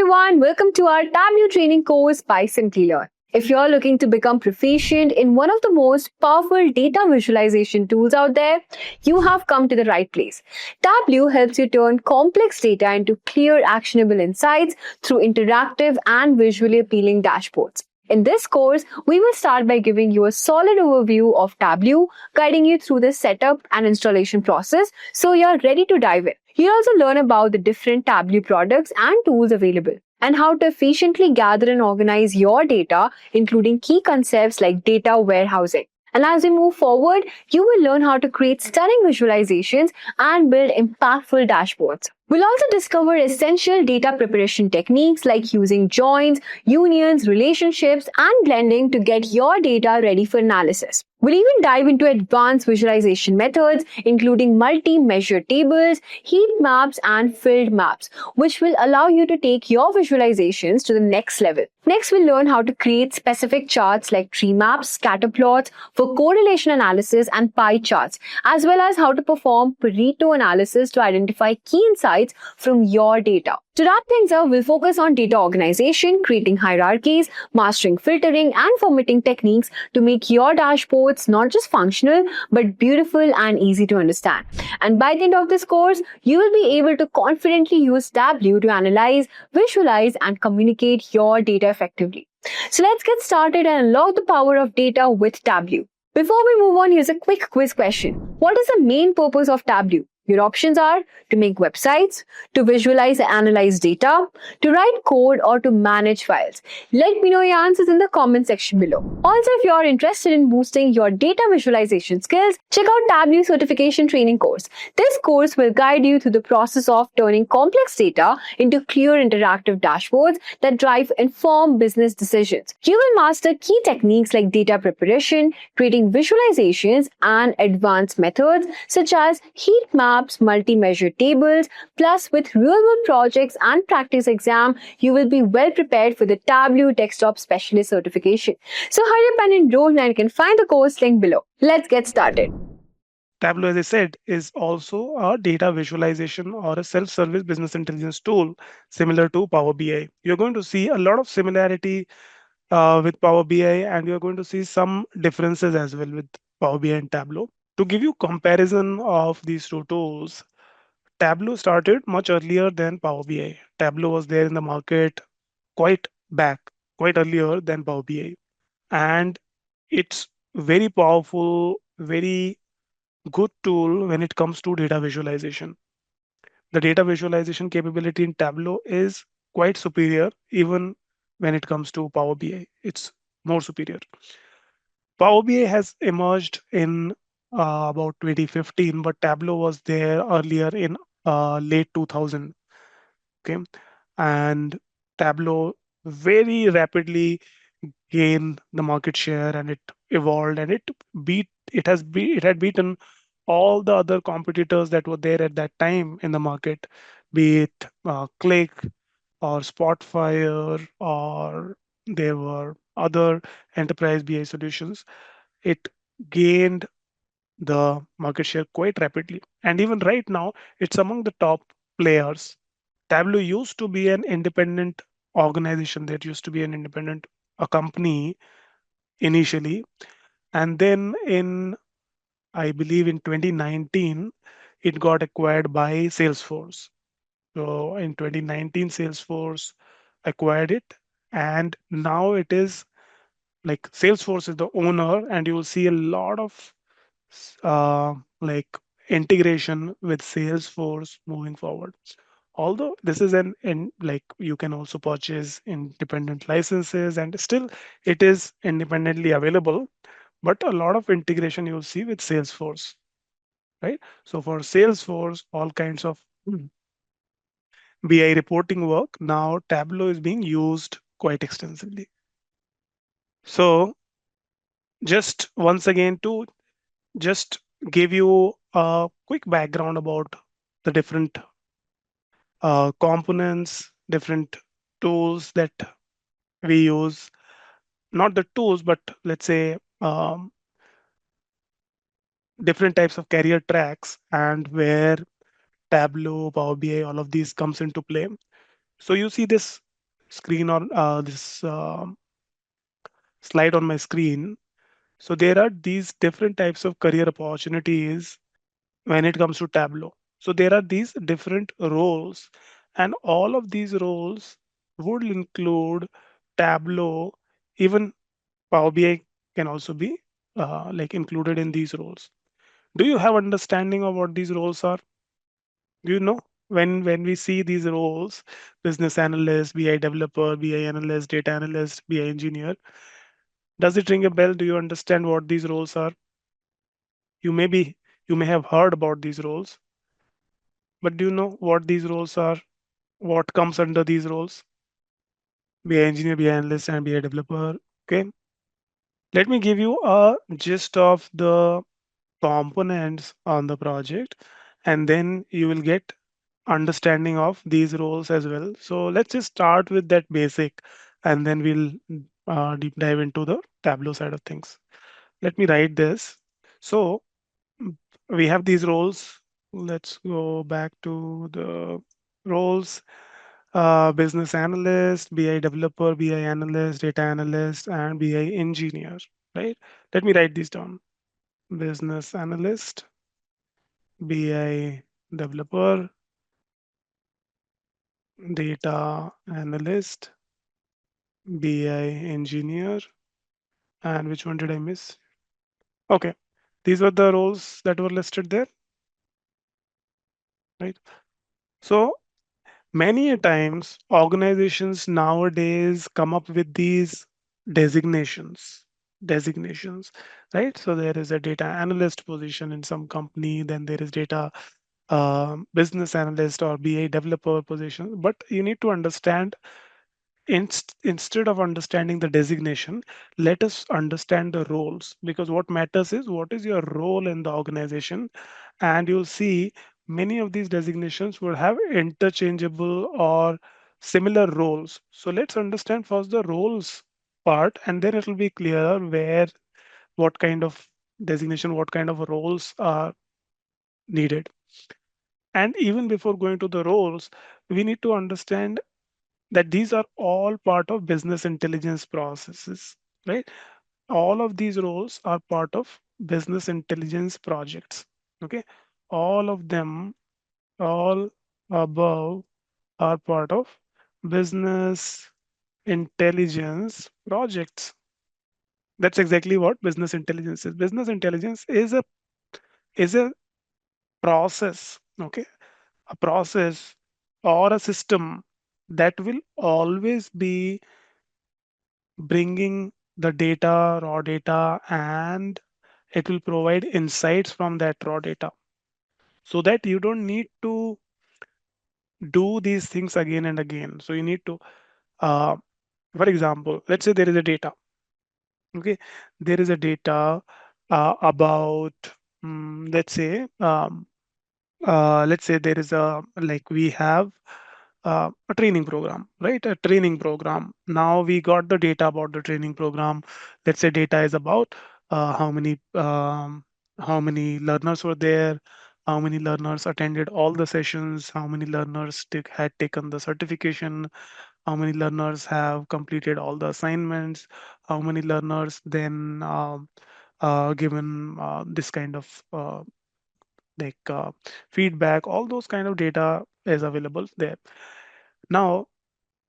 everyone, welcome to our Tableau training course by Simplilearn. If you're looking to become proficient in one of the most powerful data visualization tools out there, you have come to the right place. Tableau helps you turn complex data into clear, actionable insights through interactive and visually appealing dashboards. In this course, we will start by giving you a solid overview of Tableau, guiding you through the setup and installation process so you're ready to dive in. You'll also learn about the different Tableau products and tools available and how to efficiently gather and organize your data, including key concepts like data warehousing. And as we move forward, you will learn how to create stunning visualizations and build impactful dashboards. We'll also discover essential data preparation techniques like using joins, unions, relationships, and blending to get your data ready for analysis. We'll even dive into advanced visualization methods, including multi-measure tables, heat maps, and field maps, which will allow you to take your visualizations to the next level. Next, we'll learn how to create specific charts like tree maps, scatter plots for correlation analysis and pie charts, as well as how to perform Pareto analysis to identify key insights from your data. To wrap things up, we'll focus on data organization, creating hierarchies, mastering filtering, and formatting techniques to make your dashboards not just functional, but beautiful and easy to understand. And by the end of this course, you will be able to confidently use Tableau to analyze, visualize, and communicate your data effectively. So let's get started and unlock the power of data with Tableau. Before we move on, here's a quick quiz question. What is the main purpose of Tableau? Your options are to make websites, to visualize and analyze data, to write code, or to manage files. Let me know your answers in the comment section below. Also, if you're interested in boosting your data visualization skills, check out Tableau Certification Training course. This course will guide you through the process of turning complex data into clear interactive dashboards that drive informed business decisions. You will master key techniques like data preparation, creating visualizations, and advanced methods such as heat maps, multi-measure tables, plus with real-world projects and practice exam, you will be well prepared for the Tableau Desktop Specialist certification. So hurry up and enroll, and you can find the course link below. Let's get started. Tableau, as I said, is also a data visualization or a self-service business intelligence tool similar to Power BI. You're going to see a lot of similarity with Power BI, and you're going to see some differences as well with Power BI and Tableau. To give you comparison of these two tools, Tableau started much earlier than Power BI. Tableau was there in the market quite back, quite earlier than Power BI. And it's very powerful, very good tool when it comes to data visualization. The data visualization capability in Tableau is quite superior, even when it comes to Power BI. It's more superior. Power BI has emerged in about 2015, but Tableau was there earlier in late 2000. Okay, and Tableau very rapidly gained the market share, and it evolved, and it had beaten all the other competitors that were there at that time in the market, be it Click or Spotfire, or there were other enterprise BI solutions. It gained the market share quite rapidly. And even right now, it's among the top players. Tableau used to be an independent organization. That used to be an independent a company initially. And then I believe in 2019, it got acquired by Salesforce. So in 2019, Salesforce acquired it. And now it is like Salesforce is the owner, and you will see a lot of like integration with Salesforce moving forward. Although this is an in like you can also purchase independent licenses, and still it is independently available, but a lot of integration you'll see with Salesforce, right? So for Salesforce, all kinds of BI reporting work, now Tableau is being used quite extensively. So just once again to just give you a quick background about the different components, different tools that we use. Not the tools, but let's say different types of career tracks, and where Tableau, Power BI, all of these comes into play. So you see this screen or this slide on my screen. So there are these different types of career opportunities when it comes to Tableau. So there are these different roles, and all of these roles would include Tableau. Even Power BI can also be like included in these roles. Do you have understanding of what these roles are? Do you know when we see these roles, business analyst, BI developer, BI analyst, data analyst, BI engineer, does it ring a bell? Do you understand what these roles are? You may be you may have heard about these roles, but do you know what these roles are? What comes under these roles? BI engineer, BI analyst, and BI developer. Okay. Let me give you a gist of the components on the project, and then you will get understanding of these roles as well. So let's just start with that basic, and then we'll deep dive into the Tableau side of things. Let me write this. So we have these roles. Let's go back to the roles. Business analyst, BI developer, BI analyst, data analyst, and BI engineer, right? Let me write these down. Business analyst, BI developer, data analyst, BI engineer, and which one did I miss? Okay, these were the roles that were listed there, right? So many a times organizations nowadays come up with these designations. Designations, right? So there is a data analyst position in some company, then there is data business analyst or BA developer position. But you need to understand instead of understanding the designation, let us understand the roles, because what matters is what is your role in the organization. And you'll see many of these designations will have interchangeable or similar roles. So let's understand first the roles part, and then it will be clearer where what kind of designation, what kind of roles are needed. And even before going to the roles, we need to understand that these are all part of business intelligence processes, right? All of these roles are part of business intelligence projects. Okay, all of them, all above, are part of business intelligence projects. That's exactly what business intelligence is. Business intelligence is a process. Okay, a process or a system that will always be bringing the data, raw data, and it will provide insights from that raw data, so that you don't need to do these things again and again. So you need to, uh, for example, let's say there is a data. Okay, there is a data about, let's say there is a like we have a training program, right? A training program. Now we got the data about the training program. Let's say data is about how many learners were there, how many learners attended all the sessions, how many learners had taken the certification, how many learners have completed all the assignments, how many learners then given this kind of like feedback. All those kind of data is available there. Now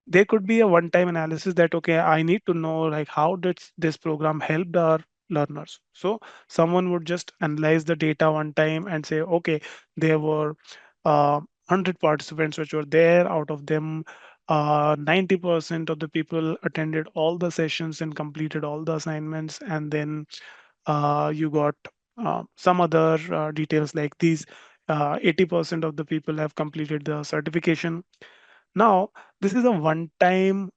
there could be a one time analysis that, okay, I need to know like how did this program help our learners. So someone would just analyze the data one time and say, okay, there were 100 participants which were there. Out of them 90% of the people attended all the sessions and completed all the assignments. And then you got some other details like these. 80% of the people have completed the certification. Now, this is a one time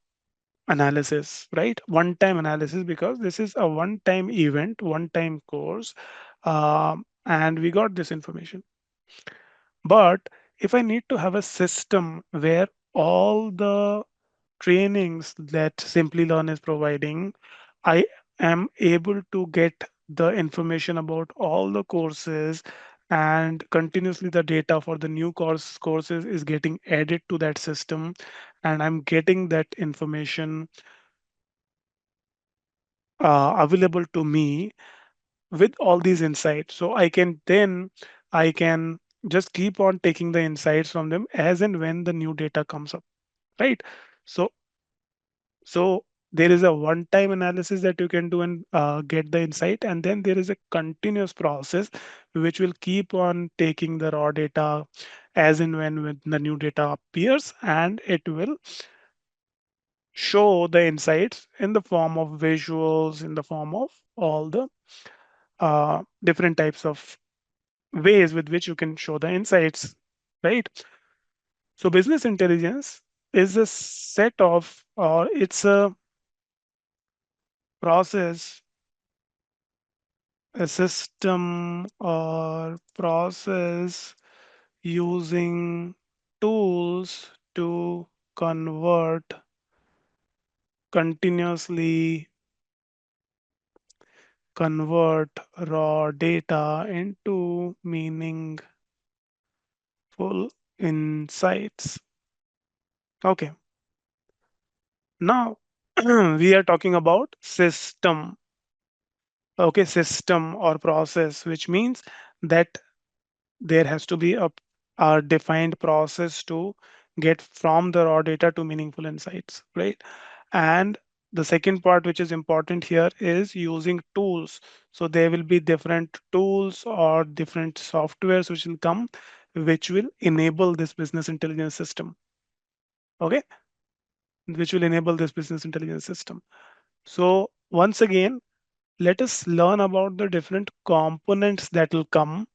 analysis, right? One time analysis, because this is a one time event, one time course, and we got this information. But if I need to have a system where all the trainings that Simplilearn is providing, I am able to get the information about all the courses, and continuously the data for the new courses is getting added to that system. and I'm getting that information available to me with all these insights. So I can just keep on taking the insights from them as and when the new data comes up, right? So so there is a one time analysis that you can do and get the insight, and then there is a continuous process which will keep on taking the raw data as and when the new data appears, and it will show the insights in the form of visuals, in the form of all the different types of ways with which you can show the insights, right? So business intelligence is a set of, or it's a process, a system or process using tools to convert continuously convert raw data into meaningful insights. Okay, now we are talking about system. Okay, system or process, which means that there has to be a defined process to get from the raw data to meaningful insights, right? And the second part which is important here is using tools. So there will be different tools or different softwares which will come, which will enable this business intelligence system. Okay, which will enable this business intelligence system. So once again, let us learn about the different components that will come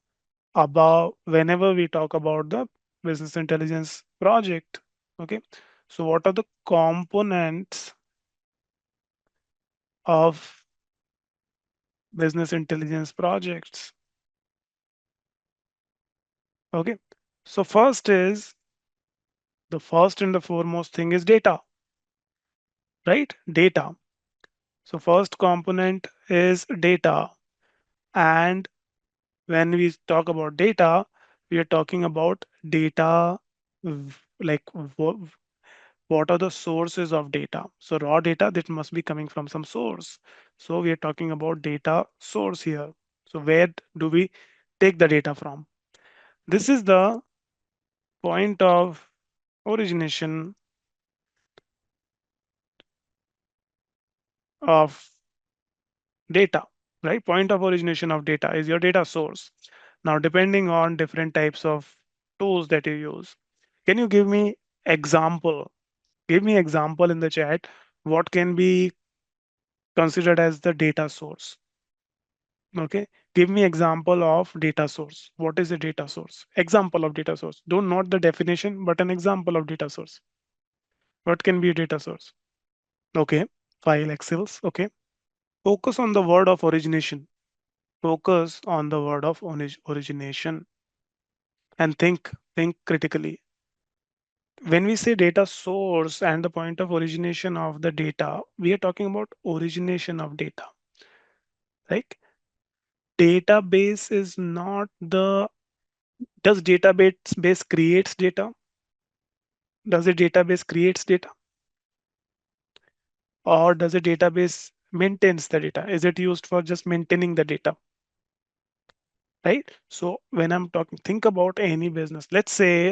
about whenever we talk about the business intelligence project. Okay, so what are the components of business intelligence projects? Okay, so the first and the foremost thing is data, right? Data. So first component is data, and when we talk about data, we are talking about data like what are the sources of data. So raw data that must be coming from some source. So we are talking about data source here. So where do we take the data from? This is the point of origination of data, right? Point of origination of data is your data source. Now depending on different types of tools that you use, can you give me example, give me example in the chat, what can be considered as the data source? Okay, give me example of data source. What is a data source? Example of data source. Don't not the definition, but an example of data source. What can be a data source? Okay, file Excels. Okay, focus on the word of origination. Focus on the word of origination and think critically. When we say data source and the point of origination of the data, we are talking about origination of data. Like database is not the, does database base creates data? Does a database creates data, or does a database maintains the data? Is it used for just maintaining the data, right? So when I'm talking, think about any business. Let's take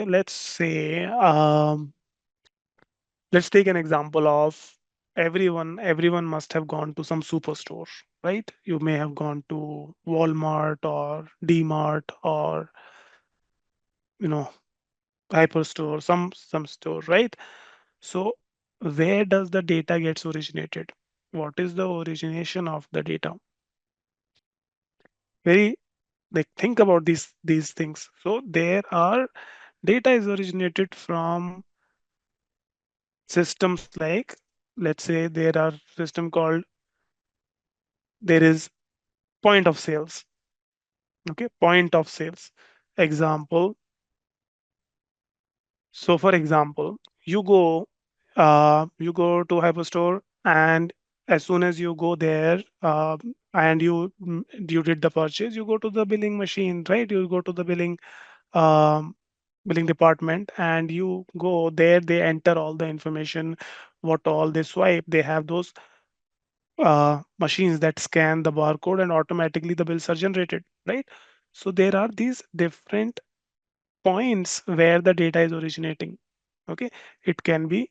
an example of everyone must have gone to some superstore, right? You may have gone to Walmart or D-Mart or you know hyperstore, some store, right? So where does the data gets originated? What is the origination of the data? Very, like, think about these things. So there are data is originated from systems like, let's say there are system called, there is point of sales. Okay, point of sales. Example. So for example, you go to hyperstore, and as soon as you go there, and you did the purchase, you go to the billing machine, right? You go to the billing. billing department, and you go there, they enter all the information, what all they swipe. They have those machines that scan the barcode and automatically the bills are generated, right? So there are these different points where the data is originating. Okay, it can be,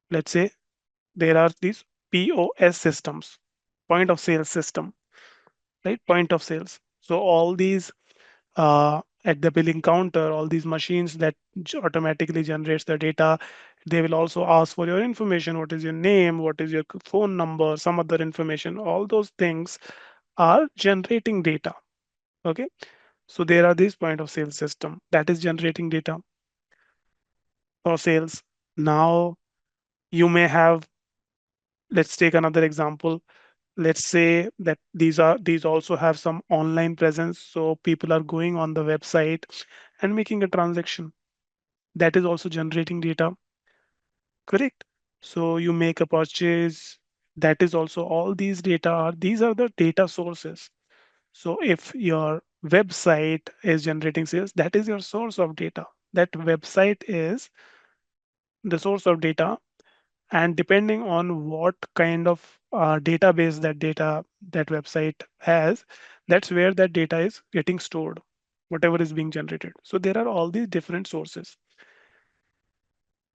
let's say, there are these POS systems, point of sale system, right? Point of sales. So all these at the billing counter, all these machines that automatically generates the data, they will also ask for your information. What is your name? What is your phone number? Some other information. All those things are generating data. Okay. So there are these point of sale system that is generating data for sales. Now you may have, let's take another example. Let's say that these also have some online presence. So people are going on the website and making a transaction. That is also generating data, correct? So you make a purchase. That is also, all these data are, these are the data sources. So if your website is generating sales, that is your source of data. That website is the source of data, and depending on what kind of database that website has, that's where that data is getting stored, whatever is being generated. So there are all these different sources.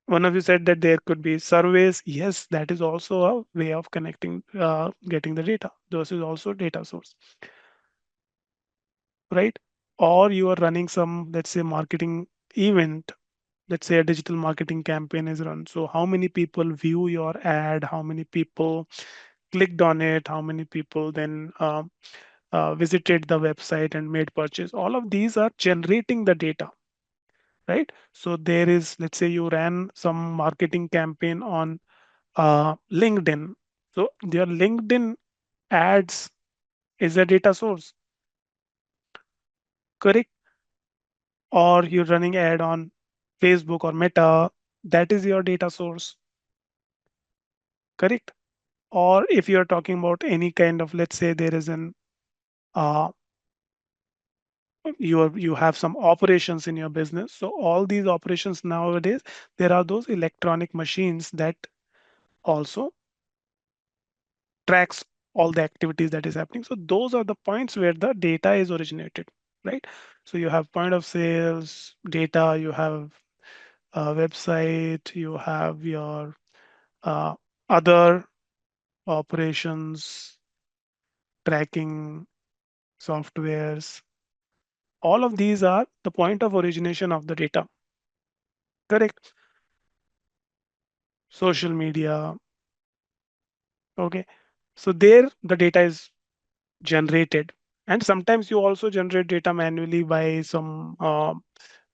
One of you said that there could be surveys. Yes, that is also a way of connecting, getting the data. This is also data source, right? Or you are running some, let's say, marketing event. Let's say a digital marketing campaign is run. So how many people view your ad? How many people clicked on it? How many people then visited the website and made purchase? All of these are generating the data, right? So there is, let's say you ran some marketing campaign on LinkedIn. So your LinkedIn ads is a data source, correct? Or you're running ad on Facebook or Meta, that is your data source, correct? Or if you're talking about any kind of, let's say there is an uh, you have some operations in your business. So all these operations nowadays, there are those electronic machines that also tracks all the activities that is happening. So those are the points where the data is originated, right? So you have point of sales data, you have a website, you have your uh, other operations tracking softwares. All of these are the point of origination of the data, correct? Social media. Okay. So there the data is generated. And sometimes you also generate data manually by some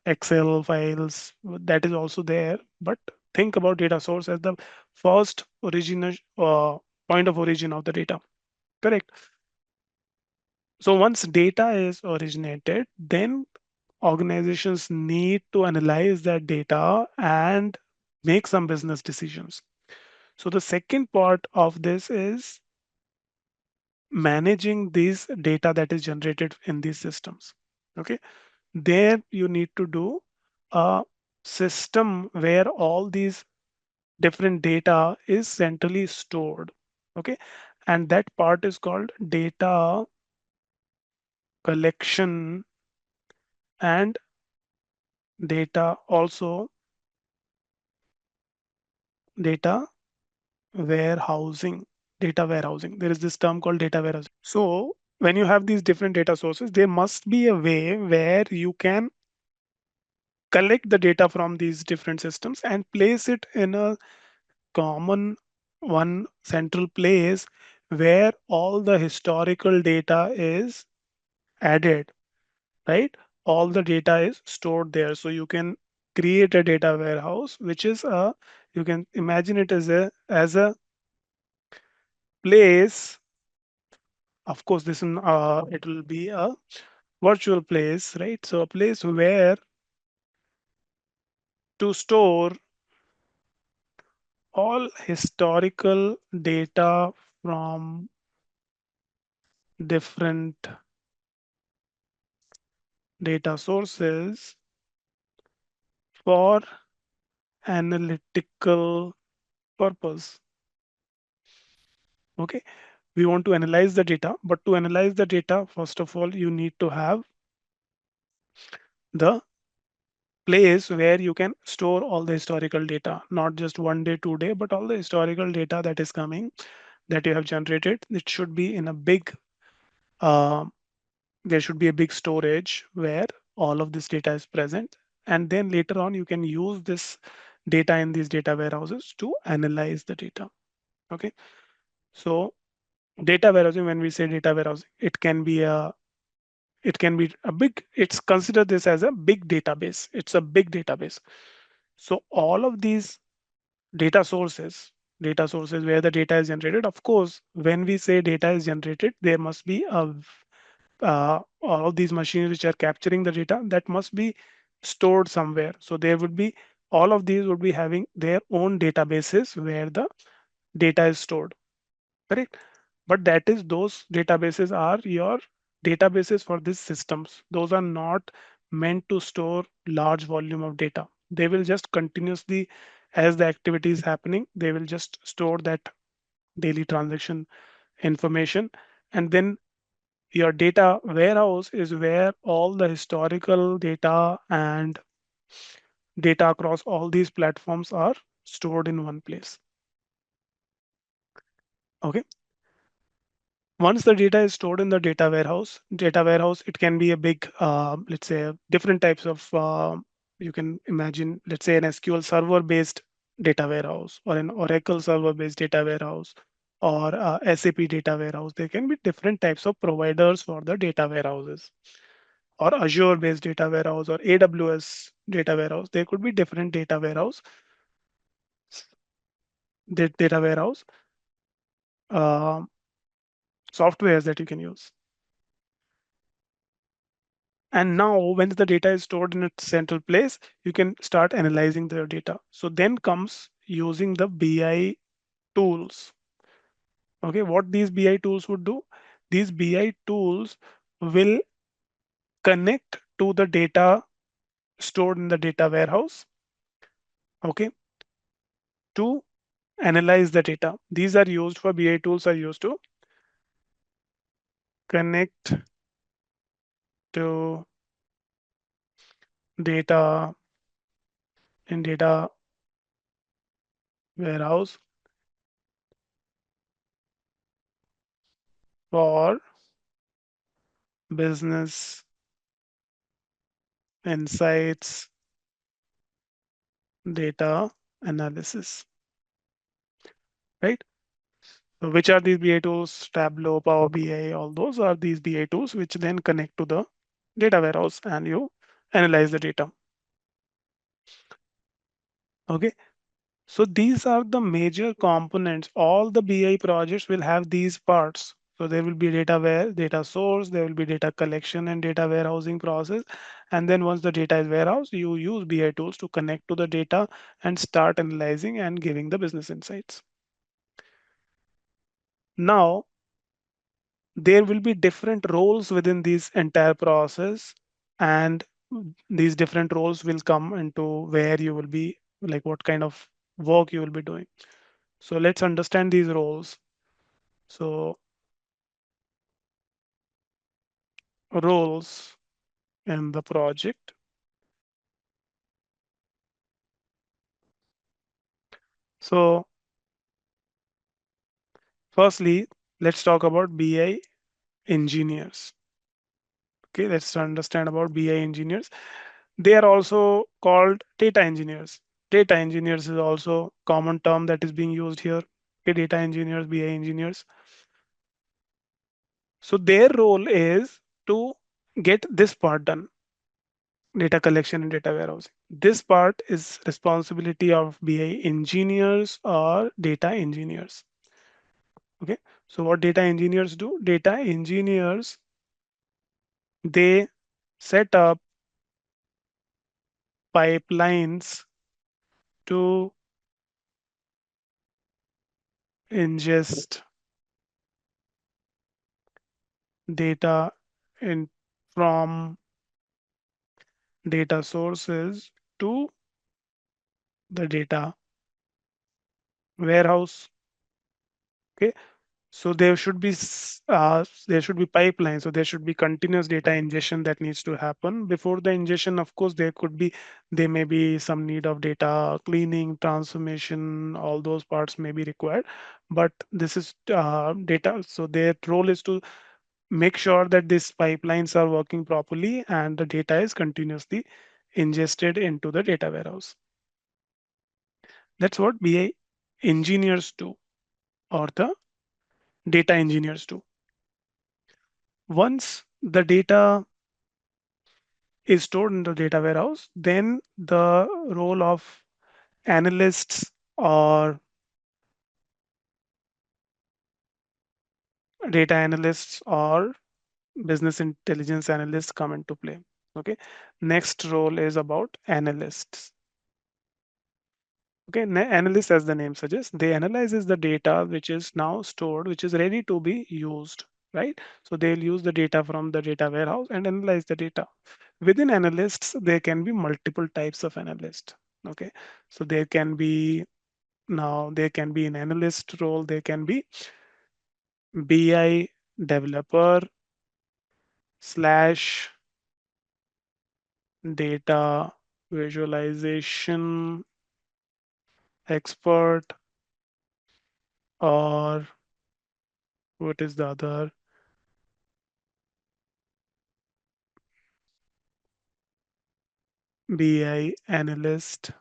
Excel files, that is also there. But think about data source as the first original point of origin of the data. Correct. So once data is originated, then organizations need to analyze that data and make some business decisions. So the second part of this is managing this data that is generated in these systems. Okay, there you need to do a system where all these different data is centrally stored. Okay, and that part is called data collection and data also data warehousing. Data warehousing, there is this term called data warehousing. So when you have these different data sources, there must be a way where you can collect the data from these different systems and place it in a common one central place where all the historical data is added, right? All the data is stored there. So you can create a data warehouse, which is a, you can imagine it as a place. Of course, this it will be a virtual place, right? So a place where to store all historical data from different data sources for analytical purpose. Okay, we want to analyze the data, but to analyze the data, first of all, you need to have the place where you can store all the historical data, not just 1 day, 2 day, but all the historical data that is coming, that you have generated. It should be in a big, uh, there should be a big storage where all of this data is present. And then later on, you can use this data in these data warehouses to analyze the data. Okay. So data warehousing, when we say data warehousing, it can be a big, it's consider this as a big database. It's a big database. So all of these data sources where the data is generated, of course, when we say data is generated, there must be all of these machines which are capturing the data that must be stored somewhere. So there would be, all of these would be having their own databases where the data is stored, correct? But that is, those databases are your databases for these systems. Those are not meant to store large volume of data. They will just continuously, as the activity is happening, they will just store that daily transaction information. And then your data warehouse is where all the historical data and data across all these platforms are stored in one place. Okay. Once the data is stored in the data warehouse, it can be a big, let's say, different types of, you can imagine, let's say, an SQL server based data warehouse, or an Oracle server based data warehouse, or SAP data warehouse. There can be different types of providers for the data warehouses, or Azure based data warehouse, or AWS data warehouse. There could be different data warehouse uh, softwares that you can use. And now, when the data is stored in a central place, you can start analyzing the data. So then comes using the BI tools. Okay, what these BI tools would do? These BI tools will connect to the data stored in the data warehouse. Okay, to analyze the data. These are used for, BI tools are used to connect to data in data warehouse for business insights data analysis, right? So which are these BI tools? Tableau, Power BI, all those are these BI tools which then connect to the data warehouse and you analyze the data. Okay. So these are the major components. All the BI projects will have these parts. So there will be data source, there will be data collection and data warehousing process. And then once the data is warehoused, you use BI tools to connect to the data and start analyzing and giving the business insights. Now, there will be different roles within this entire process, and these different roles will come into where you will be, like what kind of work you will be doing. So let's understand these roles. So roles in the project. So firstly, let's talk about BI engineers. Okay, let's understand about BI engineers. They are also called data engineers. Data engineers is also common term that is being used here. Okay, data engineers, BI engineers. So their role is to get this part done, data collection and data warehousing. This part is responsibility of BI engineers or data engineers. Okay. So what data engineers do? Data engineers, they set up pipelines to ingest data in from data sources to the data warehouse. Okay, so there should be pipeline, so there should be continuous data ingestion that needs to happen. Before the ingestion, of course, there may be some need of data cleaning, transformation, all those parts may be required. But this is data, so their role is to make sure that these pipelines are working properly and the data is continuously ingested into the data warehouse. That's what BI engineers do, or the data engineers do. Once the data is stored in the data warehouse, then the role of analysts or data analysts or business intelligence analysts come into play. Okay. Next role is about analysts. Okay. Analysts, as the name suggests, they analyzes the data which is now stored, which is ready to be used. Right. So they'll use the data from the data warehouse and analyze the data. Within analysts, there can be multiple types of analyst. Okay. So there can be an analyst role, there can be BI developer slash data visualization expert, or what is the other, BI analyst,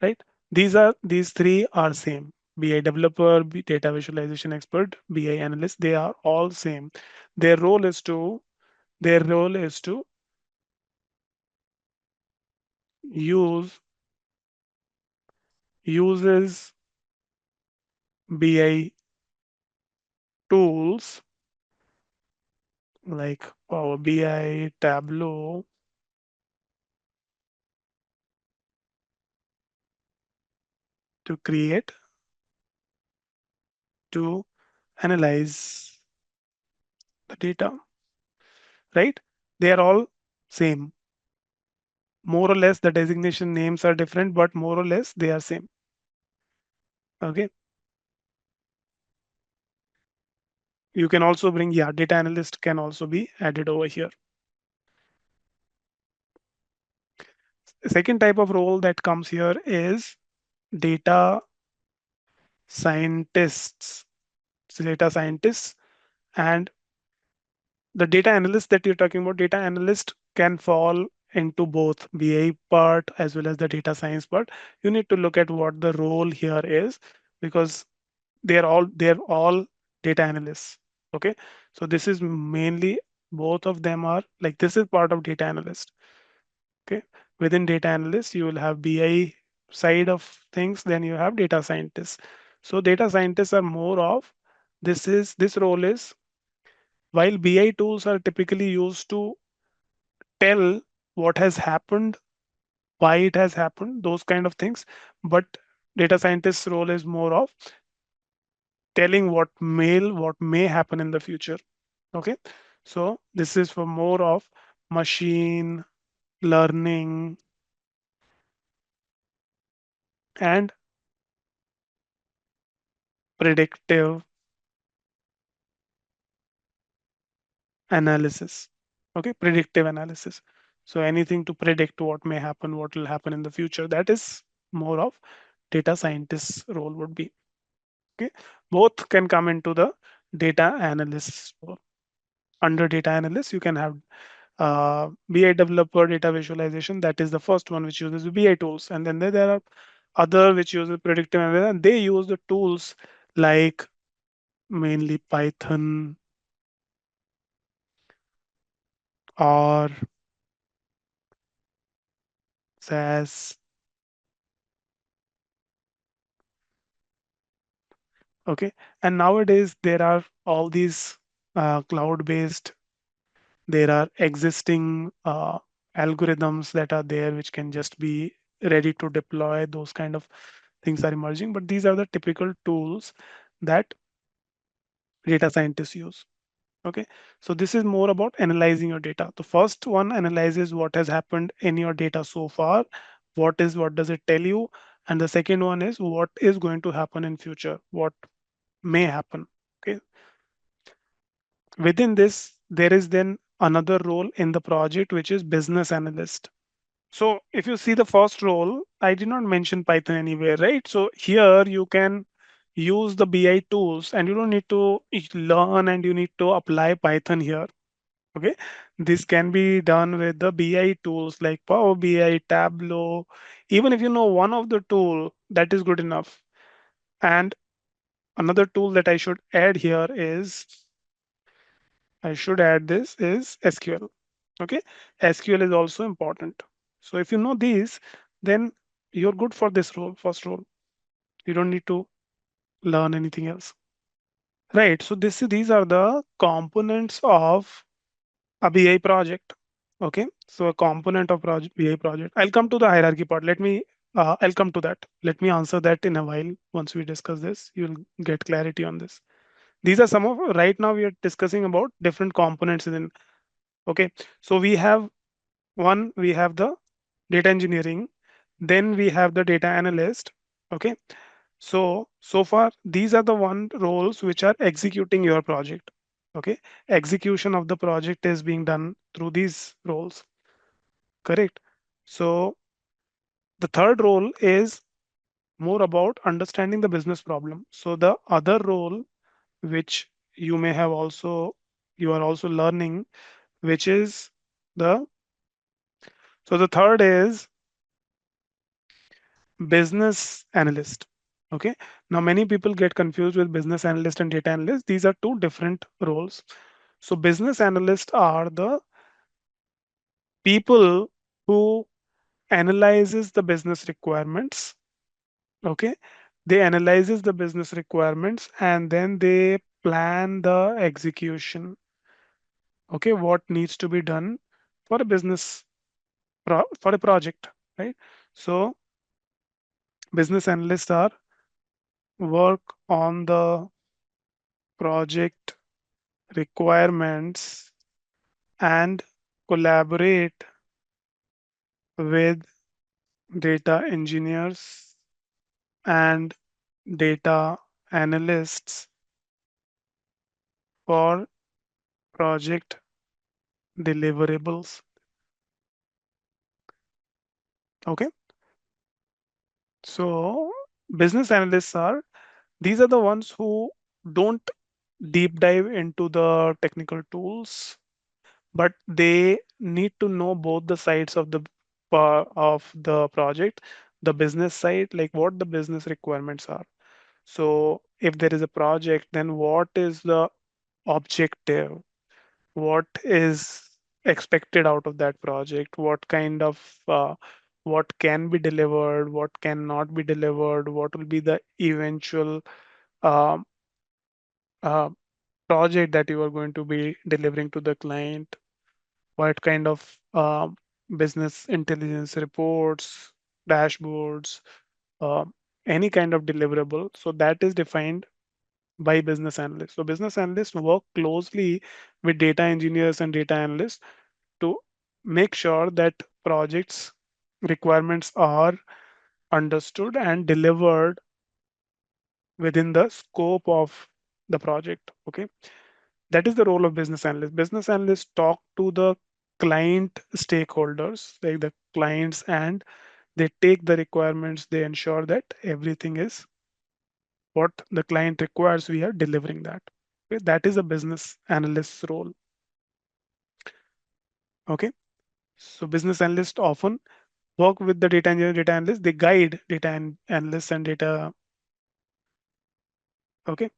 right? These three are same. BI developer, data visualization expert, BI analyst, they are all same. Their role is to their role is to use uses BI tools like Power BI, Tableau to create, to analyze the data, right? They are all same. More or less, the designation names are different, but more or less they are same. Okay. You can also bring, yeah, data analyst can also be added over here. The second type of role that comes here is data scientists. So data scientists and the data analyst that you're talking about, data analyst can fall into both BA part as well as the data science part. You need to look at what the role here is, because they're all data analysts. Okay, so this is mainly, both of them are like, this is part of data analyst. Okay, within data analyst you will have BI side of things, then you have data scientists. So data scientists are more of, this role is, while BI tools are typically used to tell what has happened, why it has happened, those kind of things, but data scientist's role is more of telling what may happen in the future. Okay, so this is for more of machine learning and predictive analysis. Okay, predictive analysis. So anything to predict what may happen, what will happen in the future, that is more of data scientist's role would be. Okay, both can come into the data analyst role. Under data analyst, you can have BI developer, data visualization. That is the first one which uses BI tools, and then there are other which uses predictive analysis, and they use the tools like mainly Python or SAS. Okay, and nowadays there are all these cloud-based. There are existing algorithms that are there which can just be ready to deploy. Those kind of things are emerging, but these are the typical tools that data scientists use. Okay, so this is more about analyzing your data. The first one analyzes what has happened in your data so far. What does it tell you? and the second one is what is going to happen in future, what may happen. Okay, within this there is then another role in the project which is business analyst. So if you see the first role, I did not mention Python anywhere, right? So here you can use the BI tools and you don't need to learn and you need to apply Python here. Okay. This can be done with the BI tools like Power BI, Tableau. Even if you know one of the tool, that is good enough. And another tool that I should add here is I should add this is SQL. Okay. SQL is also important. So if you know these, then you're good for this role, first role. You don't need to learn anything else. Right. So these are the components of a BI project. Okay. So a component of BI project. I'll come to the hierarchy part. I'll come to that. Let me answer that in a while. Once we discuss this, you'll get clarity on this. These are some of, right now we are discussing about different components in. Okay. So we have the data engineering, then we have the data analyst. Okay. So far these are the one roles which are executing your project. Okay. Execution of the project is being done through these roles. Correct. So the third role is more about understanding the business problem. So the other role which you may have also you are also learning, which is the so the third is business analyst. Okay. Now many people get confused with business analyst and data analyst. These are two different roles. So business analysts are the people who analyzes the business requirements. Okay. They analyzes the business requirements and then they plan the execution. Okay. What needs to be done for a for a project, right? So business analysts are work on the project requirements and collaborate with data engineers and data analysts for project deliverables. Okay. So business analysts are these are the ones who don't deep dive into the technical tools, but they need to know both the sides of the project, the business side, like what the business requirements are. So if there is a project, then what is the objective? What is expected out of that project? What kind of what can be delivered? What cannot be delivered? What will be the eventual um, uh, project that you are going to be delivering to the client? What kind of business intelligence reports, dashboards, um, any kind of deliverable? So that is defined by business analysts. So business analysts work closely with data engineers and data analysts to make sure that projects requirements are understood and delivered within the scope of the project. Okay. That is the role of business analyst. Business analysts talk to the client stakeholders, like the clients, and they take the requirements, they ensure that everything is what the client requires, we are delivering that. Okay, that is a business analyst's role. Okay, so business analysts often work with the data engineer, data analyst. They guide analysts and data. Okay,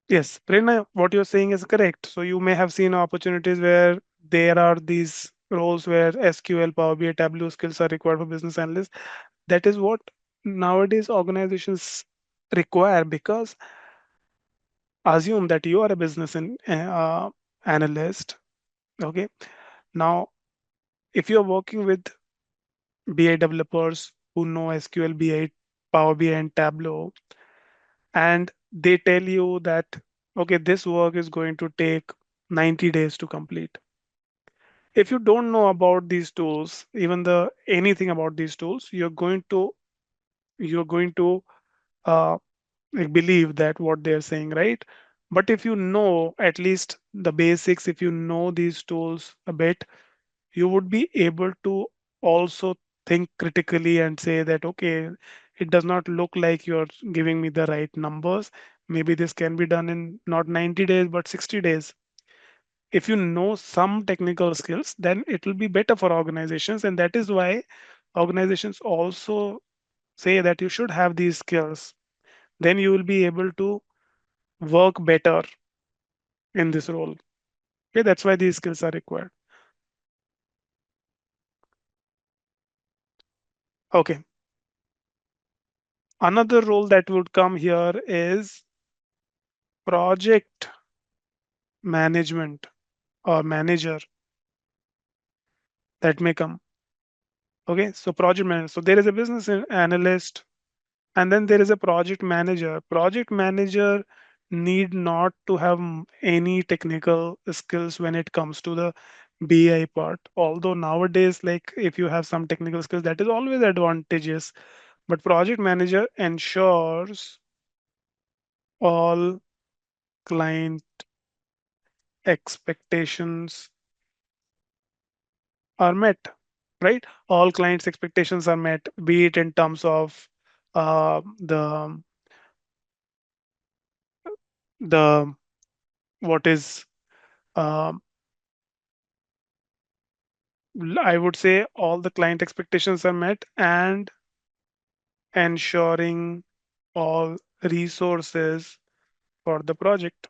yes, Prerna, what you're saying is correct. So you may have seen opportunities where there are these roles where SQL, Power BI, Tableau skills are required for business analysts. That is what nowadays organizations require, because assume that you are a analyst. Okay, now if you're working with BI developers who know SQL, BI, Power BI, and Tableau, and they tell you that, okay, this work is going to take 90 days to complete. If you don't know about these tools, even the anything about these tools, you're going to uh, like believe that what they're saying, right? But if you know at least the basics, if you know these tools a bit, you would be able to also think critically and say that, okay, it does not look like you're giving me the right numbers. Maybe this can be done in not 90 days but 60 days. If you know some technical skills, then it will be better for organizations, and that is why organizations also say that you should have these skills. Then you will be able to work better in this role. Okay, that's why these skills are required. Okay, another role that would come here is project management or manager that may come. Okay, so project manager. So there is a business analyst, and then there is a project manager. Project manager need not to have any technical skills when it comes to the BI part. Although nowadays, like if you have some technical skills, that is always advantageous. But project manager ensures all client expectations are met, right? All clients' expectations are met, be it in terms of the what is I would say all the client expectations are met and ensuring all resources for the project,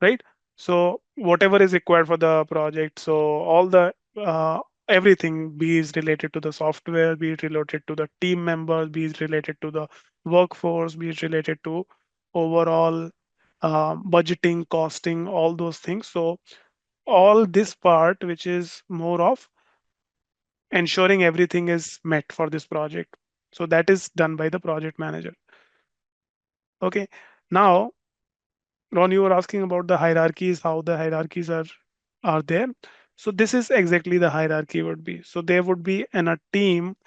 right? So whatever is required for the project, so all the uh, everything, be is related to the software, be it related to the team members, be it related to the workforce, be it related to overall budgeting, costing, all those things. So all this part, which is more of ensuring everything is met for this project. So that is done by the project manager. Okay. Now, Ron, you were asking about the hierarchies, how the hierarchies are there. So this is exactly the hierarchy would be. So there would be in a team,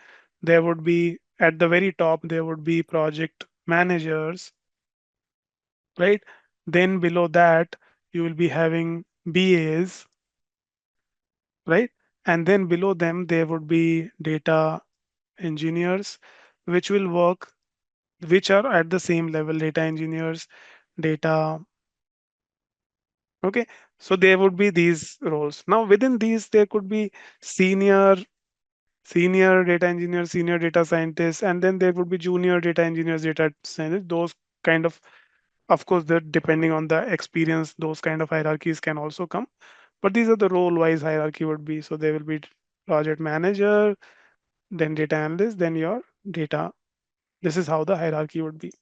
there would be at the very top, there would be project managers, right? Then below that, you will be having BAs, right? And then below them, there would be data engineers, which will work, which are at the same level, data engineers, data. Okay, so there would be these roles. Now within these, there could be senior, senior data engineers, senior data scientists, and then there would be junior data engineers, data scientists. Those kind of course, that depending on the experience, those kind of hierarchies can also come. But these are the role-wise hierarchy would be. So there will be project manager, then data analyst, then your data. This is how the hierarchy would be.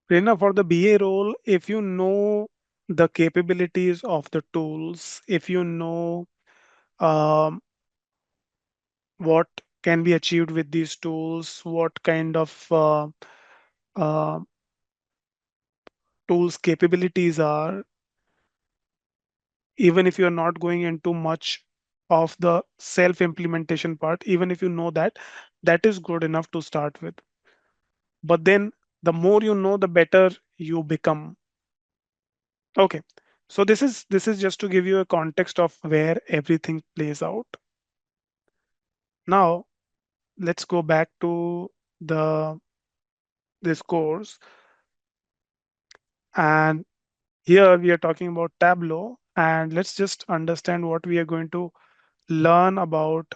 Prerna, for the BA role, if you know the capabilities of the tools, if you know um, what can be achieved with these tools, what kind of uh, tools capabilities are, even if you're not going into much of the self implementation part, even if you know that, that is good enough to start with. But then the more you know, the better you become. Okay. So this is just to give you a context of where everything plays out. Now let's go back to the this course, and here we are talking about Tableau, and let's just understand what we are going to learn about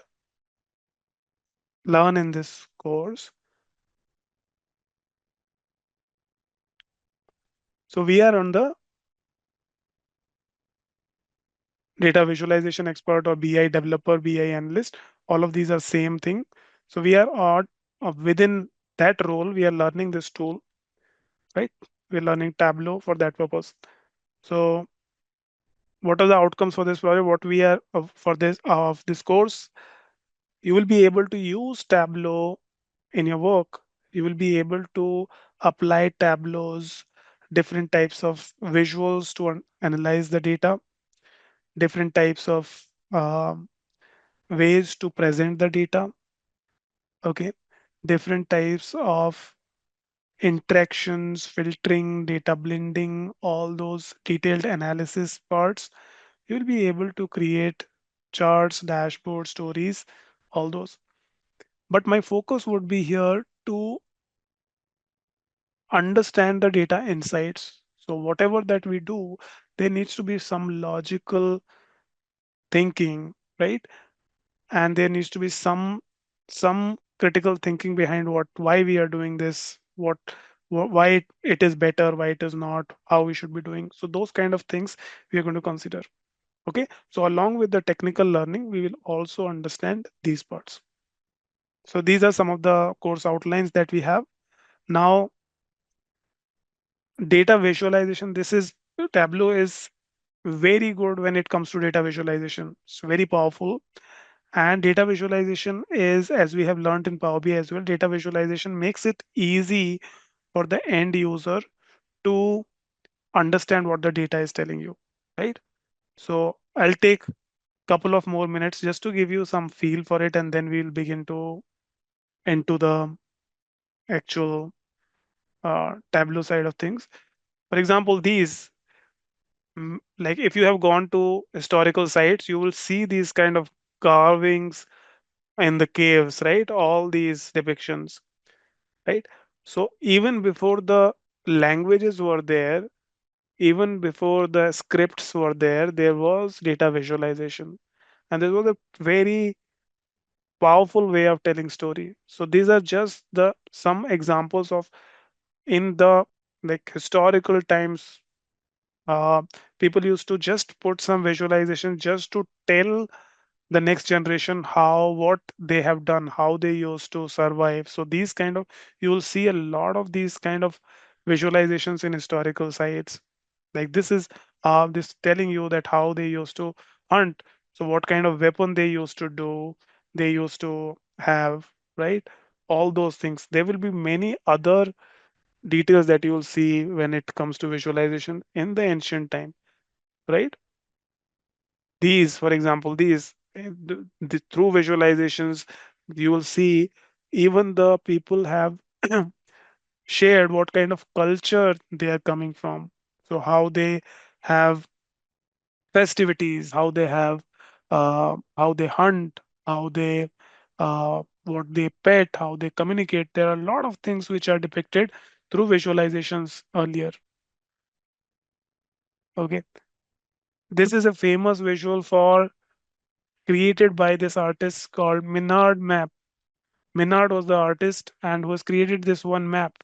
learn in this course. So we are on the data visualization expert or BI developer, BI analyst. All of these are same thing. So we are within that role, we are learning this tool, right? We're learning Tableau for that purpose. So what are the outcomes for this project? What we are for this of this course? You will be able to use Tableau in your work. You will be able to apply Tableau's different types of visuals to analyze the data. different types of um, ways to present the data. Okay, different types of interactions, filtering, data blending, all those detailed analysis parts. You'll be able to create charts, dashboard stories, all those. But my focus would be here to understand the data insights. So whatever that we do, there needs to be some logical thinking, right? And there needs to be some critical thinking behind what why we are doing this, why it is better, why it is not, how we should be doing. So those kind of things we are going to consider. Okay. So along with the technical learning, we will also understand these parts. So these are some of the course outlines that we have. Now, data visualization. This is Tableau is very good when it comes to data visualization. It's very powerful. And data visualization is, as we have learned in Power BI as well, data visualization makes it easy for the end user to understand what the data is telling you, right? So I'll take couple of more minutes just to give you some feel for it, and then we'll begin to into the actual Tableau side of things. For example, these like if you have gone to historical sites, you will see these kind of carvings in the caves, right? All these depictions, right? So even before the languages were there, even before the scripts were there was data visualization, and this was a very powerful way of telling story. So these are just the some examples of in the like historical times. Uh, People used to just put some visualization just to tell the next generation how what they have done, how they used to survive. So these kind of you will see a lot of these kind of visualizations in historical sites. Like this is this telling you that how they used to hunt. So what kind of weapon they used to do, they used to have, right? All those things. There will be many other details that you will see when it comes to visualization in the ancient time, right? These, for example, these through visualizations, you will see even the people have shared what kind of culture they are coming from. So how they have festivities, how they have, how they hunt, how they, what they pet, how they communicate. There are a lot of things which are depicted through visualizations earlier. Okay, this is a famous visual for created by this artist called Minard Map. Minard was the artist and who has created this one map.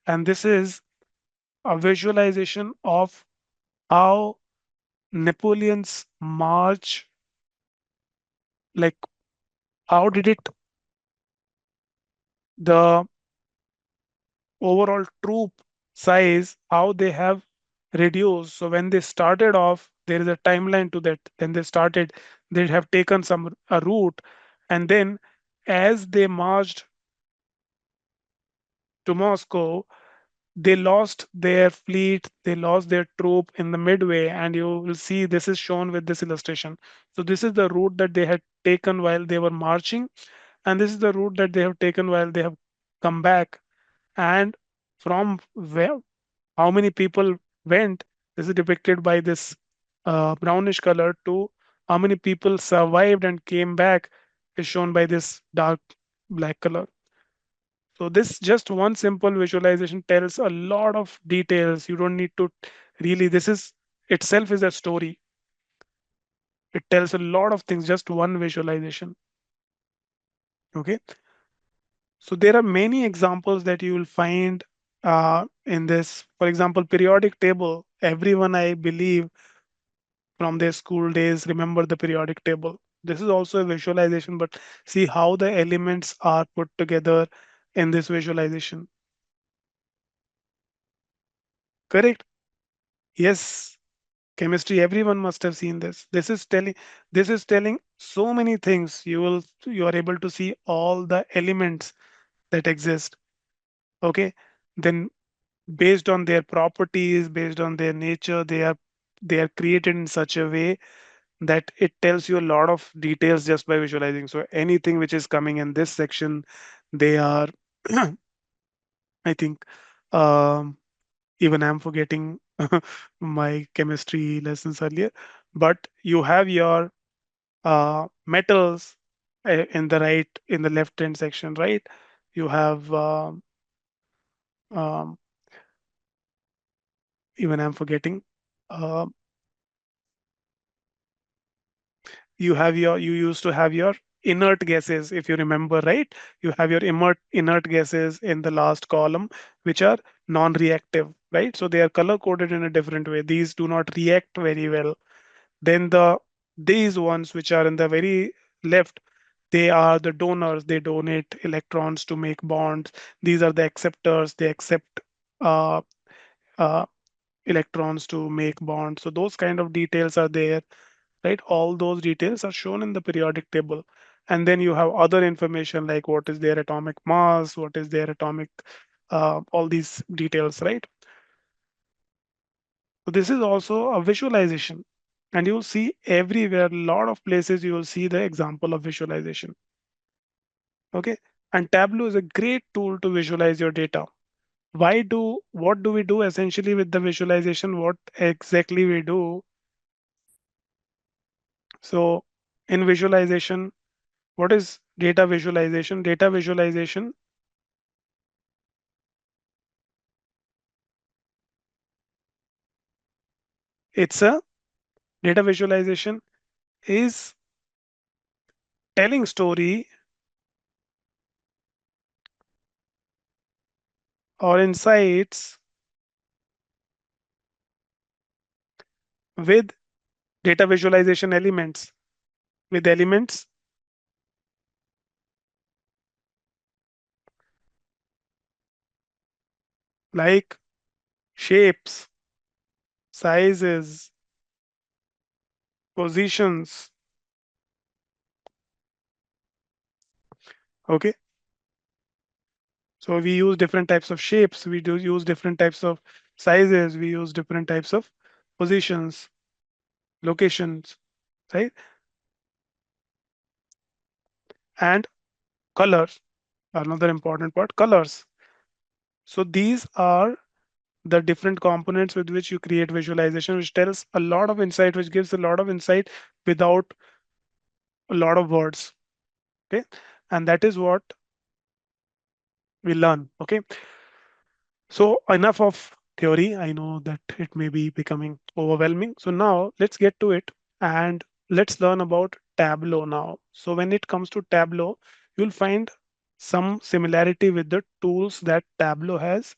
And this is a visualization of how Napoleon's march, like how did it, the overall troop size, how they have reduced. So when they started off, there is a timeline to that. Then they started, they have taken some a route, and then as they marched to Moscow, they lost their fleet, they lost their troop in the midway, and you will see this is shown with this illustration. So this is the route that they had taken while they were marching, and this is the route that they have taken while they have come back. And from where how many people went, this is depicted by this brownish color, to how many people survived and came back is shown by this dark black color. So this just one simple visualization tells a lot of details. You don't need to really, this is itself is a story. It tells a lot of things, just one visualization. Okay. So there are many examples that you will find in this. For example, periodic table. Everyone, I believe, from their school days remember the periodic table. This is also a visualization, but see how the elements are put together in this visualization. Correct? Yes. Chemistry, everyone must have seen this. This is telling so many things. You are able to see all the elements that exist. Okay. Then based on their properties, based on their nature, they are created in such a way that it tells you a lot of details just by visualizing. So anything which is coming in this section, they are, I think, um, even I'm forgetting my chemistry lessons earlier. But you have your metals in the right, in the left hand section, right? You have um, even I'm forgetting. Uh, you used to have your inert gases, if you remember, right? You have your inert gases in the last column, which are non-reactive, right? So they are color coded in a different way. These do not react very well. Then these ones which are in the very left, they are the donors. They donate electrons to make bonds. These are the acceptors. They accept uh, uh, electrons to make bonds. So those kind of details are there, right? All those details are shown in the periodic table. And then you have other information like what is their atomic mass, what is their atomic, all these details, right? So this is also a visualization. And you'll see everywhere, a lot of places you will see the example of visualization. Okay. And Tableau is a great tool to visualize your data. What do we do essentially with the visualization? What exactly we do? So in visualization, what is data visualization? Data visualization, it's a data visualization is telling story or insights with data visualization elements, with elements like shapes, sizes, positions. Okay. So we use different types of shapes, we do use different types of sizes, we use different types of positions, locations, right? And colors, another important part, colors. So these are the different components with which you create visualization, which tells a lot of insight, which gives a lot of insight without a lot of words. Okay. And that is what we learn. Okay. So enough of theory. I know that it may be becoming overwhelming. So now let's get to it and let's learn about Tableau now. So when it comes to Tableau, you'll find some similarity with the tools that Tableau has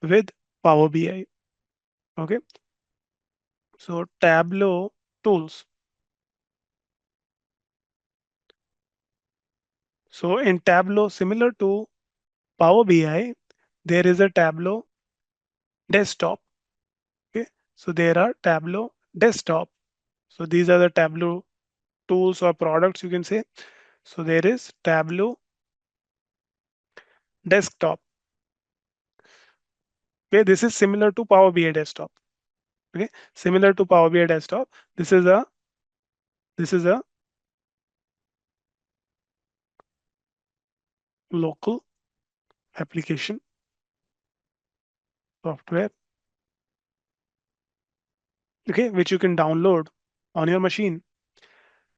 with Power BI. Okay. So Tableau tools. So in Tableau, similar to Power BI, there is a Tableau desktop. Okay. So there are Tableau desktop. So these are the Tableau tools or products, you can say. So there is Tableau desktop. Okay. This is similar to Power BI desktop. Okay. Similar to Power BI desktop. This is a local application software. Okay. Which you can download on your machine.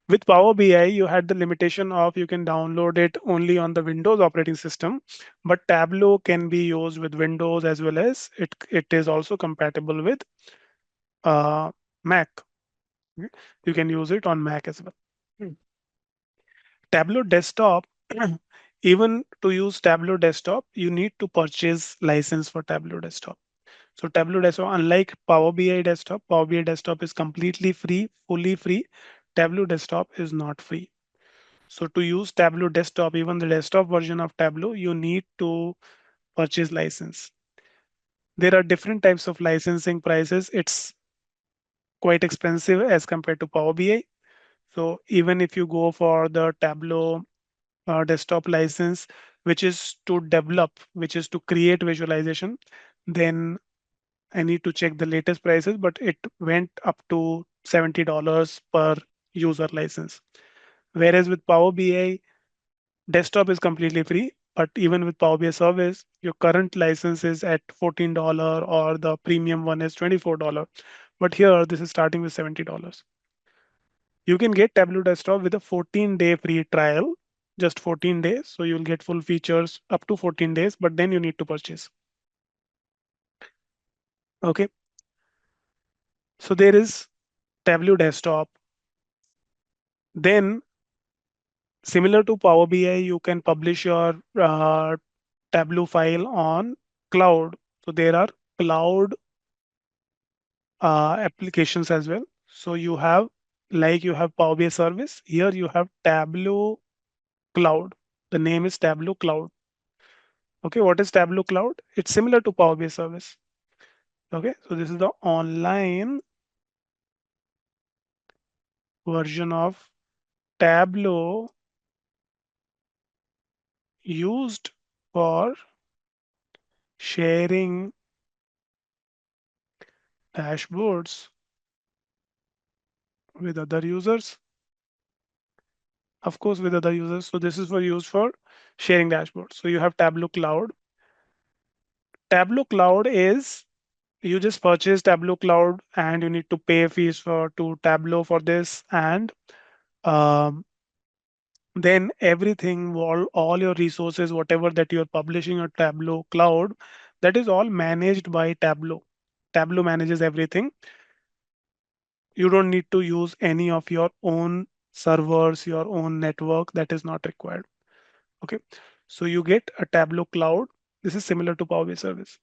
With Power BI, you had the limitation of you can download it only on the Windows operating system, but Tableau can be used with Windows as well as it is also compatible with Mac. Okay. You can use it on Mac as well. Hmm. Tableau Desktop, even to use Tableau Desktop, you need to purchase license for Tableau Desktop. So Tableau Desktop, unlike Power BI Desktop is completely free, fully free. Tableau Desktop is not free. So to use Tableau desktop, even the desktop version of Tableau, you need to purchase license. There are different types of licensing prices. It's quite expensive as compared to Power BI. So even if you go for the Tableau desktop license, which is to develop, which is to create visualization, then I need to check the latest prices, but it went up to $70 per user license. Whereas with Power BI, desktop is completely free, but even with Power BI service, your current license is at $14 or the premium one is $24. But here, this is starting with $70. You can get Tableau Desktop with a 14-day free trial, just 14 days. So you'll get full features up to 14 days, but then you need to purchase. Okay. So there is Tableau Desktop. Then, similar to Power BI, you can publish your Tableau file on cloud. So there are cloud applications as well. So you have, like you have Power BI service. Here you have Tableau Cloud. The name is Tableau Cloud. Okay, what is Tableau Cloud? It's similar to Power BI service. Okay, so this is the online version of Tableau used for sharing dashboards with other users. Of course, with other users. So this is for used for sharing dashboards. So you have Tableau Cloud. Tableau Cloud is, you just purchase Tableau Cloud and you need to pay fees for to Tableau for this, and um, then everything, all your resources, whatever that you're publishing on Tableau Cloud, that is all managed by Tableau. Tableau manages everything. You don't need to use any of your own servers, your own network. That is not required. Okay. So you get a Tableau Cloud. This is similar to Power BI service.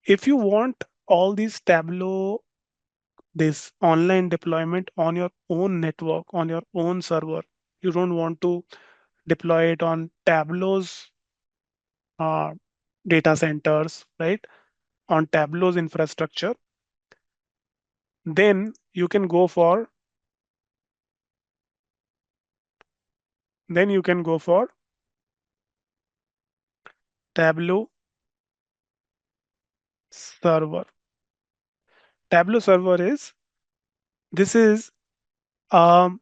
If you want all these Tableau, this online deployment on your own network, on your own server, you don't want to deploy it on Tableau's uh, data centers, right? On Tableau's infrastructure, then you can go for then you can go for Tableau server. Tableau server is, this is um,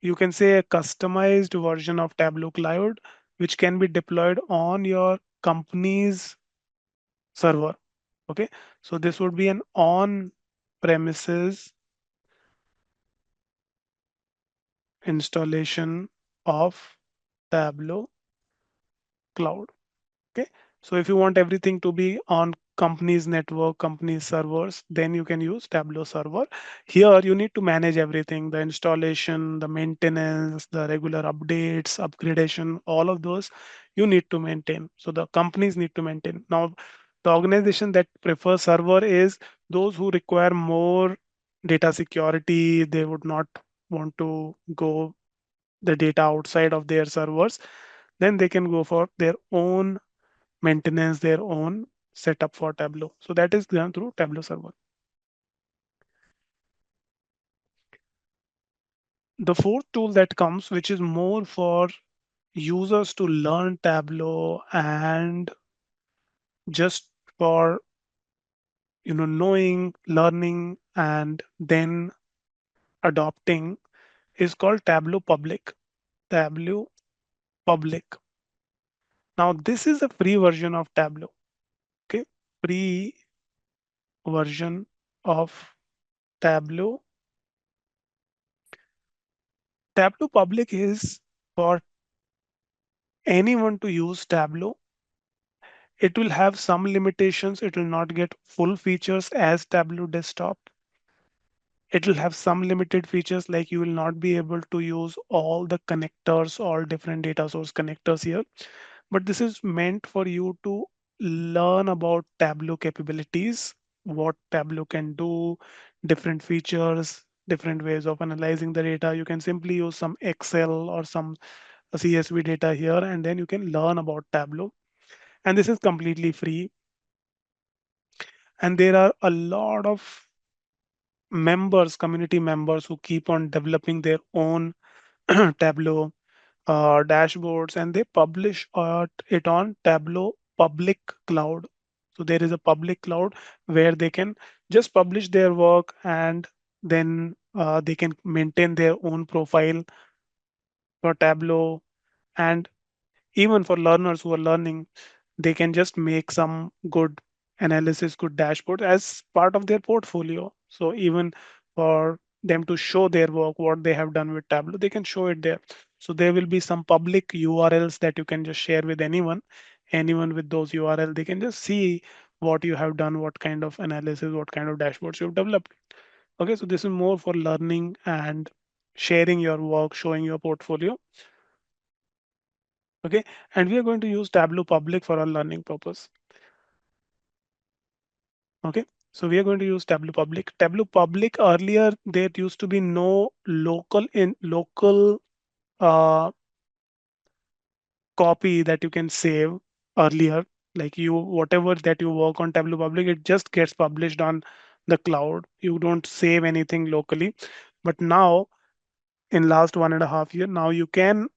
you can say a customized version of Tableau Cloud, which can be deployed on your company's server. Okay, so this would be an on premises installation of Tableau Cloud. Okay, so if you want everything to be on company's network, company's servers, then you can use Tableau server. Here you need to manage everything, the installation, the maintenance, the regular updates, upgradation, all of those you need to maintain. So the companies need to maintain. Now, the organization that prefer server is those who require more data security. They would not want to go the data outside of their servers. Then they can go for their own maintenance, their own setup for Tableau. So that is done through Tableau server. The fourth tool that comes, which is more for users to learn Tableau and just for knowing, learning, and then adopting, is called Tableau Public. Tableau Public. Now this is a free version of Tableau. Okay, free version of Tableau. Tableau Public is for anyone to use Tableau. It will have some limitations. It will not get full features as Tableau Desktop. It will have some limited features, like you will not be able to use all the connectors, all different data source connectors here. But this is meant for you to learn about Tableau capabilities, what Tableau can do, different features, different ways of analyzing the data. You can simply use some Excel or some CSV data here, and then you can learn about Tableau. And this is completely free. And there are a lot of members, community members, who keep on developing their own Tableau dashboards, and they publish it on Tableau public cloud. So there is a public cloud where they can just publish their work, and Then they can maintain their own profile for Tableau. And even for learners who are learning, they can just make some good analysis, good dashboard as part of their portfolio. So even for them to show their work, what they have done with Tableau, they can show it there. So there will be some public URLs that you can just share with anyone. Anyone with those URL, they can just see what you have done, what kind of analysis, what kind of dashboards you've developed. Okay, so this is more for learning and sharing your work, showing your portfolio. Okay, and we are going to use Tableau Public for our learning purpose. Okay, so we are going to use Tableau Public. Tableau Public, earlier there used to be no local uh, copy that you can save earlier. Like you, whatever that you work on Tableau Public, it just gets published on the cloud. You don't save anything locally. But now, in last 1.5 year, now you can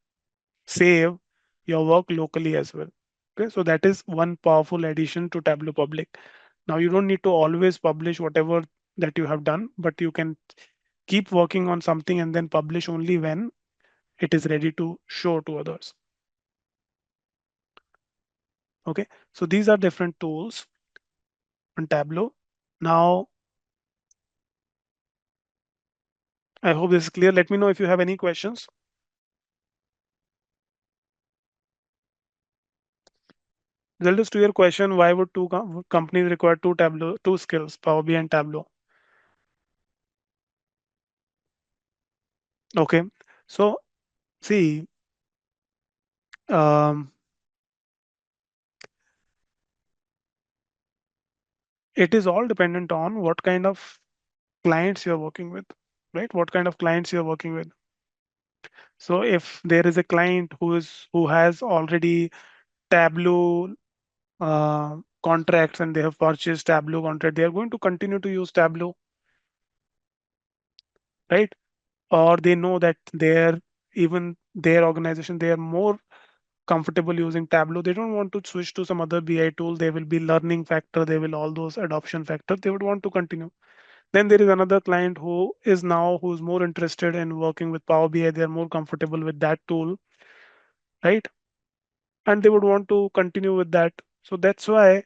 save your work locally as well. Okay, so that is one powerful addition to Tableau Public. Now you don't need to always publish whatever that you have done, but you can keep working on something and then publish only when it is ready to show to others. Okay, so these are different tools on Tableau. Now, I hope this is clear. Let me know if you have any questions. Zeldas, to your question, why would two companies require two skills, Power BI and Tableau? Okay, so see, um, it is all dependent on what kind of clients you're working with, right? What kind of clients you're working with. So if there is a client who has already Tableau contracts and they have purchased Tableau contract, they are going to continue to use Tableau, right? Or they know that even their organization, they are more comfortable using Tableau. They don't want to switch to some other BI tool. They will be learning factor. They will all those adoption factor. They would want to continue. Then there is another client who's more interested in working with Power BI. They're more comfortable with that tool, right? And they would want to continue with that. So that's why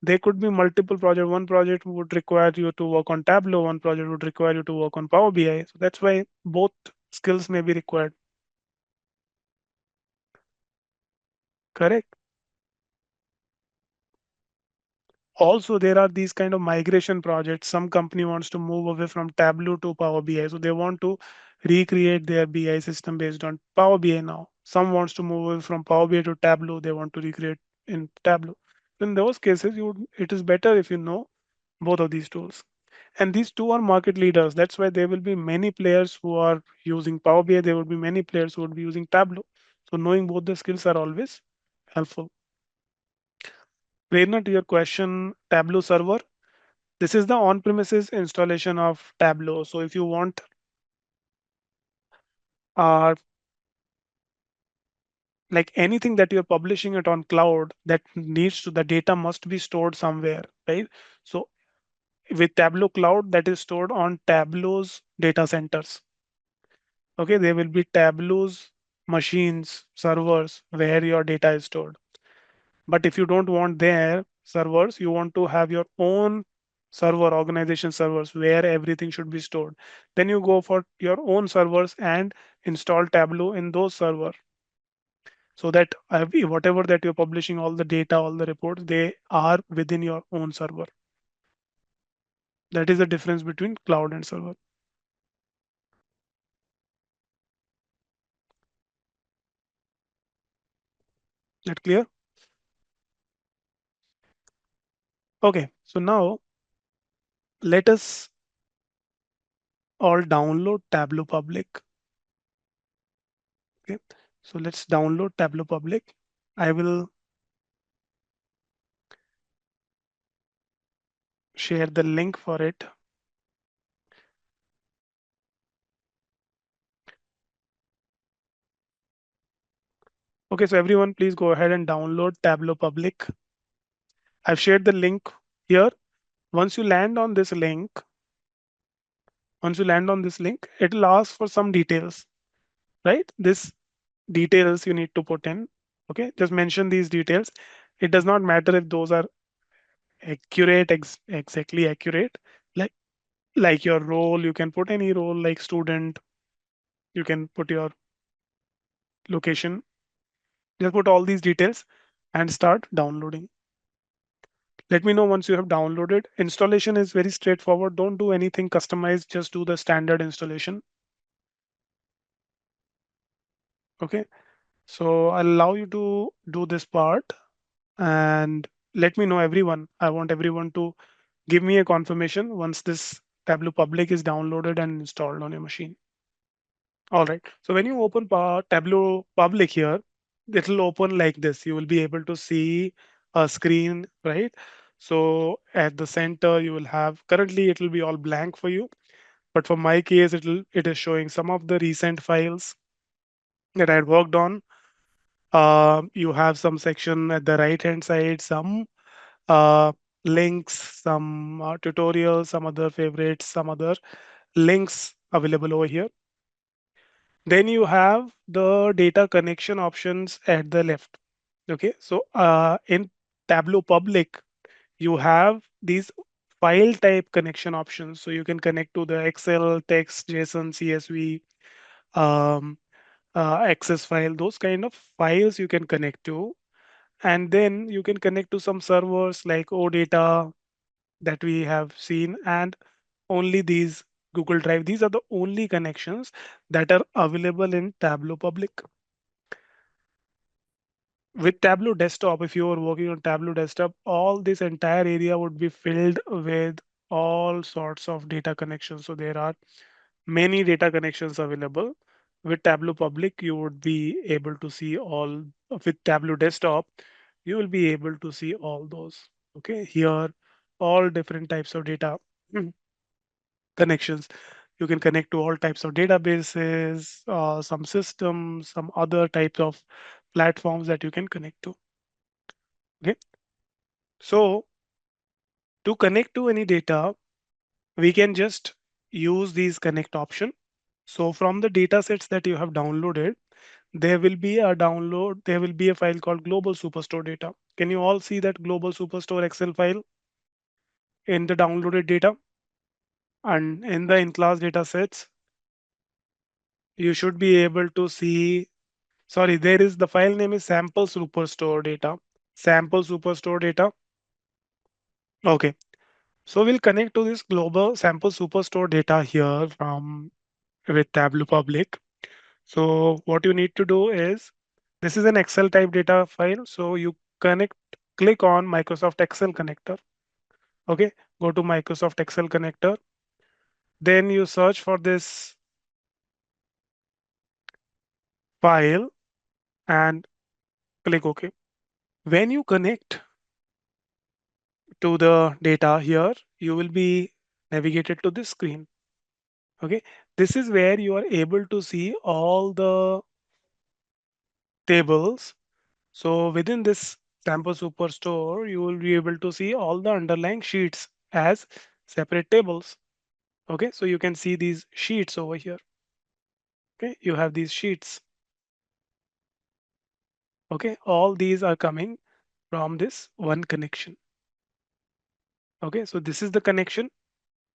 there could be multiple projects. One project would require you to work on Tableau. One project would require you to work on Power BI. So that's why both skills may be required. Correct. Also, there are these kind of migration projects. Some company wants to move away from Tableau to Power BI, so they want to recreate their BI system based on Power BI now. Some wants to move away from Power BI to Tableau. They want to recreate in Tableau. In those cases, it is better if you know both of these tools. And these two are market leaders. That's why there will be many players who are using Power BI. There will be many players who would be using Tableau. So knowing both the skills are always helpful. Prerna, to your question, Tableau server. This is the on-premises installation of Tableau. So if you want uh, like anything that you're publishing it on cloud, the data must be stored somewhere, right? So with Tableau Cloud, that is stored on Tableau's data centers. Okay, there will be Tableau's machines, servers where your data is stored. But if you don't want their servers, you want to have your own server, organization servers where everything should be stored. Then you go for your own servers and install Tableau in those servers so that whatever that you're publishing, all the data, all the reports, they are within your own server. That is the difference between cloud and server. That clear? Okay, so now let us all download Tableau Public. Okay, so let's download Tableau Public. I will share the link for it. Okay, so everyone, please go ahead and download Tableau Public. I've shared the link here. Once you land on this link, Once you land on this link, it'll ask for some details, right? This details you need to put in. Okay, just mention these details. It does not matter if those are accurate, exactly accurate. Like like your role, you can put any role like student. You can put your location. Just put all these details and start downloading. Let me know once you have downloaded. Installation is very straightforward. Don't do anything customized. Just do the standard installation. Okay. So I'll allow you to do this part and let me know everyone. I want everyone to give me a confirmation once this Tableau Public is downloaded and installed on your machine. All right. So when you open Tableau Public here, it will open like this. You will be able to see a screen, right? So at the center, you will have currently it will be all blank for you. But for my case, it is showing some of the recent files that I had worked on. You have some section at the right hand side, some uh, links, some tutorials, some other favorites, some other links available over here. Then you have the data connection options at the left. Okay, so in Tableau Public, you have these file type connection options. So you can connect to the Excel, text, JSON, CSV, um, Access file, those kind of files you can connect to. And then you can connect to some servers like OData that we have seen, and only these Google Drive. These are the only connections that are available in Tableau Public. With Tableau Desktop, if you are working on Tableau Desktop, all this entire area would be filled with all sorts of data connections. So there are many data connections available. With Tableau Public, you would be able to see all. With Tableau Desktop, you will be able to see all those. Okay, here, all different types of data connections. You can connect to all types of databases, some systems, some other types of platforms that you can connect to. Okay, so to connect to any data, we can just use these connect option. So from the data sets that you have downloaded, there will be a file called Global Superstore data. Can you all see that Global Superstore Excel file in the downloaded data? And in the in-class data sets, you should be able to see, sorry, there is the file name is sample superstore data. Sample superstore data. Okay. So we'll connect to this global sample superstore data here from with Tableau Public. So what you need to do is, this is an Excel type data file. So you connect, click on Microsoft Excel connector. Okay, go to Microsoft Excel connector. Then you search for this file and click OK. When you connect to the data here, you will be navigated to this screen. Okay, this is where you are able to see all the tables. So within this sample superstore, you will be able to see all the underlying sheets as separate tables. Okay, so you can see these sheets over here. Okay, you have these sheets. Okay, all these are coming from this one connection. Okay, so this is the connection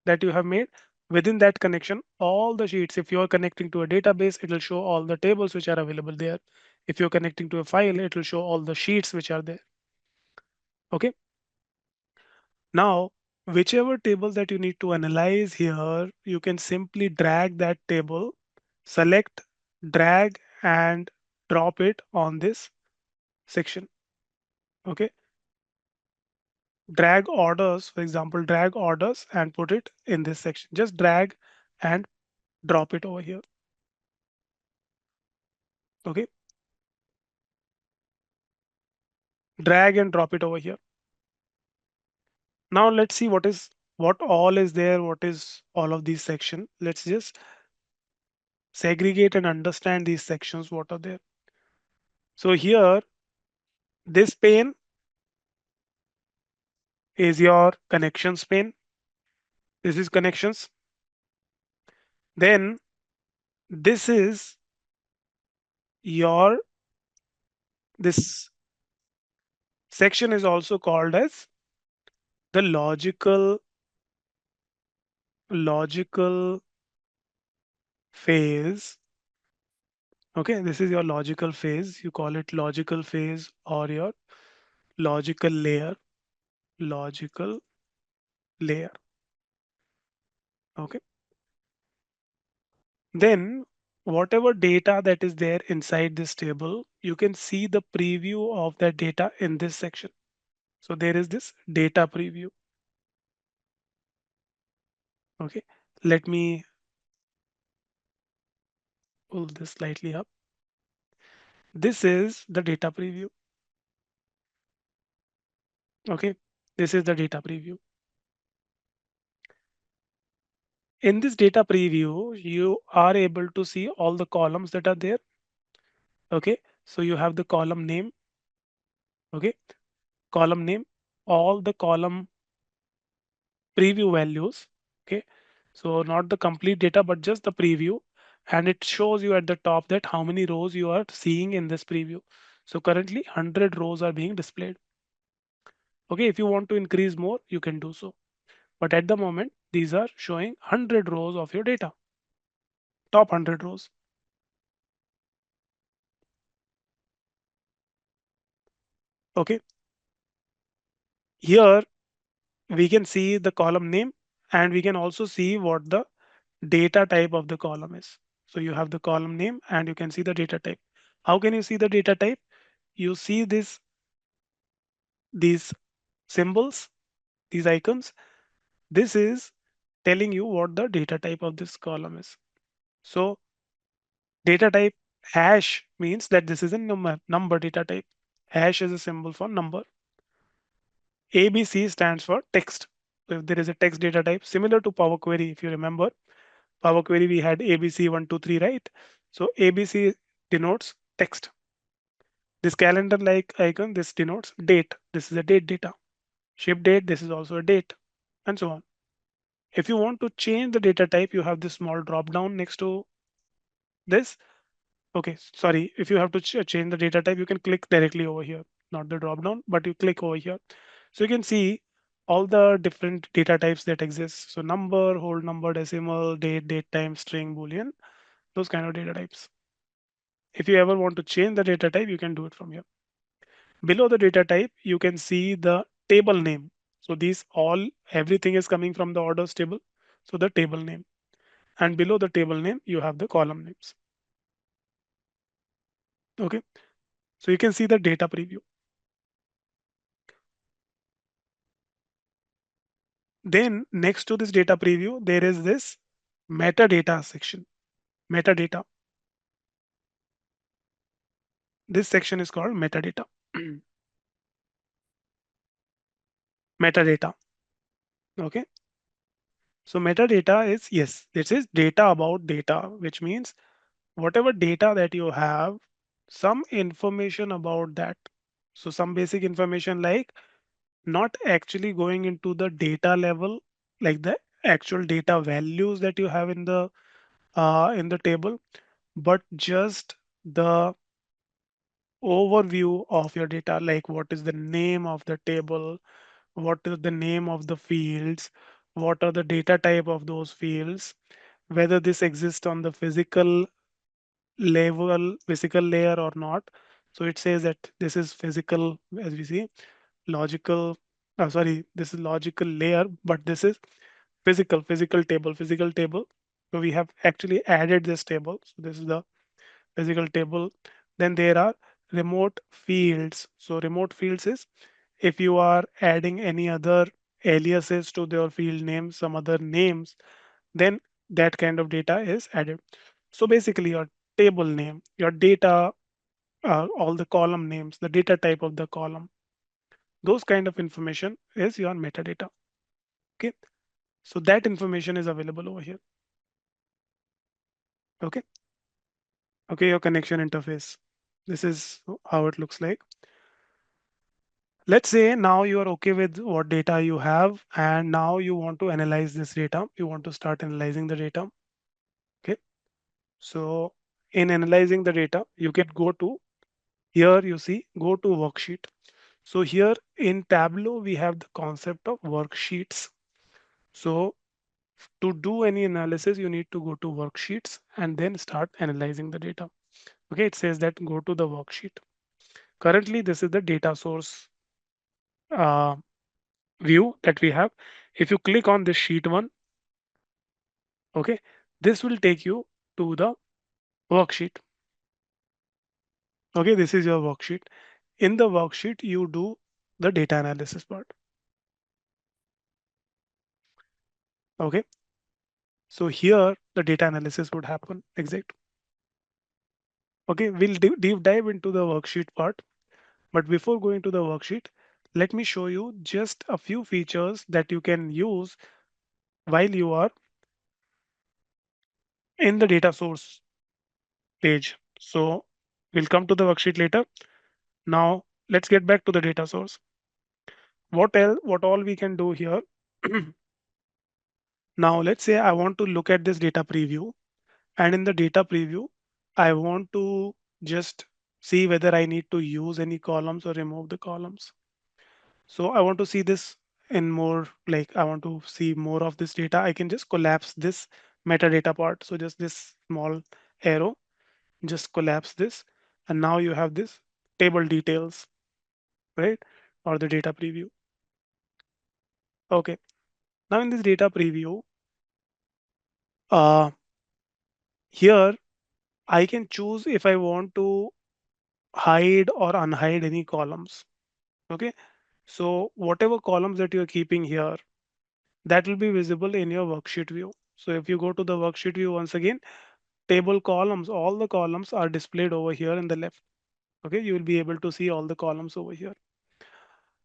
that you have made. Within that connection, all the sheets, if you're connecting to a database, it will show all the tables which are available there. If you're connecting to a file, it will show all the sheets which are there. Okay, now whichever table that you need to analyze here, you can simply drag that table, select, drag, and drop it on this section. Okay, drag orders, for example, drag orders and put it in this section. Just drag and drop it over here. Okay, drag and drop it over here. Now let's see what all is there, what is all of these section. Let's just segregate and understand these sections, what are there. So here, this pane is your connections pane. This is connections. Then this is your this section is also called as the logical phase. Okay, this is your logical phase. You call it logical phase or your logical layer. Logical layer. Okay. Then whatever data that is there inside this table, you can see the preview of that data in this section. So there is this data preview. Okay. Let me pull this slightly up. This is the data preview. Okay. This is the data preview. In this data preview, you are able to see all the columns that are there. Okay. So you have the column name. Okay. Column name, all the column preview values. Okay. So not the complete data, but just the preview. And it shows you at the top that how many rows you are seeing in this preview. So currently 100 rows are being displayed. Okay. If you want to increase more, you can do so. But at the moment, these are showing 100 rows of your data, top 100 rows. Okay. Here we can see the column name and we can also see what the data type of the column is. So you have the column name and you can see the data type. How can you see the data type? You see these symbols, these icons. This is telling you what the data type of this column is. So data type hash means that this is a number data type. Hash is a symbol for number. ABC stands for text. So if there is a text data type similar to Power Query, if you remember, Power Query we had ABC 123, right? So ABC denotes text. This calendar like icon, this denotes date. This is a date data. Ship date, this is also a date, and so on. If you want to change the data type, you have this small drop down next to this. Okay, sorry. If you have to change the data type, you can click directly over here, not the drop down, but you click over here. So you can see all the different data types that exist. So number, whole number, decimal, date, date time, string, boolean, those kind of data types. If you ever want to change the data type, you can do it from here. Below the data type, you can see the table name. So these all, everything is coming from the orders table. So the table name. And below the table name, you have the column names. Okay. So you can see the data preview. Then next to this data preview, there is this metadata section. Metadata. This section is called metadata. Metadata. Okay. So metadata is, yes, this is data about data, which means whatever data that you have, some information about that. So some basic information like not actually going into the data level, like the actual data values that you have in the table, but just the overview of your data, like what is the name of the table, what is the name of the fields, what are the data type of those fields, whether this exists on the physical layer or not. So it says that this is physical, as we see, logical, sorry, this is logical layer, but this is physical table. So we have actually added this table. So this is the physical table. Then there are remote fields. So remote fields is if you are adding any other aliases to their field names, some other names, then that kind of data is added. So basically your table name, your data, all the column names, the data type of the column, those kind of information is your metadata. Okay. So that information is available over here. Okay. Okay. Your connection interface. This is how it looks like. Let's say now you are okay with what data you have and now you want to analyze this data. You want to start analyzing the data. Okay. So in analyzing the data, you can go to here, you see, go to worksheet. So here in Tableau, we have the concept of worksheets. So to do any analysis, you need to go to worksheets and then start analyzing the data. Okay, it says that go to the worksheet. Currently, this is the data source uh, view that we have. If you click on this sheet one, okay, this will take you to the worksheet. Okay, this is your worksheet. In the worksheet, you do the data analysis part. Okay, so here the data analysis would happen. Exact. Okay, we'll deep dive into the worksheet part. But before going to the worksheet, let me show you just a few features that you can use while you are in the data source page. So we'll come to the worksheet later. Now let's get back to the data source. What all we can do here? Now let's say I want to look at this data preview, and in the data preview, I want to just see whether I need to use any columns or remove the columns. So I want to see this in more, like I want to see more of this data. I can just collapse this metadata part. So just this small arrow, just collapse this. And now you have this table details, right? Or the data preview. Okay. Now in this data preview, uh, here I can choose if I want to hide or unhide any columns. Okay. So whatever columns that you're keeping here, that will be visible in your worksheet view. So if you go to the worksheet view once again, table columns, all the columns are displayed over here in the left. Okay, you will be able to see all the columns over here.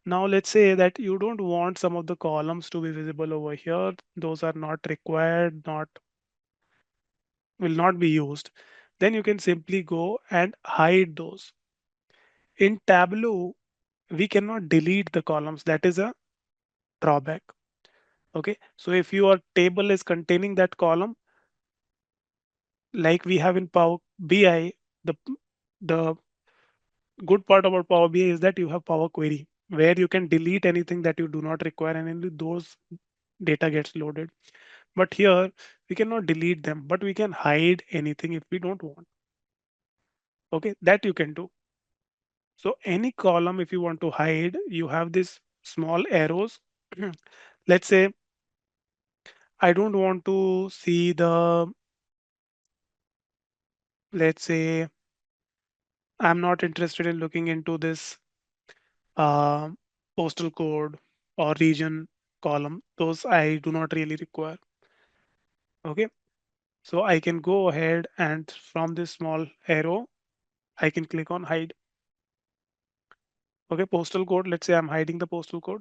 Now let's say that you don't want some of the columns to be visible over here. Those are not required, not will not be used. Then you can simply go and hide those. In Tableau, we cannot delete the columns. That is a drawback. Okay, so if your table is containing that column, like we have in Power BI, the good part about Power BI is that you have Power Query where you can delete anything that you do not require and only those data gets loaded. But here we cannot delete them, but we can hide anything if we don't want. Okay, that you can do. So any column, if you want to hide, you have this small arrows. Let's say I don't want to see let's say I'm not interested in looking into this uh, postal code or region column. Those I do not really require. Okay, so I can go ahead and from this small arrow, I can click on hide. Okay, postal code. Let's say I'm hiding the postal code.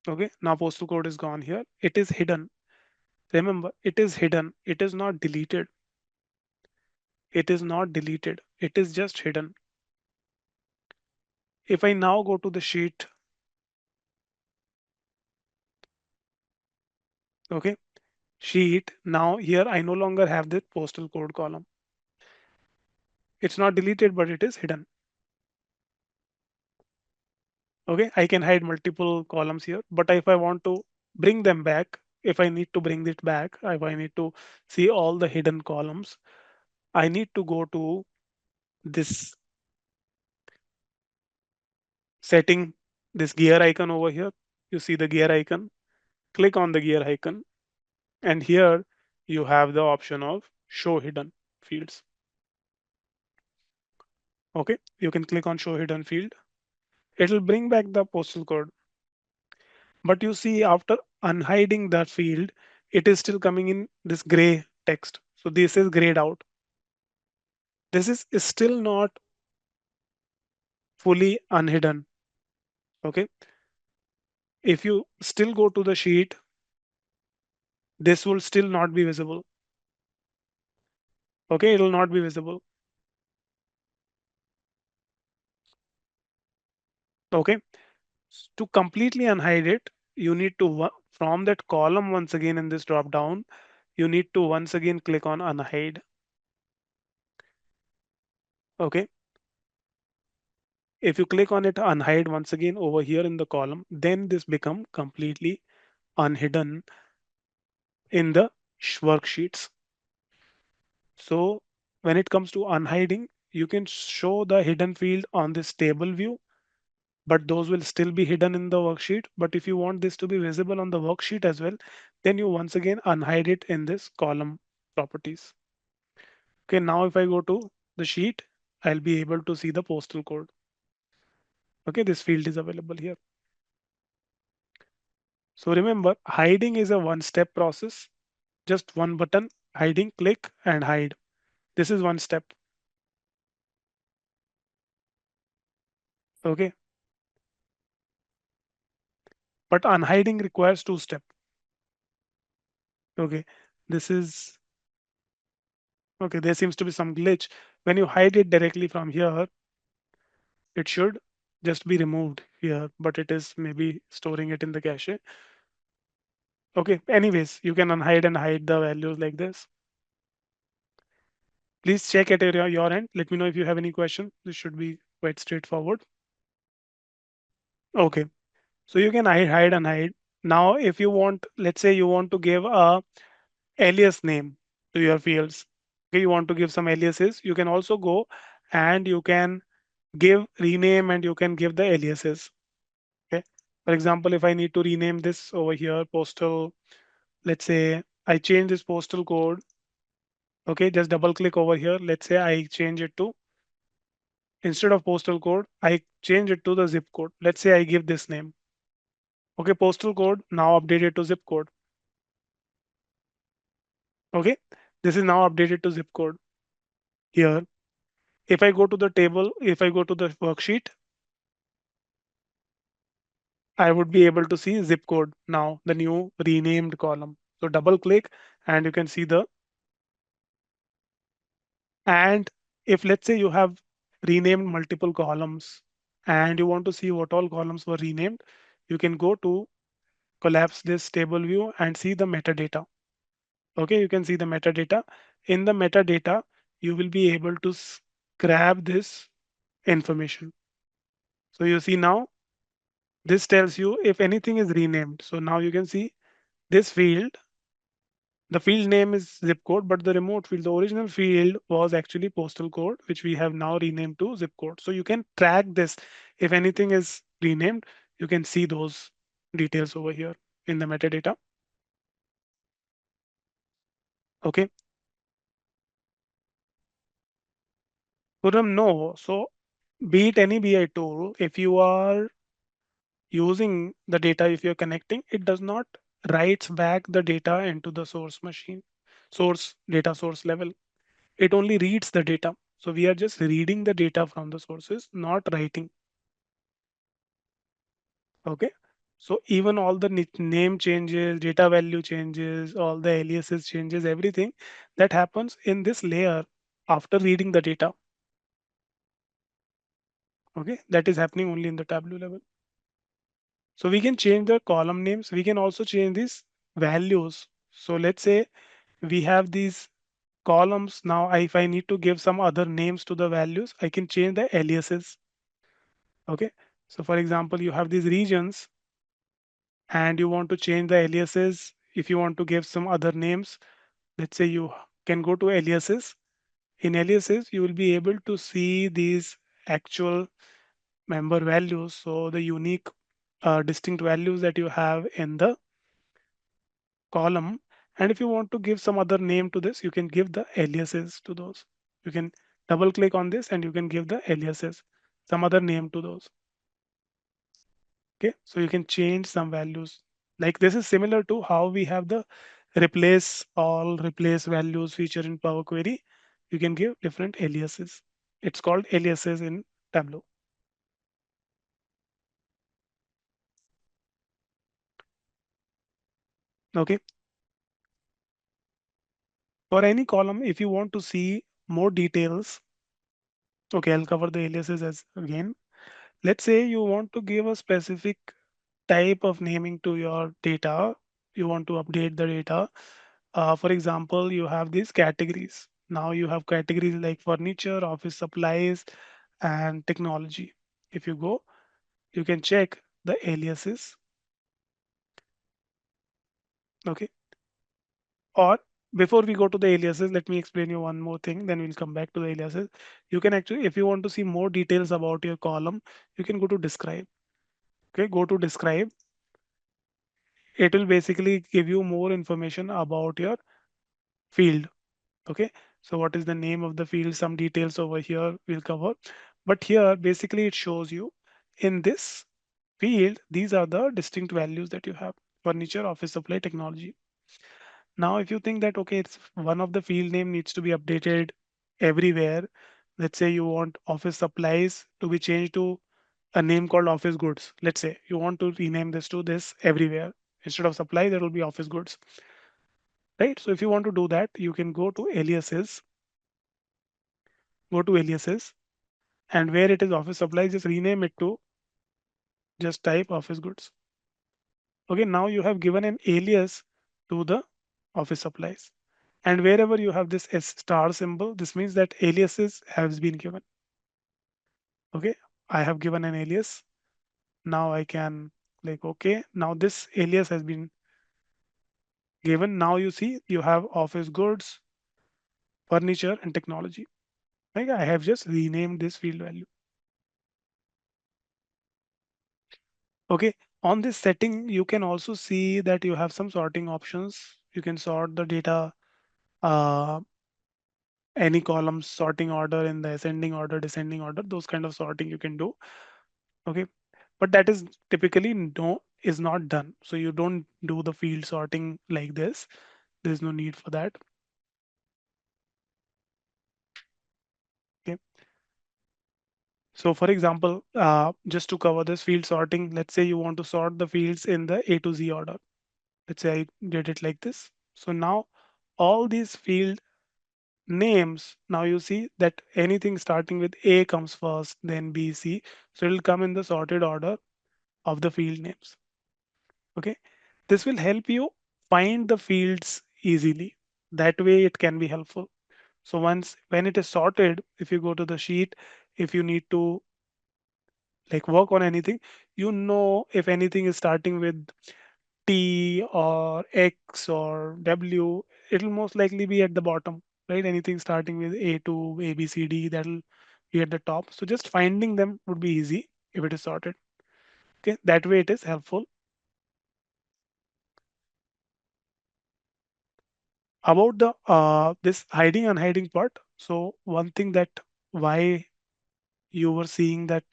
Okay, now postal code is gone here. It is hidden. Remember, it is hidden. It is not deleted. It is not deleted. It is just hidden. If I now go to the sheet, okay, sheet, now here I no longer have the postal code column. It's not deleted, but it is hidden. Okay, I can hide multiple columns here, but if I want to bring them back, if I need to bring it back, if I need to see all the hidden columns, I need to go to this setting, this gear icon over here. You see the gear icon, click on the gear icon, and here you have the option of show hidden fields. Okay, you can click on show hidden field. It will bring back the postal code. But you see, after unhiding that field, it is still coming in this gray text. So this is grayed out. This is still not fully unhidden. Okay. If you still go to the sheet, this will still not be visible. Okay, it will not be visible. Okay. To completely unhide it, you need to from that column once again in this drop down, you need to once again click on unhide. Okay. If you click on it unhide once again over here in the column, then this become completely unhidden in the worksheets. So when it comes to unhiding, you can show the hidden field on this table view, but those will still be hidden in the worksheet. But if you want this to be visible on the worksheet as well, then you once again unhide it in this column properties. Okay, now if I go to the sheet, I'll be able to see the postal code. Okay, this field is available here. So remember, hiding is a one-step process. Just one button, hiding, click and hide. This is one step. Okay, but unhiding requires two steps. Okay, this is okay. There seems to be some glitch. When you hide it directly from here, it should just be removed here, but it is maybe storing it in the cache. Okay, anyways, you can unhide and hide the values like this. Please check at your end. Let me know if you have any question. This should be quite straightforward. Okay, so you can hide and hide. Now, if you want, let's say you want to give a alias name to your fields. Okay, you want to give some aliases. You can also go and you can give rename and you can give the aliases. Okay. For example, if I need to rename this over here, postal, let's say I change this postal code. Okay, just double click over here. Let's say I change it to instead of postal code, I change it to the zip code. Let's say I give this name. Okay, postal code now updated to zip code. Okay, this is now updated to zip code here. If I go to the table, if I go to the worksheet, I would be able to see zip code now, the new renamed column. So double click and you can see the, and if let's say you have renamed multiple columns and you want to see what all columns were renamed, you can go to collapse this table view and see the metadata. Okay, you can see the metadata. In the metadata, you will be able to grab this information. So you see now this tells you if anything is renamed. So now you can see this field, the field name is zip code, but the remote field, the original field was actually postal code, which we have now renamed to zip code. So you can track this. If anything is renamed, you can see those details over here in the metadata. Okay. Puram, no. So be it any BI tool, if you are using the data, if you're connecting, it does not writes back the data into the source machine, source data source level. It only reads the data. So we are just reading the data from the sources, not writing. Okay. So even all the name changes, data value changes, all the aliases changes, everything that happens in this layer after reading the data. Okay. That is happening only in the Tableau level. So we can change the column names. We can also change these values. So let's say we have these columns. Now, if I need to give some other names to the values, I can change the aliases. Okay. So for example, you have these regions and you want to change the aliases. If you want to give some other names, let's say you can go to aliases. In aliases, you will be able to see these actual member values. So the unique distinct values that you have in the column. And if you want to give some other name to this, you can give the aliases to those. You can double click on this and you can give the aliases, some other name to those. Okay, so you can change some values. Like this is similar to how we have the replace all, replace values feature in Power Query. You can give different aliases. It's called aliases in Tableau. Okay, for any column, if you want to see more details, okay, I'll cover the aliases as again. Let's say you want to give a specific type of naming to your data. You want to update the data. For example, you have these categories. Now you have categories like furniture, office supplies, and technology. If you go, you can check the aliases. Okay. Or before we go to the aliases, let me explain you one more thing. Then we'll come back to the aliases. You can actually, if you want to see more details about your column, you can go to describe. Okay, go to describe. It will basically give you more information about your field. Okay, so what is the name of the field? Some details over here we'll cover. But here, basically, it shows you in this field, these are the distinct values that you have: furniture, office supply, technology. Now, if you think that, okay, it's one of the field name needs to be updated everywhere. Let's say you want office supplies to be changed to a name called office goods. Let's say you want to rename this to this everywhere. Instead of supply, there will be office goods, right? So if you want to do that, you can go to aliases, and where it is office supplies, just rename it to just type office goods. Okay, now you have given an alias to the office supplies. And wherever you have this S star symbol, this means that aliases has been given. Okay, I have given an alias. Now I can click OK. Now this alias has been given. Now you see you have office goods, furniture, and technology. Like I have just renamed this field value. Okay, on this setting, you can also see that you have some sorting options. You can sort the data, uh, any columns, sorting order in the ascending order, descending order, those kind of sorting you can do. Okay, but that is typically no is not done. So you don't do the field sorting like this. There's no need for that. Okay. So for example, just to cover this field sorting, let's say you want to sort the fields in the A to Z order. Let's say I did it like this. So now all these field names, now you see that anything starting with A comes first, then B, C. So it'll come in the sorted order of the field names. Okay. This will help you find the fields easily. That way it can be helpful. So once when it is sorted, if you go to the sheet, if you need to like work on anything, you know if anything is starting with T or X or W, it'll most likely be at the bottom, right? Anything starting with A to A, B, C, D, that'll be at the top. So just finding them would be easy if it is sorted. Okay, that way it is helpful. About the this hiding unhiding part. So one thing that why you were seeing that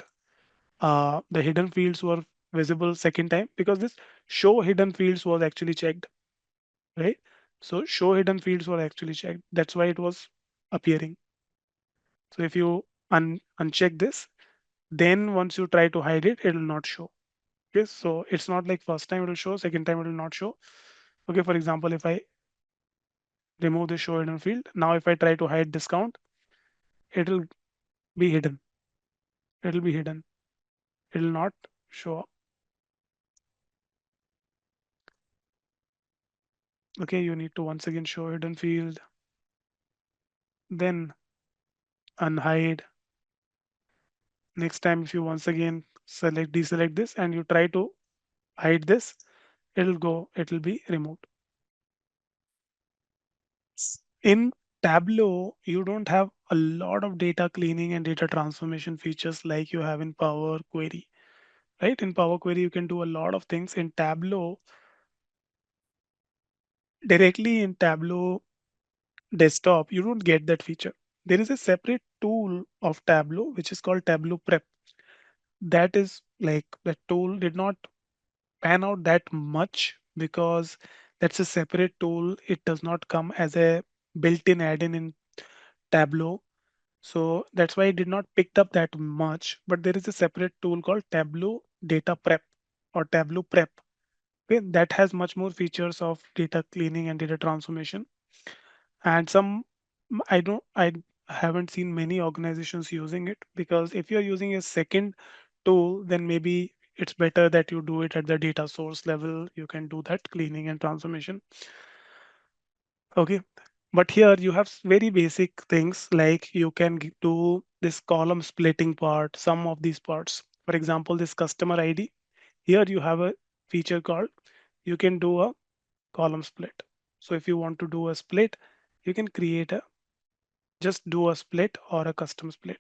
the hidden fields were visible second time, because this show hidden fields was actually checked, right? So show hidden fields were actually checked. That's why it was appearing. So if you uncheck this, then once you try to hide it, it will not show. Okay, so it's not like first time it will show, second time it will not show. Okay, for example, if I remove the show hidden field, now if I try to hide discount, it will be hidden. It will be hidden. It will not show up. Okay, you need to once again show hidden field, then unhide. Next time, if you once again deselect this and you try to hide this, it'll be removed. In Tableau, you don't have a lot of data cleaning and data transformation features like you have in Power Query, right? In Power Query, you can do a lot of things. In Tableau, directly in Tableau desktop, you don't get that feature. There is a separate tool of Tableau, which is called Tableau Prep. That is like that tool did not pan out that much because that's a separate tool. It does not come as a built-in add-in in Tableau. So that's why it did not picked up that much. But there is a separate tool called Tableau Data Prep or Tableau Prep. Okay, that has much more features of data cleaning and data transformation. And some I haven't seen many organizations using it, because if you're using a second tool, then maybe it's better that you do it at the data source level. You can do that cleaning and transformation. Okay. But here you have very basic things like you can do this column splitting part, some of these parts. For example, this customer ID. Here you have a feature called you can do a column split. So if you want to do a split, you can create a just do a split or a custom split.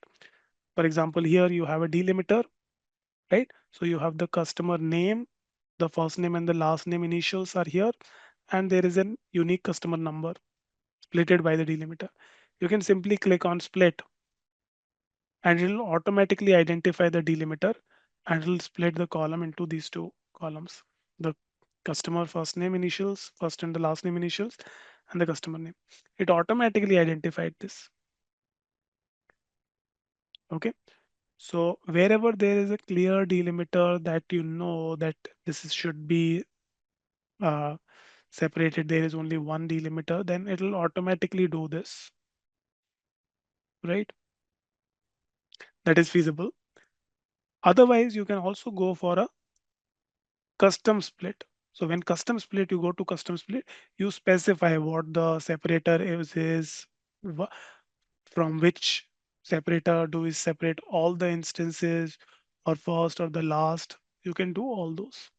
For example, here you have a delimiter, right? So you have the customer name, the first name and the last name initials are here, and there is an unique customer number splitted by the delimiter. You can simply click on split and it will automatically identify the delimiter and it will split the column into these two columns. The customer first name initials, first and the last name initials, and the customer name. It automatically identified this. Okay. So wherever there is a clear delimiter that you know that should be uh, separated, there is only one delimiter, then it will automatically do this, right? That is feasible. Otherwise, you can also go for a custom split. So when custom split, you go to custom split, you specify what the separator is from which separator do we separate all the instances or first or the last. You can do all those.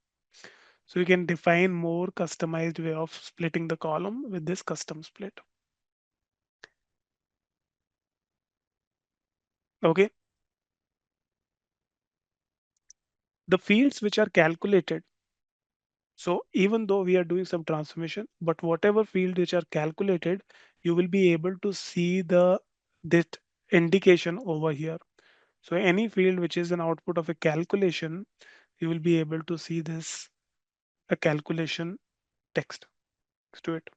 So you can define more customized way of splitting the column with this custom split. Okay. The fields which are calculated. So even though we are doing some transformation, but whatever field which are calculated, you will be able to see the that indication over here. So any field which is an output of a calculation, you will be able to see this a calculation text next to it.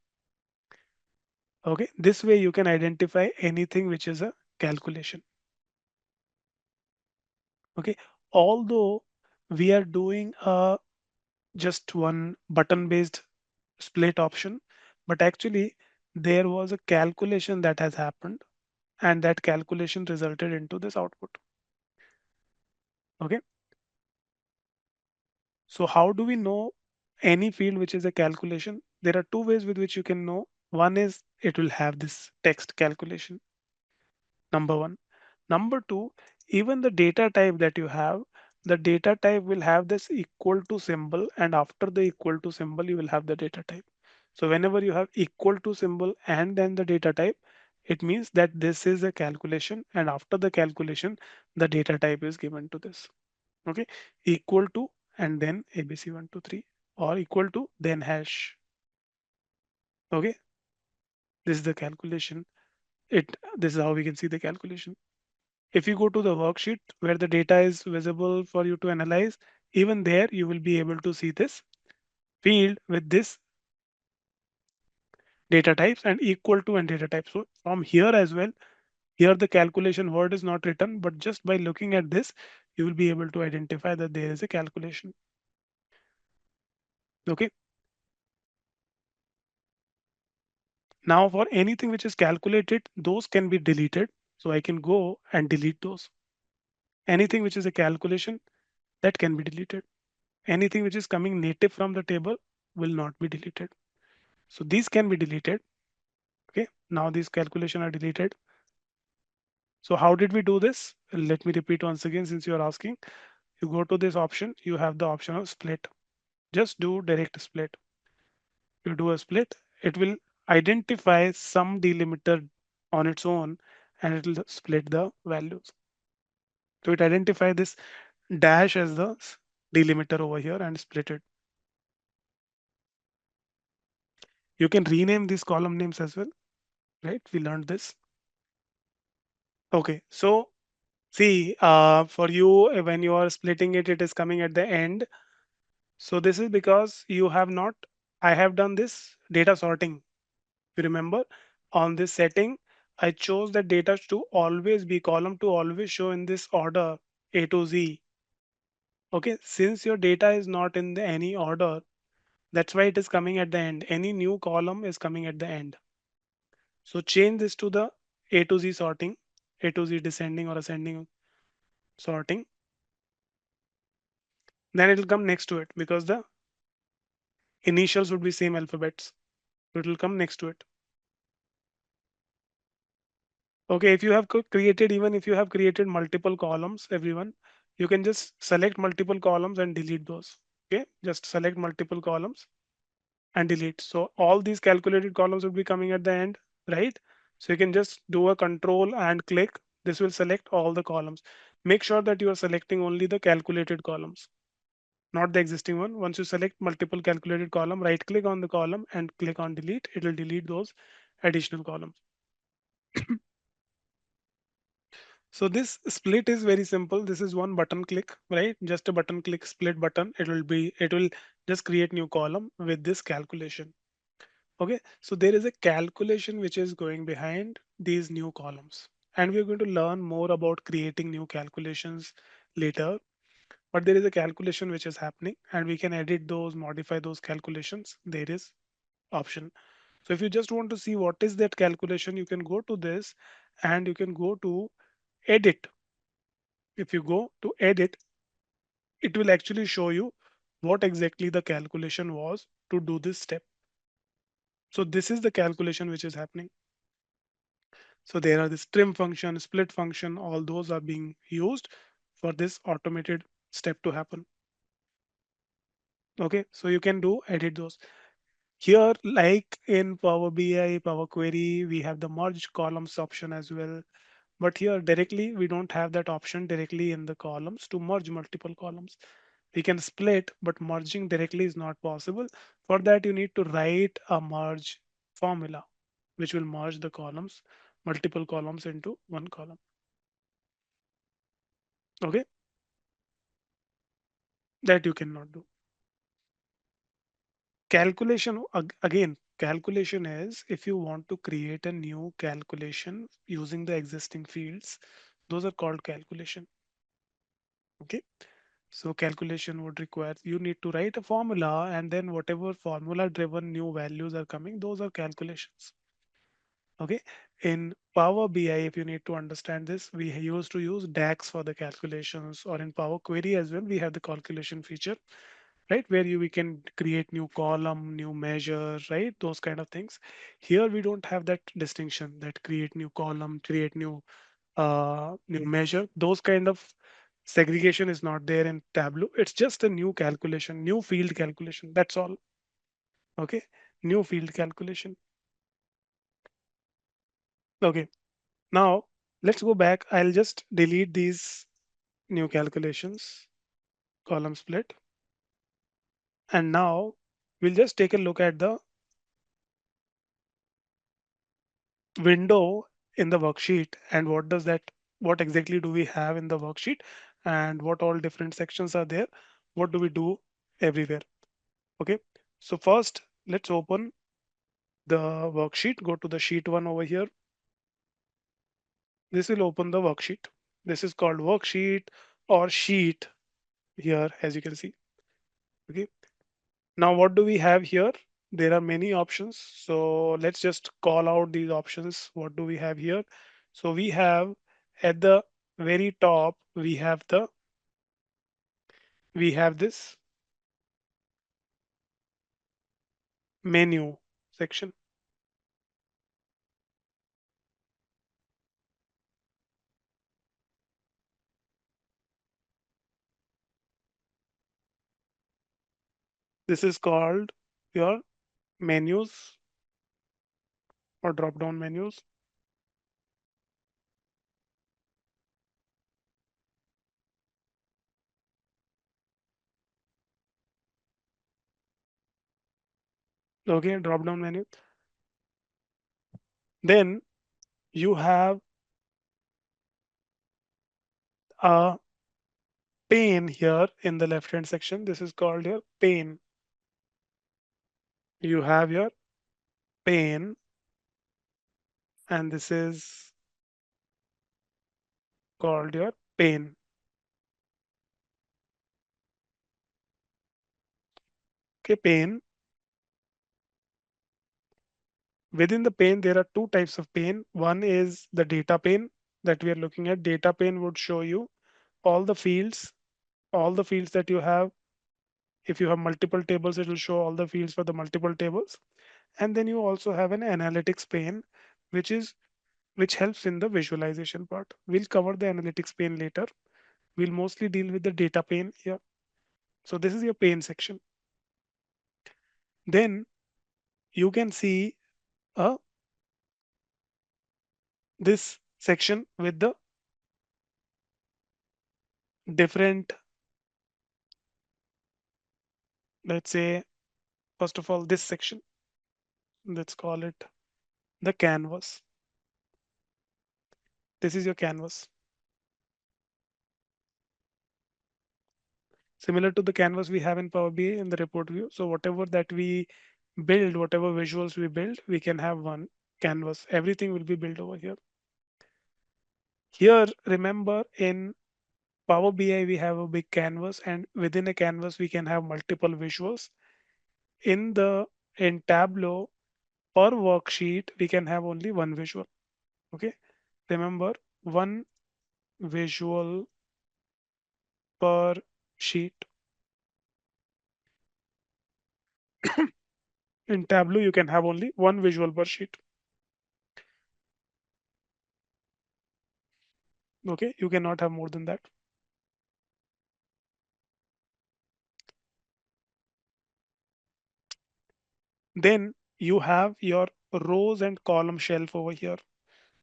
Okay, this way you can identify anything which is a calculation. Okay, although we are doing a just one button based split option, but actually there was a calculation that has happened and that calculation resulted into this output. Okay, so how do we know any field which is a calculation? There are two ways with which you can know. One is it will have this text calculation, number one. Number two, even the data type that you have, the data type will have this equal to symbol, and after the equal to symbol, you will have the data type. So whenever you have equal to symbol and then the data type, it means that this is a calculation, and after the calculation, the data type is given to this. Okay, equal to and then ABC123 or equal to then hash. Okay, this is the calculation. This is how we can see the calculation. If you go to the worksheet where the data is visible for you to analyze, even there you will be able to see this field with this data types and equal to and data type. So from here as well, here the calculation word is not written, but just by looking at this, you will be able to identify that there is a calculation. Okay. Now for anything which is calculated, those can be deleted. So I can go and delete those. Anything which is a calculation that can be deleted. Anything which is coming native from the table will not be deleted. So these can be deleted. Okay, now these calculation are deleted. So how did we do this? Let me repeat once again since you are asking. You go to this option, you have the option of split. Just do direct split. You do a split, it will identify some delimiter on its own and it will split the values. So it identify this dash as the delimiter over here and split it. You can rename these column names as well, right? We learned this. Okay, so see, for you, when you are splitting it, it is coming at the end. So this is because you have not, I have done this data sorting. You remember on this setting, I chose the data to always be column to always show in this order A to Z. Okay, since your data is not in any order, that's why it is coming at the end. Any new column is coming at the end. So change this to the A to Z sorting, A to Z descending or ascending sorting. Then it will come next to it because the initials would be same alphabets. So it will come next to it. Okay, if you have created, even if you have created multiple columns, everyone, you can just select multiple columns and delete those. Okay, just select multiple columns and delete. So all these calculated columns will be coming at the end, right? So you can just do a control and click. This will select all the columns. Make sure that you are selecting only the calculated columns, not the existing one. Once you select multiple calculated column, right click on the column and click on delete. It will delete those additional columns. So this split is very simple. This is one button click, right? Just a button click, split button. It will just create new column with this calculation. Okay, so there is a calculation which is going behind these new columns. And we're going to learn more about creating new calculations later. But there is a calculation which is happening and we can edit those, modify those calculations. There is option. So if you just want to see what is that calculation, you can go to this and you can go to edit. If you go to edit, it will actually show you what exactly the calculation was to do this step. So this is the calculation which is happening. So there are this trim function, split function, all those are being used for this automated step to happen. Okay, so you can do edit those. Here, like in Power BI, Power Query, we have the merge columns option as well. But here directly, we don't have that option directly in the columns to merge multiple columns. We can split, but merging directly is not possible. For that, you need to write a merge formula, which will merge the columns, multiple columns into one column. Okay, that you cannot do. Calculation, again, calculation is if you want to create a new calculation using the existing fields, those are called calculation. Okay, so calculation would require you need to write a formula and then whatever formula driven new values are coming, those are calculations. Okay, in Power BI, if you need to understand this, we used to use DAX for the calculations, or in Power Query as well, we have the calculation feature, right, where we can create new column, new measure, right, those kind of things. Here we don't have that distinction, that create new column, create new measure. Those kind of segregation is not there in Tableau. It's just a new calculation, new field calculation, that's all. Okay, new field calculation. Okay, now let's go back. I'll just delete these new calculations, column split, and now we'll just take a look at the window in the worksheet and what exactly do we have in the worksheet and what all different sections are there, what do we do everywhere. Okay, so first let's open the worksheet, go to the sheet one over here. This will open the worksheet. This is called worksheet or sheet here, as you can see. Okay, now what do we have here? There are many options, so let's just call out these options. What do we have here? So we have at the very top, we have this menu section. This is called your menus or drop down menus. Okay, drop down menu. Then you have a pane here in the left hand section. This is called your pane. You have your pane, and this is called your pane. Okay, pane. Within the pane, there are two types of pane. One is the data pane that we are looking at. Data pane would show you all the fields, all the fields that you have. If you have multiple tables, it will show all the fields for the multiple tables. And then you also have an analytics pane, which is which helps in the visualization part. We'll cover the analytics pane later. We'll mostly deal with the data pane here. So this is your pane section. Then you can see uh, this section with the different, let's say, first of all, this section, let's call it the canvas. This is your canvas. Similar to the canvas we have in Power BI in the report view. So whatever that we build, whatever visuals we build, we can have one canvas. Everything will be built over here. Here, remember in Power BI, we have a big canvas, and within a canvas, we can have multiple visuals. In the in Tableau, per worksheet, we can have only one visual. Okay. Remember, one visual per sheet. In Tableau, you can have only one visual per sheet. Okay. You cannot have more than that. Then you have your rows and column shelf over here.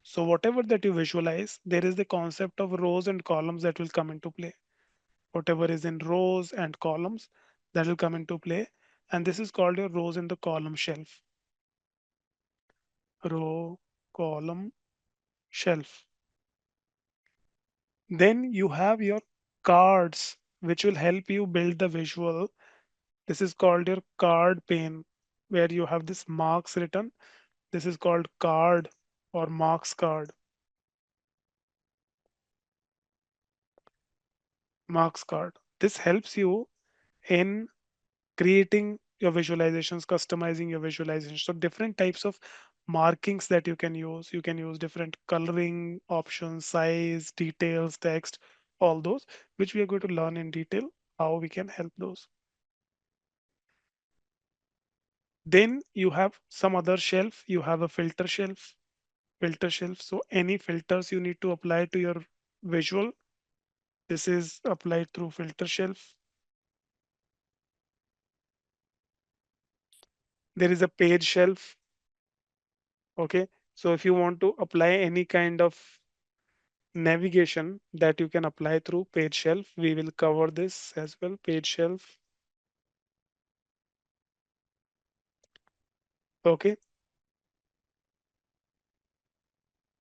So whatever that you visualize, there is the concept of rows and columns that will come into play. Whatever is in rows and columns, that will come into play. And this is called your rows in the column shelf. Row, column, shelf. Then you have your cards, which will help you build the visual. This is called your card pane, where you have this marks written. This is called card or marks card. Marks card. This helps you in creating your visualizations, customizing your visualizations. So different types of markings that you can use. You can use different coloring options, size, details, text, all those, which we are going to learn in detail how we can help those. Then you have some other shelf. You have a filter shelf. Filter shelf. So any filters you need to apply to your visual, this is applied through filter shelf. There is a page shelf. Okay. So if you want to apply any kind of navigation that you can apply through page shelf, we will cover this as well. Page shelf. Okay.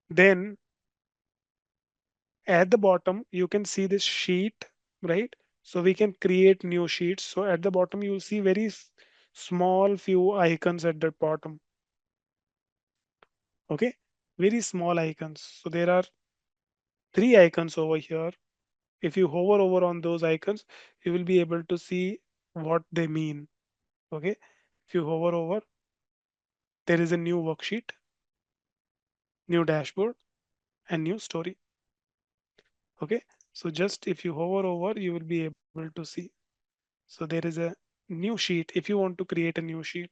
Then at the bottom, you can see this sheet, right? So we can create new sheets. So at the bottom, you will see very small few icons at the bottom. Okay. Very small icons. So there are three icons over here. If you hover over on those icons, you will be able to see what they mean. Okay. If you hover over, there is a new worksheet, new dashboard, and new story. Okay. So just if you hover over, you will be able to see. So there is a new sheet. If you want to create a new sheet,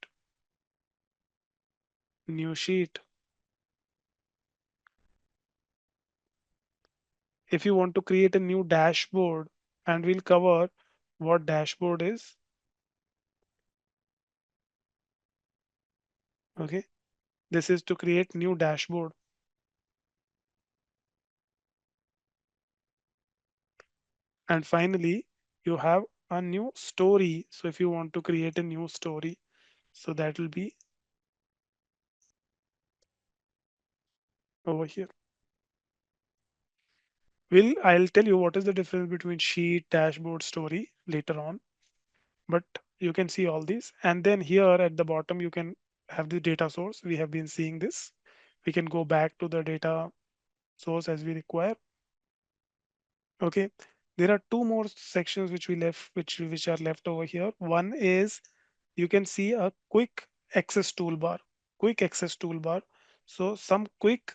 if you want to create a new dashboard, and we'll cover what dashboard is. Okay. This is to create new dashboard. And finally, you have a new story. So if you want to create a new story, so that will be over here. I'll tell you what is the difference between sheet, dashboard, story later on, but you can see all these. And then here at the bottom, you can have the data source. We have been seeing this. We can go back to the data source as we require. Okay. There are two more sections which we left, which are left over here. One is you can see a quick access toolbar. Quick access toolbar. So some quick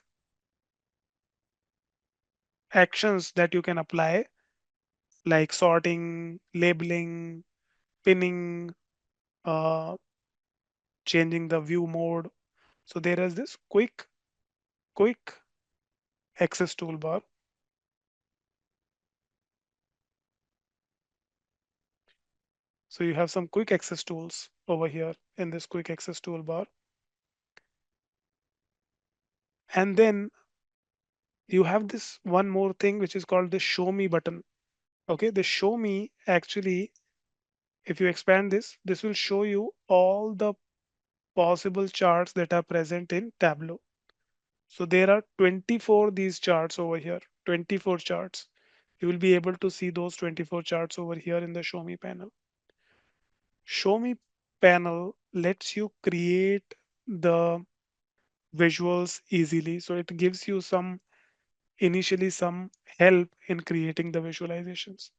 actions that you can apply, like sorting, labeling, pinning, uh, changing the view mode. So there is this quick access toolbar. So you have some quick access tools over here in this quick access toolbar. And then you have this one more thing which is called the show me button. Okay, the show me actually, if you expand this, this will show you all the possible charts that are present in Tableau. So there are 24 these charts over here, 24 charts. You will be able to see those 24 charts over here in the show me panel. Show me panel lets you create the visuals easily. So it gives you some initially some help in creating the visualizations.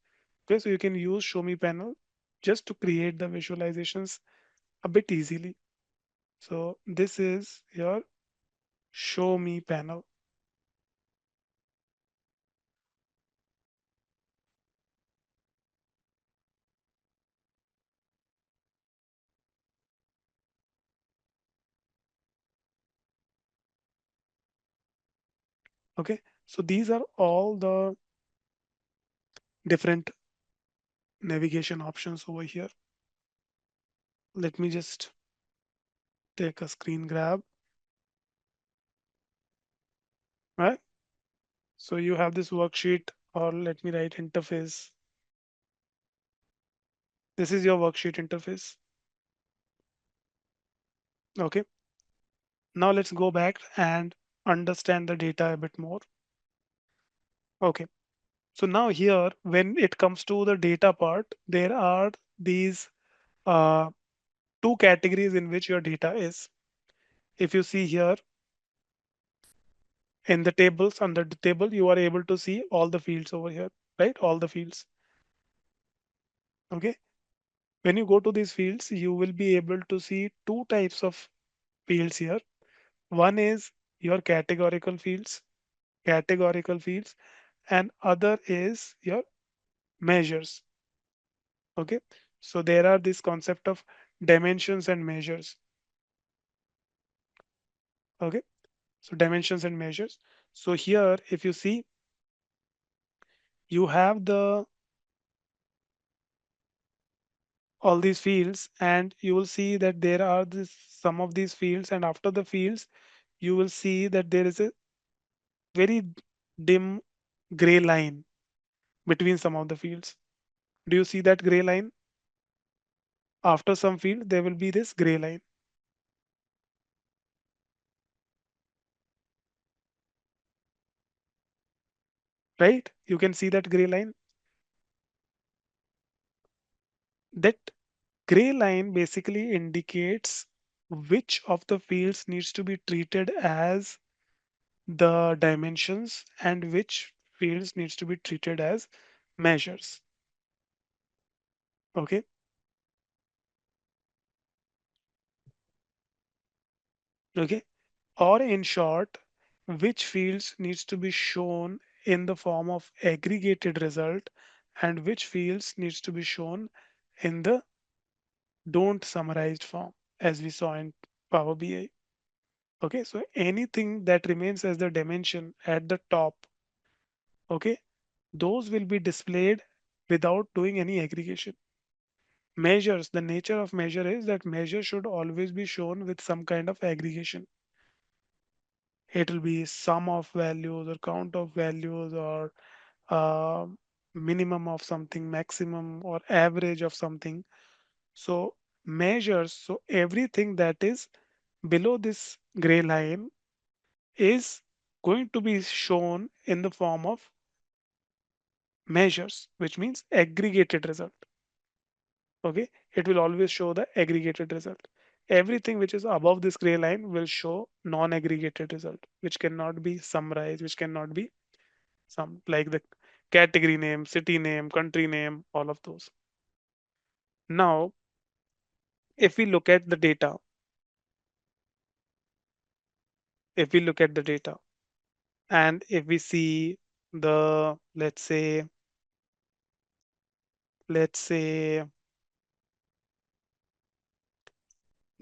Okay, so you can use show me panel just to create the visualizations a bit easily. So this is your show me panel. Okay, so these are all the different navigation options over here. Let me just take a screen grab, right? So you have this worksheet, or let me write interface. This is your worksheet interface. Okay, now let's go back and understand the data a bit more. Okay, so now here, when it comes to the data part, there are these uh, two categories in which your data is. If you see here in the tables, under the table, you are able to see all the fields over here, right? All the fields. Okay. When you go to these fields, you will be able to see two types of fields here. One is your categorical fields, and other is your measures. Okay. So there are this concept of dimensions and measures. Okay. So dimensions and measures. So here, if you see, you have the all these fields, and you will see that there are this some of these fields, and after the fields you will see that there is a very dim gray line between some of the fields. Do you see that gray line? After some field there will be this gray line, right? You can see that gray line. That gray line basically indicates which of the fields needs to be treated as the dimensions and which fields needs to be treated as measures. Okay. Okay, or in short, which fields needs to be shown in the form of aggregated result, and which fields needs to be shown in the don't summarized form, as we saw in Power BI. Okay, so anything that remains as the dimension at the top, okay, those will be displayed without doing any aggregation. Measures, the nature of measure is that measure should always be shown with some kind of aggregation. It will be sum of values or count of values, or uh, minimum of something, maximum or average of something. So measures, so everything that is below this gray line is going to be shown in the form of measures, which means aggregated result. Okay, it will always show the aggregated result. Everything which is above this gray line will show non-aggregated result, which cannot be summarized, which cannot be some, like the category name, city name, country name, all of those. Now, if we look at the data, if we look at the data, and if we see the, let's say,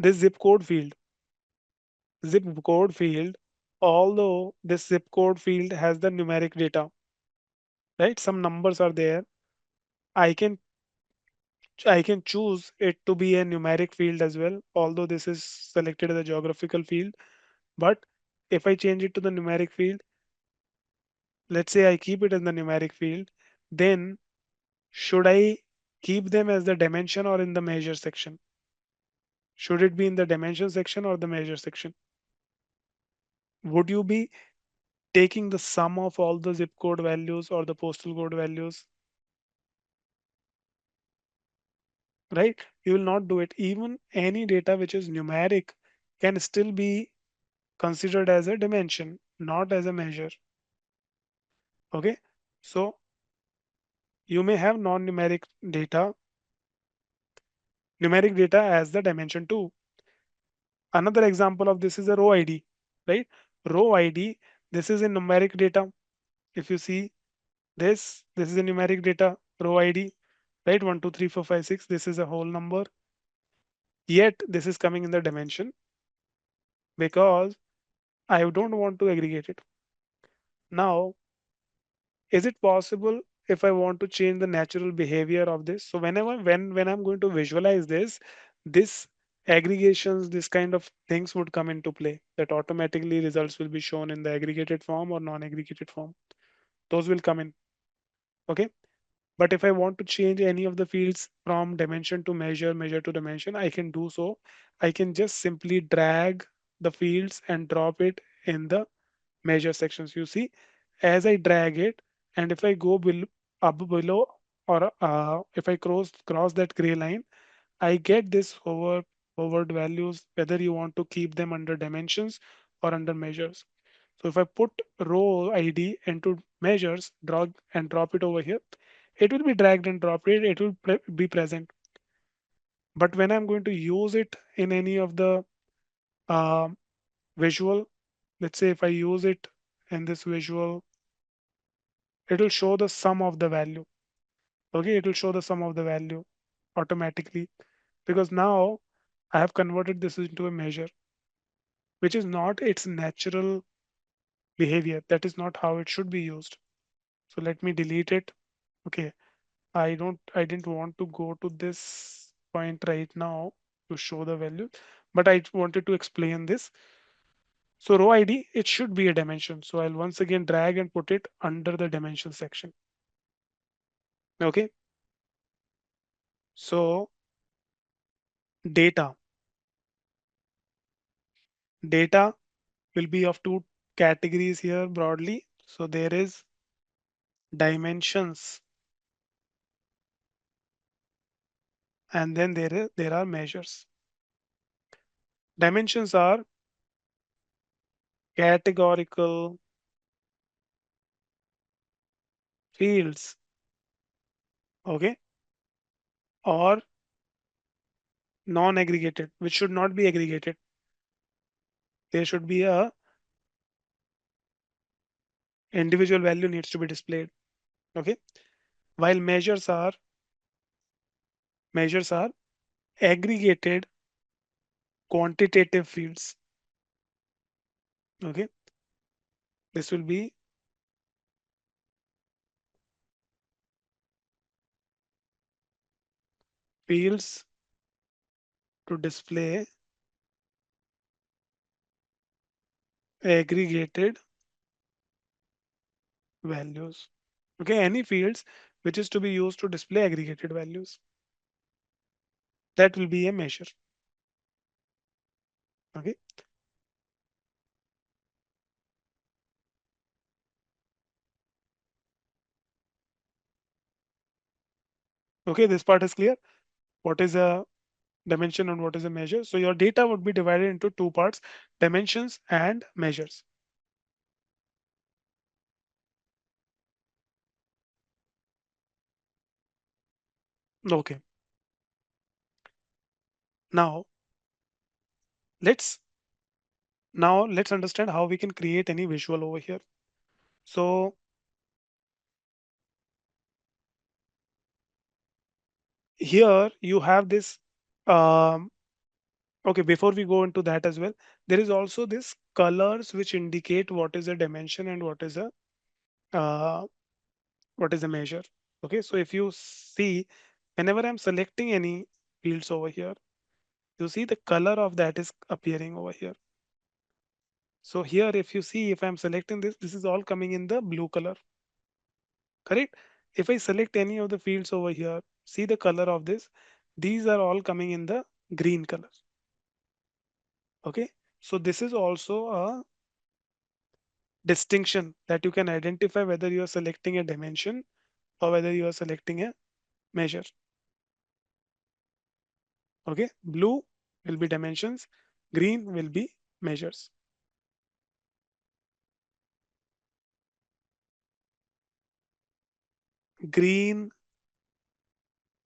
this zip code field, although this zip code field has the numeric data, right? Some numbers are there. I can I can choose it to be a numeric field as well, although this is selected as a geographical field. But if I change it to the numeric field, let's say I keep it in the numeric field, then should I keep them as the dimension or in the measure section? Should it be in the dimension section or the measure section? Would you be taking the sum of all the zip code values or the postal code values, right? You will not do it. Even any data which is numeric can still be considered as a dimension, not as a measure. Okay. So you may have non-numeric data, numeric data as the dimension too. Another example of this is a row ID, right? Row ID, this is a numeric data. If you see this is a numeric data, row ID, right? 1, 2, 3, 4, 5, 6. This is a whole number. Yet this is coming in the dimension because I don't want to aggregate it. Now, is it possible if I want to change the natural behavior of this? So whenever when I'm going to visualize this aggregations, this kind of things would come into play, that automatically results will be shown in the aggregated form or non-aggregated form. Those will come in. Okay. But if I want to change any of the fields from dimension to measure, measure to dimension, I can do so. I can just simply drag the fields and drop it in the measure sections. You see, as I drag it, and if I go up below, or if I cross that gray line, I get this hovered values, whether you want to keep them under dimensions or under measures. So if I put row ID into measures, drag and drop it over here, it will be dragged and dropped. It will be present. But when I'm going to use it in any of the um visual, let's say if I use it in this visual, it will show the sum of the value. Okay, it will show the sum of the value automatically because now I have converted this into a measure, which is not its natural behavior. That is not how it should be used. So let me delete it. Okay, I didn't want to go to this point right now to show the value, but I wanted to explain this. So row ID, it should be a dimension. So I'll once again drag and put it under the dimension section. Okay, so data. Data will be of two categories here broadly. So there is dimensions and then there are measures. Dimensions are categorical fields, okay, or non-aggregated, which should not be aggregated. There should be a individual value needs to be displayed. Okay, while measures are aggregated quantitative fields. Okay, this will be fields to display aggregated values. Okay, any fields which is to be used to display aggregated values, that will be a measure. Okay, okay, this part is clear. What is a dimension and what is a measure? So your data would be divided into two parts: dimensions and measures. Okay, now let's let's understand how we can create any visual over here. So here you have this um, Okay, before we go into that as well, there is also this colors which indicate what is a dimension and uh, what is a measure. Okay, so if you see, whenever I'm selecting any fields over here, you see the color of that is appearing over here. So here, if you see, if I'm selecting this, this is all coming in the blue color, correct? If I select any of the fields over here, see the color of this, these are all coming in the green color. Okay, so this is also a distinction that you can identify whether you are selecting a dimension or whether you are selecting a measure. Okay, blue will be dimensions, green will be measures. Green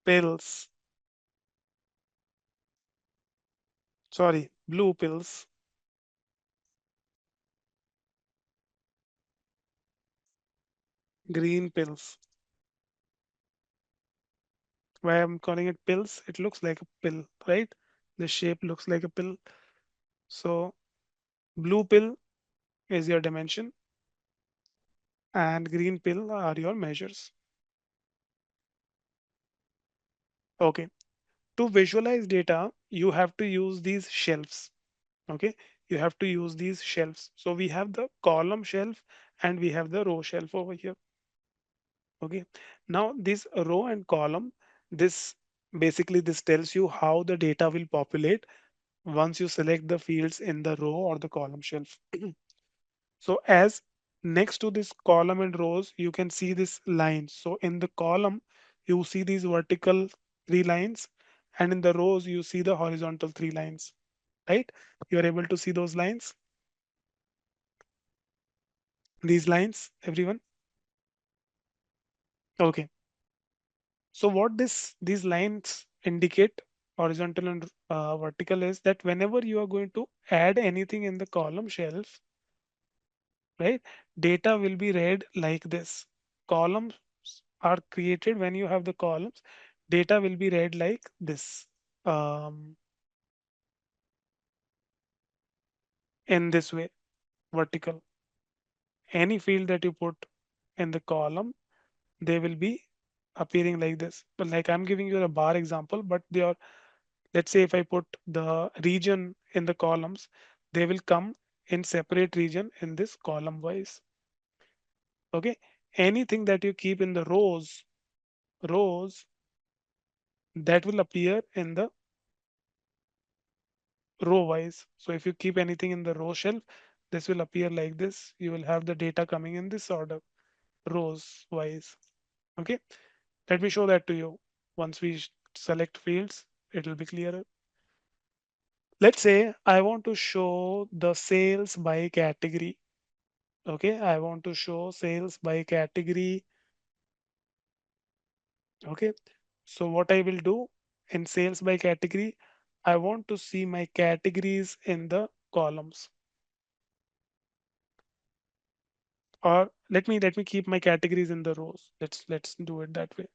pills, sorry, blue pills, green pills. Why I'm calling it pills? It looks like a pill, right? The shape looks like a pill. So blue pill is your dimension and green pill are your measures. Okay. To visualize data, you have to use these shelves. Okay. You have to use these shelves. So we have the column shelf and we have the row shelf over here. Okay. Now this row and column, this basically this tells you how the data will populate once you select the fields in the row or the column shelf. So as next to this column and rows, you can see this line. So in the column, you see these vertical three lines, and in the rows, you see the horizontal three lines, right? You are able to see those lines, these lines, everyone. Okay. So what these lines indicate, horizontal and vertical, is that whenever you are going to add anything in the column shelf, right, data will be read like this. Columns are created when you have the columns. Data will be read like this, in this way, vertical. Any field that you put in the column, they will be appearing like this. But like I'm giving you a bar example, but they are, let's say if I put the region in the columns, they will come in separate region in this column wise. Okay. Anything that you keep in the rows that will appear in the row wise. So if you keep anything in the row shelf, this will appear like this. You will have the data coming in this order, rows wise. Okay, let me show that to you. Once we select fields, it will be clearer. Let's say I want to show the sales by category. Okay, I want to show sales by category. Okay, so what I will do in sales by category, I want to see my categories in the columns. Or let me keep my categories in the rows. Let's do it that way.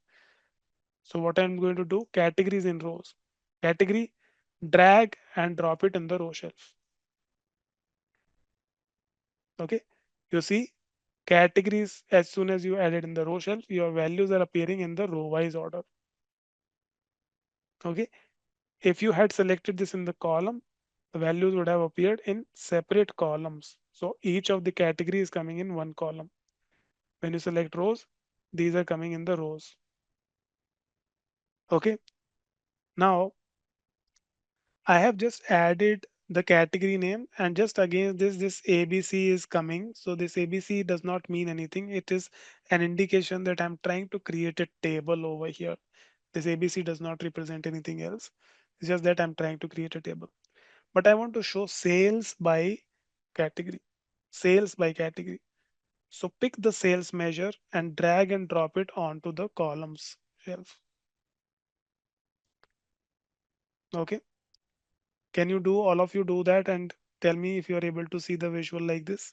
So what I'm going to do, categories in rows. Category, drag and drop it in the row shelf. Okay, you see categories, as soon as you add it in the row shelf, your values are appearing in the row wise order. Okay, if you had selected this in the column, the values would have appeared in separate columns. So each of the category is coming in one column. When you select rows, these are coming in the rows. Okay, now I have just added the category name, and just against this ABC is coming. So this ABC does not mean anything. It is an indication that I'm trying to create a table over here. This ABC does not represent anything else. It's just that I'm trying to create a table. But I want to show sales by category. Sales by category. So pick the sales measure and drag and drop it onto the columns shelf. Okay. Can you do, all of you do that and tell me if you're able to see the visual like this?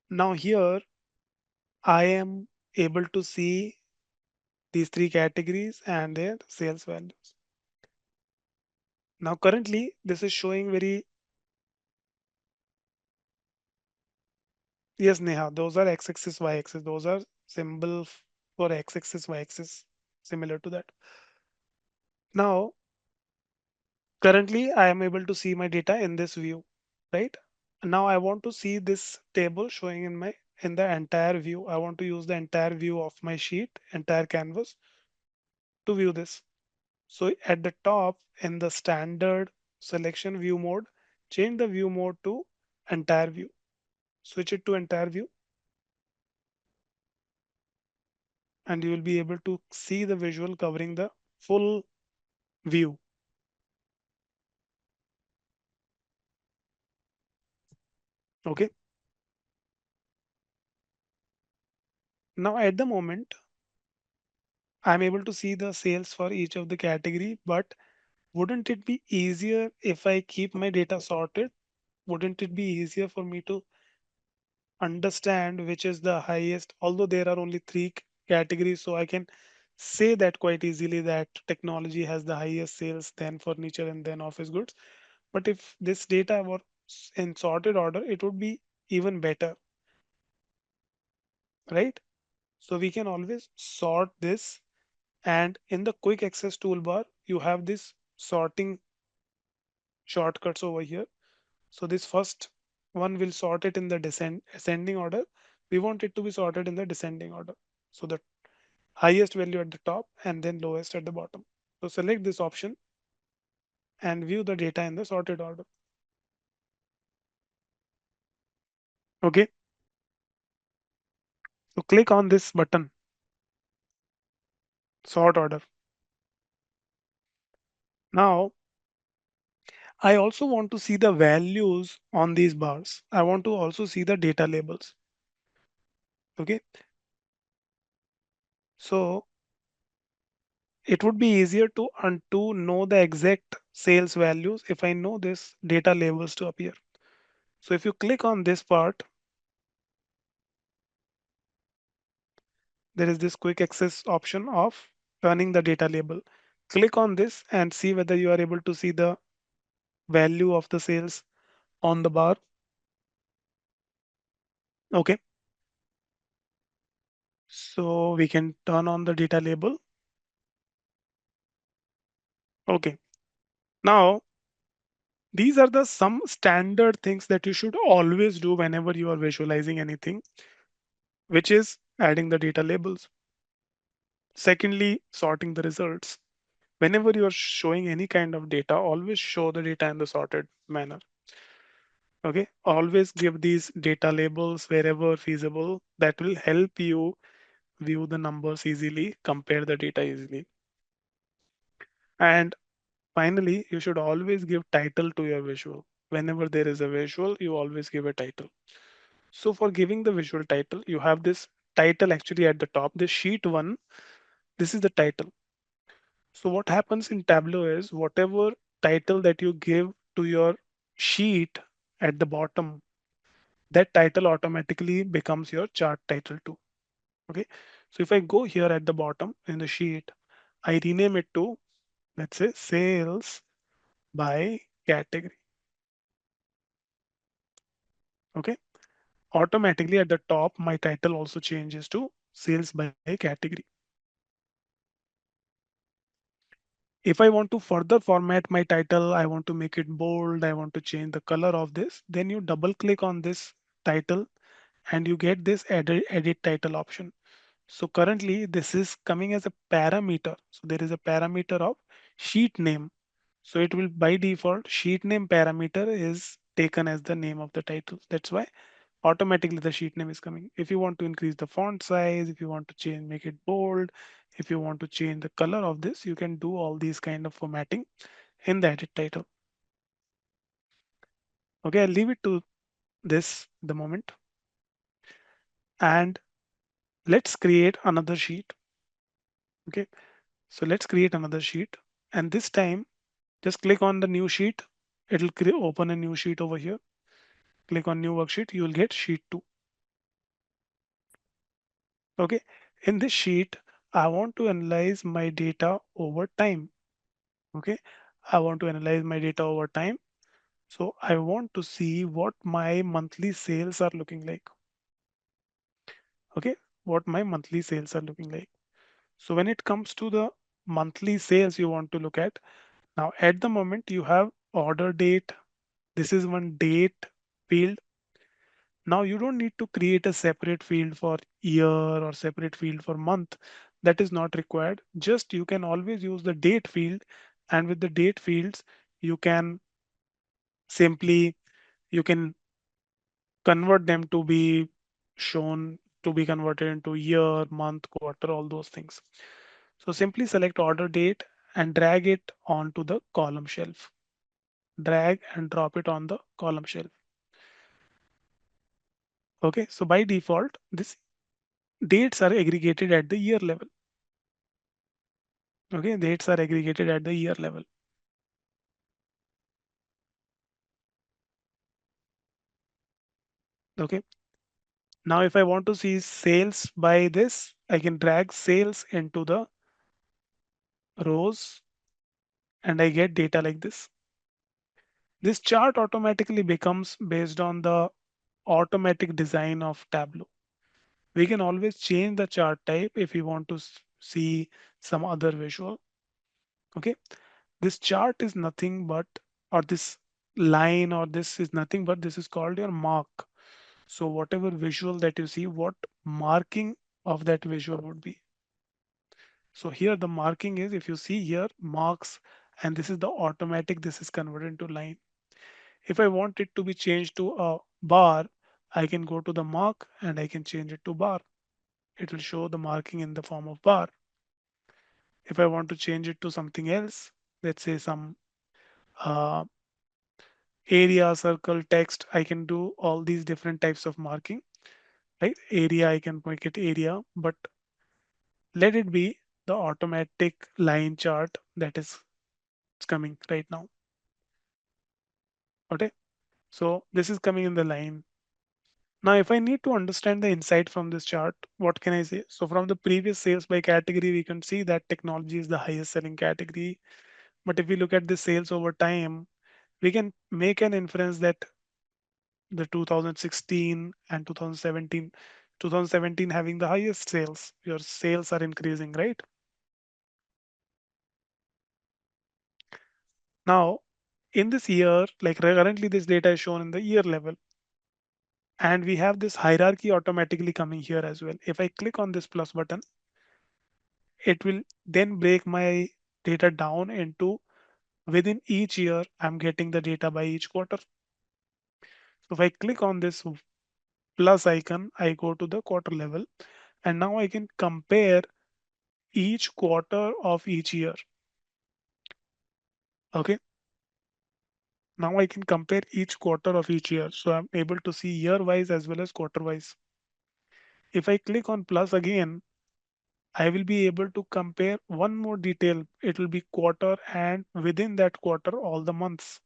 Now here I am able to see these three categories and their sales values. Now currently this is showing very, yes Neha, those are x-axis, y-axis. Those are symbol for x-axis, y-axis, similar to that. Now currently I am able to see my data in this view, right? Now I want to see this table showing in the entire view. I want to use the entire view of my sheet, entire canvas to view this. So at the top in the standard selection view mode, change the view mode to entire view. Switch it to entire view and you will be able to see the visual covering the full view. Okay. Now at the moment, I'm able to see the sales for each of the category, but wouldn't it be easier if I keep my data sorted? Wouldn't it be easier for me to understand which is the highest, although there are only three categories, so I can say that quite easily that technology has the highest sales, then furniture, and then office goods. But if this data were in sorted order, it would be even better, right? So we can always sort this, and in the quick access toolbar, you have this sorting shortcuts over here. So this first one will sort it in the ascending order. We want it to be sorted in the descending order. So the highest value at the top and then lowest at the bottom. So select this option and view the data in the sorted order. Okay. So click on this button, sort order. Now I also want to see the values on these bars. I want to also see the data labels. Okay. So it would be easier to know the exact sales values if I know this data labels to appear. So if you click on this part, there is this quick access option of turning the data label. Click on this and see whether you are able to see the value of the sales on the bar. Okay. So we can turn on the data label. Okay. Now, these are the some standard things that you should always do whenever you are visualizing anything, which is adding the data labels. Secondly, sorting the results. Whenever you are showing any kind of data, always show the data in the sorted manner. Okay, always give these data labels wherever feasible. That will help you view the numbers easily, compare the data easily. And finally, you should always give title to your visual. Whenever there is a visual, you always give a title. So for giving the visual title, you have this title actually at the top. This sheet one, this is the title. So what happens in Tableau is whatever title that you give to your sheet at the bottom, that title automatically becomes your chart title too. Okay. So if I go here at the bottom in the sheet, I rename it to, let's say, sales by category. Okay. Automatically at the top, my title also changes to sales by category. If I want to further format my title, I want to make it bold, I want to change the color of this, then you double click on this title and you get this edit title option. So currently this is coming as a parameter. So there is a parameter of sheet name. So it will by default sheet name parameter is taken as the name of the title. That's why automatically the sheet name is coming. If you want to increase the font size, if you want to change, make it bold, if you want to change the color of this, you can do all these kind of formatting in the edit title. Okay, I'll leave it to this the moment and let's create another sheet. Okay, so let's create another sheet and this time just click on the new sheet. It'll open a new sheet over here. Click on new worksheet. You will get sheet 2. Okay. In this sheet, I want to analyze my data over time. Okay. I want to analyze my data over time. So I want to see what my monthly sales are looking like. Okay. What my monthly sales are looking like. So when it comes to the monthly sales you want to look at, now at the moment you have order date. This is one date field. Now you don't need to create a separate field for year or separate field for month. That is not required. Just you can always use the date field, and with the date fields you can simply you can convert them to be shown to be converted into year, month, quarter, all those things. So simply select order date and drag it onto the column shelf. Drag and drop it on the column shelf. Okay, so by default, this dates are aggregated at the year level. Okay, dates are aggregated at the year level. Okay, now if I want to see sales by this, I can drag sales into the rows and I get data like this. This chart automatically becomes based on the automatic design of Tableau. We can always change the chart type if we want to see some other visual. Okay, this chart is nothing but, or this line or this is nothing but this is called your mark. So whatever visual that you see, what marking of that visual would be. So here the marking is, if you see here marks, and this is the automatic, this is converted into line. If I want it to be changed to a bar, I can go to the mark and I can change it to bar. It will show the marking in the form of bar. If I want to change it to something else, let's say some uh, area, circle, text, I can do all these different types of marking, right? Area, I can make it area, but let it be the automatic line chart that is coming right now. Okay. So this is coming in the line. Now, if I need to understand the insight from this chart, what can I say? So from the previous sales by category, we can see that technology is the highest selling category. But if we look at the sales over time, we can make an inference that the 2016 and 2017 having the highest sales, your sales are increasing, right? Now, in this year, like currently this data is shown in the year level, and we have this hierarchy automatically coming here as well. If I click on this plus button, it will then break my data down into within each year, I'm getting the data by each quarter. So if I click on this plus icon, I go to the quarter level, and now I can compare each quarter of each year. Okay. Now I can compare each quarter of each year. So I'm able to see year wise as well as quarter wise. If I click on plus again, I will be able to compare one more detail. It will be quarter, and within that quarter, all the months.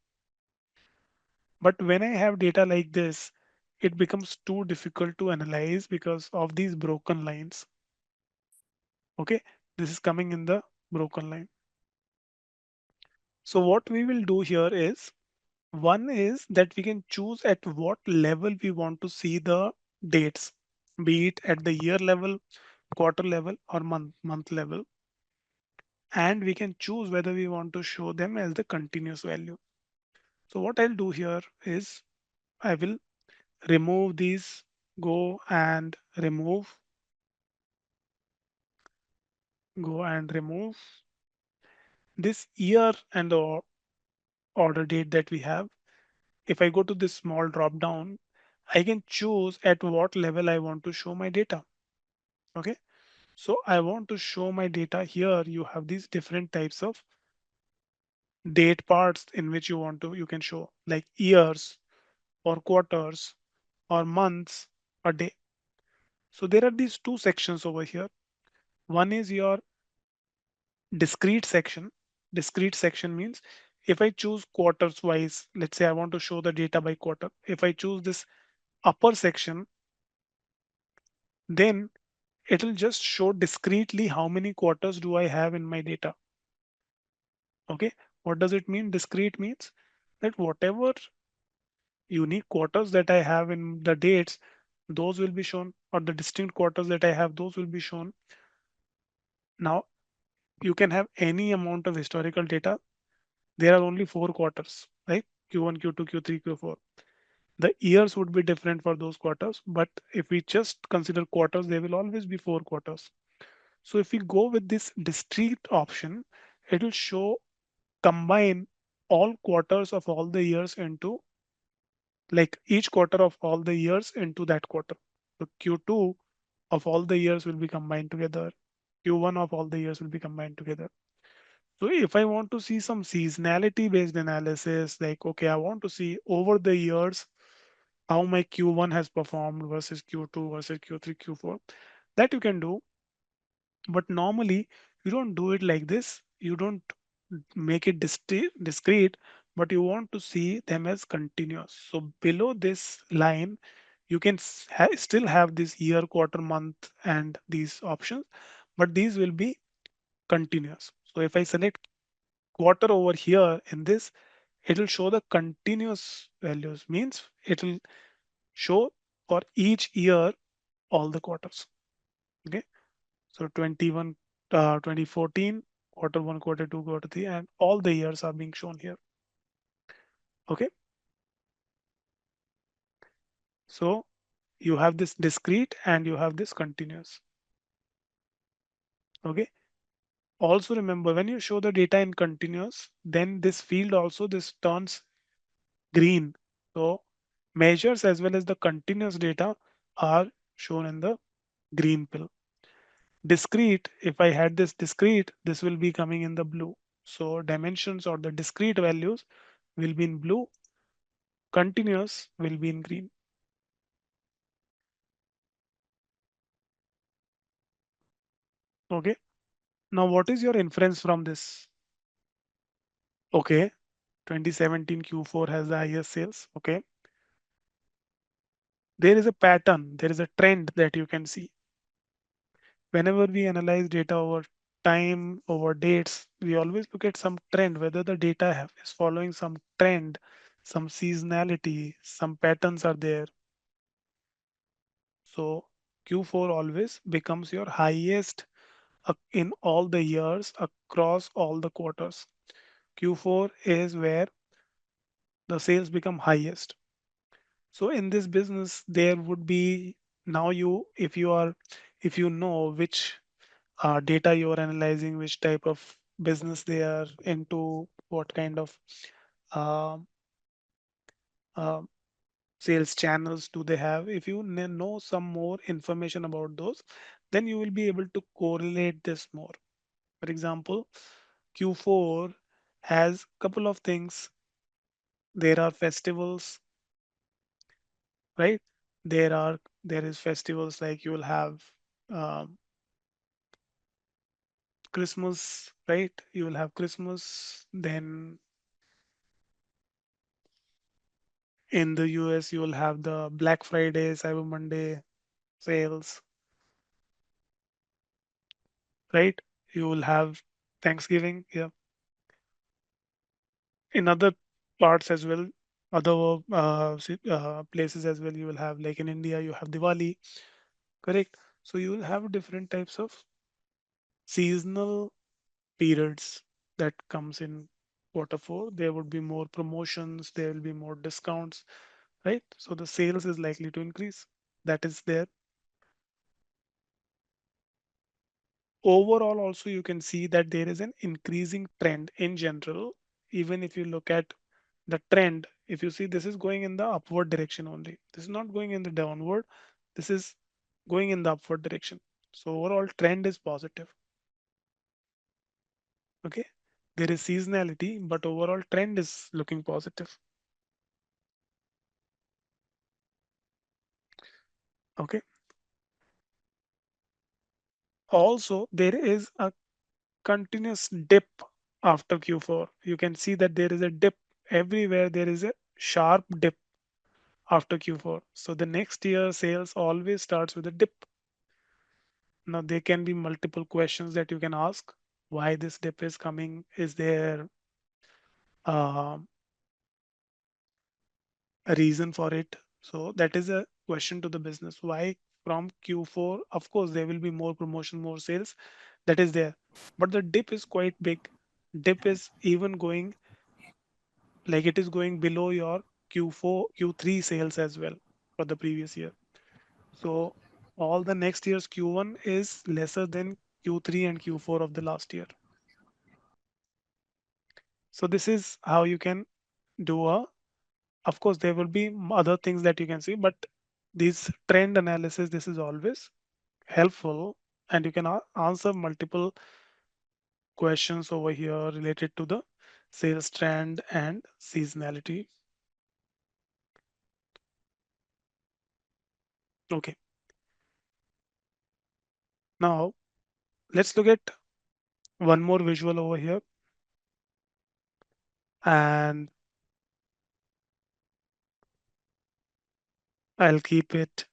But when I have data like this, it becomes too difficult to analyze because of these broken lines. Okay, this is coming in the broken line. So what we will do here is, one is that we can choose at what level we want to see the dates, be it at the year level, quarter level, or month level. And we can choose whether we want to show them as the continuous value. So what I'll do here is I will remove these, go and remove, go and remove this year and the order date that we have. If I go to this small drop down, I can choose at what level I want to show my data. Okay. So I want to show my data here. You have these different types of date parts in which you can show like years or quarters or months or day. So there are these two sections over here. One is your discrete section. Discrete section means if I choose quarters wise, let's say I want to show the data by quarter. If I choose this upper section, then It'll just show discretely how many quarters do I have in my data. Okay, what does it mean? Discrete means that whatever unique quarters that I have in the dates, those will be shown, or the distinct quarters that I have, those will be shown. Now, you can have any amount of historical data. There are only 4 quarters, right? Q1, Q2, Q3, Q4. The years would be different for those quarters, but if we just consider quarters, there will always be 4 quarters. So if we go with this discrete option, it will show combine all quarters of all the years into, like, each quarter of all the years into that quarter. So Q2 of all the years will be combined together. Q1 of all the years will be combined together. So if I want to see some seasonality based analysis, like, okay, I want to see over the years how my Q1 has performed versus Q2 versus Q3, Q4, that you can do. But normally you don't do it like this. You don't make it discrete, but you want to see them as continuous. So below this line, you can still have this year, quarter, month, and these options, but these will be continuous. So if I select quarter over here in this, it will show the continuous values, means it will show for each year all the quarters. Okay, so 21, 2014, quarter one, quarter two, quarter three, and all the years are being shown here. Okay, so you have this discrete and you have this continuous. Okay, also remember when you show the data in continuous, then this field also this turns green. So measures as well as the continuous data are shown in the green pill. Discrete, if I had this discrete, this will be coming in the blue. So dimensions or the discrete values will be in blue, continuous will be in green. Okay. Now what is your inference from this? Okay. 2017 Q4 has the highest sales. Okay. There is a pattern, there is a trend that you can see. Whenever we analyze data over time, over dates, we always look at some trend, whether the data is following some trend, some seasonality, some patterns are there. So Q4 always becomes your highest in all the years across all the quarters. Q4 is where the sales become highest. So in this business, there would be, now you, if you know which data you are analyzing, which type of business they are into, what kind of um, uh, sales channels do they have. If you know some more information about those, then you will be able to correlate this more. For example, Q4 has couple of things. There are festivals, right? There is festivals like you will have um, Christmas, right? You will have Christmas. Then in the US, you will have the Black Friday, Cyber Monday sales, right? You will have Thanksgiving. Yeah. In other parts as well, other places as well, you will have, like in India, you have Diwali, correct? So you will have different types of seasonal periods that comes in quarter four. There would be more promotions, there will be more discounts, right? So the sales is likely to increase. That is there. Overall, also you can see that there is an increasing trend in general. Even if you look at the trend, if you see, this is going in the upward direction only. This is not going in the downward. This is going in the upward direction. So overall trend is positive. Okay. There is seasonality, but overall trend is looking positive. Okay. Also, there is a continuous dip after Q4. You can see that there is a dip everywhere. There is a sharp dip after Q4. So the next year sales always starts with a dip. Now there can be multiple questions that you can ask. Why this dip is coming? Is there uh, a reason for it? So that is a question to the business. Why from Q4? Of course, there will be more promotion, more sales. That is there, but the dip is quite big. Dip is even going like it is going below your Q4, Q3 sales as well for the previous year. So all the next year's Q1 is lesser than Q3 and Q4 of the last year. So this is how you can do a, of course, there will be other things that you can see, but this trend analysis, this is always helpful and you can answer multiple questions over here related to the sales trend and seasonality. Okay, now let's look at one more visual over here and I'll keep it.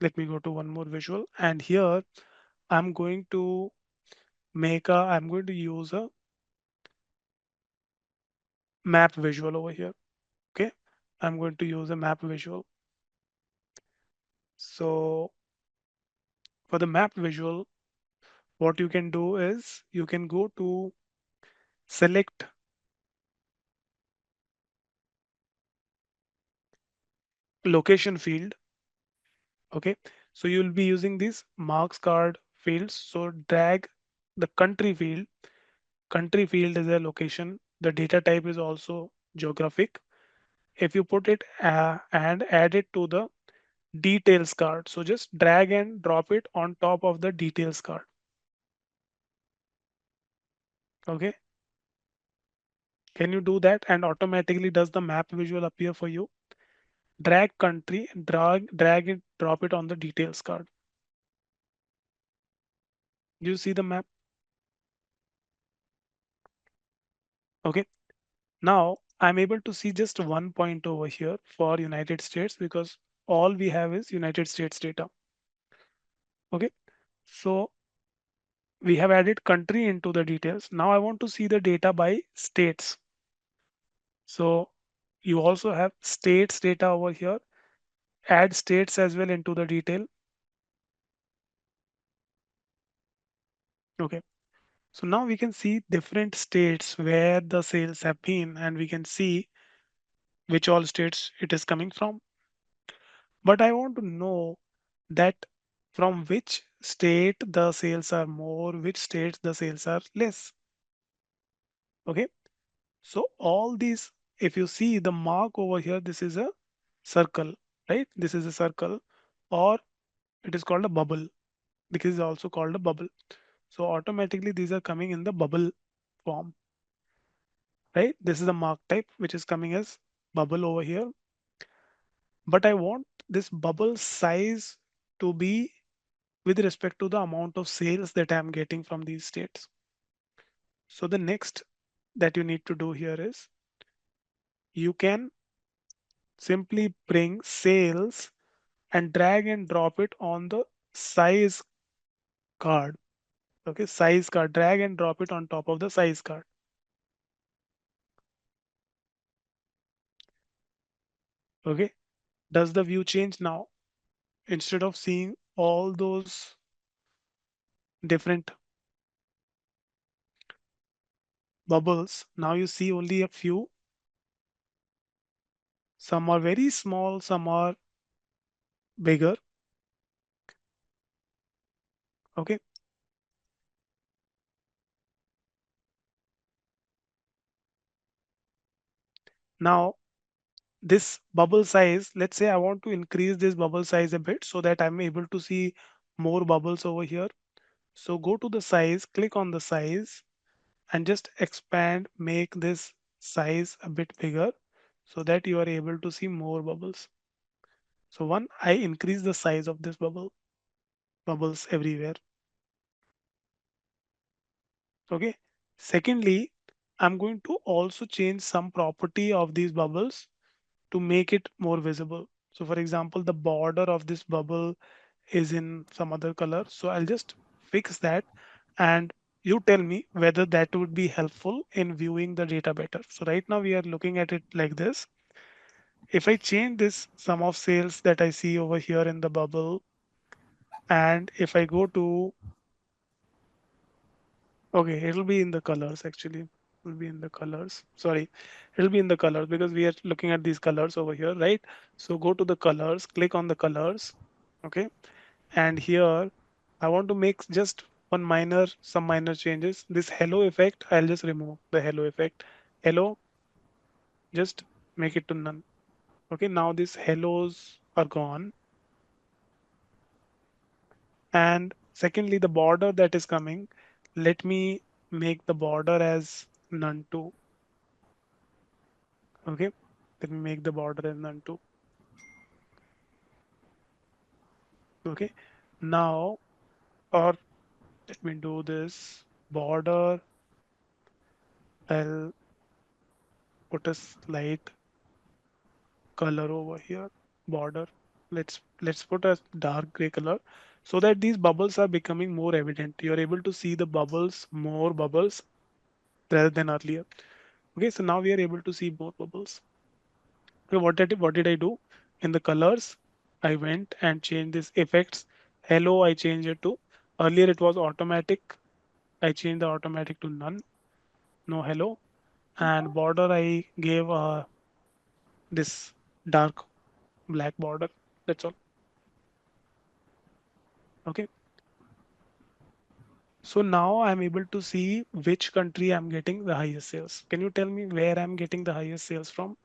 Let me go to one more visual and here I'm going to I'm going to use a map visual over here. Okay, I'm going to use a map visual. So for the map visual, what you can do is you can go to select location field. Okay, so you'll be using these marks card fields. So drag the country field. Country field is a location. The data type is also geographic. If you put it and add it to the details card, so just drag and drop it on top of the details card. Okay, can you do that and automatically does the map visual appear for you? Drag country, drag it, drop it on the details card. You see the map? Okay, now I'm able to see just one point over here for United States because all we have is United States data. Okay, so we have added country into the details. Now I want to see the data by states. So you also have states data over here. Add states as well into the detail. Okay, so now we can see different states where the sales have been and we can see which all states it is coming from. But I want to know that from which state the sales are more, which states the sales are less. Okay, so all these, if you see the mark over here, this is a circle, right? This is a circle, or it is called a bubble because it's also called a bubble. So automatically these are coming in the bubble form, right? This is the mark type which is coming as bubble over here. But I want this bubble size to be with respect to the amount of sales that I'm getting from these states. So the next that you need to do here is you can simply bring sales and drag and drop it on the size card. Okay, size card, drag and drop it on top of the size card. Okay, does the view change now? Instead of seeing all those different bubbles, now you see only a few. Some are very small, some are bigger. Okay, now this bubble size, let's say I want to increase this bubble size a bit so that I'm able to see more bubbles over here. So go to the size, click on the size and just expand, make this size a bit bigger so that you are able to see more bubbles. So one, I increase the size of this bubbles everywhere. Okay. Secondly, I'm going to also change some property of these bubbles to make it more visible. So for example, the border of this bubble is in some other color. So I'll just fix that, and you tell me whether that would be helpful in viewing the data better. So right now we are looking at it like this. If I change this sum of sales that I see over here in the bubble, and if I go to, okay, it'll be in the colors actually. It'll be in the colors. Sorry, it'll be in the colors because we are looking at these colors over here, right? So go to the colors, click on the colors, okay? And here I want to make just some minor changes. This hello effect, I'll just remove the hello effect. Hello, just make it to none. Okay, now these hellos are gone. And secondly, the border that is coming, let me make the border as none too. Okay, let me make the border as none too. Okay, now, or let me do this border. I'll put a slight color over here. Border. Let's put a dark gray color so that these bubbles are becoming more evident. You're able to see the bubbles, more bubbles rather than earlier. Okay, so now we are able to see more bubbles. Okay, what did I do? In the colors, I went and changed this effects. Hello, I changed it to, earlier it was automatic. I changed the automatic to none, no hello. And border, I gave this dark black border. That's all. Okay. So now I'm able to see which country I'm getting the highest sales. Can you tell me where I'm getting the highest sales from?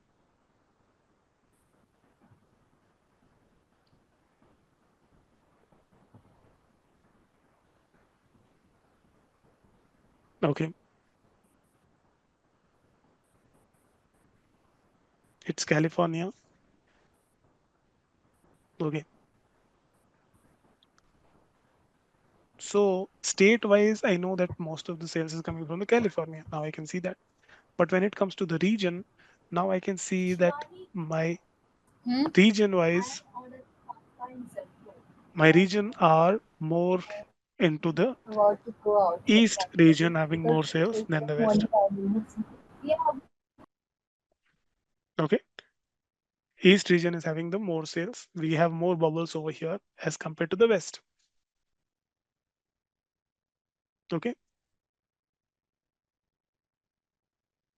Okay, it's California. Okay. So state-wise, I know that most of the sales is coming from the California. Now I can see that. But when it comes to the region, now I can see that my region-wise, my region are more into the east region having more sales than the west. Okay. East region is having the more sales. We have more bubbles over here as compared to the west. Okay.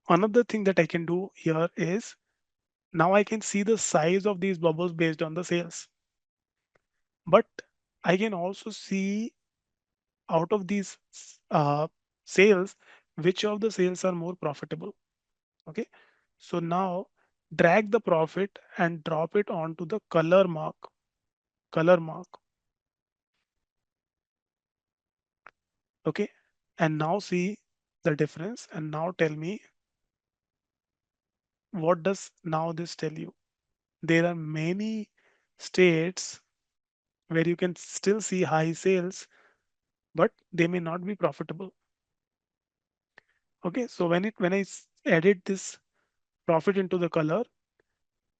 Another thing that I can do here is now I can see the size of these bubbles based on the sales. But I can also see out of these sales, which of the sales are more profitable. Okay. So now drag the profit and drop it onto the color mark. Color mark. Okay. And now see the difference. And now tell me, what does now this tell you? There are many states where you can still see high sales, but they may not be profitable. Okay, so when I added this profit into the color,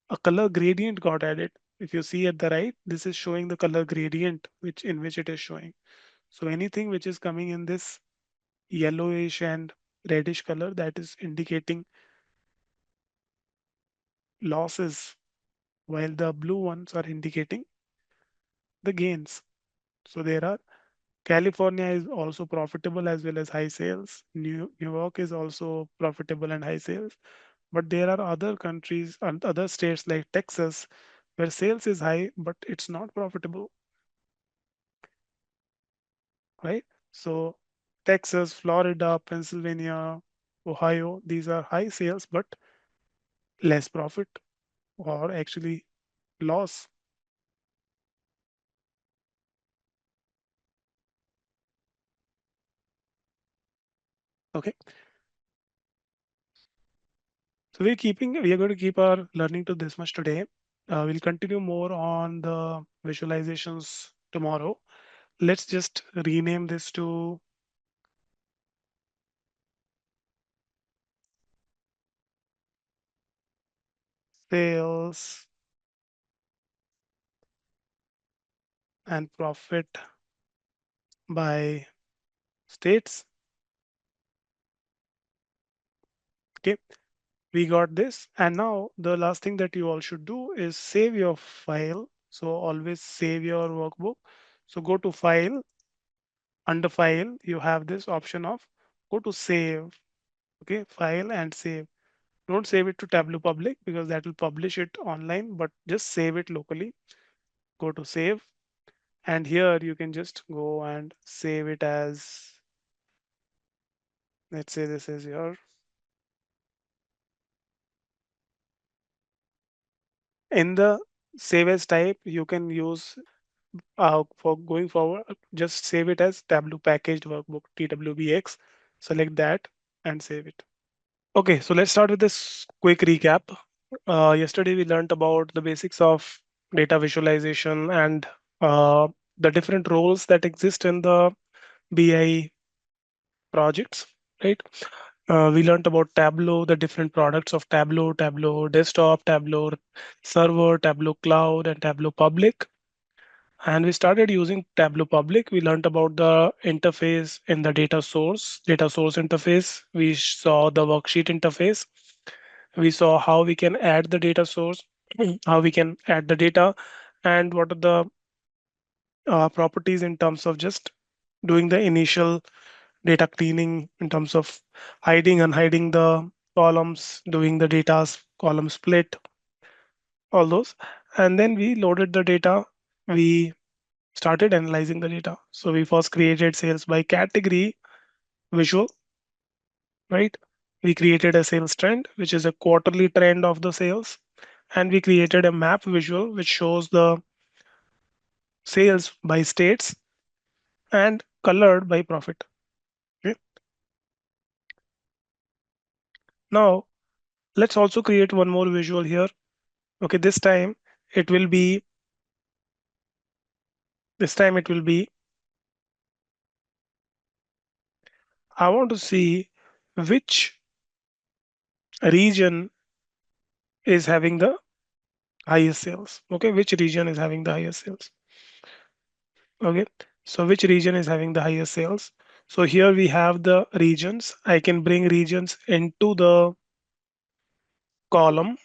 a color gradient got added. If you see at the right, this is showing the color gradient which it is showing. So anything which is coming in this yellowish and reddish color, that is indicating losses, while the blue ones are indicating the gains. So there are, California is also profitable as well as high sales. New York is also profitable and high sales. But there are other countries and other states like Texas where sales is high, but it's not profitable, right? So Texas, Florida, Pennsylvania, Ohio, these are high sales, but less profit or actually loss. Okay. So we are going to keep our learning to this much today. We'll continue more on the visualizations tomorrow. Let's just rename this to sales and profit by states. Okay, we got this. And now the last thing that you all should do is save your file. So always save your workbook. So go to file. Under file, you have this option of go to save. Okay, file and save. Don't save it to Tableau Public because that will publish it online, but just save it locally. Go to save, and here you can just go and save it as, let's say this is your, in the save as type, you can use for going forward, just save it as Tableau packaged workbook, TWBX. Select that and save it. Okay, so let's start with this quick recap. Yesterday we learned about the basics of data visualization and uh, the different roles that exist in the BI projects, right? We learned about Tableau, the different products of Tableau, Tableau Desktop, Tableau Server, Tableau Cloud, and Tableau Public. And we started using Tableau Public. We learned about the interface in the data source interface. We saw the worksheet interface. We saw how we can add the data source, how we can add the data, and what are the properties in terms of just doing the initial data cleaning in terms of hiding and hiding the columns, doing the data's column split, all those. And then we loaded the data. We started analyzing the data. So we first created sales by category visual, right? We created a sales trend, which is a quarterly trend of the sales. And we created a map visual, which shows the sales by states and colored by profit. Okay. Now, let's also create one more visual here. Okay, it will be, this time it will be, I want to see which region is having the highest sales. Okay, which region is having the highest sales. Okay, so which region is having the highest sales? So here we have the regions. I can bring regions into the column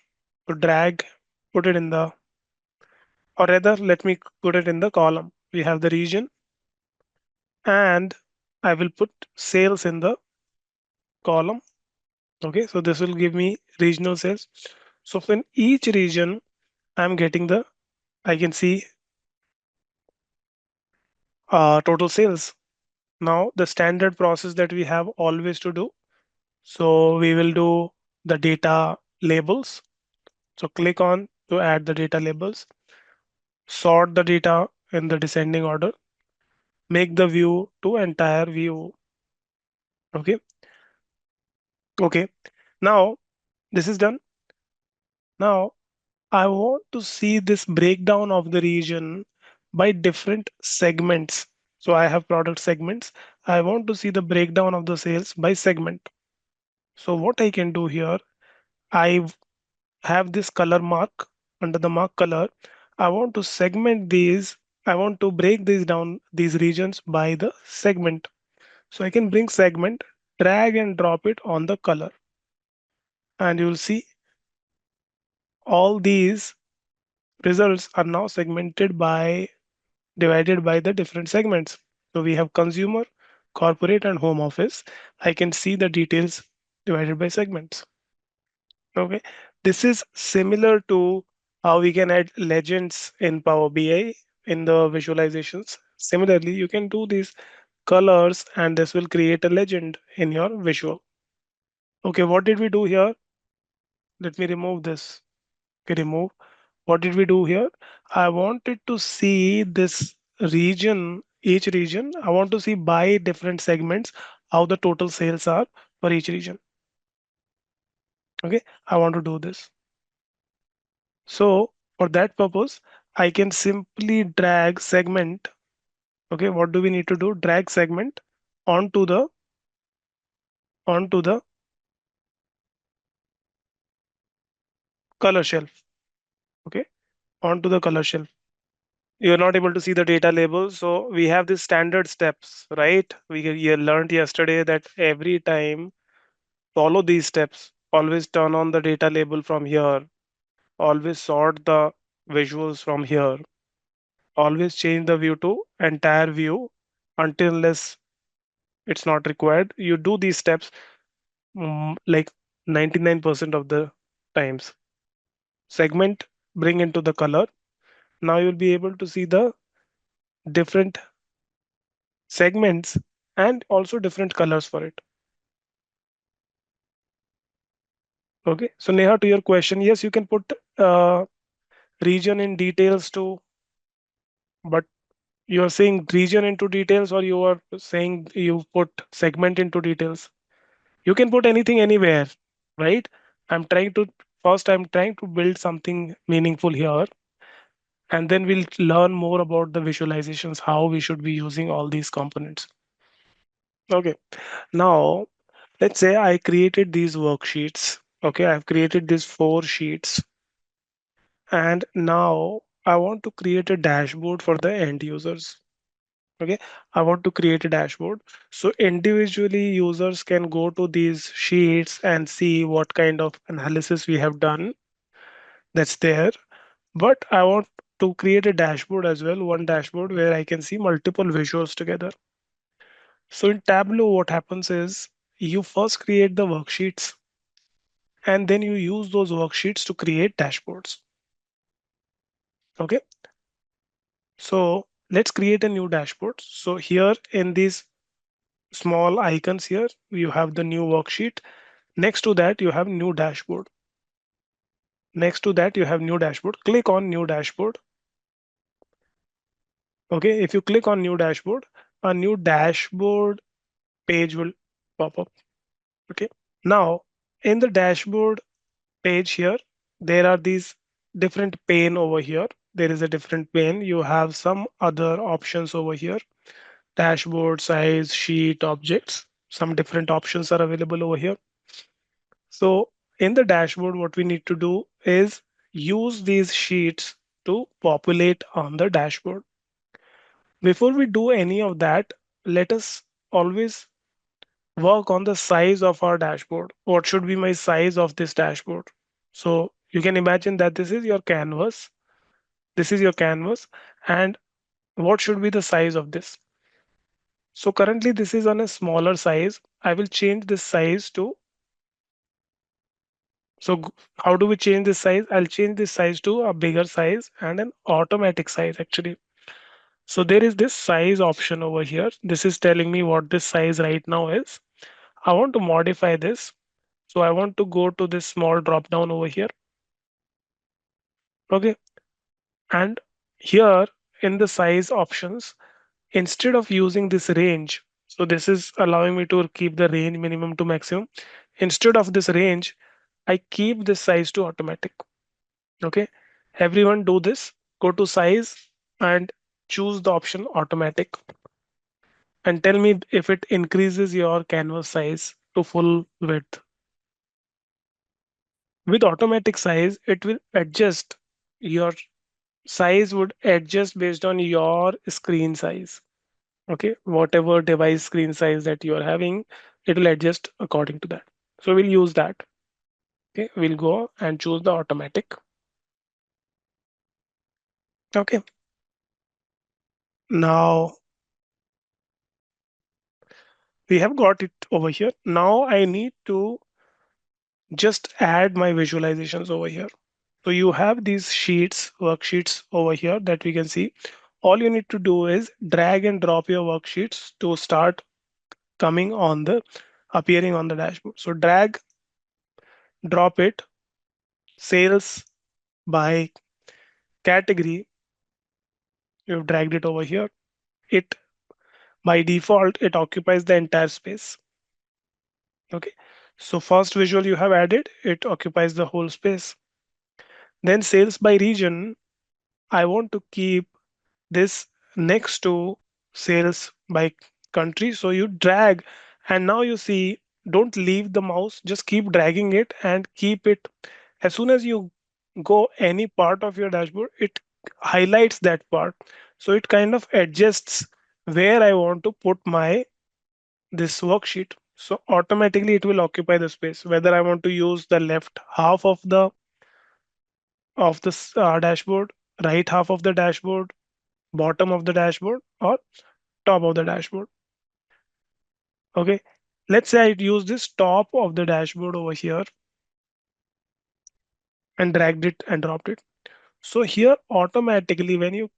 to drag, put it in the, or rather, let me put it in the column. We have the region, and I will put sales in the column. Okay, so this will give me regional sales. So in each region, I'm getting the, I can see total sales. Now, the standard process that we have always to do. So we will do the data labels. So click on to add the data labels, sort the data in the descending order, make the view to entire view. Okay. Okay. Now this is done. Now I want to see this breakdown of the region by different segments. So I have product segments. I want to see the breakdown of the sales by segment. So what I can do here, I have this color mark under the mark color. I want to segment these. I want to break these down, these regions by the segment. So I can bring segment, drag and drop it on the color. And you'll see all these results are now segmented by, divided by the different segments. So we have consumer, corporate, and home office. I can see the details divided by segments. Okay. This is similar to how we can add legends in Power BI in the visualizations. Similarly, you can do these colors and this will create a legend in your visual. Okay, what did we do here? Let me remove this. Okay, remove. What did we do here? I wanted to see this region, each region. I want to see by different segments how the total sales are for each region. Okay, I want to do this. So for that purpose, I can simply drag segment. Okay, what do we need to do? Drag segment onto the onto the color shelf. Okay, onto the color shelf. You're not able to see the data label. So we have these standard steps, right? We you learned yesterday that every time follow these steps. Always turn on the data label from here. Always sort the visuals from here. Always change the view to entire view until unless it's not required. You do these steps like 99% of the times. Segment, bring into the color. Now you'll be able to see the different segments and also different colors for it. Okay. So Neha, to your question, yes, you can put region in details too, but you are saying region into details, or you are saying you put segment into details? You can put anything anywhere, right? I'm trying to I'm trying to build something meaningful here, and then we'll learn more about the visualizations, how we should be using all these components. Okay. Now, let's say I created these worksheets. Okay, I've created these 4 sheets, and now I want to create a dashboard for the end users. Okay, I want to create a dashboard. So individually users can go to these sheets and see what kind of analysis we have done that's there. But I want to create a dashboard as well, one dashboard where I can see multiple visuals together. So in Tableau, what happens is you first create the worksheets and then you use those worksheets to create dashboards. Okay, so let's create a new dashboard. So here in these small icons here, you have the new worksheet. Next to that, you have new dashboard. Next to that, you have new dashboard. Click on new dashboard. Okay, if you click on new dashboard, a new dashboard page will pop up. Okay, now in the dashboard page here, there are these different pane over here. There is a different pane. You have some other options over here: dashboard, size, sheet, objects. Some different options are available over here. So in the dashboard, what we need to do is use these sheets to populate on the dashboard. Before we do any of that, let us always work on the size of our dashboard. What should be my size of this dashboard? So you can imagine that this is your canvas. This is your canvas. And what should be the size of this? So currently this is on a smaller size. I will change this size to, how do we change this size? I'll change this size to a bigger size and an automatic size actually. So there is this size option over here. This is telling me what this size right now is. I want to modify this. So I want to go to this small drop down over here. Okay. And here in the size options, instead of using this range, so this is allowing me to keep the range minimum to maximum. Instead of this range, I keep this size to automatic. Okay, everyone do this. Go to size and choose the option automatic and tell me if it increases your canvas size to full width. With automatic size, it will adjust. Your size would adjust based on your screen size. Okay, whatever device screen size that you are having, it will adjust according to that. So we'll use that. Okay, we'll go and choose the automatic. Okay, now we have got it over here. Now I need to just add my visualizations over here. So you have these sheets, worksheets over here that we can see. All you need to do is drag and drop your worksheets to start coming on the appearing on the dashboard. So drag, drop it, sales by category. You've dragged it over here. It by default, it occupies the entire space. Okay. So first visual you have added, it occupies the whole space. Then sales by region, I want to keep this next to sales by country. So you drag and now you see, don't leave the mouse, just keep dragging it and keep it. As soon as you go any part of your dashboard, it highlights that part. So it kind of adjusts where I want to put my this worksheet. So automatically it will occupy the space, whether I want to use the left half of this dashboard, right half of the dashboard, bottom of the dashboard, or top of the dashboard. Okay, let's say I use this top of the dashboard over here and dragged it and dropped it. So here automatically when you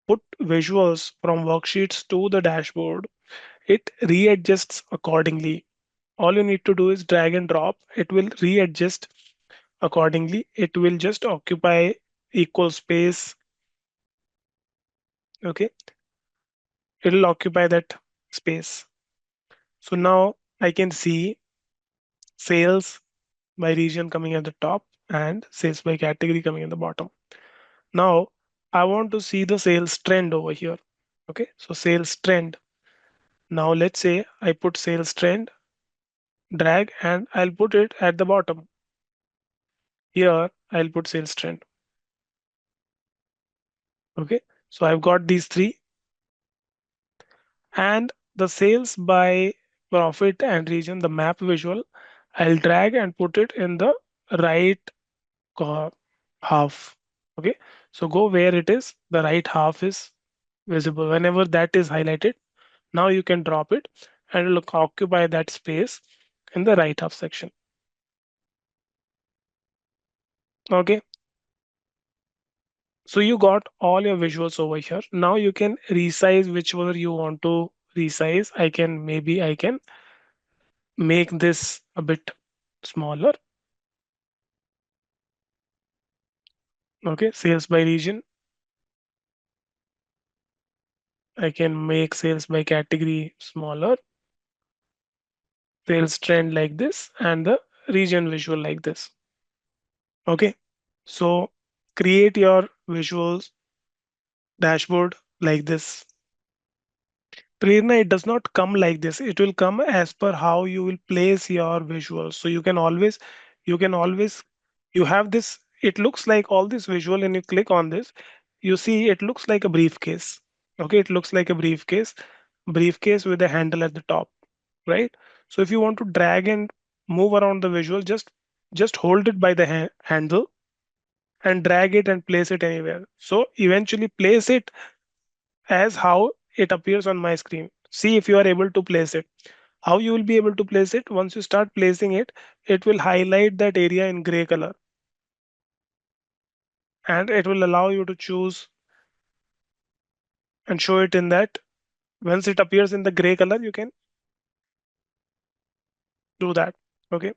put visuals from worksheets to the dashboard, it readjusts accordingly. All you need to do is drag and drop. It will readjust accordingly. It will just occupy equal space. Okay, it'll occupy that space. So now I can see sales by region coming at the top and sales by category coming at the bottom. Now I want to see the sales trend over here. Okay, so sales trend. Now let's say I put sales trend, drag, and I'll put it at the bottom. Here I'll put sales trend. Okay, so I've got these three, and the sales by profit and region, the map visual, I'll drag and put it in the right half. Okay, so go where it is, the right half is visible. Whenever that is highlighted, now you can drop it and it'll occupy that space in the right half section. Okay, so you got all your visuals over here. Now you can resize whichever you want to resize. I can make this a bit smaller. Okay, sales by region. I can make sales by category smaller, sales trend like this, and the region visual like this. Okay, so create your visuals dashboard like this. Prerna, it does not come like this. It will come as per how you will place your visuals. So you can always, you have this, it looks like all this visual and you click on this, you see it looks like a briefcase. Okay, it looks like a briefcase with a handle at the top, right? So if you want to drag and move around the visual, just hold it by the handle and drag it and place it anywhere. So eventually place it as how it appears on my screen. See if you are able to place it. How you will be able to place it? Once you start placing it, it will highlight that area in gray color and it will allow you to choose and show it in that. Once it appears in the gray color, you can do that. Okay.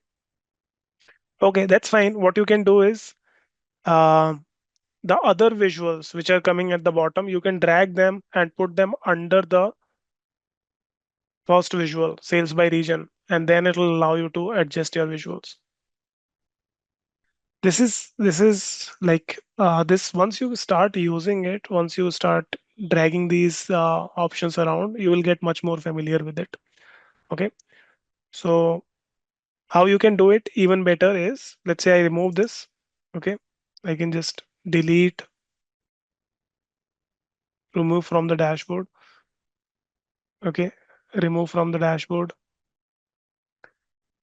Okay, that's fine. What you can do is uh, the other visuals which are coming at the bottom, you can drag them and put them under the first visual, sales by region, and then it will allow you to adjust your visuals. This is like this. Once you start using it, once you start dragging these options around, you will get much more familiar with it. Okay, so how you can do it even better is, let's say I remove this. Okay, I can just delete, remove from the dashboard. Okay, remove from the dashboard,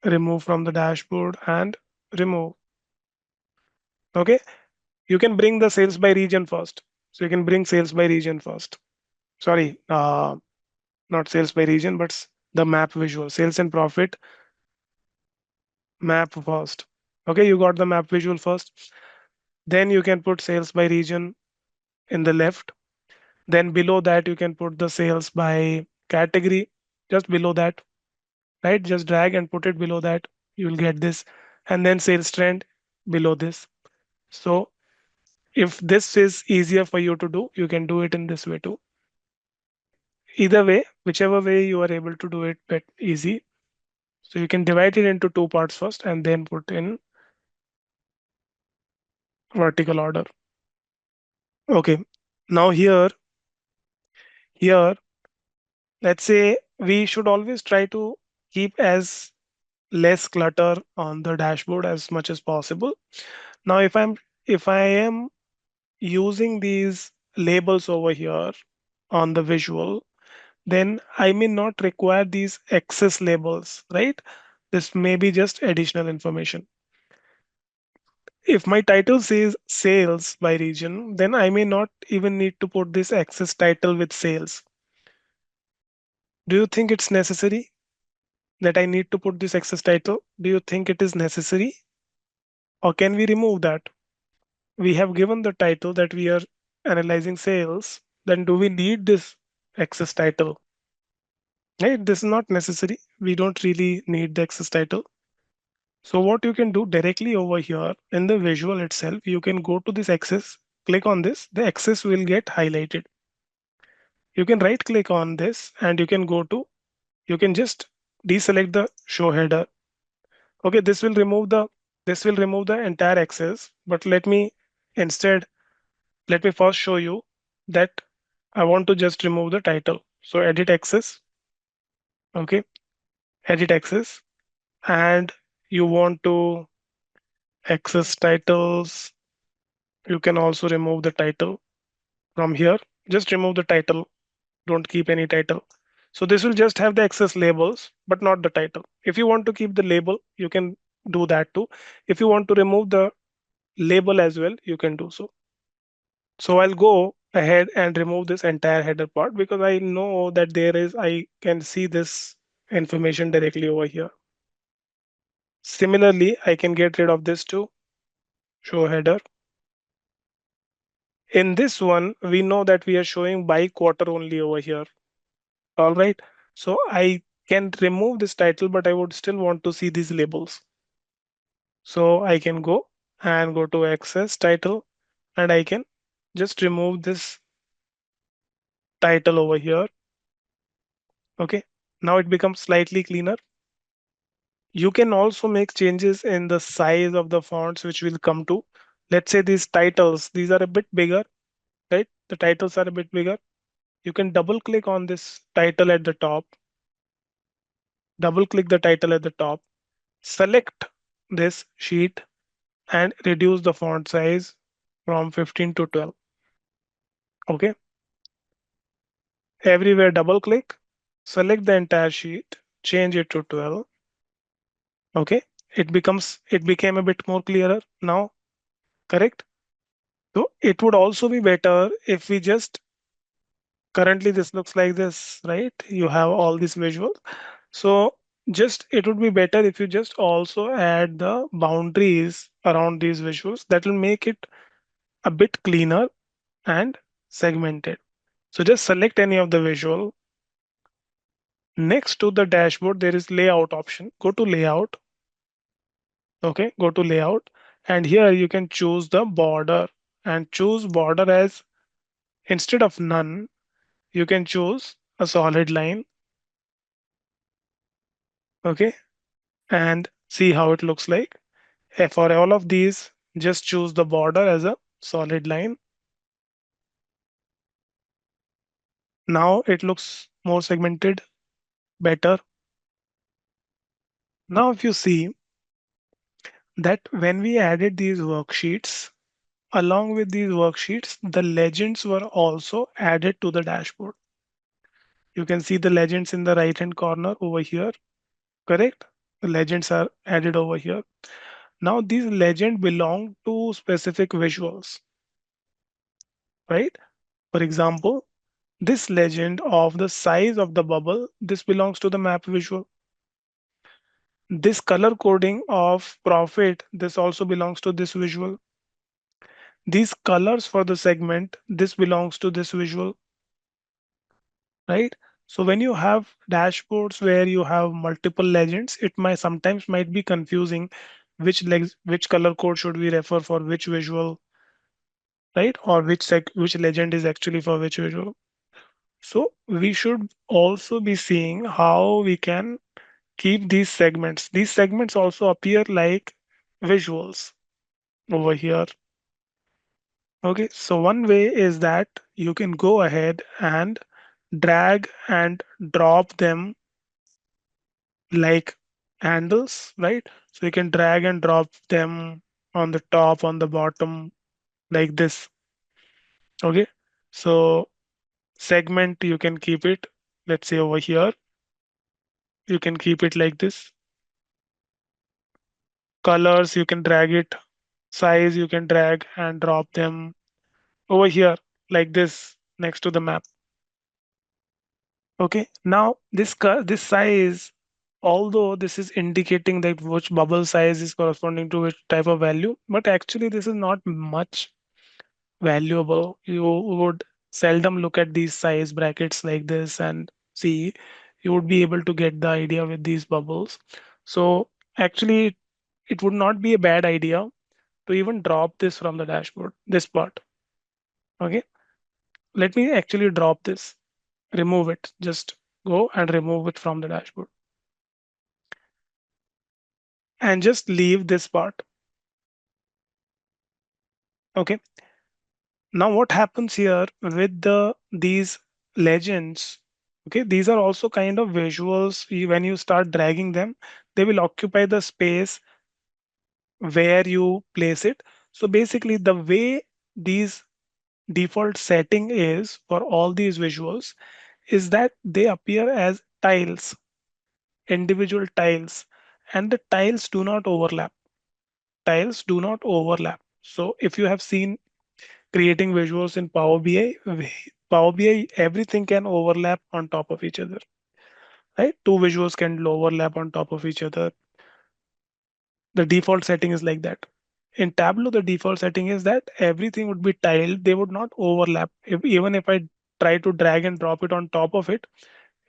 remove from the dashboard, and remove. Okay, you can bring the sales by region first. So you can bring sales by region first. Sorry, not sales by region, but the map visual, sales and profit map first. Okay, you got the map visual first. Then you can put sales by region in the left. Then below that, you can put the sales by category just below that, right? Just drag and put it below that. You will get this. And then sales trend below this. So if this is easier for you to do, you can do it in this way too. Either way, whichever way you are able to do it, but easy. So you can divide it into two parts first and then put in vertical order. Okay. Now here, let's say we should always try to keep as less clutter on the dashboard as much as possible. Now, if I am using these labels over here on the visual, then I may not require these excess labels, right? This may be just additional information. If my title says sales by region, then I may not even need to put this access title with sales. Do you think it's necessary that I need to put this access title? Do you think it is necessary? Or can we remove that? We have given the title that we are analyzing sales. Then do we need this access title? Right? This is not necessary. We don't really need the access title. So what you can do directly over here in the visual itself, you can go to this access, click on this, the access will get highlighted. You can right click on this and you can go to, you can just deselect the show header. Okay, this will remove the entire access, but instead, let me first show you that I want to just remove the title. So edit access, okay, edit access, and you want to access titles. You can also remove the title from here. Just remove the title. Don't keep any title. So this will just have the access labels, but not the title. If you want to keep the label, you can do that too. If you want to remove the label as well, you can do so. So I'll go ahead and remove this entire header part because I know that I can see this information directly over here. Similarly, I can get rid of this too, show header. In this one, we know that we are showing by quarter only over here. All right. So I can remove this title, but I would still want to see these labels. So I can go and go to access title and I can just remove this title over here. Okay. Now it becomes slightly cleaner. You can also make changes in the size of the fonts, which we'll come to. Let's say these titles, these are a bit bigger, right? The titles are a bit bigger. You can double click on this title at the top, double click the title at the top, select this sheet and reduce the font size from 15 to 12. Okay. Everywhere double click, select the entire sheet, change it to 12. Okay. It became a bit more clearer now, correct? So it would also be better if we just currently this looks like this, right? You have all these visuals. So just it would be better if you just also add the boundaries around these visuals. That will make it a bit cleaner and segmented. So just select any of the visual. Next to the dashboard, there is layout option. Go to layout. Okay, go to layout. And here you can choose the border and choose border as instead of none, you can choose a solid line. Okay, and see how it looks like. For all of these, just choose the border as a solid line. Now it looks more segmented, better. Now, if you see that when we added these worksheets, along with these worksheets, the legends were also added to the dashboard. You can see the legends in the right hand corner over here, correct? The legends are added over here. Now, these legends belong to specific visuals, right? For example, this legend of the size of the bubble, this belongs to the map visual. This color coding of profit, this also belongs to this visual. These colors for the segment, this belongs to this visual, right? So when you have dashboards where you have multiple legends, it might sometimes might be confusing which color code should we refer for which visual, right? Or which legend is actually for which visual. So we should also be seeing how we can keep these segments. These segments also appear like visuals over here. Okay, so one way is that you can go ahead and drag and drop them like handles, right? So you can drag and drop them on the top, on the bottom, like this. Okay. So segment, you can keep it, let's say over here, you can keep it like this. Colors, you can drag it. Size, you can drag and drop them over here like this next to the map. Okay. Now this size, although this is indicating that which bubble size is corresponding to which type of value, but actually this is not much valuable. You would seldom look at these size brackets like this and see. You would be able to get the idea with these bubbles. So actually, it would not be a bad idea to even drop this from the dashboard, this part. Okay. Let me actually drop this, remove it. Just go and remove it from the dashboard and just leave this part. Okay. Now what happens here with these legends? Okay, these are also kind of visuals. When you start dragging them, they will occupy the space where you place it. So basically, the way these default setting is for all these visuals is that they appear as tiles, individual tiles, and the tiles do not overlap. Tiles do not overlap. So if you have seen creating visuals in Power BI, Power BI, everything can overlap on top of each other, right? Two visuals can overlap on top of each other. The default setting is like that. In Tableau, the default setting is that everything would be tiled. They would not overlap. Even if I try to drag and drop it on top of it,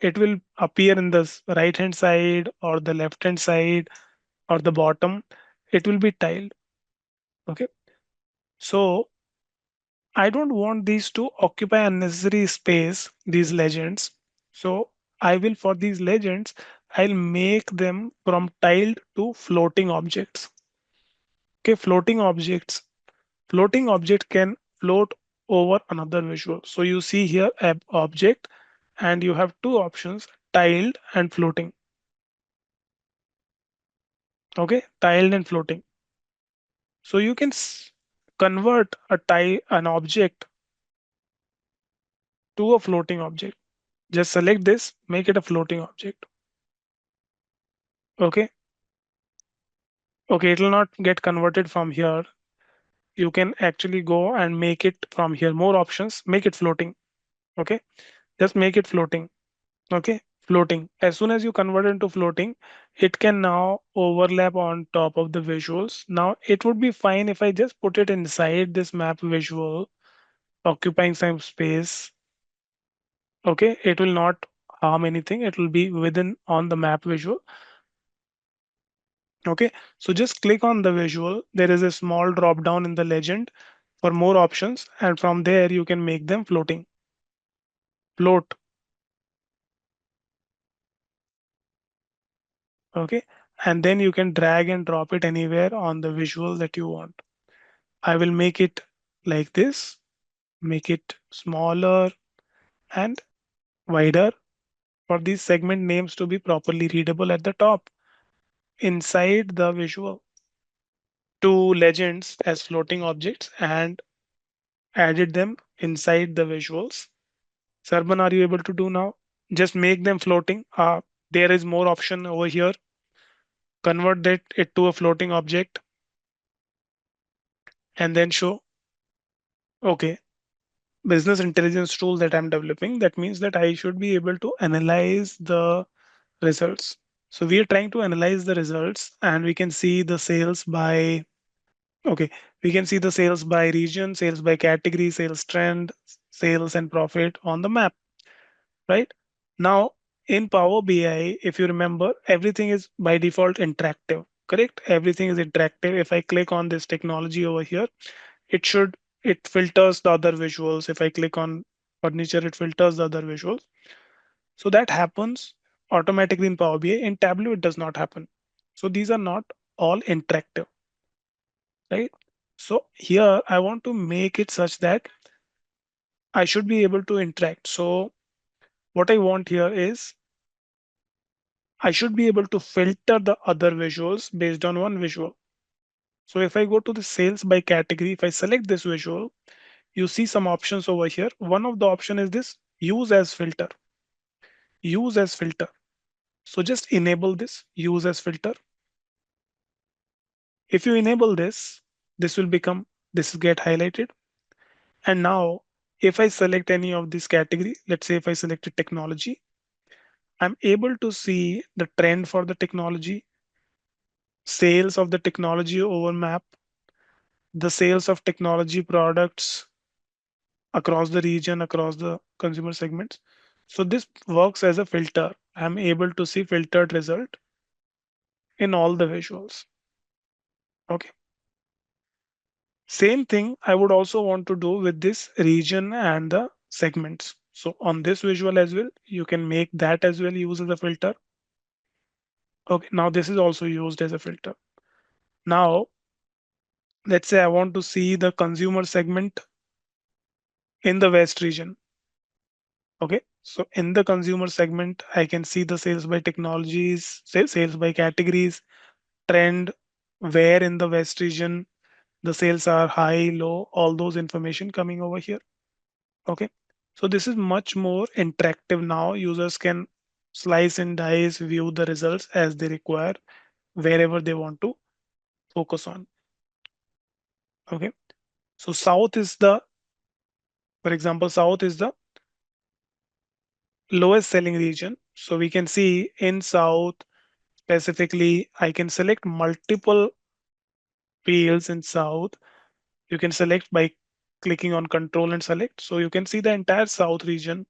it will appear in the right hand side or the left hand side or the bottom. It will be tiled. Okay. So I don't want these to occupy unnecessary space, these legends. So I will, for these legends, I'll make them from tiled to floating objects. Okay, floating objects. Floating object can float over another visual. So you see here object and you have two options, tiled and floating. Okay, tiled and floating. So you can convert an object to a floating object. Just select this, make it a floating object. Okay. Okay, it will not get converted from here. You can actually go and make it from here. More options, make it floating. Okay, just make it floating. Okay, floating. As soon as you convert it into floating, it can now overlap on top of the visuals. Now it would be fine if I just put it inside this map visual, occupying some space. Okay, it will not harm anything. It will be within on the map visual. Okay, so just click on the visual. There is a small drop down in the legend for more options, and from there you can make them floating. Float. Okay, and then you can drag and drop it anywhere on the visual that you want. I will make it like this, make it smaller and wider for these segment names to be properly readable at the top inside the visual. Two legends as floating objects and added them inside the visuals. Sarban, are you able to do now? Just make them floating. There is more option over here. Convert it to a floating object and then show. Okay. Business intelligence tool that I'm developing. That means that I should be able to analyze the results. So we are trying to analyze the results and we can see the sales by, okay, we can see the sales by region, sales by category, sales trend, sales and profit on the map, right? Now, in Power BI, if you remember, everything is by default interactive, correct? Everything is interactive. If I click on this technology over here, it filters the other visuals. If I click on furniture, it filters the other visuals. So that happens automatically in Power BI. In Tableau, it does not happen. So these are not all interactive, right? So here I want to make it such that I should be able to interact. So what I want here is I should be able to filter the other visuals based on one visual. So if I go to the sales by category, if I select this visual, you see some options over here. One of the option is this use as filter. Use as filter. So just enable this use as filter. If you enable this, this will become, this will get highlighted. And now if I select any of this category, let's say if I selected technology, I'm able to see the trend for the technology, sales of the technology over map, the sales of technology products across the region, across the consumer segments. So this works as a filter. I'm able to see filtered result in all the visuals. Okay. Same thing I would also want to do with this region and the segments. So on this visual as well, you can make that as well use as a filter. Okay, now this is also used as a filter. Now, let's say I want to see the consumer segment in the West region. Okay, so in the consumer segment, I can see the sales by technologies, sales by categories, trend, where in the West region the sales are high, low, all those information coming over here. Okay, so this is much more interactive now. Users can slice and dice, view the results as they require, wherever they want to focus on. Okay, so South is the, for example, South is the lowest selling region. So we can see in South specifically, I can select multiple fields in South. You can select by clicking on control and select. So you can see the entire South region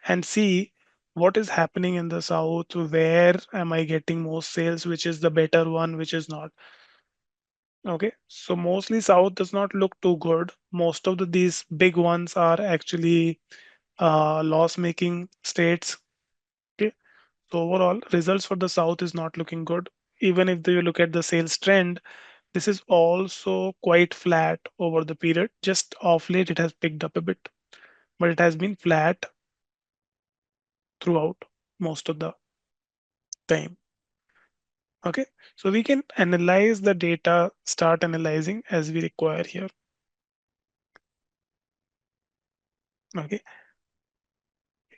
and see what is happening in the South, where am I getting most sales, which is the better one, which is not. Okay, so mostly South does not look too good. Most of these big ones are actually loss making states. Okay, so overall results for the South is not looking good. Even if you look at the sales trend, this is also quite flat over the period. Just off late, it has picked up a bit, but it has been flat throughout most of the time. Okay, so we can analyze the data, start analyzing as we require here. Okay,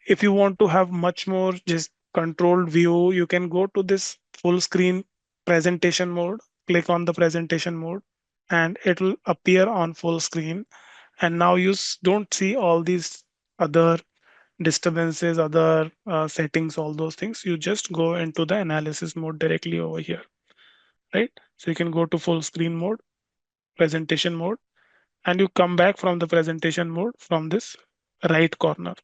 if you want to have much more just controlled view, you can go to this full screen presentation mode, click on the presentation mode, and it will appear on full screen. And now you don't see all these other disturbances, other settings, all those things. You just go into the analysis mode directly over here, right? So you can go to full screen mode, presentation mode, and you come back from the presentation mode from this right corner.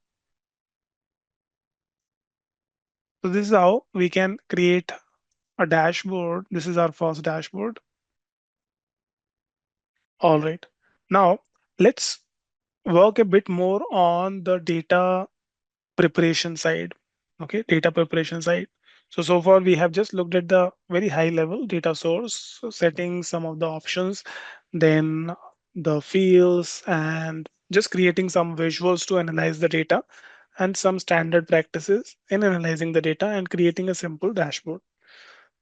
So this is how we can create a dashboard. This is our first dashboard. All right. Now let's work a bit more on the data preparation side. Okay, data preparation side. So far we have just looked at the very high level data source, so setting some of the options, then the fields, and just creating some visuals to analyze the data, and some standard practices in analyzing the data and creating a simple dashboard.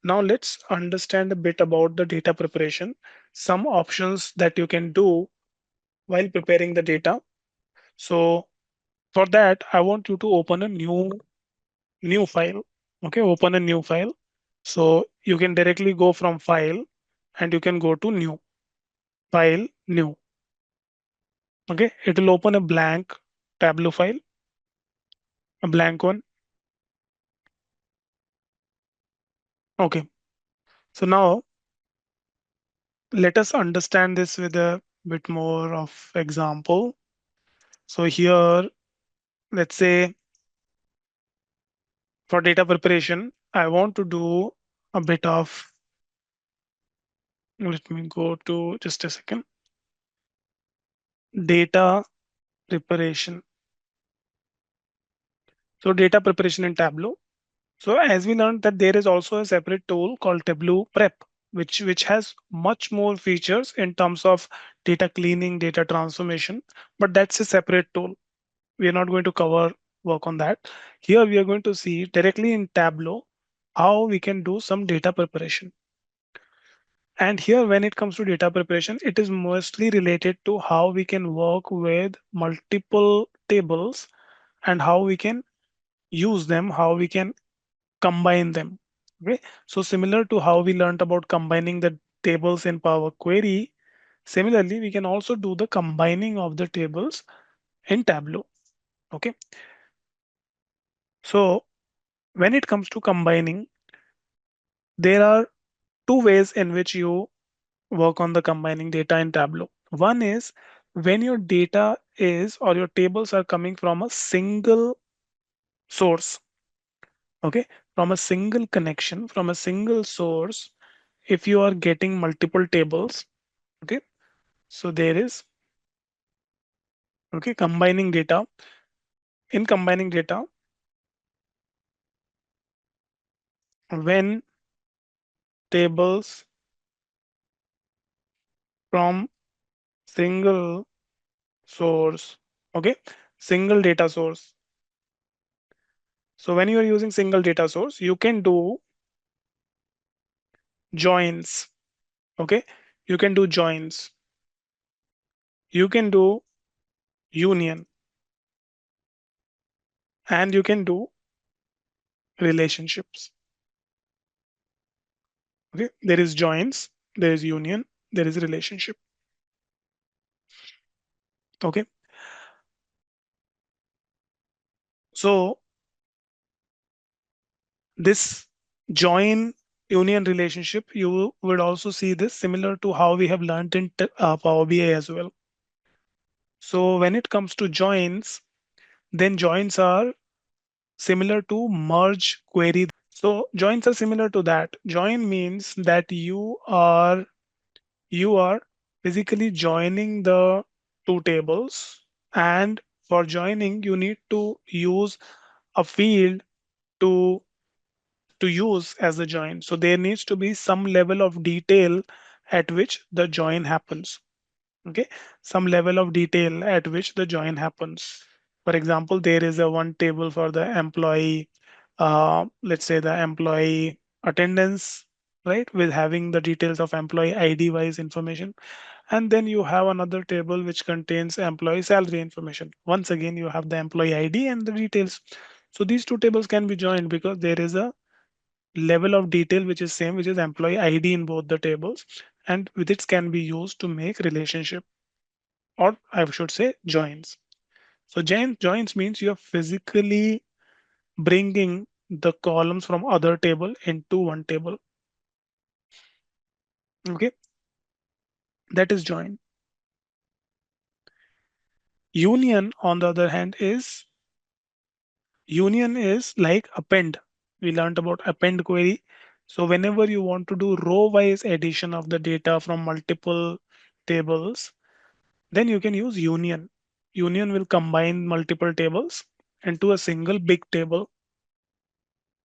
Now let's understand a bit about the data preparation, some options that you can do while preparing the data. So for that, I want you to open a new file. Okay, open a new file. So you can directly go from file and you can go to new file, new. Okay, it will open a blank Tableau file, a blank one. Okay, so now let us understand this with a bit more of example. So here, let's say for data preparation, I want to do a bit of, let me go to just a second, data preparation. So data preparation in Tableau. So as we learned that there is also a separate tool called Tableau Prep, which has much more features in terms of data cleaning, data transformation, but that's a separate tool. We are not going to cover work on that. Here we are going to see directly in Tableau how we can do some data preparation. And here, when it comes to data preparation, it is mostly related to how we can work with multiple tables and how we can use them, how we can combine them. Okay. So similar to how we learned about combining the tables in Power Query, similarly, we can also do the combining of the tables in Tableau. Okay. So when it comes to combining, there are two ways in which you work on the combining data in Tableau. One is when your data is or your tables are coming from a single source, okay, from a single connection, from a single source. If you are getting multiple tables, okay, so there is, okay, combining data. In combining data, when tables from single source, okay, single data source. So when you are using single data source, you can do joins, okay, you can do joins, you can do union, and you can do relationships. Okay, there is joins, there is union, there is relationship. Okay, so this join union relationship, you would also see this similar to how we have learned in Power BI as well. So when it comes to joins, then joins are similar to merge query. So joins are similar to that. Join means that you are physically joining the two tables, and for joining you need to use a field to use as a join. So there needs to be some level of detail at which the join happens. Okay, some level of detail at which the join happens. For example, there is a one table for the employee, let's say the employee attendance, right, with having the details of employee ID wise information. And then you have another table which contains employee salary information. Once again, you have the employee ID and the details. So these two tables can be joined because there is a level of detail which is same, which is employee ID in both the tables, and with it can be used to make relationship, or I should say joins. So joins means you're physically bringing the columns from other table into one table. Okay, that is join. Union, on the other hand, is like append. We learned about append query. So whenever you want to do row wise addition of the data from multiple tables, then you can use union. Union will combine multiple tables into a single big table.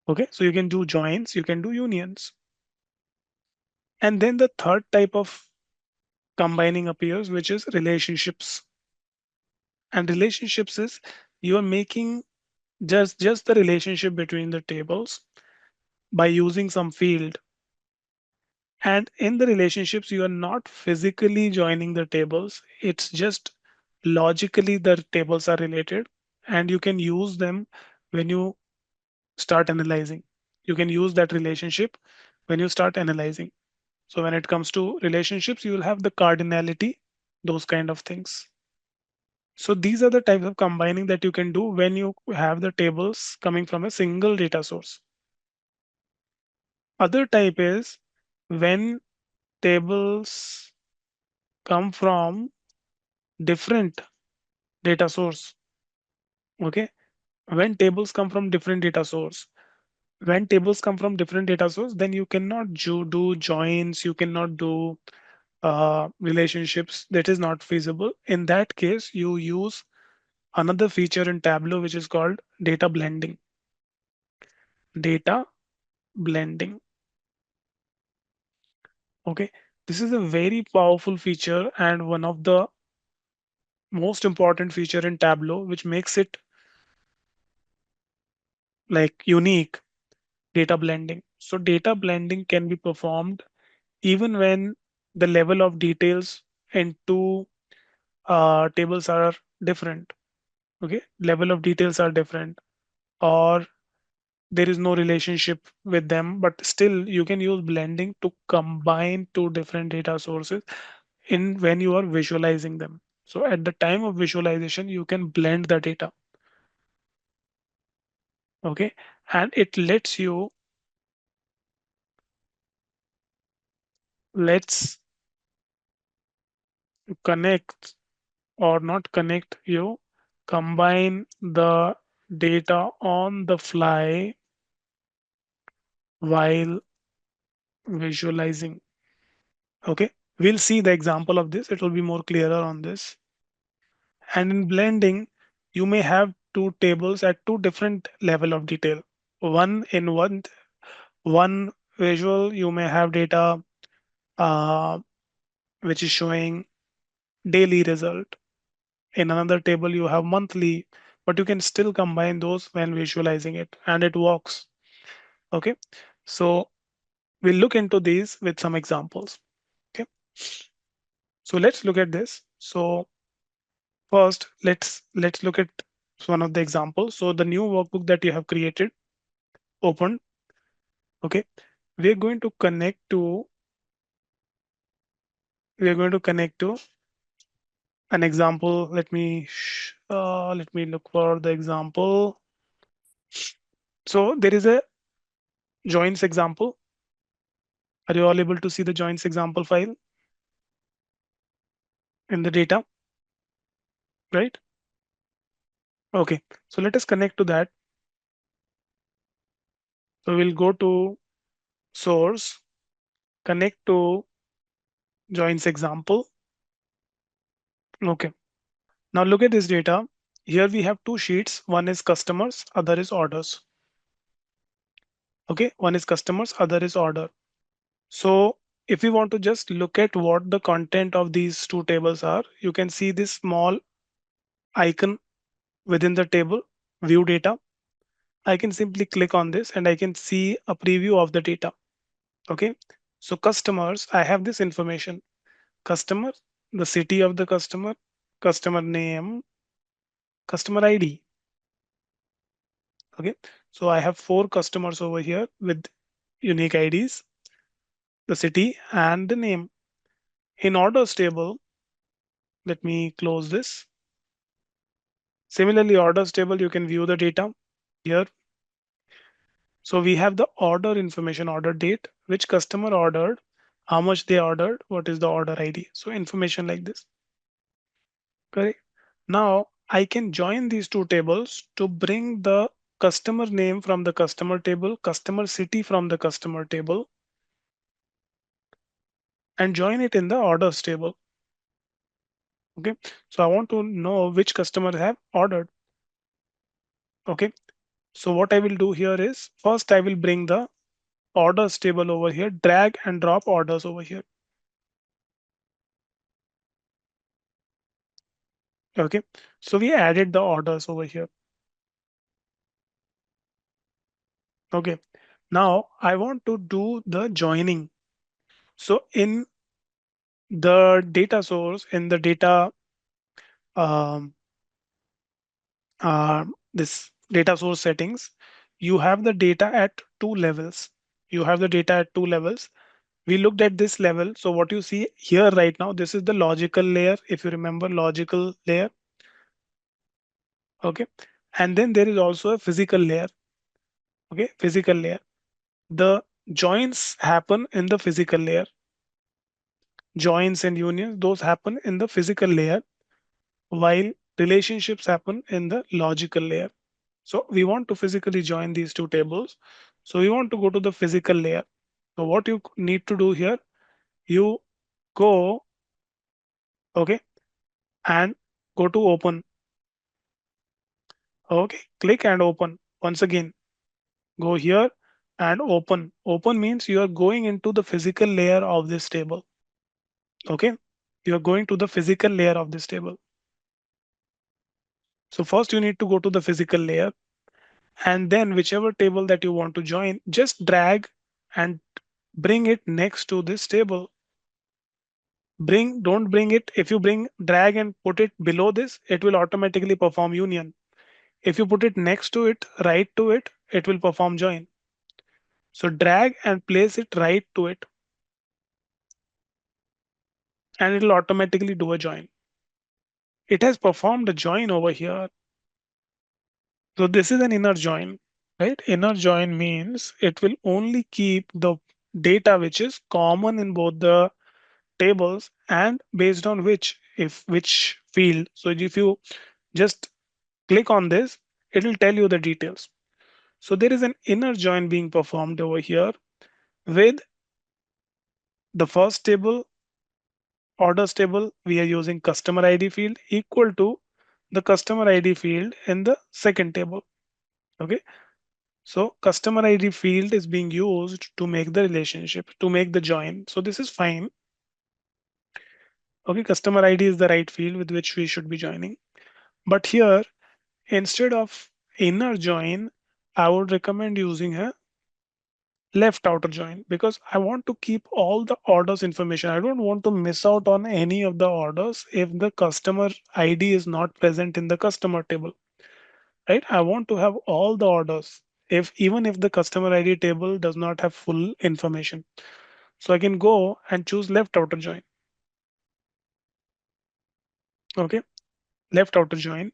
Okay, so you can do joins, you can do unions. And then the third type of combining appears, which is relationships. And relationships is you are making just the relationship between the tables by using some field. And in the relationships, you are not physically joining the tables. It's just logically the tables are related, and you can use them when you start analyzing. You can use that relationship when you start analyzing. So when it comes to relationships, you will have the cardinality, those kind of things. So these are the types of combining that you can do when you have the tables coming from a single data source. Other type is when tables come from different data source. Okay. When tables come from different data source, when tables come from different data source, then you cannot do joins, you cannot do relationships. That is not feasible. In that case, you use another feature in Tableau, which is called data blending. Data blending. Okay. This is a very powerful feature and one of the most important feature in Tableau, which makes it like unique. Data blending. So data blending can be performed even when the level of details in two tables are different. Okay, level of details are different, or there is no relationship with them, but still you can use blending to combine two different data sources in when you are visualizing them. So at the time of visualization, you can blend the data. Okay, and it lets connect or not connect, you combine the data on the fly while visualizing. Okay, we'll see the example of this, it will be more clearer on this. And in blending, you may have two tables at two different level of detail. One visual, you may have data uh, which is showing daily result. In another table, you have monthly, but you can still combine those when visualizing it, and it works. Okay, so we'll look into these with some examples. Okay, so let's look at this. So first, let's look at one of the examples. So the new workbook that you have created, opened. Okay, we're going to connect to we're going to connect to an example. Let me look for the example. So there is a joins example. Are you all able to see the joins example file in the data, right? Okay, so let us connect to that. So we'll go to source, connect to joins example. Okay, now look at this data. Here we have two sheets. One is customers, other is orders. Okay, one is customers, other is order. So if we want to just look at what the content of these two tables are, you can see this small icon within the table, view data. I can simply click on this and I can see a preview of the data. Okay. So customers, I have this information. Customer, the city of the customer, customer name, customer ID. Okay. So I have four customers over here with unique IDs, the city and the name. In orders table, let me close this. Similarly, orders table, you can view the data here. So we have the order information, order date, which customer ordered, how much they ordered, what is the order ID. So information like this. Correct. Now I can join these two tables to bring the customer name from the customer table, customer city from the customer table, and join it in the orders table. Okay. So I want to know which customers have ordered. Okay. So what I will do here is first I will bring the orders table over here, drag and drop orders over here. Okay. So we added the orders over here. Okay. Now I want to do the joining. So in the data source, in the data, um, this data source settings, you have the data at two levels. You have the data at two levels. We looked at this level. So what you see here right now, this is the logical layer. If you remember logical layer. Okay. And then there is also a physical layer. Okay. Physical layer. The joins happen in the physical layer. Joins and unions, those happen in the physical layer, while relationships happen in the logical layer. So we want to physically join these two tables. So we want to go to the physical layer. So what you need to do here, you go, okay, and go to open. Okay, click and open. Once again, go here and open. Open means you are going into the physical layer of this table. Okay, you are going to the physical layer of this table. So first you need to go to the physical layer, and then whichever table that you want to join, just drag and bring it next to this table. Don't bring it. If you bring drag and put it below this, it will automatically perform union. If you put it next to it, right to it, it will perform join. So drag and place it right to it, and it will automatically do a join. It has performed a join over here. So this is an inner join, right? Inner join means it will only keep the data which is common in both the tables, and based on which field. So if you just click on this, it will tell you the details. So there is an inner join being performed over here with the first table, orders table. We are using customer ID field equal to the customer ID field in the second table. Okay. So customer ID field is being used to make the relationship, to make the join. So this is fine. Okay. Customer ID is the right field with which we should be joining. But here, instead of inner join, I would recommend using a left outer join, because I want to keep all the orders information. I don't want to miss out on any of the orders if the customer ID is not present in the customer table, right? I want to have all the orders, if even if the customer ID table does not have full information. So I can go and choose left outer join. Okay, left outer join,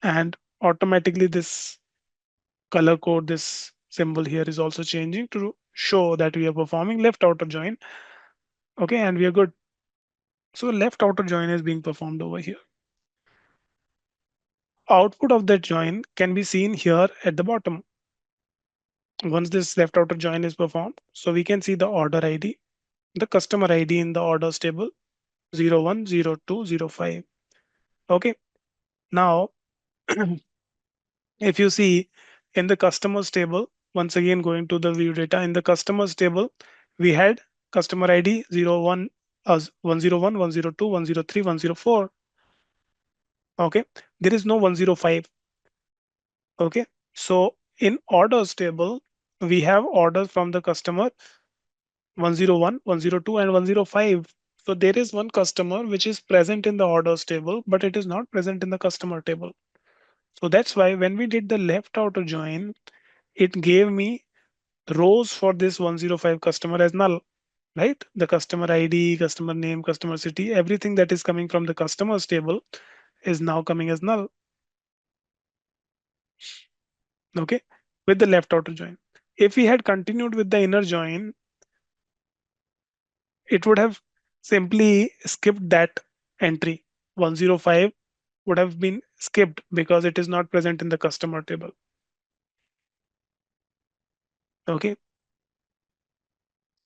and automatically this color code, this symbol here is also changing to show that we are performing left outer join. Okay, and we are good. So left outer join is being performed over here. Output of that join can be seen here at the bottom. Once this left outer join is performed, so we can see the order ID, the customer ID in the orders table 01, 02, 05. Okay. Now, if you see in the customers table, once again going to the view data, in the customers table, we had customer ID 01, 101, 102, 103, 104. Okay. There is no 105. Okay. So in orders table, we have orders from the customer 101, 102, and 105. So there is one customer which is present in the orders table, but it is not present in the customer table. So that's why when we did the left outer join, it gave me rows for this 105 customer as null, right? The customer ID, customer name, customer city, everything that is coming from the customers table is now coming as null. Okay, with the left outer join. If we had continued with the inner join, it would have simply skipped that entry. 105 would have been skipped because it is not present in the customer table. Okay.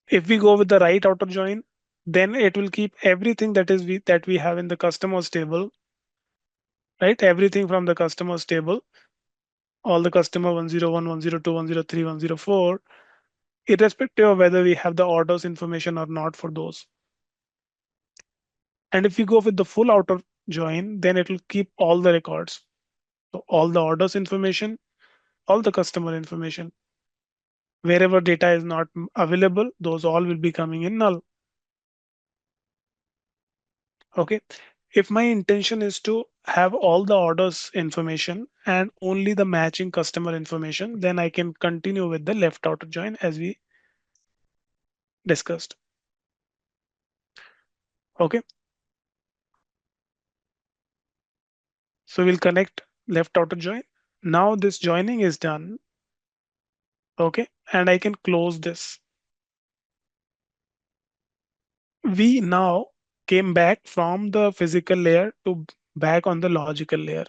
If we go with the right outer join, then it will keep everything that we have in the customers table, right? Everything from the customers table, all the customer 101, 102, 103, 104, irrespective of whether we have the orders information or not for those. And if we go with the full outer join, then it will keep all the records. So all the orders information, all the customer information. Wherever data is not available, those all will be coming in null. Okay. If my intention is to have all the orders information and only the matching customer information, then I can continue with the left outer join as we discussed. Okay. So we'll connect left outer join. Now this joining is done. Okay. And I can close this. We now came back from the physical layer to back on the logical layer.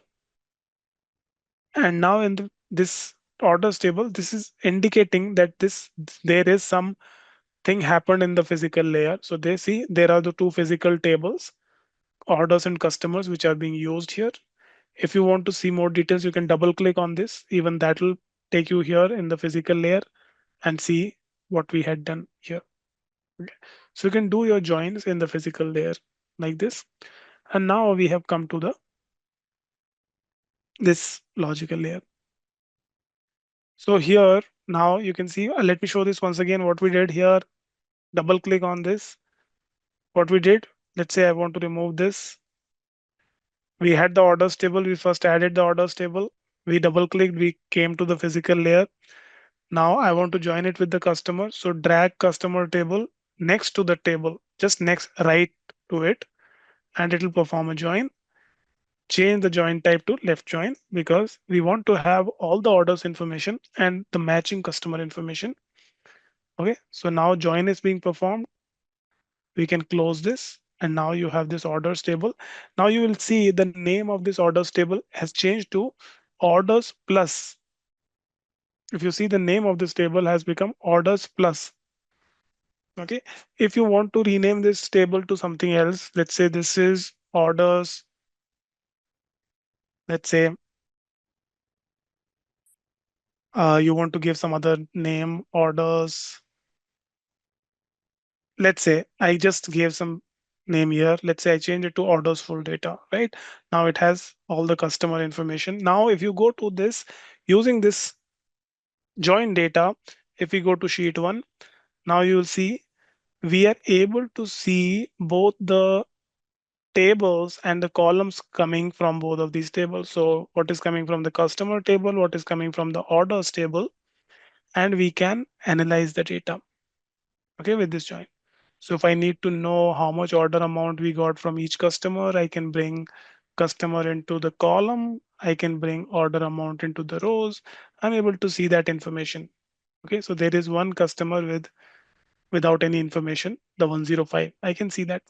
And now in this orders table, this is indicating that there is some thing happened in the physical layer. So they see there are the two physical tables, orders and customers, which are being used here. If you want to see more details, you can double click on this. Even that will take you here in the physical layer and see what we had done here. Okay. So you can do your joins in the physical layer like this. And now we have come to the this logical layer. So here now you can see, let me show this once again what we did here. Double click on this. What we did, let's say I want to remove this. We had the orders table. We first added the orders table. We double clicked. We came to the physical layer. Now I want to join it with the customer. So drag customer table next to the table, just next right to it, and it will perform a join. Change the join type to left join because we want to have all the orders information and the matching customer information. Okay, so now join is being performed. We can close this, and now you have this orders table. Now you will see the name of this orders table has changed to orders plus. If you see, the name of this table has become orders plus. Okay, if you want to rename this table to something else, let's say this is orders, let's say you want to give some other name, orders. Let's say I just gave some name here. Let's say I change it to orders full data, right? Now it has all the customer information. Now, if you go to this using this join data, if we go to sheet one, now you will see we are able to see both the tables and the columns coming from both of these tables. So what is coming from the customer table, what is coming from the orders table, and we can analyze the data, okay, with this join. So if I need to know how much order amount we got from each customer, I can bring customer into the column. I can bring order amount into the rows. I'm able to see that information. Okay, so there is one customer without any information, the 105. I can see that.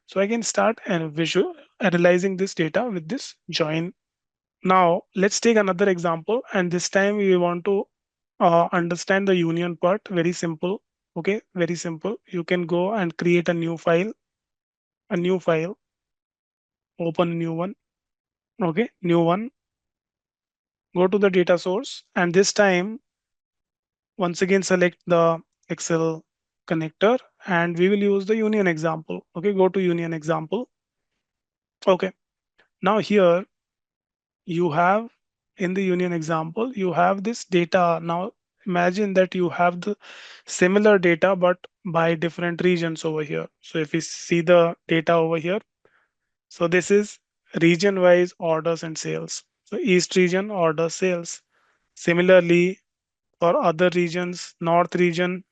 So I can start and visual analyzing this data with this join. Now let's take another example, and this time we want to understand the union part. Very simple. Okay, very simple. You can go and create a new file, open a new one. Okay, new one. Go to the data source, and this time once again select the Excel connector, and we will use the union example. Okay, go to union example. Okay, now here you have, in the union example, you have this data. Now imagine that you have the similar data but by different regions over here. So if we see the data over here, so this is region wise orders and sales. So east region order sales. Similarly, for other regions, north region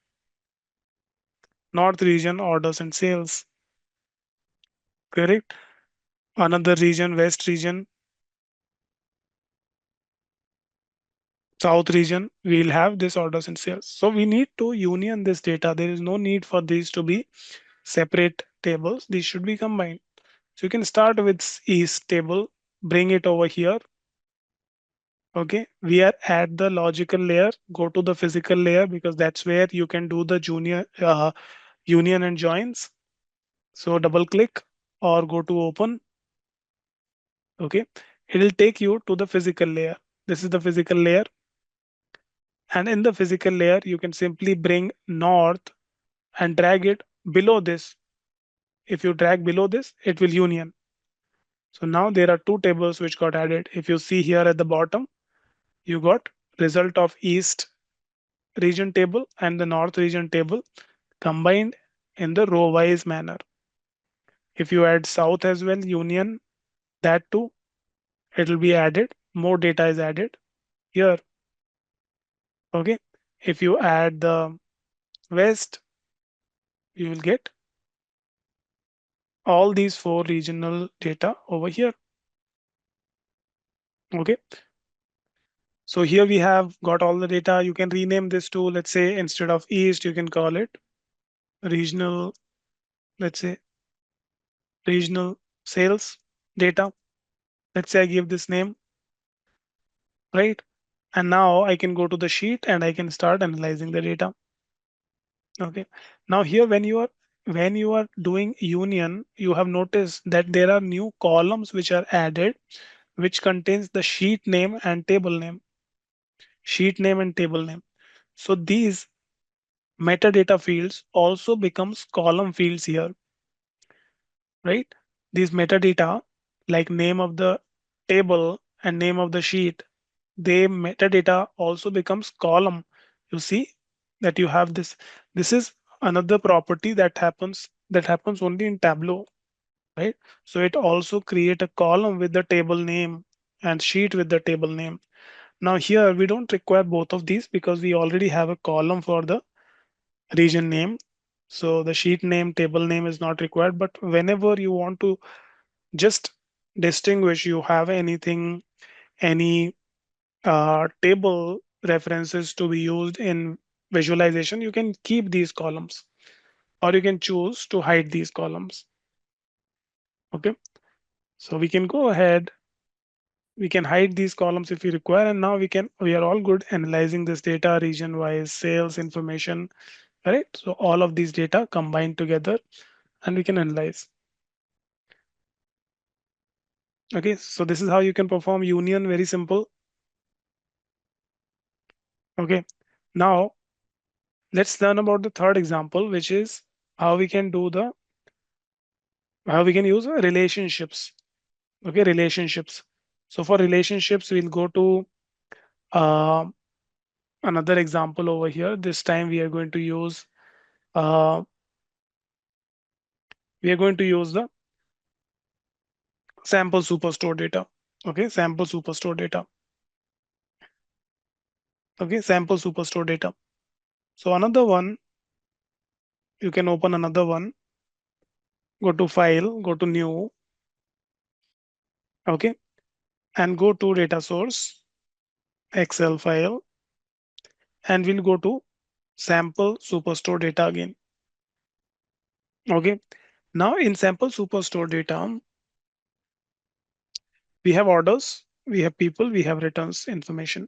orders and sales. Correct. Another region, west region, south region, we'll have this orders and sales. So we need to union this data. There is no need for these to be separate tables. These should be combined. So you can start with east table, bring it over here. Okay, we are at the logical layer. Go to the physical layer because that's where you can do the junior union and joins. So double click or go to open. Okay, it'll take you to the physical layer. This is the physical layer, and in the physical layer, you can simply bring north and drag it below this. If you drag below this, it will union. So now there are two tables which got added. If you see here at the bottom, you got result of east region table and the north region table combined in the row wise manner. If you add south as well, union that too, it will be added. More data is added here. Okay. If you add the west, you will get all these four regional data over here. Okay. So here we have got all the data. You can rename this to, let's say, instead of east, you can call it regional, let's say, regional sales data. Let's say I give this name, right? And now I can go to the sheet and I can start analyzing the data. Okay. Now here when you are doing union, you have noticed that there are new columns which are added, which contains the sheet name and table name, sheet name and table name. So these metadata fields also becomes column fields here, right? These metadata, like name of the table and name of the sheet, they metadata also becomes column. You see that you have this. This is another property that happens only in Tableau, right? So it also create a column with the table name and sheet with the table name. Now here we don't require both of these because we already have a column for the region name. So the sheet name, table name is not required. But whenever you want to just distinguish, you have anything, any table references to be used in visualization, you can keep these columns or you can choose to hide these columns. Okay. So we can go ahead, we can hide these columns if we require, and now we are all good analyzing this data region wise, sales information, right? So all of these data combined together and we can analyze. Okay, so this is how you can perform union, very simple. Okay, now let's learn about the third example, which is how we can do the how we can use relationships. Okay, relationships. So for relationships, we'll go to uh, another example over here. This time uh, we are going to use the sample superstore data. Okay, sample superstore data. Okay, sample superstore data. So another one, you can open another one, go to file, go to new, okay, and go to data source, Excel file, and we'll go to sample superstore data again. Okay, now in sample superstore data, we have orders, we have people, we have returns information.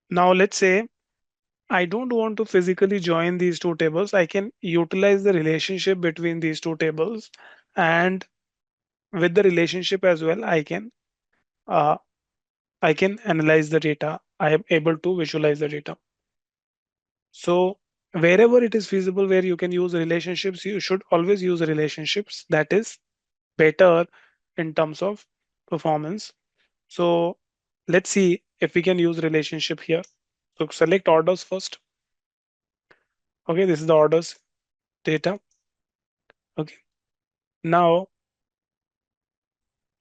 Now let's say I don't want to physically join these two tables. I can utilize the relationship between these two tables, and with the relationship as well, uh, I can analyze the data. I am able to visualize the data. So wherever it is feasible, where you can use relationships, you should always use relationships. That is better in terms of performance. So let's see if we can use relationship here. So select orders first. Okay, this is the orders data. Okay. Now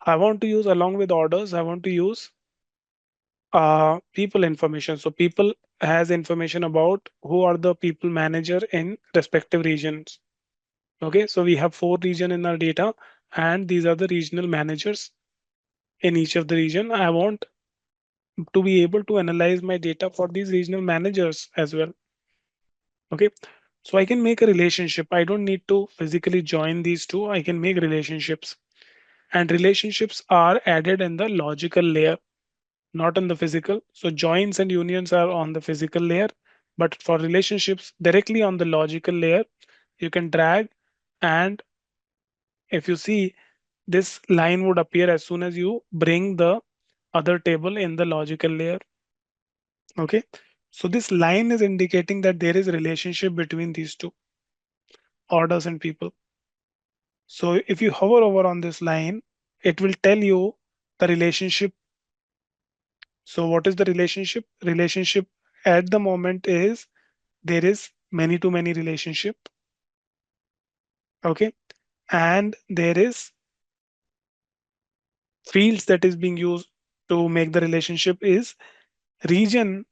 I want to use, along with orders, I want to use people information. So people has information about who are the people manager in respective regions. Okay, so we have four region in our data, and these are the regional managers in each of the region. I want to be able to analyze my data for these regional managers as well. Okay, so I can make a relationship. I don't need to physically join these two. I can make relationships, and relationships are added in the logical layer, not on the physical. So joins and unions are on the physical layer, but for relationships directly on the logical layer, you can drag, and if you see, this line would appear as soon as you bring the other table in the logical layer. Okay, so this line is indicating that there is a relationship between these two, orders and people. So if you hover over on this line, it will tell you the relationship. So what is the relationship? Relationship at the moment is there is many to many relationship. Okay, and there is fields that is being used to make the relationship is region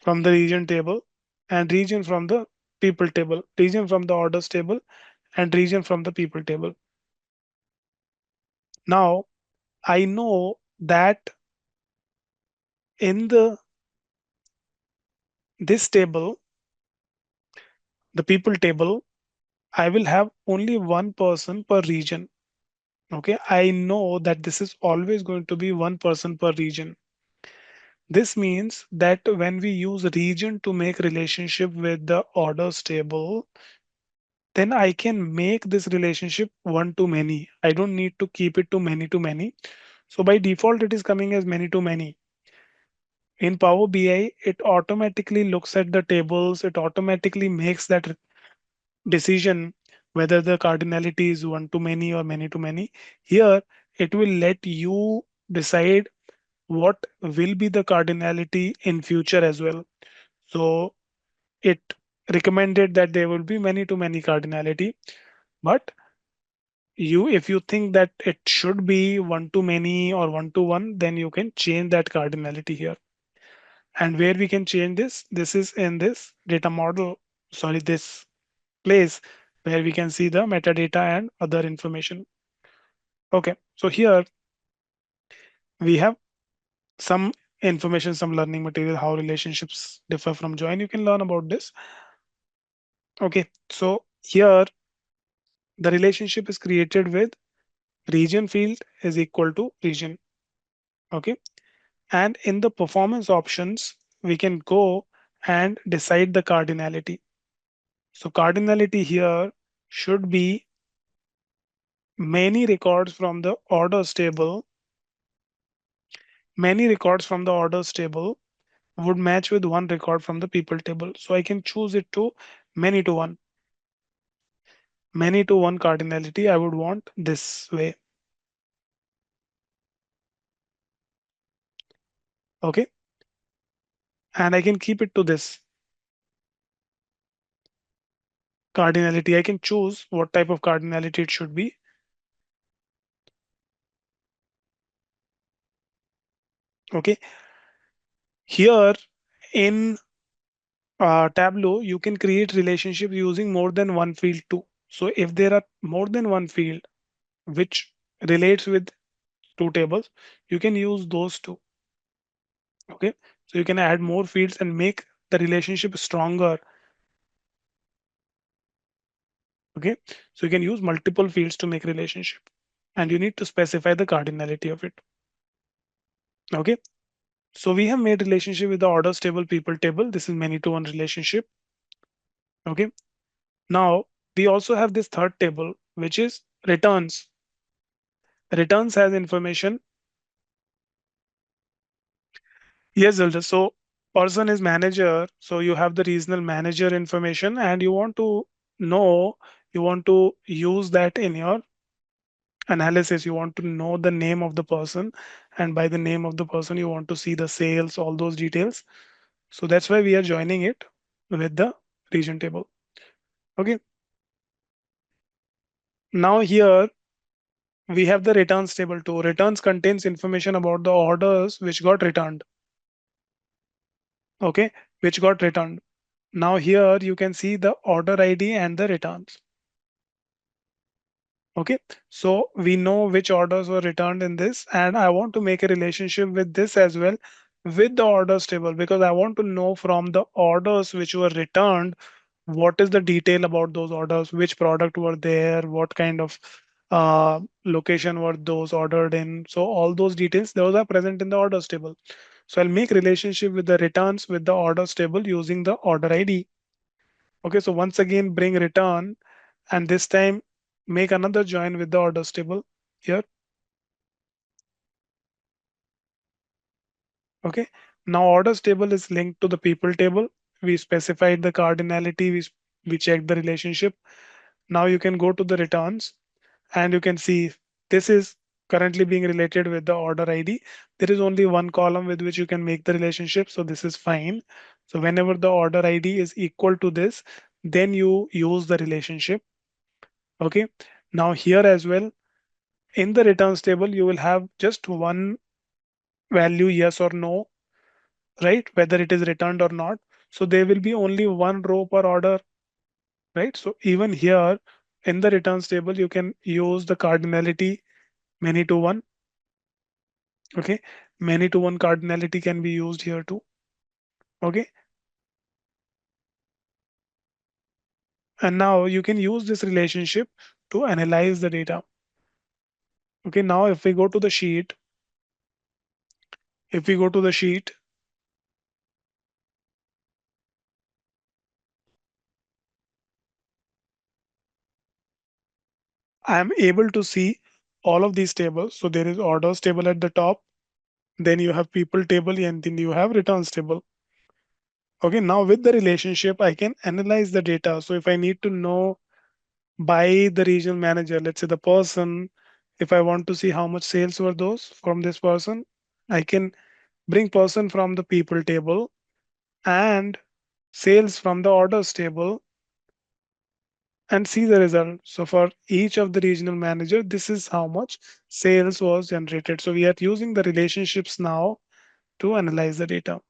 from the region table, and region from the people table, region from the orders table, and region from the people table. Now I know that in the this table, the people table, I will have only one person per region. Okay, I know that this is always going to be one person per region. This means that when we use region to make relationship with the orders table, then I can make this relationship one to many. I don't need to keep it to many to many. So by default, it is coming as many to many. In Power BI, it automatically looks at the tables. It automatically makes that decision whether the cardinality is one to many or many to many. Here, it will let you decide what will be the cardinality in future as well. So it recommended that there will be many to many cardinality, but if you think that it should be one to many or one to one, then you can change that cardinality here. And where we can change this is in this data model, sorry, this place where we can see the metadata and other information. Okay, so here we have some information, some learning material, how relationships differ from join. You can learn about this. Okay, so here the relationship is created with region field is equal to region. Okay, and in the performance options, we can go and decide the cardinality. So cardinality here should be many records from the orders table. Many records from the orders table would match with one record from the people table. So I can choose it to many to one. Many to one cardinality I would want this way. Okay. And I can keep it to this cardinality. I can choose what type of cardinality it should be. Okay. Here in Tableau, you can create relationship using more than one field too. So if there are more than one field which relates with two tables, you can use those two. Okay, so you can add more fields and make the relationship stronger. Okay, so you can use multiple fields to make relationship, and you need to specify the cardinality of it. Okay, so we have made relationship with the orders table, people table. This is many to one relationship. Okay, now we also have this third table which is returns. Returns has information. Yes, Zilda. So person is manager. So you have the regional manager information and you want to know, you want to use that in your analysis. You want to know the name of the person. And by the name of the person, you want to see the sales, all those details. So that's why we are joining it with the region table. Okay. Now here we have the returns table too. Returns contains information about the orders which got returned. Okay. Which got returned. Now here you can see the order ID and the returns. Okay, so we know which orders were returned in this, and I want to make a relationship with this as well with the orders table because I want to know from the orders which were returned what is the detail about those orders, which product were there, what kind of location were those ordered in. So all those details, those are present in the orders table. So I'll make relationship with the returns with the orders table using the order ID. Okay, so once again bring return and this time make another join with the orders table here. Okay, now orders table is linked to the people table. We specified the cardinality, we checked the relationship. Now you can go to the returns and you can see this is currently being related with the order ID. There is only one column with which you can make the relationship, so this is fine. So whenever the order ID is equal to this, then you use the relationship. Okay, now here as well in the returns table you will have just one value, yes or no, right, whether it is returned or not. So there will be only one row per order, right? So even here in the returns table you can use the cardinality many to one. Okay, many to one cardinality can be used here too. Okay, and now you can use this relationship to analyze the data. Okay, now if we go to the sheet, if we go to the sheet, I am able to see all of these tables. So there is orders table at the top, then you have people table, and then you have returns table. Okay, now with the relationship, I can analyze the data. So if I need to know by the regional manager, let's say the person, if I want to see how much sales were those from this person, I can bring person from the people table and sales from the orders table and see the result. So for each of the regional manager, this is how much sales was generated. So we are using the relationships now to analyze the data.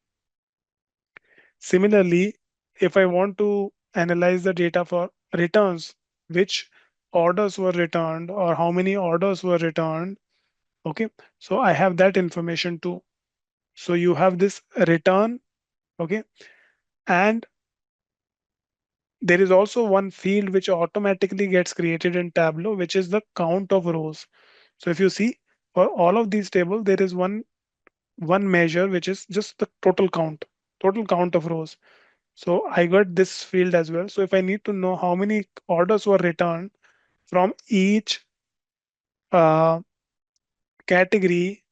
Similarly, if I want to analyze the data for returns, which orders were returned or how many orders were returned, okay, so I have that information too. So you have this return, okay, and there is also one field which automatically gets created in Tableau, which is the count of rows. So if you see for all of these tables, there is one measure which is just the total count of rows. So I got this field as well. So if I need to know how many orders were returned from each uh, category,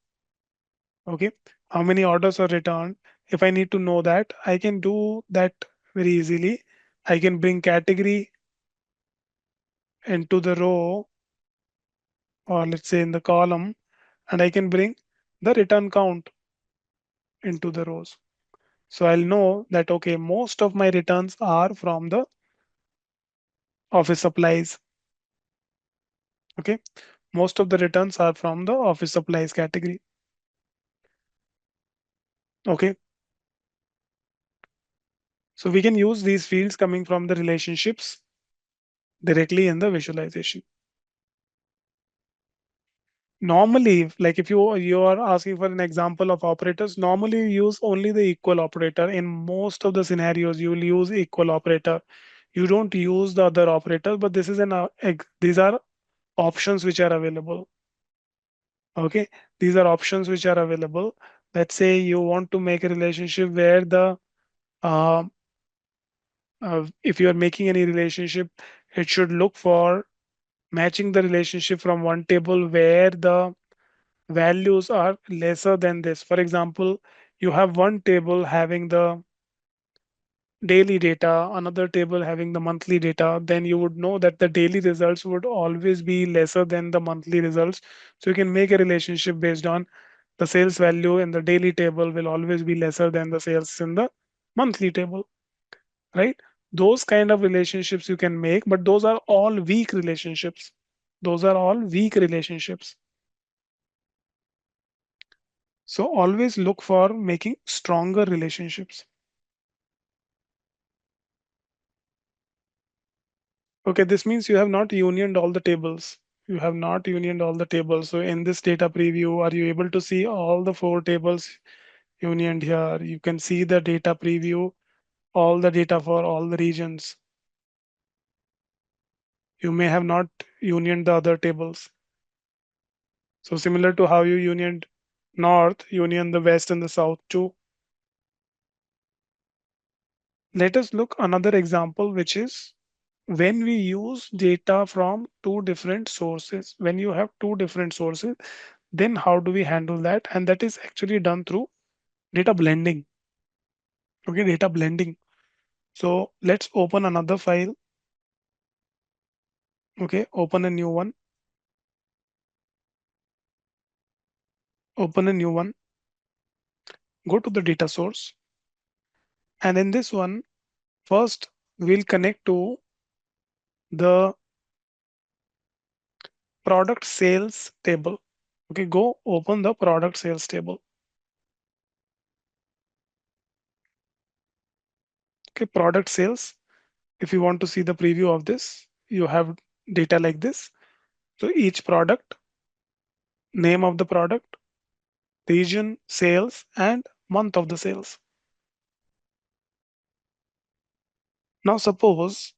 okay, how many orders are returned. If I need to know that, I can do that very easily. I can bring category into the row, or let's say in the column, and I can bring the return count into the rows. So I'll know that, okay, most of my returns are from the office supplies. Okay, most of the returns are from the office supplies category. Okay, so we can use these fields coming from the relationships directly in the visualization. Normally, like if you are asking for an example of operators, normally you use only the equal operator. In most of the scenarios, you will use equal operator. You don't use the other operators, but this is these are options which are available. Okay, these are options which are available. Let's say you want to make a relationship where the uh, if you are making any relationship, it should look for matching the relationship from one table where the values are lesser than this. For example, you have one table having the daily data, another table having the monthly data, then you would know that the daily results would always be lesser than the monthly results. So you can make a relationship based on the sales value in the daily table will always be lesser than the sales in the monthly table, right? Those kind of relationships you can make, but those are all weak relationships. Those are all weak relationships. So always look for making stronger relationships. Okay, this means you have not unioned all the tables. You have not unioned all the tables. So in this data preview, are you able to see all the four tables unioned here? You can see the data preview, all the data for all the regions. You may have not unioned the other tables. So similar to how you unioned north, union the west and the south too. Let us look another example, which is when we use data from two different sources. When you have two different sources, then how do we handle that? And that is actually done through data blending. Okay, data blending. So let's open another file. Okay, open a new one. Open a new one. Go to the data source. And in this one, first we'll connect to the product sales table. Okay, go open the product sales table. Okay, product sales. If you want to see the preview of this, you have data like this. So each product, name of the product, region, sales, and month of the sales. Now suppose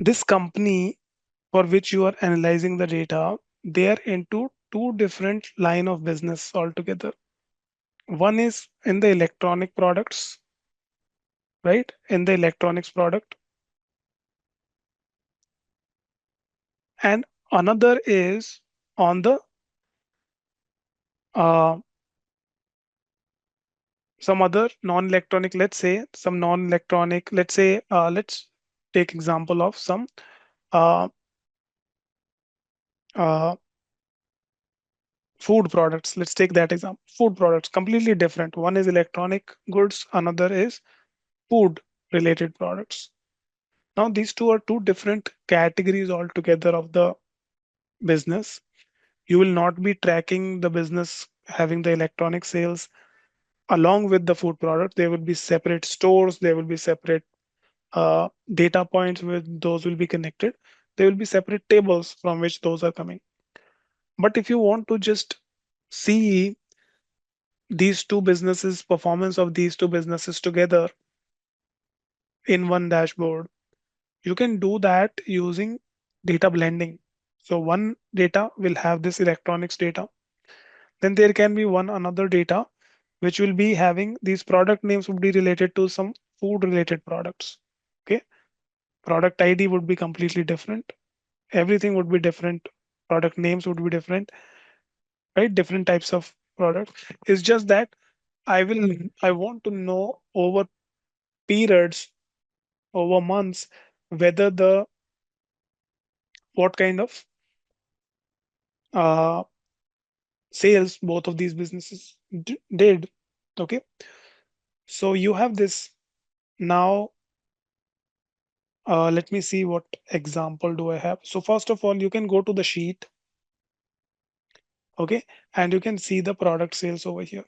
this company for which you are analyzing the data, they are into two different line of business altogether. One is in the electronic products, right? In the electronics product, and another is on the uh, some other non-electronic. Let's say some non-electronic. Let's take example of some uh, uh, food products. Let's take that example. Food products completely different. One is electronic goods, another is food. related products. Now, these two are two different categories altogether of the business. You will not be tracking the business having the electronic sales along with the food product. There will be separate stores, there will be separate data points where those will be connected. There will be separate tables from which those are coming. But if you want to just see these two businesses, performance of these two businesses together in one dashboard, you can do that using data blending. So one data will have this electronics data. Then there can be one another data which will be having these product names would be related to some food related products. Okay. Product ID would be completely different. Everything would be different. Product names would be different, right? Different types of products. It's just that I want to know over periods, over months, whether the what kind of uh, sales both of these businesses did. Okay. So you have this now. Let me see what example do I have. So first of all, you can go to the sheet, okay, and you can see the product sales over here.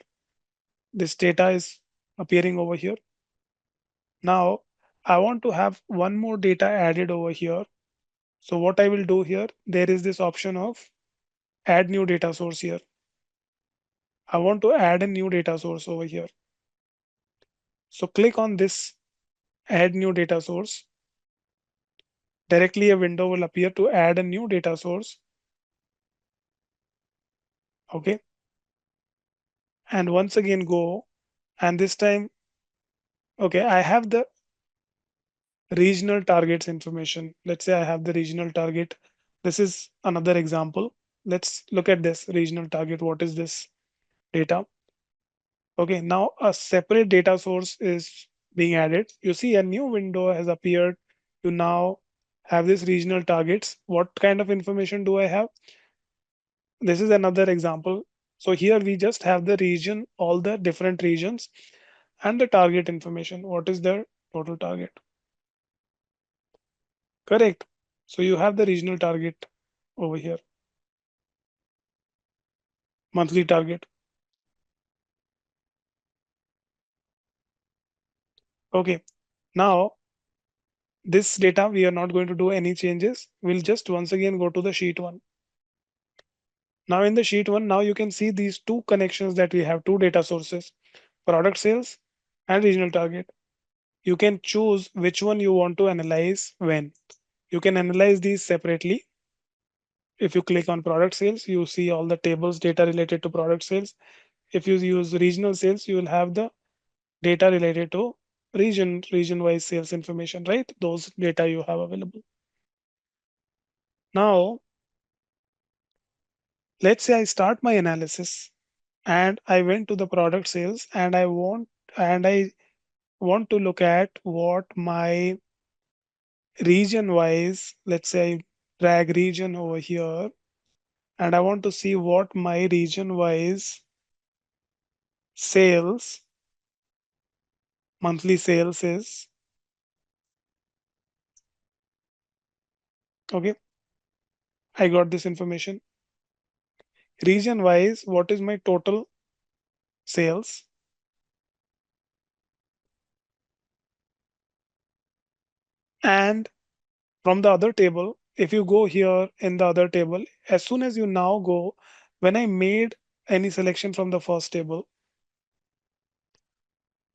This data is appearing over here. Now, I want to have one more data added over here. So what I will do here, there is this option of add new data source here. I want to add a new data source over here. So click on this add new data source. Directly a window will appear to add a new data source. Okay. And once again go, and this time, okay, I have the regional targets information. Let's say I have the regional target. This is another example. Let's look at this regional target. What is this data? Okay, now a separate data source is being added. You see a new window has appeared. You now have this regional targets. What kind of information do I have? This is another example. So here we just have the region, all the different regions and the target information. What is their total target? Correct. So you have the regional target over here, monthly target. Okay. Now this data, we are not going to do any changes. We'll just once again go to the sheet one. Now in the sheet one, now you can see these two connections that we have, two data sources, product sales and regional target. You can choose which one you want to analyze when. You can analyze these separately. If you click on product sales, you see all the tables data related to product sales. If you use regional sales, you will have the data related to region wise sales information, right? Those data you have available. Now, let's say I start my analysis and I went to the product sales and I want to look at what my region wise, let's say I drag region over here and I want to see what my region wise sales, monthly sales is. Okay, I got this information. Region wise, what is my total sales? And from the other table, if you go here in the other table, as soon as you now go, when I made any selection from the first table,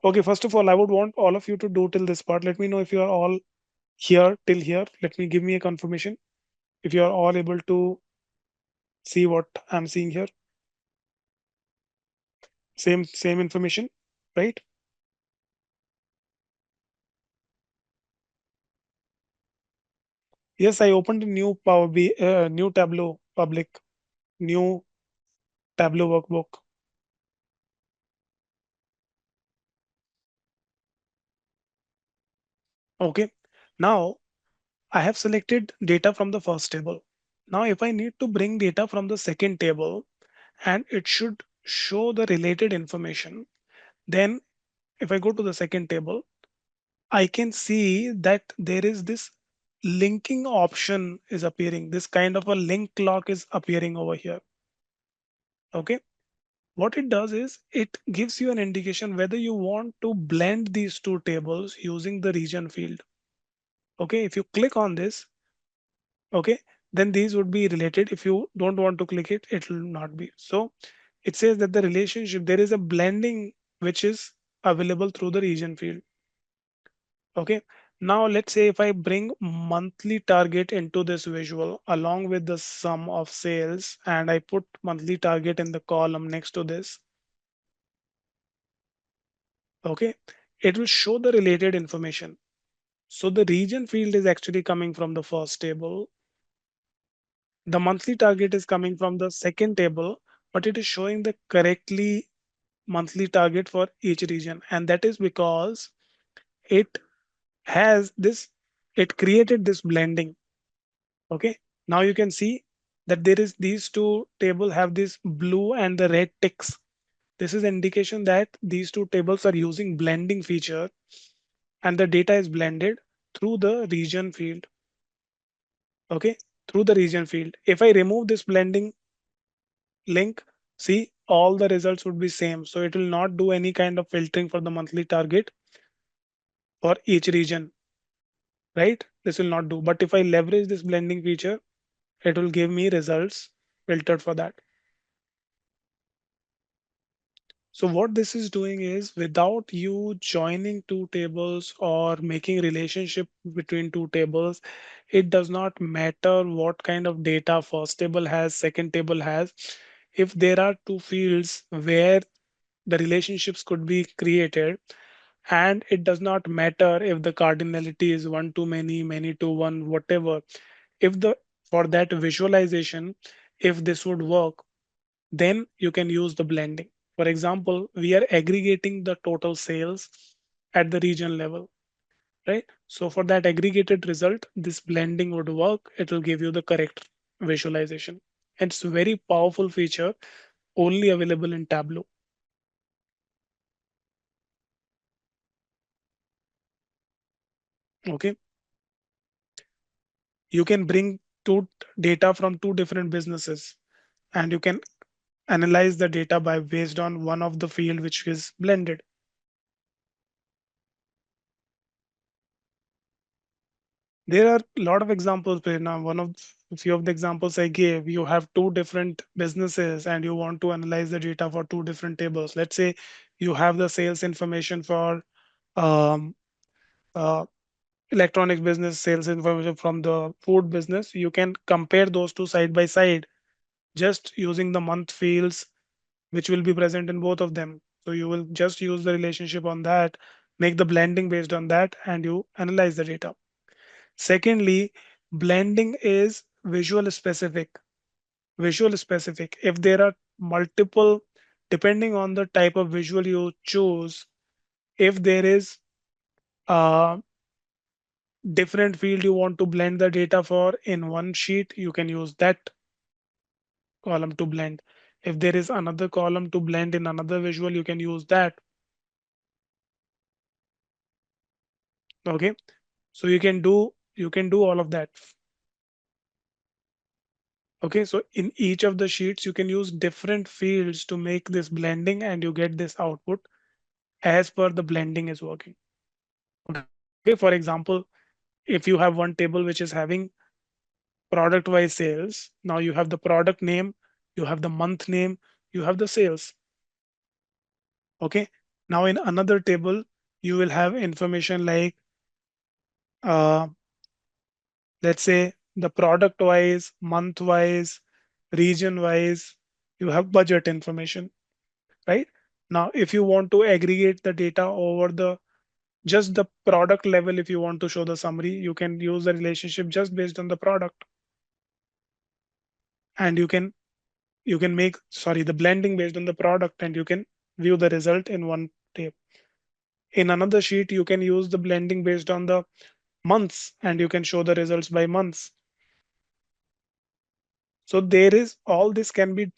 okay, first of all, I would want all of you to do till this part. Let me know if you are all here till here. Let me give me a confirmation if you are all able to see what I'm seeing here. Same information, right? Yes, I opened a new new Tableau public, new Tableau workbook. Okay, now I have selected data from the first table. Now, if I need to bring data from the second table and it should show the related information, then if I go to the second table, I can see that there is this linking option is appearing. This kind of a link clock is appearing over here. Okay. What it does is it gives you an indication whether you want to blend these two tables using the region field. Okay. If you click on this, okay, then these would be related. If you don't want to click it, it will not be. So it says that the relationship, there is a blending which is available through the region field. Okay. Now let's say if I bring monthly target into this visual along with the sum of sales and I put monthly target in the column next to this, okay, it will show the related information. So the region field is actually coming from the first table. The monthly target is coming from the second table, but it is showing the correctly monthly target for each region. And that is because it has this, it created this blending. Okay. Now you can see that there is these two table have this blue and the red ticks. This is indication that these two tables are using blending feature and the data is blended through the region field. Okay. Through the region field. If I remove this blending link, see all the results would be same. So it will not do any kind of filtering for the monthly target for each region, right? This will not do. But if I leverage this blending feature, it will give me results filtered for that. So what this is doing is without you joining two tables or making relationship between two tables, it does not matter what kind of data first table has, second table has. If there are two fields where the relationships could be created, and it does not matter if the cardinality is one to many, many to one, whatever. If the for that visualization, if this would work, then you can use the blending. For example, we are aggregating the total sales at the region level, right? So for that aggregated result, this blending would work. It will give you the correct visualization. It's a very powerful feature only available in Tableau. Okay. You can bring two data from two different businesses and you can analyze the data by based on one of the field which is blended. There are a lot of examples, Prerna. One of a few of the examples I gave, you have two different businesses and you want to analyze the data for two different tables. Let's say you have the sales information for um, uh, electronics business, sales information from the food business. You can compare those two side by side just using the month fields which will be present in both of them. So you will just use the relationship on that, make the blending based on that, and you analyze the data. Secondly, blending is visual specific. Visual specific. If there are multiple, depending on the type of visual you choose, if there is a different field you want to blend the data for in one sheet, you can use that column to blend. If there is another column to blend in another visual, you can use that. Okay. So you can do all of that. Okay, so in each of the sheets you can use different fields to make this blending and you get this output as per the blending is working. Okay, for example, if you have one table which is having product wise sales, now you have the product name, you have the month name, you have the sales. Okay, now in another table you will have information like uh, let's say the product wise, month wise, region wise, you have budget information, right? Now, if you want to aggregate the data over the just the product level, if you want to show the summary, you can use the relationship just based on the product, and you can make sorry the blending based on the product, and you can view the result in one table. In another sheet, you can use the blending based on the months, and you can show the results by months. So there is all this can be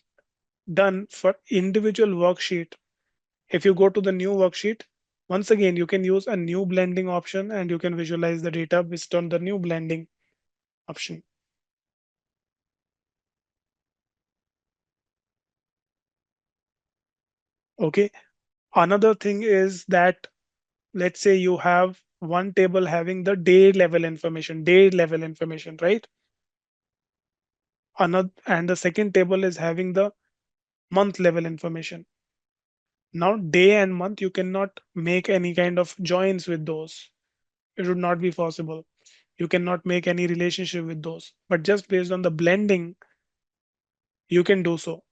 done for individual worksheet. If you go to the new worksheet, Once again, you can use a new blending option and you can visualize the data based on the new blending option. Okay. Another thing is that, let's say you have one table having the day level information, right? Another, and the second table is having the month level information. Now, day and month, you cannot make any kind of joins with those. It would not be possible. You cannot make any relationship with those. But just based on the blending, you can do so.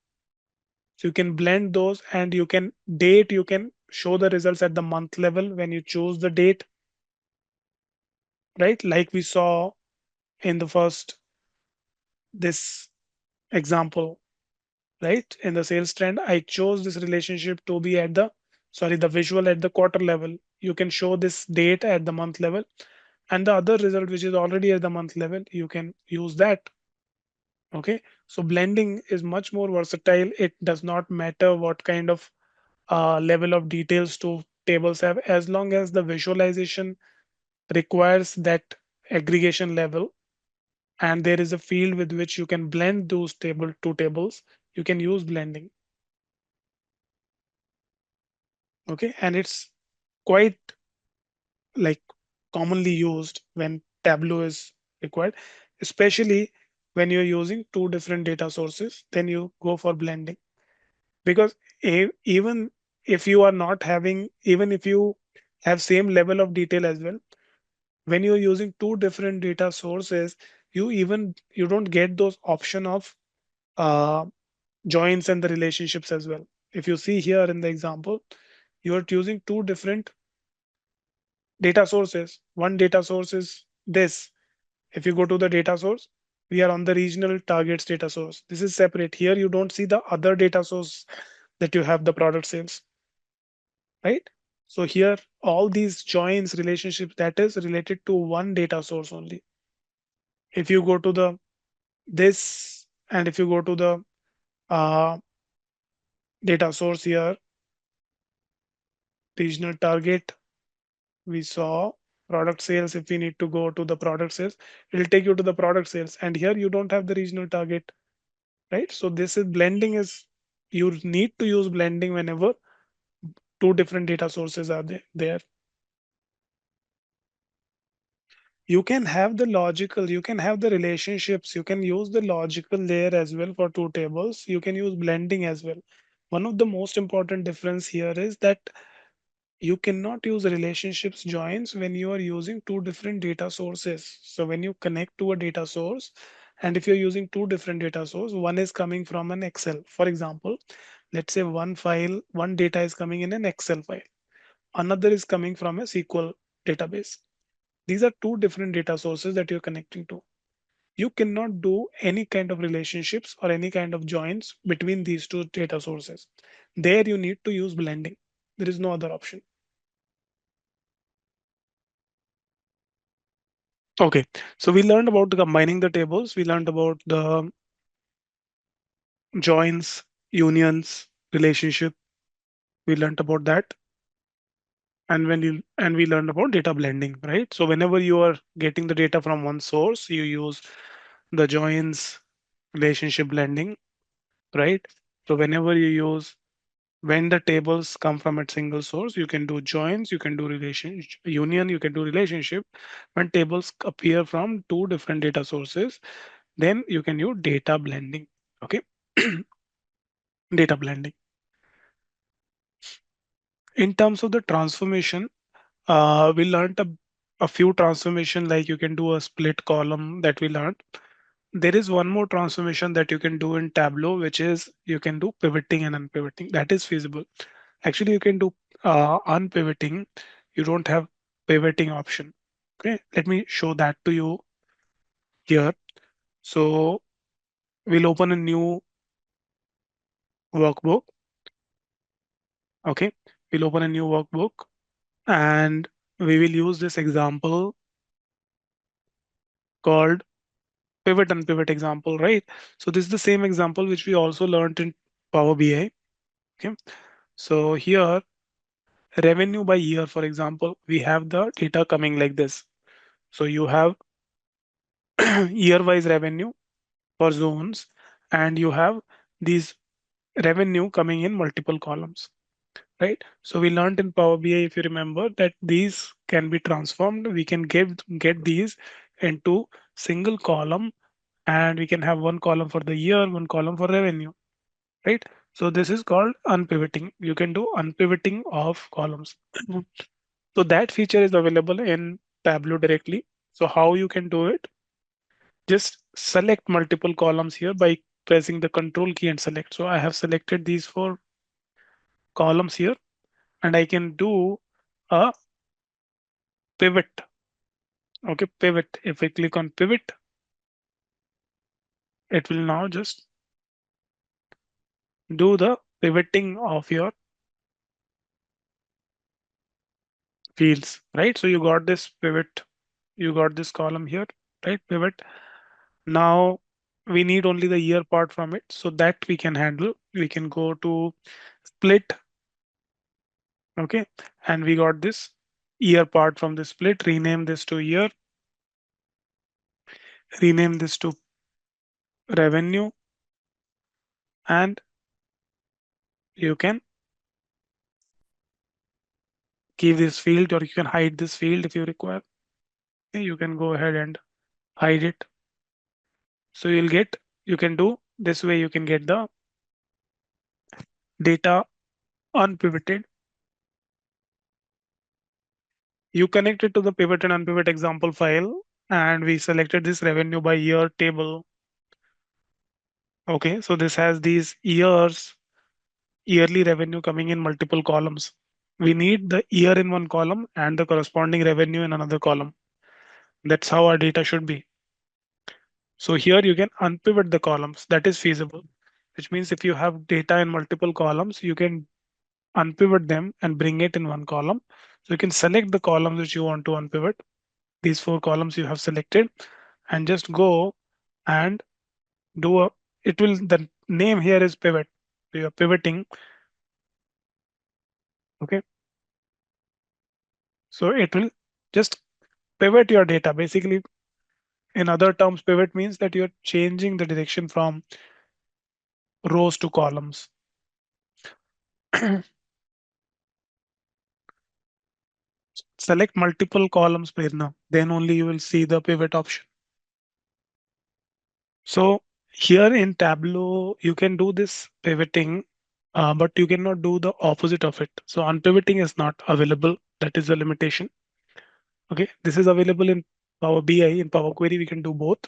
So you can blend those and you can show the results at the month level when you choose the date, right? Like we saw in the first, this example, right? In the sales trend, I chose this relationship to be at the, sorry, the visual at the quarter level. You can show this date at the month level, and the other result, which is already at the month level, you can use that. Okay. So blending is much more versatile. It does not matter what kind of level of details two tables have, as long as the visualization requires that aggregation level and there is a field with which you can blend those two tables, you can use blending. Okay. And it's quite like commonly used when Tableau is required, especially when you're using two different data sources, then you go for blending. Because even if you are not having, even if you have same level of detail as well, when you're using two different data sources, you don't get those option of uh, joins and the relationships as well. If you see here in the example, you are using two different data sources. One data source is this. If you go to the data source, we are on the regional targets data source. This is separate. Here you don't see the other data source that you have the product sales, right? So here all these joins relationships, that is related to one data source only. If you go to the this, and if you go to the uh, data source here, regional target, we saw product sales. If we need to go to the product sales, it'll take you to the product sales, and here you don't have the regional target, right? So this is blending is, you need to use blending whenever two different data sources are there. You can have the logical, you can have the relationships, you can use the logical layer as well for two tables. You can use blending as well. One of the most important difference here is that you cannot use relationships joins when you are using two different data sources. So when you connect to a data source, and if you're using two different data source, one is coming from an Excel, for example, let's say one data is coming in an Excel file, another is coming from a SQL database. These are two different data sources that you're connecting to. You cannot do any kind of relationships or any kind of joins between these two data sources. There you need to use blending. There is no other option. Okay, so we learned about combining the tables. We learned about the joins, unions, relationship. We learned about that, and we learned about data blending, right? So whenever you are getting the data from one source, you use the joins, relationship blending, right? So whenever you use, when the tables come from a single source, you can do joins, you can do relation union, you can do relationship. When tables appear from two different data sources, then you can use data blending. Okay. Data blending. In terms of the transformation, we learned a few transformation, like you can do a split column that we learned. There is one more transformation that you can do in Tableau, which is you can do pivoting and unpivoting. That is feasible. Actually, you can do unpivoting. You don't have pivoting option. Okay, let me show that to you here. So we'll open a new workbook. Okay, we'll open a new workbook and we will use this example called pivot and pivot example, right? So this is the same example which we also learned in Power BI. Okay, so here Revenue by year, for example, we have the data coming like this. So you have year wise revenue for zones, and you have these revenue coming in multiple columns, right? So we learned in Power BI, if you remember, that these can be transformed. We can get these into single column, and we can have one column for the year, one column for revenue, right? So this is called unpivoting. You can do unpivoting of columns. So that feature is available in Tableau directly. So how you can do it? Just select multiple columns here by pressing the control key and select. So I have selected these four columns here, and I can do a pivot. Okay, pivot. If I click on pivot, it will now just do the pivoting of your fields, right? So you got this pivot, you got this column here, right? Pivot. Now we need only the year part from it, so that we can handle. We can go to split, okay, and we got this year part from the split. Rename this to year, rename this to revenue, and you can keep this field or you can hide this field if you require. Okay, you can go ahead and hide it. So you'll get, you can do this way, you can get the data unpivoted. You connect it to the pivot and unpivot example file, and we selected this revenue by year table. Okay, so this has these yearly revenue coming in multiple columns. We need the year in one column and the corresponding revenue in another column. That's how our data should be. So here you can unpivot the columns. That is feasible, which means if you have data in multiple columns, you can unpivot them and bring it in one column. So you can select the columns which you want to unpivot. These four columns you have selected, and just go and do a, it will, the name here is pivot. So you're pivoting. Okay. So it will just pivot your data. Basically, in other terms, pivot means that you're changing the direction from rows to columns. Select multiple columns, Prerna. Then only you will see the pivot option. So here in Tableau, you can do this pivoting, but you cannot do the opposite of it. So unpivoting is not available. That is the limitation. Okay, this is available in Power BI. In Power Query, we can do both.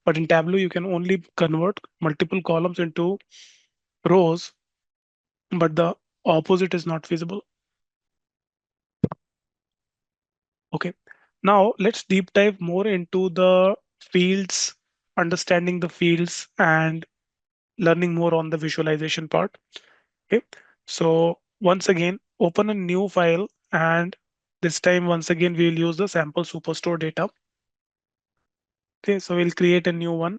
But in Tableau, you can only convert multiple columns into rows, but the opposite is not feasible. Okay, now let's deep dive more into the fields, understanding the fields and learning more on the visualization part. Okay, so once again, open a new file, and this time once again we will use the sample superstore data. Okay, so we'll create a new one,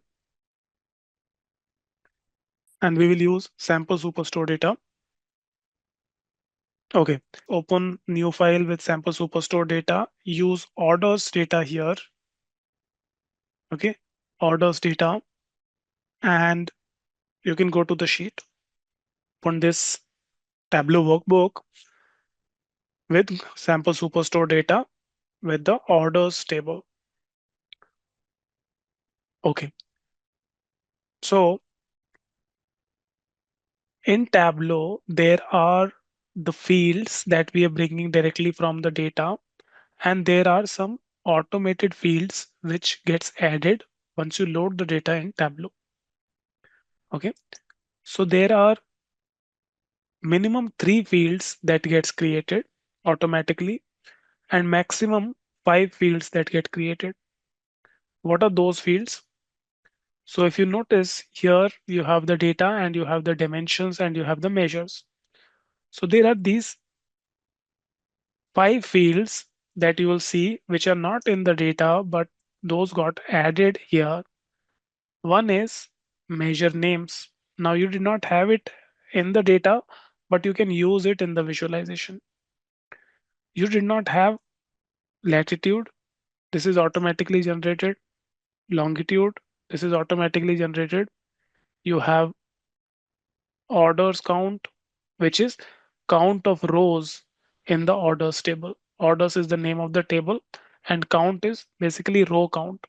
and we will use sample superstore data. Okay, open new file with sample superstore data. Use orders data here. Okay, orders data, and you can go to the sheet, open this Tableau workbook with sample superstore data with the orders table. Okay, so in Tableau, there are the fields that we are bringing directly from the data, and there are some automated fields which gets added once you load the data in Tableau. Okay, so there are minimum three fields that gets created automatically and maximum five fields that get created. What are those fields? So if you notice here, you have the data and you have the dimensions and you have the measures. So there are these five fields that you will see which are not in the data, but those got added here. One is measure names. Now you did not have it in the data, but you can use it in the visualization. You did not have latitude, this is automatically generated. Longitude, this is automatically generated. You have orders count, which is count of rows in the orders table. Orders is the name of the table, and count is basically row count.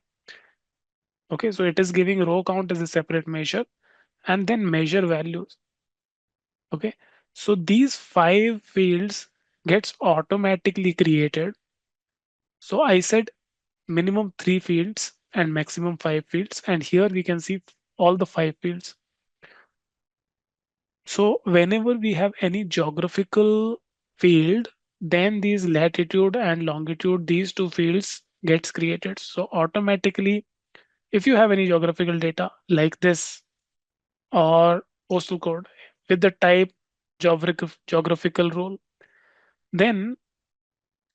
Okay, so it is giving row count as a separate measure, and then measure values. Okay, so these five fields gets automatically created. So I said minimum three fields and maximum five fields, and here we can see all the five fields. So whenever we have any geographical field, then these latitude and longitude, these two fields gets created. So automatically, if you have any geographical data like this or postal code with the type geographical role, then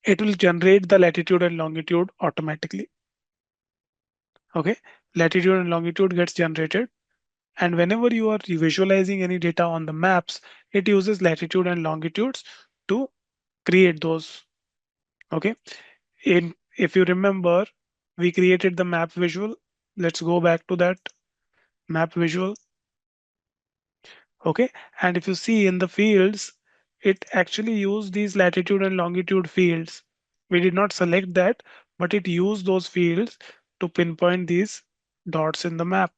it will generate the latitude and longitude automatically. Okay, latitude and longitude gets generated. And whenever you are visualizing any data on the maps, it uses latitude and longitudes to create those. Okay, in if you remember, we created the map visual. Let's go back to that map visual. Okay, and if you see in the fields, it actually used these latitude and longitude fields. We did not select that, but it used those fields to pinpoint these dots in the map.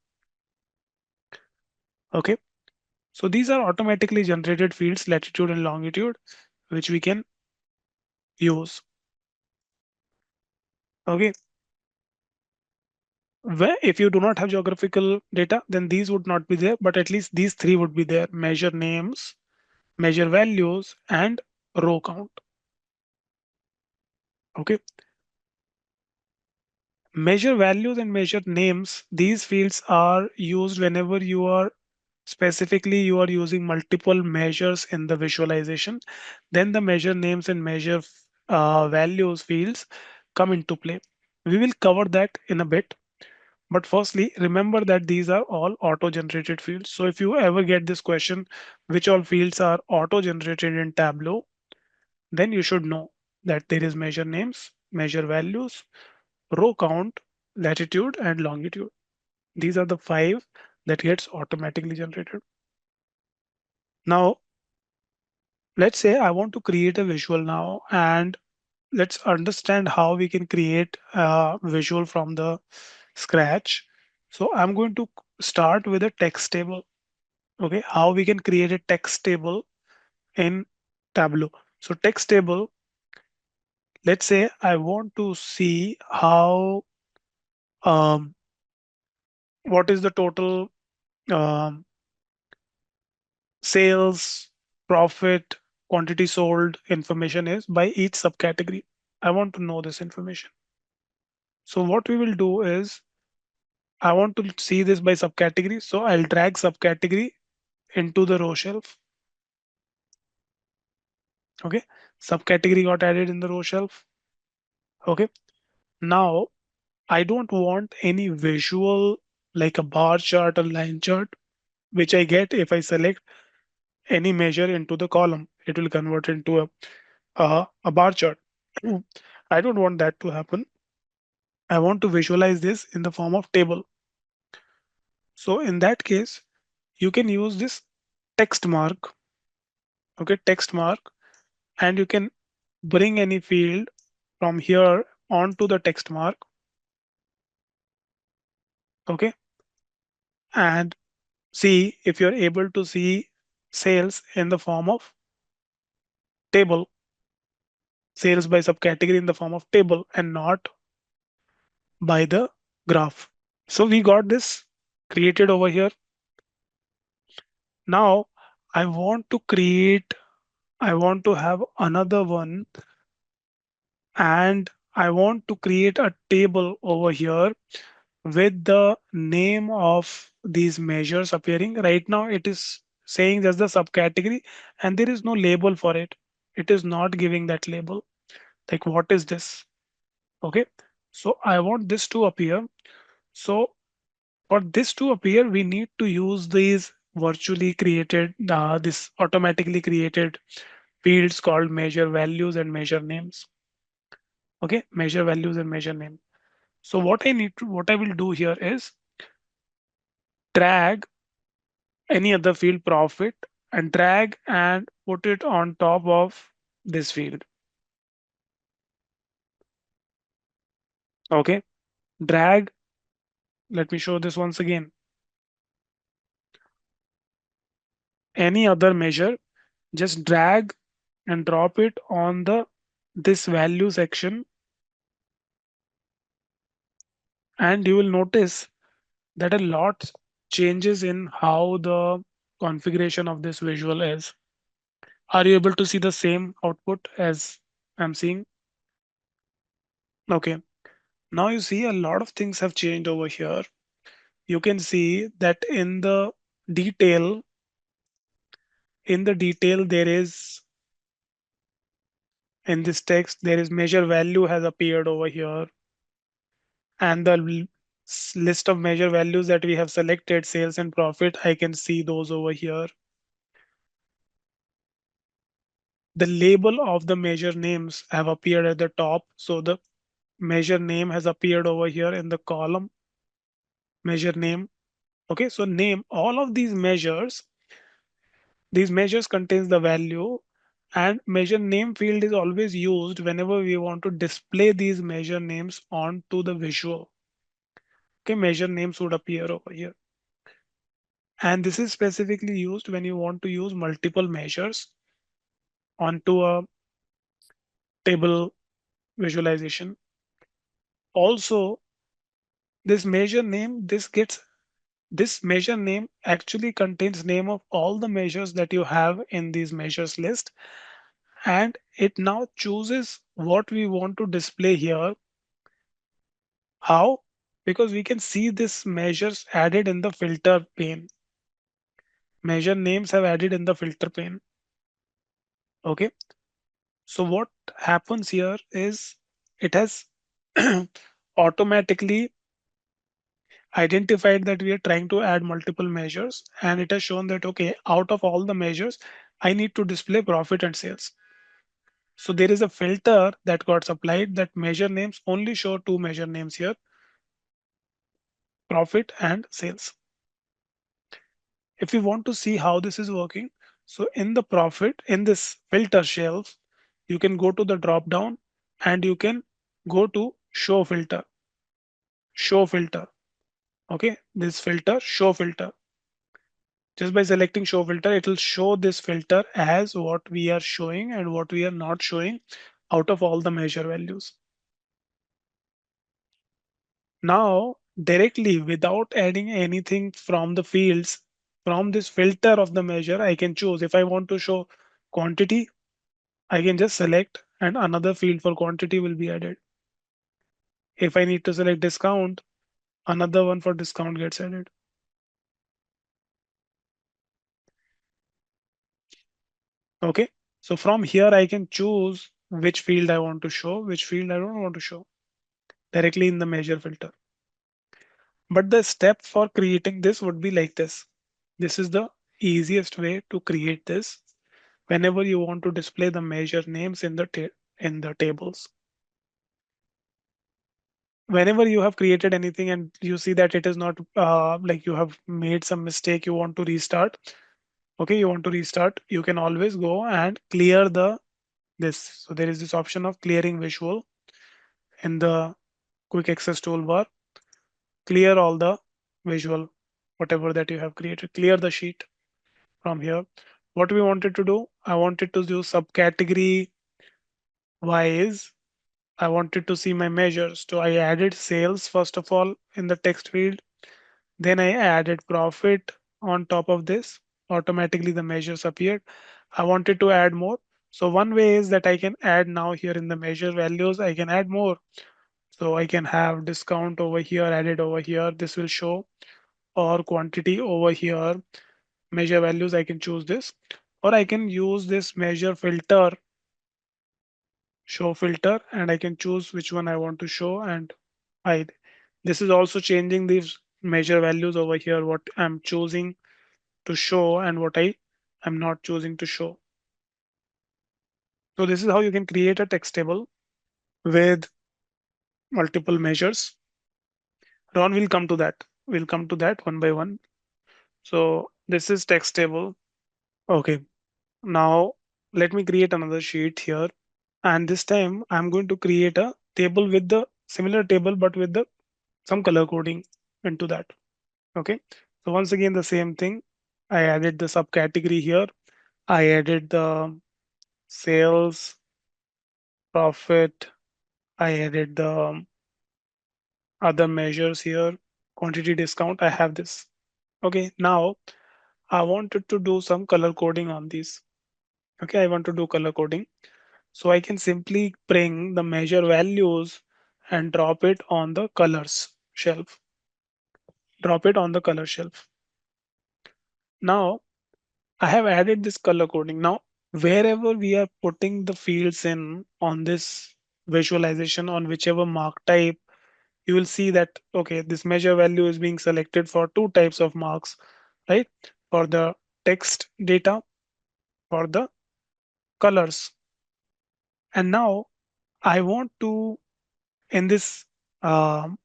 Okay, so these are automatically generated fields, latitude and longitude, which we can use. Okay, where if you do not have geographical data, then these would not be there, but at least these three would be there: measure names, measure values, and row count. Okay, measure values and measure names, these fields are used whenever you are specifically you are using multiple measures in the visualization. Then the measure names and measure values fields come into play. We will cover that in a bit. But firstly, remember that these are all auto-generated fields. So if you ever get this question, which all fields are auto-generated in Tableau, then you should know that there is measure names, measure values, row count, latitude, and longitude. These are the five that gets automatically generated. Now, let's say I want to create a visual now, and let's understand how we can create a visual from the scratch. So I'm going to start with a text table. Okay, how we can create a text table in Tableau. So text table, let's say I want to see how what is the total um, sales, profit, quantity sold information is by each subcategory. I want to know this information. So what we will do is I want to see this by subcategory. So I'll drag subcategory into the row shelf. Okay. Subcategory got added in the row shelf. Okay. Now I don't want any visual like a bar chart or line chart, which I get if I select any measure into the column. It will convert into a bar chart. I don't want that to happen. I want to visualize this in the form of table. So in that case, you can use this text mark. Okay, text mark, and you can bring any field from here onto the text mark. Okay, and see if you're able to see sales in the form of table, sales by subcategory in the form of table and not by the graph. So we got this created over here. Now I want to create, I want to have another one, and I want to create a table over here with the name of these measures appearing. Right now it is saying just the subcategory and there is no label for it. It is not giving that label. Like what is this? Okay. So I want this to appear. So for this to appear, we need to use these virtually created, this automatically created fields called measure values and measure names. Okay, measure values and measure name. So what I will do here is drag any other field profit and drag and put it on top of this field. Okay, drag. Let me show this once again. Any other measure, just drag and drop it on the this value section, and you will notice that a lot changes in how the configuration of this visual is. Are you able to see the same output as I'm seeing? Okay. Now you see a lot of things have changed over here. You can see that detail, in the detail, there is in this text, there is measure value has appeared over here. And the list of measure values that we have selected, sales and profit, I can see those over here. The label of the measure names have appeared at the top. So the measure name has appeared over here in the column measure name. Okay, so name all of these measures contains the value, and measure name field is always used whenever we want to display these measure names onto the visual. Okay, measure names would appear over here. And this is specifically used when you want to use multiple measures onto a table visualization. Also, this measure name, this measure name actually contains name of all the measures that you have in these measures list, and it now chooses what we want to display here. How? Because we can see this measures added in the filter pane. Measure names have added in the filter pane. Okay. So what happens here is it has automatically identified that we are trying to add multiple measures, and it has shown that, okay, out of all the measures, I need to display profit and sales. So there is a filter that got applied that measure names only show two measure names here, profit and sales. If we want to see how this is working, so in the profit, in this filter shelf, you can go to the drop down and you can go to show filter. Okay, this filter, show filter. Just by selecting show filter, it will show this filter as what we are showing and what we are not showing out of all the measure values. Now, directly without adding anything from the fields, from this filter of the measure, I can choose if I want to show quantity, I can just select and another field for quantity will be added. If I need to select discount, another one for discount gets added. Okay. So from here, I can choose which field I want to show, which field I don't want to show directly in the measure filter. But the step for creating this would be like this. This is the easiest way to create this whenever you want to display the measure names in the tables. Whenever you have created anything and you see that it is not like you have made some mistake, you want to restart. Okay, you want to restart, you can always go and clear this. So there is this option of clearing visual in the quick access toolbar. Clear all the visual, whatever that you have created, clear the sheet from here. What we wanted to do, I wanted to do subcategory wise. I wanted to see my measures. So I added sales first of all in the text field. Then I added profit on top of this. Automatically the measures appeared. I wanted to add more. So one way is that I can add now here in the measure values, I can add more. So I can have discount over here, added over here. This will show, or quantity over here, measure values. I can choose this, or I can use this measure filter, show filter, and I can choose which one I want to show and hide. This is also changing these measure values over here, what I'm choosing. to show and what I am not choosing to show. So this is how you can create a text table with multiple measures. Ron will come to that. We'll come to that one by one. So this is text table. Okay. Now let me create another sheet here. And this time I'm going to create a table with the similar table, but with the some color coding into that. Okay. So once again, the same thing. I added the subcategory here. I added the sales, profit. I added the other measures here. Quantity, discount. I have this. Okay. Now I wanted to do some color coding on these. Okay. I want to do color coding. So I can simply bring the measure values and drop it on the colors shelf. Drop it on the color shelf. Now I have added this color coding. Now, wherever we are putting the fields in on this visualization on whichever mark type, you will see that, okay, this measure value is being selected for two types of marks, right? For the text data, for the colors. And now I want to, in this, um,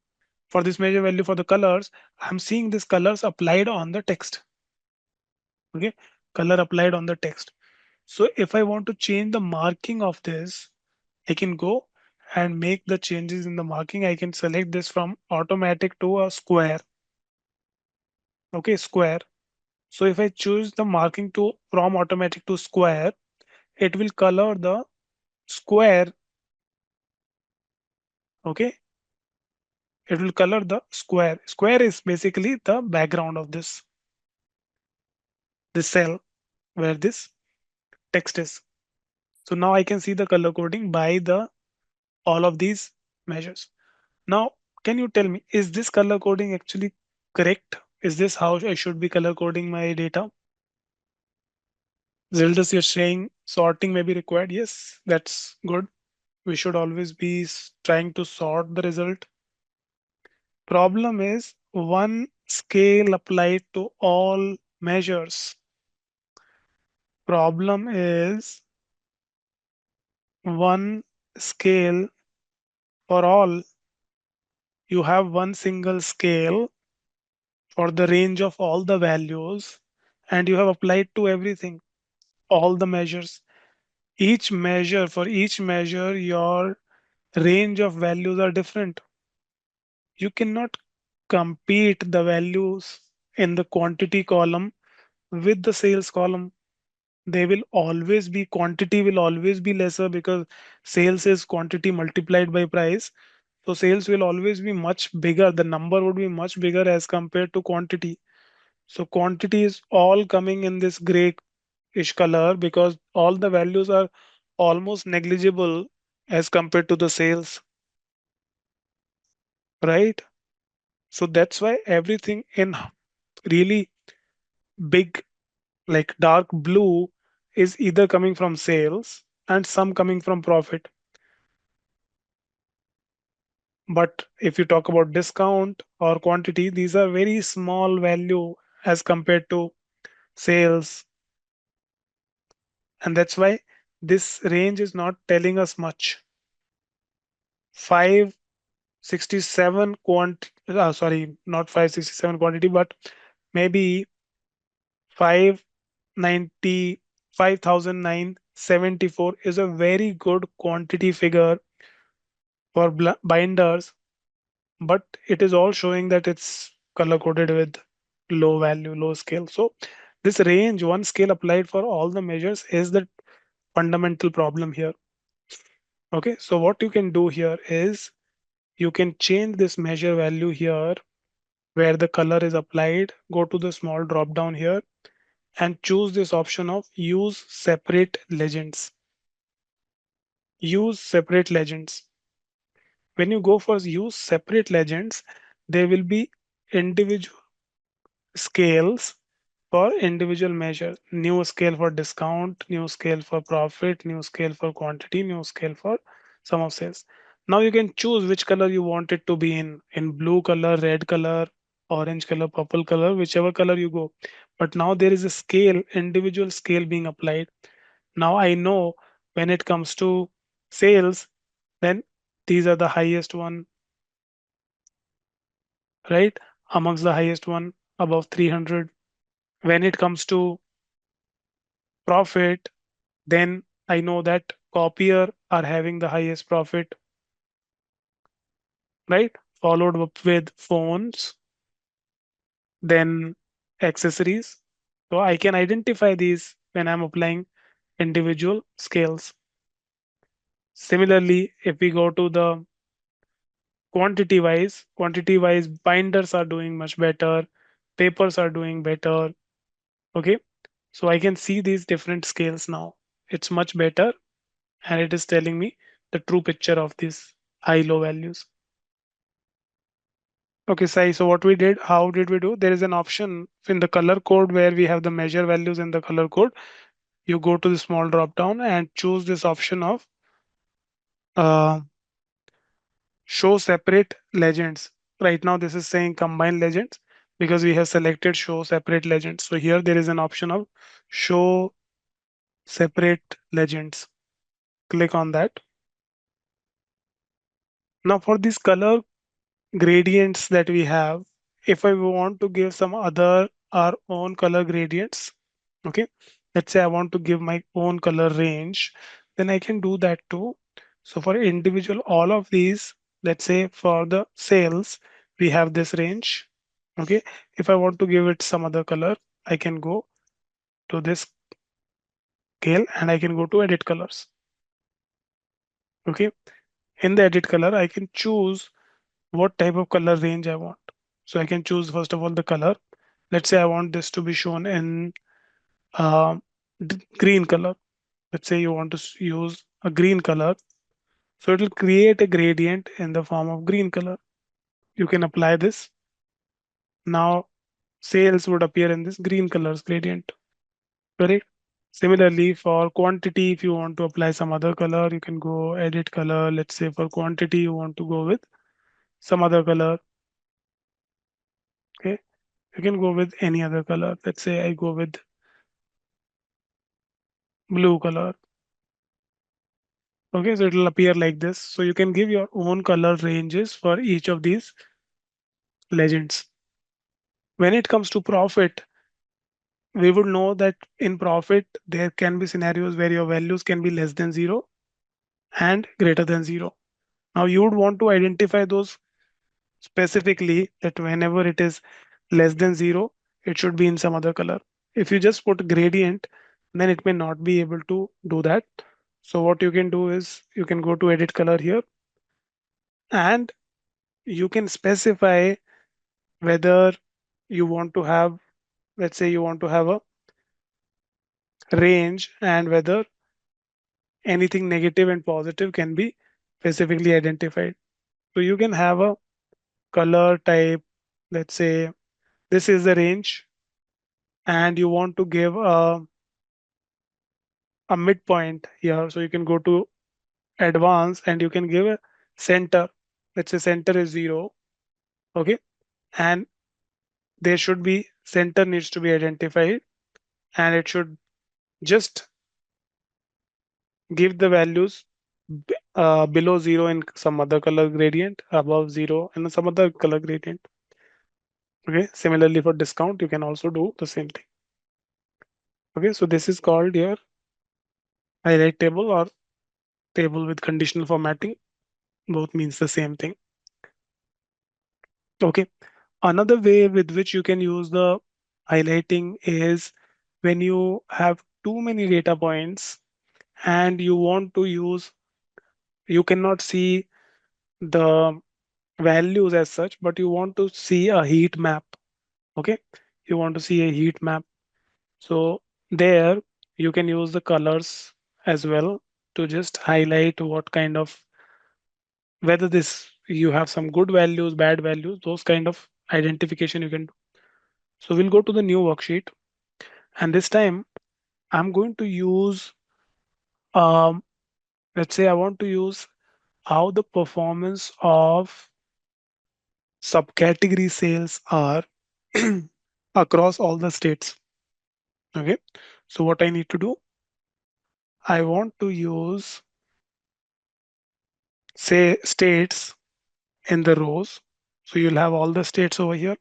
for this measure value for the colors, I'm seeing this colors applied on the text. Okay, color applied on the text. So if I want to change the marking of this, I can go and make the changes in the marking. I can select this from automatic to a square. Okay, square. So if I choose the marking to from automatic to square, it will color the square. Okay, it will color the square. Square is basically the background of this cell where this text is. So now I can see the color coding by the all of these measures. Now, can you tell me, is this color coding actually correct? Is this how I should be color coding my data? Zildus, you're saying sorting may be required. Yes, that's good. We should always be trying to sort the result. Problem is one scale applied to all measures. Problem is one scale for all. You have one single scale for the range of all the values and you have applied to everything, all the measures. Each measure, for each measure, your range of values are different. You cannot compete the values in the quantity column with the sales column. They will always be, quantity will always be lesser because sales is quantity multiplied by price. So sales will always be much bigger. The number would be much bigger as compared to quantity. So quantity is all coming in this grayish color because all the values are almost negligible as compared to the sales, right? So that's why everything in really big, like dark blue, is either coming from sales and some coming from profit. But if you talk about discount or quantity, these are very small value as compared to sales. And that's why this range is not telling us much. 567 sorry, not 567 quantity, but maybe 590 5974 is a very good quantity figure for binders, but it is all showing that it's color coded with low value, low scale. So this range, one scale applied for all the measures, is the fundamental problem here. Okay, so what you can do here is you can change this measure value here where the color is applied. Go to the small drop down here and choose this option of use separate legends. Use separate legends. When you go for use separate legends, there will be individual scales for individual measure. New scale for discount, new scale for profit, new scale for quantity, new scale for sum of sales. Now you can choose which color you want it to be in blue color, red color. orange color, purple color, whichever color you go. But now there is a scale, individual scale being applied. Now I know when it comes to sales, then these are the highest one, right? Amongst the highest one, above 300. When it comes to profit, then I know that copier are having the highest profit, right? Followed up with phones, then accessories. So I can identify these when I'm applying individual scales. Similarly, if we go to the quantity wise, binders are doing much better, papers are doing better. Okay. So I can see these different scales now. It's much better and it is telling me the true picture of these high low values. Okay, Sai. So what we did, how did we do? There is an option in the color code where we have the measure values in the color code. You go to the small drop down and choose this option of uh, show separate legends. Right now, this is saying combine legends because we have selected show separate legends. So here there is an option of show separate legends. Click on that. Now for these color gradients that we have, if I want to give some other our own color gradients, okay, let's say I want to give my own color range, then I can do that too. So for individual all of these, let's say for the sales we have this range. Okay, if I want to give it some other color, I can go to this scale and I can go to edit colors. Okay, in the edit color I can choose what type of color range I want. So I can choose first of all the color. Let's say I want this to be shown in uh, green color. Let's say you want to use a green color. So it will create a gradient in the form of green color. You can apply this. Now sales would appear in this green colors gradient. Correct. Similarly, for quantity, if you want to apply some other color, you can go edit color. Let's say for quantity, you want to go with some other color. Okay. You can go with any other color. Let's say I go with blue color. Okay, so it will appear like this. So you can give your own color ranges for each of these legends. When it comes to profit, we would know that in profit, there can be scenarios where your values can be less than zero and greater than zero. Now you would want to identify those specifically that whenever it is less than zero, it should be in some other color. If you just put gradient, then it may not be able to do that. So what you can do is you can go to edit color here and you can specify whether you want to have, let's say you want to have a range and whether anything negative and positive can be specifically identified. So you can have a color type, let's say this is the range and you want to give a midpoint here. So you can go to advanced and you can give a center. Let's say center is zero. Okay. And there should be center needs to be identified and it should just give the values below zero in some other color gradient, above zero in some other color gradient. Okay. Similarly for discount, you can also do the same thing. Okay. So this is called your highlight table or table with conditional formatting. Both means the same thing. Okay. Another way with which you can use the highlighting is when you have too many data points and you want to use, you cannot see the values as such, but you want to see a heat map. Okay. You want to see a heat map. So there you can use the colors as well to just highlight what kind of, whether this you have some good values, bad values, those kind of identification you can do. So we'll go to the new worksheet and this time I'm going to use, um, let's say I want to use how the performance of subcategory sales are across all the states. Okay. So what I need to do, I want to use, say, states in the rows. So you'll have all the states over here.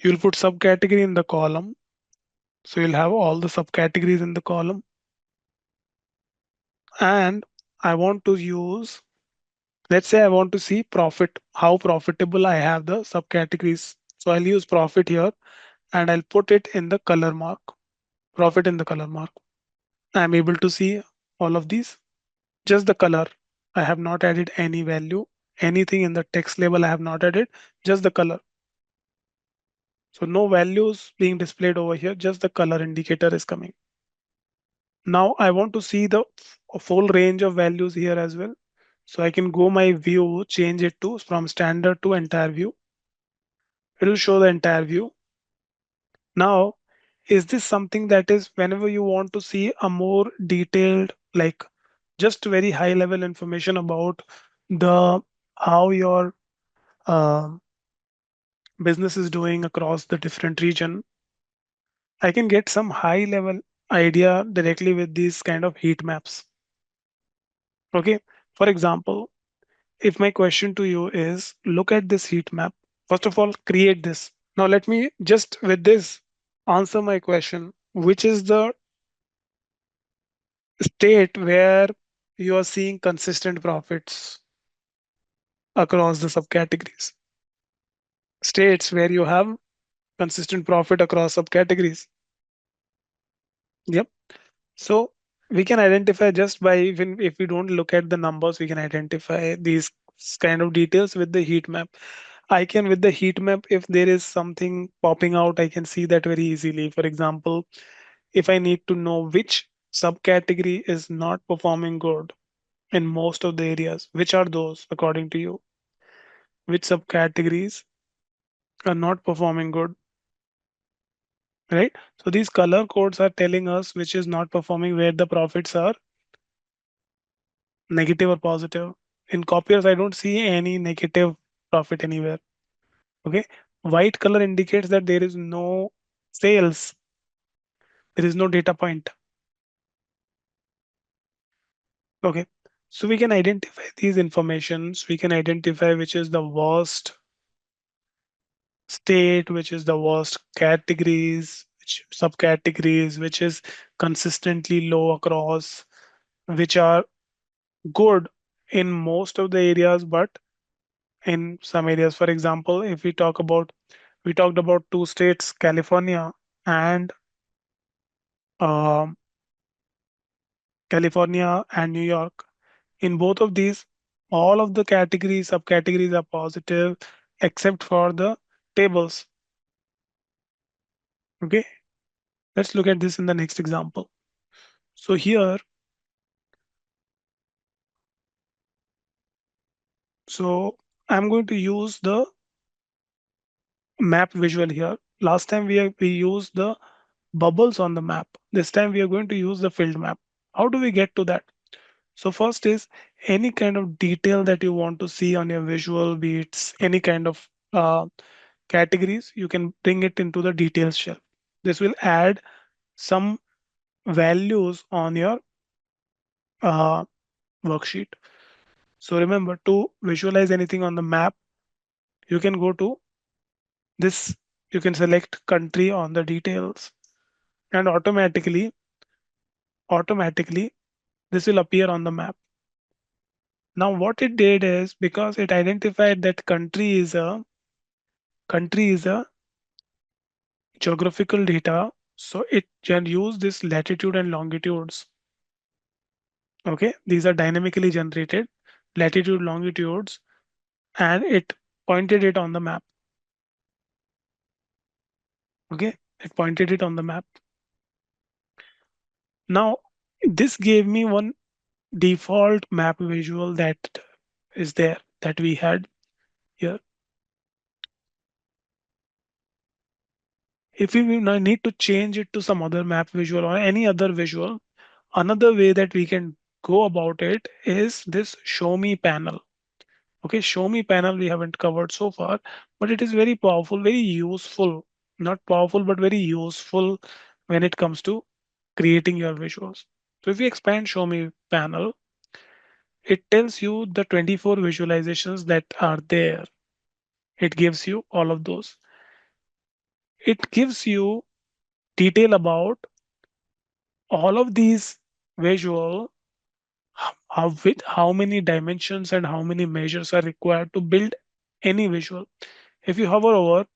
You'll put subcategory in the column. So you'll have all the subcategories in the column. And I want to use, let's say I want to see profit, how profitable I have the subcategories. So I'll use profit here and I'll put it in the color mark, profit in the color mark. I'm able to see all of these, just the color. I have not added any value, anything in the text label I have not added, just the color. So no values being displayed over here, just the color indicator is coming. Now I want to see the full range of values here as well. So I can go my view, change it to from standard to entire view. It will show the entire view. Now, is this something that is whenever you want to see a more detailed, like just very high level information about the how your uh, business is doing across the different region, I can get some high level idea directly with these kind of heat maps. Okay. For example, if my question to you is look at this heat map, first of all, create this. Now, let me just with this answer my question, which is the state where you are seeing consistent profits across the subcategories, states where you have consistent profit across subcategories. Yep. So we can identify just by, even if we don't look at the numbers, we can identify these kind of details with the heat map. I can, with the heat map, if there is something popping out, I can see that very easily. For example, if I need to know which subcategory is not performing good in most of the areas, which are those according to you? Which subcategories are not performing good, right? So these color codes are telling us which is not performing, where the profits are negative or positive. In copiers, I don't see any negative profit anywhere. Okay. White color indicates that there is no sales, there is no data point. Okay. So we can identify these informations. We can identify which is the worst state, which is the worst categories, which subcategories, which is consistently low across, which are good in most of the areas, but in some areas. For example, if we talked about two states, California and um, California and New York. In both of these, all of the categories, subcategories are positive, except for the tables. Okay, let's look at this in the next example. So here, so I'm going to use the map visual here. Last time we used the bubbles on the map. This time we are going to use the filled map. How do we get to that? So first is any kind of detail that you want to see on your visual, be it any kind of categories, you can bring it into the details shelf. This will add some values on your uh, worksheet. So remember, to visualize anything on the map, you can go to this, you can select country on the details, and automatically this will appear on the map. Now what it did is, because it identified that country is a geographical data, so it can use this latitude and longitudes. Okay, these are dynamically generated latitude, longitudes, and it pointed it on the map. Okay, it pointed it on the map. Now this gave me one default map visual that is there, that we had here. If we now need to change it to some other map visual or any other visual, another way that we can go about it is this show me panel. Okay, show me panel we haven't covered so far, but it is very powerful, very useful. Not powerful, but very useful when it comes to creating your visuals. So if we expand show me panel, it tells you the 24 visualizations that are there. It gives you all of those. It gives you detail about all of these visual, how many dimensions and how many measures are required to build any visual. If you hover over,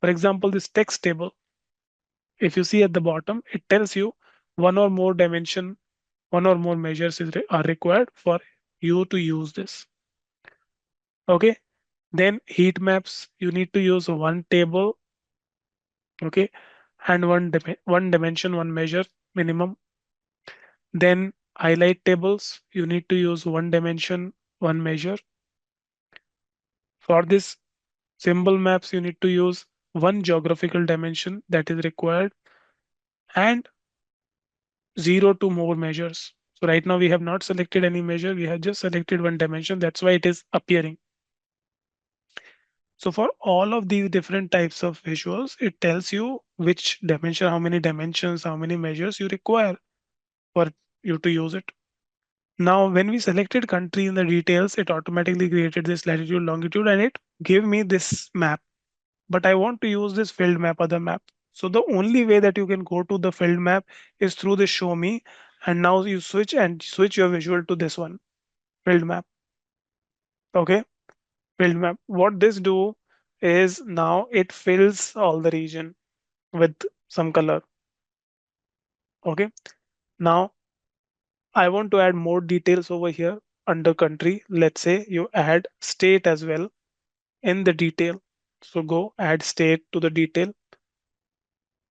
for example, this text table, if you see at the bottom, it tells you one or more dimension, one or more measures are required for you to use this. Okay. Then heat maps, you need to use one table, okay, and one dimension, one measure minimum. Then highlight tables, you need to use one dimension, one measure. For this symbol maps, you need to use one geographical dimension that is required and zero to more measures. So right now we have not selected any measure. We have just selected one dimension. That's why it is appearing. So for all of these different types of visuals, it tells you which dimension, how many dimensions, how many measures you require for you to use it. Now, when we selected country in the details, it automatically created this latitude, longitude, and it gave me this map. But I want to use this filled map, other map. So the only way that you can go to the filled map is through the show me. And now you switch your visual to this one, filled map. Okay, filled map. What this do is now it fills all the region with some color. Okay, now I want to add more details over here under country. Let's say you add state as well in the detail. So go add state to the detail.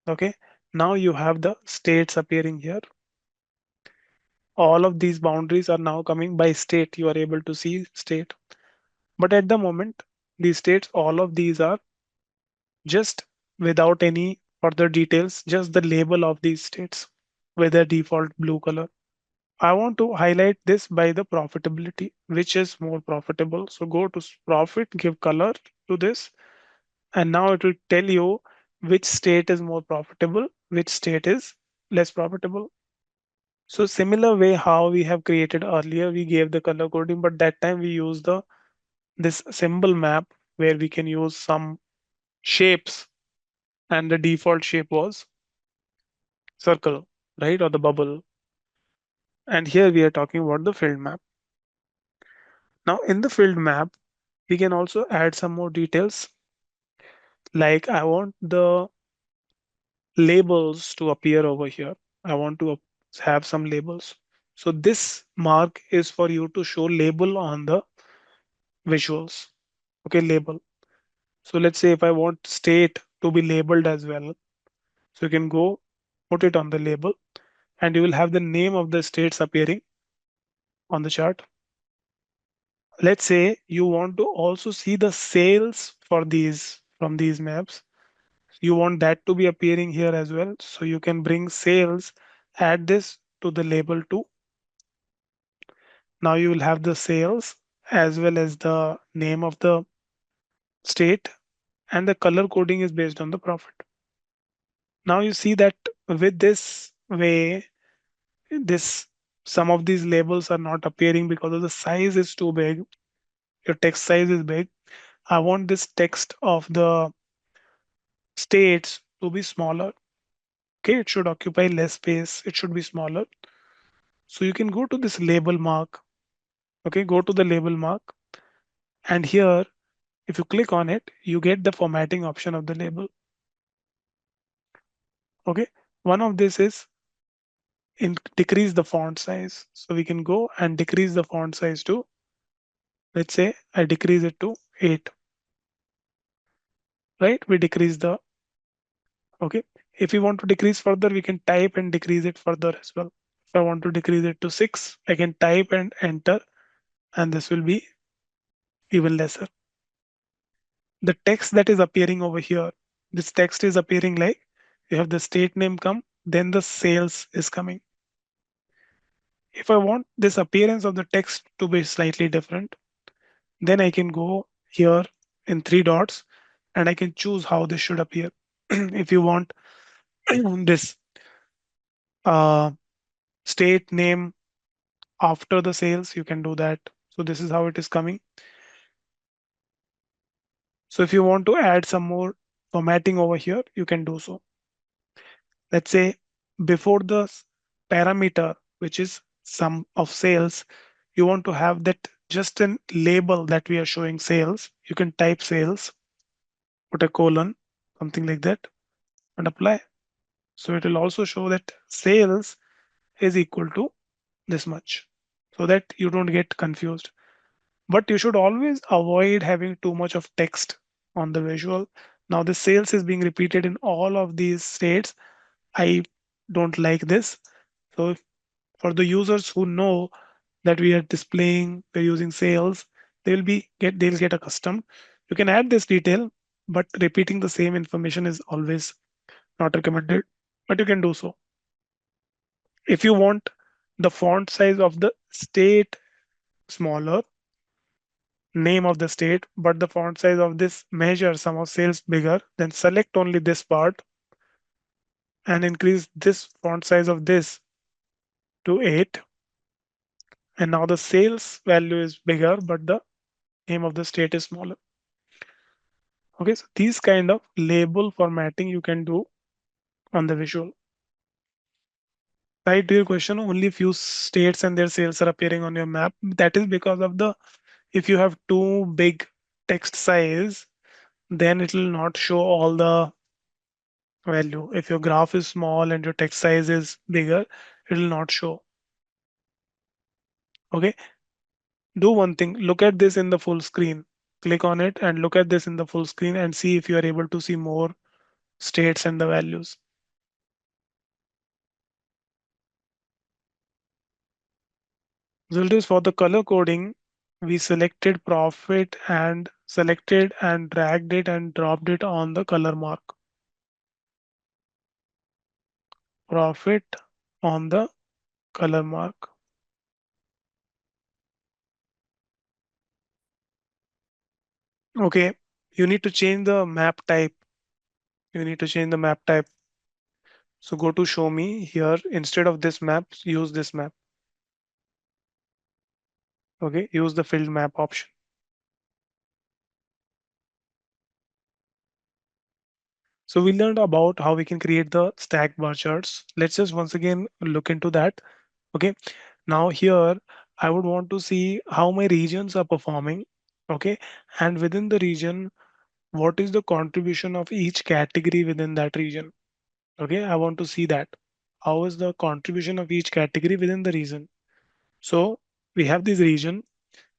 Okay, now you have the states appearing here. All of these boundaries are now coming by state. You are able to see state. But at the moment, these states, all of these are just without any further details, just the label of these states with a default blue color. I want to highlight this by the profitability, which is more profitable. So go to profit, give color to this, and now it will tell you which state is more profitable, which state is less profitable. So similar way how we have created earlier, we gave the color coding, but that time we used the this symbol map where we can use some shapes, and the default shape was circle, right, or the bubble. And here we are talking about the field map. Now in the field map, we can also add some more details. Like I want the labels to appear over here. I want to have some labels. So this mark is for you to show label on the visuals. Okay, label. So let's say if I want state to be labeled as well, so you can go put it on the label and you will have the name of the states appearing on the chart. Let's say you want to also see the sales for these from these maps. You want that to be appearing here as well. So you can bring sales, add this to the label too. Now you will have the sales as well as the name of the state, and the color coding is based on the profit. Now you see that with this way, this some of these labels are not appearing because of the size is too big. Your text size is big. I want this text of the states to be smaller. Okay, it should occupy less space. It should be smaller. So you can go to this label mark. Okay, go to the label mark. And here, if you click on it, you get the formatting option of the label. Okay, one of this is decrease the font size. So we can go and decrease the font size to, let's say I decrease it to 8, right? We decrease the, okay. If we want to decrease further, we can type and decrease it further as well. If I want to decrease it to 6, I can type and enter, and this will be even lesser. The text that is appearing over here, this text is appearing like you have the state name come, then the sales is coming. If I want this appearance of the text to be slightly different, Then I can go here in three dots and I can choose how this should appear. If you want this uh, state name after the sales, you can do that. So this is how it is coming. So if you want to add some more formatting over here, you can do so. Let's say before the parameter, which is sum of sales, you want to have that just a label that we are showing sales. You can type sales, put a colon, something like that, and apply. So it will also show that sales is equal to this much so that you don't get confused. But you should always avoid having too much of text on the visual. Now the sales is being repeated in all of these states. I don't like this. So for the users who know that we are displaying, we're using sales, they'll get accustomed. You can add this detail, but repeating the same information is always not recommended, but you can do so. If you want the font size of the state smaller, name of the state, but the font size of this measure sum of sales bigger, then select only this part and increase this font size of this to 8. And now the sales value is bigger, but the name of the state is smaller. Okay, so these kind of label formatting you can do on the visual. Right to your question, only few states and their sales are appearing on your map. That is because of the if you have too big text size, then it will not show all the value. If your graph is small and your text size is bigger, it will not show. Okay, do one thing, look at this in the full screen. Click on it and look at this in the full screen and see if you are able to see more states and the values. Result is for the color coding, we selected profit and selected and dragged it and dropped it on the color mark. Profit on the color mark. Okay, you need to change the map type. You need to change the map type. So go to show me here. Instead of this map, use this map. Okay, use the filled map option. So we learned about how we can create the stack bar charts. Let's just once again look into that. Okay, now here I would want to see how my regions are performing. Okay, and within the region, what is the contribution of each category within that region? Okay, I want to see that. How is the contribution of each category within the region? So we have this region.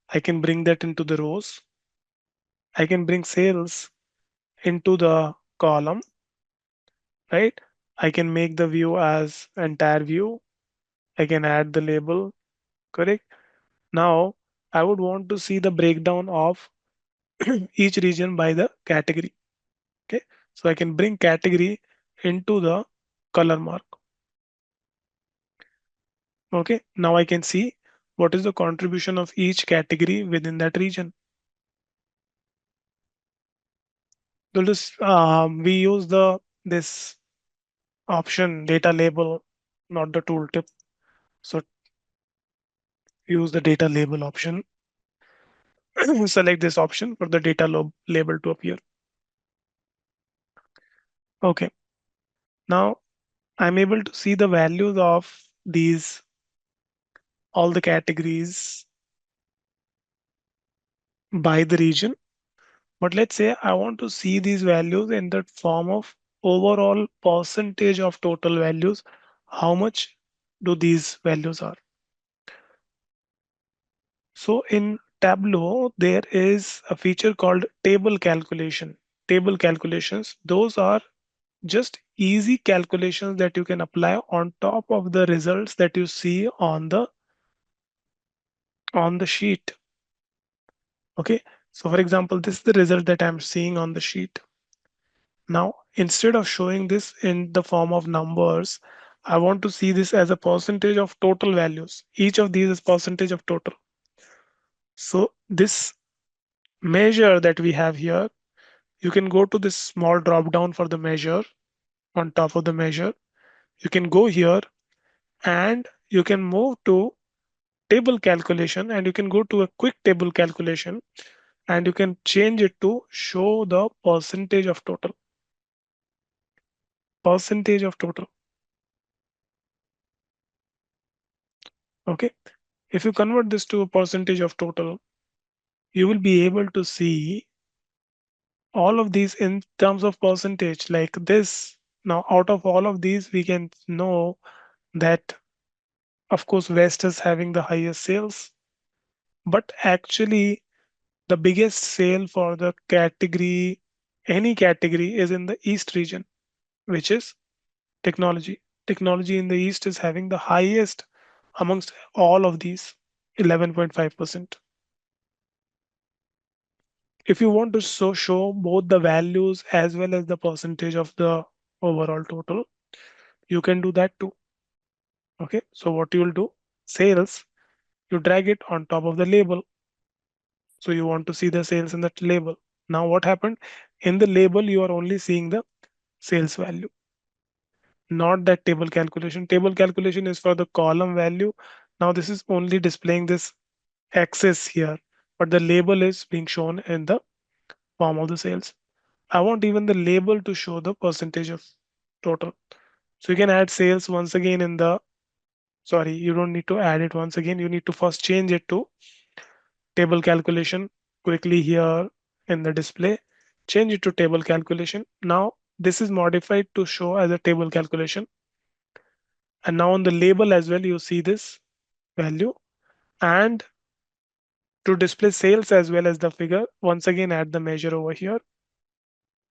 I can bring that into the rows. I can bring sales into the column, right? I can make the view as entire view. I can add the label, correct? Now I would want to see the breakdown of each region by the category. Okay, so I can bring category into the color mark. Okay, now I can see what is the contribution of each category within that region. So this we use the this option data label, not the tooltip. So use the data label option. Select this option for the data label to appear. Okay, now I'm able to see the values of these all the categories by the region. But let's say I want to see these values in the form of overall percentage of total values. How much do these values are? So in Tableau, there is a feature called table calculation. Table calculations, those are just easy calculations that you can apply on top of the results that you see on the sheet. Okay. So for example, this is the result that I'm seeing on the sheet. Now, instead of showing this in the form of numbers, I want to see this as a percentage of total values. Each of these is percentage of total. So this measure that we have here, you can go to this small drop down for the measure. On top of the measure, you can go here and you can move to table calculation, and you can go to a quick table calculation, and you can change it to show the percentage of total. Percentage of total. Okay. If you convert this to a percentage of total, you will be able to see all of these in terms of percentage like this. Now, out of all of these, we can know that, of course, West is having the highest sales, but actually, the biggest sale for the category, any category, is in the East region, which is technology. Technology in the East is having the highest amongst all of these, 11.5%. If you want to show both the values as well as the percentage of the overall total, you can do that too. Okay, so what you will do, sales, you drag it on top of the label. So you want to see the sales in that label. Now what happened? In the label, you are only seeing the sales value, not that table calculation. Table calculation is for the column value. Now this is only displaying this axis here, but the label is being shown in the form of the sales. I want even the label to show the percentage of total. So you can add sales once again in the, sorry, you don't need to add it once again. You need to first change it to table calculation quickly here in the display. Change it to table calculation. Now this is modified to show as a table calculation. And now on the label as well, you see this value. And to display sales as well as the figure, once again add the measure over here.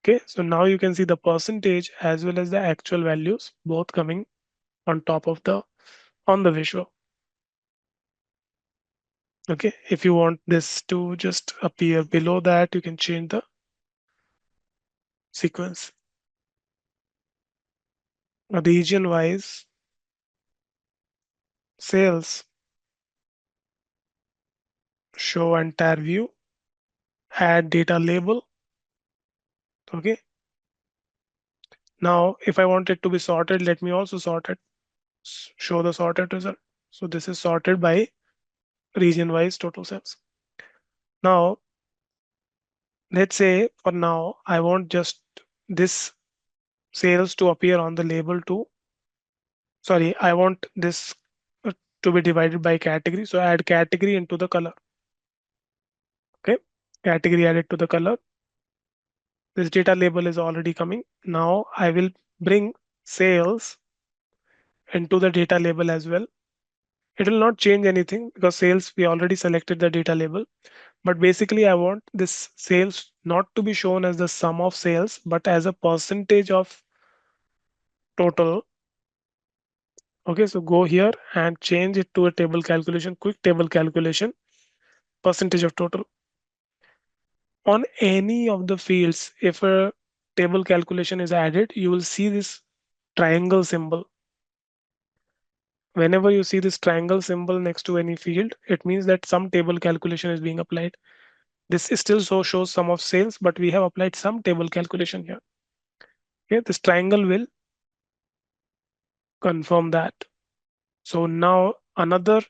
Okay, so now you can see the percentage as well as the actual values both coming on top of the on the visual. Okay, if you want this to just appear below that, you can change the sequence. Region wise sales, show entire view, add data label. Okay, now if I want it to be sorted, let me also sort it. Show the sorted result. So this is sorted by region wise total sales. Now let's say for now I want just this sales to appear on the label too. Sorry, I want this to be divided by category. So add category into the color. Okay, category added to the color. This data label is already coming. Now I will bring sales into the data label as well. It will not change anything because sales, we already selected the data label. But basically, I want this sales not to be shown as the sum of sales, but as a percentage of total. Okay, so go here and change it to a table calculation, quick table calculation, percentage of total. On any of the fields, if a table calculation is added, you will see this triangle symbol. Whenever you see this triangle symbol next to any field, it means that some table calculation is being applied. This is still shows sum of sales, but we have applied some table calculation here. Okay, this triangle will confirm that. So now another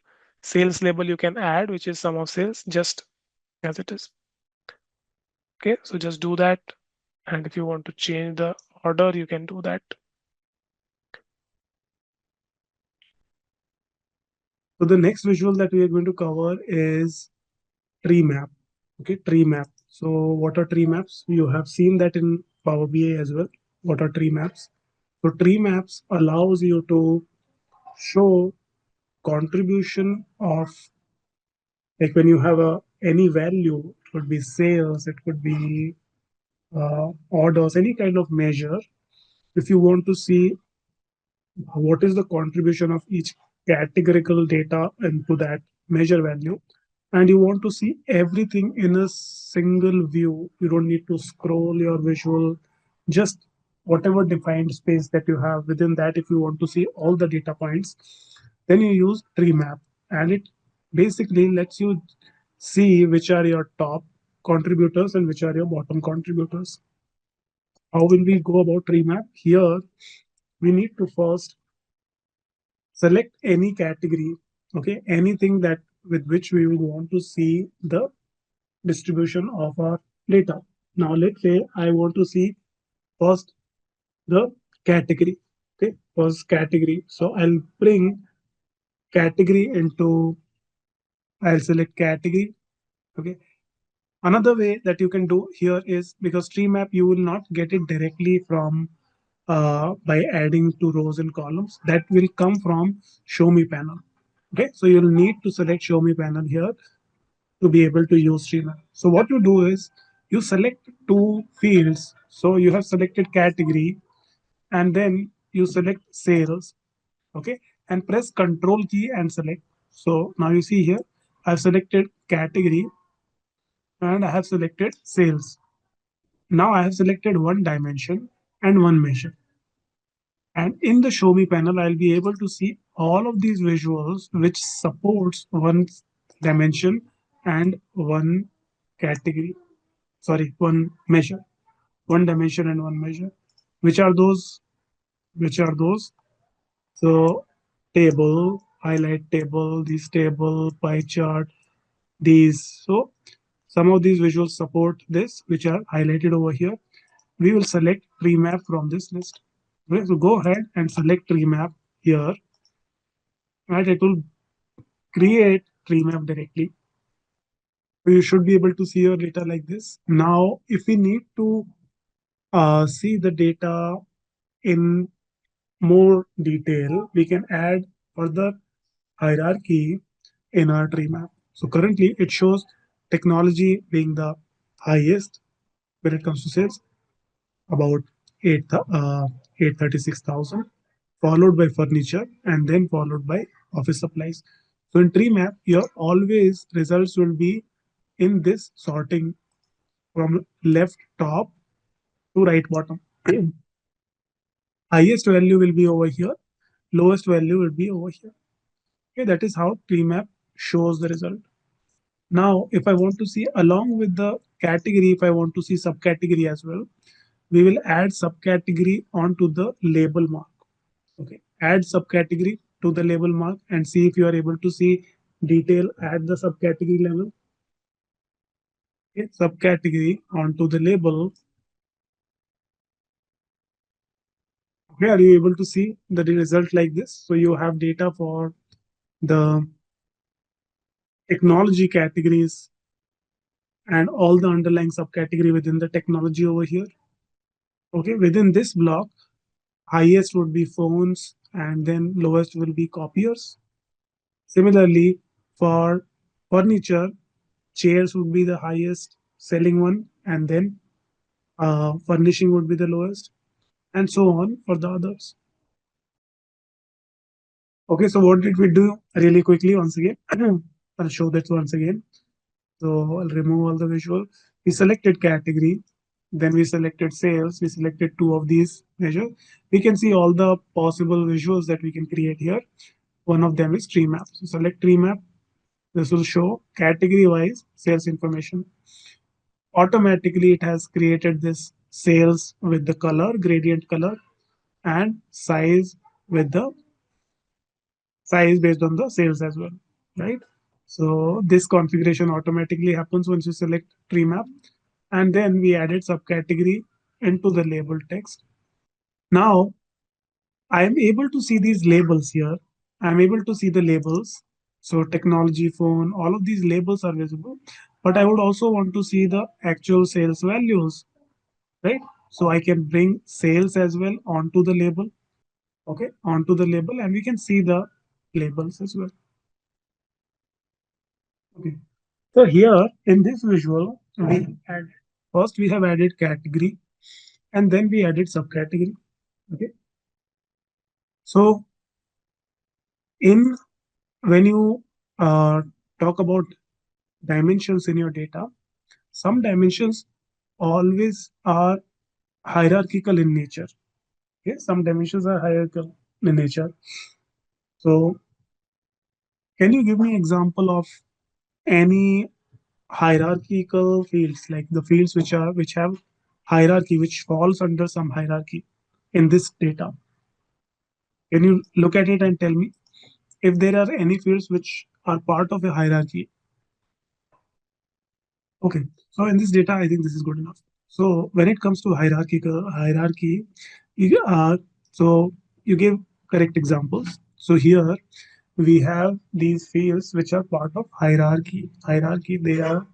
sales label you can add, which is sum of sales, just as it is. Okay, so just do that. And if you want to change the order, you can do that. So the next visual that we are going to cover is tree map. Okay, tree map. So what are tree maps? You have seen that in Power BI as well. What are tree maps? So tree maps allows you to show contribution of, like when you have a any value, it could be sales, it could be orders, any kind of measure. If you want to see what is the contribution of each categorical data into that measure value, and you want to see everything in a single view, you don't need to scroll your visual, just whatever defined space that you have within that. If you want to see all the data points, then you use tree map, and it basically lets you see which are your top contributors and which are your bottom contributors. How will we go about tree map? Here, we need to first select any category, okay, anything that with which we will want to see the distribution of our data. Now, let's say I want to see first the category, okay, first category. So I'll bring category into, I'll select category, okay. Another way that you can do here is, because tree map, you will not get it directly from by adding to rows and columns. That will come from show me panel. Okay, so you'll need to select show me panel here to be able to use tree map. So what you do is you select two fields. So you have selected category and then you select sales. Okay, and press control key and select. So now you see here I've selected category and I have selected sales. Now I have selected one dimension and one measure. And in the show me panel, I'll be able to see all of these visuals which supports one dimension and one category. Sorry, one measure, one dimension and one measure. Which are those? Which are those? So table, highlight table, this table, pie chart, these. So some of these visuals support this, which are highlighted over here. We will select tree map from this list. Okay, so go ahead and select tree map here, and it will create tree map directly. So you should be able to see your data like this. Now, if we need to see the data in more detail, we can add further hierarchy in our tree map. So currently it shows technology being the highest when it comes to sales, about 836,000, followed by furniture, and then followed by office supplies. So in tree map, your always results will be in this sorting from left top to right bottom. Highest value will be over here, lowest value will be over here. Okay, that is how tree map shows the result. Now, if I want to see along with the category, if I want to see subcategory as well, we will add subcategory onto the label mark. Okay, add subcategory to the label mark and see if you are able to see detail at the subcategory level. Okay, subcategory onto the label. Okay, are you able to see the result like this? So you have data for the technology categories and all the underlying subcategory within the technology over here. Okay, within this block, highest would be phones and then lowest will be copiers. Similarly, for furniture, chairs would be the highest selling one, and then furnishing would be the lowest, and so on for the others. Okay, so what did we do really quickly once again? I'll show that once again. So I'll remove all the visual. We selected category, then we selected sales, we selected two of these measures. We can see all the possible visuals that we can create here. One of them is tree map. So select tree map. This will show category wise sales information. Automatically, it has created this sales with the color, gradient color, and size with the size based on the sales as well, right? So this configuration automatically happens once you select tree map, and then we added subcategory into the label text. Now I am able to see these labels here. I'm able to see the labels. So technology, phone, all of these labels are visible, but I would also want to see the actual sales values, right? So I can bring sales as well onto the label, okay, onto the label, and we can see the labels as well. Okay. So here in this visual, we add first we have added category and then we added subcategory. Okay. So in when you talk about dimensions in your data, some dimensions always are hierarchical in nature. Okay, some dimensions are hierarchical in nature. So can you give me example of any hierarchical fields, like the fields which have hierarchy, which falls under some hierarchy in this data. Can you look at it and tell me if there are any fields which are part of a hierarchy? Okay, so in this data, I think this is good enough. So when it comes to hierarchy, so you give correct examples. So here we have these fields which are part of hierarchy. Hierarchy, there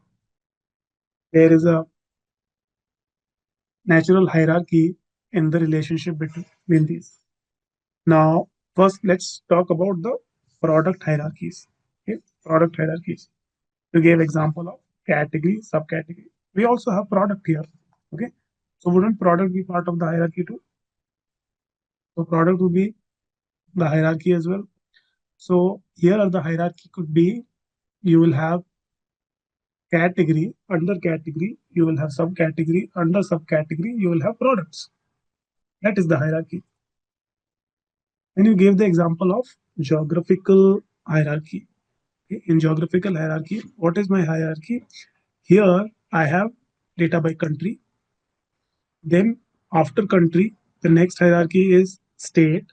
is a natural hierarchy in the relationship between these. Now, first let's talk about the product hierarchies. Okay, product hierarchies. To give example of category, subcategory. We also have product here. Okay, so wouldn't product be part of the hierarchy too? So product would be the hierarchy as well. So here are the hierarchy could be, you will have category, under category, you will have subcategory, under subcategory, you will have products. That is the hierarchy. And you gave the example of geographical hierarchy. Okay, in geographical hierarchy, what is my hierarchy? Here I have data by country. Then after country, the next hierarchy is state.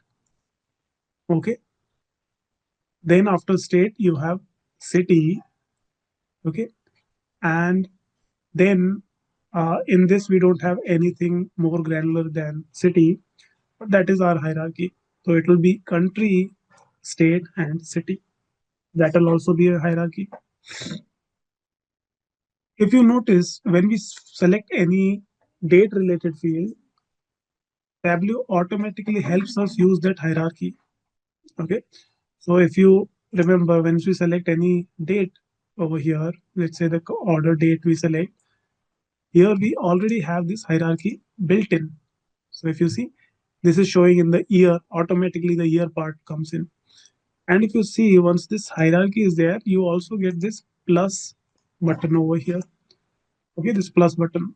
Okay. Then after state, you have city. Okay. And then in this, we don't have anything more granular than city, but that is our hierarchy. So it will be country, state, and city. That will also be a hierarchy. If you notice, when we select any date related field, Tableau automatically helps us use that hierarchy. Okay. So if you remember, when we select any date over here, let's say the order date we select, here we already have this hierarchy built in. So if you see, this is showing in the year, automatically the year part comes in. And if you see, once this hierarchy is there, you also get this plus button over here. Okay, this plus button.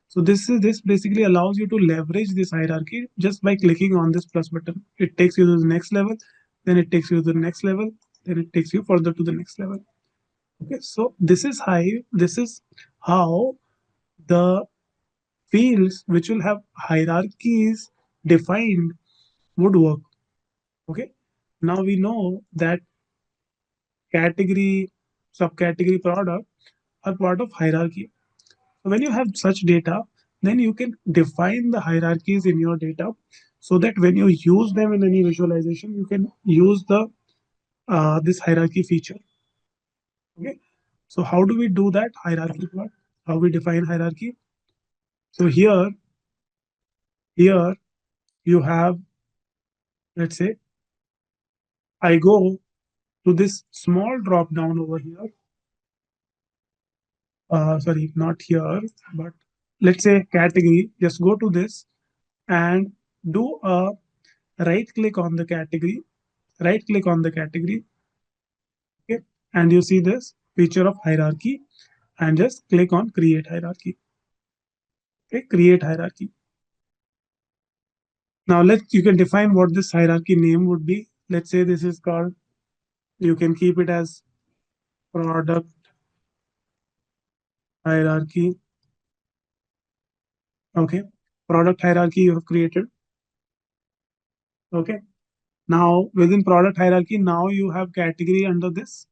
So this basically allows you to leverage this hierarchy just by clicking on this plus button. It takes you to the next level, then it takes you to the next level, then it takes you further to the next level. Okay, so this is how the fields which will have hierarchies defined would work. Okay, now we know that category, subcategory, product are part of hierarchy. So when you have such data, then you can define the hierarchies in your data so that when you use them in any visualization, you can use the this hierarchy feature. Okay. So how do we do that hierarchy plot? How we define hierarchy? So here you have, let's say, I go to this small drop down over here. Sorry, not here, but let's say category. Just go to this and do a right click on the category, right click on the category, okay, and you see this feature of hierarchy, and just click on create hierarchy. Okay, create hierarchy. Now you can define what this hierarchy name would be. Let's say this is called, you can keep it as product hierarchy. Okay, product hierarchy you have created. Okay, now within product hierarchy, now you have category under this.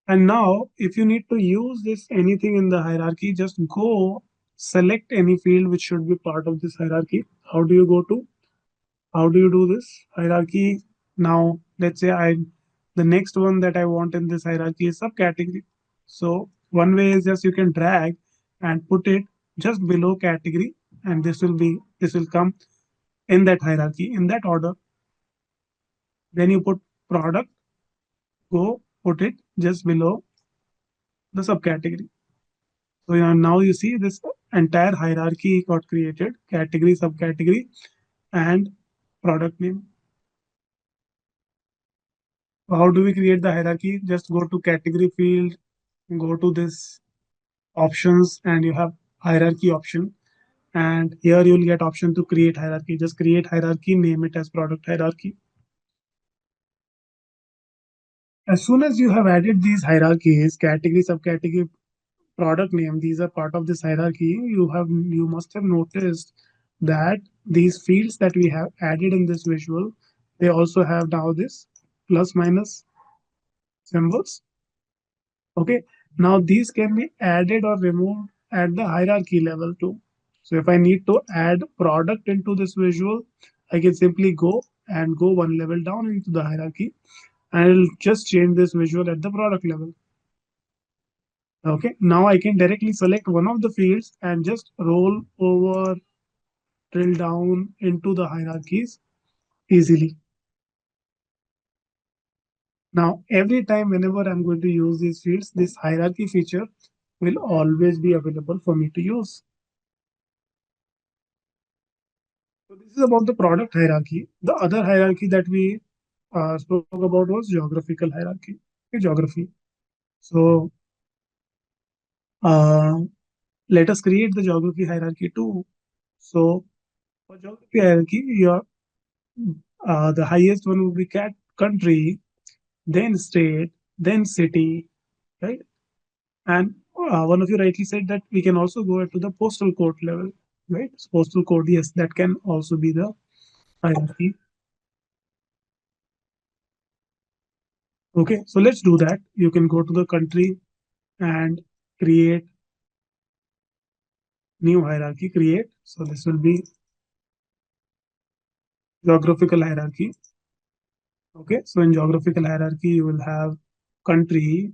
And now, if you need to use this anything in the hierarchy, just go select any field which should be part of this hierarchy. How do you go to? How do you do this hierarchy? Now, let's say the next one that I want in this hierarchy is subcategory. So one way is just you can drag and put it just below category, and this will come in that hierarchy in that order. Then you put product, go put it just below the subcategory. So yeah, now you see this entire hierarchy got created, category, subcategory, and product name. So how do we create the hierarchy? Just go to category field, go to this options, and you have hierarchy option. And here you'll get option to create hierarchy. Just create hierarchy, name it as product hierarchy. As soon as you have added these hierarchies, category, subcategory, product name, these are part of this hierarchy. You must have noticed that these fields that we have added in this visual, they also have now this plus minus symbols. Okay, now these can be added or removed at the hierarchy level too. So if I need to add product into this visual, I can simply go and go one level down into the hierarchy, and I'll just change this visual at the product level. Okay, now I can directly select one of the fields and just roll over, drill down into the hierarchies easily. Now, every time whenever I'm going to use these fields, this hierarchy feature will always be available for me to use. So this is about the product hierarchy. The other hierarchy that we spoke about was geographical hierarchy. Okay, geography. So uh, let us create the geography hierarchy too. So for geography hierarchy, your the highest one would be country, then state, then city, right? And one of you rightly said that we can also go to the postal code level, right? So postal code, yes, that can also be the hierarchy. Okay, so let's do that. You can go to the country and create new hierarchy, create. So this will be geographical hierarchy. Okay, so in geographical hierarchy, you will have country,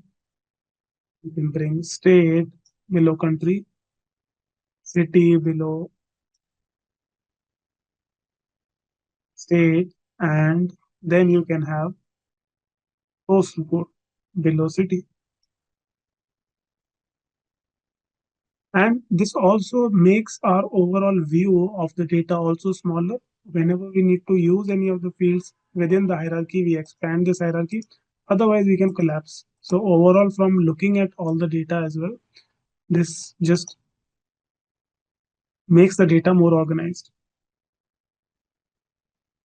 you can bring state below country, city below state, and then you can have postal code below city. And this also makes our overall view of the data also smaller. Whenever we need to use any of the fields within the hierarchy, we expand this hierarchy. Otherwise, we can collapse. So overall, from looking at all the data as well, this just makes the data more organized.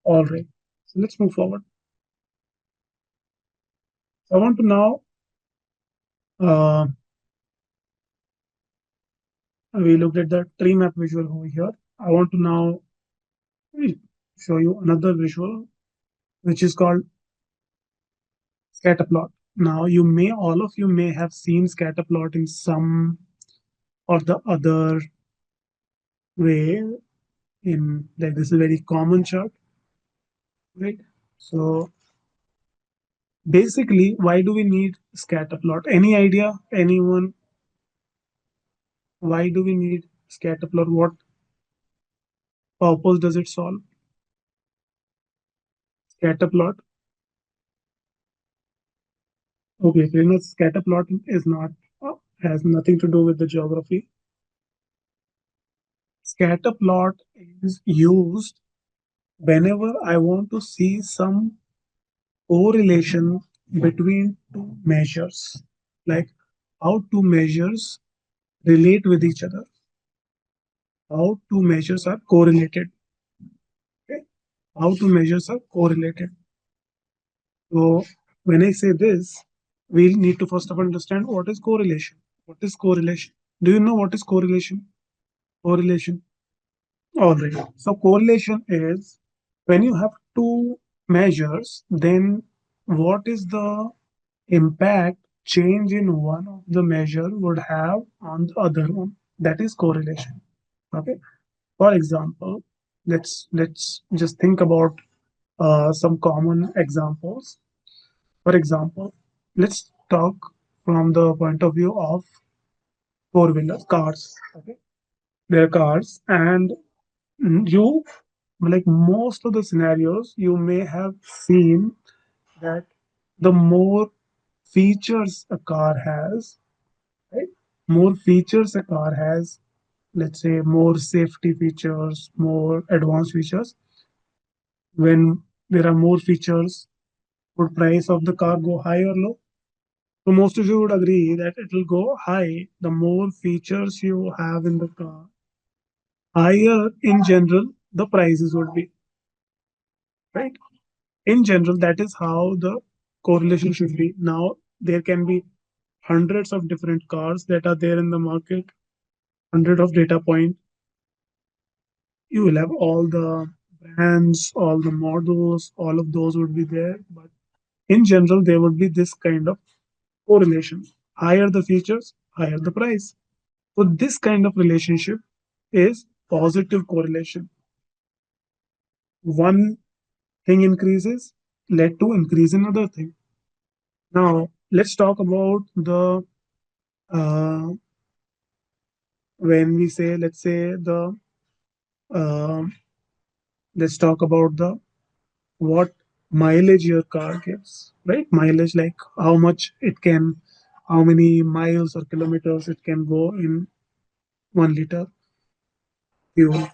All right. So let's move forward. So I want to now, uh, we looked at the tree map visual over here. I want to now show you another visual, which is called scatterplot. Now, all of you may have seen scatterplot in some or the other way. In like this is a very common chart, right? So basically, why do we need scatterplot? Any idea? Anyone? Why do we need scatterplot? What purpose does it solve? Scatterplot. Okay, so you know, scatterplot is not has nothing to do with the geography. Scatterplot is used whenever I want to see some correlation between two measures, like how two measures relate with each other, how two measures are correlated. Okay? How two measures are correlated. So when I say this, we need to first of all understand what is correlation. What is correlation? Do you know what is correlation? Correlation. All right. So correlation is when you have two measures, then what is the impact change in one of the measure would have on the other one? That is correlation. Okay. For example, let's just think about some common examples. For example, let's talk from the point of view of four wheelers, cars. Okay, they're cars, and you like most of the scenarios you may have seen that the more features a car has, right? More features a car has, let's say more safety features, more advanced features. When there are more features, would price of the car go high or low? So most of you would agree that it will go high. The more features you have in the car, higher in general the prices would be, right? In general, that is how the correlation should be. Now there can be hundreds of different cars that are there in the market, hundred of data points. You will have all the brands, all the models, all of those would be there. But in general, there would be this kind of correlation. Higher the features, higher the price. So this kind of relationship is positive correlation. One thing increases led to increase in other thing. Now let's talk about the uh, when we say, let's say the uh, let's talk about the what mileage your car gives, right? Mileage, like how much it can, how many miles or kilometers it can go in 1 liter fuel.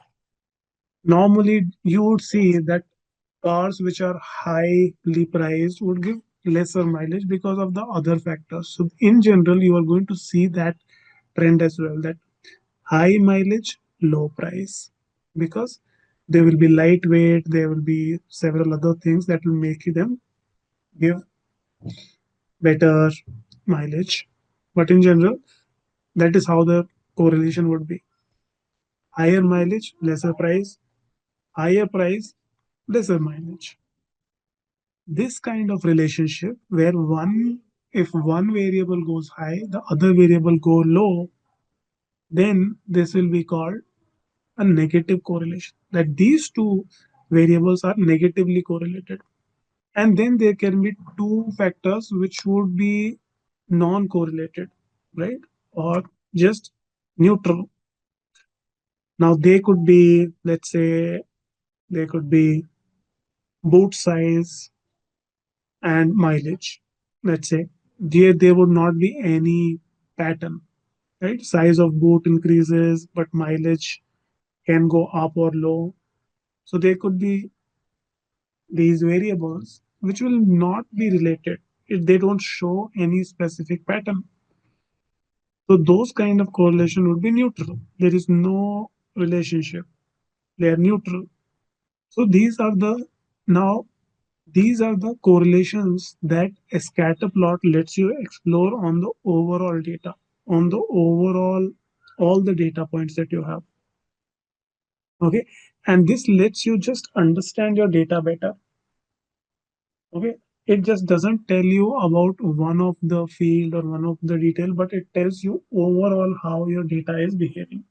Normally, you would see that cars which are highly priced would give lesser mileage because of the other factors. So, in general, you are going to see that trend as well, that high mileage, low price, because they will be lightweight, there will be several other things that will make them give better mileage. But in general, that is how the correlation would be. Higher mileage, lesser price, higher price, lesser mileage. This kind of relationship where one, if one variable goes high, the other variable go low, then this will be called a negative correlation. That these two variables are negatively correlated. And then there can be two factors which would be non-correlated, right? Or just neutral. Now they could be, let's say, they could be boot size and mileage. Let's say there would not be any pattern, right? Size of boot increases, but mileage can go up or low. So there could be these variables which will not be related if they don't show any specific pattern. So those kind of correlation would be neutral. There is no relationship. They are neutral. So now these are the correlations that a scatter plot lets you explore on the overall data, on the overall all the data points that you have. Okay, and this lets you just understand your data better. Okay, it just doesn't tell you about one of the field or one of the detail, but it tells you overall how your data is behaving.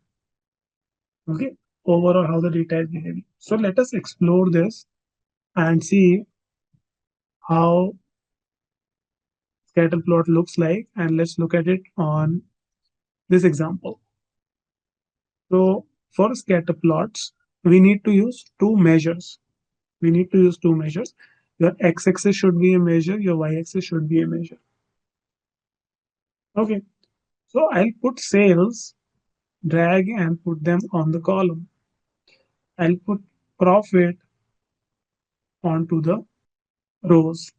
Okay, overall how the data is behaving. So let us explore this and see how scatter plot looks like, and let's look at it on this example. So for scatter plots, we need to use two measures. We need to use two measures. Your x-axis should be a measure, your y-axis should be a measure. Okay, so I'll put sales, drag and put them on the column. I'll put profit onto the rows.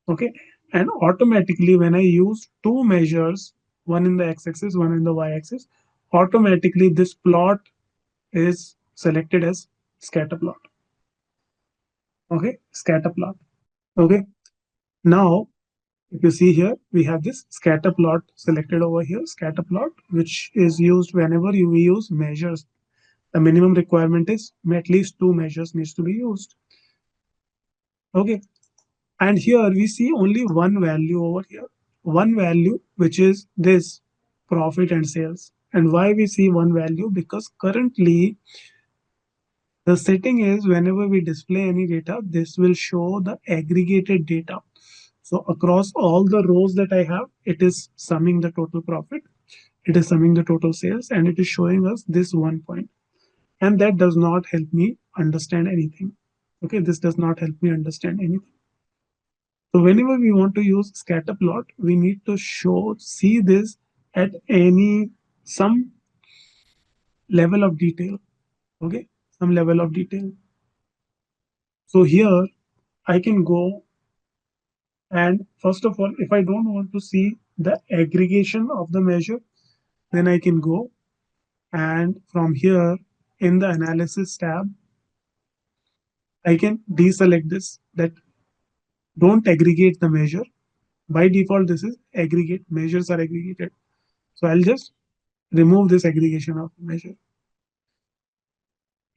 Okay, and automatically when I use two measures, one in the x-axis, one in the y-axis, automatically this plot is selected as scatter plot. Okay, scatter plot. Okay, now if you see here, we have this scatter plot selected over here, scatter plot, which is used whenever you use measures. The minimum requirement is at least two measures needs to be used. Okay, and here we see only one value over here, one value, which is this profit and sales. And why we see one value? Because currently the setting is whenever we display any data, this will show the aggregated data. So across all the rows that I have, it is summing the total profit, it is summing the total sales, and it is showing us this 1 point. And that does not help me understand anything. Okay, this does not help me understand anything. So whenever we want to use scatter plot, we need to see this at some level of detail. Okay, some level of detail. So here I can go, and first of all, if I don't want to see the aggregation of the measure, then I can go, and from here in the analysis tab, I can deselect this, that Don't aggregate the measure. By default, this is aggregate. Measures are aggregated. So I'll just remove this aggregation of measure.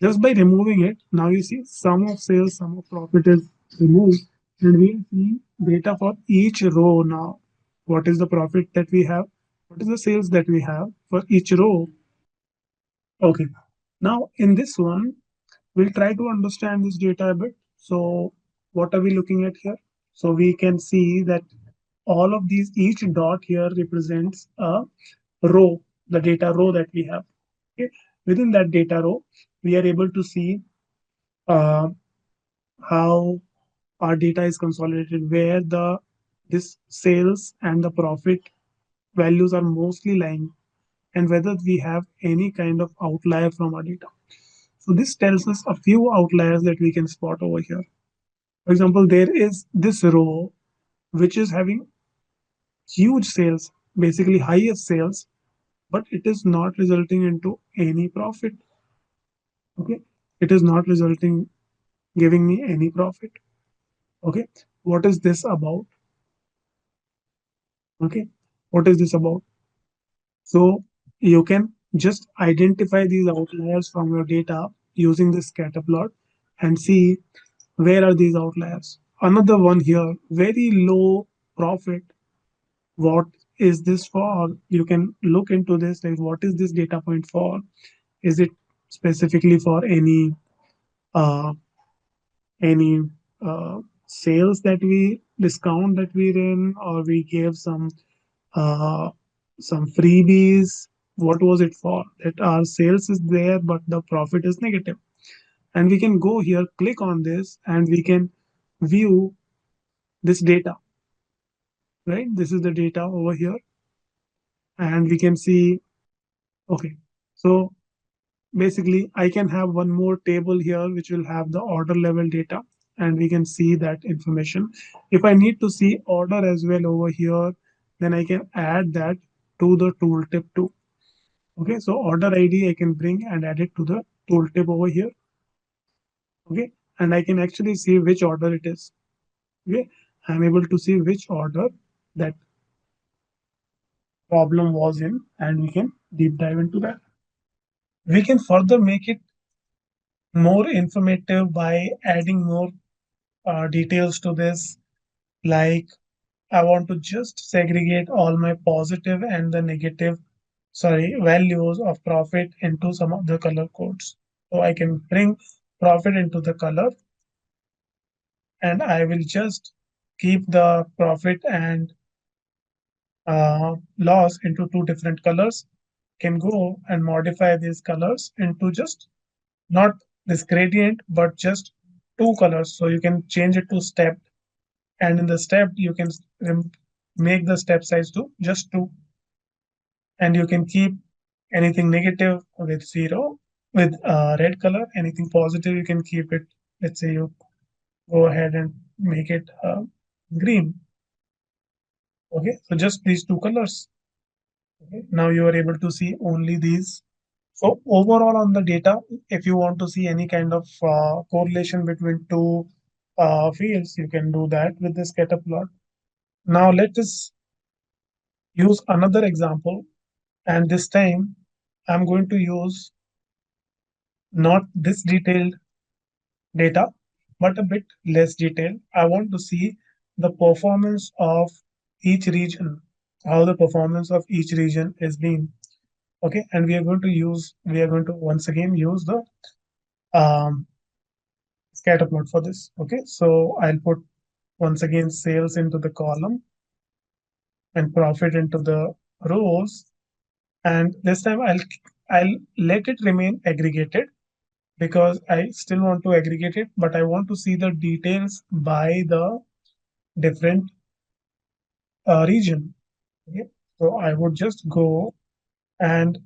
Just by removing it, now you see sum of sales, sum of profit is removed, and we are seeing data for each row now. What is the profit that we have? What is the sales that we have for each row? Okay. Now in this one, we'll try to understand this data a bit. So what are we looking at here? So we can see that all of these, each dot here represents a row, the data row that we have. Okay. Within that data row, we are able to see uh, how our data is consolidated, where the this sales and the profit values are mostly lying, and whether we have any kind of outlier from our data. So this tells us a few outliers that we can spot over here. For example, there is this row which is having huge sales, basically highest sales, but it is not resulting into any profit. Okay, it is not resulting, giving me any profit. Okay, what is this about? Okay, what is this about? So you can just identify these outliers from your data using this scatter plot and see where are these outliers. Another one here, very low profit. What is this for? You can look into this, like what is this data point for? Is it specifically for uh, any sales that we discount that we ran, or we gave uh, some freebies? What was it for? That our sales is there, but the profit is negative. And we can go here, click on this, and we can view this data, right? This is the data over here, and we can see, okay, so basically I can have one more table here which will have the order level data, and we can see that information. If I need to see order as well over here, then I can add that to the tooltip too. Okay, so order ID I can bring and add it to the tooltip over here. Okay, and I can actually see which order it is. Okay, I'm able to see which order that problem was in, and we can deep dive into that. We can further make it more informative by adding more details to this. Like, I want to just segregate all my positive and the negative, sorry, values of profit into some of the color codes. So I can bring profit into the color, and I will just keep the profit and loss into two different colors. Can go and modify these colors into just not this gradient, but just two colors. So you can change it to step, and in the step you can make the step size to just two, and you can keep anything negative with zero with red color, anything positive you can keep it, let's say you go ahead and make it green. Okay, so just these two colors. Okay, now you are able to see only these. So overall on the data, if you want to see any kind of correlation between two fields, you can do that with the scatter plot. Now let us use another example, and this time I'm going to use not this detailed data, but a bit less detail. I want to see the performance of each region, how the performance of each region is being. Okay, and we are going to once again use the um, scatter plot for this. Okay, so I'll put once again sales into the column and profit into the rows. And this time I'll let it remain aggregated because I still want to aggregate it, but I want to see the details by the different region. Okay, so I would just go and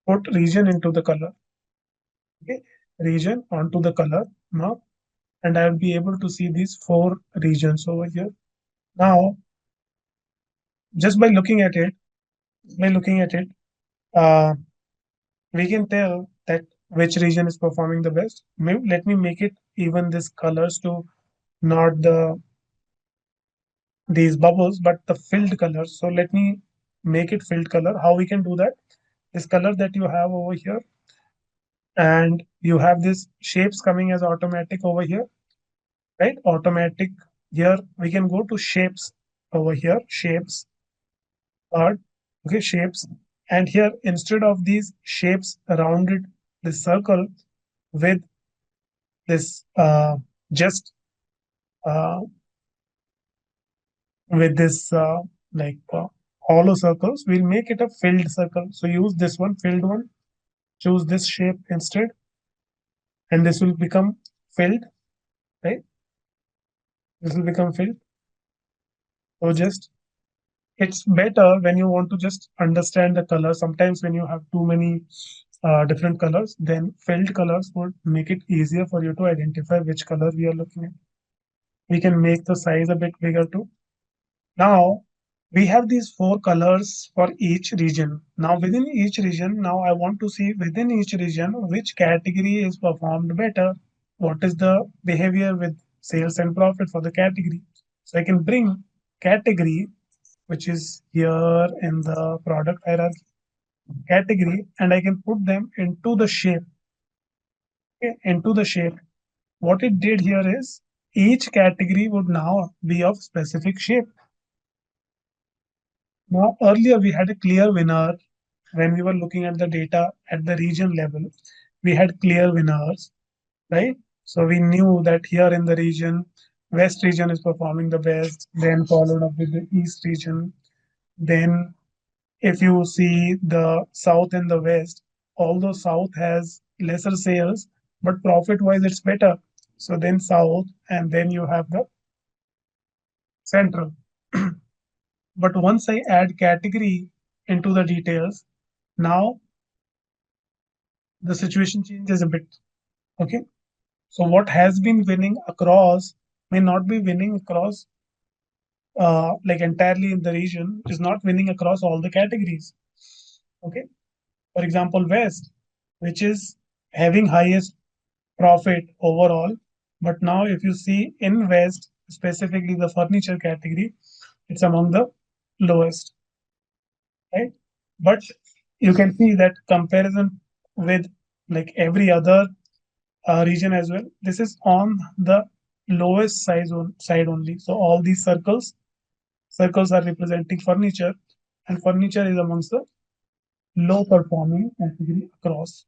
put region into the color. Okay, region onto the color now, and I'll be able to see these four regions over here. Now, just by looking at it, uh, we can tell that which region is performing the best. Let me make it even this colors to not the these bubbles, but the filled color. So let me make it filled color. How we can do that? This color that you have over here, and you have this shapes coming as automatic over here, right? Automatic. Here we can go to shapes over here, shapes part, okay, shapes. And here instead of these shapes rounded this circle with this just uh, with this hollow circles, we'll make it a filled circle. So use this one, filled one, choose this shape instead, and this will become filled, right? This will become filled. So just it's better when you want to just understand the color. Sometimes when you have too many different colors, then filled colors would make it easier for you to identify which color we are looking at. We can make the size a bit bigger too. Now we have these four colors for each region. Now within each region, now I want to see within each region which category is performed better. What is the behavior with sales and profit for the category? So I can bring category, which is here in the product hierarchy category, and I can put them into the shape. Okay, into the shape. What it did here is each category would now be of specific shape. Now, earlier we had a clear winner when we were looking at the data at the region level. We had clear winners, right? So we knew that here in the region, West region is performing the best, then followed up with the East region. Then, if you see the South and the West, although South has lesser sales, but profit wise it's better. So then South, and then you have the Central. But once I add category into the details, now the situation changes a bit. Okay. So what has been winning across may not be winning across like entirely in the region, is not winning across all the categories. Okay. For example, West, which is having highest profit overall. But now if you see in West, specifically the furniture category, it's among the lowest, right? But you can see that comparison with like every other region as well. This is on the lowest side only. So all these circles are representing furniture, and furniture is amongst the low performing category across.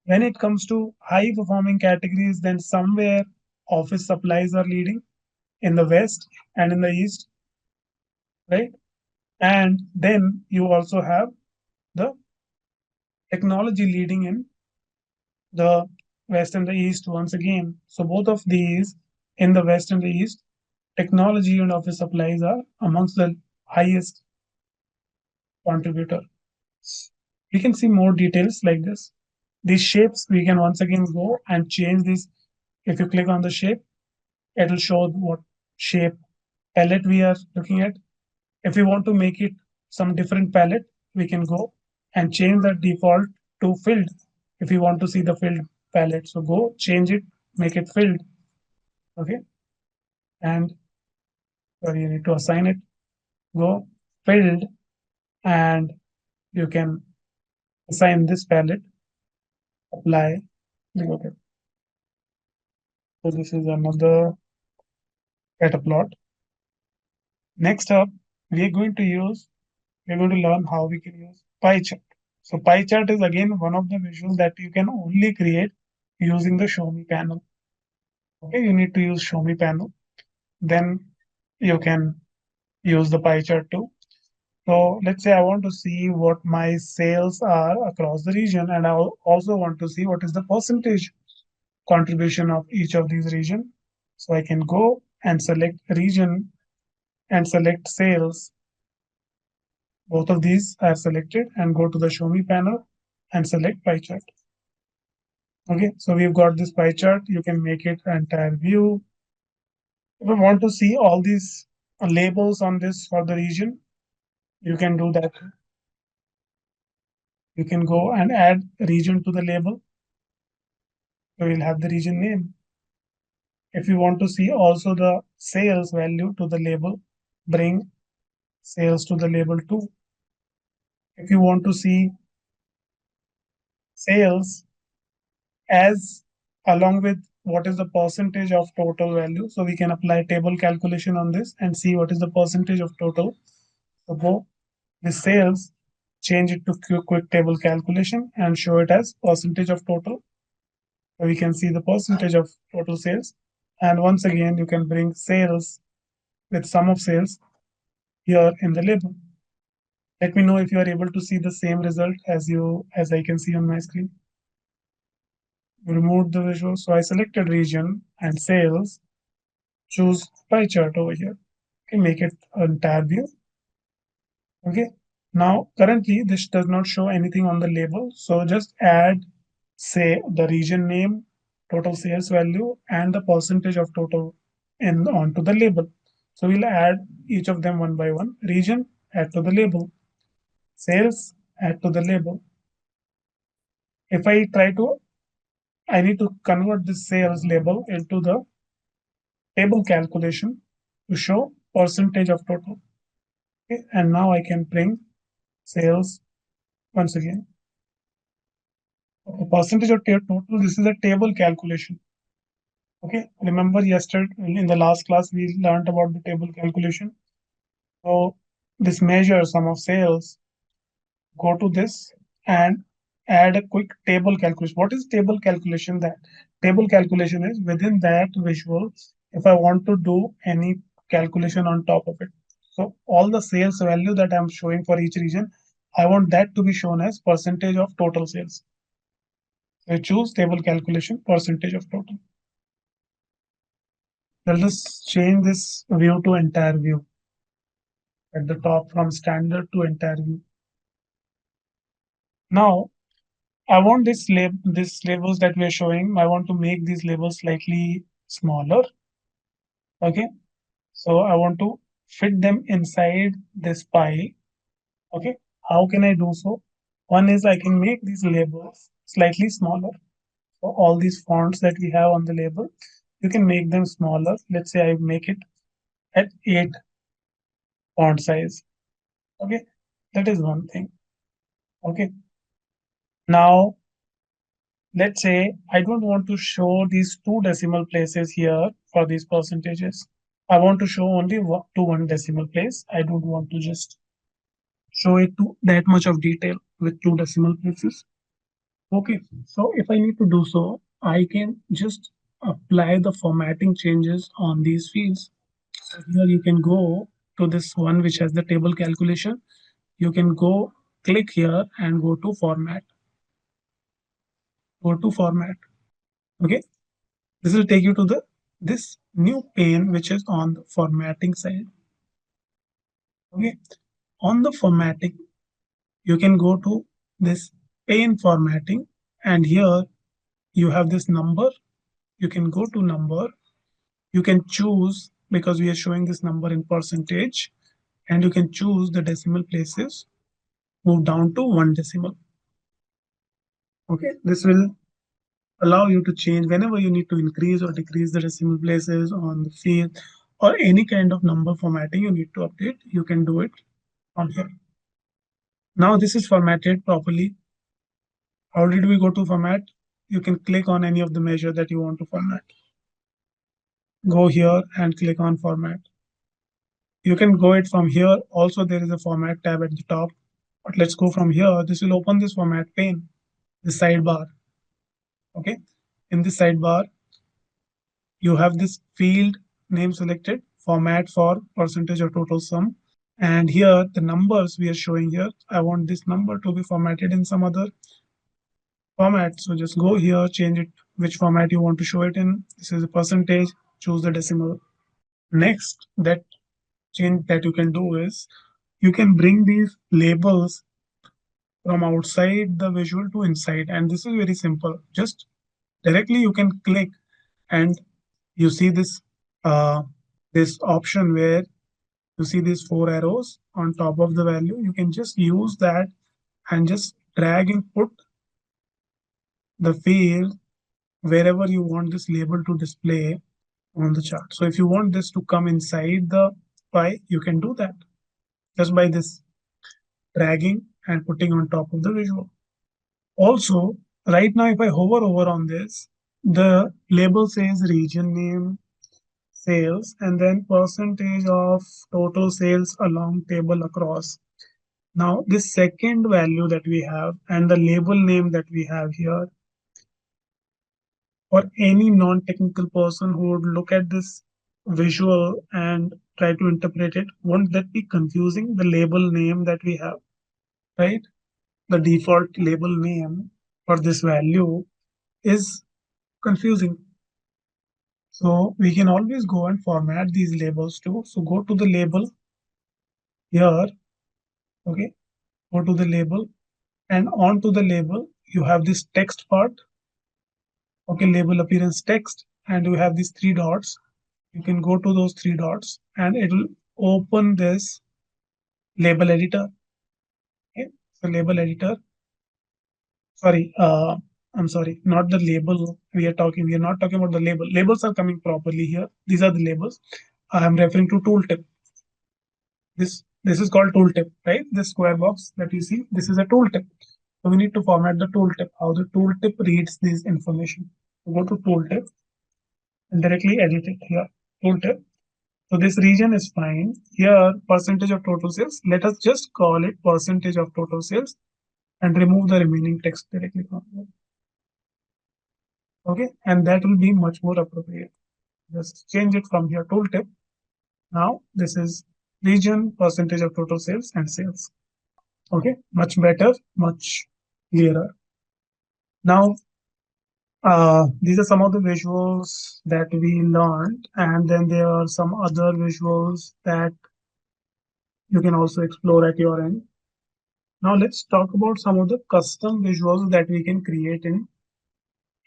When it comes to high performing categories, then somewhere office supplies are leading in the West and in the East, right? And then you also have the technology leading in the West and the East once again. So both of these in the West and the East, technology and office supplies are amongst the highest contributor. We can see more details like this. These shapes, we can once again go and change this. If you click on the shape, it'll show what shape palette we are looking at. If we want to make it some different palette, we can go and change the default to filled. If you want to see the filled palette, so go change it, make it filled. Okay. And sorry, you need to assign it. Go filled, and you can assign this palette, apply. Okay. So this is another scatter plot. Next up, we are going to use, we're going to learn how we can use pie chart. So pie chart is again one of the visuals that you can only create using the show me panel. Okay, you need to use show me panel. Then you can use the pie chart too. So let's say I want to see what my sales are across the region, and I also want to see what is the percentage contribution of each of these region. So I can go and select region and select sales. Both of these are selected, and go to the show me panel and select pie chart. Okay, so we've got this pie chart. You can make it entire view. If you want to see all these labels on this for the region, you can do that. You can go and add region to the label. So we'll have the region name. If you want to see also the sales value to the label, bring sales to the label 2. If you want to see sales as along with what is the percentage of total value, so we can apply table calculation on this and see what is the percentage of total. So go the sales, change it to quick table calculation and show it as percentage of total. So we can see the percentage of total sales. And once again, you can bring sales with sum of sales here in the label. Let me know if you are able to see the same result as I can see on my screen. Remove the visual. So I selected region and sales, choose pie chart over here. Okay, make it an entire view. Okay. Now currently this does not show anything on the label. So just add, say, the region name, total sales value, and the percentage of total in onto the label. So we'll add each of them one by one. Region, add to the label. Sales, add to the label. If I need to convert this sales label into the table calculation to show percentage of total. Okay, and now I can bring sales once again. Okay, percentage of total, this is a table calculation. Okay, remember yesterday in the last class we learned about the table calculation. So this measure sum of sales, go to this and add a quick table calculation. What is table calculation? That table calculation is within that visual, if I want to do any calculation on top of it. So all the sales value that I'm showing for each region, I want that to be shown as percentage of total sales. So I choose table calculation, percentage of total. Let us change this view to entire view at the top from standard to entire view. Now I want this labels that we are showing. I want to make these labels slightly smaller. Okay, so I want to fit them inside this pile. Okay, how can I do so? One is I can make these labels slightly smaller. So all these fonts that we have on the label, you can make them smaller. Let's say I make it at 8 font size. Okay, that is one thing. Okay, now let's say I don't want to show these two decimal places here for these percentages. I want to show only to one decimal place. I don't want to just show it to that much of detail with two decimal places. Okay, so if I need to do so, I can just apply the formatting changes on these fields. So here you can go to this one which has the table calculation. You can go click here and go to format. Go to format. Okay, this will take you to this new pane which is on the formatting side. Okay, on the formatting, you can go to this pane formatting, and here you have this number. You can go to number. You can choose, because we are showing this number in percentage, and you can choose the decimal places, move down to one decimal. Okay, this will allow you to change whenever you need to increase or decrease the decimal places on the field, or any kind of number formatting you need to update. You can do it on here. Now this is formatted properly. How did we go to format? You can click on any of the measure that you want to format. Go here and click on format. You can go it from here. Also, there is a format tab at the top. But let's go from here. This will open this format pane, the sidebar. Okay. In this sidebar, you have this field name selected, format for percentage or total sum. And here, the numbers we are showing here, I want this number to be formatted in some other format. So just go here, change it, which format you want to show it in. This is a percentage, choose the decimal. Next, that change that you can do is you can bring these labels from outside the visual to inside. And this is very simple. Just directly you can click and you see this option where you see these four arrows on top of the value. You can just use that and just drag and put the field wherever you want this label to display on the chart. So if you want this to come inside the Why? You can do that just by this dragging and putting on top of the visual. Also, right now, if I hover over on this, the label says region name, sales, and then percentage of total sales along table across. Now, this second value that we have and the label name that we have here, for any non-technical person who would look at this visual and try to interpret it, won't that be confusing? The label name that we have, right? The default label name for this value is confusing. So we can always go and format these labels too. So go to the label here, okay, go to the label, and onto the label, you have this text part, okay, label appearance text, and you have these three dots. You can go to those three dots and it will open this label editor. Okay, so label editor, sorry, I'm sorry, not the label we are not talking about the label. Labels are coming properly here. These are the labels. I am referring to tooltip. This is called tooltip, right? This square box that you see, this is a tooltip. So we need to format the tooltip, how the tooltip reads this information. So go to tooltip and directly edit it here, tooltip. So this region is fine. Here, percentage of total sales. Let us just call it percentage of total sales and remove the remaining text directly from here. Okay, and that will be much more appropriate. Just change it from here, tooltip. Now this is region, percentage of total sales, and sales. Okay, much better, much clearer. Now, these are some of the visuals that we learned, and then there are some other visuals that you can also explore at your end. Now let's talk about some of the custom visuals that we can create in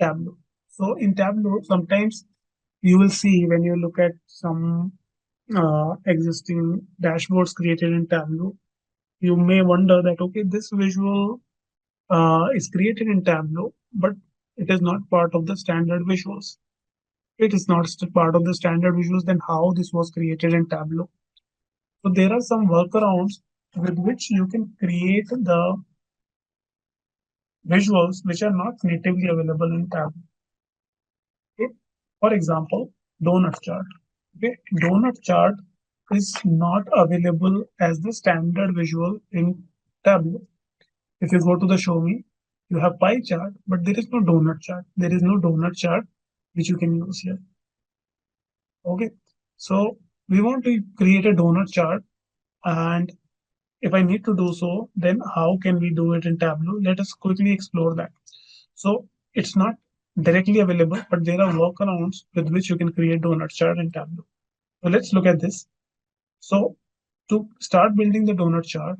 Tableau. So in Tableau, sometimes you will see when you look at some existing dashboards created in Tableau, you may wonder that, okay, this visual is created in Tableau, but it is not part of the standard visuals. It is not part of the standard visuals, then how this was created in Tableau. So there are some workarounds with which you can create the visuals which are not natively available in Tableau. Okay? For example, donut chart. Okay, donut chart is not available as the standard visual in Tableau. If you go to the show me, you have pie chart, but there is no donut chart. There is no donut chart which you can use here. Okay, so we want to create a donut chart, and if I need to do so, then how can we do it in Tableau? Let us quickly explore that. So it's not directly available, but there are workarounds with which you can create donut chart in Tableau. So let's look at this. So to start building the donut chart,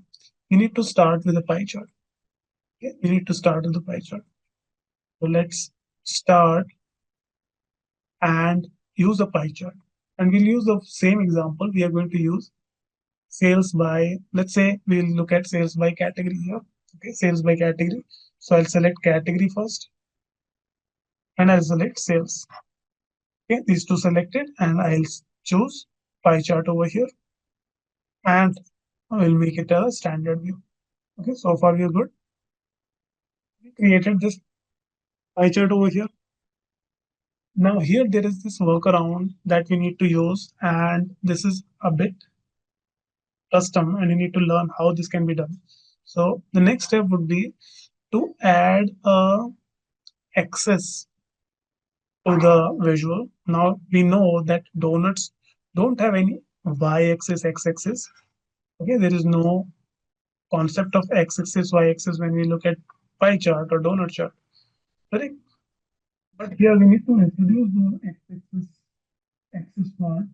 you need to start with a pie chart. Okay? You need to start with the pie chart. So let's start and use a pie chart. And we'll use the same example. We are going to use sales by, let's say we'll look at sales by category here. Okay, sales by category. So I'll select category first and I'll select sales. Okay, these two selected, and I'll choose pie chart over here and I will make it a standard view. Okay, so far we are good. We created this pie chart over here. Now here there is this workaround that we need to use, and this is a bit custom and you need to learn how this can be done. So the next step would be to add a axis to the visual. Now we know that donuts don't have any y-axis, x-axis. Okay, there is no concept of x-axis, y-axis when we look at pie chart or donut chart. Correct? But here we need to introduce the x-axis axis part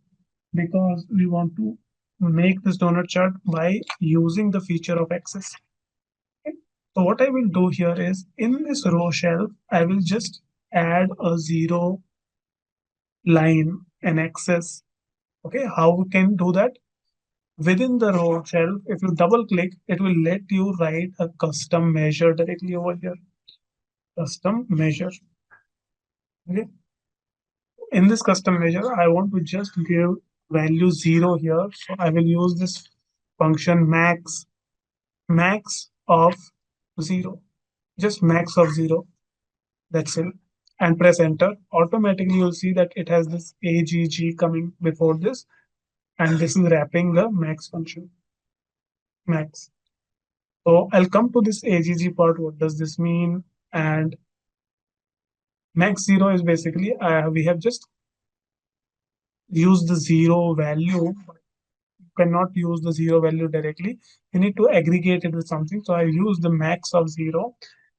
because we want to make this donut chart by using the feature of axis. Okay. So what I will do here is in this row shelf, I will just add a zero line, an axis. Okay, how we can do that? Within the row shelf, if you double click, it will let you write a custom measure directly over here. Custom measure. Okay. In this custom measure, I want to just give value 0 here. So I will use this function max of 0, just max of 0. That's it. And press enter. Automatically you'll see that it has this AGG coming before this, and this is wrapping the max function, max. So I'll come to this AGG part. What does this mean? And max 0 is basically we have just used the 0 value, but you cannot use the 0 value directly. You need to aggregate it with something. So I used the max of 0,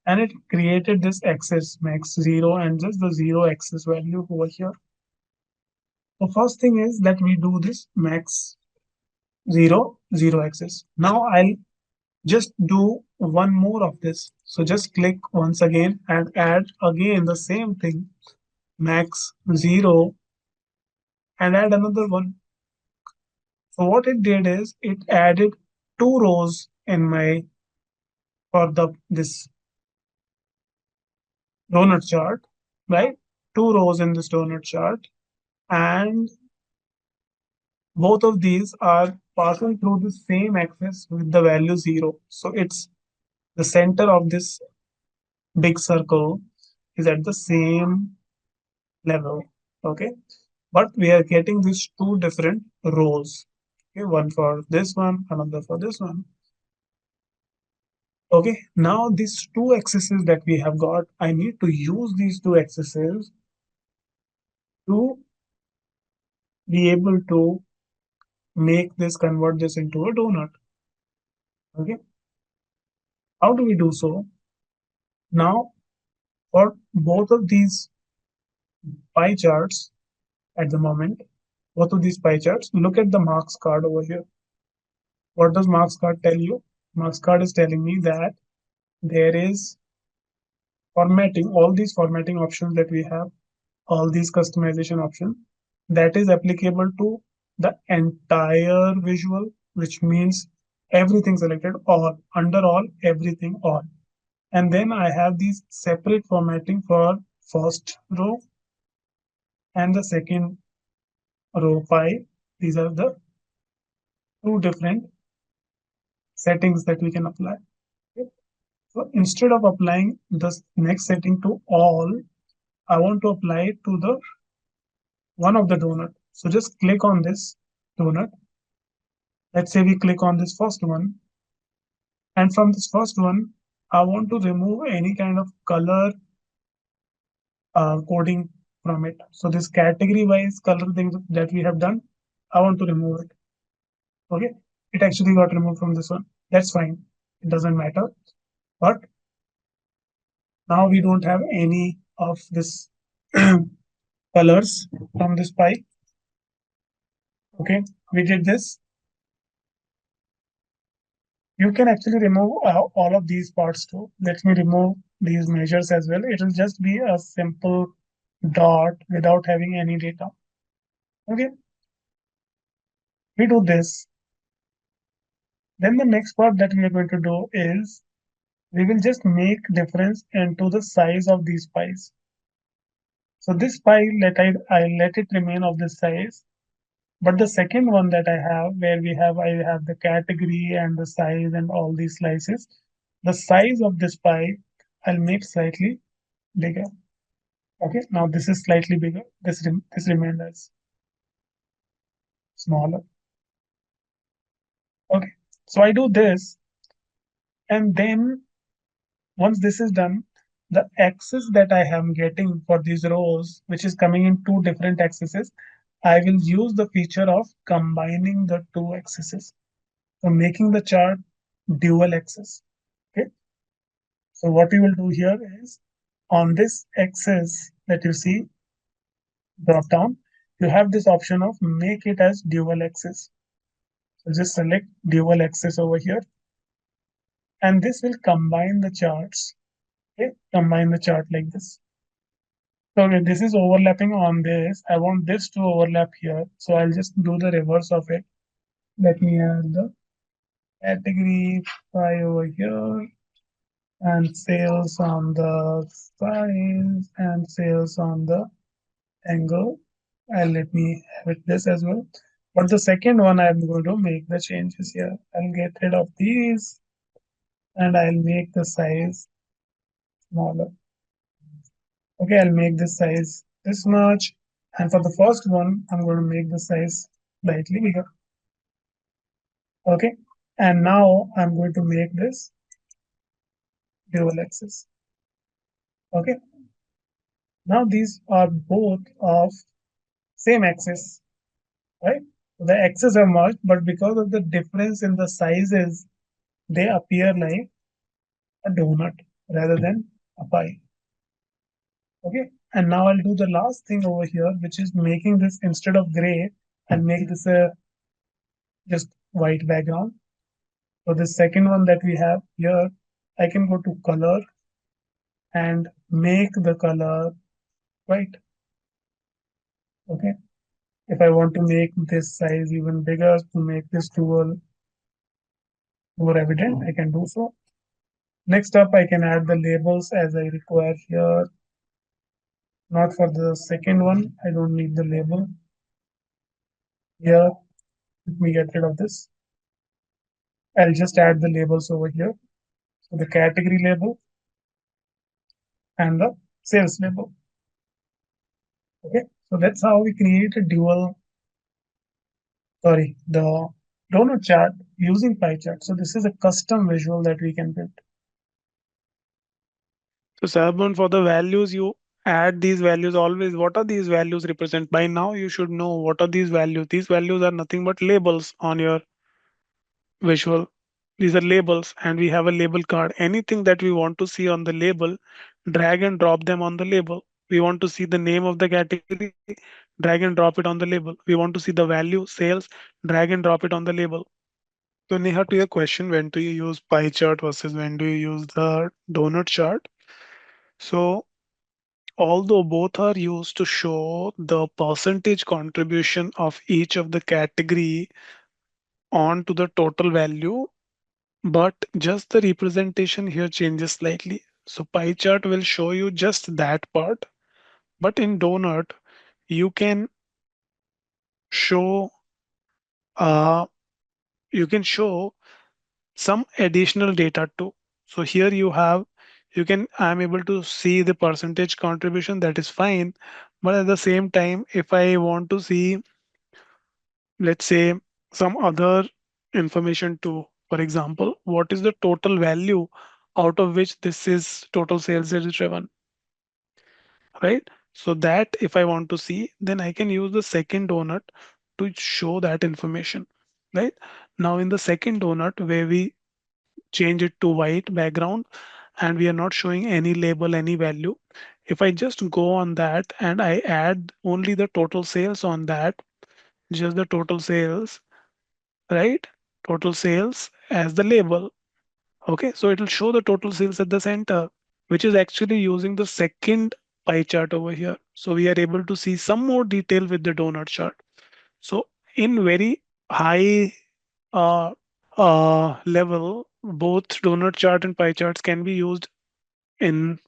and it created this axis max 0 and just the 0 axis value over here. The first thing is that we do this max 0 axis. Now I'll just do one more of this. So just click once again and add again the same thing, max 0, and add another one. So what it did is it added 2 rows in my for the this donut chart, right? 2 rows in this donut chart, and both of these are passing through the same axis with the value 0. So it's the center of this big circle is at the same level. Okay, but we are getting these two different rows. Okay, one for this one, another for this one. Okay, now these two axes that we have got, I need to use these two axes to be able to convert this into a donut. Okay, how do we do so? Now, for both of these pie charts at the moment, both of these pie charts, look at the marks card over here. What does marks card tell you? Marks card is telling me that there is formatting, all these formatting options that we have, all these customization options, that is applicable to the entire visual, which means everything selected, all, under all, everything, all. And then I have these separate formatting for first row and the second row pie. These are the two different settings that we can apply. Okay. So instead of applying the next setting to all, I want to apply it to the one of the donut. So just click on this donut. Let's say we click on this first one. And from this first one, I want to remove any kind of color coding from it. So this category wise color thing that we have done, I want to remove it. Okay, it actually got removed from this one. That's fine. It doesn't matter. But now we don't have any of this colors from this pie. Okay, we did this. You can actually remove all of these parts too. Let me remove these measures as well. It will just be a simple dot without having any data. Okay, we do this. Then the next part that we are going to do is we will just make difference into the size of these pies. So this pie, I let it remain of this size. But the second one that I have, where I have the category and the size and all these slices, the size of this pie, I'll make slightly bigger. Okay, now this is slightly bigger. This remains as smaller. Okay, so I do this, and then once this is done, the axis that I am getting for these rows, which is coming in two different axes, I will use the feature of combining the two axes. So making the chart dual axis. Okay. So what we will do here is on this axis that you see drop down, you have this option of make it as dual axis. So just select dual axis over here, and this will combine the charts. Okay, combine the chart like this. So okay, this is overlapping on this. I want this to overlap here. So I'll just do the reverse of it. Let me add the category pie over here and sales on the size and sales on the angle. And let me have it this as well. But the second one, I'm going to make the changes here. I'll get rid of these and I'll make the size smaller. Okay, I'll make the size this much. And for the first one, I'm going to make the size slightly bigger. Okay, and now I'm going to make this dual axis. Okay, now these are both of same axis, right? The axes are merged, but because of the difference in the sizes, they appear like a donut rather than a pie. Okay, and now I'll do the last thing over here, which is making this instead of gray, I'll make this a just white background. So the second one that we have here, I can go to color and make the color white. Okay, if I want to make this size even bigger to make this tool more evident, I can do so. Next up, I can add the labels as I require here. Not for the second one, I don't need the label. Here, let me get rid of this. I'll just add the labels over here. So the category label and the sales label. Okay, so that's how we create a dual, sorry, the donut chart using pie chart. So this is a custom visual that we can build. So Sabun, for the values, you add these values always. What are these values represent? By now, you should know what are these values. These values are nothing but labels on your visual. These are labels, and we have a label card. Anything that we want to see on the label, drag and drop them on the label. We want to see the name of the category, drag and drop it on the label. We want to see the value, sales, drag and drop it on the label. So Neha, to your question, when do you use pie chart versus when do you use the donut chart? So although both are used to show the percentage contribution of each of the category on to the total value, but just the representation here changes slightly. So pie chart will show you just that part, but in donut, you can show uh, you can show some additional data too. So here I'm able to see the percentage contribution, that is fine. But at the same time, if I want to see, let's say, some other information too, for example, what is the total value out of which this is total sales is driven, right? So that if I want to see, then I can use the second donut to show that information, right? Now in the second donut where we change it to white background and we are not showing any label, any value. If I just go on that and I add only the total sales on that, just the total sales, right? Total sales as the label. Okay, so it'll show the total sales at the center, which is actually using the second pie chart over here. So we are able to see some more detail with the donut chart. So in very high uh, level, both donut chart and pie charts can be used in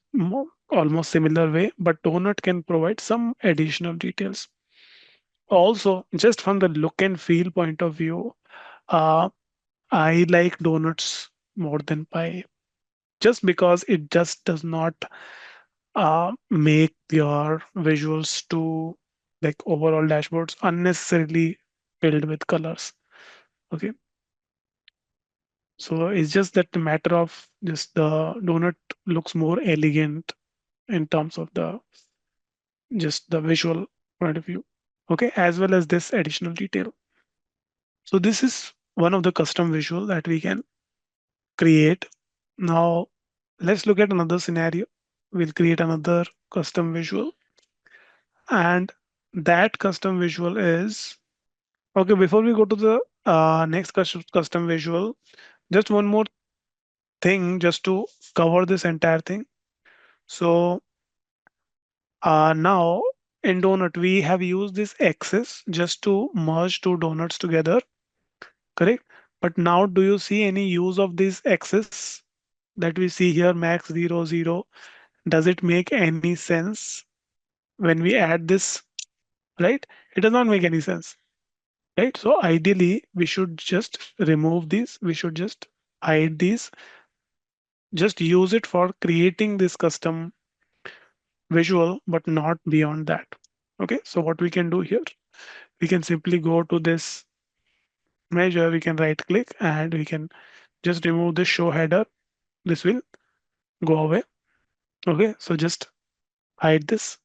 almost similar way, but donut can provide some additional details. Also, just from the look and feel point of view, uh, I like donuts more than pie, just because it just does not make your visuals to like overall dashboards unnecessarily filled with colors. Okay, so it's just that the matter of just the donut looks more elegant in terms of the just the visual point of view. Okay, as well as this additional detail. So this is one of the custom visual that we can create. Now let's look at another scenario. We'll create another custom visual, and that custom visual is okay. Before we go to the next custom visual, just one more thing just to cover this entire thing. So now in donut, we have used this axis just to merge two donuts together, correct? But now do you see any use of this axis that we see here, max 0, 0? Does it make any sense when we add this, right? It does not make any sense. right? So ideally, we should just remove these. We should just hide these. Just use it for creating this custom visual, but not beyond that. Okay, so what we can do here, we can simply go to this measure, we can right click and we can just remove the show header. This will go away. Okay, so just hide this.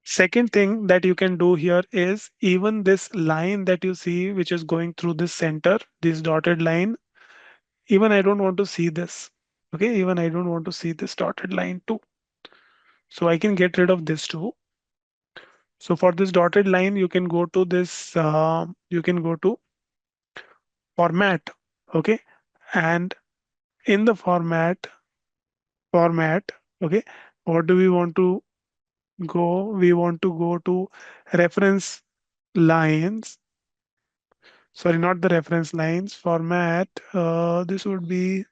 Second thing that you can do here is even this line that you see, which is going through this center, this dotted line, even I don't want to see this. Okay, even I don't want to see this dotted line too. So I can get rid of this too. So for this dotted line, you can go to this, you can go to format. Okay, and in the format, okay, what do we want to go? We want to go to reference lines. Sorry, not the reference lines. Format. This would be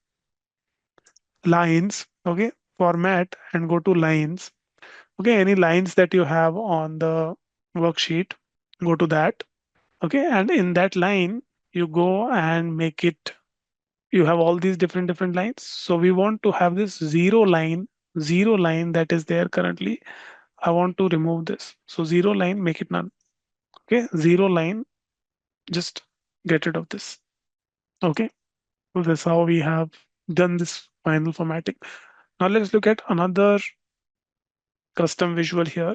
lines. Okay, format and go to lines. Okay, any lines that you have on the worksheet, go to that. Okay, and in that line, you go and make it. You have all these different lines. So we want to have this zero line that is there currently. I want to remove this. So zero line, make it none. Okay, zero line, just get rid of this. Okay, so that's how we have done this final formatting. Now let's look at another custom visual here.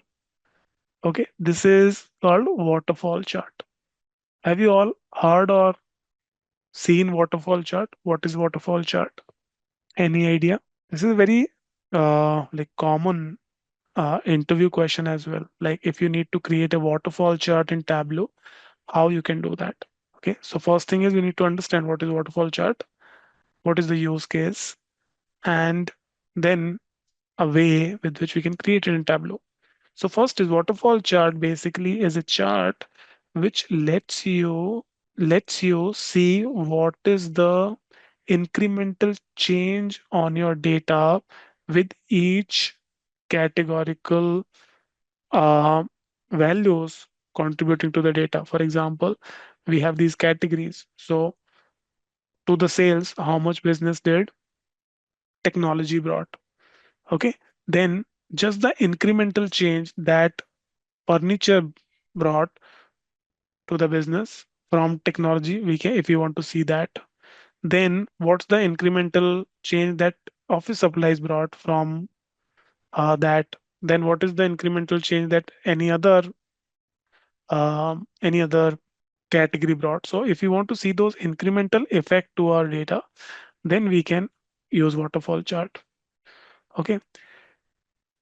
Okay, this is called waterfall chart. Have you all heard or seen waterfall chart? What is waterfall chart? Any idea? This is a very like common interview question as well. Like if you need to create a waterfall chart in Tableau, how you can do that. Okay, so first thing is we need to understand what is waterfall chart, what is the use case, and then a way with which we can create it in Tableau. So first is waterfall chart basically is a chart which lets you see what is the incremental change on your data with each categorical uh, values contributing to the data. For example, we have these categories. So to the sales, how much business did technology brought? Okay. Then just the incremental change that furniture brought to the business from technology, we can, if you want to see that. Then what's the incremental change that office supplies brought from that? Then what is the incremental change that any other category brought? So if you want to see those incremental effect to our data, then we can use waterfall chart. Okay.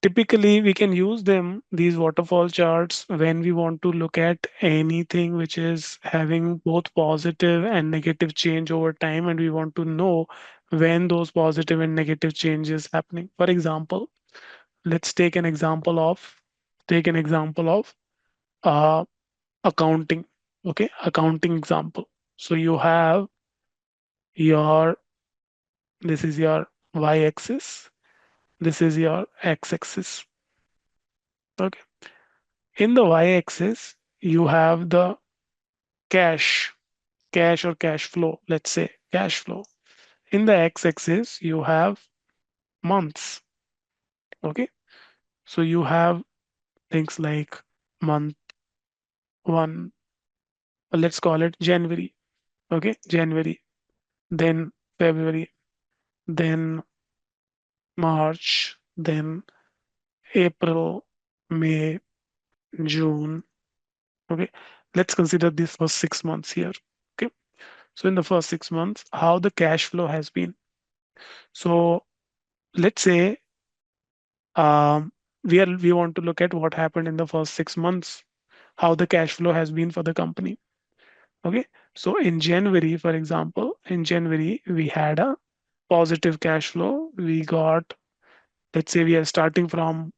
Typically, we can use these waterfall charts, when we want to look at anything which is having both positive and negative change over time, and we want to know when those positive and negative changes happening. For example, let's take an example of uh, accounting. Okay, accounting example. So you have your this is your y-axis, this is your x-axis. Okay. In the y-axis, you have the cash, cash or cash flow, let's say cash flow. In the x-axis, you have months. Okay. So you have things like month one, let's call it January. Okay. January, then February, then March, then April, May, June. Okay. Let's consider these first 6 months here. Okay. So in the first 6 months, how the cash flow has been. So let's say we want to look at what happened in the first 6 months, how the cash flow has been for the company. Okay, so in January, for example, in January we had a positive cash flow. We got, let's say we are starting from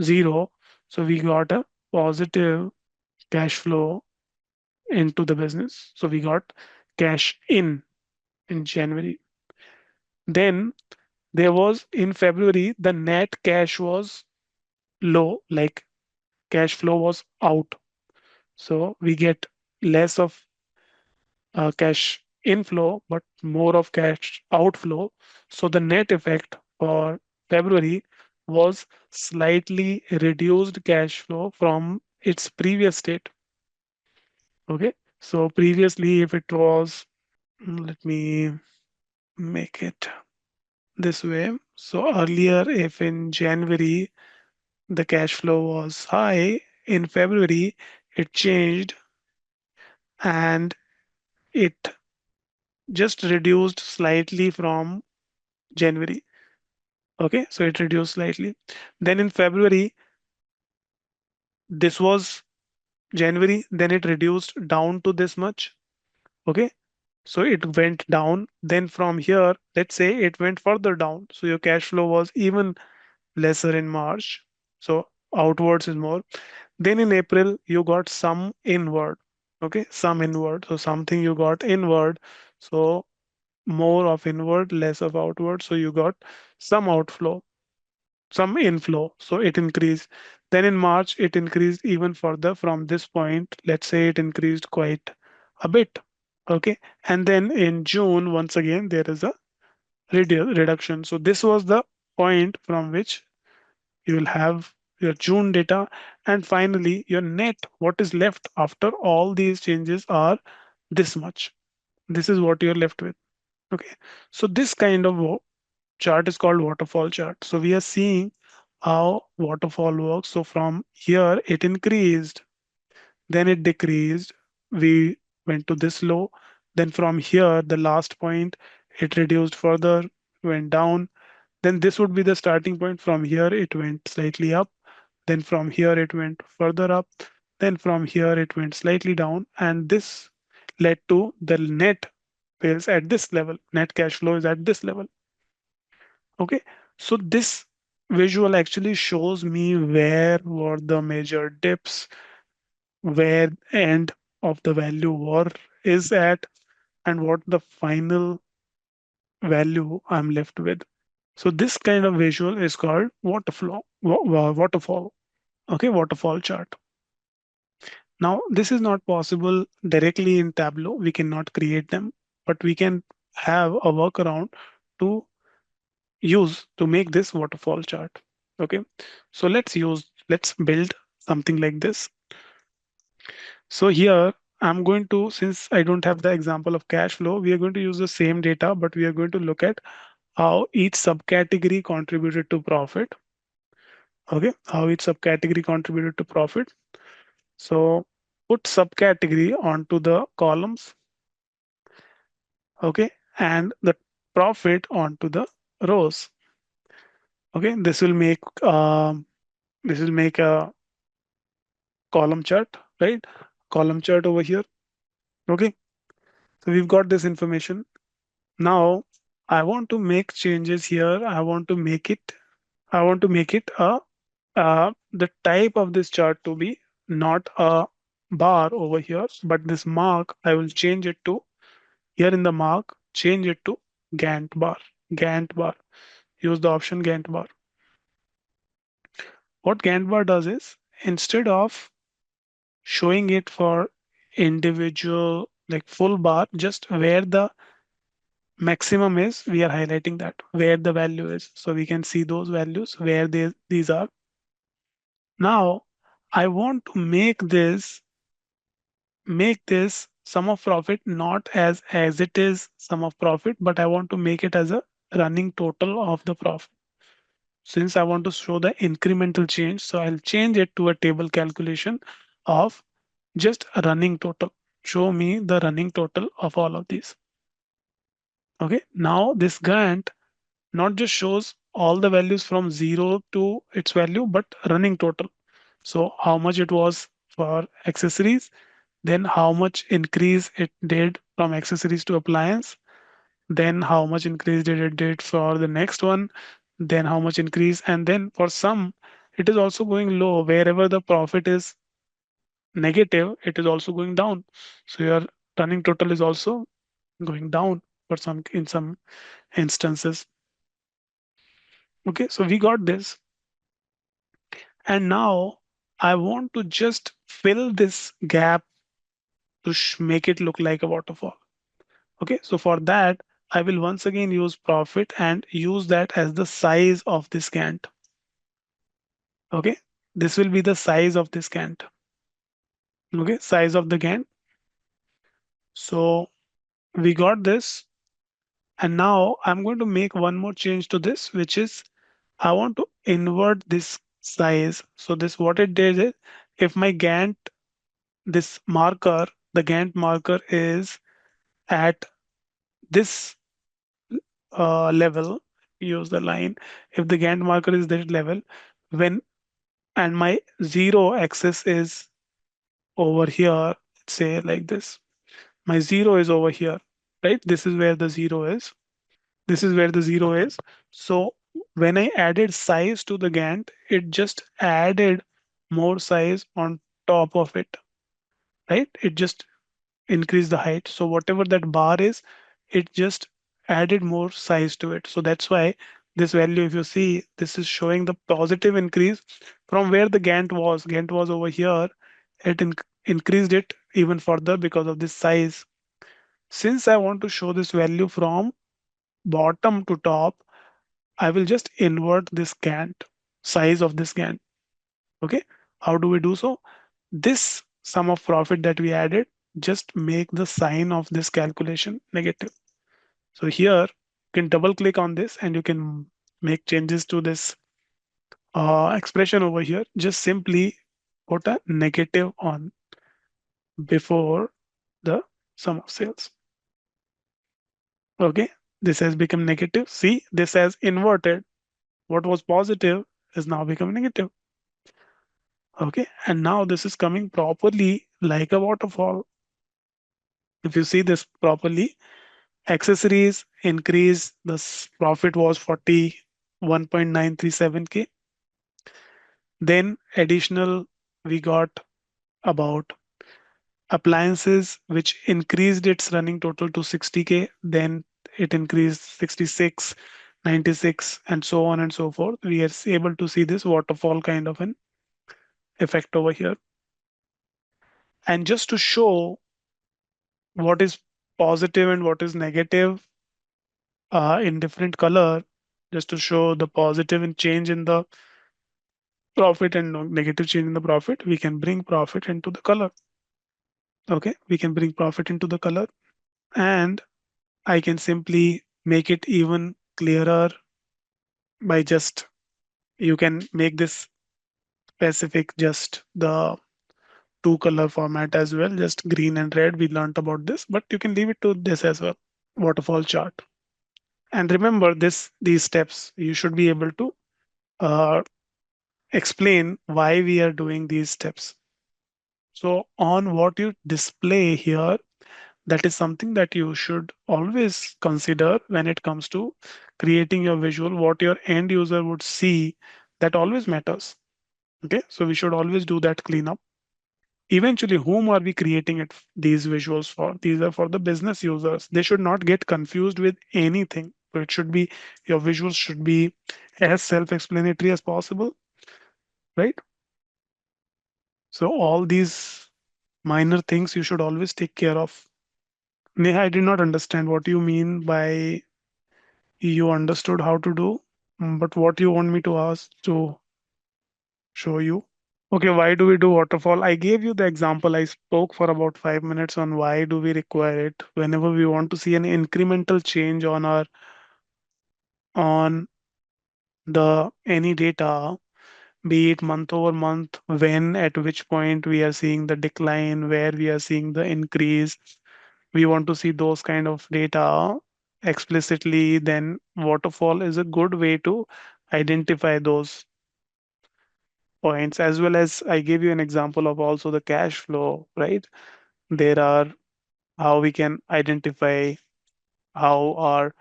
zero, so we got a positive cash flow into the business. So we got cash in January. Then there was in February the net cash was low, like cash flow was out. So we get less of cash inflow, but more of cash outflow. So the net effect for February was slightly reduced cash flow from its previous state. Okay. So previously, if it was, let me make it this way. So earlier, if in January the cash flow was high, in February it changed and it just reduced slightly from January. Okay, so it reduced slightly. Then in February, this was January, then it reduced down to this much. Okay, so it went down. Then from here, let's say it went further down. So your cash flow was even lesser in March. So outwards is more. Then in April, you got some inward. Okay, some inward. So something you got inward. So more of inward, less of outward. So you got some outflow, some inflow. So it increased. Then in March, it increased even further from this point. Let's say it increased quite a bit. Okay. And then in June, once again, there is a reduction. So this was the point from which you will have your June data. And finally, your net, what is left after all these changes are this much. This is what you're left with. Okay. So this kind of chart is called waterfall chart. So we are seeing how waterfall works. So from here it increased, then it decreased. We went to this low. Then from here, the last point, it reduced further, went down. Then this would be the starting point. From here, it went slightly up. Then from here, it went further up. Then from here, it went slightly down. And this led to the net is at this level. Net cash flow is at this level. Okay, so this visual actually shows me where were the major dips, where end of the value were is at, and what the final value I'm left with. So this kind of visual is called waterfall. Okay, waterfall chart. Now this is not possible directly in Tableau. We cannot create them, but we can have a workaround to use to make this waterfall chart. Okay, so let's build something like this. So here I'm going to, since I don't have the example of cash flow, we are going to use the same data, but we are going to look at how each subcategory contributed to profit. Okay, how each subcategory contributed to profit. So put subcategory onto the columns. Okay, and the profit onto the rows. Okay, this will make a column chart, right? Column chart over here. Okay, so we've got this information. Now I want to make changes here. I want to make it a the type of this chart to be not a bar over here, but this mark I will change it to here in the mark, change it to Gantt bar. Gantt bar. Use the option Gantt bar. What Gantt bar does is instead of showing it for individual like full bar, just where the maximum is, we are highlighting that where the value is. So we can see those values where these are. Now I want to make this sum of profit not as it is sum of profit, but I want to make it as a running total of the profit. Since I want to show the incremental change, so I'll change it to a table calculation of just a running total. Show me the running total of all of these. Okay, now this Gantt not just shows all the values from 0 to its value, but running total. So how much it was for accessories, then how much increase it did from accessories to appliance, then how much increase did it did for the next one, then how much increase, and then for some, it is also going low. Wherever the profit is negative, it is also going down. So your running total is also going down for some in some instances. Okay, so we got this. And now I want to just fill this gap to make it look like a waterfall. Okay, so for that, I will once again use profit and use that as the size of this Gantt. Okay, this will be the size of this Gantt. Okay, size of the Gantt. So we got this. And now I'm going to make one more change to this, which is I want to invert this size. So this what it did is if my Gantt, this marker, the Gantt marker is at this level, use the line. If the Gantt marker is this level, when and my zero axis is over here, say like this. My zero is over here, right? This is where the zero is. This is where the zero is. So when I added size to the Gantt, it just added more size on top of it, right? It just increased the height. So whatever that bar is, it just added more size to it. So that's why this value, if you see, this is showing the positive increase from where the Gantt was. Gantt was over here. It increased it even further because of this size. Since I want to show this value from bottom to top, I will just invert this Gantt, size of this Gantt. Okay. How do we do so? This sum of profit that we added, just make the sign of this calculation negative. So here you can double click on this and you can make changes to this expression over here. Just simply put a negative on before the sum of sales. Okay. This has become negative. See, this has inverted. What was positive is now become negative. Okay, and now this is coming properly like a waterfall. If you see this properly, accessories increase, the profit was 41.937K. Then additional, we got about appliances, which increased its running total to 60K. Then it increased 66, 96, and so on and so forth. We are able to see this waterfall kind of an effect over here. And just to show what is positive and what is negative in different color, just to show the positive and change in the profit and negative change in the profit, we can bring profit into the color. Okay, we can bring profit into the color, and I can simply make it even clearer by just, you can make this specific just the two color format as well, just green and red. We learned about this, but you can leave it to this as well, waterfall chart. And remember this, these steps, you should be able to uh, explain why we are doing these steps. So on what you display here, that is something that you should always consider when it comes to creating your visual. What your end user would see, that always matters. Okay, so we should always do that cleanup. Eventually, whom are we creating these visuals for? These are for the business users. They should not get confused with anything. So it should be, your visuals should be as self-explanatory as possible, right? So all these minor things you should always take care of. Neha, I did not understand what you mean by you understood how to do, but what you want me to ask to show you. Okay, why do we do waterfall? I gave you the example. I spoke for about 5 minutes on why do we require it. Whenever we want to see an incremental change on our on the any data, be it month over month, when at which point we are seeing the decline, where we are seeing the increase, we want to see those kind of data explicitly, then waterfall is a good way to identify those points. As well as I gave you an example of also the cash flow, right? There are how we can identify how our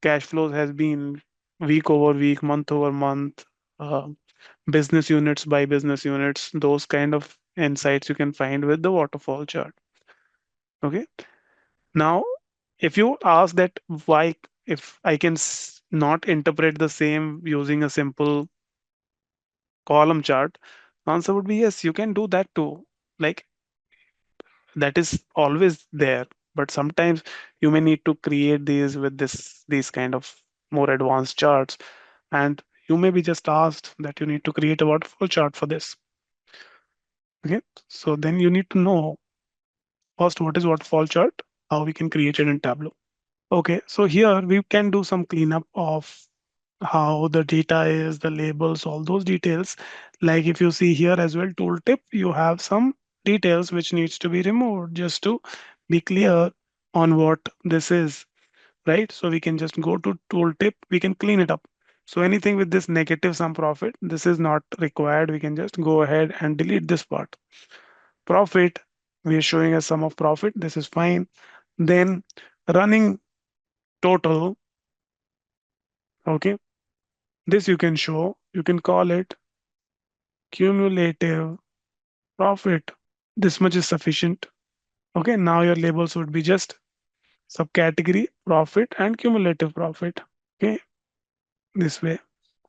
cash flows has been week over week, month over month, uh, business units by business units. Those kind of insights you can find with the waterfall chart. Okay. Now, if you ask that why, if I can not interpret the same using a simple column chart, the answer would be yes, you can do that too. Like that is always there, but sometimes you may need to create these with these kind of more advanced charts, and you may be just asked that you need to create a waterfall chart for this. Okay, so then you need to know first what is waterfall chart, how we can create it in Tableau. Okay, so here we can do some cleanup of how the data is, the labels, all those details. Like if you see here as well, tooltip, you have some details which needs to be removed just to be clear on what this is, right? So we can just go to tooltip, we can clean it up. So anything with this negative sum profit, this is not required. We can just go ahead and delete this part. Profit, we are showing a sum of profit. This is fine. Then running total, okay, this you can show, you can call it cumulative profit. This much is sufficient. Okay, now your labels would be just subcategory profit and cumulative profit. Okay, this way.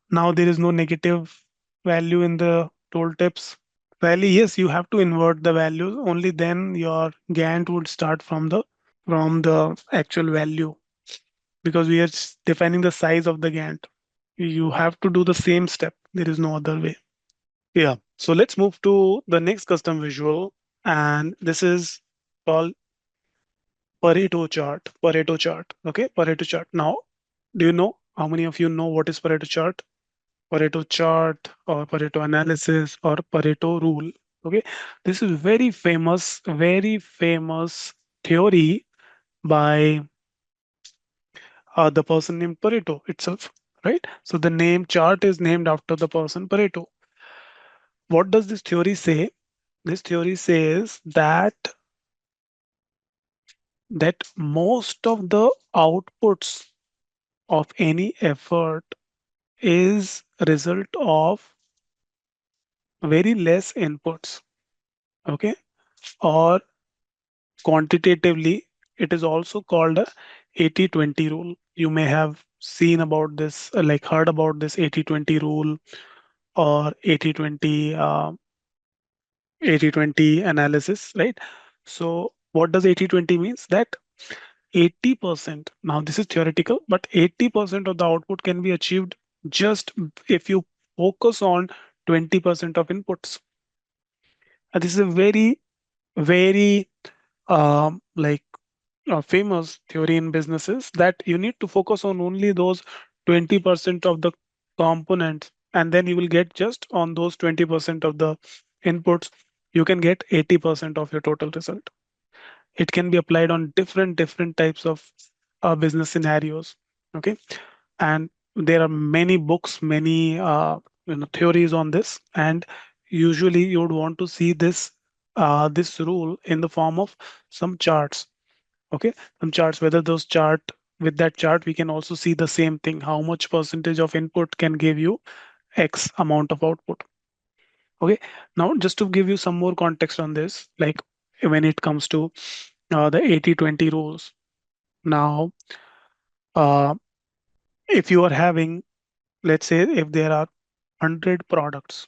Now there is no negative value in the tooltips. Value, yes, you have to invert the values. Only then your Gantt would start from the actual value, because we are defining the size of the Gantt. You have to do the same step. There is no other way. Yeah. So let's move to the next custom visual. And this is called Pareto chart. Pareto chart. Okay. Pareto chart. Now, do you know how many of you know what is Pareto chart? Pareto chart or Pareto analysis or Pareto rule. Okay. This is very famous theory by the person named Pareto itself. Right. So the name chart is named after the person Pareto. What does this theory say? This theory says that most of the outputs of any effort is a result of very less inputs. Okay, or quantitatively it is also called a 80-20 rule. You may have seen about this, like heard about this 80-20 rule or 80-20 analysis, right? So what does 80-20 means? That 80%, now this is theoretical, but 80% of the output can be achieved just if you focus on 20% of inputs. And this is a very like famous theory in businesses, that you need to focus on only those 20% of the components, and then you will get just on those 20% of the inputs, you can get 80% of your total result. It can be applied on different types of business scenarios. Okay, and there are many books, many theories on this, and usually you would want to see this rule in the form of some charts. Okay, some charts, whether those chart, with that chart we can also see the same thing, how much percentage of input can give you x amount of output. Okay, now just to give you some more context on this, like when it comes to the 80-20 rules. Now, uh, if you are having, let's say, if there are 100 products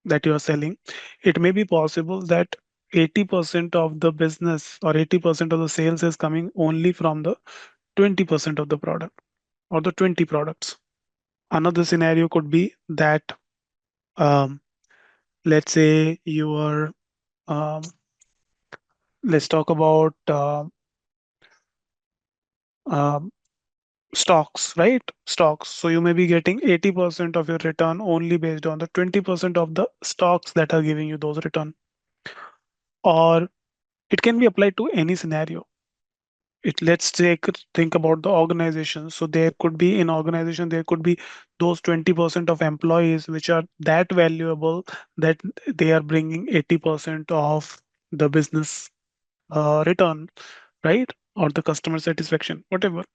that you are selling, it may be possible that 80% of the business or 80% of the sales is coming only from the 20% of the product or the 20 products. Another scenario could be that, um, let's say, you are, um, let's talk about um, stocks, right? Stocks. So you may be getting 80% of your return only based on the 20% of the stocks that are giving you those return. Or it can be applied to any scenario. Let's think about the organization. So there could be, in organization, there could be those 20% of employees which are that valuable that they are bringing 80% of the business return, right? Or the customer satisfaction, whatever.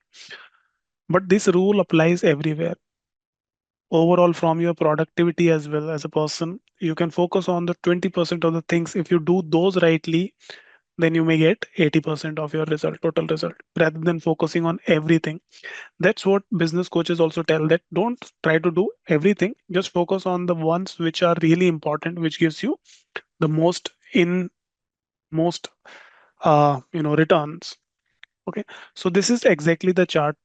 But this rule applies everywhere. Overall, from your productivity as well as a person, you can focus on the 20% of the things. If you do those rightly, then you may get 80% of your result, total result, rather than focusing on everything. That's what business coaches also tell, that don't try to do everything, just focus on the ones which are really important, which gives you the most in most returns. Okay, so this is exactly the chart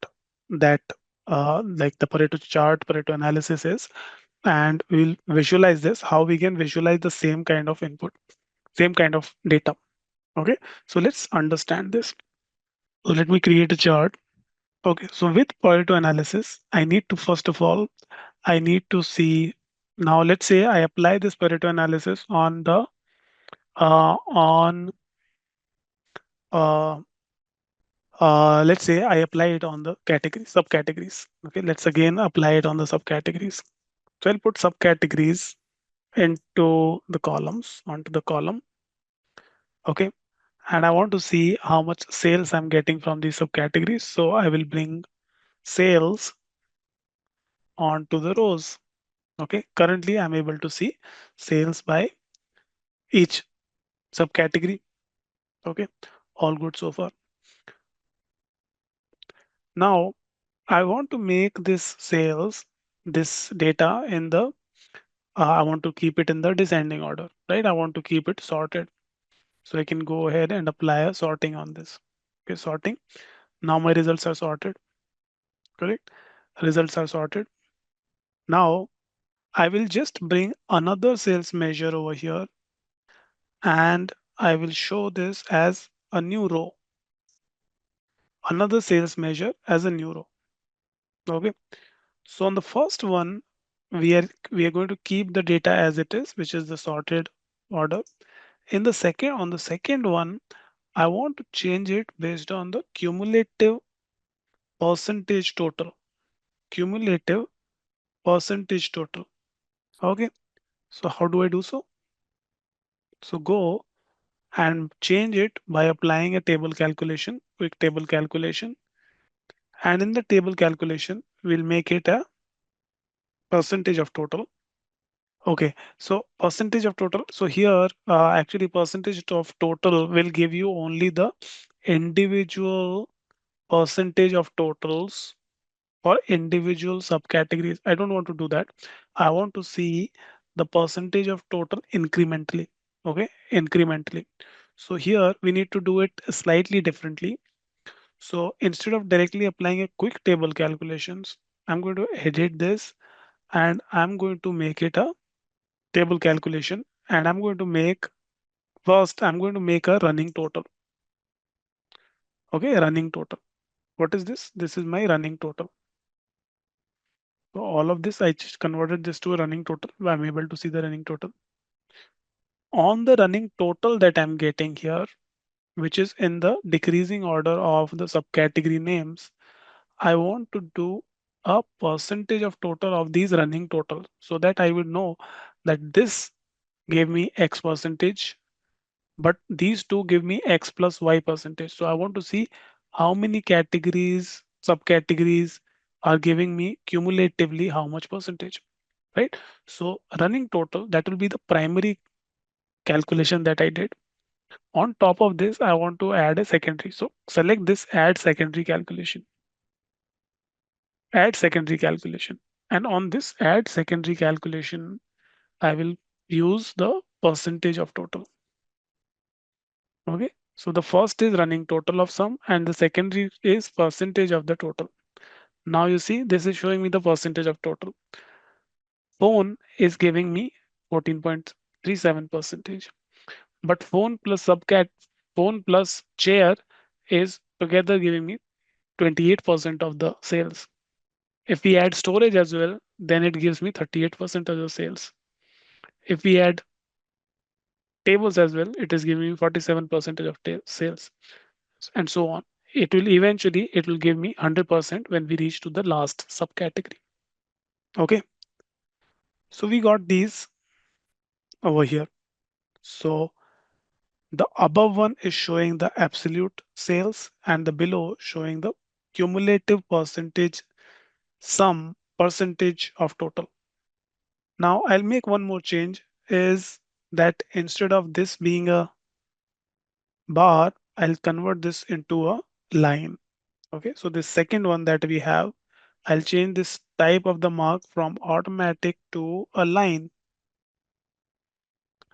that like the Pareto chart, Pareto analysis is, and we'll visualize this, how we can visualize the same kind of input, same kind of data. Okay, so let's understand this. So let me create a chart. Okay, so with Pareto analysis, I need to first of all, I need to see, now let's say I apply this Pareto analysis on the on uh, let's say I apply it on the category subcategories. Okay, let's again apply it on the subcategories. So I'll put subcategories into the columns, onto the column. Okay, and I want to see how much sales I'm getting from these subcategories. So I will bring sales onto the rows. Okay, currently I'm able to see sales by each subcategory. Okay, all good so far. Now I want to make this sales, this data in the, I want to keep it in the descending order, right? I want to keep it sorted. So I can go ahead and apply a sorting on this. Okay, sorting. Now my results are sorted, correct? Results are sorted. Now I will just bring another sales measure over here and I will show this as a new row, another sales measure as a new row. Okay. So on the first one, we are going to keep the data as it is, which is the sorted order. In the second, on the second one, I want to change it based on the cumulative percentage total. Cumulative percentage total. Okay. So how do I do so? So go and change it by applying a table calculation, quick table calculation. And in the table calculation, we'll make it a percentage of total. Okay, so percentage of total. So here, actually percentage of total will give you only the individual percentage of totals for individual subcategories. I don't want to do that. I want to see the percentage of total incrementally. Okay, incrementally. So here we need to do it slightly differently. So instead of directly applying a quick table calculations, I'm going to edit this and I'm going to make it a table calculation and I'm going to make first, I'm going to make a running total. Okay, running total. What is this? This is my running total. So all of this, I just converted this to a running total. I'm able to see the running total. On the running total that I'm getting here, which is in the decreasing order of the subcategory names, I want to do a percentage of total of these running total so that I would know that this gave me X percentage, but these two give me X plus Y percentage. So I want to see how many categories, subcategories are giving me cumulatively how much percentage, right? So running total, that will be the primary calculation that I did. On top of this, I want to add a secondary. So select this add secondary calculation, add secondary calculation. And on this add secondary calculation, I will use the percentage of total. Okay. So the first is running total of sum and the secondary is percentage of the total. Now you see this is showing me the percentage of total. Phone is giving me 14.37 percentage, but phone plus subcat, phone plus chair is together giving me 28% of the sales. If we add storage as well, then it gives me 38% of the sales. If we add tables as well, it is giving me 47% of sales, and so on. It will give me 100% when we reach to the last subcategory. Okay, so we got these over here. So the above one is showing the absolute sales and the below showing the cumulative percentage sum percentage of total. Now I'll make one more change is that instead of this being a bar, I'll convert this into a line. Okay, so the second one that we have, I'll change this type of the mark from automatic to a line.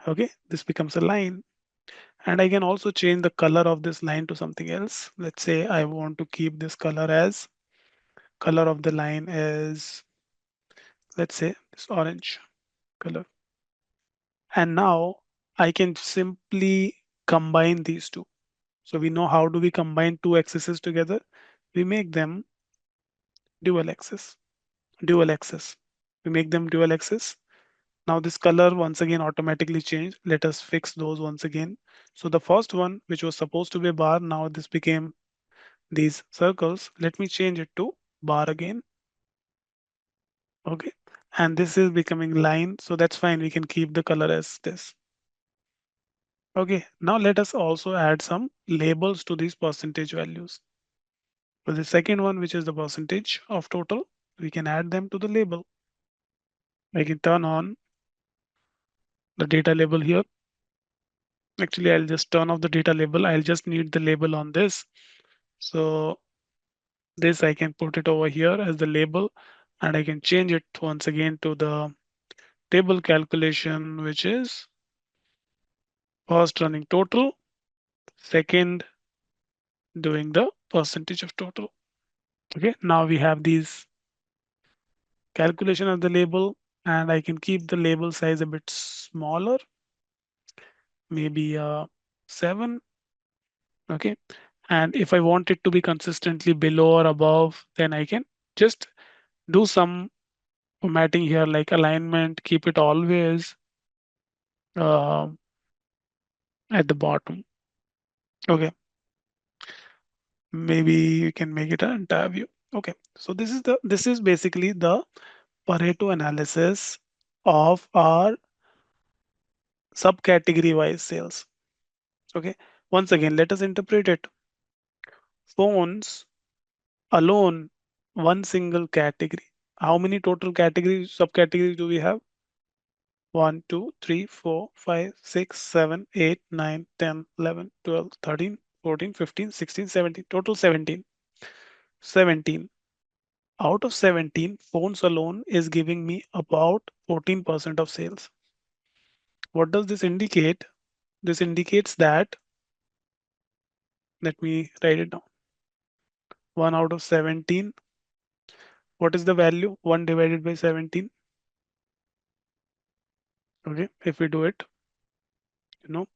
Okay, this becomes a line. And I can also change the color of this line to something else. Let's say I want to keep this color as color of the line is, let's say, this orange color. And now I can simply combine these two. So we know how do we combine two axes together? We make them dual axis, dual axis. We make them dual axis. Now this color once again automatically changed. Let us fix those once again. So the first one, which was supposed to be a bar, now this became these circles. Let me change it to bar again. Okay. And this is becoming line. So that's fine. We can keep the color as this. Okay. Now let us also add some labels to these percentage values. For the second one, which is the percentage of total, we can add them to the label. I can turn on the data label here. Actually, I'll just turn off the data label. I'll just need the label on this. So this I can put it over here as the label, and I can change it once again to the table calculation, which is first running total, second doing the percentage of total. Okay, now we have these calculation of the label, and I can keep the label size a bit smaller, maybe 7. Okay, and if I want it to be consistently below or above, then I can just do some formatting here, like alignment, keep it always uh, at the bottom. Okay, maybe you can make it an entire view. Okay, so this is basically the Pareto analysis of our subcategory wise sales. Okay, once again, let us interpret it. Phones alone, one single category. How many total categories, subcategories do we have? 1, 2, 3, 4, 5, 6, 7, 8, 9, 10, 11, 12, 13, 14, 15, 16, 17. Total 17. 17. Out of 17, phones alone is giving me about 14% of sales. What does this indicate? This indicates that, let me write it down. 1 out of 17. What is the value? 1 divided by 17. Okay, if we do it, you know,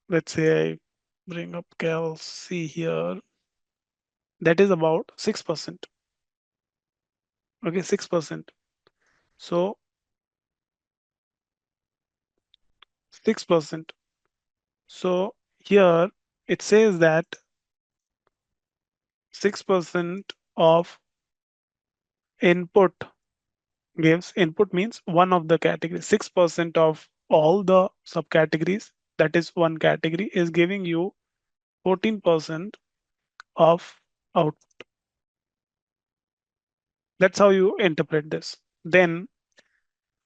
let's say I bring up Cal C here, that is about 6%. Okay, 6%. So 6%. So here it says that 6% of input gives, input means one of the categories, 6% of all the subcategories, that is one category, is giving you 14% of out. That's how you interpret this. Then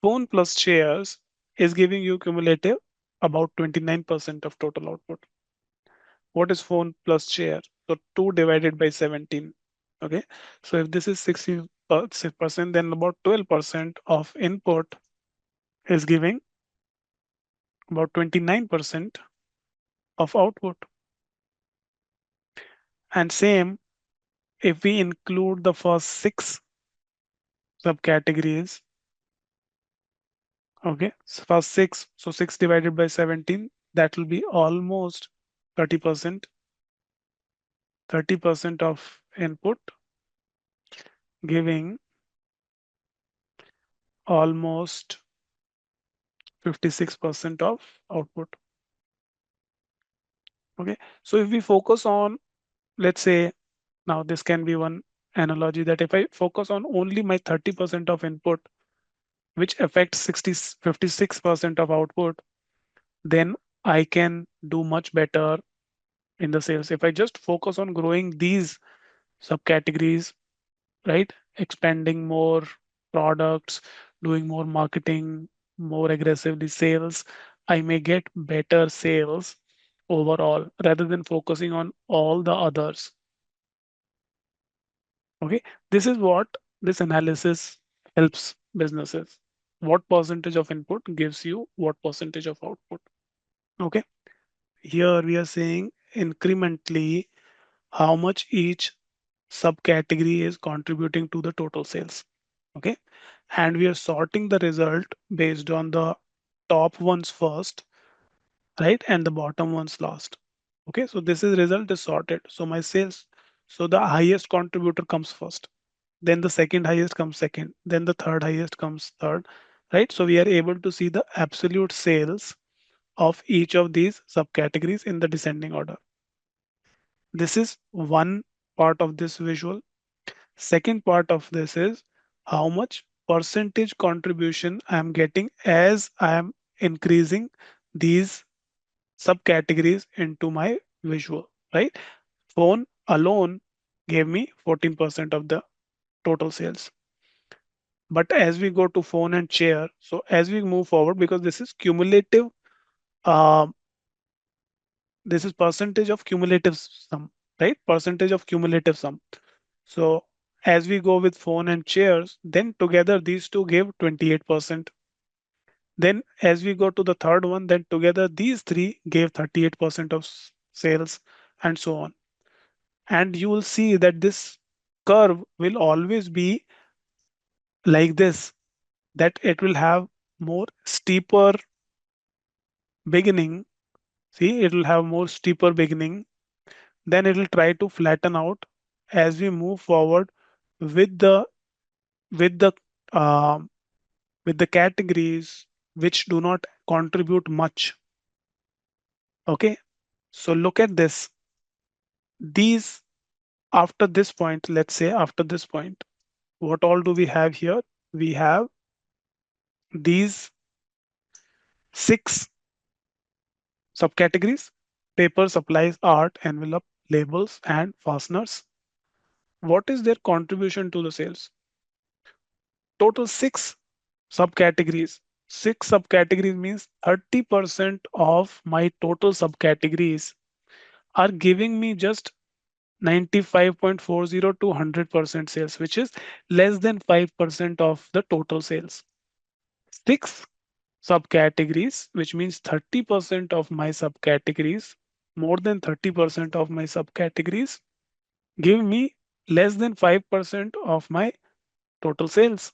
phone plus shares is giving you cumulative about 29% of total output. What is phone plus share? So 2 divided by 17. Okay. So if this is 60%, then about 12% of input is giving about 29% of output. And same, if we include the first 6 subcategories, okay, so first 6, so 6 divided by 17, that will be almost 30%, 30% of input giving almost 56% of output. Okay, so if we focus on, let's say, now this can be one analogy, that if I focus on only my 30% of input, which affects 56% of output, then I can do much better in the sales. If I just focus on growing these subcategories, right? Expanding more products, doing more marketing, more aggressively sales, I may get better sales overall rather than focusing on all the others. Okay, this is what this analysis helps businesses. What percentage of input gives you what percentage of output? Okay. Here we are saying incrementally how much each subcategory is contributing to the total sales. Okay. And we are sorting the result based on the top ones first, right? And the bottom ones last. Okay. So this is result is sorted. So my sales, so the highest contributor comes first. Then the second highest comes second. Then the third highest comes third, right? So we are able to see the absolute sales of each of these subcategories in the descending order. This is one part of this visual. Second part of this is how much percentage contribution I am getting as I am increasing these subcategories into my visual, right? Phone alone gave me 14% of the total sales. But as we go to phone and chair, so as we move forward, because this is cumulative, uh, this is percentage of cumulative sum, right? Percentage of cumulative sum. So as we go with phone and chairs, then together these two give 28%. Then as we go to the third one, then together these three gave 38% of sales and so on. And you will see that this curve will always be like this, that it will have more steeper beginning. See, it will have more steeper beginning. Then it will try to flatten out as we move forward with the with the um with the categories which do not contribute much. Okay, so look at this. These after this point, let's say after this point, what all do we have here? We have these six subcategories: paper, supplies, art, envelope, labels, and fasteners. What is their contribution to the sales? Total six subcategories. Six subcategories means 30% of my total subcategories are giving me just 95.40 to 100% sales, which is less than 5% of the total sales. Six subcategories, which means 30% of my subcategories, more than 30% of my subcategories, give me less than 5% of my total sales.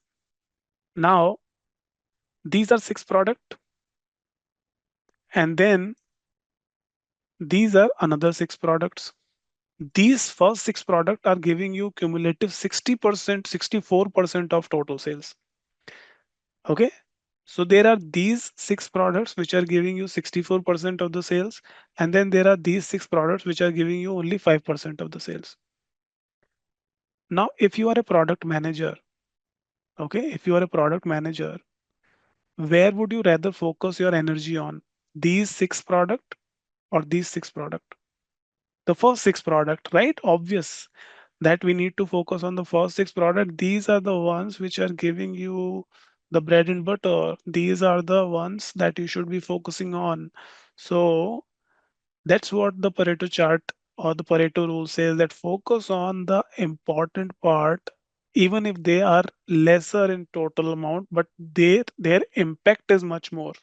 Now, these are six products, and then these are another six products. These first six products are giving you cumulative 60%, 64% of total sales. Okay. So there are these six products which are giving you 64% of the sales. And then there are these six products which are giving you only 5% of the sales. Now, if you are a product manager, okay, if you are a product manager, where would you rather focus your energy on? These six product or these six product? The first six product, right? Obvious that we need to focus on the first six product. These are the ones which are giving you the bread and butter. These are the ones that you should be focusing on. So that's what the Pareto chart or the Pareto rule says, that focus on the important part, even if they are lesser in total amount, but their impact is much more.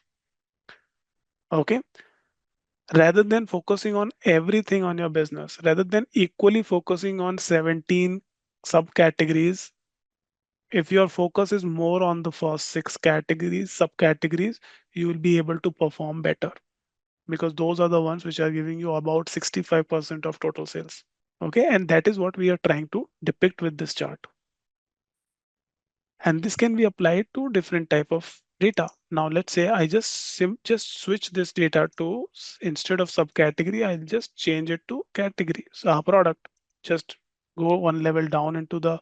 Okay. Rather than focusing on everything on your business, rather than equally focusing on 17 subcategories, if your focus is more on the first six categories, subcategories, you will be able to perform better, because those are the ones which are giving you about 65% of total sales. Okay, and that is what we are trying to depict with this chart. And this can be applied to different type of data. Now let's say I just switch this data to, instead of subcategory, I'll just change it to category. So our product, just go one level down into the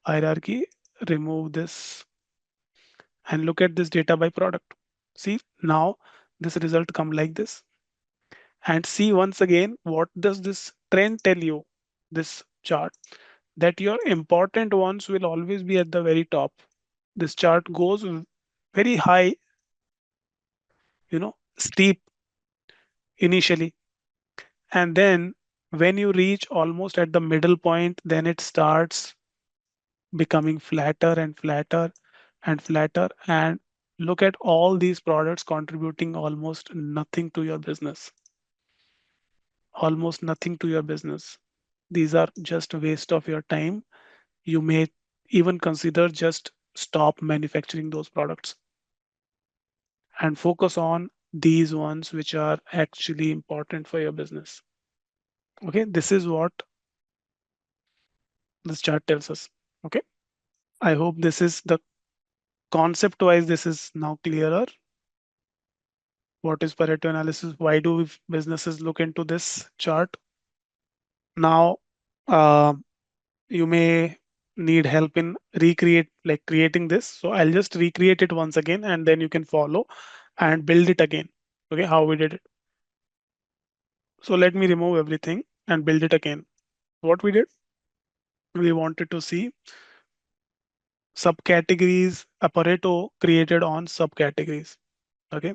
hierarchy, remove this, and look at this data by product. See, now this result come like this. And see once again, what does this trend tell you? This chart, that your important ones will always be at the very top. This chart goes very high, steep initially. And then when you reach almost at the middle point, then it starts becoming flatter and flatter and flatter. And Look at all these products contributing almost nothing to your business. Almost nothing to your business. These are just a waste of your time. You may even consider just stop manufacturing those products and focus on these ones which are actually important for your business. Okay, this is what this chart tells us. Okay, I hope this is the concept wise, this is now clearer. What is Pareto analysis? Why do businesses look into this chart? Now, uh, you may need help in creating this. So I'll just recreate it once again and then you can follow and build it again. Okay, how we did it. So let me remove everything and build it again. What we did, we wanted to see subcategories, a Pareto created on subcategories. Okay,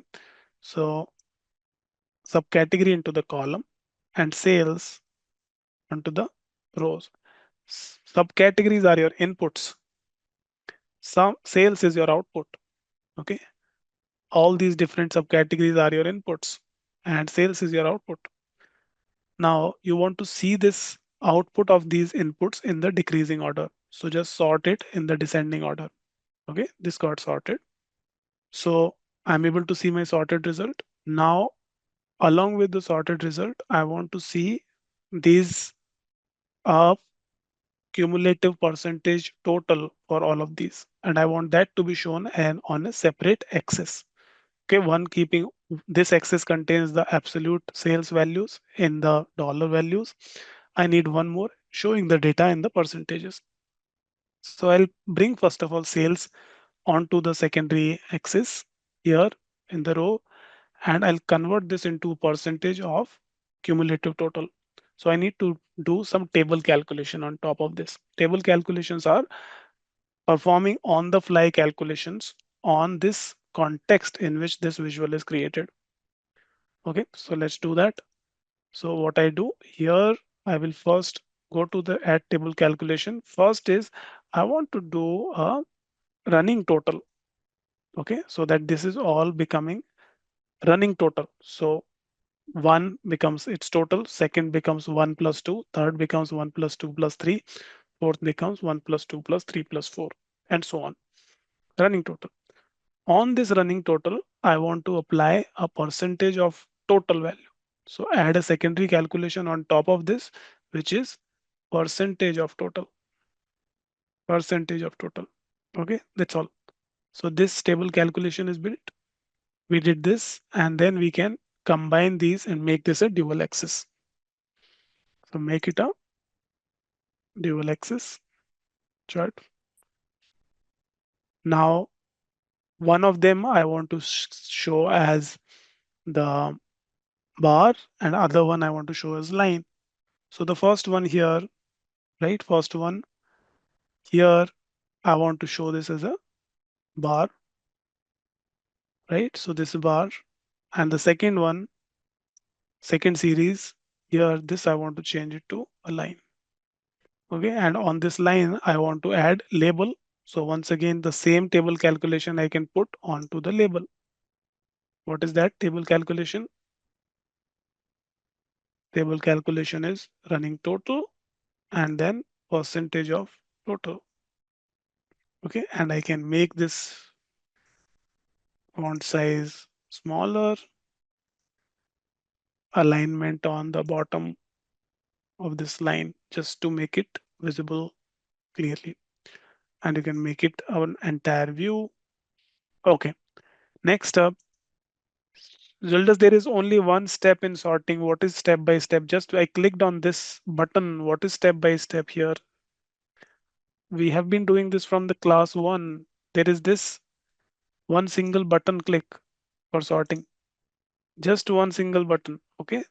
so subcategory into the column and sales onto the rows. Subcategories are your inputs. Some sales is your output. Okay, all these different subcategories are your inputs and sales is your output. Now you want to see this output of these inputs in the decreasing order. So just sort it in the descending order. Okay, this got sorted. So I'm able to see my sorted result. Now, along with the sorted result, I want to see these cumulative percentage total for all of these. And I want that to be shown and on a separate axis. Okay, one keeping this axis contains the absolute sales values in the dollar values. I need one more showing the data in the percentages. So I'll bring first of all sales onto the secondary axis here in the row, and I'll convert this into percentage of cumulative total. So I need to do some table calculation on top of this. Table calculations are performing on the fly calculations on this context in which this visual is created. Okay, so let's do that. So what I do here, I will first go to the add table calculation. First is I want to do a running total. Okay, so that this is all becoming running total. So one becomes its total, second becomes 1 plus 2, third becomes 1 plus 2 plus 3, fourth becomes 1 plus 2 plus 3 plus 4, and so on. Running total. On this running total, I want to apply a percentage of total value. So add a secondary calculation on top of this, which is percentage of total. Percentage of total. Okay, that's all. So this table calculation is built. We did this, and then we can combine these and make this a dual axis. So make it a dual axis chart. Now, one of them I want to show as the bar and other one I want to show as line. So the first one here, right? First one here, I want to show this as a bar, right? So this bar, and the second one, second series here, this I want to change it to a line. Okay, and on this line, I want to add label. So once again, the same table calculation I can put onto the label. What is that table calculation? Table calculation is running total and then percentage of total. Okay, and I can make this font size smaller, alignment on the bottom of this line just to make it visible clearly. And you can make it an entire view. Okay, next up, Zuldas, there is only one step in sorting. What is step by step? Just I clicked on this button. What is step by step here? We have been doing this from the class one. There is this one single button click for sorting. Just one single button. Okay.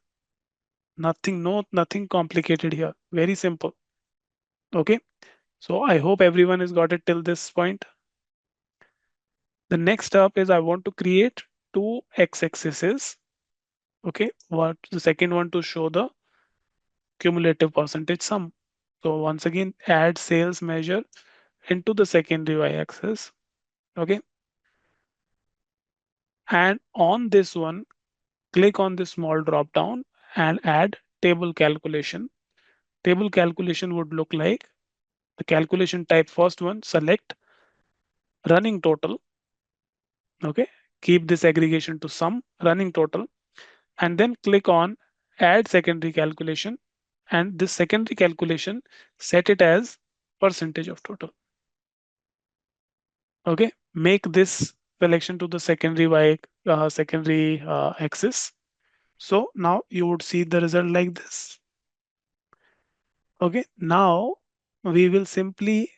Nothing, nothing complicated here. Very simple. Okay. So I hope everyone has got it till this point. The next up is I want to create two x-axes. Okay. What the second one to show the cumulative percentage sum. So once again, add sales measure into the secondary y-axis. Okay. And on this one, click on this small drop down and add table calculation. Table calculation would look like the calculation type. First one, select running total. Okay. Keep this aggregation to sum running total, and then click on add secondary calculation. And this secondary calculation, set it as percentage of total. Okay. Make this selection to the secondary axis. So now you would see the result like this. Okay. Now we will simply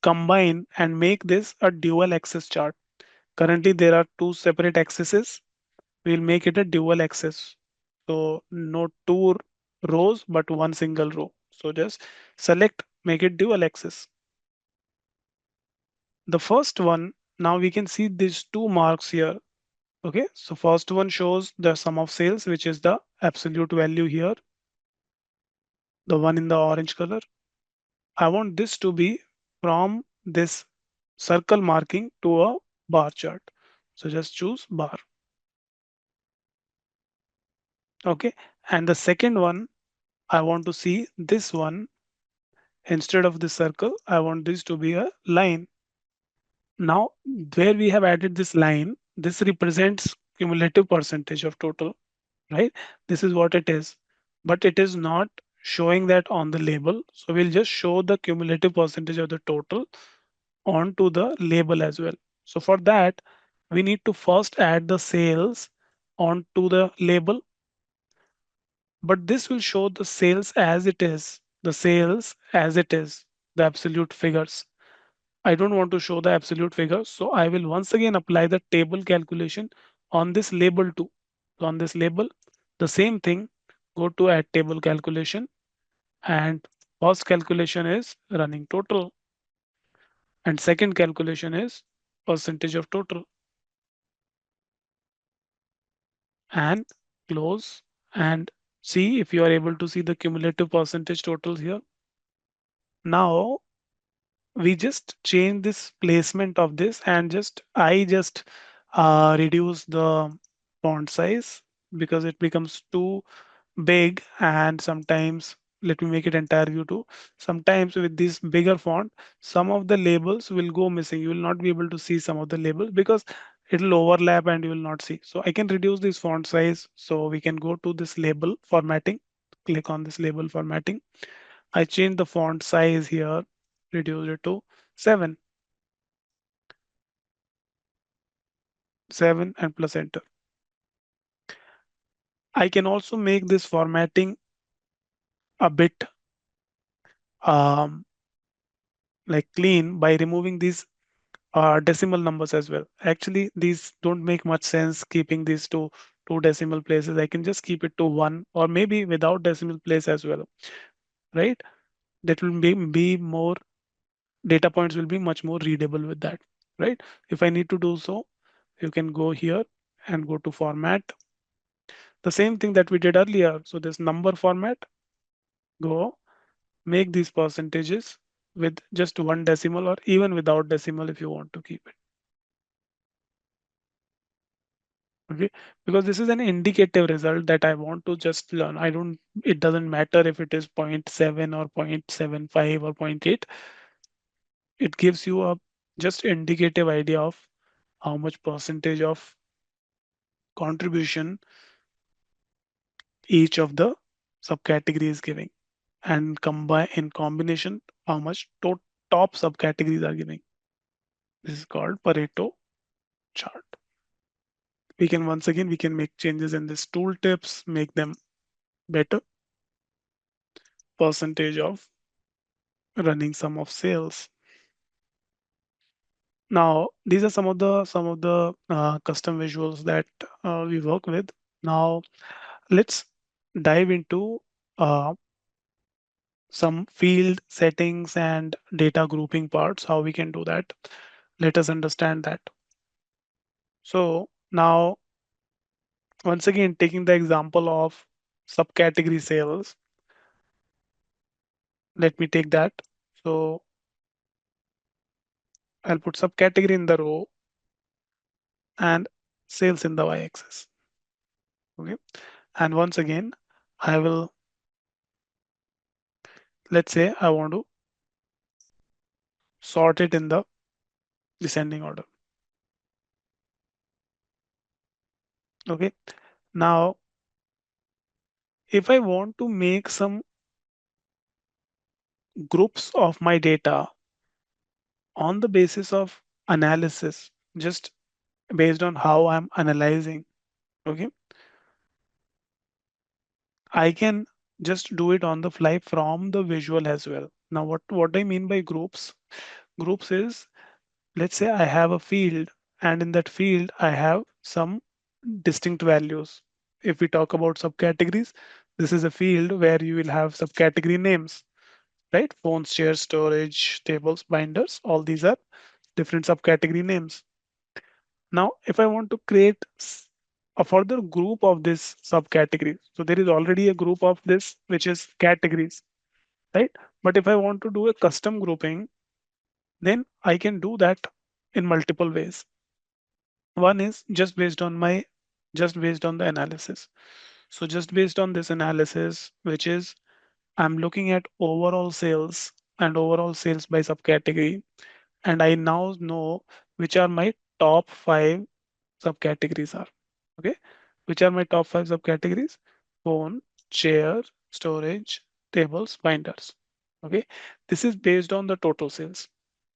combine and make this a dual axis chart. Currently there are two separate axes. We'll make it a dual axis. So no two rows, but one single row. So just select, make it dual axis. The first one, now we can see these two marks here. Okay, so first one shows the sum of sales, which is the absolute value here, the one in the orange color. I want this to be from this circle marking to a bar chart. So just choose bar. Okay, and the second one, I want to see this one instead of the circle. I want this to be a line. Now, where we have added this line, this represents cumulative percentage of total, right? This is what it is, but it is not showing that on the label. So we'll just show the cumulative percentage of the total onto the label as well. So for that, we need to first add the sales onto the label, but this will show the sales as it is, the sales as it is, the absolute figures. I don't want to show the absolute figures, so I will once again apply the table calculation on this label too. So on this label, the same thing, go to add table calculation, and first calculation is running total, and second calculation is percentage of total, and close and see if you are able to see the cumulative percentage totals here. Now we just change this placement of this, and I just reduce the font size because it becomes too big. And sometimes, let me make it entire view too. Sometimes with this bigger font, some of the labels will go missing. You will not be able to see some of the labels because it will overlap and you will not see. So I can reduce this font size. So we can go to this label formatting, click on this label formatting. I change the font size here, reduce it to 7, 7 and plus enter. I can also make this formatting a bit um, like clean by removing these decimal numbers as well. Actually, these don't make much sense keeping these to two decimal places. I can just keep it to one, or maybe without decimal place as well, right? That will be more, data points will be much more readable with that, right? If I need to do so, you can go here and go to format. The same thing that we did earlier. So this number format, go make these percentages with just one decimal, or even without decimal if you want to keep it. Okay, because this is an indicative result that I want to just learn. I don't, it doesn't matter if it is zero point 0.7 or 0.75 or zero point 0.8. It gives you a just indicative idea of how much percentage of contribution each of the subcategory is giving, and combine in combination how much top subcategories are giving. This is called Pareto chart. We can once again, we can make changes in this tooltips, make them better. Percentage of running sum of sales. Now these are some of the custom visuals that we work with. Now let's dive into uh, some field settings and data grouping parts, how we can do that. Let us understand that. So now, once again, taking the example of subcategory sales, let me take that. So I'll put subcategory in the row, and sales in the y-axis. Okay, and once again, I will, let's say I want to sort it in the descending order. Okay, now if I want to make some groups of my data on the basis of analysis, just based on how I'm analyzing, okay, I can just do it on the fly from the visual as well. Now, what I mean by groups? Groups is, let's say I have a field, and in that field I have some distinct values. If we talk about subcategories, this is a field where you will have subcategory names, right? Phones, shares, storage, tables, binders, all these are different subcategory names. Now, if I want to create a further group of this subcategories, so there is already a group of this which is categories, right? But if I want to do a custom grouping, then I can do that in multiple ways. One is just based on the analysis. So just based on this analysis, which is I'm looking at overall sales and overall sales by subcategory, and I now know which are my top five subcategories are. Okay, which are my top five subcategories? Phone, chair, storage, tables, binders. Okay, this is based on the total sales.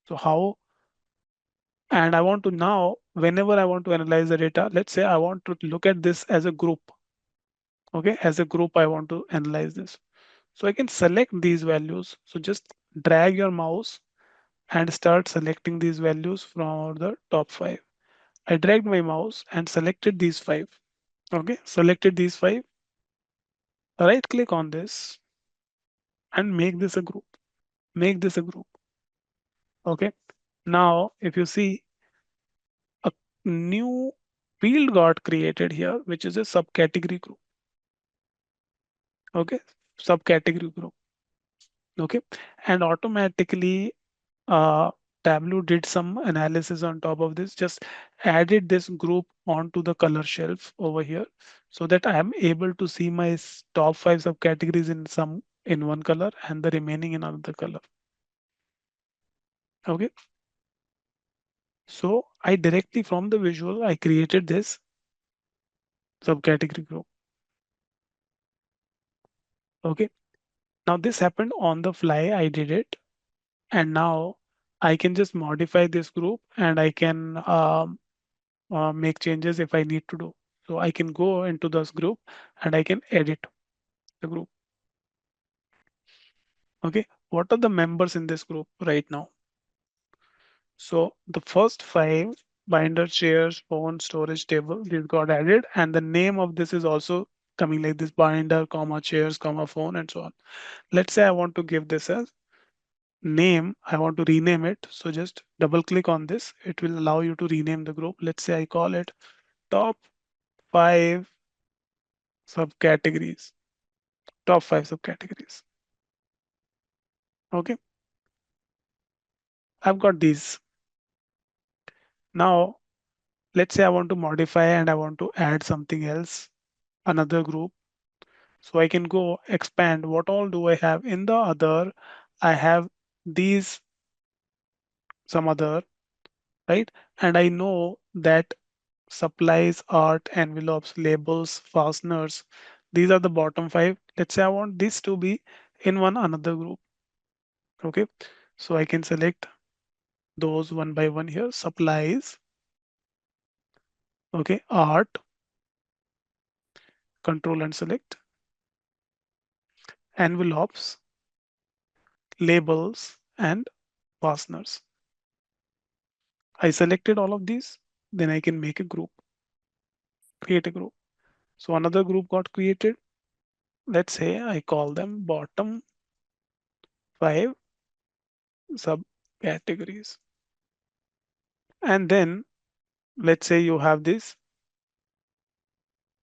So how, and I want to now, whenever I want to analyze the data, let's say I want to look at this as a group. Okay, as a group, I want to analyze this. So I can select these values. So just drag your mouse and start selecting these values from the top five. I dragged my mouse and selected these five. Okay, selected these five. Right click on this and make this a group. Make this a group. Okay. Now, if you see, a new field got created here, which is a subcategory group. Okay. Subcategory group. Okay. And automatically, uh, Tableau did some analysis on top of this, just added this group onto the color shelf over here so that I am able to see my top five subcategories in one color and the remaining in another color. Okay. So I directly from the visual, I created this subcategory group. Okay. Now this happened on the fly. I did it. And now I can just modify this group and I can make changes if I need to do. So I can go into this group and I can edit the group. Okay. What are the members in this group right now? So the first five, binder, chairs, phone, storage, table, these got added. And the name of this is also coming like this: binder, comma, chairs, comma, phone, and so on. Let's say I want to give this as name. I want to rename it. So just double click on this. It will allow you to rename the group. Let's say I call it top five subcategories. Top five subcategories. Okay. I've got these. Now, let's say I want to modify and I want to add something else, another group. So I can go expand. What all do I have in the other? I have these, some other, right? And I know that supplies, art, envelopes, labels, fasteners, these are the bottom five. Let's say I want this to be in one another group. Okay. So I can select those one by one here. Supplies, okay, art, control and select, envelopes, labels, and fasteners. I selected all of these, then I can make a group, create a group. So another group got created. Let's say I call them bottom five subcategories. And then let's say you have this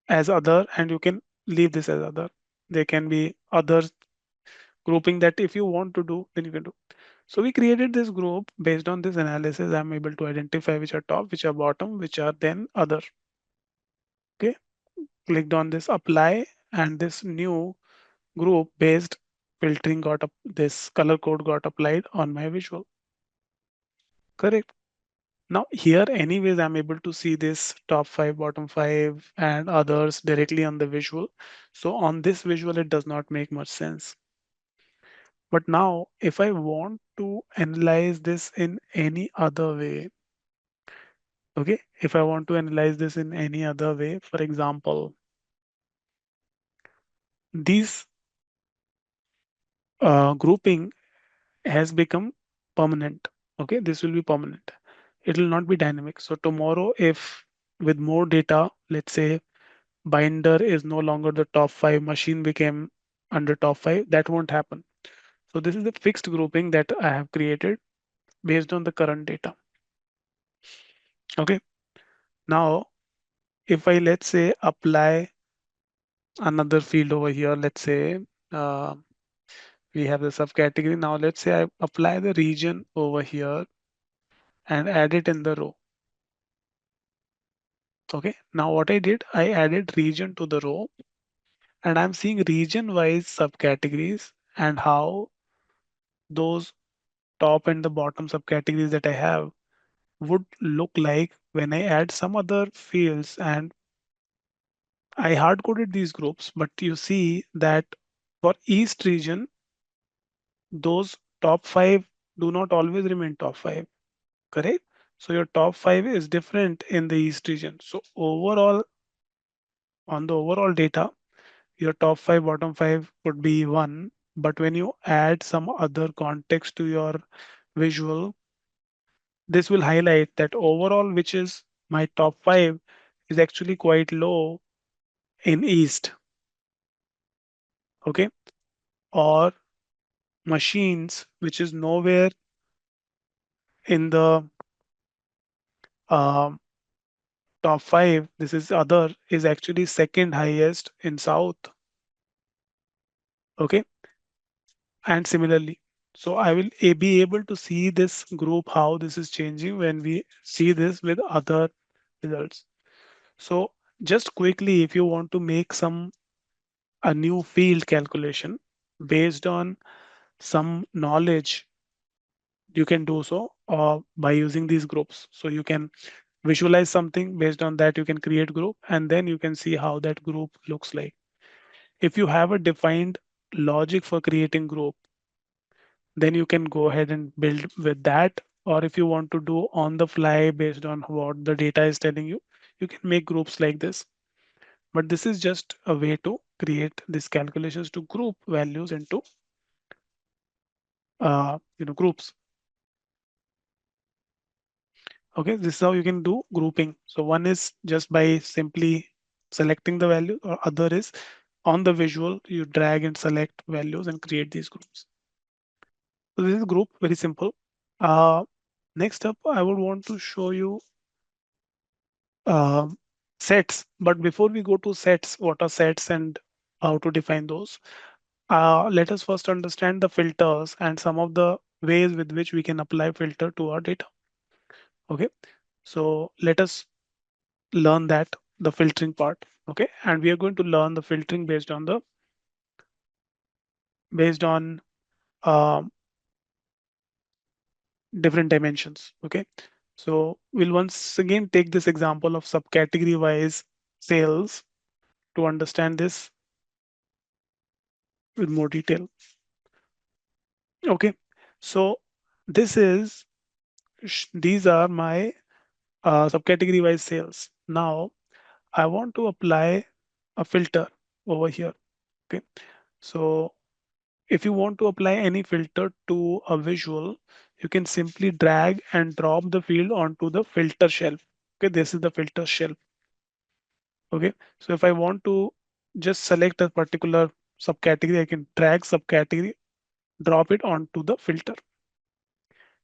as other and you can leave this as other. There can be other grouping that if you want to do, then you can do. So we created this group based on this analysis. I'm able to identify which are top, which are bottom, which are then other. Okay, clicked on this apply, and this new group based filtering got up, this color code got applied on my visual. Correct. Now here anyways I'm able to see this top five, bottom five and others directly on the visual. So on this visual it does not make much sense. But now if I want to analyze this in any other way, okay, if I want to analyze this in any other way, for example, these grouping has become permanent. Okay, this will be permanent. It will not be dynamic. So tomorrow, if with more data, let's say binder is no longer the top five, machine became under top five, that won't happen. So this is the fixed grouping that I have created based on the current data. Okay. Now, if I let's say apply another field over here, let's say uh, we have the subcategory. Now let's say I apply the region over here and add it in the row. Okay. Now what I did, I added region to the row and I'm seeing region wise subcategories and how those top and the bottom subcategories that I have would look like when I add some other fields, and I hard coded these groups, but you see that for East region, those top five do not always remain top five, correct? So your top five is different in the East region. So overall, on the overall data, your top five, bottom five would be one. But when you add some other context to your visual, this will highlight that overall, which is my top five, is actually quite low in East. Okay. Or machines, which is nowhere in the um top five, this is other, is actually second highest in South. Okay. And similarly, so I will be able to see this group, how this is changing when we see this with other results. So just quickly, if you want to make some a new field calculation based on some knowledge, you can do so by using these groups. So you can visualize something based on that, you can create group and then you can see how that group looks like. If you have a defined logic for creating group, then you can go ahead and build with that. Or if you want to do on the fly based on what the data is telling you, you can make groups like this. But this is just a way to create these calculations to group values into groups. Okay, this is how you can do grouping. So one is just by simply selecting the value, or other is on the visual, you drag and select values and create these groups. So this is group, very simple. Uh, Next up, I would want to show you uh, sets. But before we go to sets, what are sets and how to define those? Let us first understand the filters and some of the ways with which we can apply filter to our data. Okay, so let us learn that, the filtering part. Okay, and we are going to learn the filtering based on um, different dimensions. Okay, so we'll once again take this example of subcategory wise sales to understand this with more detail. Okay, so this is these are my subcategory wise sales. Now I want to apply a filter over here. Okay, so if you want to apply any filter to a visual, you can simply drag and drop the field onto the filter shelf. Okay, this is the filter shelf. Okay, so if I want to just select a particular subcategory, I can drag subcategory, drop it onto the filter.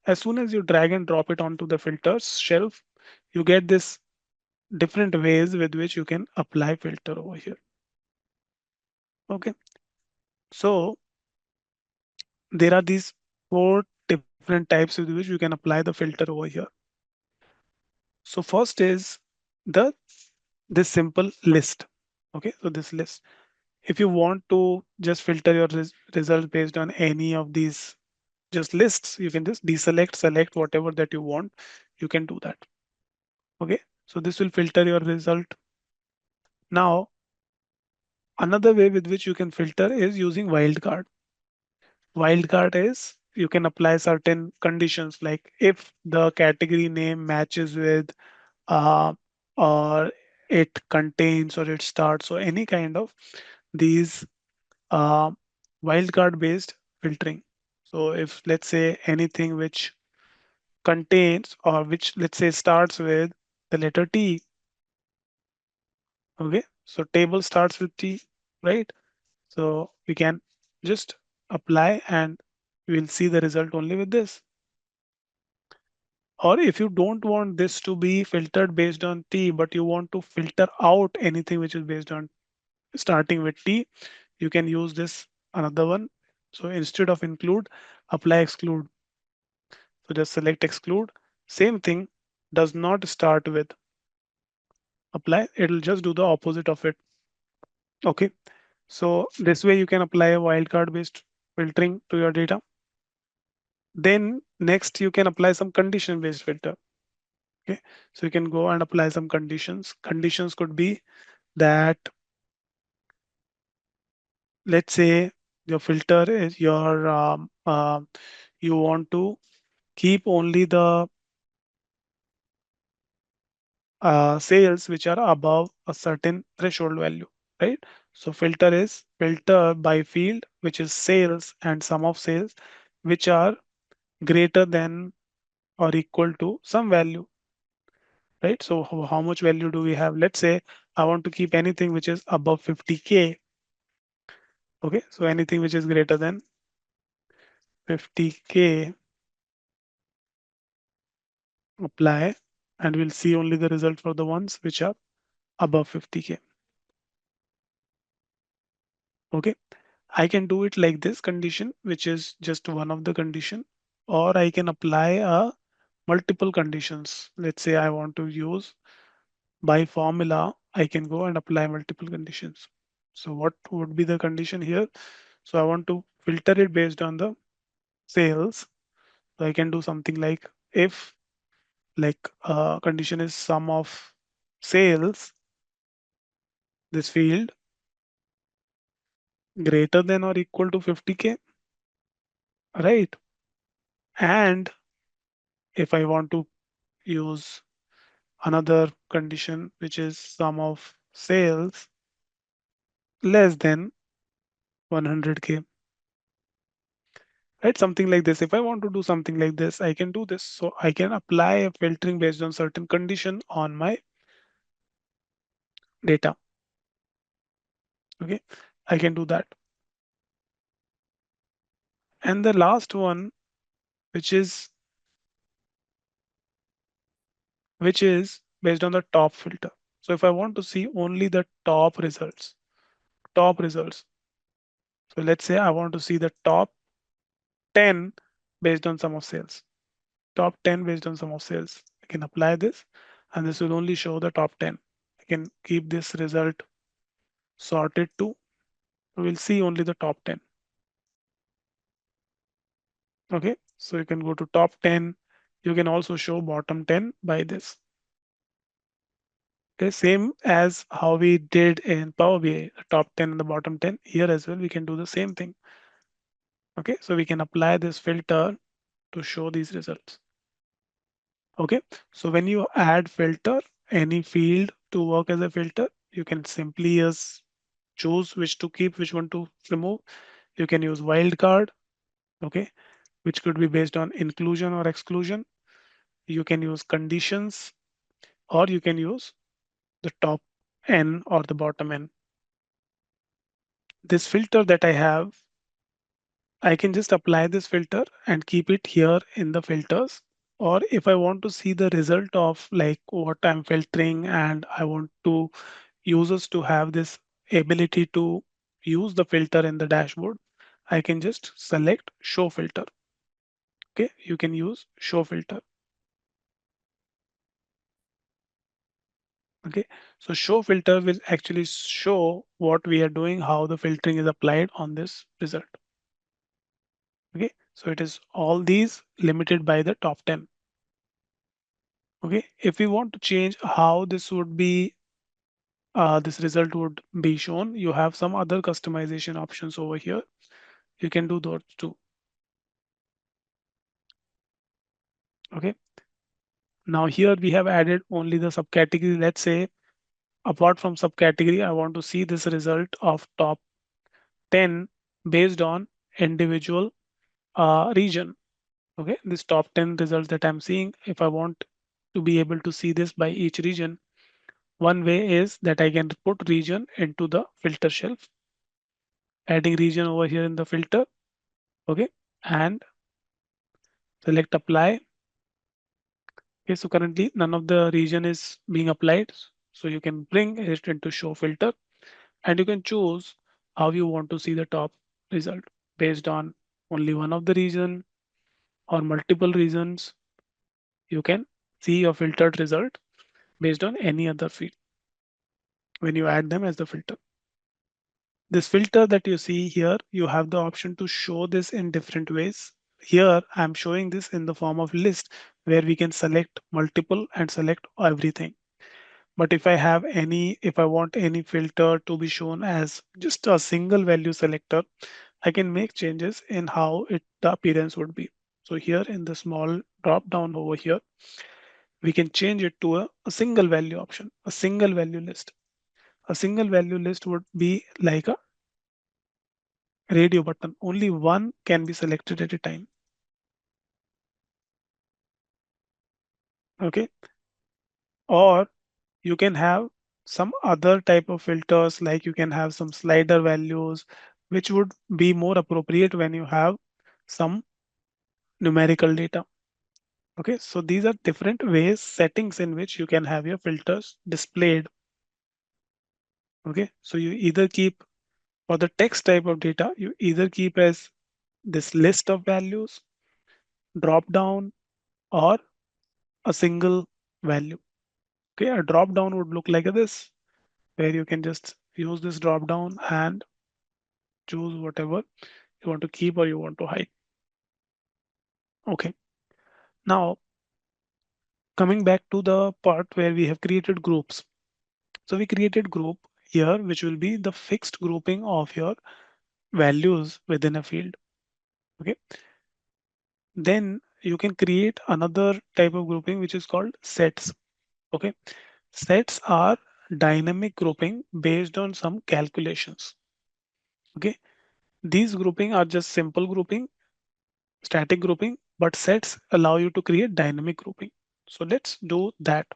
As soon as you drag and drop it onto the filters shelf, you get this different ways with which you can apply filter over here. Okay, so there are these four different different types with which you can apply the filter over here. So first is the this simple list. Okay, so this list. If you want to just filter your result based on any of these just lists, you can just deselect, select whatever that you want. You can do that. Okay, so this will filter your result. Now, another way with which you can filter is using wildcard. Wildcard is you can apply certain conditions like if the category name matches with uh, or it contains or it starts or any kind of these uh, wildcard based filtering. So if let's say anything which contains or which let's say starts with the letter T, okay, so table starts with T, right? So we can just apply and we'll see the result only with this. Or if you don't want this to be filtered based on T, but you want to filter out anything which is based on starting with T, you can use this another one. So instead of include, apply exclude. So just select exclude. Same thing, does not start with apply. It'll just do the opposite of it. Okay. So this way you can apply a wildcard based filtering to your data. Then next you can apply some condition based filter. Okay. So you can go and apply some conditions. Conditions could be that let's say your filter is your you want to keep only the sales which are above a certain threshold value, right? So filter is filter by field, which is sales and sum of sales, which are greater than or equal to some value, right? So how much value do we have? Let's say I want to keep anything which is above 50K. Okay, so anything which is greater than 50K, apply, and we'll see only the result for the ones which are above 50K. Okay, I can do it like this condition, which is just one of the condition, or I can apply a multiple conditions. Let's say I want to use by formula, I can go and apply multiple conditions. So what would be the condition here? So I want to filter it based on the sales. So I can do something like if like condition is sum of sales, this field greater than or equal to 50K, right? And if I want to use another condition, which is sum of sales less than 100K, right? Something like this. If I want to do something like this, I can do this. So I can apply a filtering based on certain condition on my data. Okay, I can do that. And the last one, which is based on the top filter. So if I want to see only the top results. So let's say I want to see the top 10 based on sum of sales. Top 10 based on sum of sales. I can apply this and this will only show the top 10. I can keep this result sorted to. We'll see only the top 10. Okay, so you can go to top 10. You can also show bottom 10 by this. Okay, same as how we did in Power BI, the top 10 and the bottom 10. Here as well, we can do the same thing. Okay, so we can apply this filter to show these results. Okay, so when you add filter, any field to work as a filter, you can simply just choose which to keep, which one to remove. You can use wildcard, okay, which could be based on inclusion or exclusion. You can use conditions, or you can use the top n or the bottom n. This filter that I have, I can just apply this filter and keep it here in the filters. Or if I want to see the result of like what I'm filtering and I want to users to have this ability to use the filter in the dashboard, I can just select show filter. Okay, you can use show filter. Okay, so show filter will actually show what we are doing, how the filtering is applied on this result. Okay, so it is all these limited by the top 10. Okay, if we want to change how this would be, this result would be shown, you have some other customization options over here. You can do those too. Okay, now here we have added only the subcategory. Let's say apart from subcategory, I want to see this result of top 10 based on individual region. Okay, this top 10 results that I'm seeing, if I want to be able to see this by each region, one way is that I can put region into the filter shelf, adding region over here in the filter. Okay, and select apply. Okay, so currently none of the region is being applied. So you can bring it into show filter and you can choose how you want to see the top result based on only one of the region or multiple regions. You can see your filtered result based on any other field when you add them as the filter. This filter that you see here, you have the option to show this in different ways. Here, I'm showing this in the form of list where we can select multiple and select everything. But if I want any filter to be shown as just a single value selector, I can make changes in how the appearance would be. So here in the small drop down over here, we can change it to a single value option, a single value list. A single value list would be like a radio button. Only one can be selected at a time. Okay. Or you can have some other type of filters, like you can have some slider values, which would be more appropriate when you have some numerical data. Okay. So these are different ways, settings in which you can have your filters displayed. Okay. So you either keep for the text type of data, you either keep as this list of values, drop down, or a single value. Okay, a drop down would look like this, where you can just use this drop down and choose whatever you want to keep or you want to hide. Okay, now coming back to the part where we have created groups. So we created group here, which will be the fixed grouping of your values within a field. Okay, then you can create another type of grouping, which is called sets. Okay, sets are dynamic grouping based on some calculations. Okay, these grouping are just simple grouping, static grouping, but sets allow you to create dynamic grouping. So let's do that.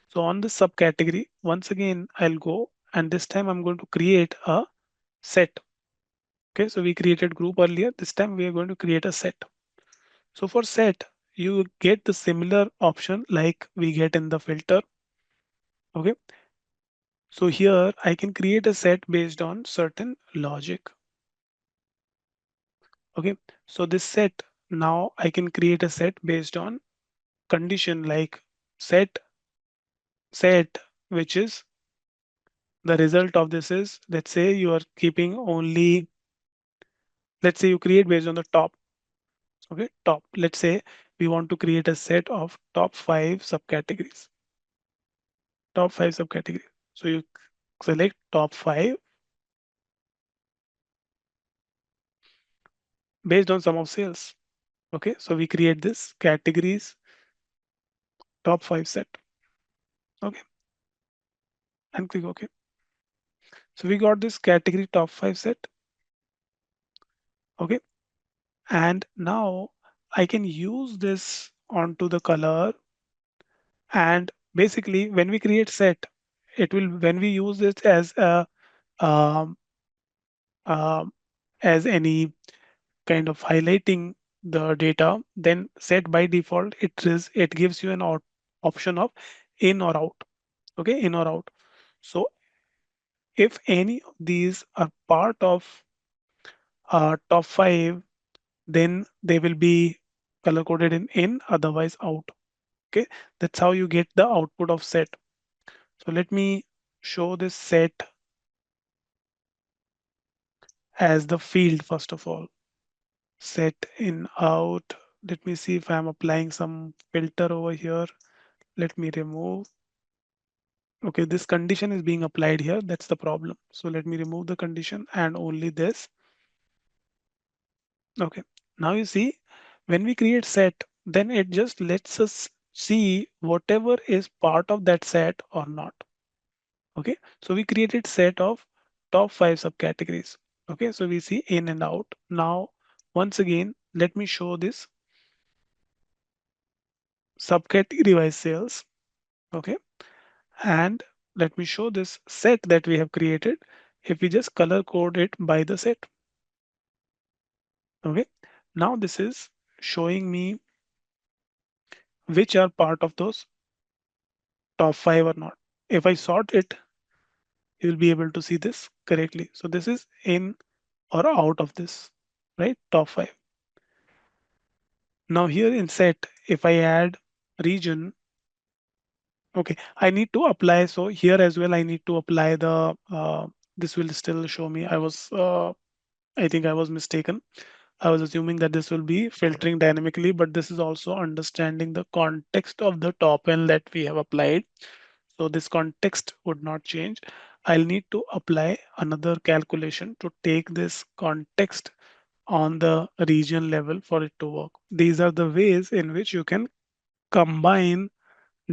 So on this subcategory, once again, I'll go and this time I'm going to create a set. Okay, so we created group earlier. This time we are going to create a set. So for set, you get the similar option like we get in the filter. Okay, so here I can create a set based on certain logic. Okay, so this set, now I can create a set based on condition like set set, which is the result of this is, let's say you are keeping only, let's say you create based on the top. Okay, top, let's say we want to create a set of top five subcategories, top five subcategories. So you select top five based on sum of sales. Okay, so we create this categories top five set. Okay, and click OK. So we got this category top five set. Okay, and now I can use this onto the color. And basically when we create set, it will, when we use it as a um, um, as any kind of highlighting the data, then set by default it gives you an option of in or out. Okay, in or out. So if any of these are part of top five, then they will be color coded in, otherwise out. Okay, that's how you get the output of set. So let me show this set as the field first of all. Set in out. Let me see if I'm applying some filter over here. Let me remove. Okay, this condition is being applied here. That's the problem. So let me remove the condition and only this. Okay, now you see when we create set, then it just lets us see whatever is part of that set or not. Okay, so we created set of top 5 subcategories. Okay, so we see in and out. Now, once again, let me show this subcategory wise sales. Okay, and let me show this set that we have created. If we just color code it by the set. Okay, now this is showing me which are part of those top 5 or not. If I sort it, you'll be able to see this correctly. So this is in or out of this, right? Top 5. Now here in set, if I add region, okay, I need to apply. So here as well, I need to apply this will still show me. I think I was mistaken. I was assuming that this will be filtering dynamically, but this is also understanding the context of the top L that we have applied. So this context would not change. I'll need to apply another calculation to take this context on the region level for it to work. These are the ways in which you can combine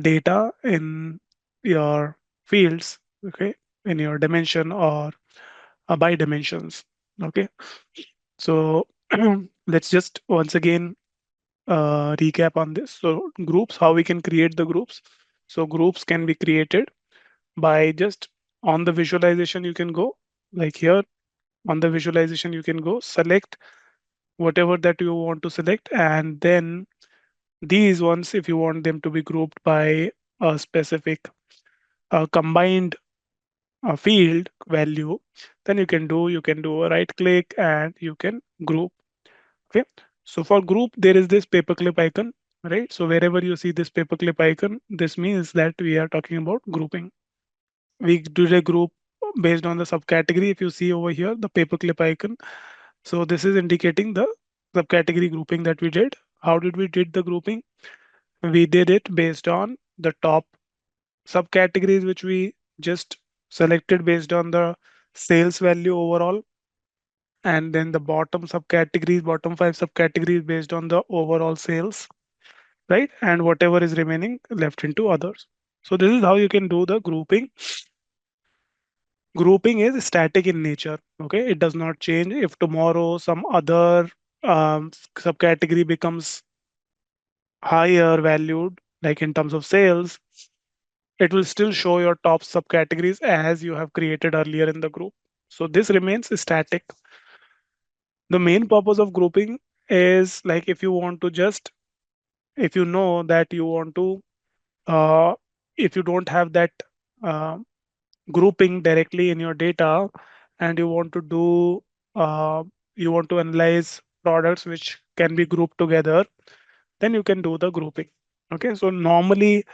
data in your fields, okay, in your dimension or by dimensions. Okay, so let's just once again recap on this. So groups, how we can create the groups. So groups can be created by just on the visualization you can go like here on the visualization you can go select whatever that you want to select, and then these ones if you want them to be grouped by a specific combined field value, then you can do a right click and you can group. Okay, so for group there is this paperclip icon, right? So wherever you see this paperclip icon, this means that we are talking about grouping. We did a group based on the subcategory. If you see over here the paperclip icon, so this is indicating the subcategory grouping that we did. How did we did the grouping? We did it based on the top subcategories which we just selected based on the sales value overall, and then the bottom 5 subcategories based on the overall sales, right? And whatever is remaining left into others. So this is how you can do the grouping. Grouping is static in nature. Okay, it does not change. If tomorrow some other subcategory becomes higher valued, like in terms of sales, it will still show your top subcategories as you have created earlier in the group. So this remains static. The main purpose of grouping is like if you want to just, if you know that you want to, uh, if you don't have that uh, grouping directly in your data and you want to do, uh, you want to analyze products which can be grouped together, then you can do the grouping. Okay, so normally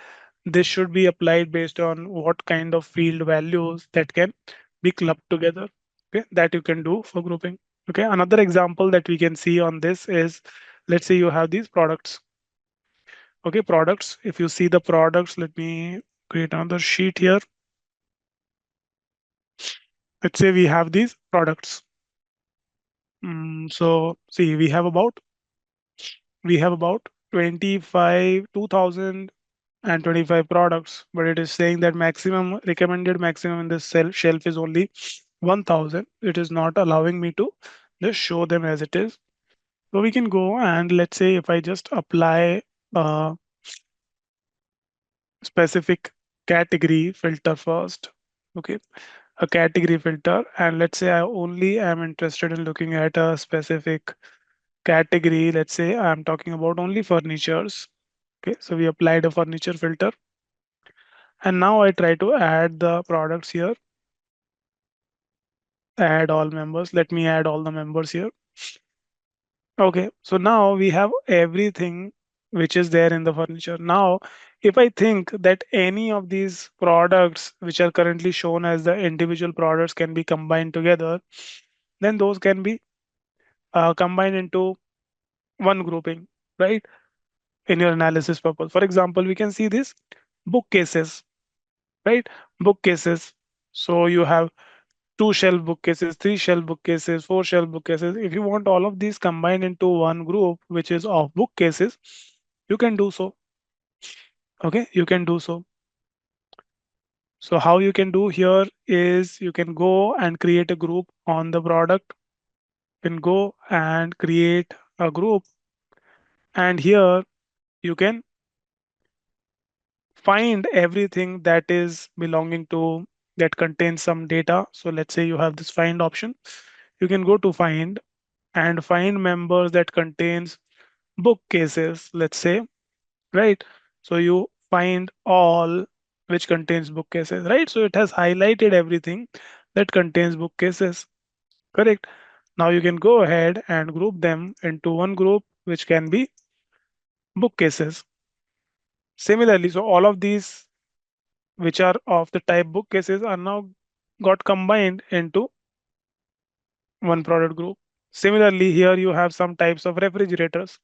this should be applied based on what kind of field values that can be clubbed together. Okay, that you can do for grouping. Okay, another example that we can see on this is, let's say you have these products. Okay, products. If you see the products, let me create another sheet here. Let's say we have these products. So see, we have about 25 2025 products, but it is saying that maximum recommended maximum in this shelf is only 1000. It is not allowing me to just show them as it is. So we can go and let's say if I just apply a specific category filter first, okay, a category filter, and let's say I only am interested in looking at a specific category. Let's say I'm talking about only furnitures. Okay, so we applied a furniture filter. And now I try to add the products here, add all members. Let me add all the members here. Okay, so now we have everything which is there in the furniture. Now, if I think that any of these products which are currently shown as the individual products can be combined together, then those can be combined into one grouping, right? In your analysis purpose. For example, we can see this bookcases, right? Bookcases. So you have two shelf bookcases, three shelf bookcases, four shelf bookcases. If you want all of these combined into one group, which is of bookcases, you can do so. Okay, you can do so. So how you can do here is you can go and create a group on the product. You can go and create a group, and here you can find everything that is belonging to that contains some data. So let's say you have this find option. You can go to find and find members that contains bookcases, let's say, right? So you find all which contains bookcases, right? So it has highlighted everything that contains bookcases, correct? Now you can go ahead and group them into one group, which can be bookcases. Similarly, so all of these which are of the type bookcases are now got combined into one product group. Similarly, here you have some types of refrigerators.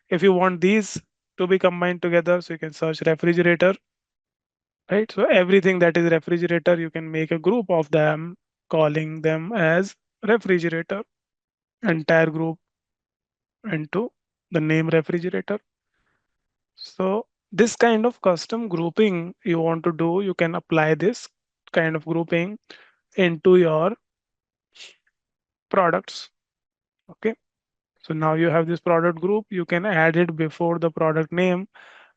If you want these to be combined together, so you can search refrigerator, right? So everything that is refrigerator, you can make a group of them, calling them as refrigerator, entire group into the name refrigerator. So this kind of custom grouping you want to do, you can apply this kind of grouping into your products. Okay. So now you have this product group, you can add it before the product name,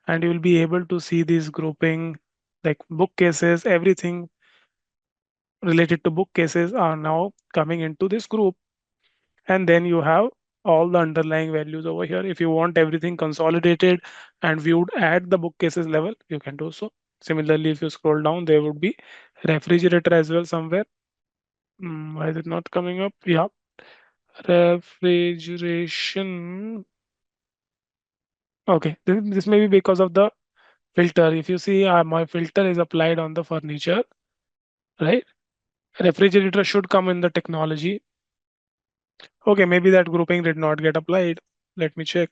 and you will be able to see this grouping like bookcases, everything related to bookcases are now coming into this group. And then you have all the underlying values over here. If you want everything consolidated and viewed at the bookcases level, you can do so. Similarly, if you scroll down, there would be refrigerator as well somewhere. Why is it not coming up? Yeah, refrigeration. Okay, this may be because of the filter. If you see, my filter is applied on the furniture, right? Refrigerator should come in the technology. Okay, maybe that grouping did not get applied. Let me check.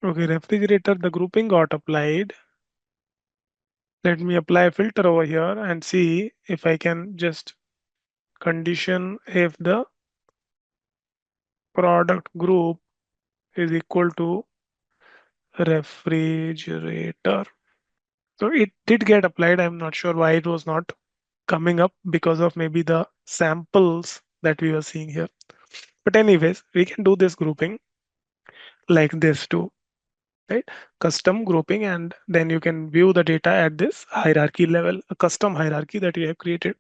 Okay, refrigerator, the grouping got applied. Let me apply a filter over here and see if I can just condition if the product group is equal to refrigerator. So it did get applied. I'm not sure why it was not coming up because of maybe the samples that we were seeing here. But anyways, we can do this grouping like this too, right? Custom grouping, and then you can view the data at this hierarchy level, a custom hierarchy that we have created.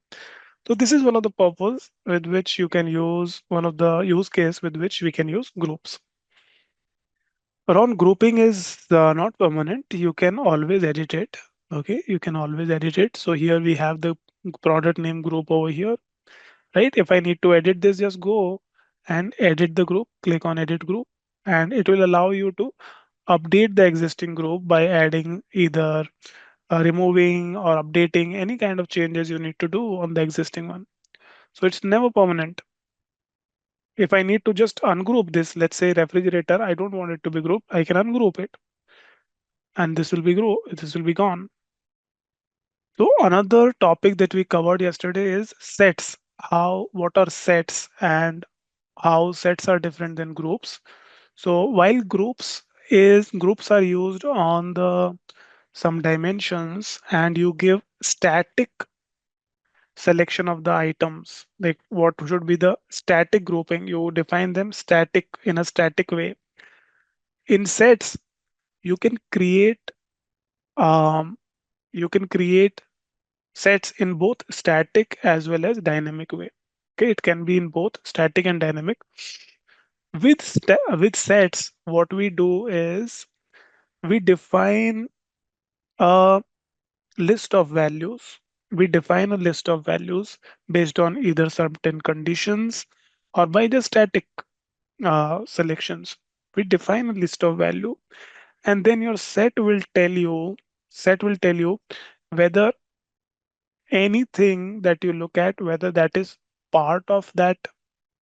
So this is one of the purpose with which you can use, one of the use case with which we can use groups. Around grouping is not permanent. You can always edit it. Okay, you can always edit it. So here we have the product name group over here, right? If I need to edit this, just go and edit the group, click on edit group, and it will allow you to update the existing group by adding either removing or updating any kind of changes you need to do on the existing one. So it's never permanent. If I need to just ungroup this, let's say refrigerator, I don't want it to be grouped, I can ungroup it and this will be gone. So another topic that we covered yesterday is sets. What are sets and how sets are different than groups. So while groups are used on the some dimensions and you give static selection of the items, like what should be the static grouping, you define them static in a static way. In sets you can create um, you can create sets in both static as well as dynamic way. Okay, it can be in both static and dynamic. With sets, what we do is we define a list of values. We define a list of values based on either certain conditions or by the static. selections. We define a list of value, and then your set will tell you whether anything that you look at, whether that is part of that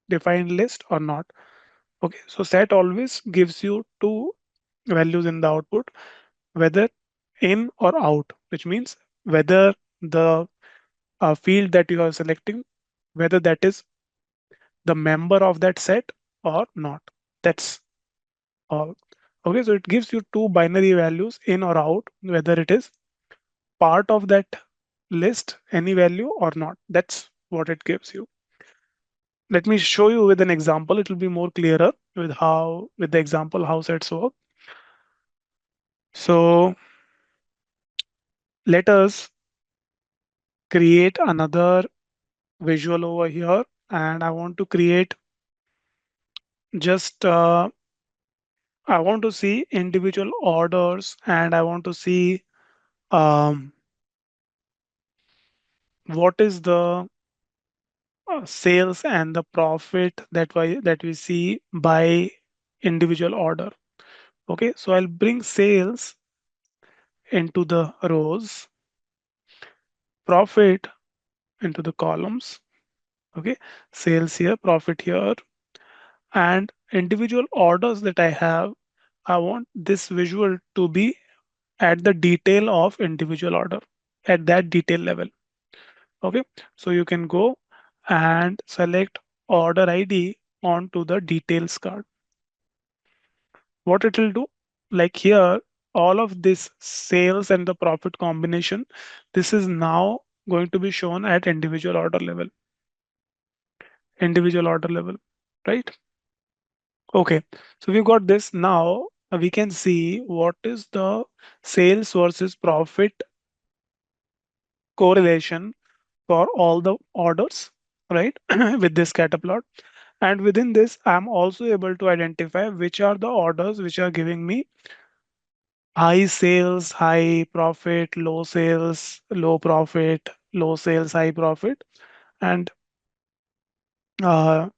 defined list or not. Okay, so set always gives you two values in the output, whether in or out, which means whether the field that you are selecting, whether that is the member of that set or not. That's all. Okay, so it gives you two binary values, in or out, whether it is part of that list, any value or not. That's what it gives you. Let me show you with an example. It will be more clearer with the example how sets work. So let us create another visual over here, and I want to create just I want to see individual orders, and I want to see um, what is the sales and the profit that we see by individual order. Okay, so I'll bring sales into the rows, profit into the columns. Okay, sales here, profit here, and individual orders that I have. I want this visual to be at the detail of individual order, at that detail level. Okay, so you can go and select order ID onto the details card. What it will do, like here, all of this sales and the profit combination, this is now going to be shown at individual order level, right? Okay, so we've got this. Now we can see what is the sales versus profit correlation for all the orders, right? With this scatter plot. And within this, I'm also able to identify which are the orders which are giving me high sales, high profit, low sales, low profit, low sales, high profit, and uh,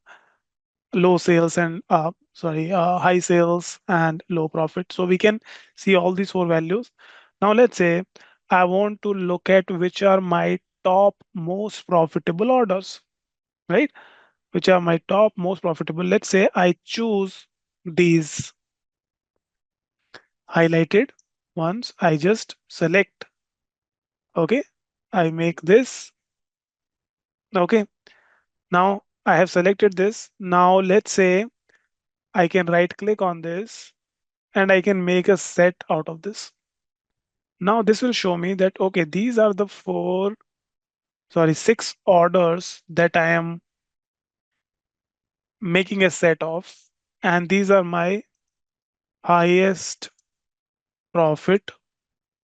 low sales and high sales and low profit. So we can see all these four values. Now let's say I want to look at which are my top most profitable orders, right? Which are my top most profitable. Let's say I choose these highlighted ones. I just select. Okay, I make this. Okay, now I have selected this. Now let's say I can right click on this and I can make a set out of this. Now this will show me that, okay, these are the six orders that I am making a set of, and these are my highest profit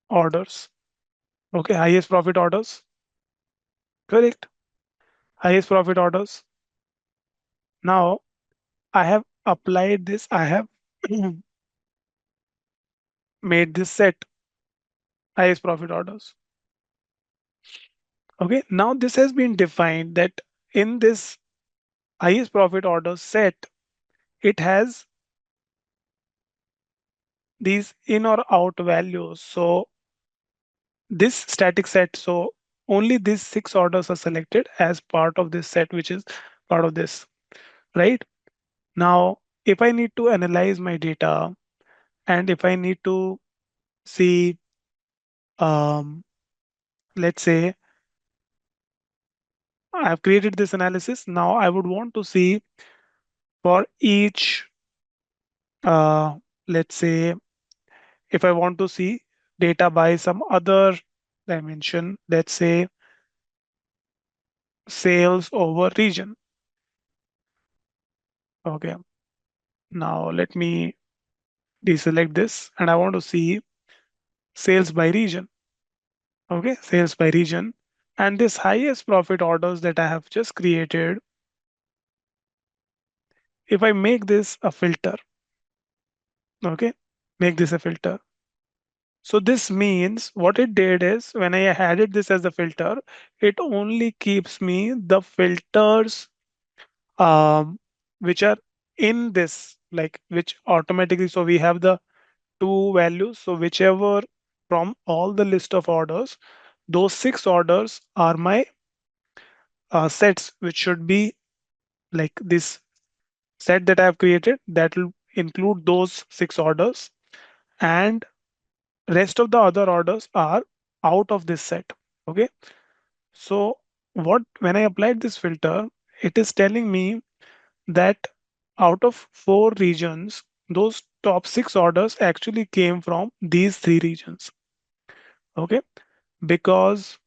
orders. Okay, highest profit orders, correct? Highest profit orders. Now I have applied this, I have made this set highest profit orders. Okay, now this has been defined that in this highest profit order set, it has these in or out values. So this static set, so only these six orders are selected as part of this set, which is part of this, right? Now, if I need to analyze my data and if I need to see, um, let's say I've created this analysis. Now I would want to see for each, uh, let's say, if I want to see data by some other dimension, let's say sales over region. Okay, now let me deselect this and I want to see sales by region. Okay, sales by region. And this highest profit orders that I have just created, if I make this a filter, okay, make this a filter. So this means what it did is when I added this as a filter, it only keeps me the filters which are in this, like which automatically, so we have the two values. So whichever from all the list of orders, those six orders are my sets, which should be like this set that I have created that will include those six orders, and rest of the other orders are out of this set. Okay. So what when I applied this filter, it is telling me that out of four regions, those top six orders actually came from these three regions. Okay. Because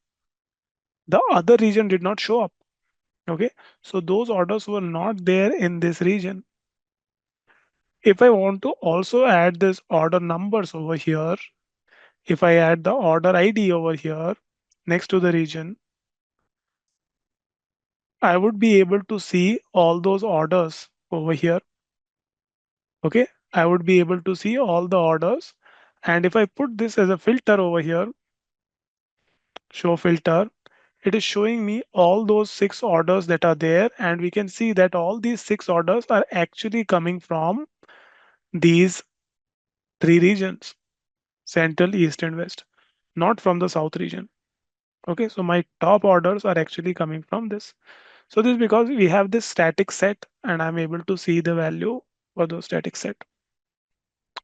the other region did not show up. Okay. So those orders were not there in this region. If I want to also add this order numbers over here, if I add the order ID over here next to the region, I would be able to see all those orders over here. Okay. I would be able to see all the orders. And if I put this as a filter over here, show filter, it is showing me all those six orders that are there. And we can see that all these six orders are actually coming from these three regions, Central, East, and West, not from the South region. Okay. So my top orders are actually coming from this. So this is because we have this static set and I'm able to see the value for those static set.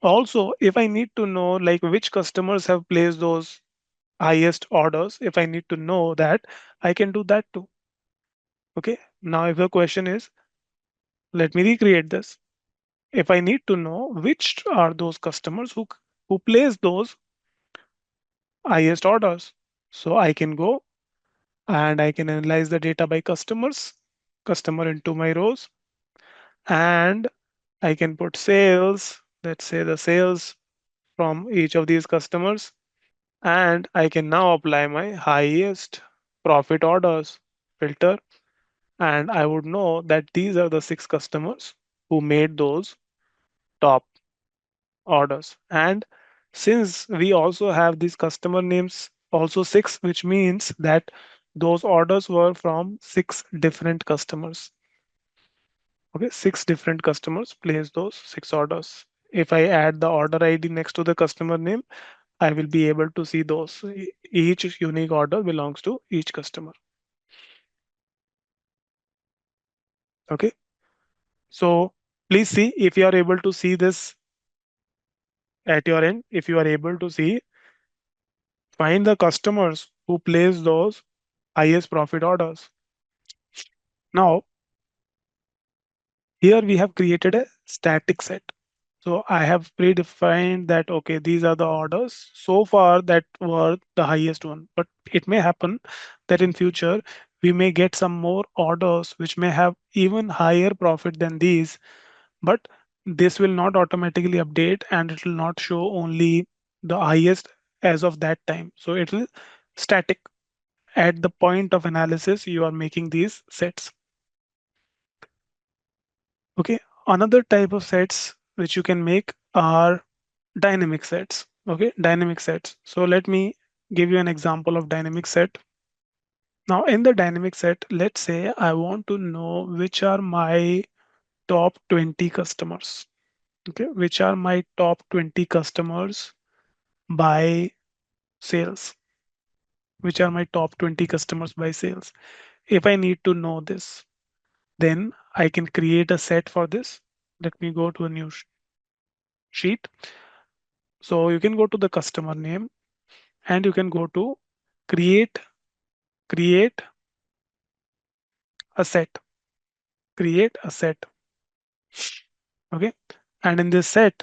Also, if I need to know like which customers have placed those highest orders, if I need to know that, I can do that too. Okay. Now, if the question is, let me recreate this. If I need to know which are those customers who place those highest orders, so I can go and I can analyze the data by customer into my rows, and I can put sales, let's say the sales from each of these customers, and I can now apply my highest profit orders filter, and I would know that these are the six customers who made those top orders. And since we also have these customer names also six, which means that those orders were from six different customers. Okay, six different customers place those six orders. If I add the order ID next to the customer name, I will be able to see those. Each unique order belongs to each customer. Okay. So please see if you are able to see this at your end. If you are able to see, find the customers who place those highest profit orders. Now, here we have created a static set. So I have predefined that, okay, these are the orders so far that were the highest one. But it may happen that in future, we may get some more orders which may have even higher profit than these, but this will not automatically update and it will not show only the highest as of that time. So it will static at the point of analysis you are making these sets. Okay, another type of sets which you can make are dynamic sets. Okay, dynamic sets. So let me give you an example of dynamic set. Now in the dynamic set, let's say I want to know which are my top 20 customers. Okay, which are my top 20 customers by sales, which are my top 20 customers by sales. If I need to know this, then I can create a set for this. Let me go to a new sheet. So you can go to the customer name and you can go to create, create a set, create a set. Okay. And in this set,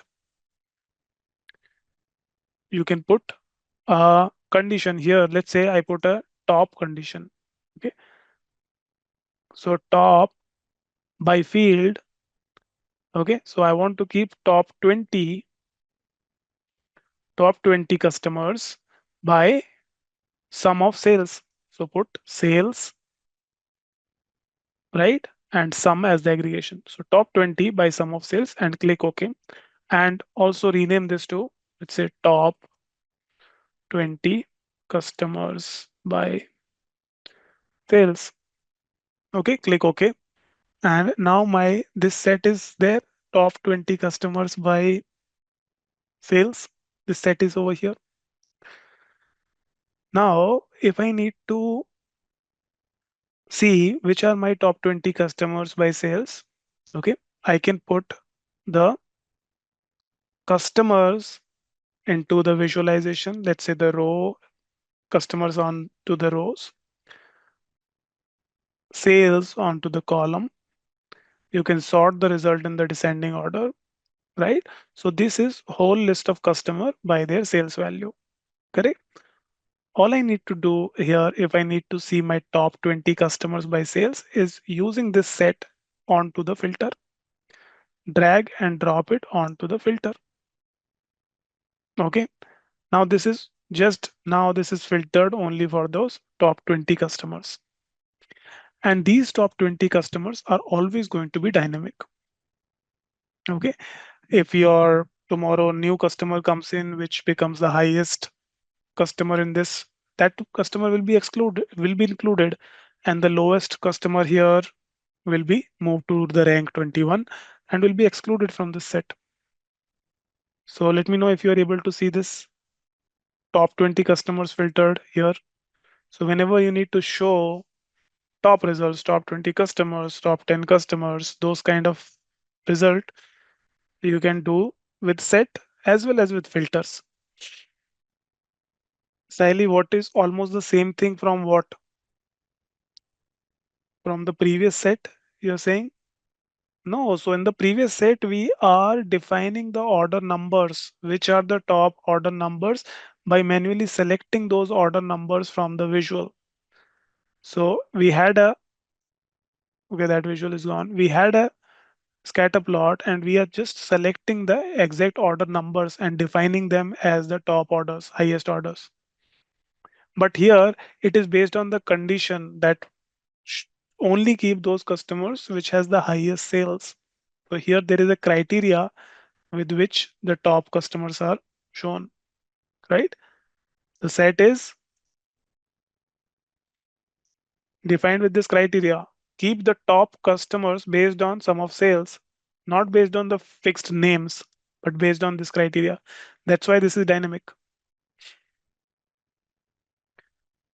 you can put a condition here. Let's say I put a top condition. Okay. So top by field. Okay. So I want to keep top 20 customers by sum of sales. So put sales, right? And sum as the aggregation. So top 20 by sum of sales and click OK. And also rename this to, let's say top 20 customers by sales. Okay, click OK. And now my this set is there, top 20 customers by sales. This set is over here. Now, if I need to see which are my top 20 customers by sales, okay, I can put the customers into the visualization. Let's say the row customers on to the rows, sales onto the column. You can sort the result in the descending order, right? So this is whole list of customer by their sales value, correct? All I need to do here, if I need to see my top 20 customers by sales, is using this set onto the filter, drag and drop it onto the filter. Okay. Now this is filtered only for those top 20 customers. And these top 20 customers are always going to be dynamic. Okay. If your tomorrow new customer comes in, which becomes the highest customer in this, that customer will be included, and the lowest customer here will be moved to the rank 21 and will be excluded from this set. So let me know if you are able to see this top 20 customers filtered here. So whenever you need to show top results, top 20 customers, top 10 customers, those kind of result, you can do with set as well as with filters. Sally, what is almost the same thing from what? From the previous set, you're saying? No, so in the previous set, we are defining the order numbers, which are the top order numbers, by manually selecting those order numbers from the visual. So we had a, okay, that visual is gone. We had a scatter plot and we are just selecting the exact order numbers and defining them as the top orders, highest orders. But here it is based on the condition that sh- only keep those customers which has the highest sales. So here there is a criteria with which the top customers are shown, right? The set is defined with this criteria. Keep the top customers based on sum of sales, not based on the fixed names, but based on this criteria. That's why this is dynamic.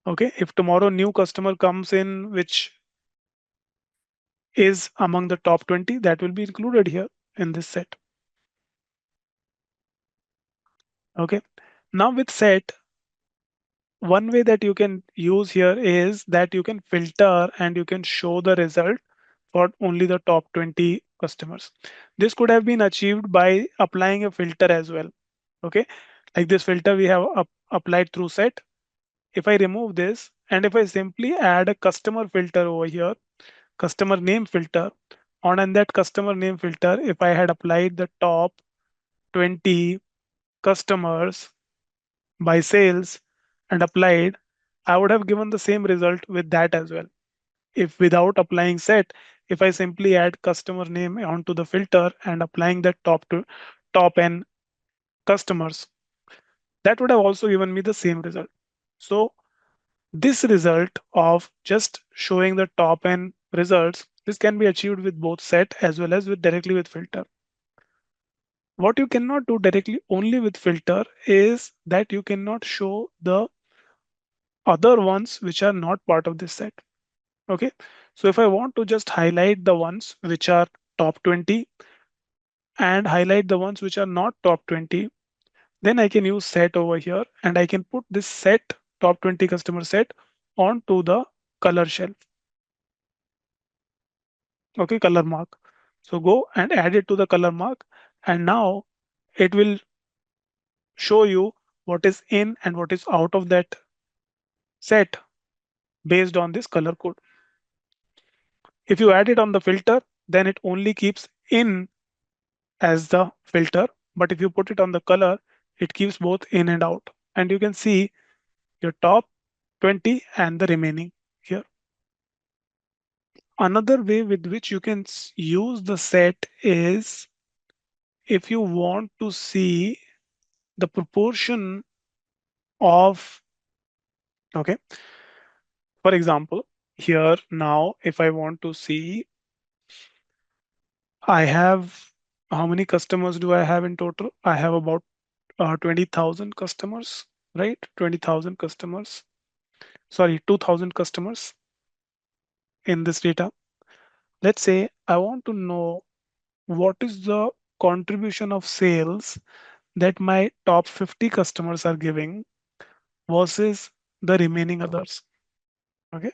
Okay, if tomorrow new customer comes in which is among the top 20, that will be included here in this set. Okay, now with set, one way that you can use here is that you can filter and you can show the result for only the top 20 customers. This could have been achieved by applying a filter as well. Okay, like this filter we have applied through set. If I remove this and if I simply add a customer filter over here, customer name filter, on and that customer name filter, if I had applied the top 20 customers by sales and applied, I would have given the same result with that as well. If without applying set, if I simply add customer name onto the filter and applying that top n customers, that would have also given me the same result. So this result of just showing the top n results, this can be achieved with both set as well as with directly with filter. What you cannot do directly only with filter is that you cannot show the other ones which are not part of this set. Okay, so if I want to just highlight the ones which are top 20 and highlight the ones which are not top 20, then I can use set over here and I can put this set top 20 customer set onto the color shelf. Okay, color mark. So go and add it to the color mark, and now it will show you what is in and what is out of that set based on this color code. If you add it on the filter, then it only keeps in as the filter. But if you put it on the color, it keeps both in and out. And you can see your top 20 and the remaining here. Another way with which you can use the set is if you want to see the proportion of, okay, for example, here now, if I want to see I have, how many customers do I have in total? I have about 20,000 customers, right? 20,000 customers. Sorry, 2,000 customers in this data. Let's say I want to know what is the contribution of sales that my top 50 customers are giving versus the remaining others. Okay.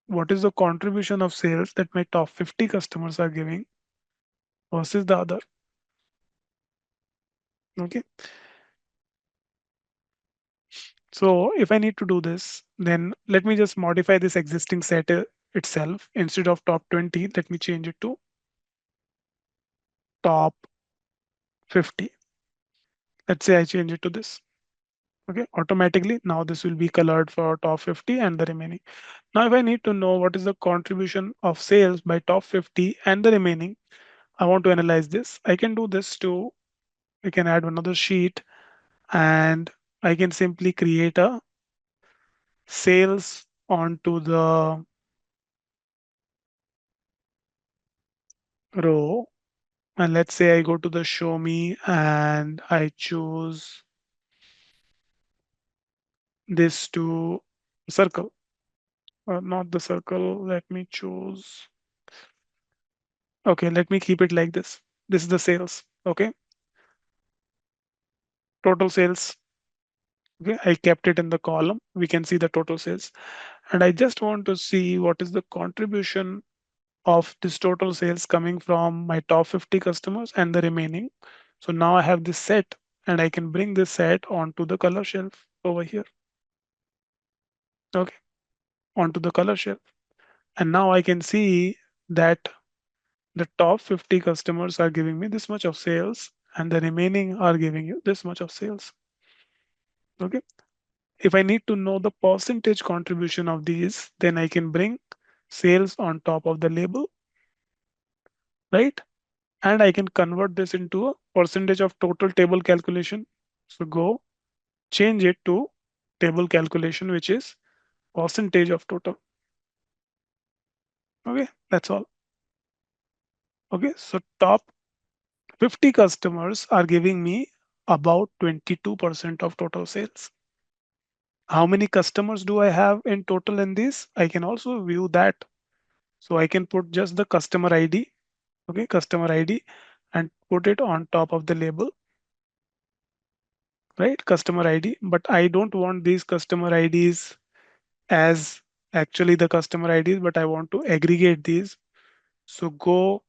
What is the contribution of sales that my top 50 customers are giving versus the other? Okay. So if I need to do this, then let me just modify this existing set itself. Instead of top 20, let me change it to top 50. Let's say I change it to this. Okay, automatically now this will be colored for top 50 and the remaining. Now, if I need to know what is the contribution of sales by top 50 and the remaining, I want to analyze this. I can do this too. I can add another sheet and I can simply create a sales onto the row. And let's say I go to the show me and I choose this to circle, not the circle. Let me choose. Okay, let me keep it like this. This is the sales. Okay, total sales. Okay, I kept it in the column. We can see the total sales. And I just want to see what is the contribution of this total sales coming from my top 50 customers and the remaining. So now I have this set and I can bring this set onto the color shelf over here. Okay, onto the color shelf. And now I can see that the top 50 customers are giving me this much of sales and the remaining are giving you this much of sales. Okay. If I need to know the percentage contribution of these, then I can bring sales on top of the label, right? And I can convert this into a percentage of total table calculation. So go change it to table calculation, which is percentage of total. Okay, that's all. Okay, so top 50 customers are giving me about 22% of total sales. How many customers do I have in total in this? I can also view that. So I can put just the customer ID, okay, customer ID, and put it on top of the label, right? Customer ID. But I don't want these customer IDs as actually the customer IDs, but I want to aggregate these. So go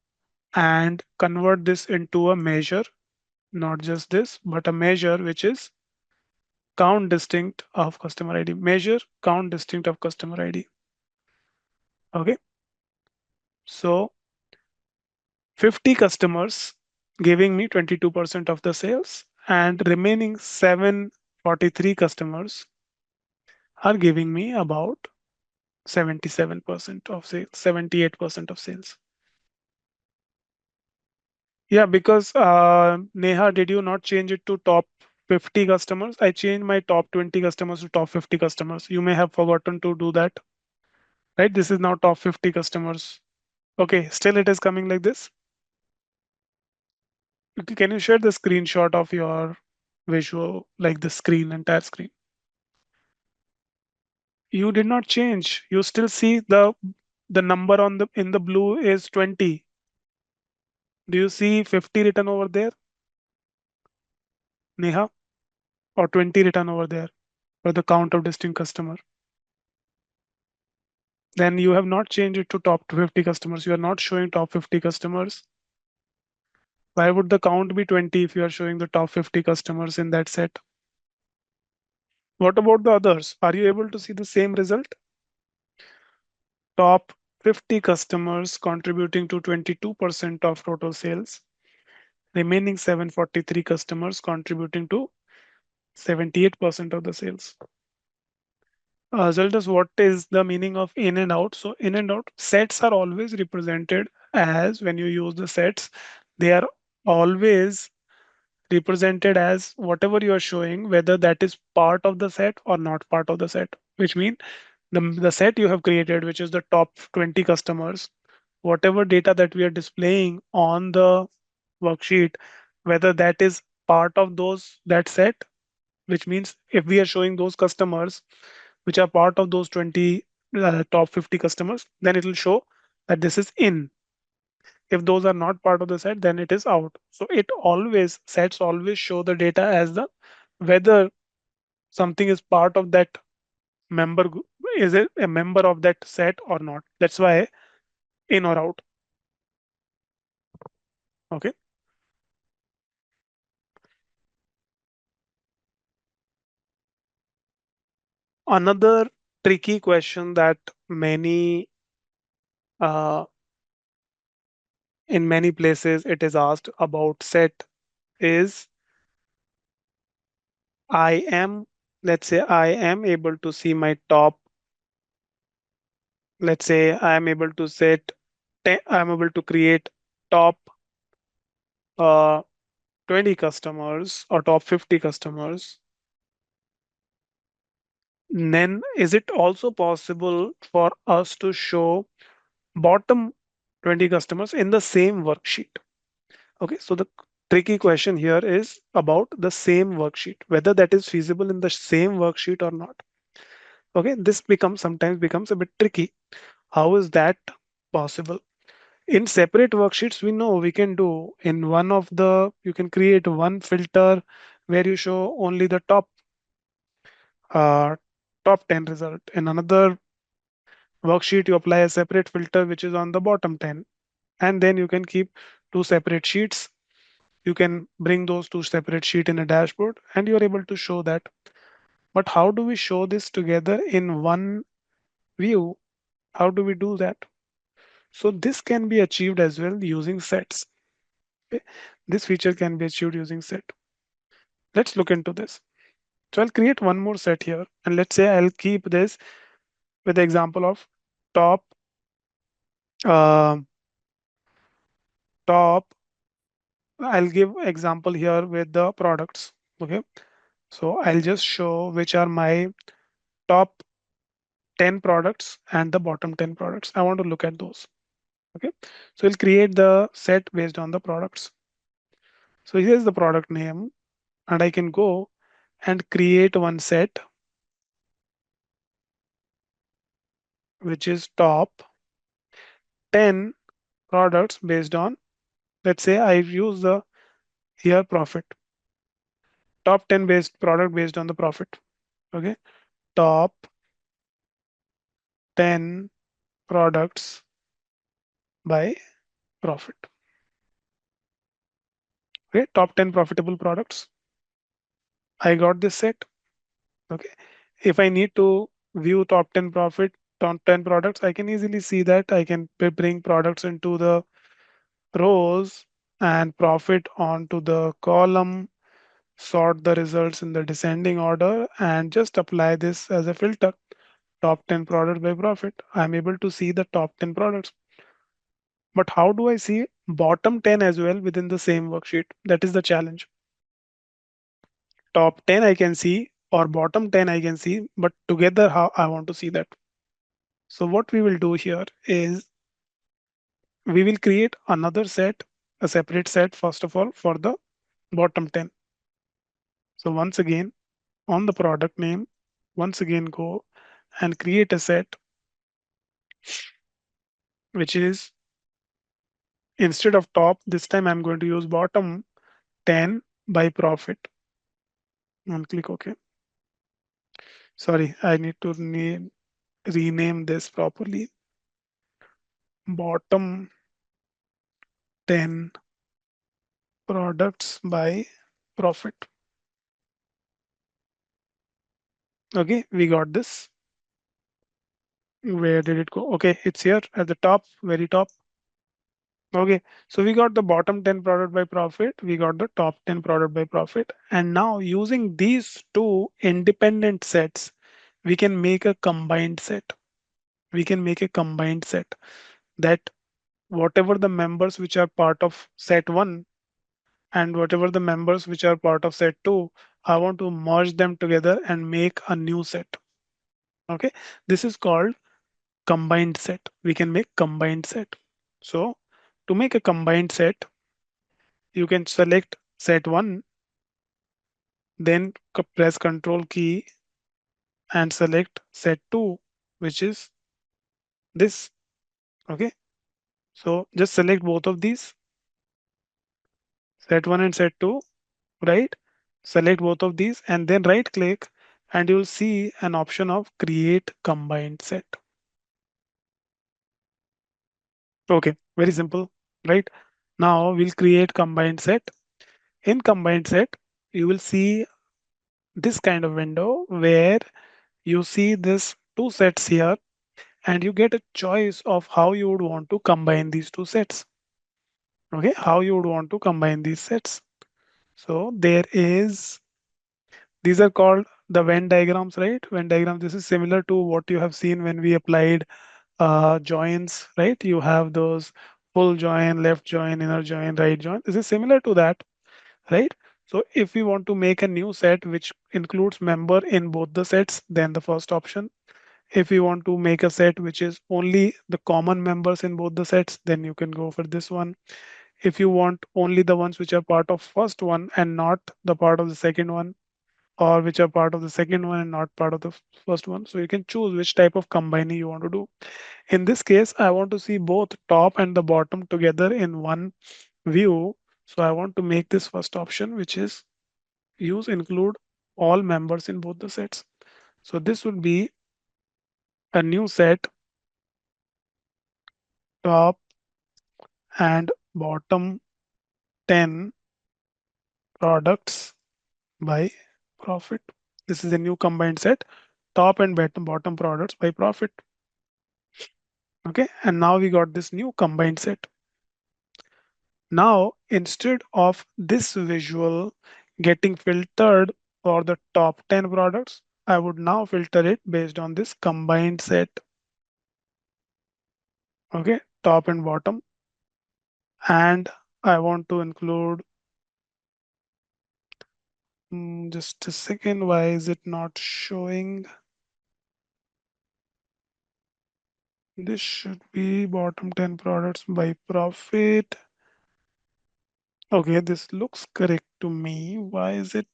and convert this into a measure, not just this, but a measure which is count distinct of customer ID. Measure count distinct of customer ID. Okay. So 50 customers giving me 22% of the sales and remaining 743 customers are giving me about 77% of sales, 78% of sales. Yeah, because Neha, did you not change it to top 50 customers? I changed my top 20 customers to top 50 customers. You may have forgotten to do that, right? This is now top 50 customers. Okay, still it is coming like this. Can you share the screenshot of your visual, like the screen, entire screen? You did not change. You still see the number on the in the blue is 20. Do you see 50 written over there, Neha, or 20 written over there for the count of distinct customer? Then you have not changed it to top 50 customers. You are not showing top 50 customers. Why would the count be 20 if you are showing the top 50 customers in that set? What about the others? Are you able to see the same result? Top 50 customers contributing to 22% of total sales, remaining 743 customers contributing to 78% of the sales. Zeldas, what is the meaning of in and out? So in and out sets are always represented as, when you use the sets, they are always represented as whatever you are showing, whether that is part of the set or not part of the set, which means the set you have created, which is the top 20 customers, whatever data that we are displaying on the worksheet, whether that is part of those that set, which means if we are showing those customers which are part of those 20 top 50 customers, then it will show that this is in. If those are not part of the set, then it is out. So it always, sets always show the data as the whether something is part of that is it a member of that set or not. That's why in or out. Okay. Another tricky question that many uh, in many places it is asked about set is I am, let's say I am able to see my top, let's say I am able to set 10, I'm able to create top uh, 20 customers or top 50 customers. Then is it also possible for us to show bottom 20 customers in the same worksheet? Okay, so the tricky question here is about the same worksheet, whether that is feasible in the same worksheet or not. Okay, this becomes sometimes becomes a bit tricky. How is that possible? In separate worksheets, we know we can do in one of the, you can create one filter where you show only the uh, top 10 result. In another worksheet, you apply a separate filter which is on the bottom 10. And then you can keep two separate sheets. You can bring those two separate sheet in a dashboard and you're able to show that. But how do we show this together in one view? How do we do that? So this can be achieved as well using sets. Okay? This feature can be achieved using set. Let's look into this. So I'll create one more set here. And let's say I'll keep this with the example of top, uh, top. I'll give example here with the products. Okay. So I'll just show which are my top 10 products and the bottom 10 products. I want to look at those. Okay. So we'll create the set based on the products. So here's the product name and I can go and create one set which is top 10 products based on, let's say I use the here profit, top 10 based product based on the profit. Okay. Top 10 products by profit. Okay. Top 10 profitable products. I got this set. Okay. If I need to view top 10 profit, top 10 products, I can easily see that I can bring products into the rows and profit onto the column, sort the results in the descending order, and just apply this as a filter. Top 10 products by profit. I'm able to see the top 10 products. But how do I see bottom 10 as well within the same worksheet? That is the challenge. Top 10 I can see or bottom 10 I can see, but together how I want to see that. So what we will do here is we will create another set, a separate set first of all for the bottom 10. So once again on the product name, once again go and create a set which is instead of top, this time I'm going to use bottom 10 by profit and click OK. Sorry, I need to rename this properly. Bottom 10 products by profit. Okay, we got this. Where did it go? Okay, it's here at the top, very top. Okay, so we got the bottom 10 product by profit. We got the top 10 product by profit. And now using these two independent sets, we can make a combined set. We can make a combined set that whatever the members which are part of set one and whatever the members which are part of set two, I want to merge them together and make a new set. Okay, this is called combined set. We can make combined set. So to make a combined set, you can select set 1, then press Control key and select set 2, which is this. Okay. So just select both of these, set 1 and set 2, right? Select both of these and then right click, and you'll see an option of create combined set. Okay, very simple, right? Now we'll create combined set. In combined set, you will see this kind of window where you see this two sets here, and you get a choice of how you would want to combine these two sets. Okay, how you would want to combine these sets. So there is, these are called the Venn diagrams, right? Venn diagrams. This is similar to what you have seen when we applied joins, right? You have those full join, left join, inner join, right join. This is similar to that, right? So if we want to make a new set which includes member in both the sets, then the first option. If you want to make a set which is only the common members in both the sets, then you can go for this one. If you want only the ones which are part of first one and not the part of the second one, or which are part of the second one and not part of the first one. So you can choose which type of combining you want to do. In this case, I want to see both top and the bottom together in one view. So I want to make this first option, which is use include all members in both the sets. So this would be a new set, top and bottom 10 products by profit. This is a new combined set, top and bottom products by profit. Okay, and now we got this new combined set. Now, instead of this visual getting filtered for the top 10 products, I would now filter it based on this combined set. Okay, top and bottom. And I want to include, just a second, why is it not showing? This should be bottom 10 products by profit. Okay, this looks correct to me. Why is it?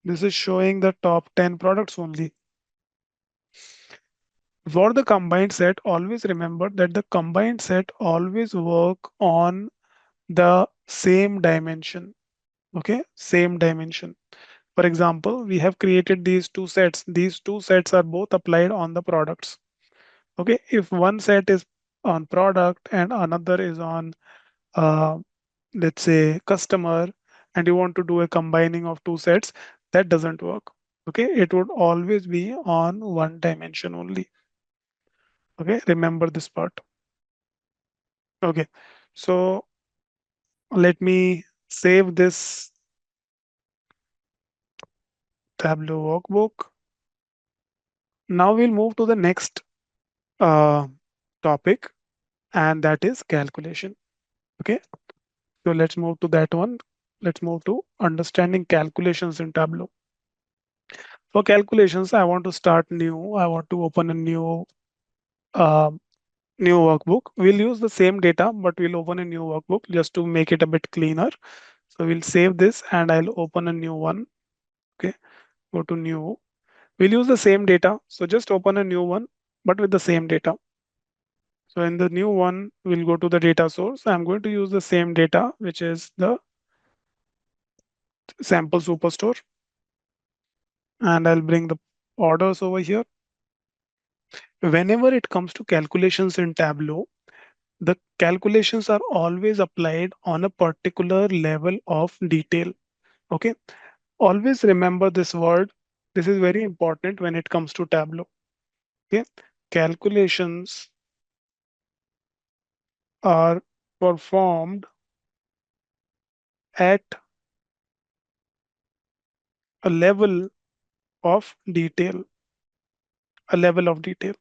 This is showing the top 10 products only. For the combined set, always remember that the combined set always work on the same dimension. Okay, same dimension. For example, we have created these two sets. These two sets are both applied on the products. Okay, if one set is on product and another is on, uh, let's say, customer, and you want to do a combining of two sets, that doesn't work. Okay, it would always be on one dimension only. Okay, remember this part. Okay, so let me save this Tableau workbook. Now we'll move to the next uh, topic, and that is calculation. Okay, so let's move to that one. Let's move to understanding calculations in Tableau. For calculations, I want to start new. I want to open a uh, new workbook. We'll use the same data, but we'll open a new workbook just to make it a bit cleaner. So we'll save this and I'll open a new one. Okay, go to new. We'll use the same data. So just open a new one, but with the same data. So in the new one, we'll go to the data source. I'm going to use the same data, which is the sample superstore. And I'll bring the orders over here. Whenever it comes to calculations in Tableau, the calculations are always applied on a particular level of detail. Okay. Always remember this word. This is very important when it comes to Tableau. Okay. Calculations are performed at a level of detail, a level of detail.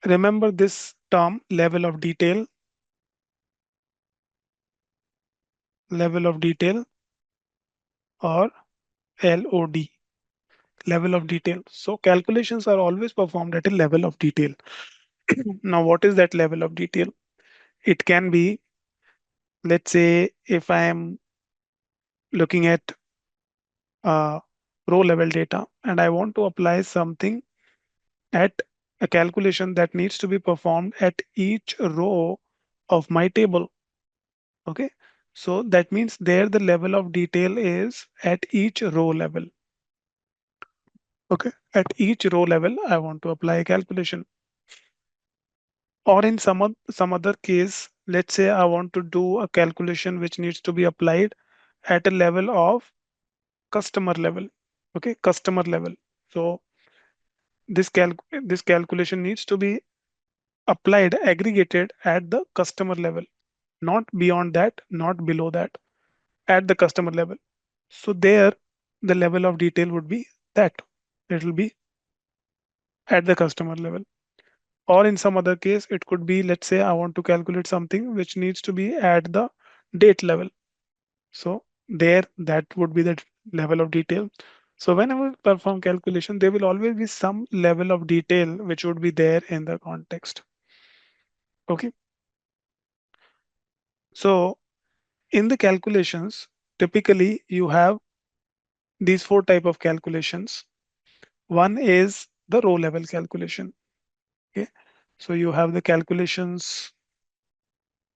Remember this term, level of detail or LOD, level of detail. So calculations are always performed at a level of detail. Now, what is that level of detail? It can be, let's say, if I am looking at uh, row level data and I want to apply something at a calculation that needs to be performed at each row of my table. Okay. So that means there the level of detail is at each row level. Okay. At each row level, I want to apply a calculation. Or in some other case, let's say I want to do a calculation which needs to be applied at a level of customer level. Okay, customer level. So this calculation needs to be applied, aggregated at the customer level, not beyond that, not below that, at the customer level. So there, the level of detail would be that it will be at the customer level. Or in some other case, it could be, let's say I want to calculate something which needs to be at the date level. So there, that would be the level of detail. So whenever we perform calculation, there will always be some level of detail which would be there in the context. Okay. So in the calculations, typically you have these four type of calculations. One is the row level calculation. Okay. So you have the calculations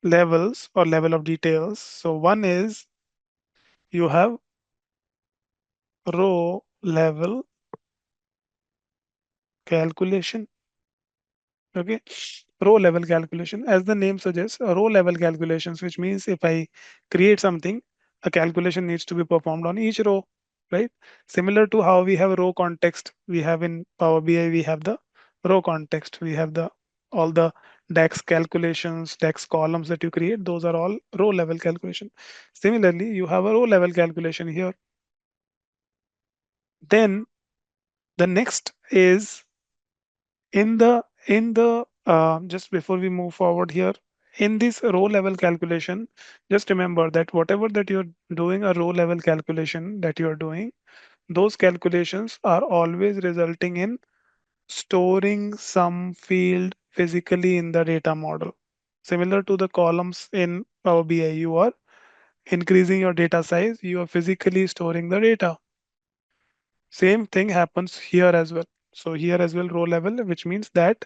levels or level of details. So one is you have row level calculation. Okay. Row level calculation, as the name suggests, row level calculations, which means if I create something, a calculation needs to be performed on each row, right? Similar to how we have row context, we have in Power BI, we have the row context, we have the all the DAX calculations, DAX columns that you create, those are all row level calculation. Similarly, you have a row level calculation here. Then the next is in the just before we move forward here, in this row level calculation, just remember that whatever that you're doing, a row level calculation that you're doing, those calculations are always resulting in storing some field physically in the data model. Similar to the columns in Power BI, you are increasing your data size, you are physically storing the data. Same thing happens here as well. So here as well, row level, which means that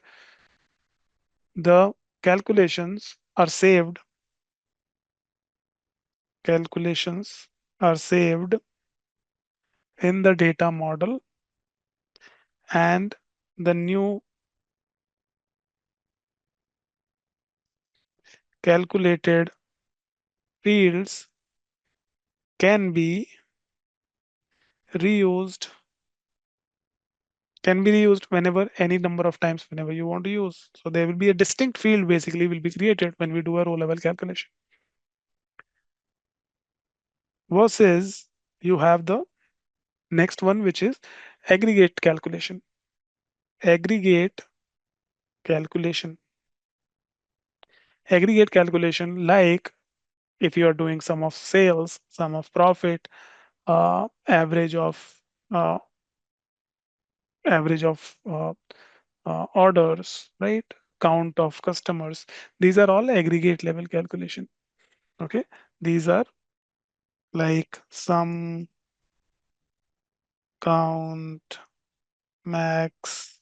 the calculations are saved calculations are saved in the data model, and the new calculated fields can be reused whenever, any number of times whenever you want to use. So there will be a distinct field basically will be created when we do a row level calculation. Versus you have the next one, which is aggregate calculation. Aggregate calculation. Aggregate calculation, like if you are doing sum of sales, sum of profit, average of uh, average of orders, right? Count of customers. These are all aggregate level calculation. Okay, these are like sum, count, max,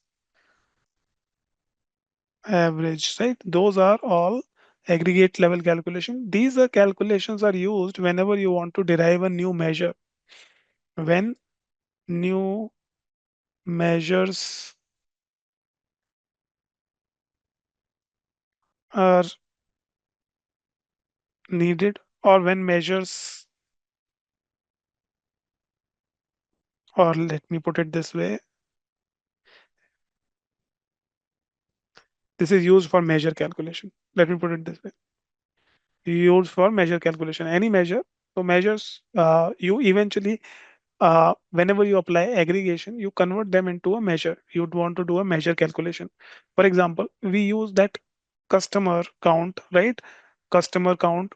average, right? Those are all aggregate level calculation. These are calculations are used whenever you want to derive a new measure. When new measures are needed, or when measures, or let me put it this way, this is used for measure calculation. Let me put it this way, used for measure calculation, any measure. So measures, you eventually, whenever you apply aggregation, you convert them into a measure. You'd want to do a measure calculation. For example, we use that customer count, right? Customer count.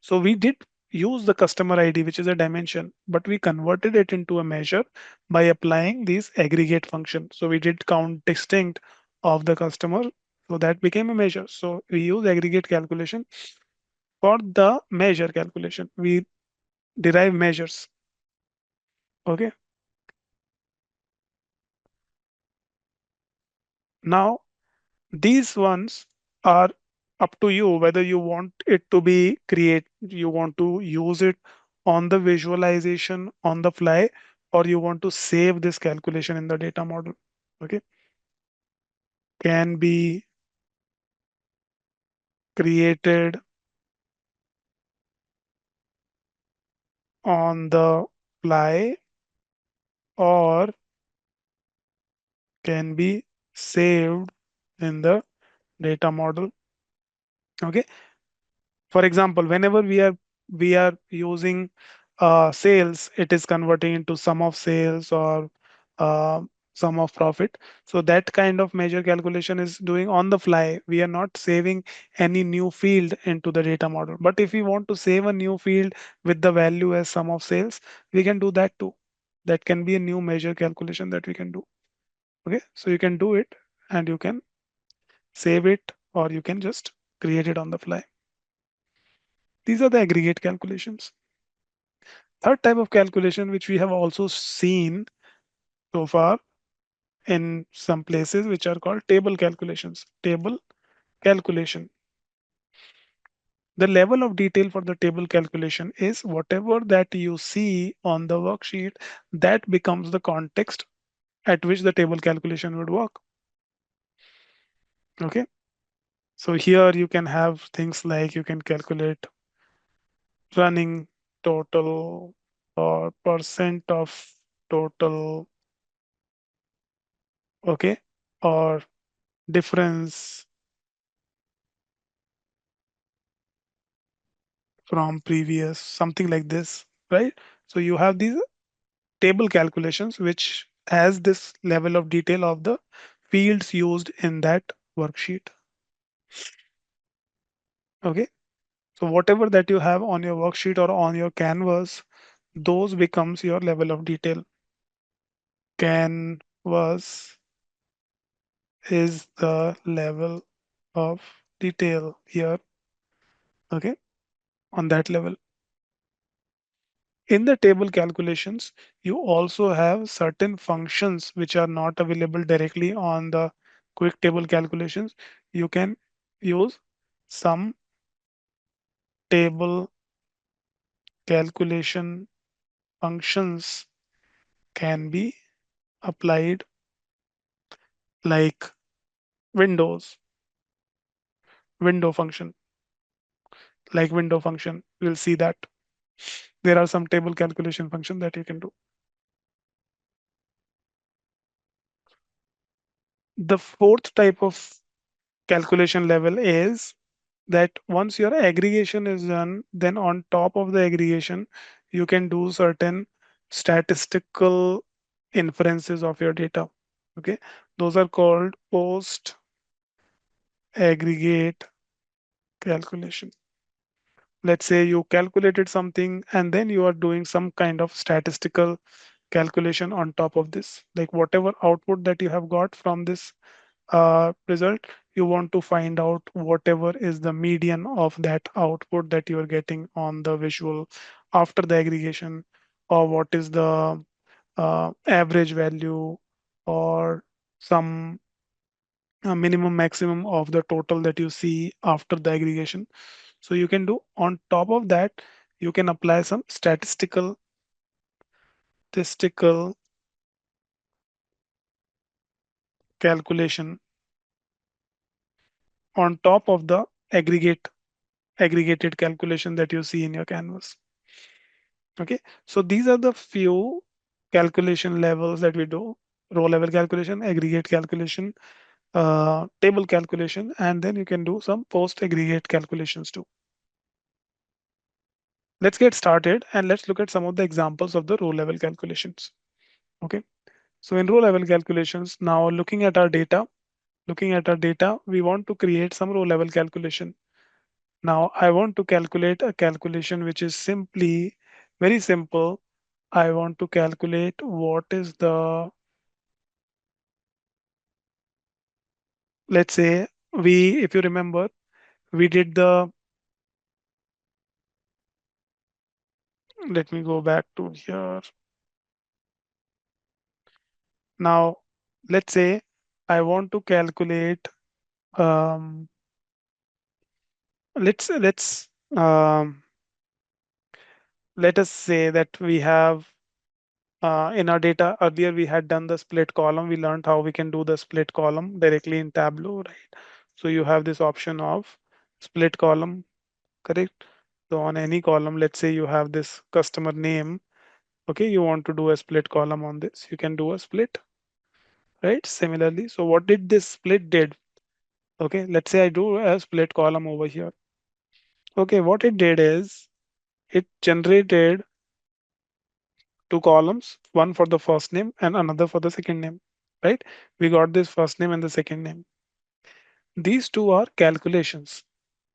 So we did use the customer ID, which is a dimension, but we converted it into a measure by applying these aggregate function. So we did count distinct of the customer. So that became a measure. So we use aggregate calculation for the measure calculation. We derive measures. Okay. Now these ones are up to you whether you want it to be you want to use it on the visualization on the fly, or you want to save this calculation in the data model. Okay. Can be created on the fly or can be saved in the data model. Okay. For example, whenever we are using sales, it is converting into sum of sales or uh, sum of profit. So that kind of measure calculation is doing on the fly. We are not saving any new field into the data model. But if we want to save a new field with the value as sum of sales, we can do that too. That can be a new measure calculation that we can do. Okay, so you can do it and you can save it, or you can just create it on the fly. These are the aggregate calculations. Third type of calculation, which we have also seen so far in some places, which are called table calculations. Table calculation. The level of detail for the table calculation is whatever that you see on the worksheet, that becomes the context at which the table calculation would work. Okay. So here you can have things like you can calculate running total or percent of total. Okay. Or difference from previous, something like this, right? So you have these table calculations which has this level of detail of the fields used in that worksheet. Okay. So whatever that you have on your worksheet or on your canvas, those becomes your level of detail. Canvas is the level of detail here. Okay. On that level. In the table calculations, you also have certain functions which are not available directly on the quick table calculations. You can use some table calculation functions can be applied, like windows, window function, like window function. We'll see that there are some table calculation function that you can do. The fourth type of calculation level is that once your aggregation is done, then on top of the aggregation, you can do certain statistical inferences of your data. Okay, those are called post aggregate calculation. Let's say you calculated something and then you are doing some kind of statistical calculation on top of this, like whatever output that you have got from this result, you want to find out whatever is the median of that output that you are getting on the visual after the aggregation, or what is the average value, or some minimum maximum of the total that you see after the aggregation. So you can do on top of that, you can apply some statistical calculation on top of the aggregated calculation that you see in your canvas. Okay, so these are the few calculation levels that we do: row level calculation, aggregate calculation, table calculation, and then you can do some post aggregate calculations too. Let's get started and let's look at some of the examples of the row level calculations. Okay, so in row level calculations, now looking at our data, we want to create some row level calculation. Now I want to calculate a calculation which is simply very simple. I want to calculate what is the, let's say we, if you remember, we did the, let me go back to here. Now, let's say I want to calculate, um, let's let us say that we have in our data earlier we had done the split column. We learned how we can do the split column directly in Tableau, right? So you have this option of split column, correct? So on any column, let's say you have this customer name. Okay, you want to do a split column on this. You can do a split, right? Similarly, so what did this split did? Okay, let's say I do a split column over here. Okay, what it did is it generated two columns, one for the first name and another for the second name, right? We got this first name and the second name. These two are calculations,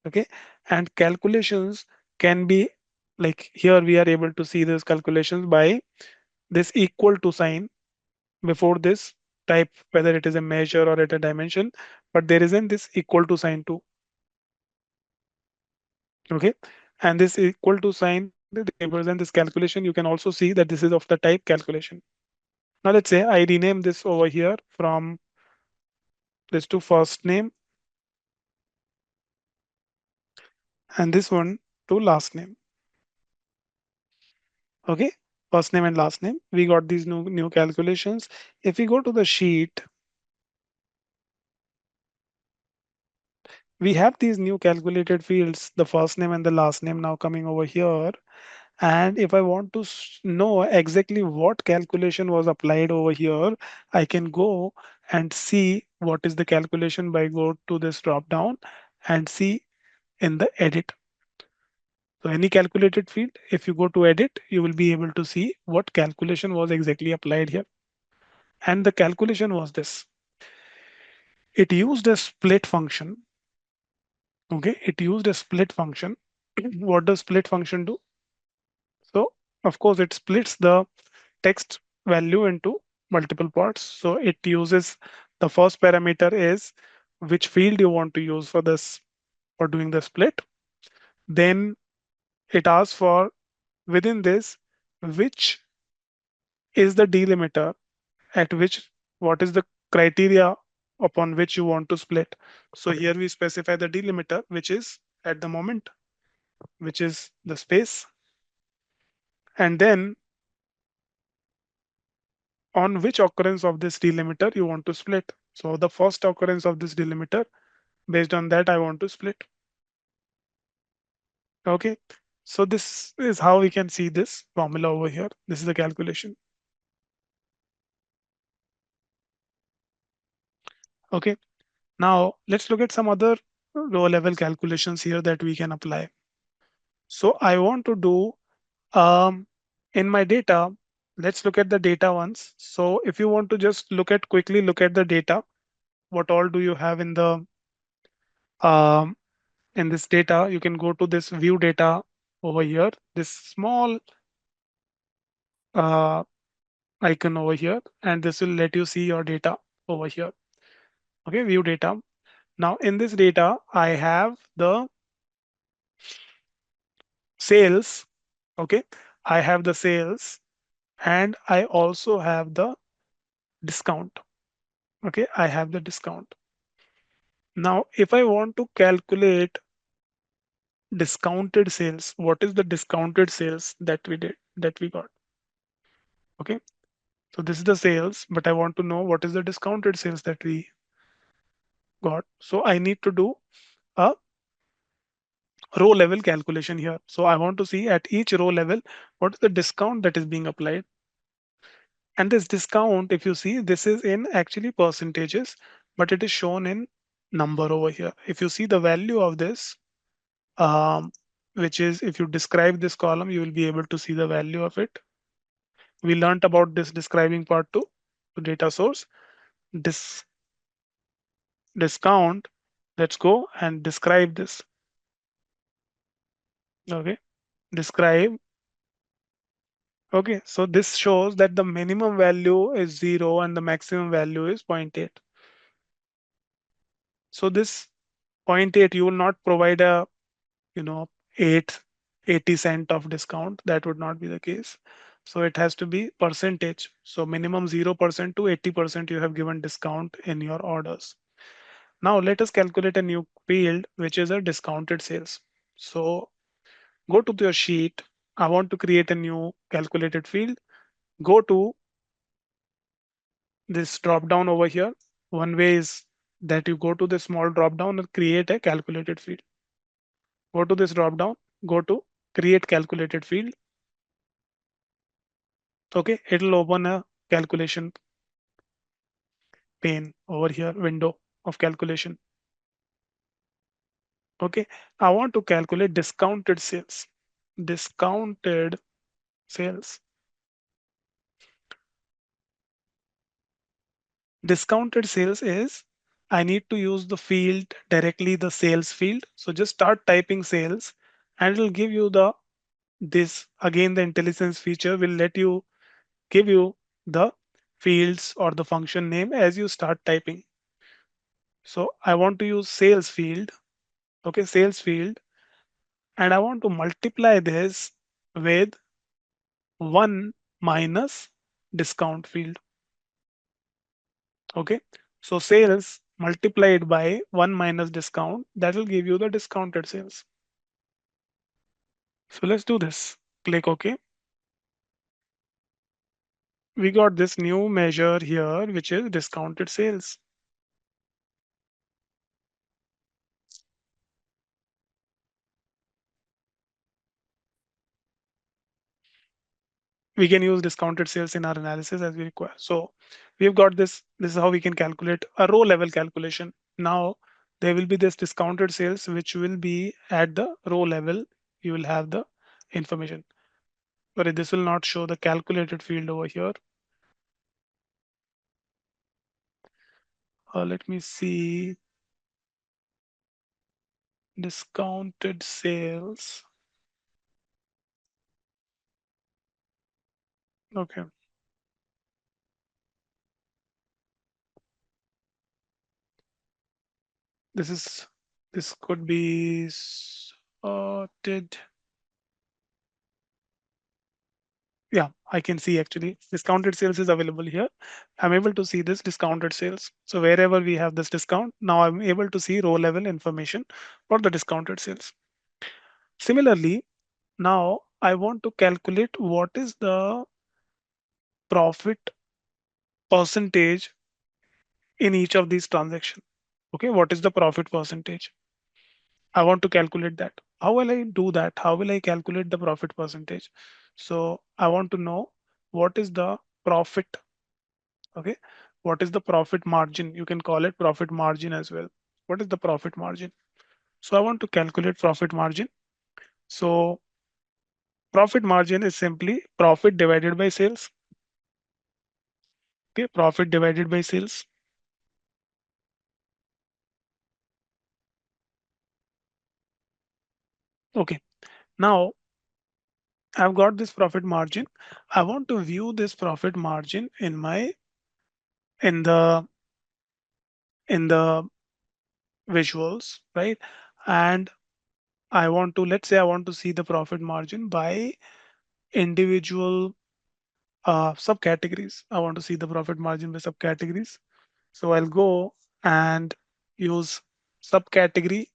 okay? And calculations can be like here we are able to see those calculations by this equal to sign before this type, whether it is a measure or at a dimension, but there isn't this equal to sign too, okay? And this equal to sign represent this calculation. You can also see that this is of the type calculation. Now let's say I rename this over here from this to first name and this one to last name. Okay, first name and last name. We got these new calculations. If we go to the sheet, we have these new calculated fields, the first name and the last name now coming over here. And if I want to know exactly what calculation was applied over here, I can go and see what is the calculation by go to this drop down and see in the edit. So any calculated field, if you go to edit, you will be able to see what calculation was exactly applied here. And the calculation was this. It used a split function. Okay, it used a split function. What does split function do? So of course it splits the text value into multiple parts. So it uses the first parameter is which field you want to use for this for doing the split. Then it asks for within this which is the delimiter at which what is the criteria upon which you want to split. So here we specify the delimiter, which is at the moment, which is the space. And then on which occurrence of this delimiter you want to split. So the first occurrence of this delimiter, based on that, I want to split. Okay. So this is how we can see this formula over here. This is the calculation. Okay. Now let's look at some other row level calculations here that we can apply. So I want to do in my data, let's look at the data once. So if you want to just quickly look at the data, what all do you have um, in this data? You can go to this view data over here, this small uh, icon over here, and this will let you see your data over here. Okay, view data. Now in this data, I have the sales. Okay, I have the sales and I also have the discount. Okay, I have the discount. Now, if I want to calculate discounted sales, what is the discounted sales that we got? Okay, so this is the sales, but I want to know what is the discounted sales that we got. So I need to do a row level calculation here. So I want to see at each row level, what is the discount that is being applied. And this discount, if you see, this is in actually percentages, but it is shown in number over here. If you see the value of this, um, which is if you describe this column, you will be able to see the value of it. We learned about this describing part too, to data source, this discount. Let's go and describe this. Okay, describe. Okay, so this shows that the minimum value is 0 and the maximum value is zero point 0.8. So this zero point 0.8, you will not provide a, you know, 8 80 cent of discount. That would not be the case. So it has to be percentage. So minimum 0% to 80% you have given discount in your orders. Now let us calculate a new field, which is a discounted sales. So go to your sheet. I want to create a new calculated field. Go to this drop down over here. One way is that you go to the small drop down and create a calculated field. Go to this drop down, go to create calculated field. Okay, it'll open a calculation pane over here, window of calculation. Okay, I want to calculate discounted sales. Discounted sales. Discounted sales is, I need to use the field directly, the sales field. So just start typing sales and it'll give you the this again. The intelligence feature will let you give you the fields or the function name as you start typing. So I want to use sales field. Okay, sales field, and I want to multiply this with 1 minus discount field. Okay, so sales multiplied by 1 minus discount, that will give you the discounted sales. So let's do this. Click OK. We got this new measure here, which is discounted sales. We can use discounted sales in our analysis as we require. So we've got this. This is how we can calculate a row level calculation. Now there will be this discounted sales, which will be at the row level. You will have the information. Sorry, this will not show the calculated field over here. Let me see. Discounted sales. Okay. This is, this could be sorted. Yeah, I can see actually discounted sales is available here. I'm able to see this discounted sales. So wherever we have this discount, now I'm able to see row level information for the discounted sales. Similarly, now I want to calculate what is the profit percentage in each of these transactions. Okay, what is the profit percentage? I want to calculate that. How will I do that? How will I calculate the profit percentage? So I want to know what is the profit. Okay, what is the profit margin? You can call it profit margin as well. What is the profit margin? So I want to calculate profit margin. So profit margin is simply profit divided by sales. Okay, profit divided by sales. Okay, now I've got this profit margin. I want to view this profit margin in my in the in the visuals, right? And I want to, let's say I want to see the profit margin by individual subcategories. I want to see the profit margin by subcategories. So I'll go and use subcategory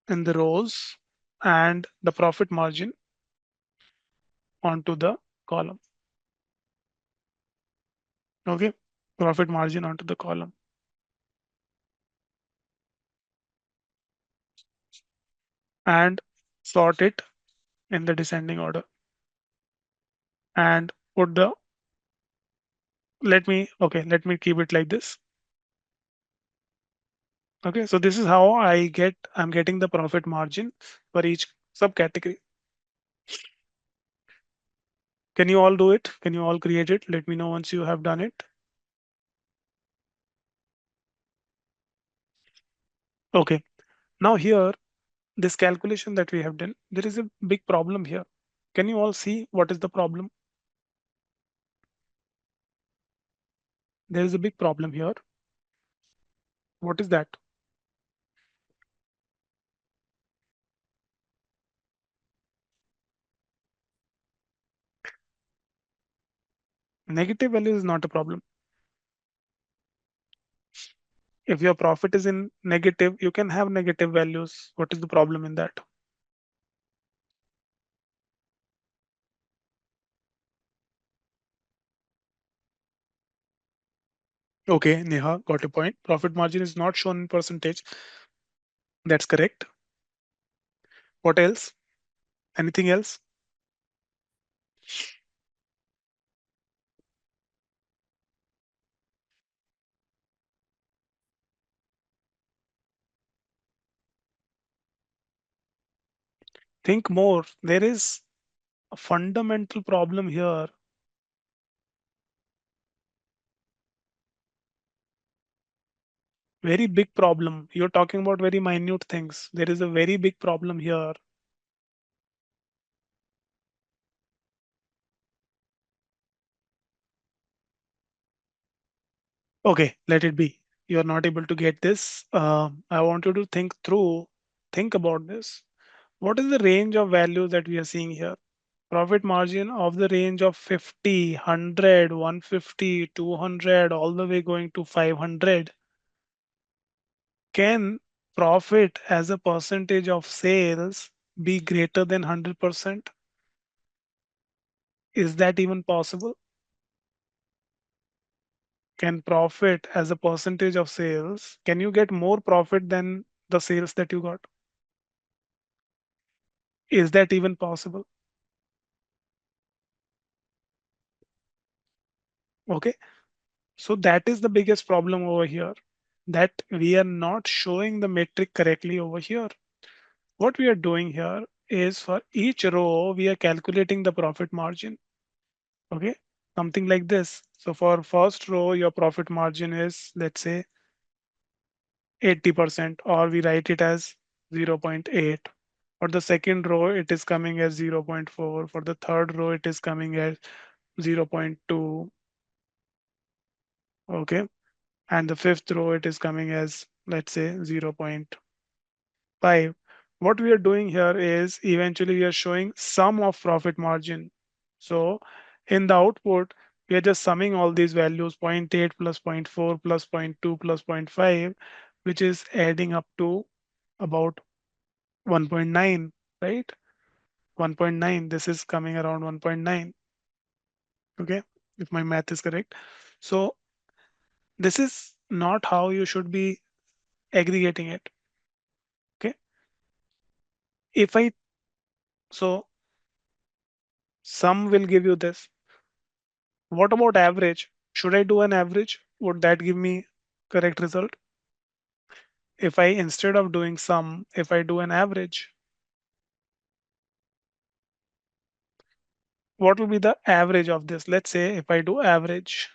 in the rows and the profit margin onto the column. Okay, profit margin onto the column and sort it in the descending order and put the, let me keep it like this. Okay, so this is how I'm getting the profit margin for each subcategory. Can you all do it? Can you all create it? Let me know once you have done it. Okay, now here this calculation that we have done, there is a big problem here. Can you all see what is the problem? There is a big problem here. What is that? Negative value is not a problem. If your profit is in negative, you can have negative values. What is the problem in that? Okay, Neha, got a point. Profit margin is not shown in percentage. That's correct. What else? Anything else? Think more. There is a fundamental problem here. Very big problem. You're talking about very minute things. There is a very big problem here. Okay, let it be. You're not able to get this. I want you to think through, think about this. What is the range of values that we are seeing here? Profit margin of the range of 50, 100, 150, 200, all the way going to 500. Can profit as a percentage of sales be greater than 100%? Is that even possible? Can profit as a percentage of sales, can you get more profit than the sales that you got? Is that even possible? Okay. So that is the biggest problem over here, that we are not showing the metric correctly over here. What we are doing here is for each row, we are calculating the profit margin. Okay. Something like this. So for first row, your profit margin is, let's say, 80%, or we write it as 0.8. For the second row, it is coming as 0.4. For the third row, it is coming as 0.2. Okay. And the fifth row, it is coming as, let's say, 0.5. What we are doing here is eventually we are showing sum of profit margin. So in the output, we are just summing all these values, zero point 0.8 plus zero point 0.4 plus zero point 0.2 plus zero point 0.5, which is adding up to about 1.9, right? 1.9. This is coming around 1.9. Okay, if my math is correct. So this is not how you should be aggregating it. Okay, if I, so sum will give you this. What about average? Should I do an average? Would that give me correct result? If I, instead of doing sum, if I do an average, what will be the average of this? Let's say if I do average,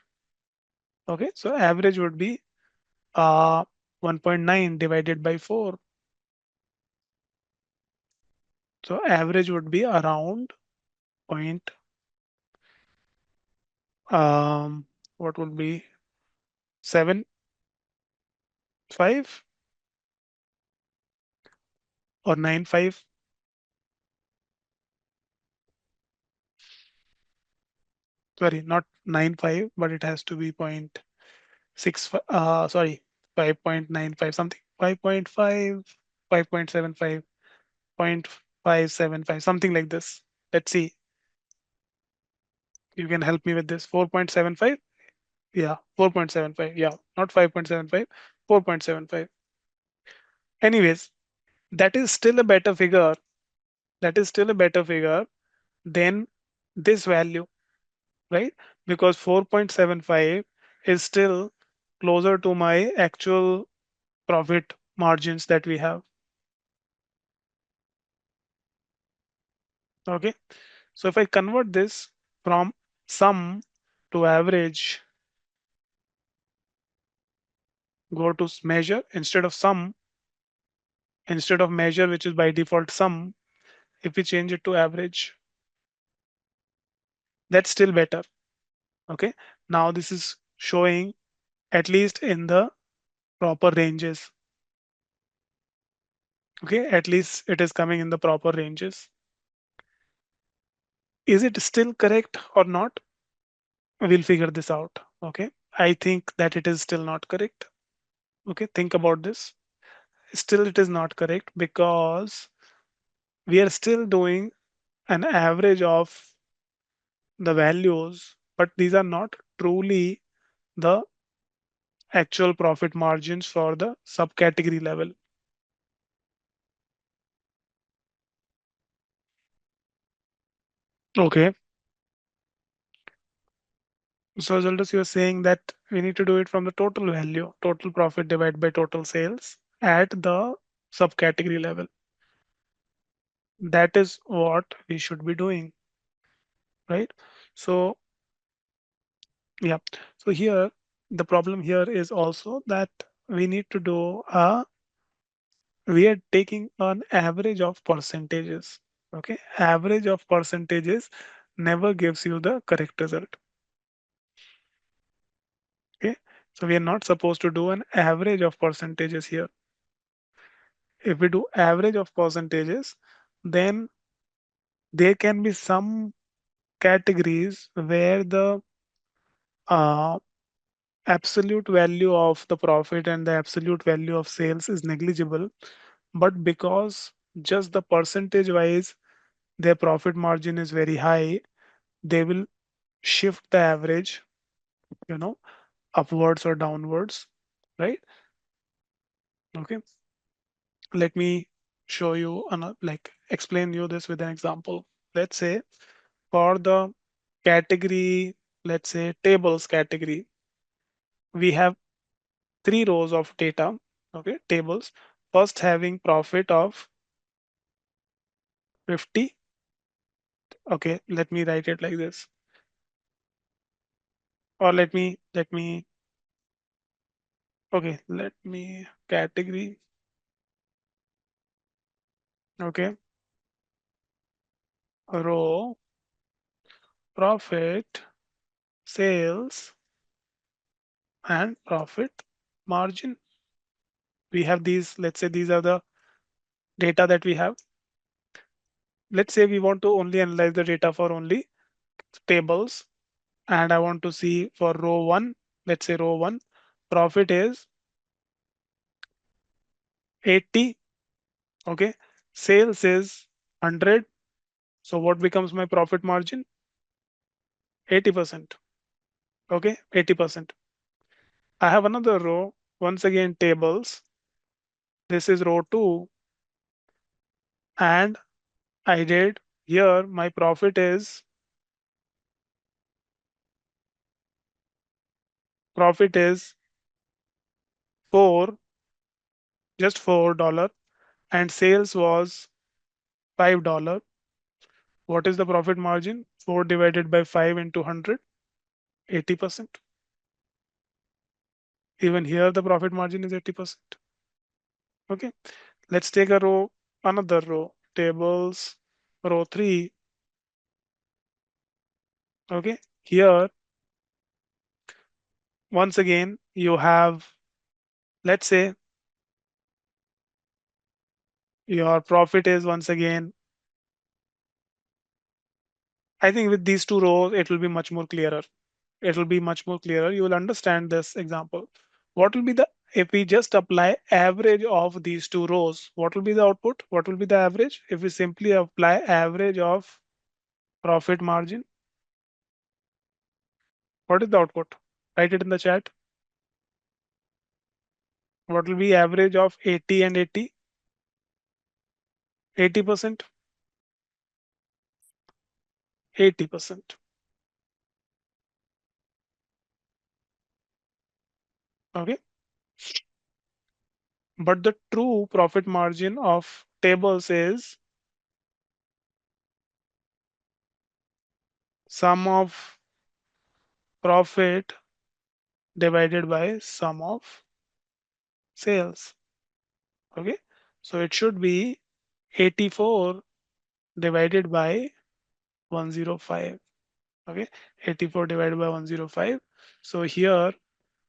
okay, so average would be 1.9 divided by 4. So average would be around point, um, what would be 7.5 or 9.5? Sorry, not 9.5, but it has to be point 6, sorry, 5.95 something, 5.5, 5.75, 0.575, something like this. Let's see. You can help me with this. 4.75. Yeah, 4.75. Yeah, not 5.75, 4.75. Anyways, that is still a better figure. That is still a better figure than this value, right? Because 4.75 is still closer to my actual profit margins that we have. Okay. So if I convert this from sum to average, go to measure, instead of sum, Instead of measure, which is by default sum, if we change it to average, that's still better. Okay. Now this is showing at least in the proper ranges. Okay. At least it is coming in the proper ranges. Is it still correct or not? We'll figure this out. Okay. I think that it is still not correct. Okay. Think about this. Still, it is not correct because we are still doing an average of the values, but these are not truly the actual profit margins for the subcategory level. Okay. So, Zaldus, you're saying that we need to do it from the total value, total profit divided by total sales at the subcategory level. That is what we should be doing, right? So, yeah. So here, the problem here is also that we need to do we are taking an average of percentages. Okay. Average of percentages never gives you the correct result. Okay. So we are not supposed to do an average of percentages here. If we do average of percentages, then there can be some categories where the uh, absolute value of the profit and the absolute value of sales is negligible, but because just the percentage wise their profit margin is very high, they will shift the average, you know, upwards or downwards, right? Okay. Let me show you like explain you this with an example. Let's say for the category, let's say tables category, we have three rows of data. Okay, tables. First having profit of 50. Okay, let me write it like this. Or let me okay, let me category. Okay, row, profit, sales, and profit margin. We have these, let's say these are the data that we have. Let's say we want to only analyze the data for only tables, and I want to see for row one, let's say row one, profit is 80. Okay, sales is 100. So what becomes my profit margin? 80%. Okay, 80%. I have another row, once again tables. This is row two, and I did here my profit is 4, just $4, and sales was $5. What is the profit margin? 4 divided by 5 into 100, 80%. Even here the profit margin is 80%. Okay, let's take a row, another row, tables, row 3. Okay, here once again you have, let's say your profit is once again, I think with these two rows it will be much more clearer. It will be much more clearer. You will understand this example. What will be the, if we just apply average of these two rows, what will be the output? What will be the average? If we simply apply average of profit margin, what is the output? Write it in the chat. What will be average of 80 and 80? 80%. 80%. Okay. But the true profit margin of tables is sum of profit divided by sum of sales. Okay. So it should be 84 divided by 105. Okay, 84 divided by 105. So here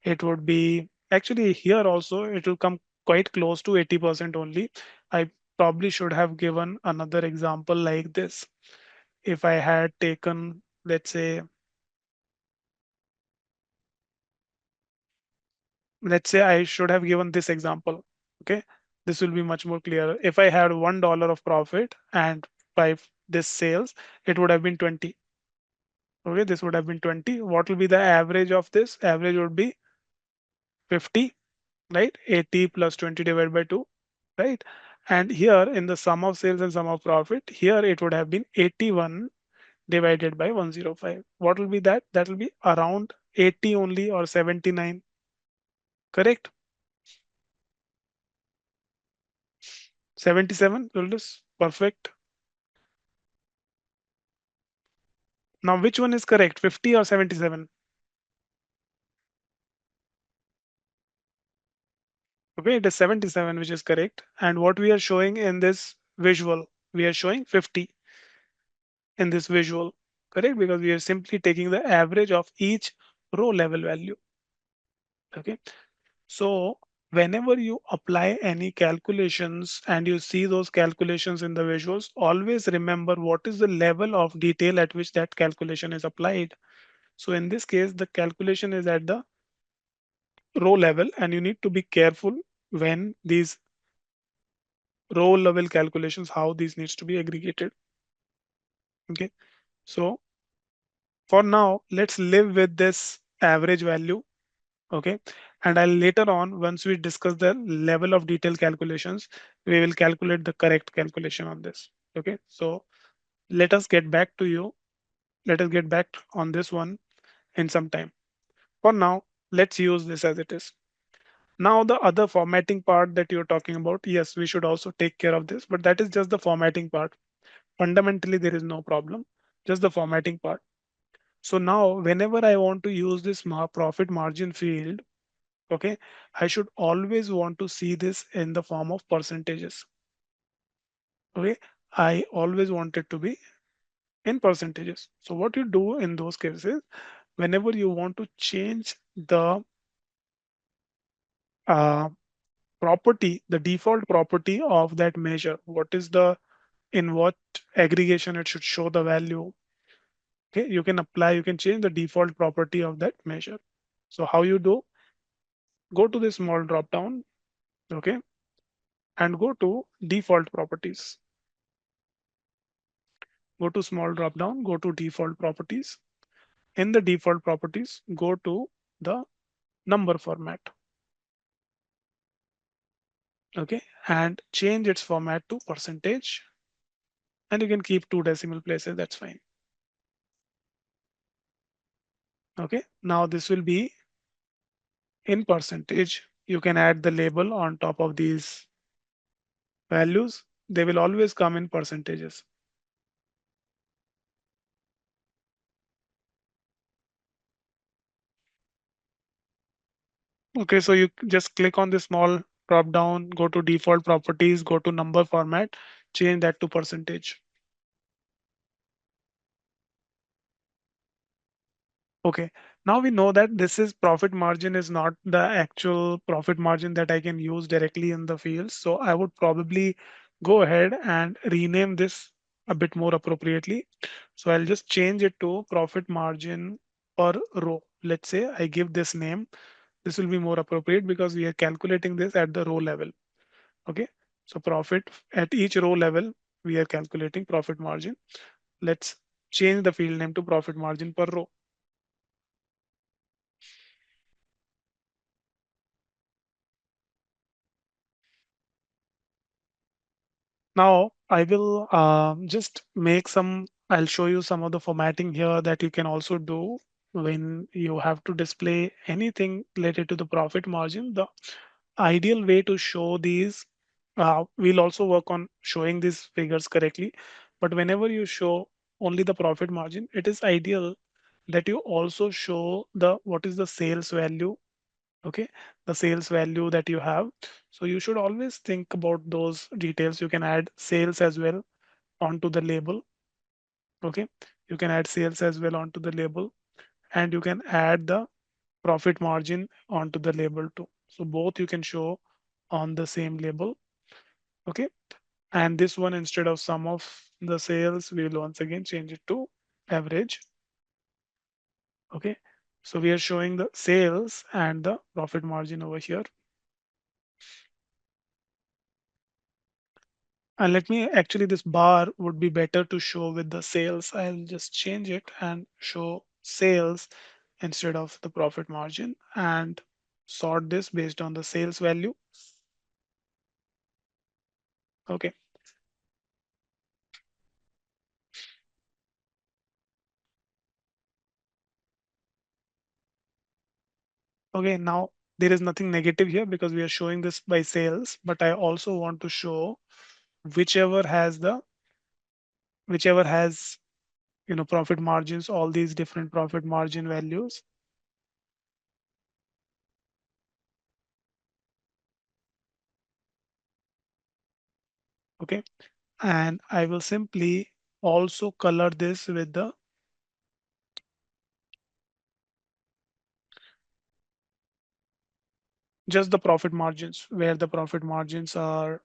it would be, actually here also it will come quite close to 80% only. I probably should have given another example like this. If I had taken, let's say I should have given this example. Okay, this will be much more clear. If I had $1 of profit and by this sales, it would have been 20. Okay, this would have been 20. What will be the average of this? Average would be 50, right? 80 plus 20 divided by 2, right? And here in the sum of sales and sum of profit, here it would have been 81 divided by 105. What will be that? That will be around 80 only, or 79, correct? 77, Julius, perfect. Now which one is correct, 50 or 77? Okay, it is 77 which is correct. And what we are showing in this visual, we are showing 50 in this visual, correct? Because we are simply taking the average of each row level value. Okay, so whenever you apply any calculations and you see those calculations in the visuals, always remember what is the level of detail at which that calculation is applied. So in this case, the calculation is at the row level, and you need to be careful when these row level calculations, how these needs to be aggregated. Okay, so for now, let's live with this average value. Okay, and I'll later on, once we discuss the level of detail calculations, we will calculate the correct calculation on this. Okay, so let us get back to you. Let us get back on this one in some time. For now, let's use this as it is. Now, the other formatting part that you're talking about, yes, we should also take care of this, but that is just the formatting part. Fundamentally, there is no problem, just the formatting part. So now, whenever I want to use this profit margin field, okay, I should always want to see this in the form of percentages. Okay, I always want it to be in percentages. So what you do in those cases, whenever you want to change the uh, property, the default property of that measure, what is the, in what aggregation it should show the value. Okay, you can apply, you can change the default property of that measure. So how you do, go to this small drop down, okay, and go to default properties. Go to small drop down, go to default properties. In the default properties, go to the number format, okay, and change its format to percentage. And you can keep 2 decimal places, that's fine. Okay, now this will be in percentage. You can add the label on top of these values. They will always come in percentages. Okay, so you just click on the small drop down, go to default properties, go to number format, change that to percentage. Okay, now we know that this is profit margin is not the actual profit margin that I can use directly in the fields. So I would probably go ahead and rename this a bit more appropriately. So I'll just change it to profit margin per row. Let's say I give this name. This will be more appropriate because we are calculating this at the row level. Okay, so profit at each row level, we are calculating profit margin. Let's change the field name to profit margin per row. Now I will just make some, I'll show you some of the formatting here that you can also do when you have to display anything related to the profit margin. The ideal way to show these, we'll also work on showing these figures correctly. But whenever you show only the profit margin, it is ideal that you also show the what is the sales value Okay, the sales value that you have. So you should always think about those details. You can add sales as well onto the label. Okay, you can add sales as well onto the label, and you can add the profit margin onto the label too. So both you can show on the same label. Okay, and this one, instead of sum of the sales, we will once again change it to average. Okay, so we are showing the sales and the profit margin over here. And let me actually, this bar would be better to show with the sales. I'll just change it and show sales instead of the profit margin, and sort this based on the sales value. Okay. Okay, now there is nothing negative here because we are showing this by sales, but I also want to show whichever has the whichever has profit margins, all these different profit margin values. Okay, and I will simply also color this with the just the profit margins, where the profit margins are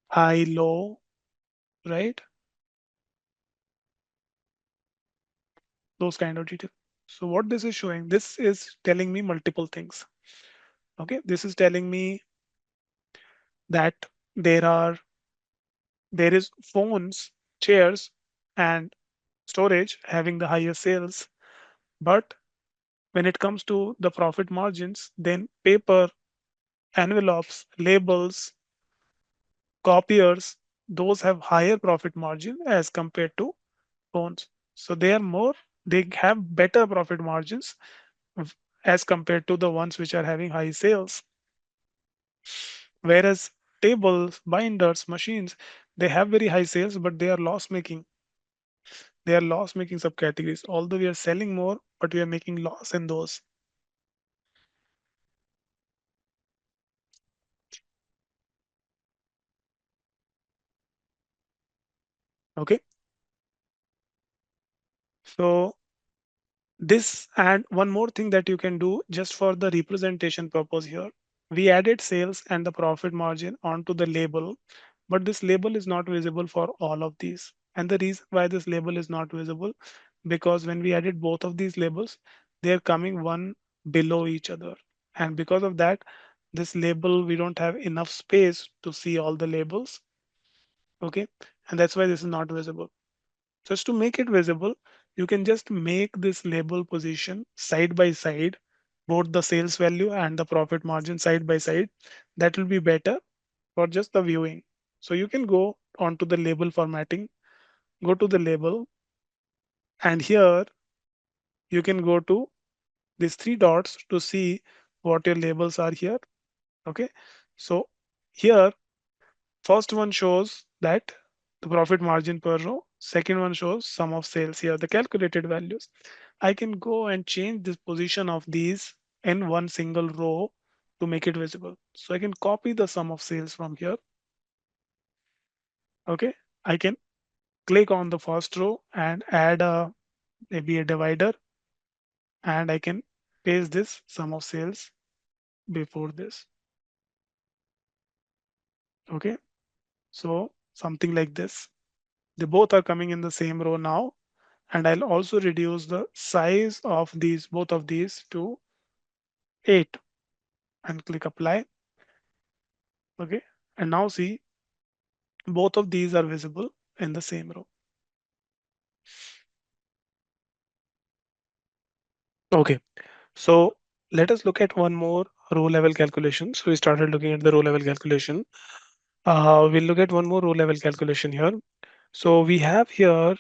high, low, right? Those kind of detail. So what this is showing, this is telling me multiple things. Okay, this is telling me that there are there is phones, chairs, and storage having the higher sales. But when it comes to the profit margins, then paper, envelopes, labels, copiers, those have higher profit margin as compared to phones. So they have better profit margins as compared to the ones which are having high sales. Whereas tables, binders, machines, they have very high sales, but they are loss making. They are loss making subcategories. Although we are selling more, but we are making loss in those. Okay. So this, and one more thing that you can do just for the representation purpose here. We added sales and the profit margin onto the label, but this label is not visible for all of these. And the reason why this label is not visible, because when we added both of these labels, they are coming one below each other. And because of that, this label, we don't have enough space to see all the labels. Okay. And that's why this is not visible. Just to make it visible, you can just make this label position side by side, both the sales value and the profit margin side by side. That will be better for just the viewing. So you can go onto the label formatting, go to the label, and here you can go to these three dots to see what your labels are here. Okay. So here, first one shows that the profit margin per row. Second one shows sum of sales here, the calculated values. I can go and change this position of these in one single row to make it visible. So I can copy the sum of sales from here. Okay. I can click on the first row and add maybe a divider, and I can paste this sum of sales before this. Okay. So something like this. They both are coming in the same row now. And I'll also reduce the size of these, both of these, to 8 and click apply. Okay. And now see, both of these are visible in the same row. Okay. So let us look at one more row level calculation. So we started looking at the row level calculation. We'll look at one more row level calculation here. So we have here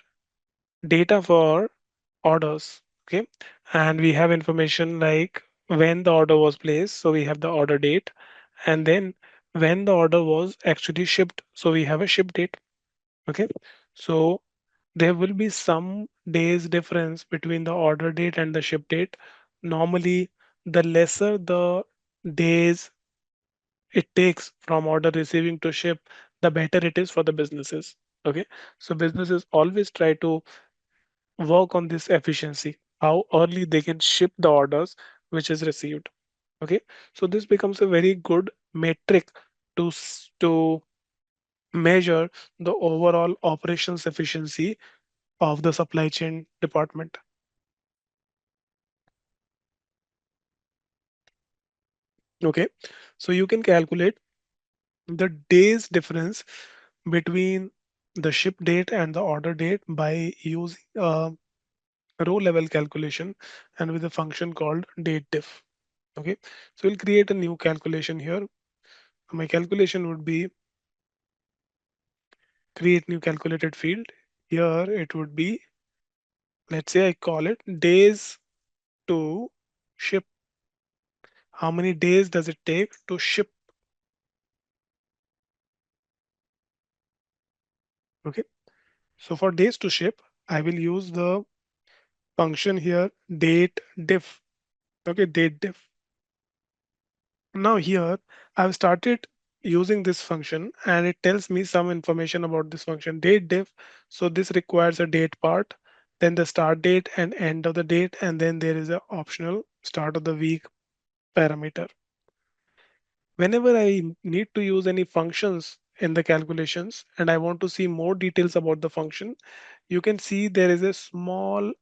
data for orders. Okay. And we have information like when the order was placed. So we have the order date, and then when the order was actually shipped. So we have a ship date. Okay. So there will be some days difference between the order date and the ship date. Normally, the lesser the days it takes from order receiving to ship, the better it is for the businesses. Okay, so businesses always try to work on this efficiency, how early they can ship the orders which is received. Okay, so this becomes a very good metric to measure the overall operations efficiency of the supply chain department. Okay, so you can calculate the days difference between the ship date and the order date by using a row level calculation and with a function called date diff. Okay, so we'll create a new calculation here. My calculation would be create new calculated field. Here it would be, let's say I call it days to ship. How many days does it take to ship? Okay, so for days to ship, I will use the function here date diff. Okay, date diff. Now here I've started using this function and it tells me some information about this function date diff. So this requires a date part, then the start date and end of the date, and then there is an optional start of the week parameter. Whenever I need to use any functions in the calculations and I want to see more details about the function, you can see there is a small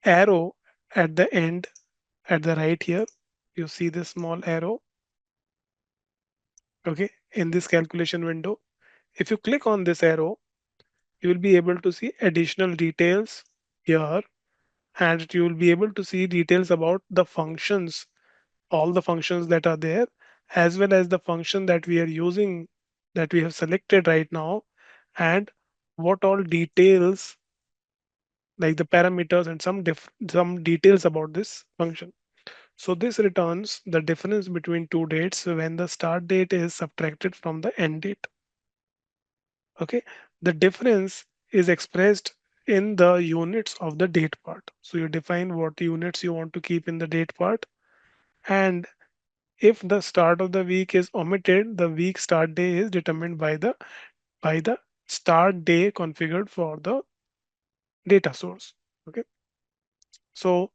arrow at the end at the right here. You see this small arrow, okay, in this calculation window. If you click on this arrow, you will be able to see additional details here, and you will be able to see details about the functions, all the functions that are there, as well as the function that we are using, that we have selected right now, and what all details, like the parameters and some details about this function. So this returns the difference between two dates when the start date is subtracted from the end date. Okay, the difference is expressed in the units of the date part. So you define what units you want to keep in the date part, and if the start of the week is omitted, the week start day is determined by the start day configured for the data source. Okay, so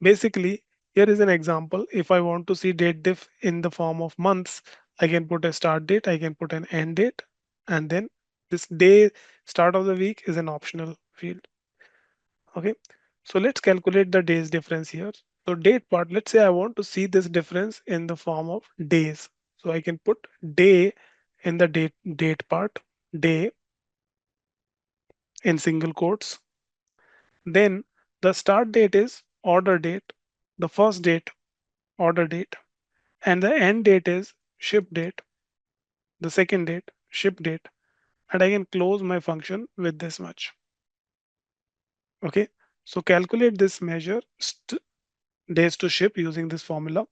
basically here is an example. If I want to see date diff in the form of months, I can put a start date, I can put an end date, and then this day start of the week is an optional field. Okay, so let's calculate the days difference here. So date part, let's say I want to see this difference in the form of days. So I can put day in the date part, day in single quotes. Then the start date is order date, the first date, order date, and the end date is ship date, the second date, ship date, and I can close my function with this much. Okay, so calculate this measure days to ship using this formula.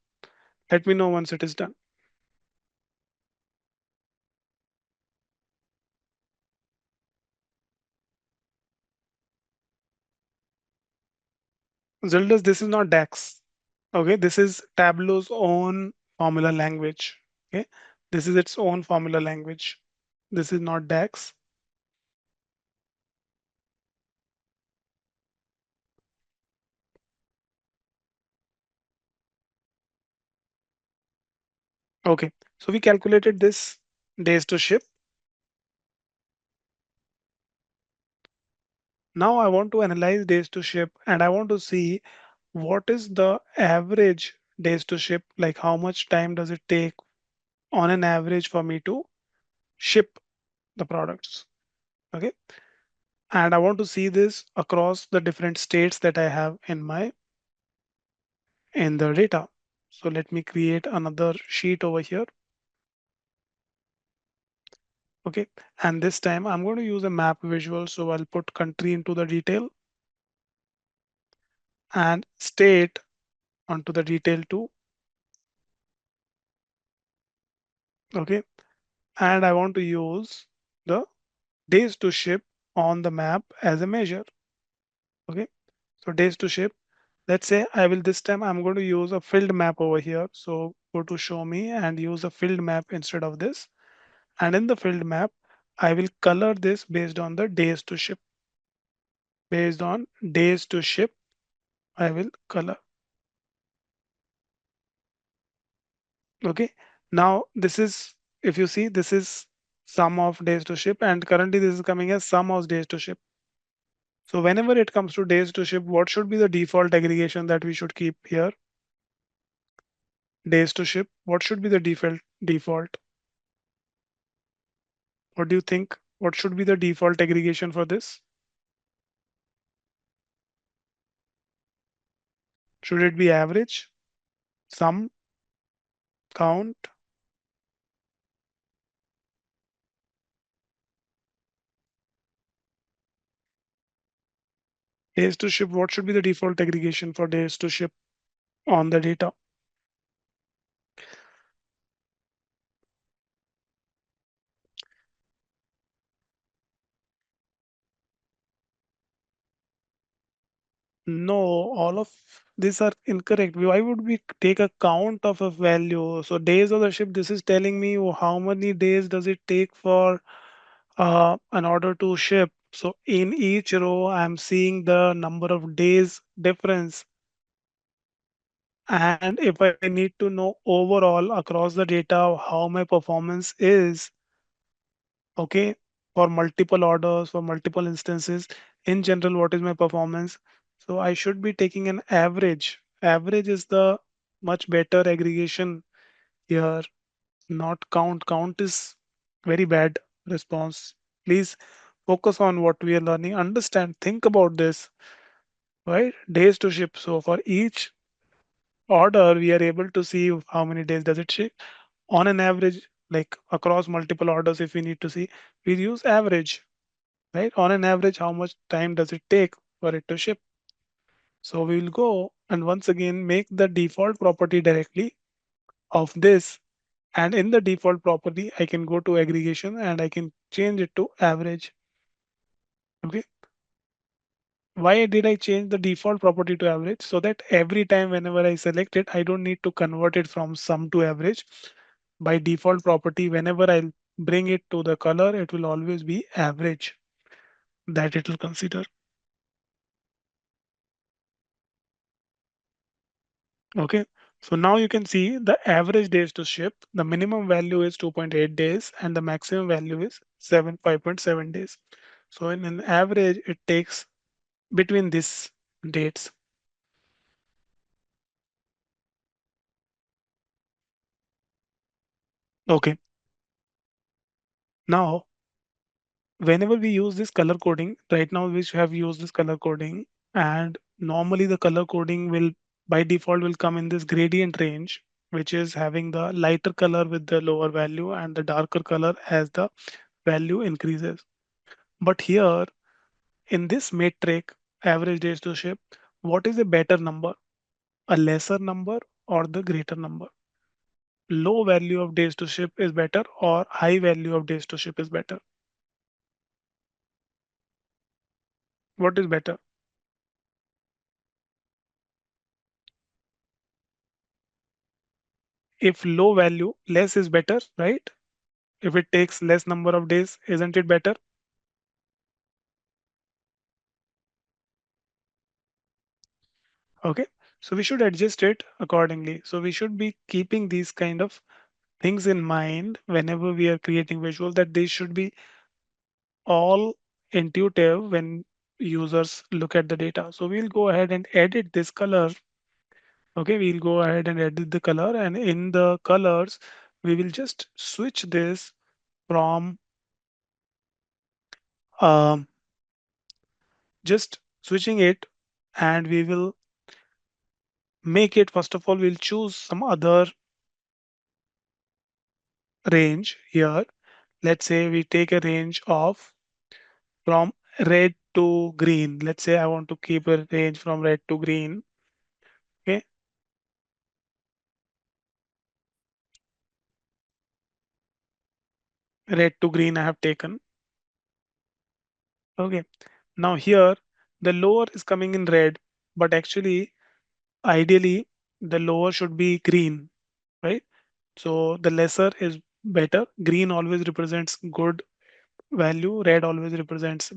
Let me know once it is done. Zildas, this is not DAX. Okay, this is Tableau's own formula language. Okay, this is its own formula language. This is not DAX. Okay, so we calculated this days to ship. Now I want to analyze days to ship and I want to see what is the average days to ship, like how much time does it take on an average for me to ship the products. Okay, and I want to see this across the different states that I have in the data. So let me create another sheet over here. Okay, and this time I'm going to use a map visual. So I'll put country into the detail and state onto the detail too. Okay, and I want to use the days to ship on the map as a measure. Okay, so days to ship. Let's say I will this time I'm going to use a filled map over here. So go to show me and use a filled map instead of this. And in the filled map, I will color this based on the days to ship. Based on days to ship, I will color. Okay. Now this is, if you see, this is sum of days to ship, and currently this is coming as sum of days to ship. So whenever it comes to days to ship, what should be the default aggregation that we should keep here? Days to ship. What should be the default? What do you think? What should be the default aggregation for this? Should it be average, sum, count? Days to ship, what should be the default aggregation for days to ship on the data? No, all of these are incorrect. Why would we take a count of a value? So days of the ship, this is telling me how many days does it take for in order to ship. So in each row, I'm seeing the number of days difference. And if I need to know overall across the data how my performance is, okay, for multiple orders, for multiple instances, in general, what is my performance? So I should be taking an average. Average is the much better aggregation here, not count. Count is very bad response. Please focus on what we are learning. Understand, think about this, right? Days to ship. So for each order, we are able to see how many days does it ship. On an average, like across multiple orders, if we need to see, we use average, right? On an average, how much time does it take for it to ship? So we will go and once again make the default property directly of this. And in the default property, I can go to aggregation and I can change it to average. Okay. Why did I change the default property to average? So that every time whenever I select it, I don't need to convert it from sum to average. By default property, whenever I bring it to the color, it will always be average that it will consider. Okay. So now you can see the average days to ship. The minimum value is 2.8 days and the maximum value is 5.7 days. So in an average, it takes between these dates. Okay. Now, whenever we use this color coding, right now we have used this color coding, and normally the color coding will by default will come in this gradient range, which is having the lighter color with the lower value and the darker color as the value increases. But here in this metric, average days to ship, what is a better number? A lesser number or the greater number? Low value of days to ship is better or high value of days to ship is better? What is better? If low value, less is better, right? If it takes less number of days, isn't it better? Okay. So we should adjust it accordingly. So we should be keeping these kind of things in mind whenever we are creating visual, that they should be all intuitive when users look at the data. So we'll go ahead and edit this color. Okay, we'll go ahead and edit the color, and in the colors, we will just switch this from um, just switching it, and we will make it, first of all, we'll choose some other range here. Let's say we take a range of from red to green. Let's say I want to keep a range from red to green. Okay, red to green I have taken. Okay, now here the lower is coming in red, but actually ideally the lower should be green, right? So the lesser is better. Green always represents good value, red always represents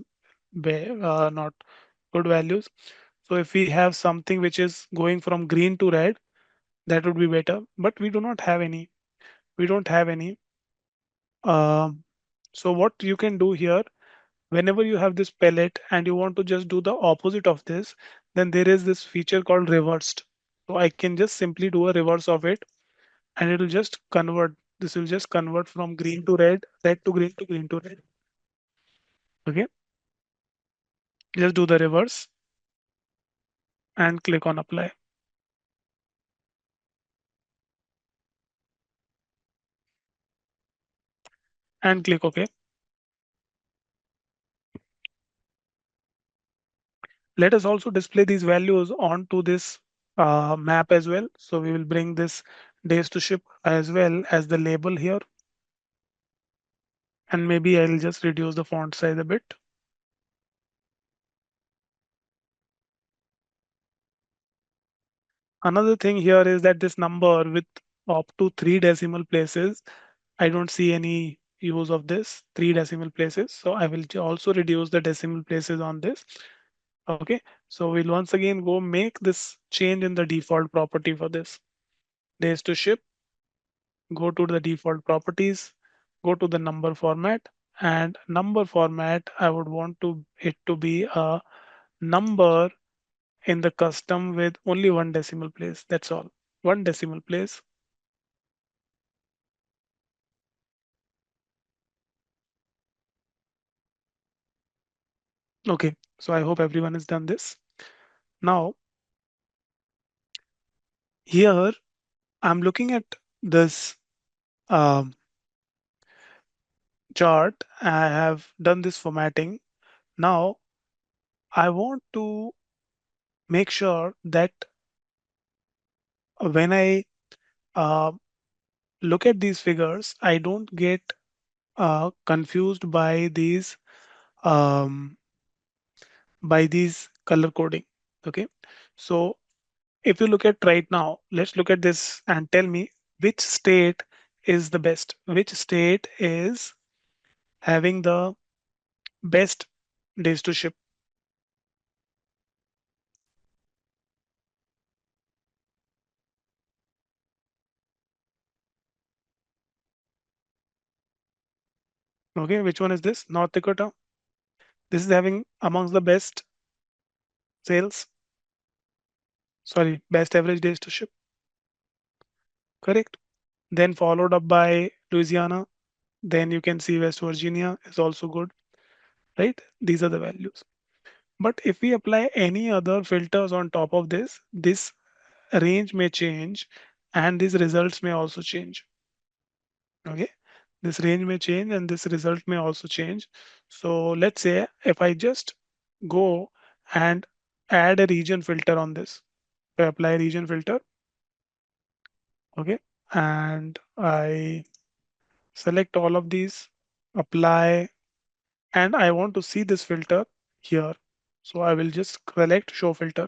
not good values. So if we have something which is going from green to red, that would be better. But we do not have any. We don't have any. Um, so what you can do here, whenever you have this palette and you want to just do the opposite of this, then there is this feature called reversed. So I can just simply do a reverse of it, and it will just convert. This will just convert from green to red, red to green to green to red. Okay, just do the reverse and click on apply and click OK. Let us also display these values onto this map as well. So we will bring this days to ship as well as the label here. And maybe I'll just reduce the font size a bit. Another thing here is that this number with up to 3 decimal places, I don't see any use of this 3 decimal places. So I will also reduce the decimal places on this. Okay, so we'll once again go make this change in the default property for this days to ship. Go to the default properties, go to the number format, and number format, I would want it to be a number in the custom with only 1 decimal place. That's all. 1 decimal place. Okay, so I hope everyone has done this. Now, here I'm looking at this um, chart. I have done this formatting. Now, I want to make sure that when I uh, look at these figures, I don't get confused um, by these color coding. Okay, so if you look at right now, let's look at this and tell me which state is the best, which state is having the best days to ship. Okay, which one is this? North Dakota. This is having amongst the best sales, sorry, best average days to ship. Correct. Then followed up by Louisiana. Then you can see West Virginia is also good, right? These are the values. But if we apply any other filters on top of this range may change and these results may also change. Okay, this range may change and this result may also change. So let's say if I just go and add a region filter on this, I apply region filter. Okay, and I select all of these, apply, and I want to see this filter here. So I will just select show filter.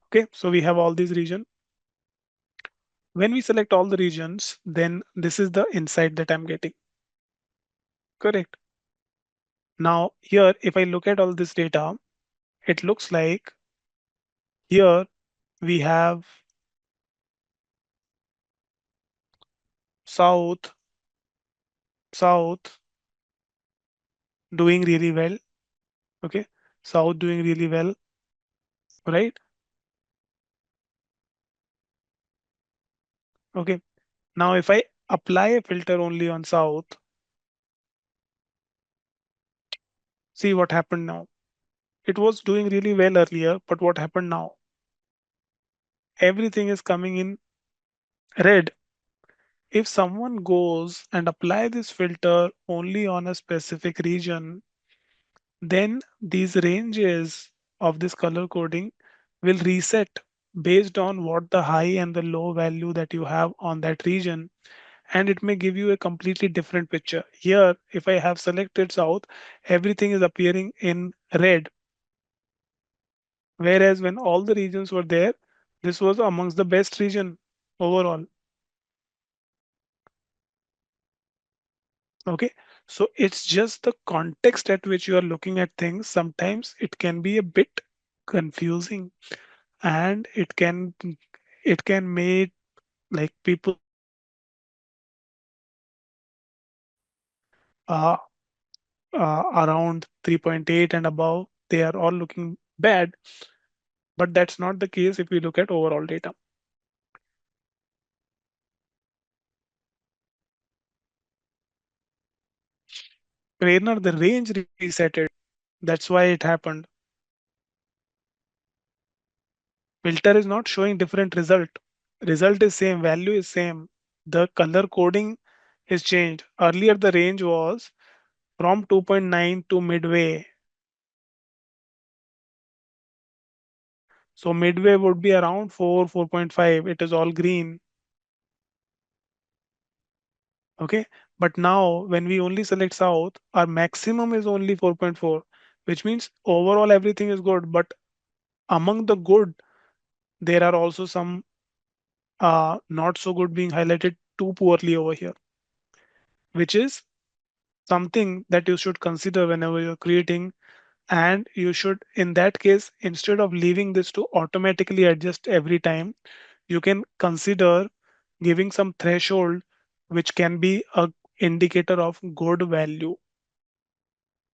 Okay, so we have all these regions. When we select all the regions, then this is the insight that I'm getting. Correct. Now here, if I look at all this data, it looks like here we have South, South doing really well. Okay, South doing really well, right? Okay. Now if I apply a filter only on South, see what happened now. It was doing really well earlier, but what happened now? Everything is coming in red. If someone goes and apply this filter only on a specific region, then these ranges of this color coding will reset based on what the high and the low value that you have on that region. And it may give you a completely different picture. Here, if I have selected South, everything is appearing in red. Whereas when all the regions were there, this was amongst the best region overall. Okay, so it's just the context at which you are looking at things. Sometimes it can be a bit confusing, and it can make like people uh, around 3.8 and above, they are all looking bad, but that's not the case if we look at overall data. Prerna, the range resetted. That's why it happened. Filter is not showing different result. Result is same, value is same. The color coding is changed. Earlier the range was from 2.9 to midway. So midway would be around 4, 4.5. It is all green. Okay. But now when we only select south, our maximum is only 4.4, which means overall everything is good. But among the good, there are also some not so good being highlighted too poorly over here, which is something that you should consider whenever you're creating. And you should, in that case, instead of leaving this to automatically adjust every time, you can consider giving some threshold which can be a indicator of good value.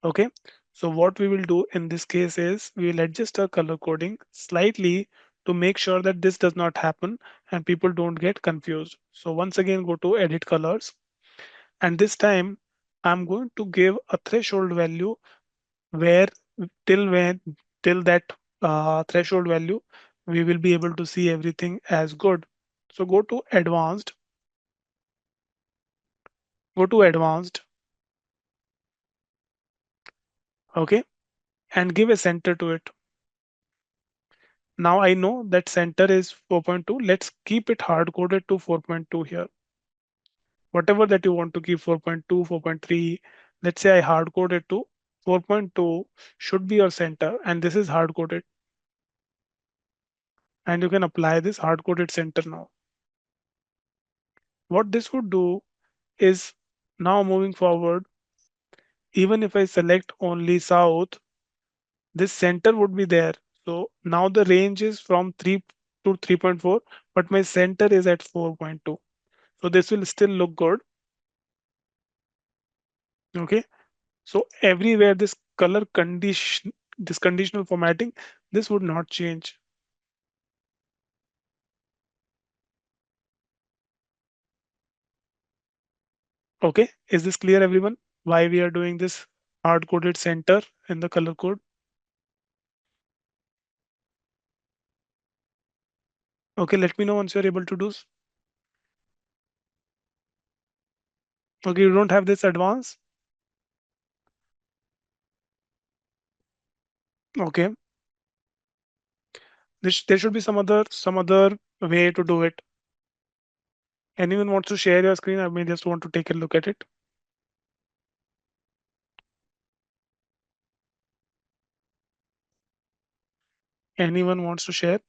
Okay, so what we will do in this case is we will adjust our color coding slightly to make sure that this does not happen and people don't get confused. So once again, go to edit colors, and this time I'm going to give a threshold value where till when till that threshold value we will be able to see everything as good. So go to advanced, okay, and give a center to it. Now I know that center is 4.2. Let's keep it hard coded to 4.2 here. Whatever that you want to keep, 4.2, 4.3. Let's say I hard coded to 4.2 should be your center, and this is hard coded. And you can apply this hard coded center now. What this would do is, now moving forward, even if I select only south, this center would be there. So now the range is from 3 to 3.4, but my center is at 4.2. So this will still look good. Okay. So everywhere this conditional formatting, this would not change. Okay. Is this clear, everyone? Why we are doing this hard coded center in the color code? Okay. Let me know once you're able to do. Okay. You don't have this advanced. Okay. There should be some other way to do it. Anyone wants to share your screen? I may just want to take a look at it. Anyone wants to share?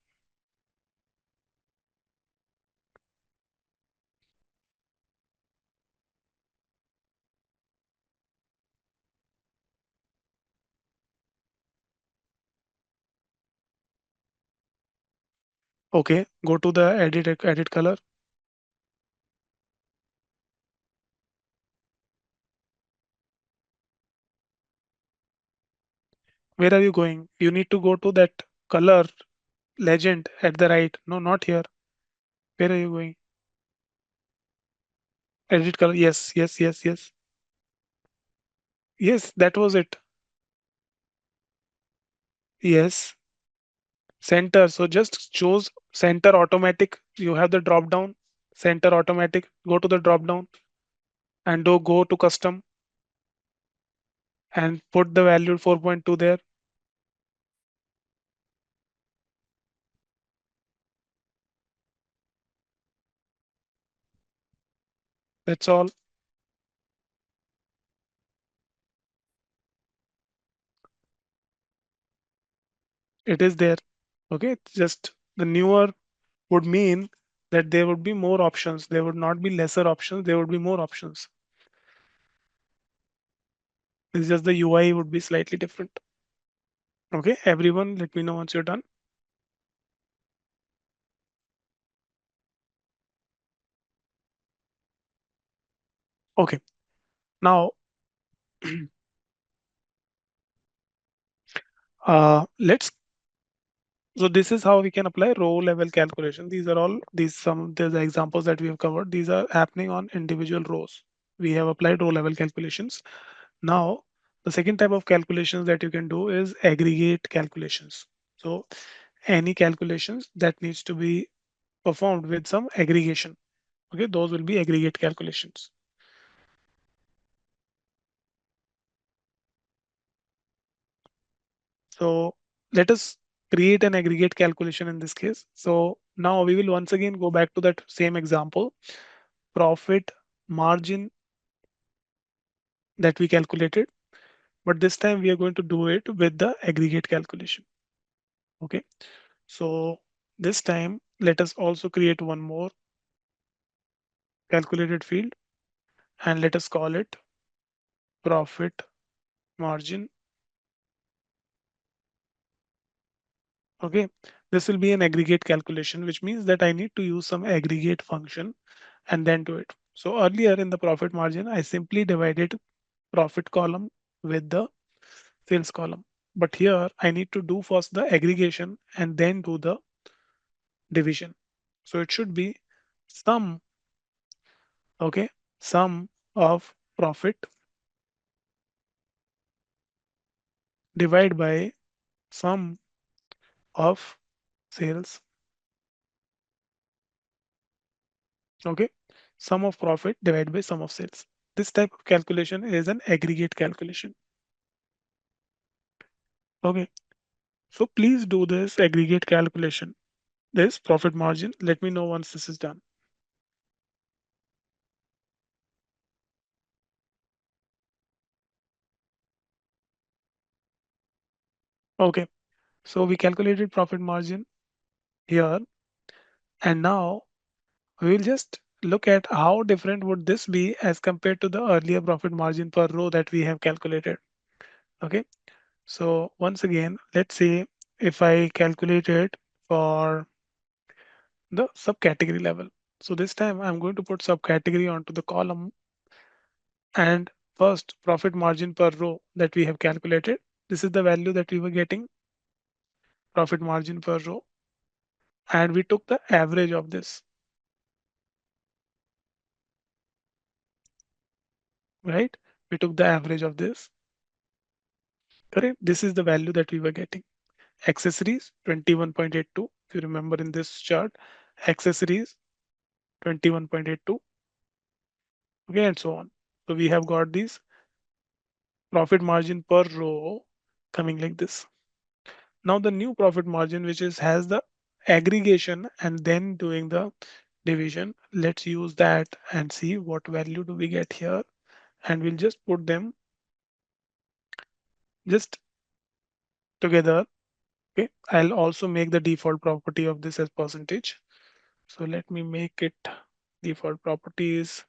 Okay, go to the edit color. Where are you going? You need to go to that color legend at the right. No, not here. Where are you going? Edit color. Yes, yes, yes, yes. Yes, that was it. Yes, center. So just choose center automatic. You have the drop down, center automatic. Go to the drop down and go to custom and put the value 4.2 there. That's all. it is there. Okay, it's just the newer would mean that there would be more options. There would not be lesser options. There would be more options. It's just the UI would be slightly different. Okay, everyone, let me know once you're done. Okay, now let's. So this is how we can apply row level calculation. These are all these some of the examples that we have covered. These are happening on individual rows. We have applied row level calculations. Now, the second type of calculations that you can do is aggregate calculations. So any calculations that needs to be performed with some aggregation. Okay, those will be aggregate calculations. So let us create an aggregate calculation in this case. So now we will once again go back to that same example, profit margin that we calculated, but this time we are going to do it with the aggregate calculation. Okay, so this time let us also create one more calculated field and let us call it profit margin. Okay, this will be an aggregate calculation, which means that I need to use some aggregate function and then do it. So earlier in the profit margin, I simply divided profit column with the sales column. But here I need to do first the aggregation and then do the division. So it should be sum, okay, sum of profit divided by sum of sales. Okay, sum of profit divided by sum of sales. This type of calculation is an aggregate calculation. Okay, so please do this aggregate calculation, this profit margin. Let me know once this is done. Okay, so we calculated profit margin here, and now we will just look at how different would this be as compared to the earlier profit margin per row that we have calculated. Okay, so once again, let's say if I calculate it for the subcategory level. So this time I'm going to put subcategory onto the column, and first profit margin per row that we have calculated. This is the value that we were getting, profit margin per row, and we took the average of this, right? We took the average of this, correct? This is the value that we were getting. Accessories 21.82. If you remember in this chart, accessories 21.82, okay, and so on. So we have got these profit margin per row coming like this. Now the new profit margin, which is has the aggregation and then doing the division, let's use that and see what value do we get here. And we'll just put them just together. Okay, I'll also make the default property of this as percentage. So let me make it default properties,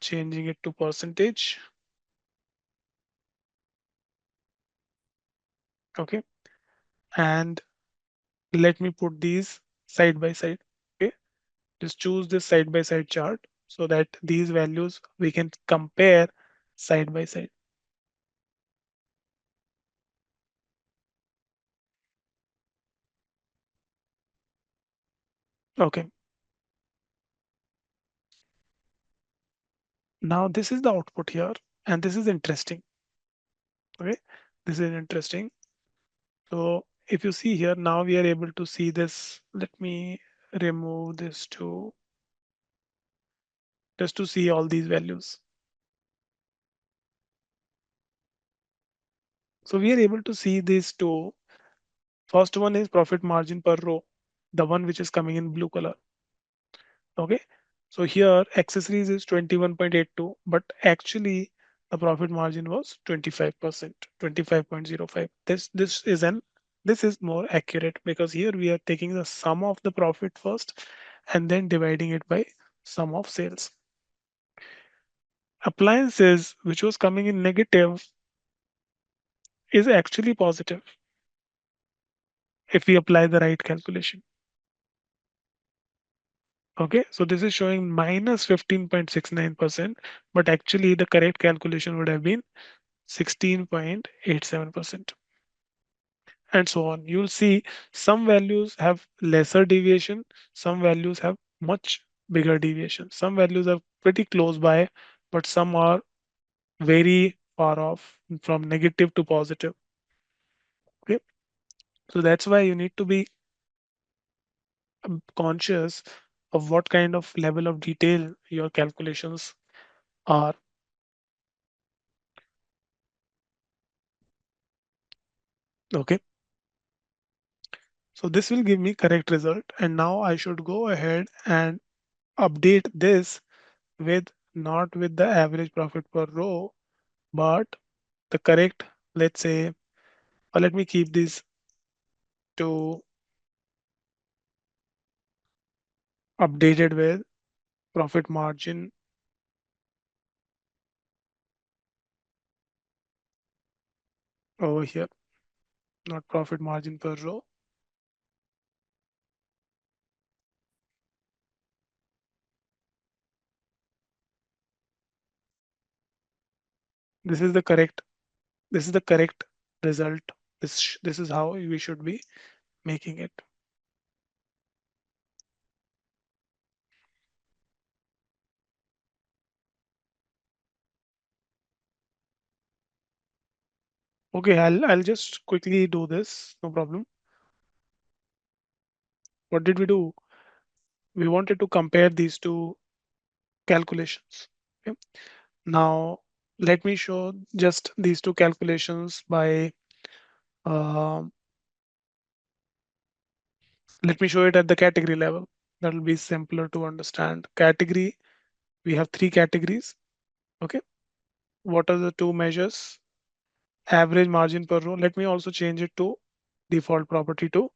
changing it to percentage. Okay, and let me put these side by side. Okay, just choose this side by side chart so that these values we can compare side by side. Okay, now this is the output here, and this is interesting. Okay, this is interesting. So if you see here, now we are able to see this. Let me remove this to just to see all these values. So we are able to see these two. First one is profit margin per row, the one which is coming in blue color. Okay. So here accessories is 21.82, but actually the profit margin was 25%, 25.05. This is an This is more accurate because here we are taking the sum of the profit first and then dividing it by sum of sales. Appliances, which was coming in negative, is actually positive if we apply the right calculation. Okay, so this is showing minus 15.69%, but actually the correct calculation would have been 16.87%, and so on. You'll see some values have lesser deviation, some values have much bigger deviation. Some values are pretty close by, but some are very far off from negative to positive. Okay, so that's why you need to be conscious of what kind of level of detail your calculations are. Okay, so this will give me correct result, and now I should go ahead and update this with not with the average profit per row, but the correct, let's say, or let me keep this to updated with profit margin over here, not profit margin per row. This is the correct, this is the correct result. This is how we should be making it. Okay, I'll just quickly do this, no problem. What did we do? We wanted to compare these two calculations. Okay. Now, let me show just these two calculations by, um let me show it at the category level. That will be simpler to understand. Category, we have three categories. Okay. What are the two measures? Average margin per row. Let me also change it to default property to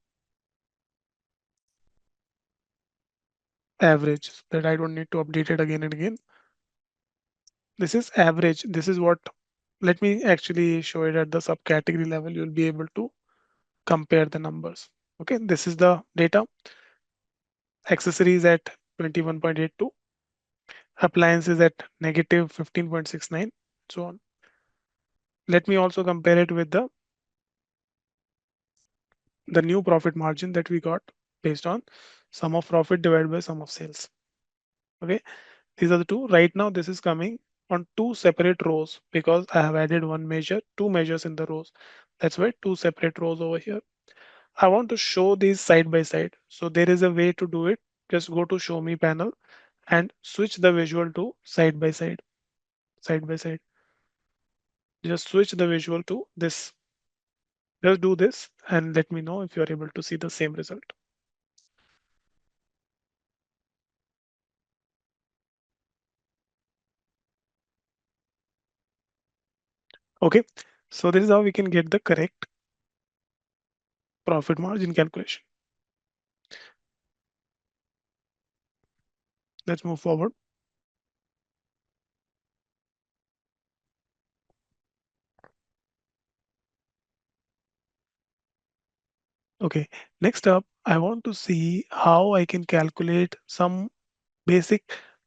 average so that I don't need to update it again and again. This is average. This is what, let me actually show it at the subcategory level. You'll be able to compare the numbers. Okay, this is the data. Accessories at 21.82, appliances at negative 15.69, so on. Let me also compare it with the new profit margin that we got based on sum of profit divided by sum of sales. Okay, these are the two. Right now, this is coming on two separate rows because I have added one measure, two measures in the rows. That's why two separate rows over here. I want to show these side by side. So there is a way to do it. Just go to show me panel and switch the visual to side by side, side by side. Just switch the visual to this. Just do this and let me know if you are able to see the same result. Okay, so this is how we can get the correct profit margin calculation. Let's move forward. Okay, next up, I want to see how I can calculate some basic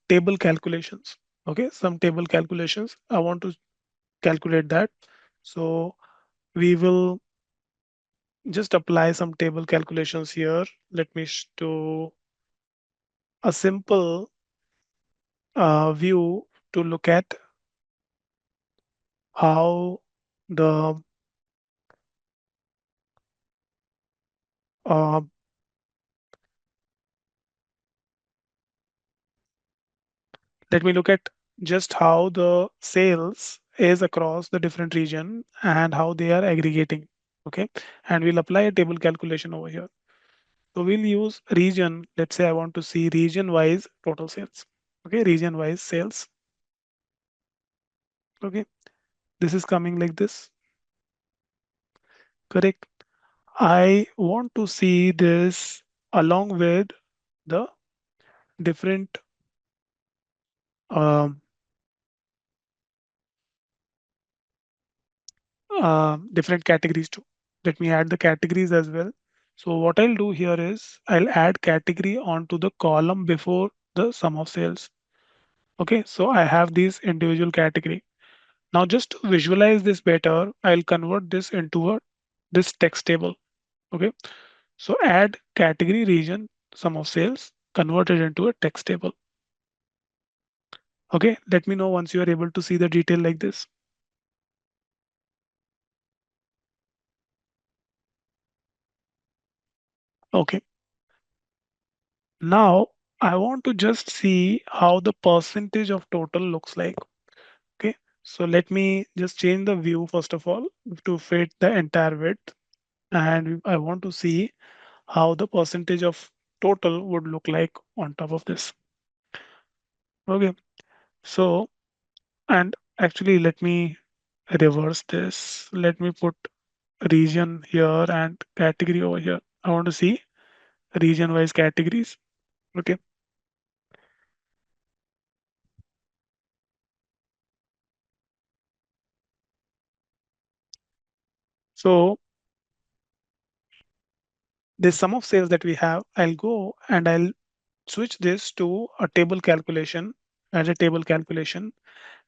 table calculations. Okay, some table calculations. I want to calculate that. So we will just apply some table calculations here. Let me do a simple view to look at how the uh, let me look at just how the sales is across the different region and how they are aggregating. Okay, and we'll apply a table calculation over here. So we'll use region. Let's say I want to see region wise total sales. Okay, region wise sales. Okay, this is coming like this. Correct. I want to see this along with the different um, different categories too. Let me add the categories as well. So what I'll do here is I'll add category onto the column before the sum of sales. Okay, so I have these individual category. Now just to visualize this better, I'll convert this into a this text table. Okay, so add category region sum of sales, convert it into a text table. Okay, let me know once you are able to see the detail like this. Okay, now I want to just see how the percentage of total looks like. Okay, so let me just change the view first of all to fit the entire width. And I want to see how the percentage of total would look like on top of this. Okay, so and actually let me reverse this. Let me put region here and category over here. I want to see region wise categories. Okay, so this sum of sales that we have, I'll go and I'll switch this to a table calculation as a table calculation.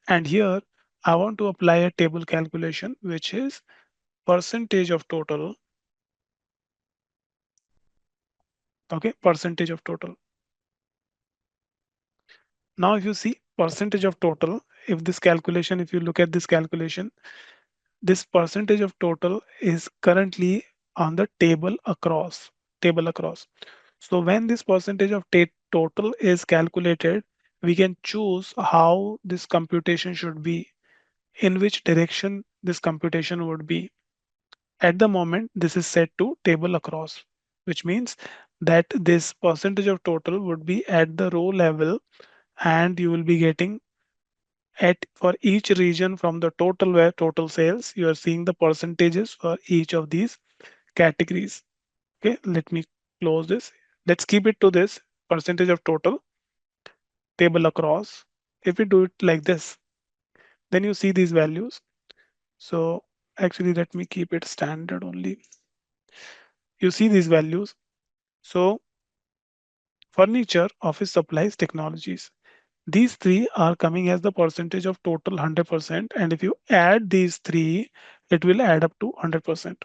And here I want to apply a table calculation, which is percentage of total. Okay, percentage of total. Now, if you see percentage of total, if you look at this calculation, this percentage of total is currently on the table across. So when this percentage of total is calculated, we can choose how this computation should be, in which direction this computation would be. At the moment, this is set to table across, which means that this percentage of total would be at the row level, and you will be getting at for each region from the total where total sales, you are seeing the percentages for each of these categories. Okay, let me close this. Let's keep it to this percentage of total table across. If we do it like this, then you see these values. So actually, let me keep it standard only. You see these values. So furniture, office supplies, technologies. These three are coming as the percentage of total 100%. And if you add these three, it will add up to 100%.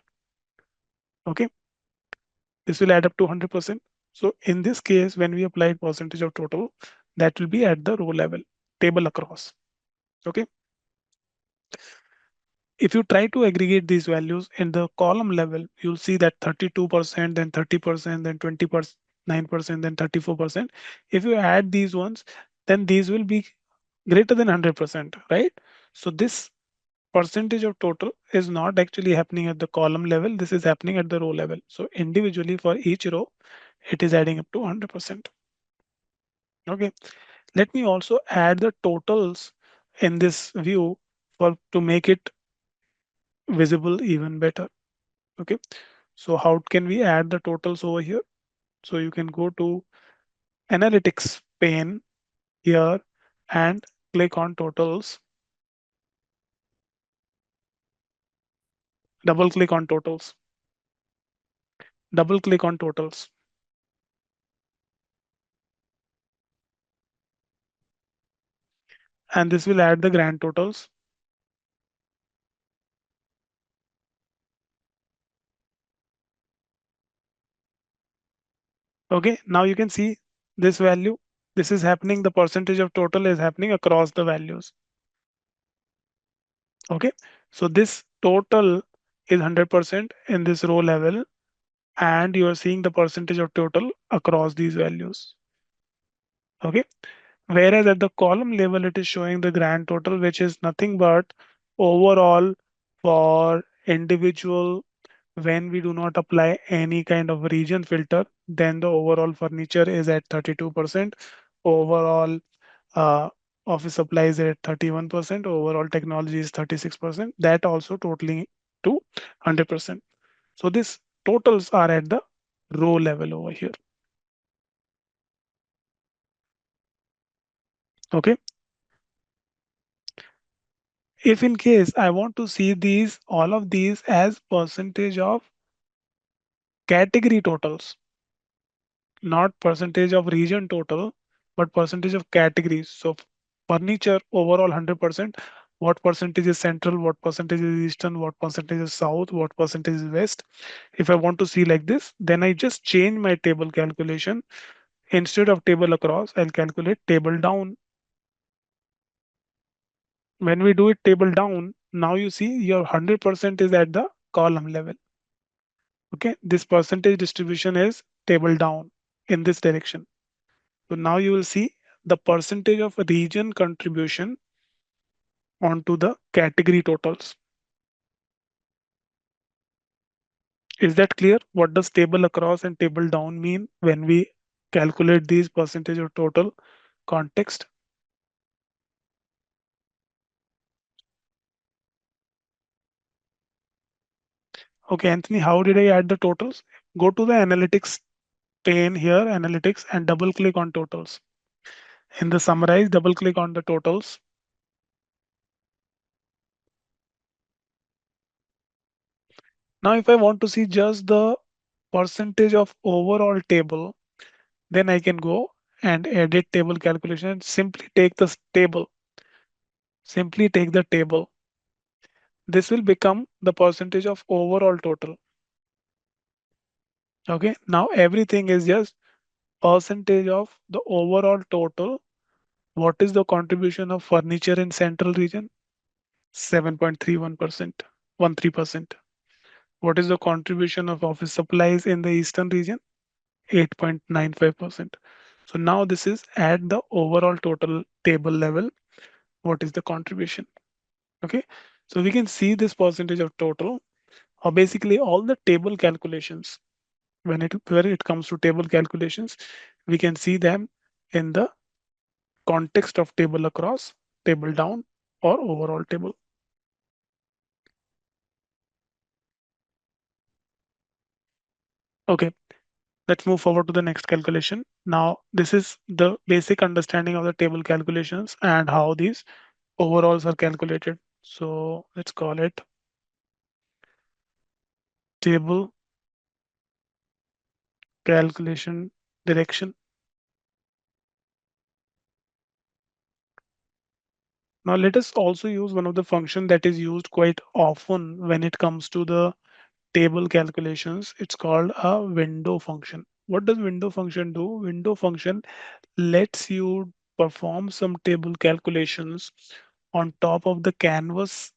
Okay, this will add up to 100%. So in this case, when we apply percentage of total, that will be at the row level, table across. Okay, if you try to aggregate these values in the column level, you'll see that 32%, then 30%, then 20%, 9%, then 34%. If you add these ones, then these will be greater than 100%, right? So this percentage of total is not actually happening at the column level. This is happening at the row level. So individually for each row, it is adding up to 100%. Okay. Let me also add the totals in this view for to make it visible even better. Okay. So how can we add the totals over here? So you can go to analytics pane here and click on totals. Double click on totals. Double click on totals. And this will add the grand totals. Okay, now you can see this value. This is happening, the percentage of total is happening across the values. Okay, so this total is 100% in this row level, and you are seeing the percentage of total across these values. Okay, whereas at the column level, it is showing the grand total, which is nothing but overall for individual. When we do not apply any kind of region filter, then the overall furniture is at 32%. Overall uh, office supplies at 31%. Overall technology is 36%. That also totaling to 100%. So this totals are at the row level over here. Okay. If in case I want to see these, all of these as percentage of category totals, not percentage of region total, but percentage of categories. So furniture overall 100%. What percentage is central? What percentage is eastern? What percentage is south? What percentage is west? If I want to see like this, then I just change my table calculation. Instead of table across, I'll calculate table down. When we do it table down, now you see your 100% is at the column level. Okay, this percentage distribution is table down in this direction. So now you will see the percentage of region contribution onto the category totals. Is that clear? What does table across and table down mean when we calculate these percentage of total context? Okay, Anthony, how did I add the totals? Go to the analytics pane here, analytics, and double click on totals. In the summarize, double click on the totals. Now, if I want to see just the percentage of overall table, then I can go and edit table calculation and simply take this table. Simply take the table. This will become the percentage of overall total. Okay, now everything is just percentage of the overall total. What is the contribution of furniture in central region? 7.31%, 13%. What is the contribution of office supplies in the eastern region? 8.95%. So now this is at the overall total table level. What is the contribution? Okay, so we can see this percentage of total, or basically all the table calculations. When it comes to table calculations, we can see them in the context of table across, table down, or overall table. Okay, let's move forward to the next calculation. Now, this is the basic understanding of the table calculations and how these overalls are calculated. So let's call it table calculation direction. Now let us also use one of the function that is used quite often when it comes to the table calculations. It's called a window function. What does window function do? Window function lets you perform some table calculations on top of the canvas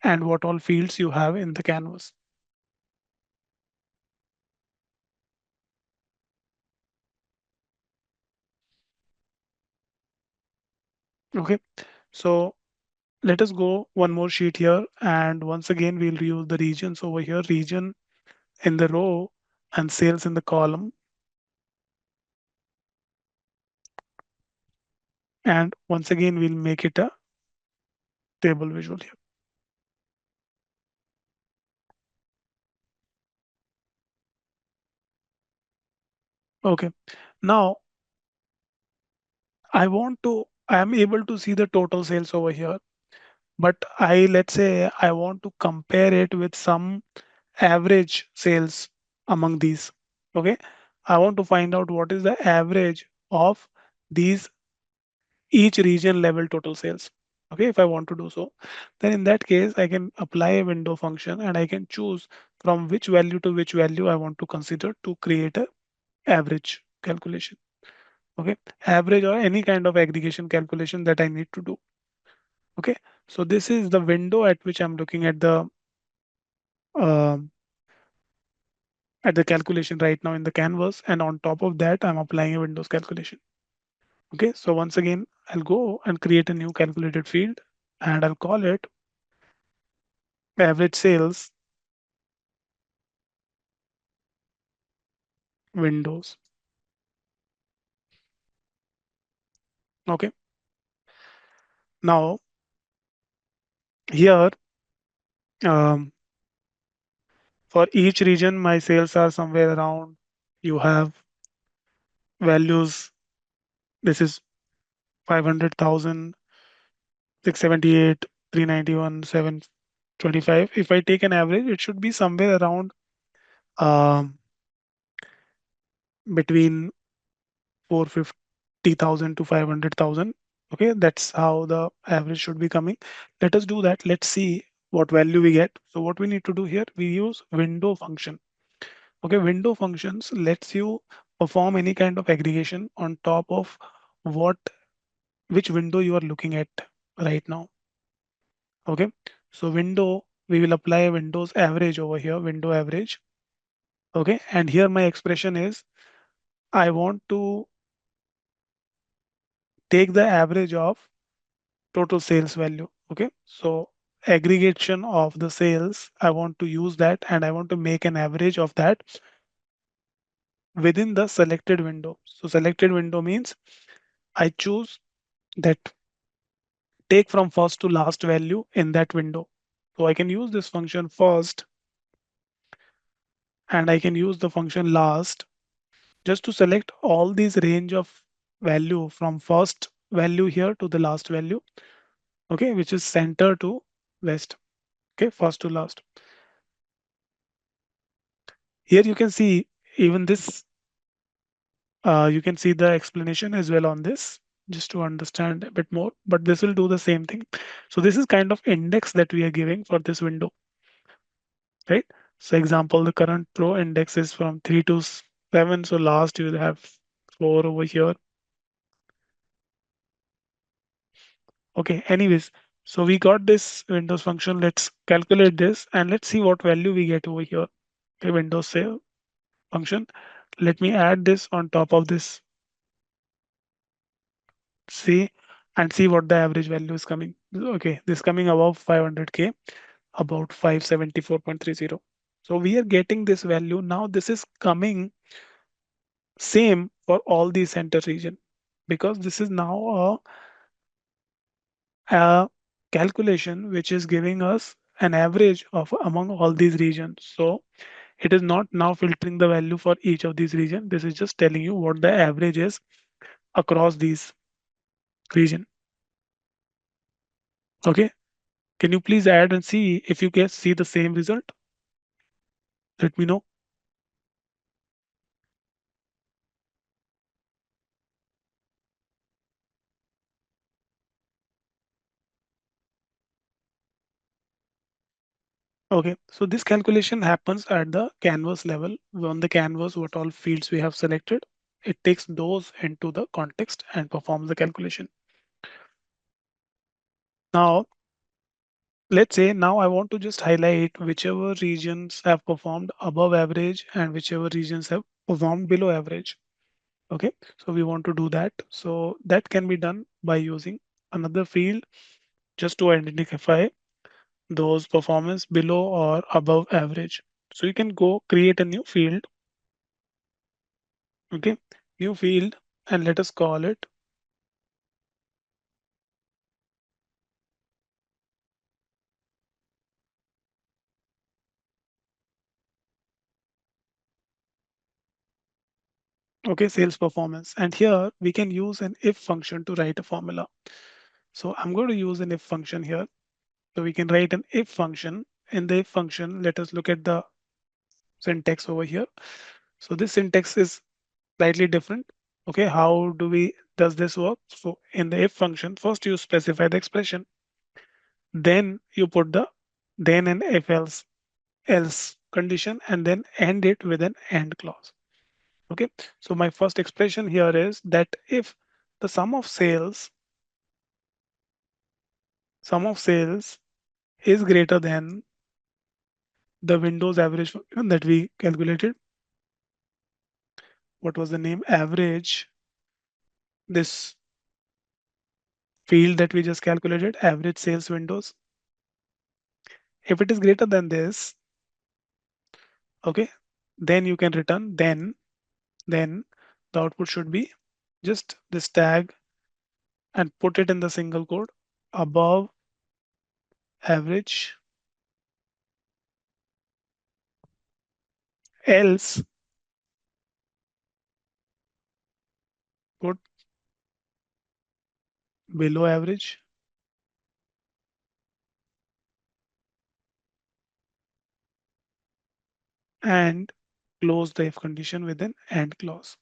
and what all fields you have in the canvas. Okay, so let us go one more sheet here, and once again we'll reuse the regions over here, region in the row and sales in the column. And once again we'll make it a table visual here. Okay, now I am able to see the total sales over here, but let's say I want to compare it with some average sales among these. Okay, I want to find out what is the average of these each region level total sales. Okay, if I want to do so, then in that case, I can apply a window function and I can choose from which value to which value I want to consider to create a average calculation. Okay, average or any kind of aggregation calculation that I need to do. Okay, so this is the window at which I'm looking um at the calculation right now in the canvas, and on top of that, I'm applying a Windows calculation. Okay, so once again, I'll go and create a new calculated field and I'll call it average sales Windows. Okay, now here, um, For each region, my sales are somewhere around, you have values. This is 500,000, 678, 391, 725. If I take an average, it should be somewhere around um, between 450,000 to 500,000. Okay, that's how the average should be coming. Let us do that. Let's see what value we get. So what we need to do here, we use window function. Okay, window functions lets you perform any kind of aggregation on top of what which window you are looking at right now. Okay, so window, we will apply a Windows average over here, window average. Okay, and here my expression is I want to take the average of total sales value. Okay, so aggregation of the sales, I want to use that and I want to make an average of that within the selected window. So selected window means I choose that take from first to last value in that window. So I can use this function first and I can use the function last just to select all these range of value from first value here to the last value. Okay, which is center to west. Okay, first to last. Here you can see even this, you can see the explanation as well on this just to understand a bit more, but this will do the same thing. So this is kind of index that we are giving for this window, right? So example, the current pro index is from 3 to 7. So last you will have 4 over here. Okay, anyways, so we got this Windows function. Let's calculate this and let's see what value we get over here. Okay, Windows save function. Let me add this on top of this, see, and see what the average value is coming. Okay, this coming above 500K, about 574.30. So we are getting this value. Now this is coming same for all the center region because this is now a calculation which is giving us an average of among all these regions. So it is not now filtering the value for each of these regions. This is just telling you what the average is across these region. Okay. Can you please add and see if you can see the same result? Let me know. Okay, so this calculation happens at the canvas level. On the canvas, what all fields we have selected, it takes those into the context and performs the calculation. Now, let's say now I want to just highlight whichever regions have performed above average and whichever regions have performed below average. Okay, so we want to do that. So that can be done by using another field just to identify those performance below or above average. So you can go create a new field. Okay, new field, and let us call it. Okay, sales performance. And here we can use an if function to write a formula. So I'm going to use an if function here. So we can write an if function. In the if function, let us look at the syntax over here. So this syntax is slightly different. Okay, how does this work? So in the if function, first you specify the expression, then you put the then and if else condition, and then end it with an end clause. Okay, so my first expression here is that if the sum of sales is greater than the Windows average function that we calculated. What was the name? Average. This field that we just calculated, average sales windows. If it is greater than this, okay, then you can return then the output should be just this tag and put it in the single quote above average Else, put below average and close the if condition with an and clause.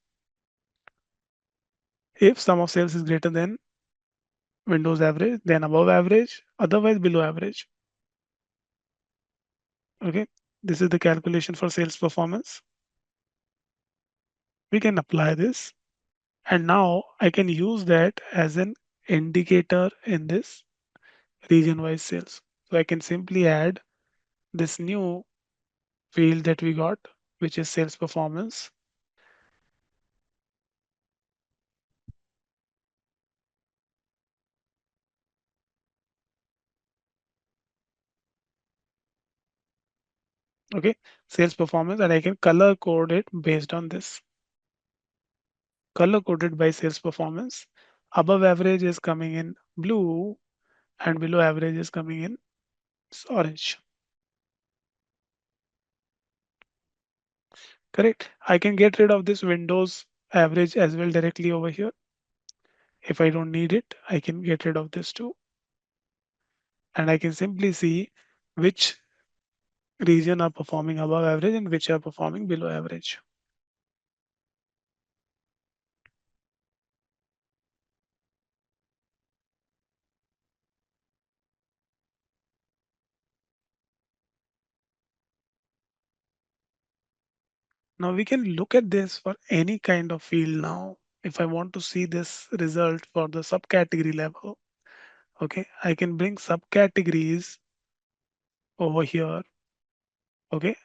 If sum of sales is greater than Windows average, then above average, otherwise below average. Okay, this is the calculation for sales performance. We can apply this, and now I can use that as an indicator in this region wise sales. So I can simply add this new field that we got, which is sales performance. Okay, sales performance, and I can color code it based on this. Color coded by sales performance. Above average is coming in blue, and below average is coming in orange. Correct. I can get rid of this Windows average as well directly over here. If I don't need it, I can get rid of this too. And I can simply see which region are performing above average and which are performing below average. Now we can look at this for any kind of field now. If I want to see this result for the subcategory level, okay, I can bring subcategories over here, okay,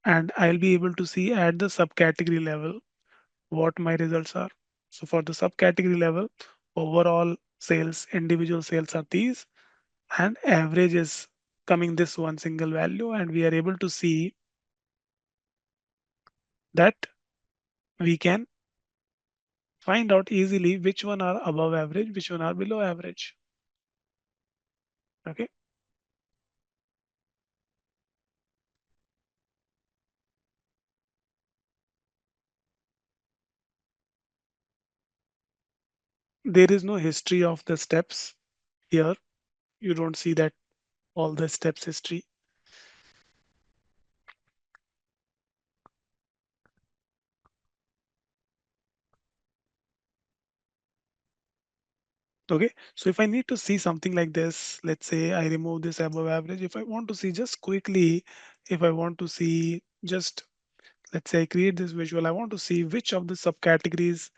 and I'll be able to see at the subcategory level what my results are. So for the subcategory level, overall sales, individual sales are these, and average is coming this one single value, and we are able to see that we can find out easily which one are above average, which one are below average. Okay. There is no history of the steps here. You don't see that all the steps history. Okay, so if I need to see something like this, let's say I remove this above average. If I want to see just quickly, if I want to see just, let's say I create this visual, I want to see which of the subcategories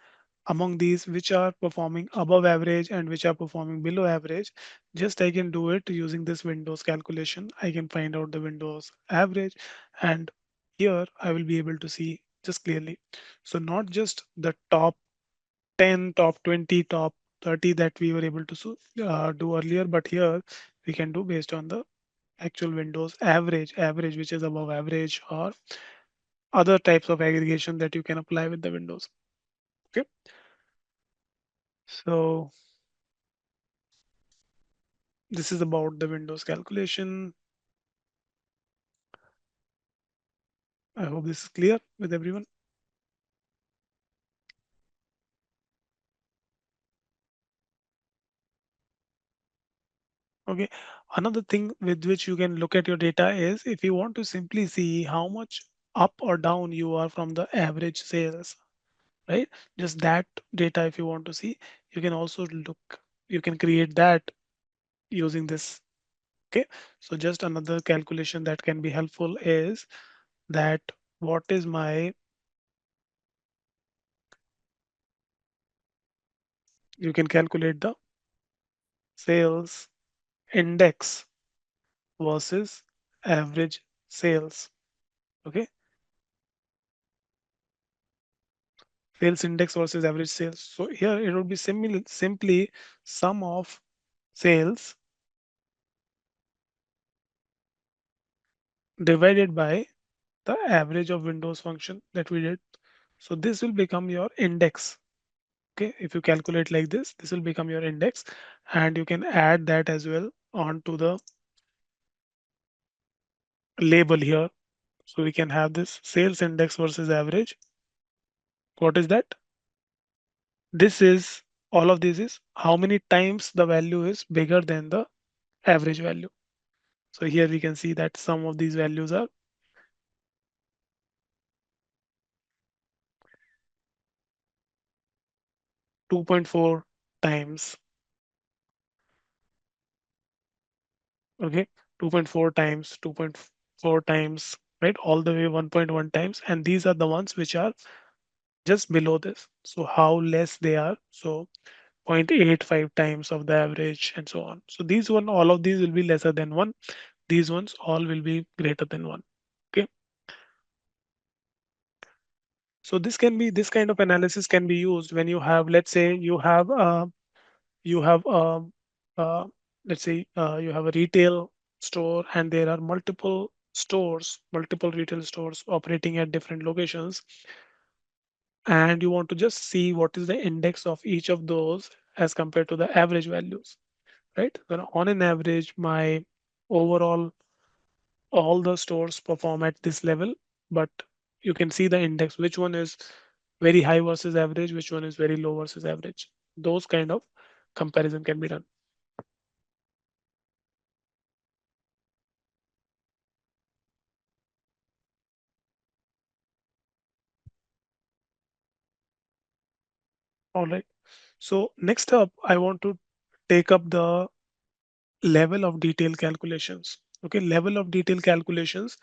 among these which are performing above average and which are performing below average. Just I can do it using this Windows calculation. I can find out the Windows average, and here I will be able to see just clearly. So not just the top 10, top 20, top 30 that we were able to do earlier, but here we can do based on the actual Windows average, which is above average, or other types of aggregation that you can apply with the Windows. Okay, so this is about the Windows calculation. I hope this is clear with everyone. Okay, another thing with which you can look at your data is if you want to simply see how much up or down you are from the average sales, right? Just that data, if you want to see, you can also look, you can create that using this. Okay, so just another calculation that can be helpful is that what is my, you can calculate the sales index versus average sales. Okay, sales index versus average sales. So here it would be simply sum of sales divided by the average of Windows function that we did. So this will become your index. Okay, if you calculate like this will become your index, and you can add that as well onto the label here. So we can have this sales index versus average. What is that? This is all of this is how many times the value is bigger than the average value. So here we can see that some of these values are 2.4 times. Okay, 2.4 times, 2.4 times, right? All the way 1.1 times. And these are the ones which are just below this. So how less they are. So 0.85 times of the average and so on. So these one, all of these will be lesser than one. These ones all will be greater than one. Okay. So this kind of analysis can be used when you have, let's say you have uh, let's say you have a retail store and there are multiple stores, multiple retail stores operating at different locations, and you want to just see what is the index of each of those as compared to the average values, right? So on an average, my overall all the stores perform at this level, but you can see the index, which one is very high versus average, which one is very low versus average. Those kind of comparison can be done. All right. So next up, I want to take up the level of detail calculations. Okay, level of detail calculations.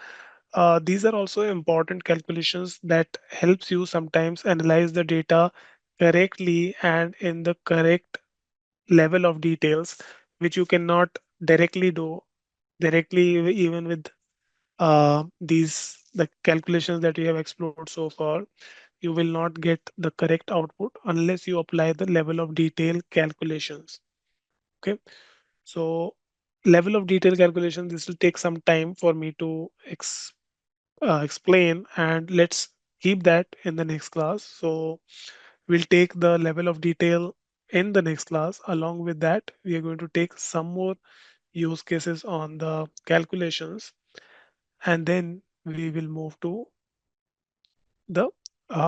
These are also important calculations that helps you sometimes analyze the data correctly and in the correct level of details, which you cannot directly do directly even with these the calculations that we have explored so far. You will not get the correct output unless you apply the level of detail calculations. Okay, so level of detail calculation, this will take some time for me to explain, and let's keep that in the next class. So we'll take the level of detail in the next class. Along with that, we are going to take some more use cases on the calculations, and then we will move to the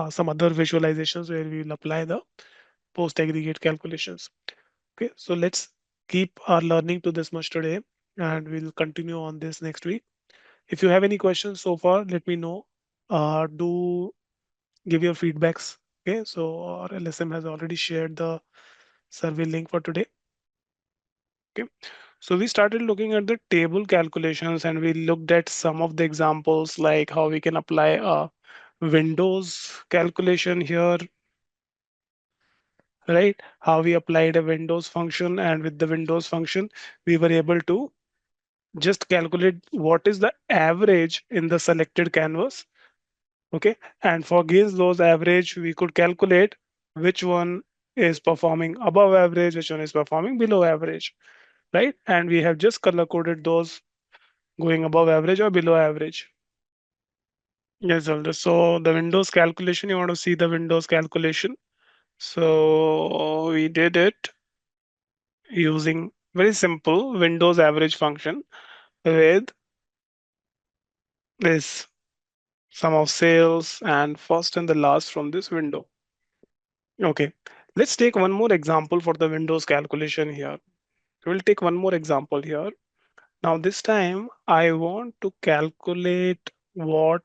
some other visualizations where we will apply the post aggregate calculations. Okay, so let's keep our learning to this much today, and we'll continue on this next week. If you have any questions so far, let me know. Do give your feedbacks. Okay, so our LSM has already shared the survey link for today. Okay, so we started looking at the table calculations and we looked at some of the examples like how we can apply a Windows calculation here, right? How we applied a Windows function, and with the Windows function, we were able to just calculate what is the average in the selected canvas. Okay, and for against those average, we could calculate which one is performing above average, which one is performing below average, right? And we have just color coded those going above average or below average. Yes, Alder. So the Windows calculation, you want to see the Windows calculation. So we did it using very simple Windows average function with this sum of sales and first and the last from this window. Okay, let's take one more example for the Windows calculation here. We'll take one more example here. Now this time I want to calculate what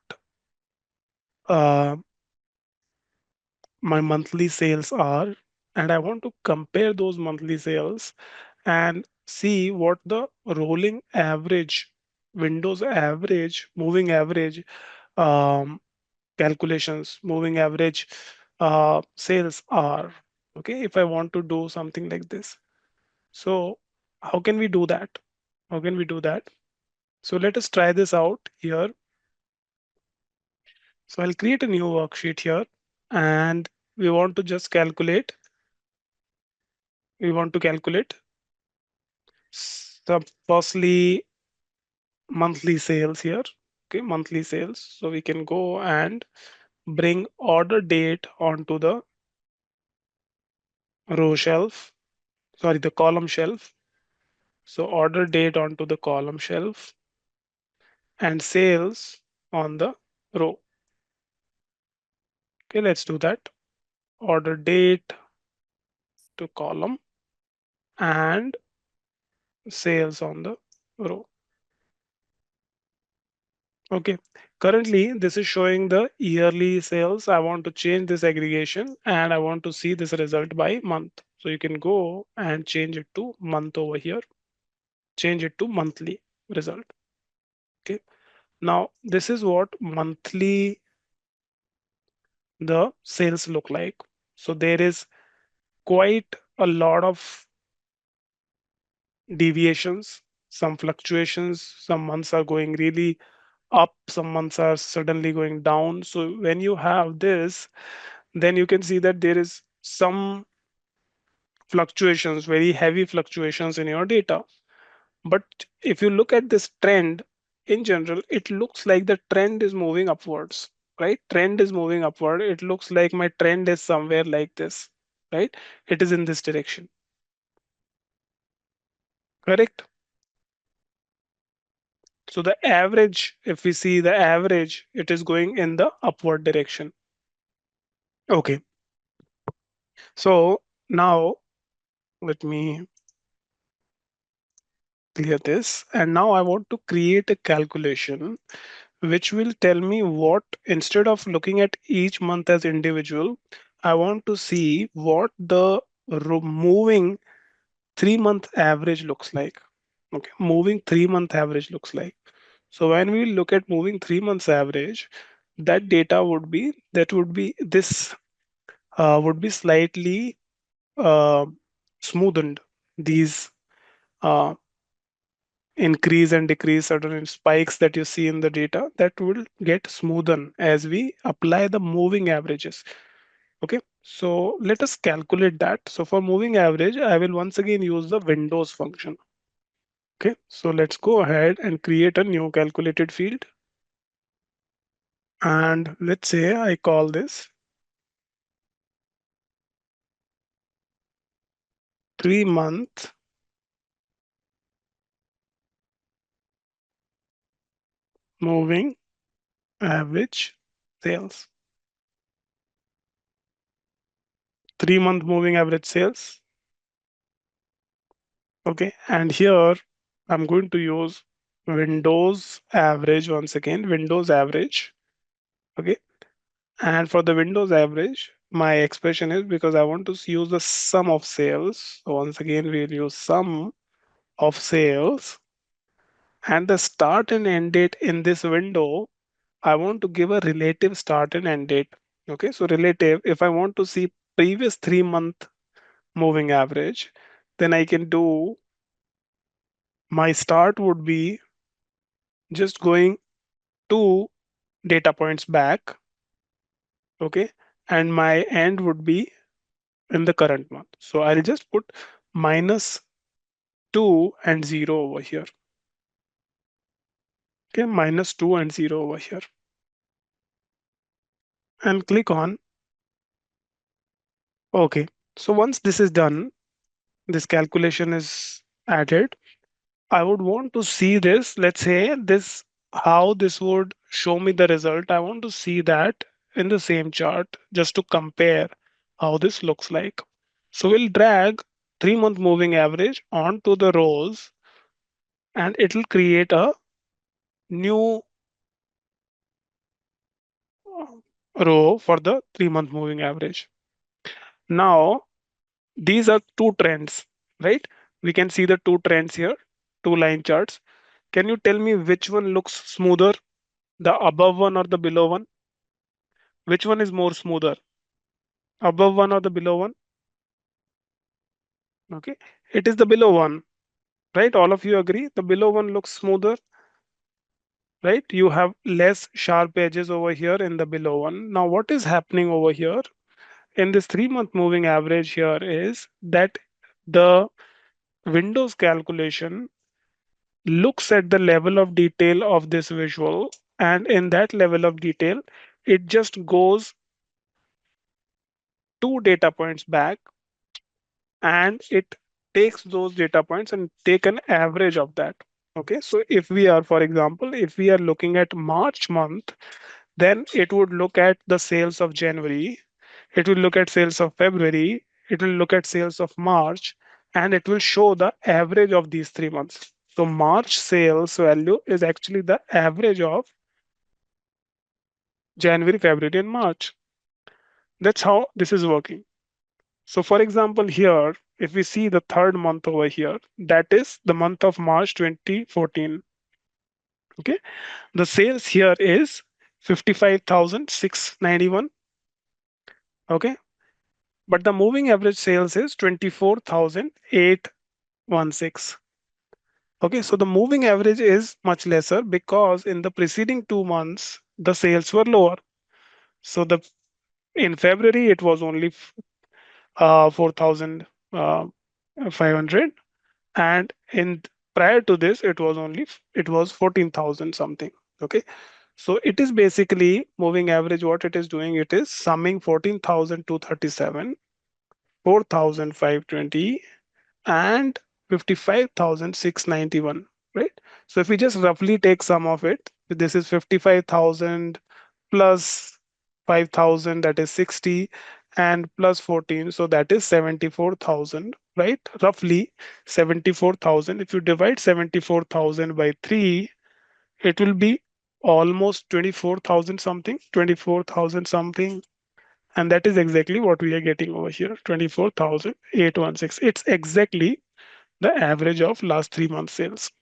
uh, my monthly sales are, and I want to compare those monthly sales and see what the rolling average, Windows average, moving average um, calculations, moving average sales are. Okay, if I want to do something like this. So how can we do that? How can we do that? So let us try this out here. So I'll create a new worksheet here, and we want to just calculate, we want to calculate firstly monthly sales here. Okay, monthly sales. So we can go and bring order date onto the row shelf, sorry, the column shelf. So order date onto the column shelf and sales. on the row. Okay, let's do that. Order date to column and sales on the row. Okay, currently this is showing the yearly sales. I want to change this aggregation and I want to see this result by month. So you can go and change it to month over here, change it to monthly result. Okay, now this is what monthly the sales look like. So there is quite a lot of deviations, some fluctuations. Some months are going really up, some months are suddenly going down. So when you have this, then you can see that there is some fluctuations, very heavy fluctuations in your data. But if you look at this trend in general, it looks like the trend is moving upwards, right? Trend is moving upward. It looks like my trend is somewhere like this, right? It is in this direction, correct? So the average, if we see the average, it is going in the upward direction. Okay. So now let me clear this. And now I want to create a calculation which will tell me what, instead of looking at each month as individual, I want to see what the moving 3 month average looks like. Okay, moving 3 month average looks like. So when we look at moving 3 months average, that data would be, that would be this, would be slightly uh, smoothened. These uh, increase and decrease, certain spikes that you see in the data, that will get smoothened as we apply the moving averages. Okay, so let us calculate that. So for moving average, I will once again use the Windows function. Okay, so let's go ahead and create a new calculated field. And let's say I call this 3 month moving average sales. 3 month moving average sales. Okay, and here I'm going to use Windows average once again, Windows average. Okay, and for the Windows average, my expression is, because I want to use the sum of sales. So once again, we'll use sum of sales, and the start and end date in this window, I want to give a relative start and end date. Okay, so relative, if I want to see previous 3 month moving average, then I can do, my start would be just going 2 data points back. Okay, and my end would be in the current month. So I'll just put -2 and 0 over here. Okay, -2 and 0 over here. And click on OK. So once this is done, this calculation is added. I would want to see this. Let's say this, how this would show me the result. I want to see that in the same chart just to compare how this looks like. So we'll drag 3 month moving average onto the rows, and it will create a new row for the 3 month moving average. Now, these are two trends, right? We can see the two trends here, two line charts. Can you tell me which one looks smoother, the above one or the below one? Which one is more smoother, above one or the below one? Okay, it is the below one, right? All of you agree the below one looks smoother, right? You have less sharp edges over here in the below one. Now, what is happening over here in this 3 month moving average here is that the Windows calculation looks at the level of detail of this visual, and in that level of detail, it just goes 2 data points back, and it takes those data points and take an average of that. Okay, so if we are, for example, if we are looking at March month, then it would look at the sales of January, it will look at sales of February, it will look at sales of March, and it will show the average of these 3 months. So March sales value is actually the average of January, February, and March. That's how this is working. So for example, here, if we see the third month over here, that is the month of March 2014. Okay. The sales here is 55,691. Okay. But the moving average sales is 24,816. Okay. So the moving average is much lesser because in the preceding 2 months, the sales were lower. So the in February, it was only 4,500. And in prior to this, it was 14,000 something. Okay. So it is basically moving average. What it is doing, it is summing 14,237, 4,520, and 55,691, right? So if we just roughly take sum of it, this is 55,000 plus 5,000, that is 60, and plus 14, so that is 74,000, right? Roughly 74,000. If you divide 74,000 by 3, it will be almost 24,000 something, 24,000 something. And that is exactly what we are getting over here, 24,816. It's exactly the average of last 3 months sales.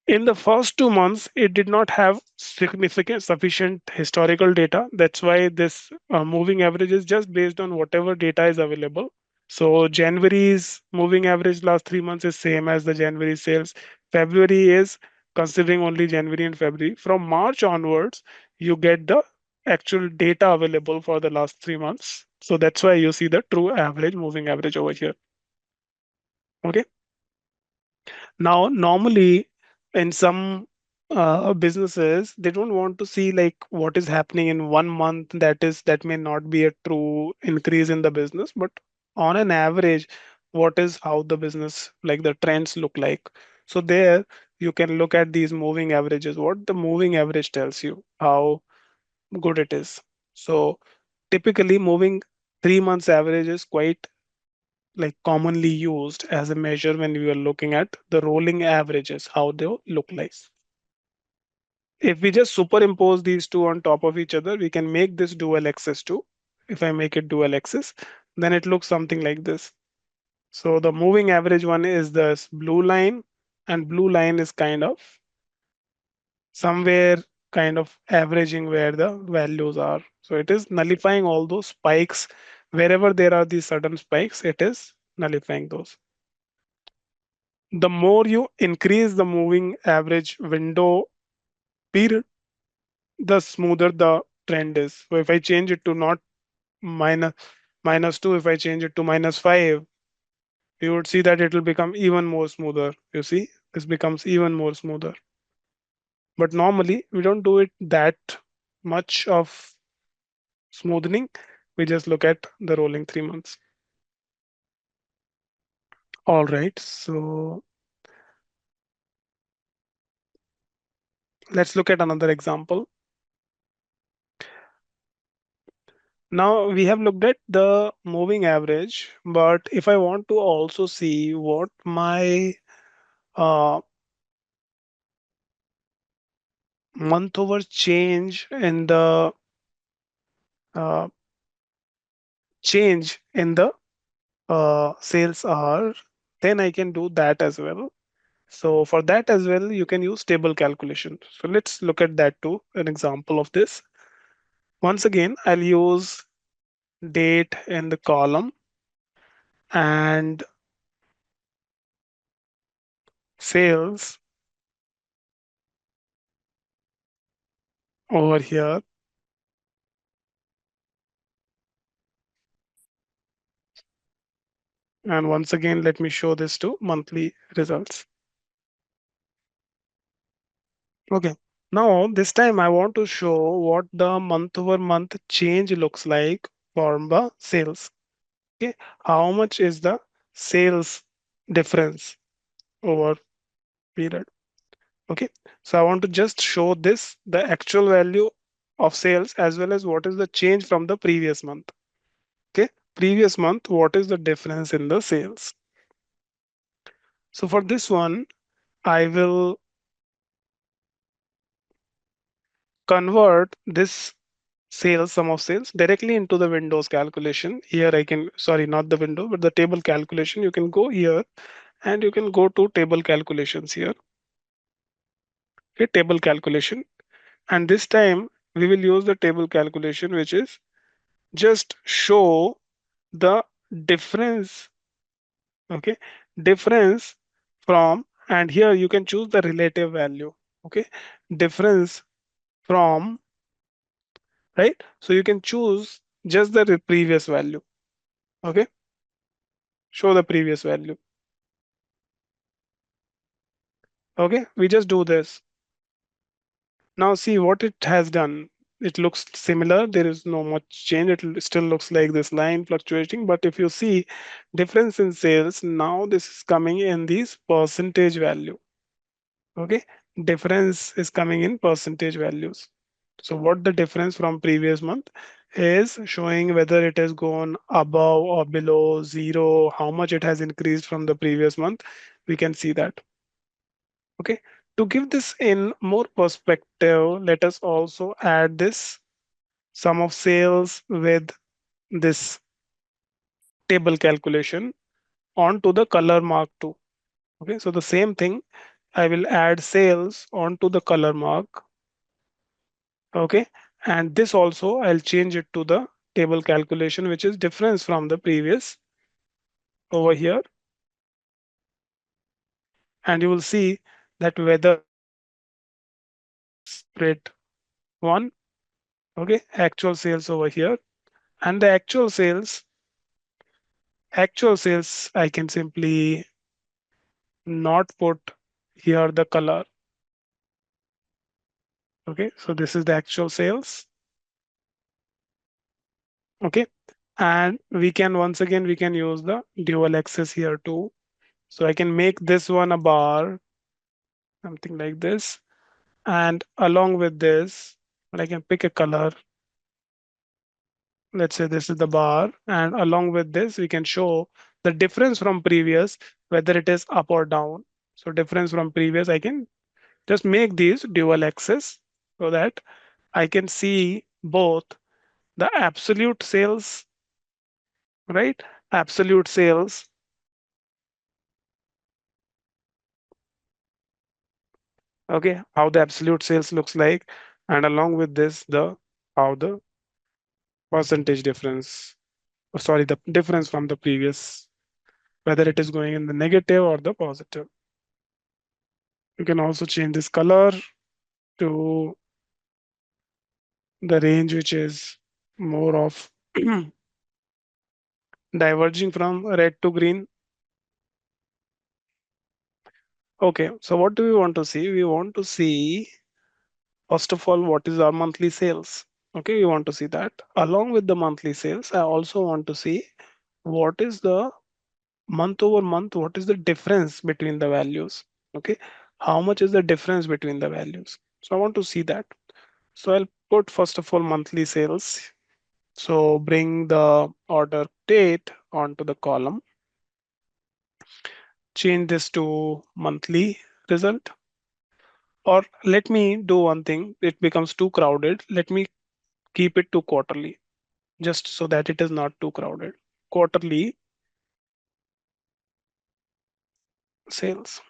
In the first 2 months, it did not have significant sufficient historical data. That's why this moving average is just based on whatever data is available. So January's moving average last 3 months is same as the January sales. February is considering only January and February. From March onwards, you get the actual data available for the last 3 months. So that's why you see the true average moving average over here. Okay. Now, normally in some businesses, they don't want to see like what is happening in 1 month. That may not be a true increase in the business, but on an average, what is how the business like the trends look like. So there you can look at these moving averages. What the moving average tells you how good it is. So typically moving 3 months average is quite like commonly used as a measure when we are looking at the rolling averages, how they look like. If we just superimpose these two on top of each other, we can make this dual axis too. If I make it dual axis, then it looks something like this. So the moving average one is this blue line, and blue line is kind of somewhere kind of averaging where the values are. So it is nullifying all those spikes. Wherever there are these sudden spikes, it is nullifying those. The more you increase the moving average window period, the smoother the trend is. So if I change it to not minus 2, if I change it to -5, you would see that it will become even more smoother. You see, this becomes even more smoother. But normally we don't do it that much of smoothing. We just look at the rolling 3 months. All right, so let's look at another example. Now we have looked at the moving average, but if I want to also see what my uh, month over change in the uh, change in the sales are, then I can do that as well. So for that as well, you can use table calculation. So let's look at that too, an example of this. Once again, I'll use date in the column and sales over here. And once again, let me show this to monthly results. Okay. Now, this time I want to show what the month over month change looks like for the sales. Okay. How much is the sales difference? over period. Okay, so I want to just show this, the actual value of sales as well as what is the change from the previous month. Okay, previous month, what is the difference in the sales? So for this one, I will convert this sales, sum of sales, directly into the Windows calculation. Here I can, sorry, not the window, but the table calculation. You can go here and you can go to table calculations here. Okay, table calculation. And this time we will use the table calculation, which is just show the difference. Okay, difference from, and here you can choose the relative value. Okay, difference from, right? So you can choose just the previous value. Okay, show the previous value. Okay, we just do this. Now see what it has done. It looks similar. There is no much change. It still looks like this line fluctuating. But if you see difference in sales, now this is coming in these percentage value. Okay, difference is coming in percentage values. So what the difference from previous month is showing whether it has gone above or below zero, how much it has increased from the previous month. We can see that. Okay, to give this in more perspective, let us also add this sum of sales with this table calculation onto the color mark too. Okay, so the same thing, I will add sales onto the color mark. Okay, and this also I'll change it to the table calculation, which is difference from the previous over here. And you will see that whether separate one. Okay, actual sales over here, and the actual sales I can simply not put here the color. Okay, so this is the actual sales. Okay, and we can once again we can use the dual axis here too. So I can make this one a bar, something like this, and along with this, I can pick a color. Let's say this is the bar, and along with this, we can show the difference from previous, whether it is up or down. So difference from previous, I can just make these dual axis so that I can see both the absolute sales, right? Absolute sales. Okay, how the absolute sales looks like, and along with this, the how the percentage difference, sorry, the difference from the previous, whether it is going in the negative or the positive. You can also change this color to the range which is more of diverging from red to green. Okay, so what do we want to see? We want to see, first of all, what is our monthly sales? Okay, we want to see that. Along with the monthly sales, I also want to see what is the month over month, what is the difference between the values. Okay, how much is the difference between the values? So I want to see that. So I'll put first of all monthly sales. So bring the order date onto the column, change this to monthly result. Or let me do one thing, it becomes too crowded. Let me keep it to quarterly, just so that it is not too crowded. Quarterly sales.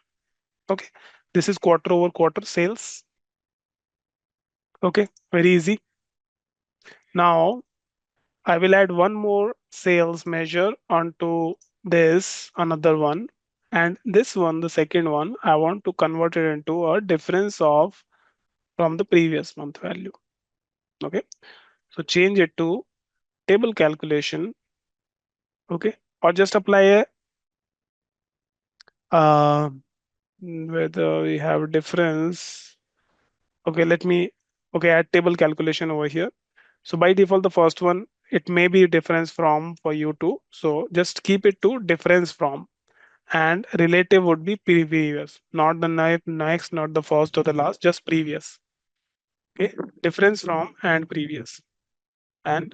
Okay, this is quarter over quarter sales. Okay, very easy. Now I will add one more sales measure onto this, another one. And this one, the second one, I want to convert it into a difference of from the previous month value. Okay, so change it to table calculation. Okay, or just apply a uh, whether we have a difference. Okay, let me, okay, add table calculation over here. So by default, the first one, it may be difference from for you too. So just keep it to difference from. and relative would be previous, not the next, not the first or the last, just previous. Okay, difference from and previous, and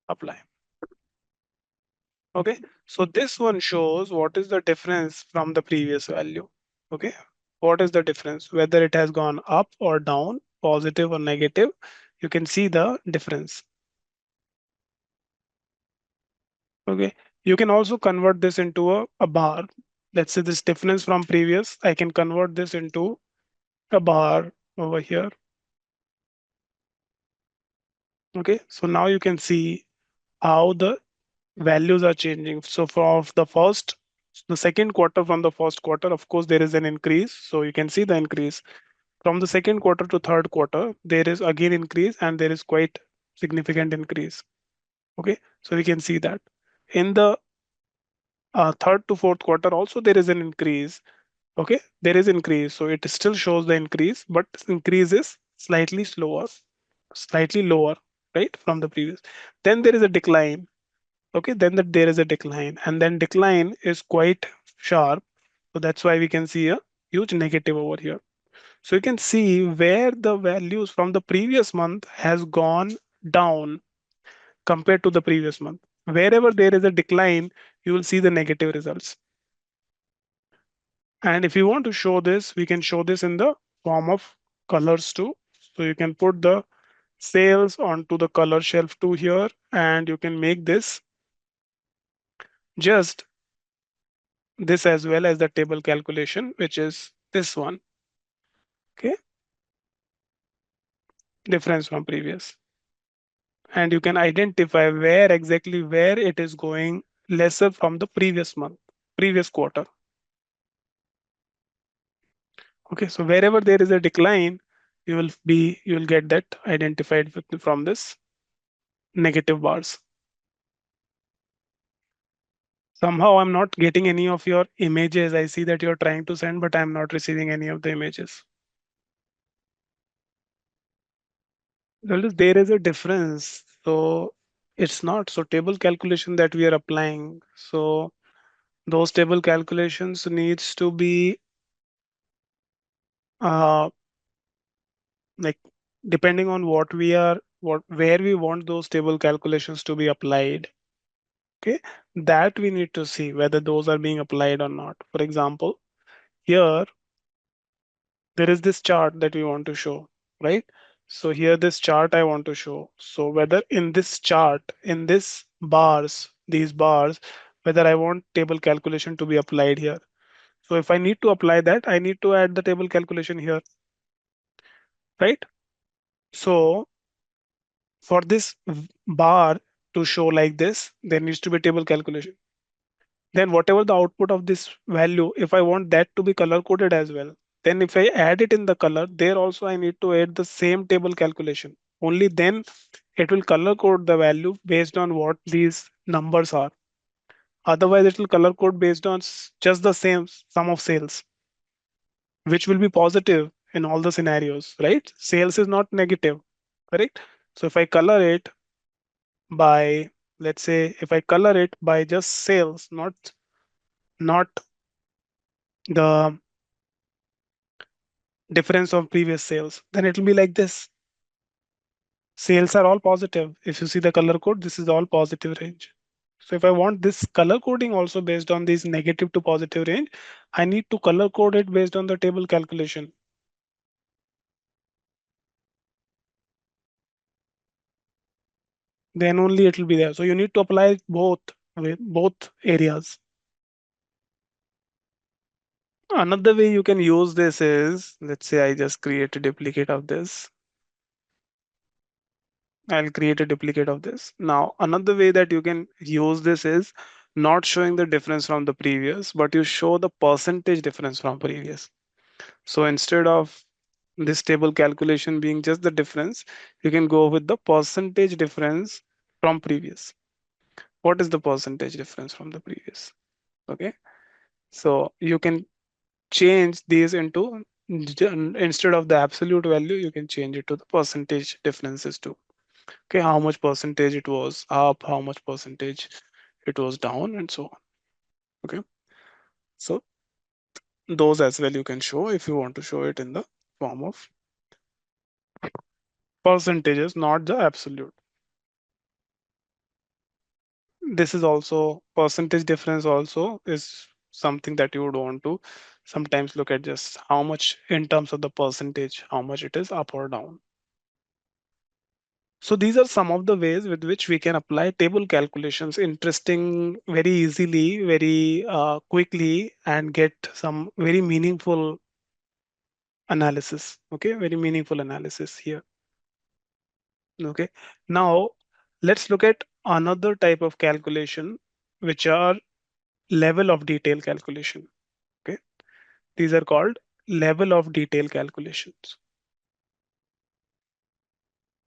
apply. Okay, so this one shows what is the difference from the previous value. Okay, what is the difference, whether it has gone up or down, positive or negative, you can see the difference. Okay, you can also convert this into a bar. Let's say this difference from previous, I can convert this into a bar over here. Okay, so now you can see how the values are changing. So for the second quarter from the first quarter, of course, there is an increase. So you can see the increase. From the second quarter to third quarter, there is again increase and there is quite significant increase. Okay, so we can see that. In the third to fourth quarter also there is an increase. Okay, there is increase. So it still shows the increase, but increase is slightly slower, slightly lower, right, from the previous. Then there is a decline. Okay, then there is a decline, and then decline is quite sharp. So that's why we can see a huge negative over here. So you can see where the values from the previous month has gone down compared to the previous month. Wherever there is a decline, you will see the negative results. And if you want to show this, we can show this in the form of colors too. So you can put the sales onto the color shelf too here, and you can make this just this as well as the table calculation, which is this one. Okay, difference from previous. And you can identify where exactly where it is going lesser from the previous month, previous quarter. Okay, so wherever there is a decline, you will get that identified from this negative bars. Somehow I'm not getting any of your images. I see that you're trying to send, but I'm not receiving any of the images. Well, there is a difference. So it's not so table calculation that we are applying. So those table calculations needs to be uh, like depending on what we are, what where we want those table calculations to be applied. Okay, that we need to see whether those are being applied or not. For example, here there is this chart that we want to show, right? So here this chart I want to show. So whether in this chart, in this bars, these bars, whether I want table calculation to be applied here. So if I need to apply that, I need to add the table calculation here, right? So for this bar to show like this, there needs to be table calculation. Then whatever the output of this value, if I want that to be color coded as well, then if I add it in the color, there also I need to add the same table calculation. Only then it will color code the value based on what these numbers are. Otherwise, it will color code based on just the same sum of sales, which will be positive in all the scenarios, right? Sales is not negative, correct? So if I color it by, let's say, if I color it by just sales, not the difference of previous sales, then it will be like this. Sales are all positive. If you see the color code, this is all positive range. So if I want this color coding also based on this negative to positive range, I need to color code it based on the table calculation. Then only it will be there. So you need to apply both with both areas. Another way you can use this is, let's say I just create a duplicate of this. I'll create a duplicate of this. Now, another way that you can use this is not showing the difference from the previous, but you show the percentage difference from previous. So instead of this table calculation being just the difference, you can go with the percentage difference from previous. What is the percentage difference from the previous? Okay. So you can change these into, instead of the absolute value, you can change it to the percentage differences too. Okay, how much percentage it was up, how much percentage it was down, and so on. Okay, So those as well you can show if you want to show it in the form of percentages, not the absolute. This is also percentage difference also is something that you would want to sometimes look at, just how much in terms of the percentage, how much it is up or down. So these are some of the ways with which we can apply table calculations interesting very easily, very quickly, and get some very meaningful analysis. Okay, very meaningful analysis here. Okay, now let's look at another type of calculation, which are level of detail calculation. Okay, these are called level of detail calculations.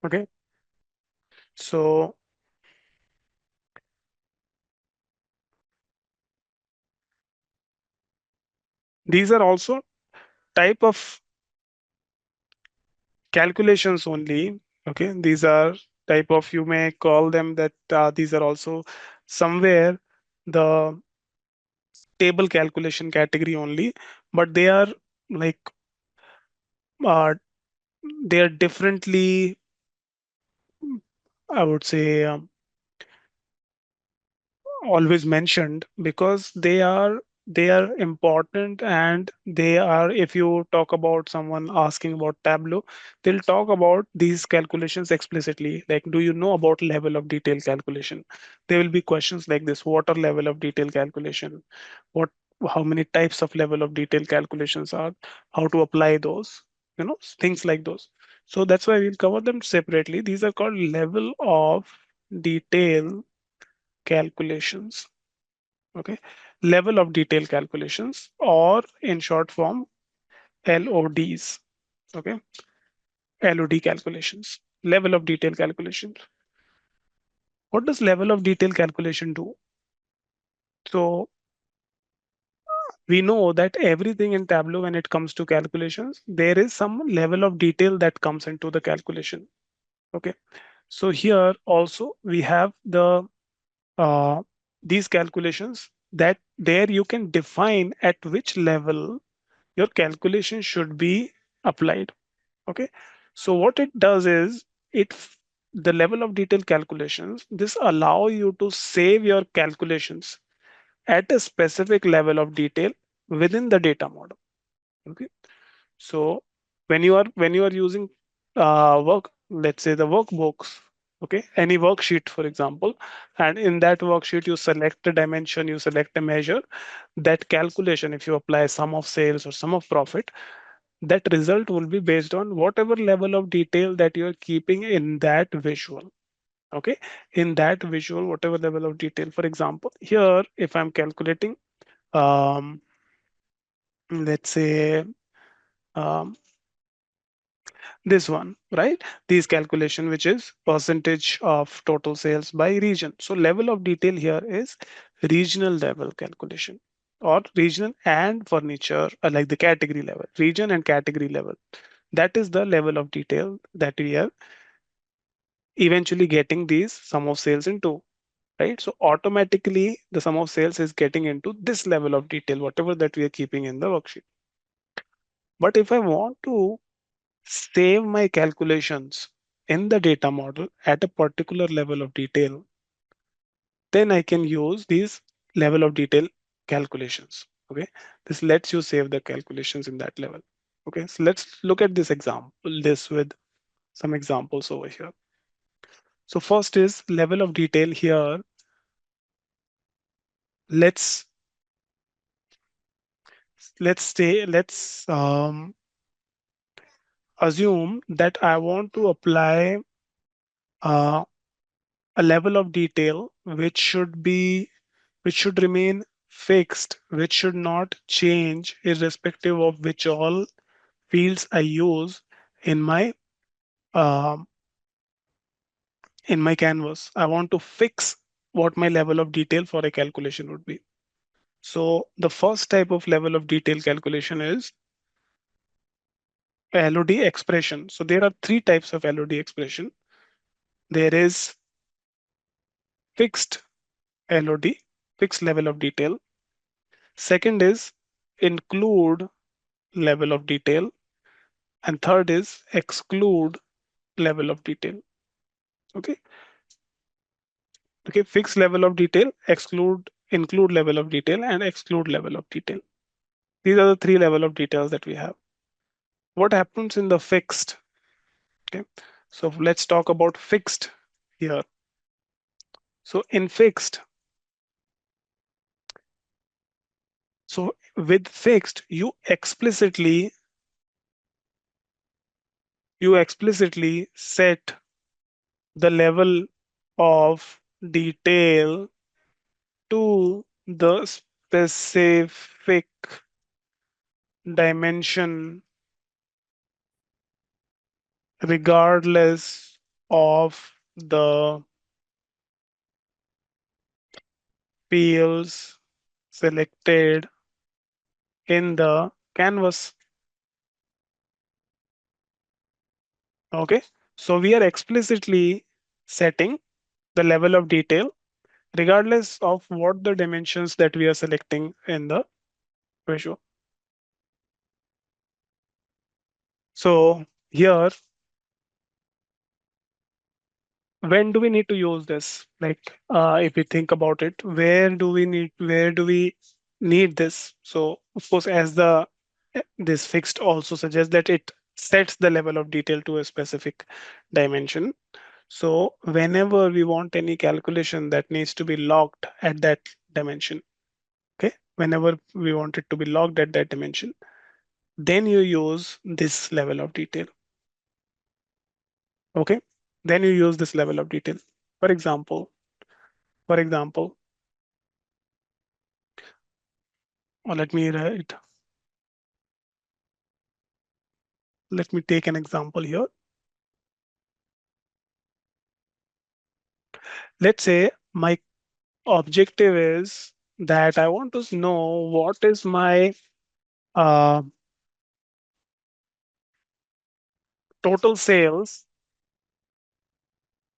Okay, so these are also type of calculations only. Okay, these are type of, you may call them that these are also somewhere the table calculation category only, but they are like uh, they are differently, I would say, always mentioned because they are important, and they are, if you talk about someone asking about Tableau, they'll talk about these calculations explicitly, like, do you know about level of detail calculation? There will be questions like this: what are level of detail calculation? what how many types of level of detail calculations are, how to apply those, things like those. So that's why we'll cover them separately. These are called level of detail calculations. Okay, level of detail calculations, or in short form, LODs. Okay, LOD calculations, level of detail calculations. What does level of detail calculation do? So we know that everything in Tableau, when it comes to calculations, there is some level of detail that comes into the calculation. Okay, so here also we have uh, these calculations, that there you can define at which level your calculation should be applied. Okay, so what it does is, the level of detail calculations, this allow you to save your calculations at a specific level of detail within the data model. Okay, so when you are using let's say the workbooks, okay, any worksheet for example, and in that worksheet you select a dimension, you select a measure, that calculation, if you apply sum of sales or sum of profit, that result will be based on whatever level of detail that you are keeping in that visual. Okay, in that visual, whatever level of detail. For example, here if I'm calculating, um, let's say, um, this one, right, these calculation, which is percentage of total sales by region. So level of detail here is regional level calculation, or regional and furniture, like the category level, region and category level. That is the level of detail that we are eventually getting these sum of sales into, right? So automatically the sum of sales is getting into this level of detail, whatever that we are keeping in the worksheet. But if I want to save my calculations in the data model at a particular level of detail, then I can use these level of detail calculations. Okay, this lets you save the calculations in that level. Okay, so let's look at this example, this with some examples over here. So first is level of detail here. Let's let's assume that I want to apply uh, a level of detail which should remain fixed, which should not change irrespective of which all fields I use in my um, in my canvas. I want to fix what my level of detail for a calculation would be. So the first type of level of detail calculation is LOD expression. So there are three types of LOD expression. There is fixed LOD, fixed level of detail. Second is include level of detail. And third is exclude level of detail. Okay. Okay. Fixed level of detail, include level of detail, and exclude level of detail. These are the three level of details that we have. What happens in the fixed? Okay. So let's talk about fixed here. So in fixed, so with fixed, you explicitly set the level of detail to the specific dimension regardless of the fields selected in the canvas. Okay, so we are explicitly setting the level of detail regardless of what the dimensions that we are selecting in the visual. So here, when do we need to use this? Like, if we think about it, where do we need this? So of course, as the this fixed also suggests that it sets the level of detail to a specific dimension. So whenever we want any calculation that needs to be logged at that dimension, okay, whenever we want it to be logged at that dimension, then you use this level of detail. Okay, then you use this level of detail. For example, for example, or let me take an example here. Let's say my objective is that I want to know what is my uh, total sales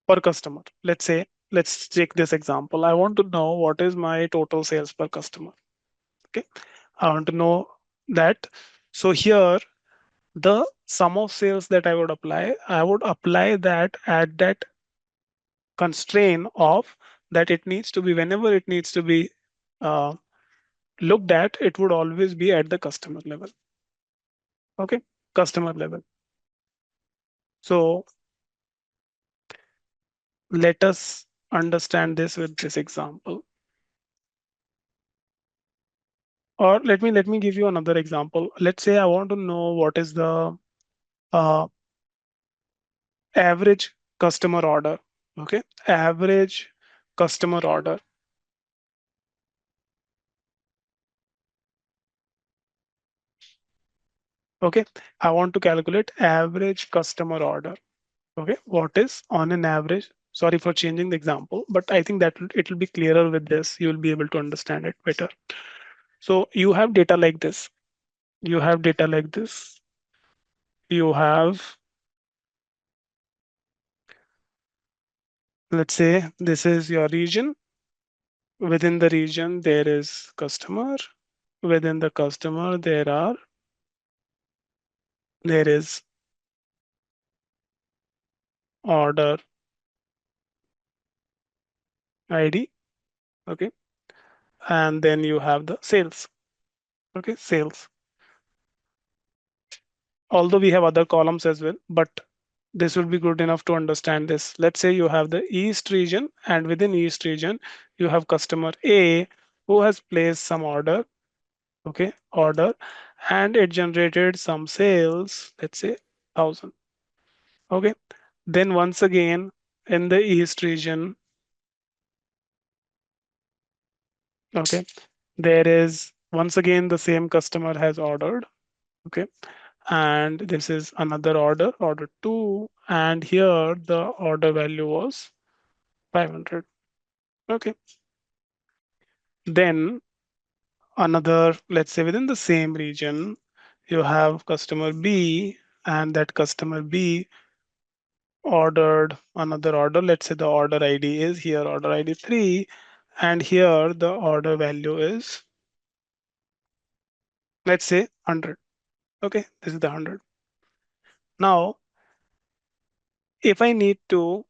per customer. Let's say, let's take this example. I want to know what is my total sales per customer. Okay, I want to know that. So here, the sum of sales that I would apply that at that constraint of that it needs to be whenever it needs to be uh, looked at, it would always be at the customer level. Okay, customer level. So let us understand this with this example. Or let me give you another example. Let's say I want to know what is the uh, average customer order. Okay, average customer order. Okay, I want to calculate average customer order. Okay, what is on an average? Sorry for changing the example, but I think that it will be clearer with this. You will be able to understand it better. So you have data like this. You have data like this. You have, let's say, this is your region. Within the region, there is customer. Within the customer, there is order ID. Okay, and then you have the sales. Okay, sales. Although we have other columns as well, but this will be good enough to understand this. Let's say you have the East region, and within East region, you have customer A who has placed some order, okay, order, and it generated some sales, let's say 1,000. Okay. Then once again, in the East region, okay, there is once again the same customer has ordered, okay, and this is another order, order two, and here the order value was 500. Okay. Then another, let's say within the same region, you have customer B, and that customer B ordered another order. Let's say the order ID is here, order ID 3, and here the order value is Let's say 100. Okay, this is the 100. Now, if I need to,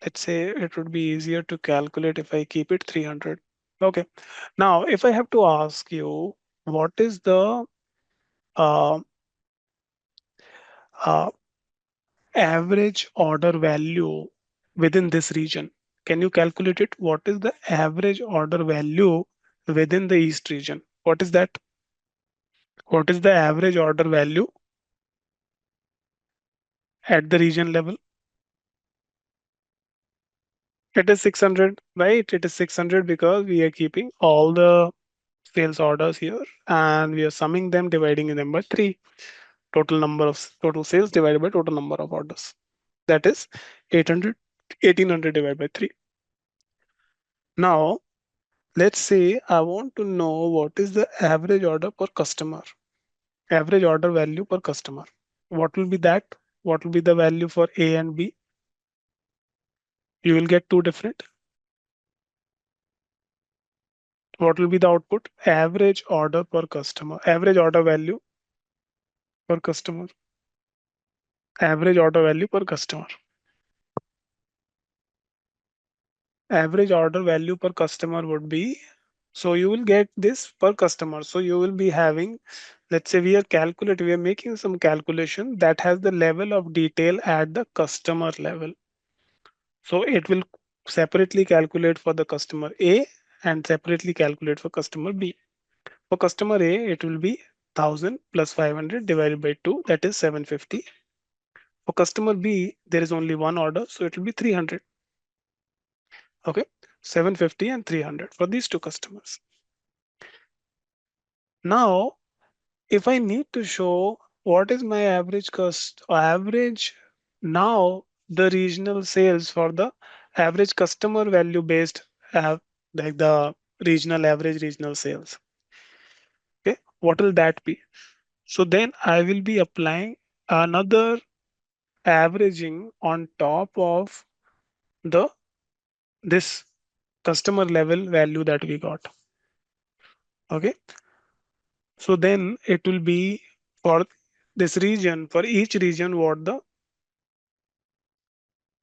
let's say it would be easier to calculate if I keep it 300. Okay. Now, if I have to ask you, what is the uh, uh, average order value within this region? Can you calculate it? What is the average order value within the East region? What is that? What is the average order value at the region level? It is 600, right? It is 600 because we are keeping all the sales orders here and we are summing them, dividing them by 3. Total sales divided by total number of orders. That is 800, 1800 divided by 3. Now, let's say I want to know what is the average order per customer, average order value per customer. What will be that? What will be the value for A and B? You will get two different. What will be the output? Average order per customer, average order value per customer, average order value per customer. Average order value per customer would be, so you will get this per customer. So you will be having, let's say we are making some calculation that has the level of detail at the customer level. So it will separately calculate for the customer A and separately calculate for customer B. For customer A, it will be 1000 plus 500 divided by 2, that is 750. For customer B, there is only one order, so it will be 300. Okay, 750 and 300 for these two customers. Now, if I need to show what is my average cost or average now the regional sales for the average customer value based like the regional average regional sales. Okay, what will that be? So then I will be applying another averaging on top of the this customer level value that we got. Okay, so then it will be for this region, for each region, what the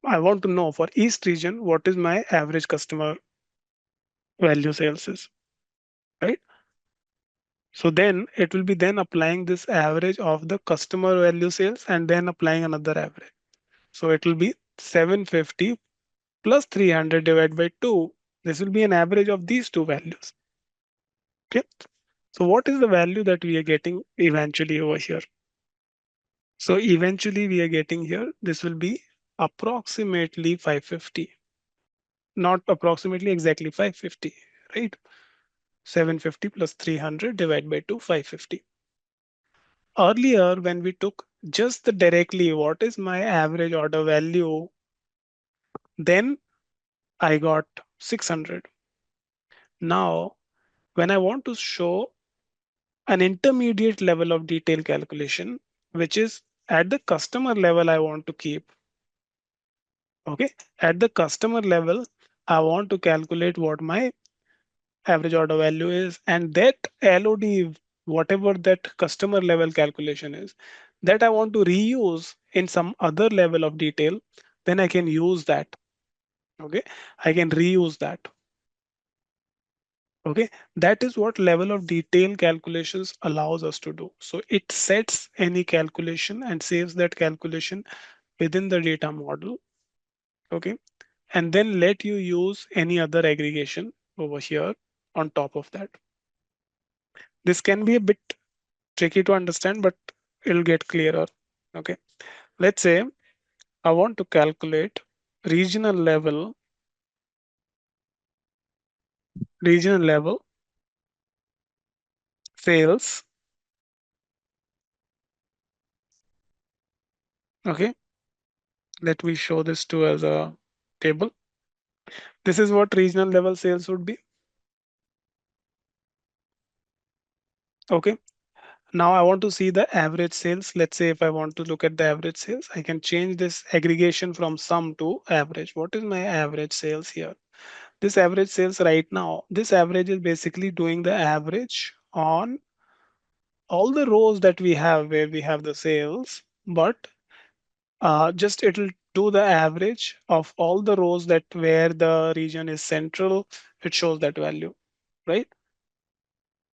I want to know for each region, what is my average customer value sales is, right? So then it will be then applying this average of the customer value sales and then applying another average. So it will be 750 plus 300 divided by 2. This will be an average of these two values. Okay. So what is the value that we are getting eventually over here? So eventually we are getting here, this will be approximately 550, not approximately exactly 550, right? 750 plus 300 divided by 2, 550. Earlier, when we took just the directly, what is my average order value? Then I got 600. Now, when I want to show an intermediate level of detail calculation, which is at the customer level, I want to keep. Okay, at the customer level, I want to calculate what my average order value is, and that LOD, whatever that customer level calculation is, that I want to reuse in some other level of detail, then I can use that. Okay, I can reuse that. Okay, that is what level of detail calculations allows us to do. So it sets any calculation and saves that calculation within the data model. Okay, and then let you use any other aggregation over here on top of that. This can be a bit tricky to understand, but it'll get clearer. Okay, let's say I want to calculate regional level, regional level sales. Okay, let me show this to as a table. This is what regional level sales would be. Okay, now I want to see the average sales. Let's say if I want to look at the average sales, I can change this aggregation from sum to average. What is my average sales here? This average sales right now, this average is basically doing the average on all the rows that we have where we have the sales, but just it'll do the average of all the rows that where the region is central. It shows that value, right?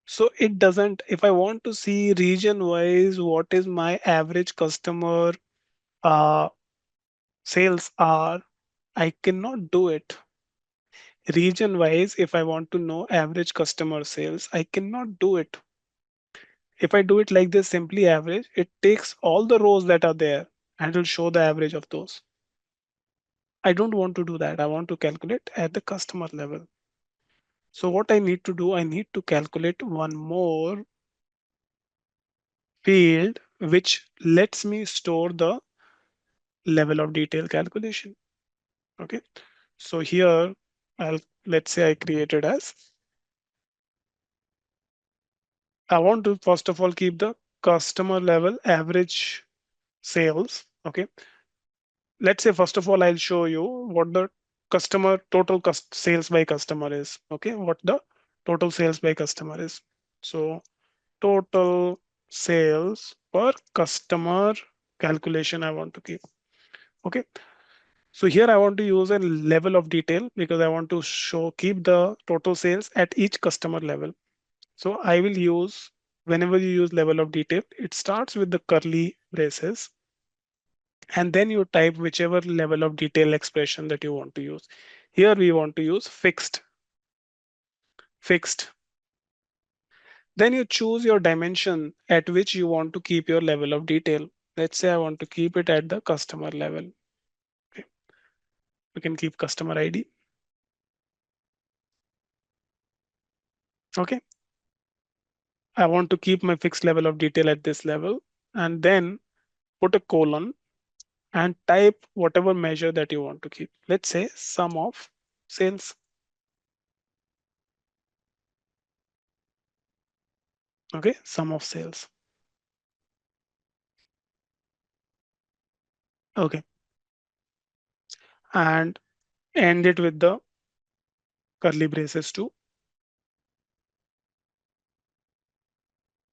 So it doesn't, if I want to see region wise, what is my average customer uh, sales are, I cannot do it. Region wise, if I want to know average customer sales, I cannot do it. If I do it like this, simply average, it takes all the rows that are there and it'll show the average of those. I don't want to do that. I want to calculate at the customer level. So what I need to do, I need to calculate one more field which lets me store the level of detail calculation. Okay. So here I'll, let's say I created as, I want to first of all keep the customer level average sales. Okay. Let's say first of all, I'll show you what the customer total sales by customer is. Okay. What the total sales by customer is. So total sales per customer calculation I want to keep. Okay. So here I want to use a level of detail because I want to show keep the total sales at each customer level. So I will use, whenever you use level of detail, it starts with the curly braces and then you type whichever level of detail expression that you want to use. Here we want to use fixed. Then you choose your dimension at which you want to keep your level of detail. Let's say I want to keep it at the customer level. Okay. We can keep customer ID. Okay. I want to keep my fixed level of detail at this level and then put a colon and type whatever measure that you want to keep. Let's say sum of sales. Okay. Sum of sales. Okay. And end it with the curly braces too.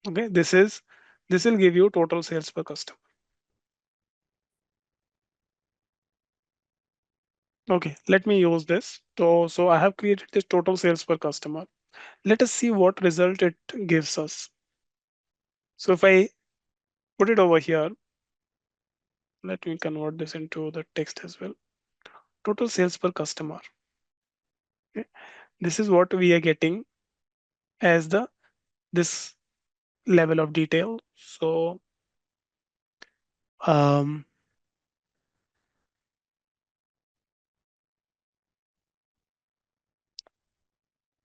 Okay. This will give you total sales per customer. Okay, let me use this. So I have created this total sales per customer. Let us see what result it gives us. So if I put it over here, let me convert this into the text as well. Total sales per customer. Okay. This is what we are getting as the this level of detail. So um,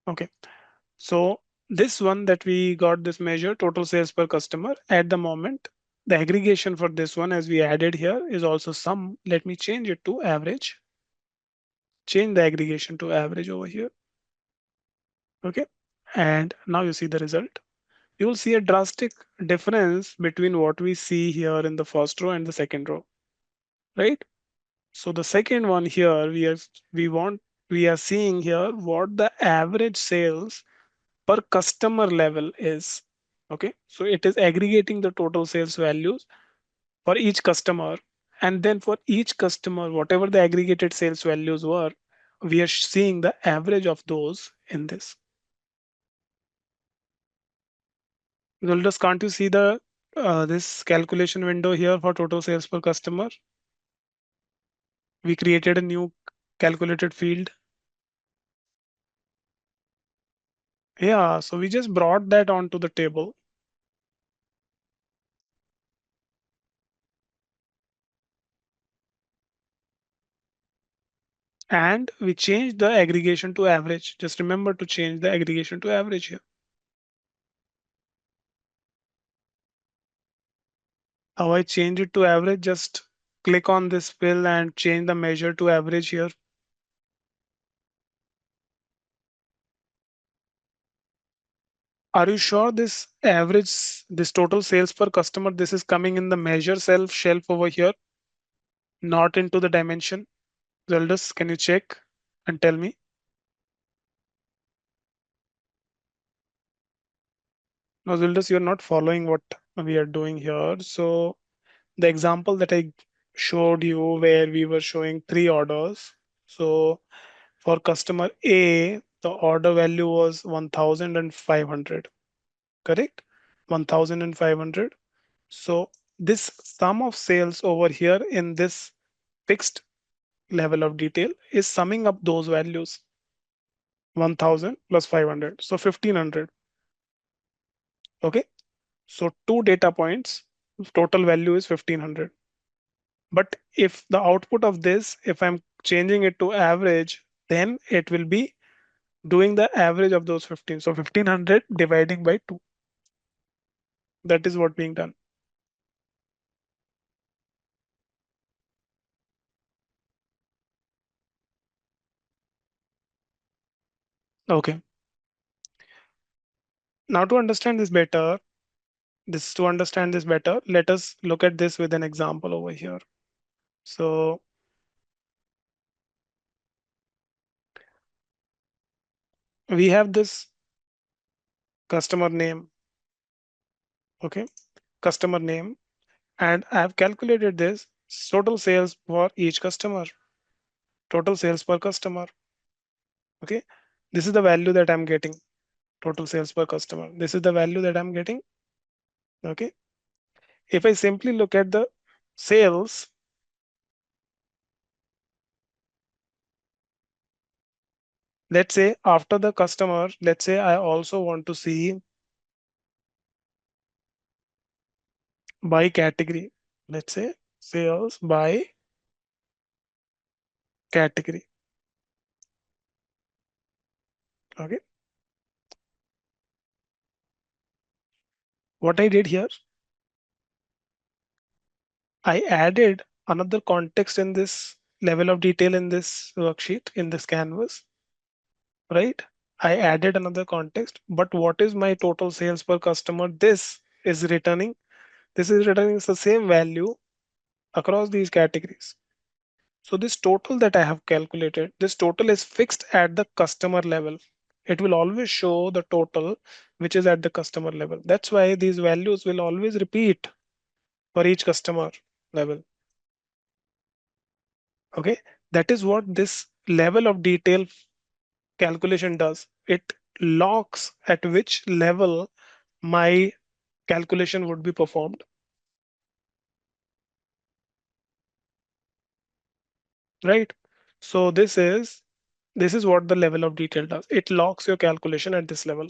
okay. So this one that we got this measure total sales per customer at the moment. The aggregation for this one as we added here is also sum. Let me change it to average. Change the aggregation to average over here. Okay. And now you see the result. You will see a drastic difference between what we see here in the first row and the second row, right? So the second one here, we are seeing here what the average sales per customer level is. Okay. So it is aggregating the total sales values for each customer. And then for each customer, whatever the aggregated sales values were, we are seeing the average of those in this. Zuldas, can't you see the this calculation window here for total sales per customer? We created a new calculated field. Yeah, so we just brought that onto the table. And we changed the aggregation to average. Just remember to change the aggregation to average here. How I change it to average, just click on this fill and change the measure to average here. Are you sure this average, this total sales per customer, this is coming in the measure shelf over here, not into the dimension? Zeldus, can you check and tell me? Now, Zildus, you're not following what we are doing here. So the example that I showed you where we were showing three orders. So for customer A, the order value was 1,500, correct? 1,500. So this sum of sales over here in this fixed level of detail is summing up those values, 1,000 plus 500. So 1,500. Okay. So two data points, total value is 1,500. But if the output of this, if I'm changing it to average, then it will be doing the average of those 15. So 1,500 dividing by 2. That is what being done. Okay. Now to understand this better, let us look at this with an example over here. So we have this customer name, okay, customer name, and I have calculated this total sales for each customer, total sales per customer. Okay, this is the value that I'm getting, total sales per customer. This is the value that I'm getting. Okay, if I simply look at the sales, let's say after the customer, let's say I also want to see by category. Let's say sales by category. Okay, what I did here, I added another context in this level of detail in this worksheet, in this canvas, right? I added another context, but what is my total sales per customer? This is returning the same value across these categories. So this total that I have calculated, this total is fixed at the customer level. It will always show the total which is at the customer level. That's why these values will always repeat for each customer level. Okay, that is what this level of detail calculation does. It locks at which level my calculation would be performed, right? So this is what the level of detail does. It locks your calculation at this level.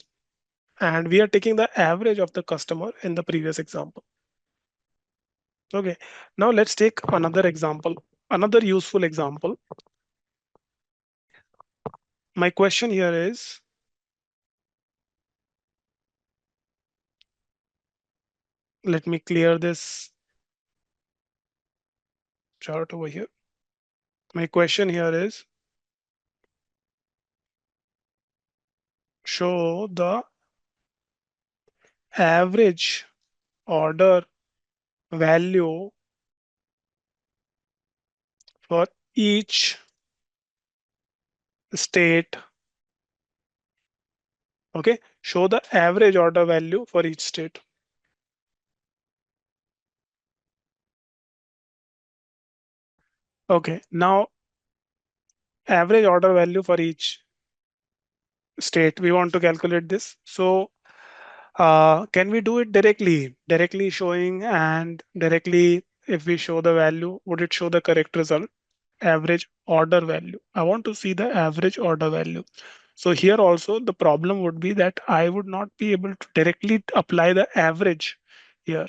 And we are taking the average of the customer in the previous example. Okay, now let's take another example, another useful example. My question here is, let me clear this chart over here. My question here is, show the average order value for each state. Okay, show the average order value for each state. Okay, now average order value for each state, we want to calculate this. So can we do it directly showing, and directly if we show the value, would it show the correct result? Average order value. I want to see the average order value. So here also the problem would be that I would not be able to directly apply the average here.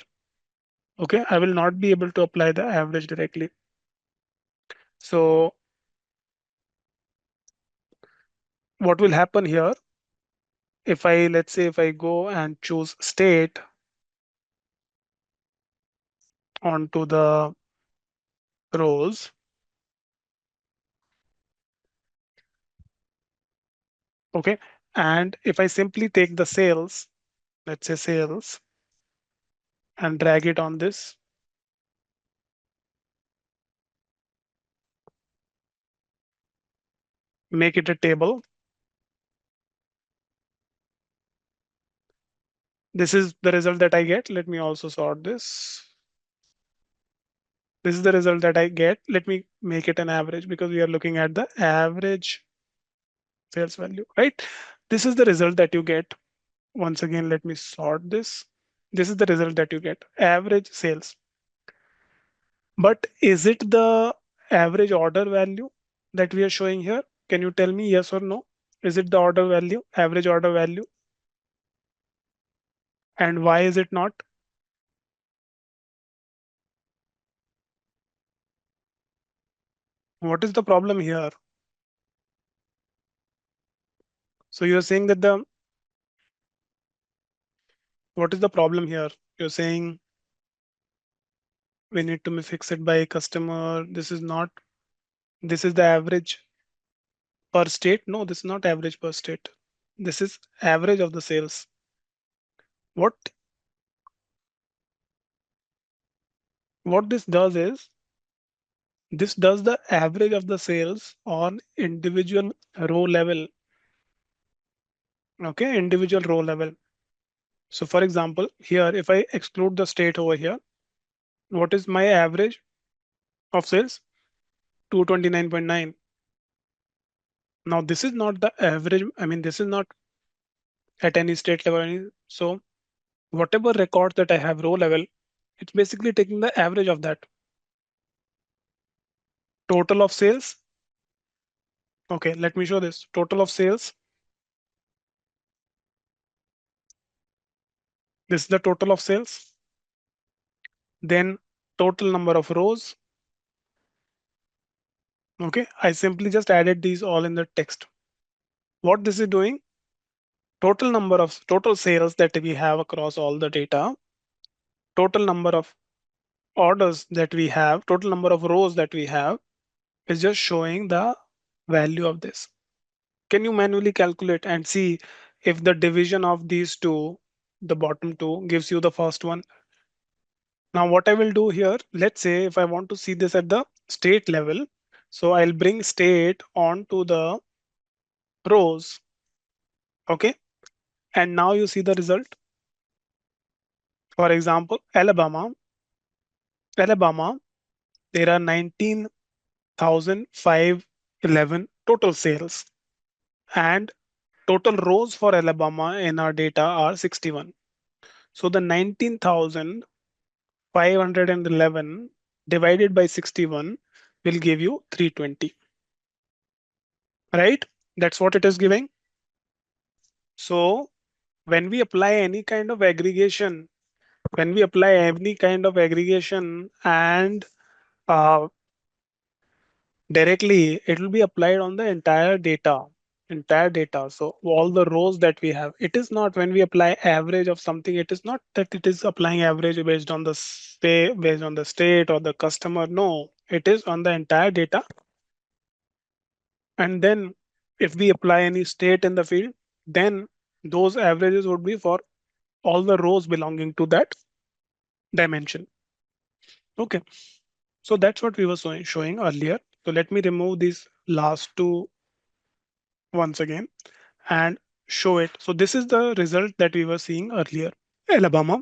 Okay, I will not be able to apply the average directly. So what will happen here, if I, let's say, if I go and choose state onto the rows, okay, and if I simply take the sales, let's say sales, and drag it on this, make it a table, This is the result that I get. Let me also sort this. This is the result that I get. Let me make it an average because we are looking at the average sales value, right? This is the result that you get. Once again, let me sort this. This is the result that you get, average sales. But is it the average order value that we are showing here? Can you tell me yes or no? Is it the order value, average order value? And why is it not? What is the problem here? So you're saying that the what is the problem here? You're saying we need to fix it by customer. This is not, this is the average per state. No, this is not average per state. This is average of the sales. What what this does is this does the average of the sales on individual row level. Okay, individual row level. So for example, here if I exclude the state over here, what is my average of sales? 229.9. Now this is not the average. I mean, this is not at any state level. So whatever record that I have row level, it's basically taking the average of that. Total of sales. Okay, let me show this. Total of sales. This is the total of sales. Then total number of rows. Okay, I simply just added these all in the text. What this is doing, total number of total sales that we have across all the data, total number of orders that we have, total number of rows that we have is just showing the value of this. Can you manually calculate and see if the division of these two, the bottom two, gives you the first one? Now, what I will do here, let's say if I want to see this at the state level, so I'll bring state onto the rows. Okay. And now you see the result. For example, Alabama, there are 19,511 total sales and total rows for Alabama in our data are 61. So the 19,511 divided by 61 will give you 320, right? That's what it is giving. So when we apply any kind of aggregation, and directly it will be applied on the entire data. So all the rows that we have, it is not when we apply average of something, it is not that it is applying average based on the based on the state or the customer. No, it is on the entire data. And then if we apply any state in the field, then those averages would be for all the rows belonging to that dimension. Okay, so that's what we were showing earlier. So let me remove these last two once again and show it. So this is the result that we were seeing earlier. Alabama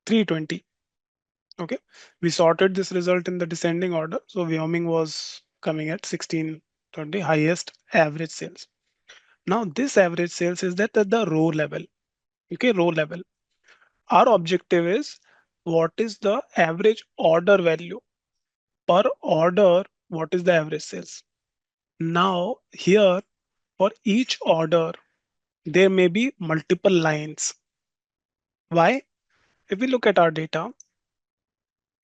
320. Okay, we sorted this result in the descending order. So Wyoming was coming at 1620, highest average sales. Now this average sales is that at the row level. Okay, row level. Our objective is what is the average order value per order? What is the average sales? Now here for each order there may be multiple lines. Why? If we look at our data,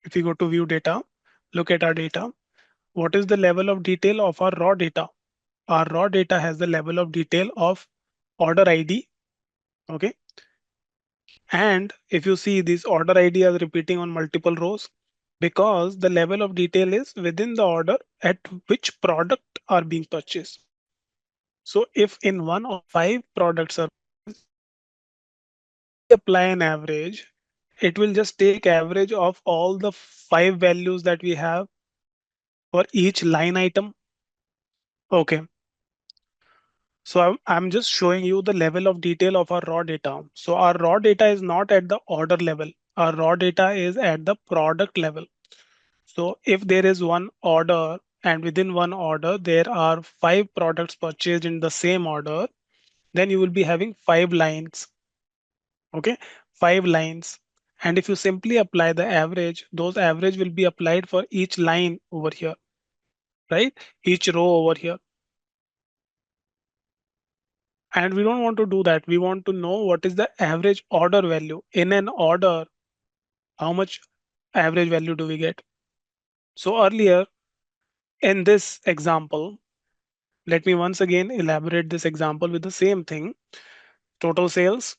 if we go to view data, look at our data, what is the level of detail of our raw data? Our raw data has the level of detail of order ID. Okay. And if you see this order ID is repeating on multiple rows because the level of detail is within the order at which product are being purchased. So if in one of five products are apply an average, it will just take average of all the five values that we have for each line item. Okay. So I'm just showing you the level of detail of our raw data. So our raw data is not at the order level. Our raw data is at the product level. So if there is one order and within one order there are five products purchased in the same order, then you will be having five lines. Okay, five lines. And if you simply apply the average, those average will be applied for each line over here, right? Each row over here. And we don't want to do that. We want to know what is the average order value in an order. How much average value do we get? So earlier in this example, let me once again elaborate this example with the same thing. Total sales,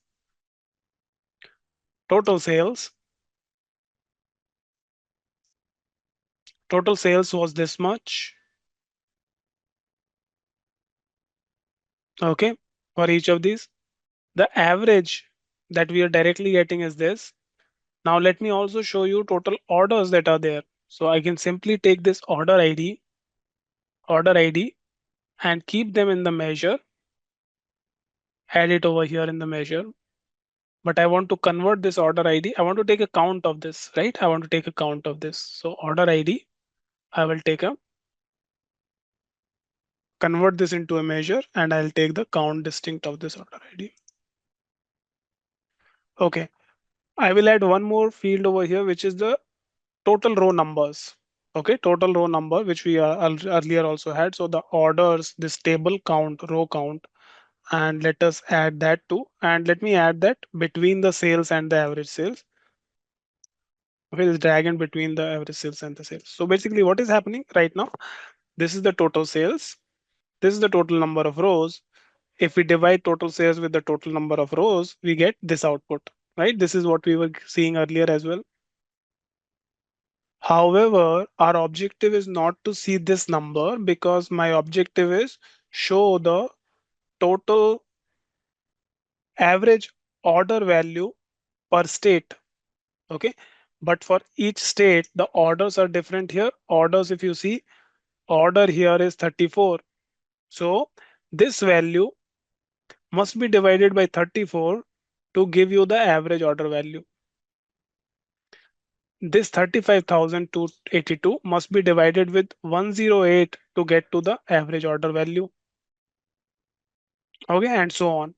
total sales, total sales was this much. Okay, for each of these. The average that we are directly getting is this. Now let me also show you total orders that are there. So I can simply take this order ID and keep them in the measure, add it over here in the measure. But I want to convert this order ID. I want to take a count of this, right? I want to take a count of this. So order ID, I will take a convert this into a measure and I'll take the count distinct of this order ID. Okay. I will add one more field over here, which is the total row numbers. Okay, total row number, which we earlier also had. So the orders, this table count, row count, and let us add that too. And let me add that between the sales and the average sales. Okay, this drag in between the average sales and the sales. So basically what is happening right now, this is the total sales. This is the total number of rows. If we divide total sales with the total number of rows, we get this output, right? This is what we were seeing earlier as well. However, our objective is not to see this number because my objective is show the total average order value per state. Okay. But for each state, the orders are different here. Orders, if you see, order here is 34. So this value must be divided by 34 to give you the average order value. This 35,282 must be divided with 108 to get to the average order value. Okay, and so on.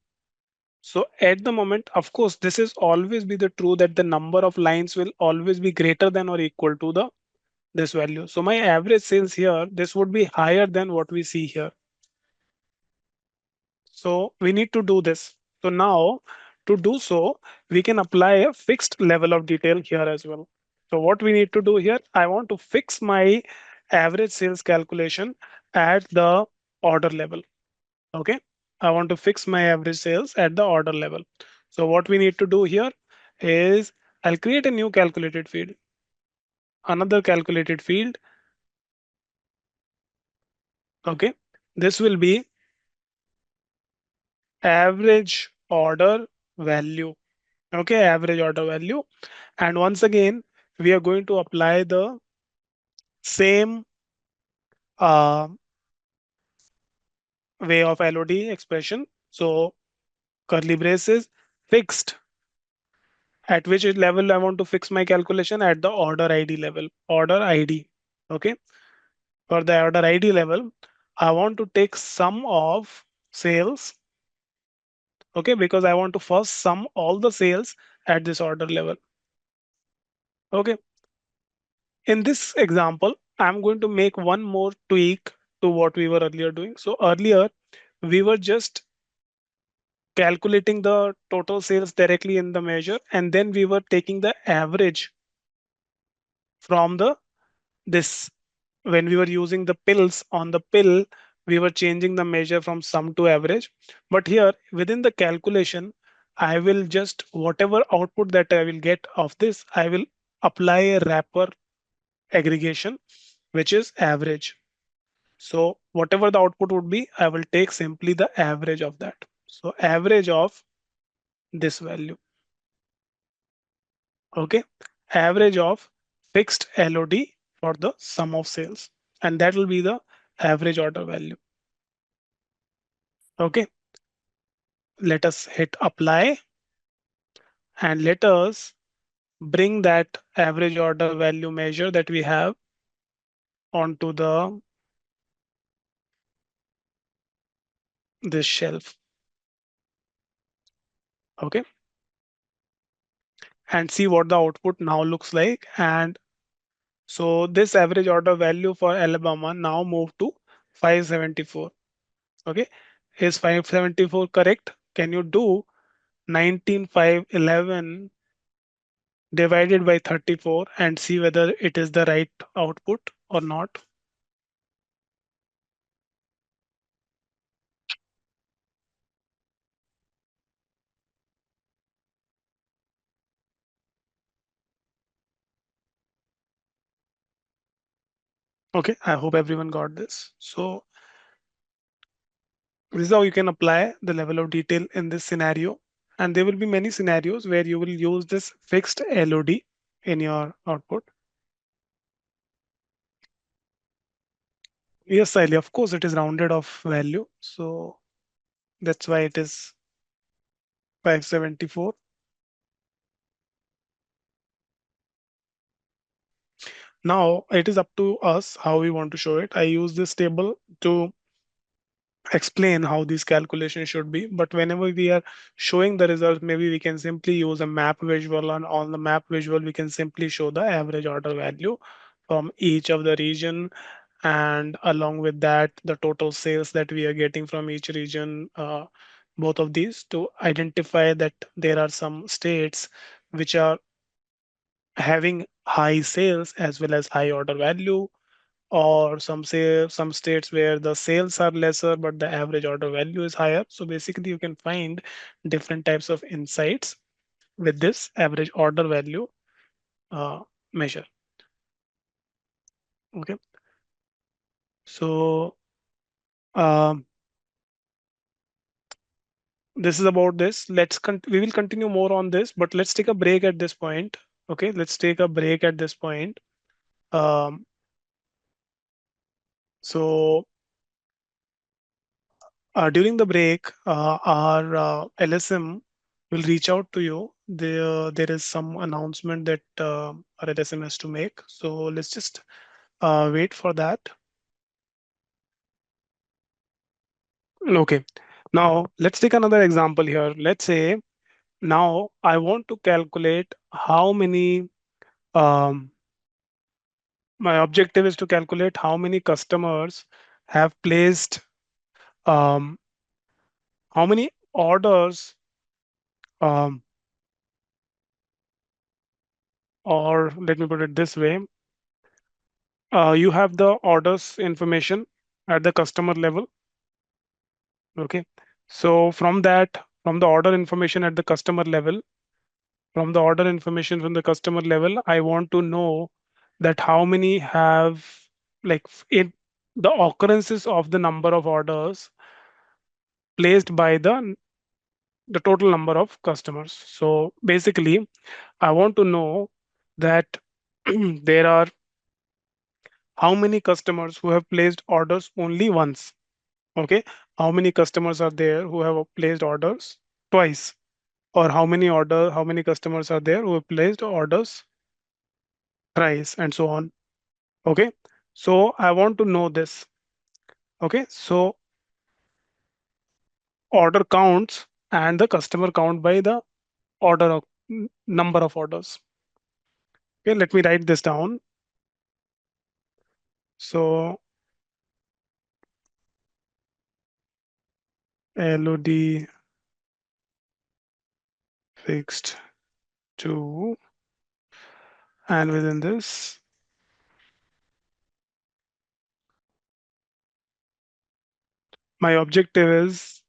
So at the moment, of course, this is always be the true that the number of lines will always be greater than or equal to the this value. So my average sales here, this would be higher than what we see here. So we need to do this. So now to do so, we can apply a fixed level of detail here as well. So what we need to do here, I want to fix my average sales calculation at the order level. Okay. I want to fix my average sales at the order level. So what we need to do here is I'll create a new calculated field, another calculated field. Okay. This will be average order value. Okay. Average order value. And once again, we are going to apply the same uh, way of LOD expression. So curly braces fixed. At which level I want to fix my calculation? At the order ID level. Order ID. Okay. For the order ID level, I want to take sum of sales. Okay, because I want to first sum all the sales at this order level. Okay. In this example, I'm going to make one more tweak to what we were earlier doing. So earlier, we were just calculating the total sales directly in the measure, and then we were taking the average from the this when we were using the pills on the pill, we were changing the measure from sum to average. But here within the calculation, I will just whatever output that I will get of this, I will apply a wrapper aggregation, which is average. So whatever the output would be, I will take simply the average of that. So average of this value. Okay. Average of fixed LOD for the sum of sales. And that will be the average order value. Okay, let us hit apply and let us bring that average order value measure that we have onto the this shelf. Okay, and see what the output now looks like. And so this average order value for Alabama now moved to 574. Okay, is 574 correct? Can you do 19,511 divided by 34 and see whether it is the right output or not? Okay, I hope everyone got this. So this is how you can apply the level of detail in this scenario. And there will be many scenarios where you will use this fixed LOD in your output. Yes, Sally, of course it is rounded off value. So that's why it is 574. Now it is up to us how we want to show it. I use this table to explain how these calculations should be. But whenever we are showing the results, maybe we can simply use a map visual, and on the map visual, we can simply show the average order value from each of the region. And along with that, the total sales that we are getting from each region, both of these to identify that there are some states which are having high sales as well as high order value, or some states where the sales are lesser but the average order value is higher. So basically you can find different types of insights with this average order value measure. Okay, so um, this is about this. We will continue more on this, but let's take a break at this point. Okay, let's take a break at this point. um, so during the break, our LSM will reach out to you. There is some announcement that our LSM has to make. So let's just wait for that. Okay. Now let's take another example here. Let's say now I want to calculate how many. Um, my objective is to calculate how many customers have placed, um, how many orders, um, or let me put it this way. You have the orders information at the customer level. Okay, so from the order information at the customer level, from the order information from the customer level, I want to know that how many have, like, in the occurrences of the number of orders placed by the total number of customers. So basically I want to know that there are how many customers who have placed orders only once. Okay, how many customers are there who have placed orders twice, or how many customers are there who have placed orders thrice, and so on. Okay, so I want to know this. Okay, so order counts and the customer count by the order of number of orders. Okay, let me write this down. So LOD fixed to, and within this, my objective is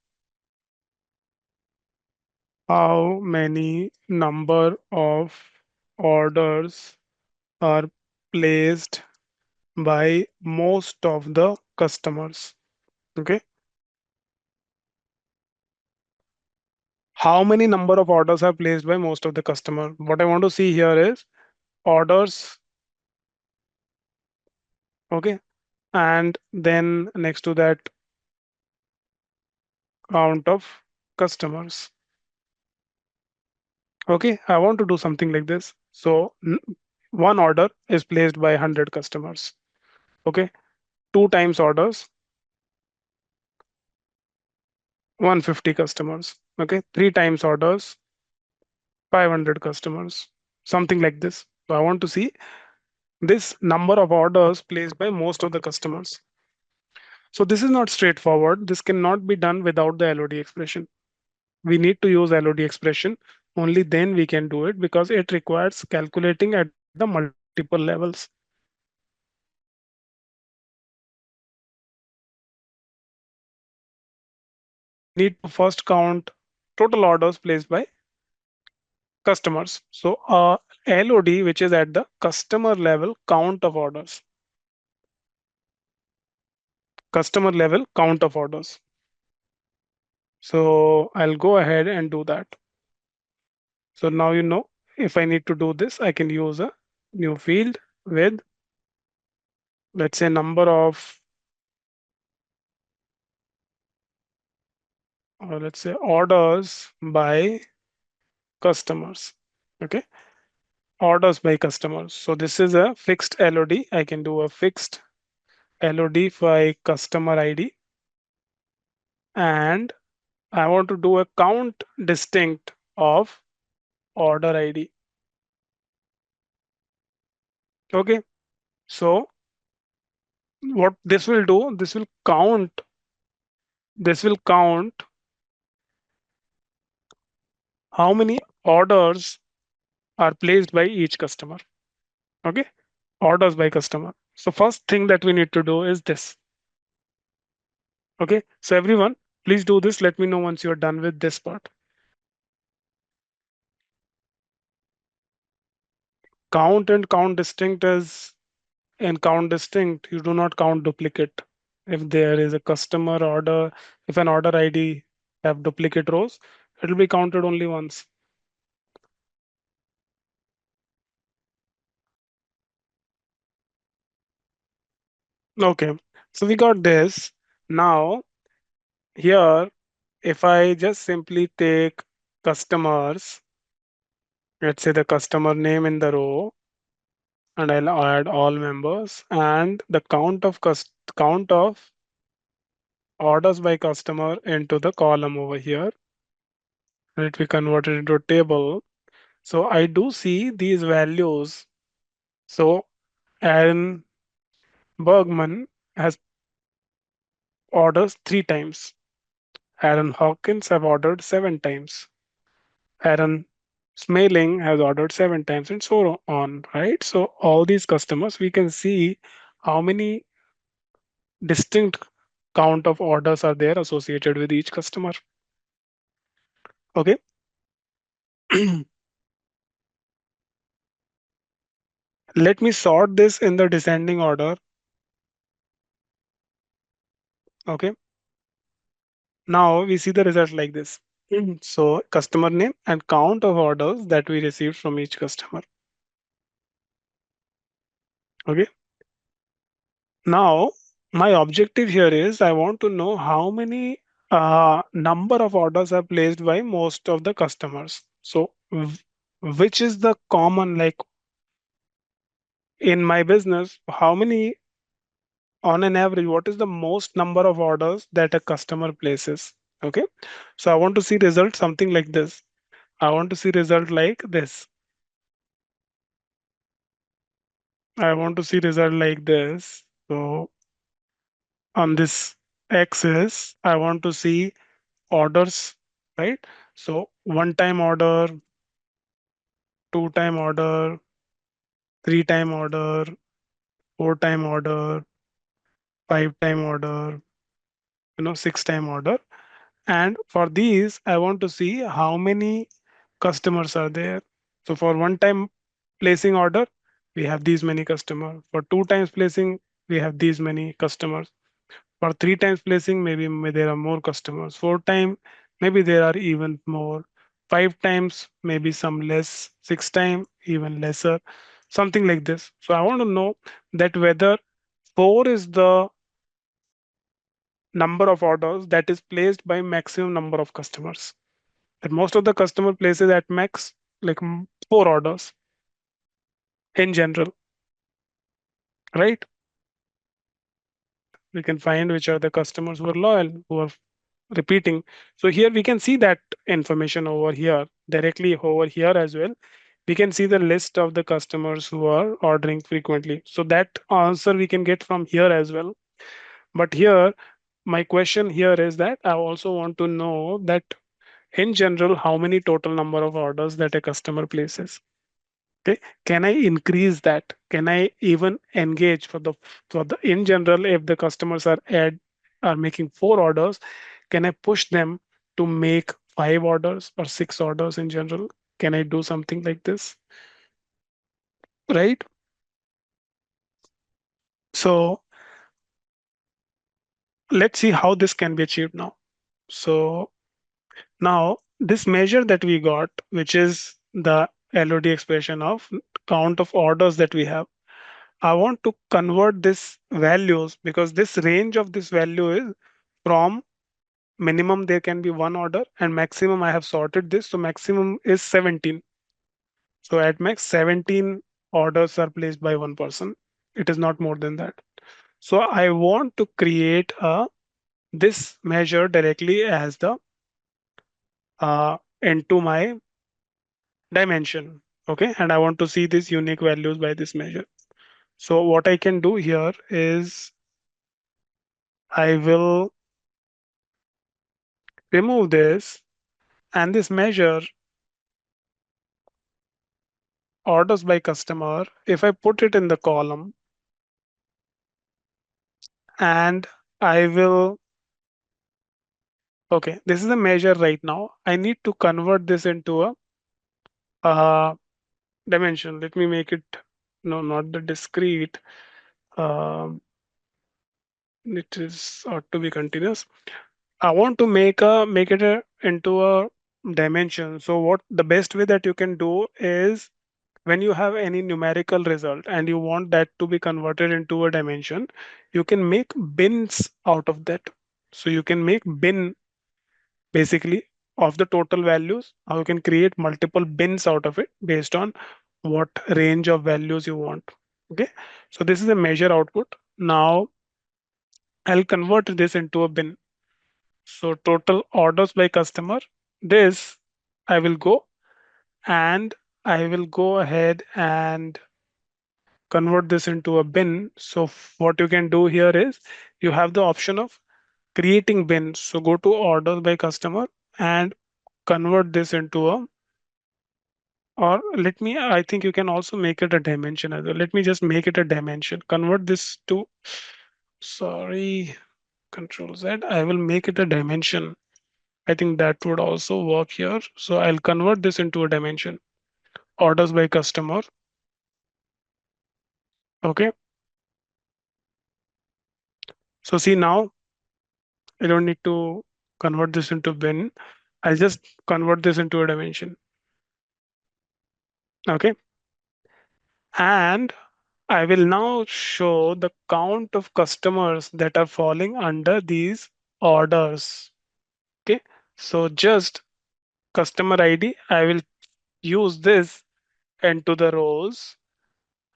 how many number of orders are placed by most of the customers. Okay, how many number of orders are placed by most of the customer? What I want to see here is orders. Okay, and then next to that, count of customers. Okay, I want to do something like this. So one order is placed by 100 customers. Okay, two times orders, 150 customers. Okay, three times orders, 500 customers, something like this. So I want to see this number of orders placed by most of the customers. So this is not straightforward. This cannot be done without the LOD expression. We need to use LOD expression. Only then we can do it because it requires calculating at the multiple levels. We need to first count total orders placed by customers. So LOD, which is at the customer level count of orders, customer level count of orders. So I'll go ahead and do that. So now you know if I need to do this, I can use a new field with, let's say, number of, or let's say orders by customers. Okay, orders by customers. So this is a fixed LOD. I can do a fixed LOD by customer ID, and I want to do a count distinct of order ID. Okay, so what this will do, this will count how many orders are placed by each customer. Okay, orders by customer. So first thing that we need to do is this. Okay, so everyone, please do this. Let me know once you're done with this part. Count and count distinct is, in count distinct, you do not count duplicate. If there is a customer order, if an order ID have duplicate rows, it will be counted only once. Okay, so we got this. Now here, if I just simply take customers, let's say the customer name in the row, and I'll add all members and the count of orders by customer into the column over here. Let me convert it into a table. So I do see these values. So Aaron Bergman has orders 3 times. Aaron Hawkins have ordered 7 times. Aaron Smaling has ordered 7 times, and so on, right? So all these customers, we can see how many distinct count of orders are there associated with each customer. Okay. Let me sort this in the descending order. Okay. Now we see the result like this. So customer name and count of orders that we received from each customer. Okay. Now my objective here is I want to know how many number of orders are placed by most of the customers. So which is the common, like in my business, how many on an average, what is the most number of orders that a customer places? Okay, so I want to see result something like this. I want to see result like this. I want to see result like this. So on this axis, I want to see orders, right? So one time order, two time order, three time order, four time order, five time order, 6 time order. And for these, I want to see how many customers are there. So for one time placing order, we have these many customers. For two times placing, we have these many customers. For three times placing, maybe there are more customers. Four time, maybe there are even more. Five times, maybe some less. Six time, even lesser. Something like this. So I want to know that whether four is the number of orders that is placed by maximum number of customers. And most of the customer places at max like 4 orders in general, right? We can find which are the customers who are loyal, who are repeating. So here we can see that information over here, directly over here as well. We can see the list of the customers who are ordering frequently. So that answer we can get from here as well. But here, my question here is that I also want to know that in general, how many total number of orders that a customer places. Okay, can I increase that? Can I even engage for the in general, if the customers are making 4 orders, can I push them to make 5 orders or 6 orders in general? Can I do something like this? Right? So let's see how this can be achieved now. So now this measure that we got, which is the LOD expression of count of orders that we have, I want to convert this values, because this range of this value is from minimum there can be 1 order and maximum I have sorted this. So maximum is 17. So at max 17 orders are placed by one person. It is not more than that. So I want to create a this measure directly as the into my dimension. Okay. And I want to see these unique values by this measure. So what I can do here is I will remove this, and this measure orders by customer, if I put it in the column, and I will, okay, this is a measure right now. I need to convert this into a uh, dimension. Let me make it, no, not the discrete. Um, it is ought to be continuous. I want to make it into a dimension. So what the best way that you can do is, when you have any numerical result and you want that to be converted into a dimension, you can make bins out of that. So you can make bin basically of the total values, or you can create multiple bins out of it based on what range of values you want. Okay, so this is a measure output. Now I'll convert this into a bin. So total orders by customer, this I will go, and I will go ahead and convert this into a bin. So what you can do here is you have the option of creating bins. So go to orders by customer and convert this into a, or let me, I think you can also make it a dimension as well. Let me just make it a dimension. Convert this to, sorry, Control Z. I will make it a dimension. I think that would also work here. So I'll convert this into a dimension. Orders by customer. Okay. So see now, I don't need to convert this into bin. I'll just convert this into a dimension. Okay. And I will now show the count of customers that are falling under these orders. Okay. So just customer ID, I will use this into the rows,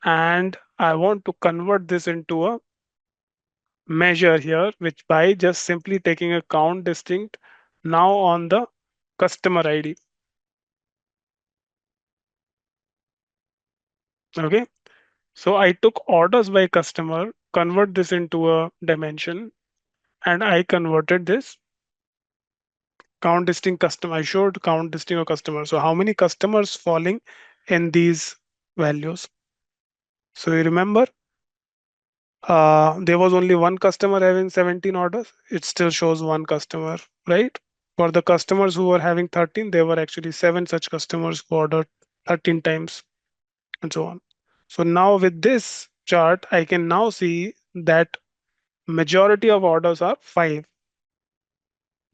and I want to convert this into a measure here, which by just simply taking a count distinct now on the customer ID. Okay. So I took orders by customer, convert this into a dimension, and I converted this count distinct customer. I showed count distinct of customer. So how many customers falling in these values? So you remember, there was only one customer having 17 orders. It still shows one customer, right? For the customers who were having 13, there were actually 7 such customers who ordered 13 times, and so on. So now with this chart, I can now see that majority of orders are 5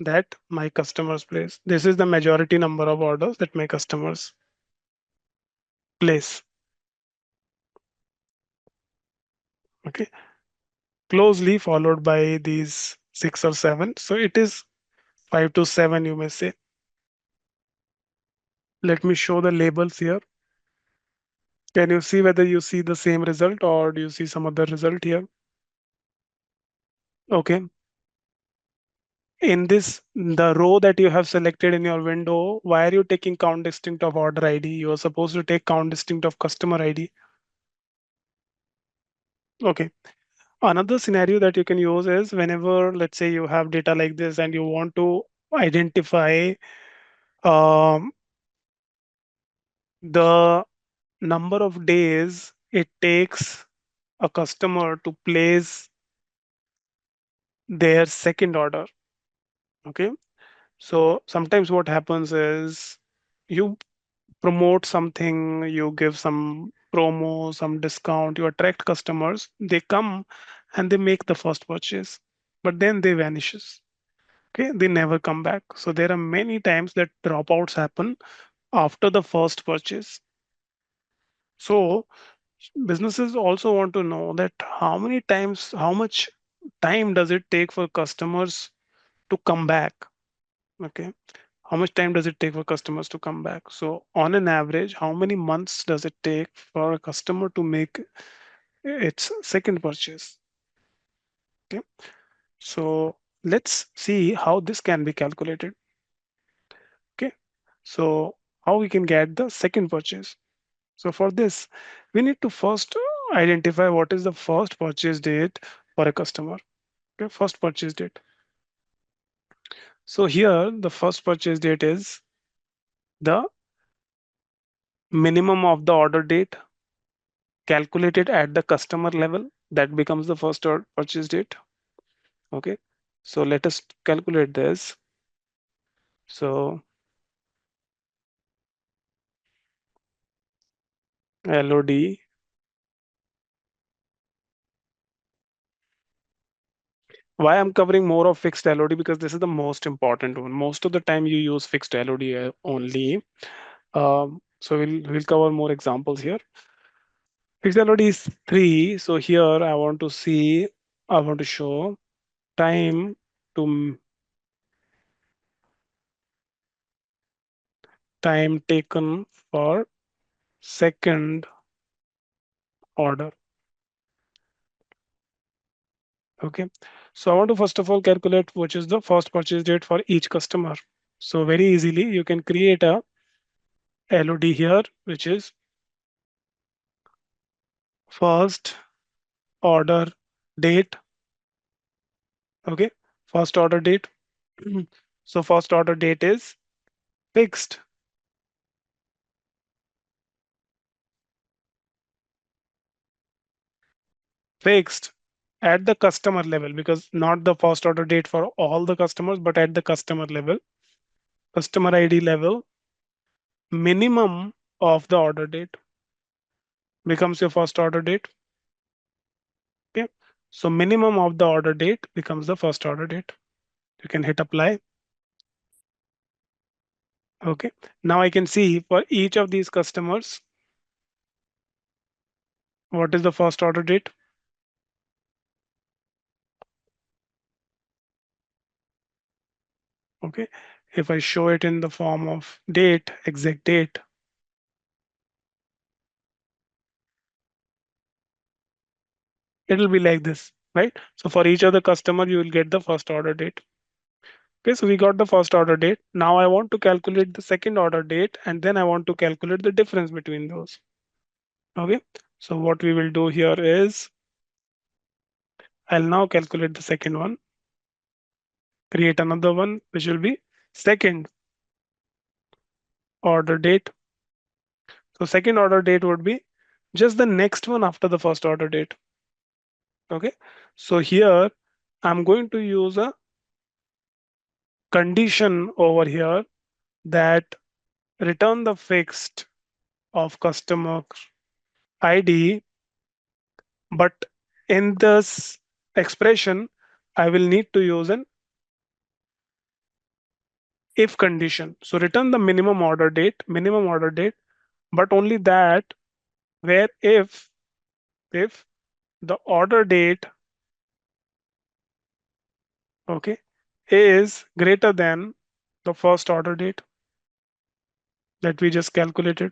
that my customers place. This is the majority number of orders that my customers place. Okay, closely followed by these 6 or 7. So it is 5 to 7, you may say. Let me show the labels here. Can you see whether you see the same result or do you see some other result here? Okay. In this, the row that you have selected in your window, why are you taking count distinct of order ID? You are supposed to take count distinct of customer ID. Okay. Another scenario that you can use is whenever, let's say, you have data like this and you want to identify um, the number of days it takes a customer to place their second order. Okay. So sometimes what happens is you promote something, you give some promo, some discount, you attract customers, they come and they make the first purchase, but then they vanishes. Okay, they never come back. So there are many times that dropouts happen after the first purchase. So businesses also want to know that how many times, how much time does it take for customers to come back? Okay, how much time does it take for customers to come back? So on an average, how many months does it take for a customer to make its second purchase? Okay, so let's see how this can be calculated. Okay, so how we can get the second purchase? So for this, we need to first identify what is the first purchase date for a customer. Okay, first purchase date. So here the first purchase date is the minimum of the order date calculated at the customer level. That becomes the first purchase date. Okay, so let us calculate this. So LOD. Why I'm covering more of fixed LOD? Because this is the most important one. Most of the time you use fixed LOD only. So we'll cover more examples here. Fixed LOD is 3. So here I want to show time to time taken for second order. Okay. So I want to first of all calculate which is the first purchase date for each customer. So very easily you can create a LOD here, which is first order date. Okay. First order date. So first order date is fixed. Fixed at the customer level, because not the first order date for all the customers, but at the customer level, customer ID level, minimum of the order date becomes your first order date. Okay. So minimum of the order date becomes the first order date. You can hit apply. Okay. Now I can see for each of these customers, what is the first order date? Okay. If I show it in the form of date, exact date, it'll be like this, right? So for each of the customer, you will get the first order date. Okay, so we got the first order date. Now I want to calculate the second order date, and then I want to calculate the difference between those. Okay, so what we will do here is I'll now calculate the second one, create another one, which will be second order date. So second order date would be just the next one after the first order date. Okay, so here I'm going to use a condition over here that return the fixed of customer ID, but in this expression, I will need to use an if condition. So return the minimum order date, but only that where if the order date okay, is greater than the first order date that we just calculated.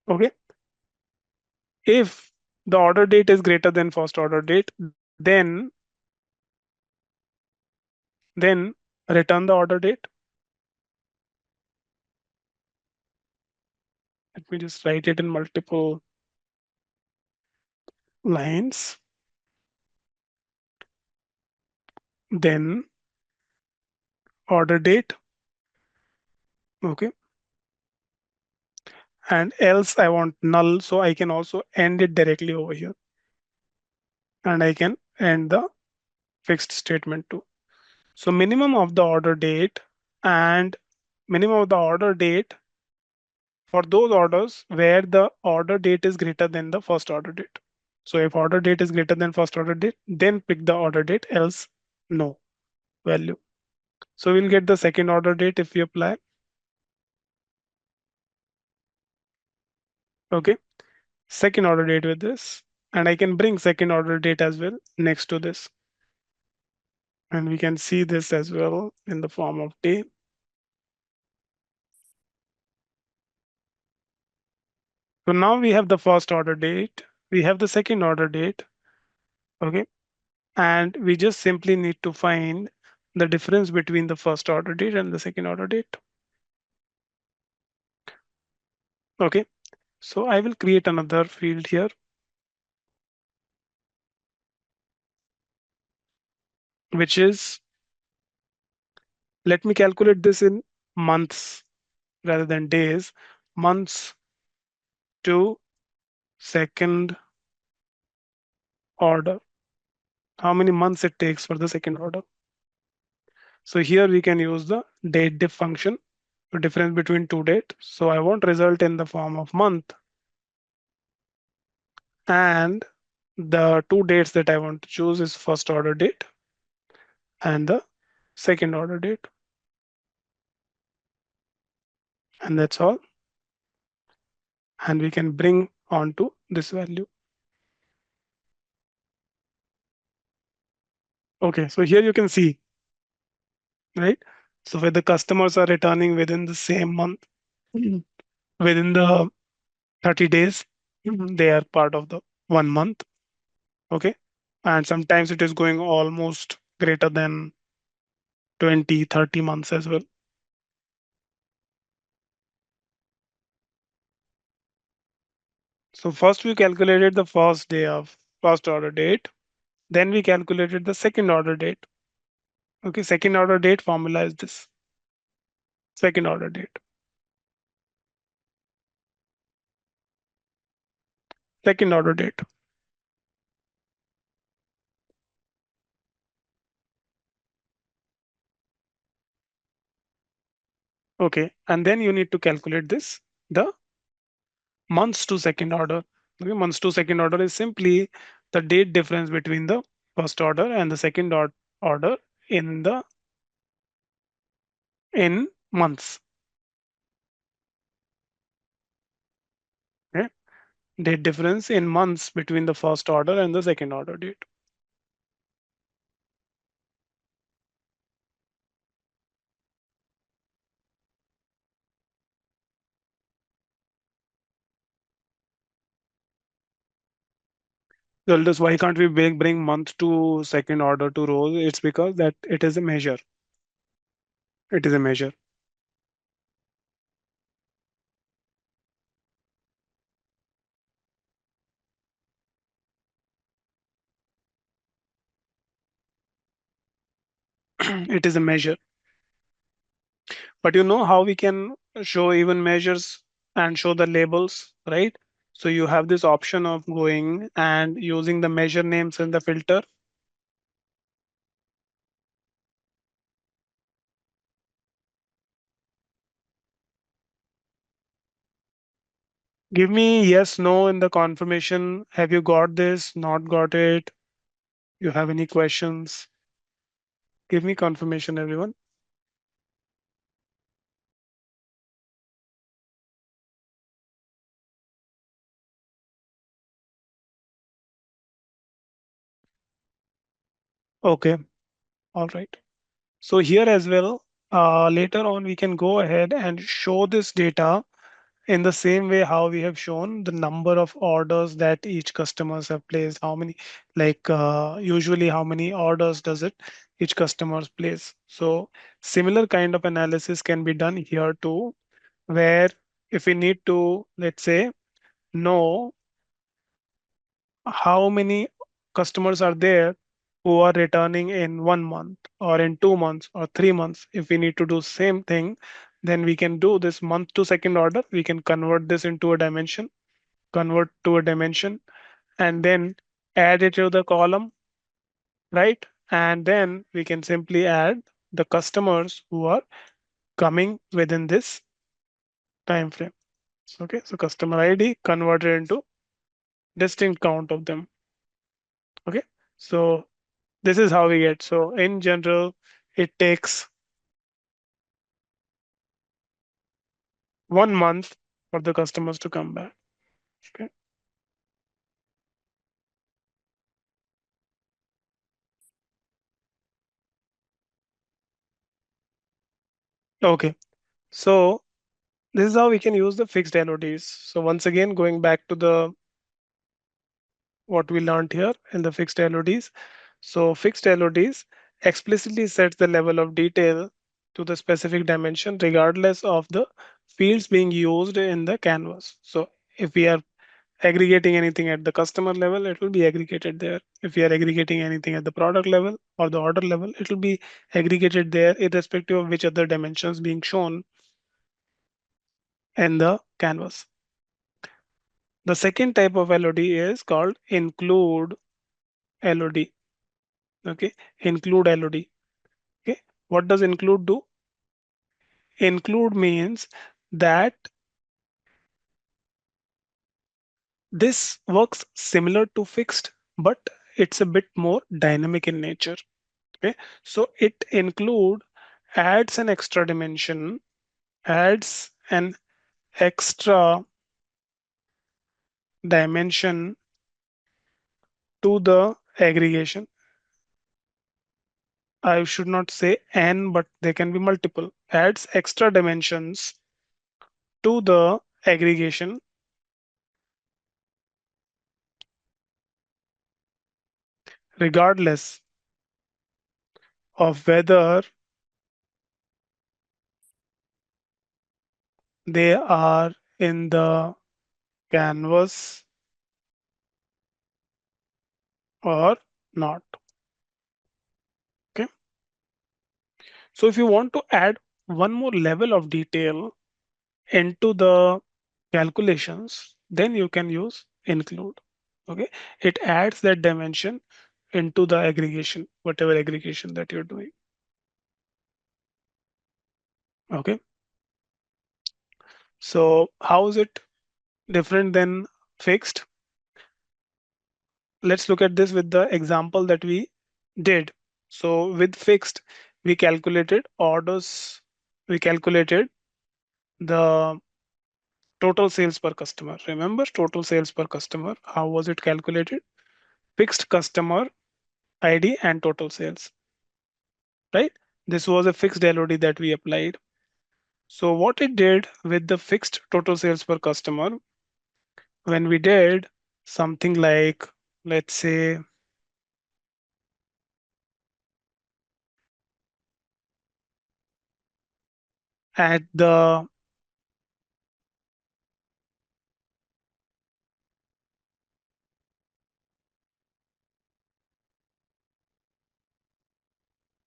Okay, if the order date is greater than first order date, then return the order date. Let me just write it in multiple lines. Then order date. Okay, and else I want null, so I can also end it directly over here, and I can end the fixed statement too. So minimum of the order date and minimum of the order date for those orders where the order date is greater than the first order date. So if order date is greater than first order date, then pick the order date, else no value. So we'll get the second order date if we apply. Okay, second order date with this, and I can bring second order date as well next to this. And we can see this as well in the form of day. So now we have the first order date, we have the second order date. Okay, and we just simply need to find the difference between the first order date and the second order date. Okay, so I will create another field here, which is, let me calculate this in months rather than days. Months to second order. How many months it takes for the second order. So here we can use the date diff function, the difference between two dates. So I want result in the form of month, and the two dates that I want to choose is first order date and the second order date. And that's all. And we can bring on to this value. Okay, so here you can see, right? So where the customers are returning within the same month, Mhm. within the 30 days, they are part of the 1 month. Okay. And sometimes it is going almost greater than 20, 30 months as well. So first we calculated the first day of first order date. Then we calculated the second order date. Okay, second order date formula is this. Second order date. Second order date. Okay, and then you need to calculate this, the months to second order. Okay, months to second order is simply the date difference between the first order and the second order in the in months. Okay, date difference in months between the first order and the second order date. Well, why can't we bring month to second order to rows? It's because that it is a measure. It is a measure. It is a measure. But you know how we can show even measures and show the labels, right? So you have this option of going and using the measure names in the filter. Give me yes, no in the confirmation. Have you got this? Not got it? You have any questions? Give me confirmation, everyone. Okay. All right. So here as well, later on, we can go ahead and show this data in the same way how we have shown the number of orders that each customers have placed, how many, like usually how many orders does it each customers place. So similar kind of analysis can be done here too, where if we need to, let's say, know how many customers are there who are returning in 1 month or in 2 months or 3 months. If we need to do same thing, then we can do this month to second order. We can convert this into a dimension, convert to a dimension, and then add it to the column, right? And then we can simply add the customers who are coming within this time frame. Okay, so customer ID converted into distinct count of them. Okay, so this is how we get. So in general, it takes 1 month for the customers to come back. Okay. Okay. So this is how we can use the fixed LODs. So once again, going back to the what we learned here in the fixed LODs. So fixed LODs explicitly sets the level of detail to the specific dimension regardless of the fields being used in the canvas. So if we are aggregating anything at the customer level, it will be aggregated there. If we are aggregating anything at the product level or the order level, it will be aggregated there irrespective of which other dimensions being shown in the canvas. The second type of LOD is called include LOD. Okay, include LOD. Okay, what does include do? Include means that this works similar to fixed, but it's a bit more dynamic in nature. Okay, so it include adds an extra dimension, adds an extra dimension to the aggregation. I should not say n, but they can be multiple. Adds extra dimensions to the aggregation regardless of whether they are in the canvas or not. Okay. So if you want to add one more level of detail into the calculations, then you can use include. Okay. It adds that dimension into the aggregation, whatever aggregation that you're doing. Okay. So how is it different than fixed? Let's look at this with the example that we did. So with fixed, we calculated orders, we calculated the total sales per customer. Remember total sales per customer. How was it calculated? Fixed customer ID and total sales, right? This was a fixed LOD that we applied. So what it did with the fixed total sales per customer, when we did something like, let's say, at the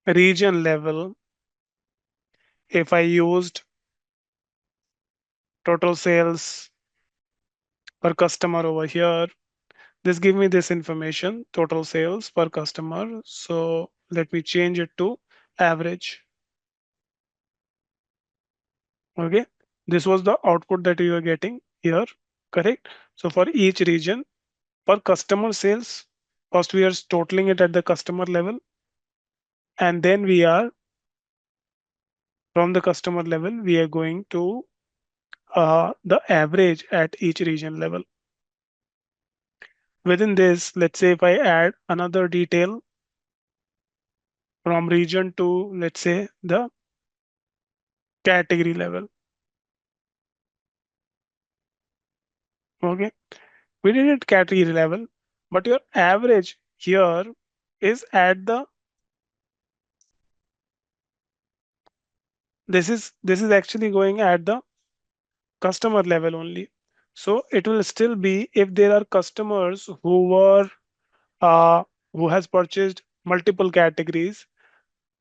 region level, if I used total sales per customer over here, this give me this information, total sales per customer. So let me change it to average. Okay, this was the output that you are getting here, correct? So for each region per customer sales, first we are totaling it at the customer level, and then we are from the customer level we are going to the average at each region level. Within this, let's say if I add another detail from region to, let's say, the category level. Okay, we did it category level, but your average here is at the, this is actually going at the customer level only. So it will still be, if there are customers who were uh, who has purchased multiple categories,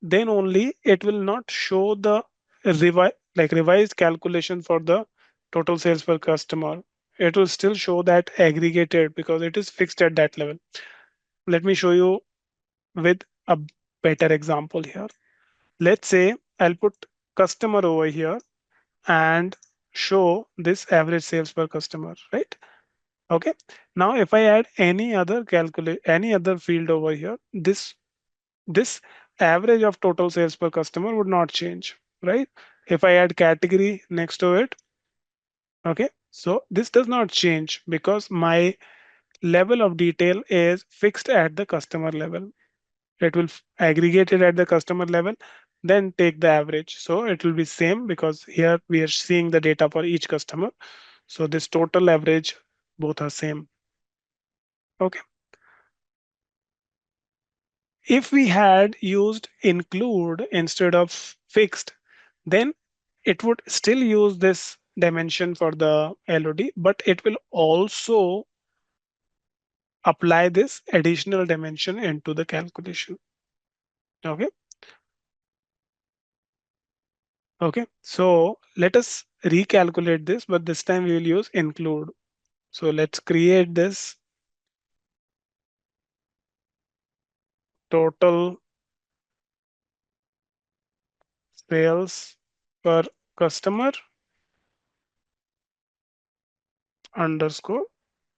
then only it will not show the revised calculation for the total sales per customer. It will still show that aggregated because it is fixed at that level. Let me show you with a better example here. Let's say I'll put customer over here and show this average sales per customer, right? Okay. Now if I add any other field over here, this average of total sales per customer would not change, right? If I add category next to it, okay, so this does not change because my level of detail is fixed at the customer level. It will aggregate it at the customer level, then take the average. So it will be same because here we are seeing the data for each customer. So this total average, both are same. Okay. If we had used include instead of fixed, then it would still use this dimension for the LOD, but it will also apply this additional dimension into the calculation. Okay. Okay. So let us recalculate this, but this time we will use include. So let's create this total sales per customer underscore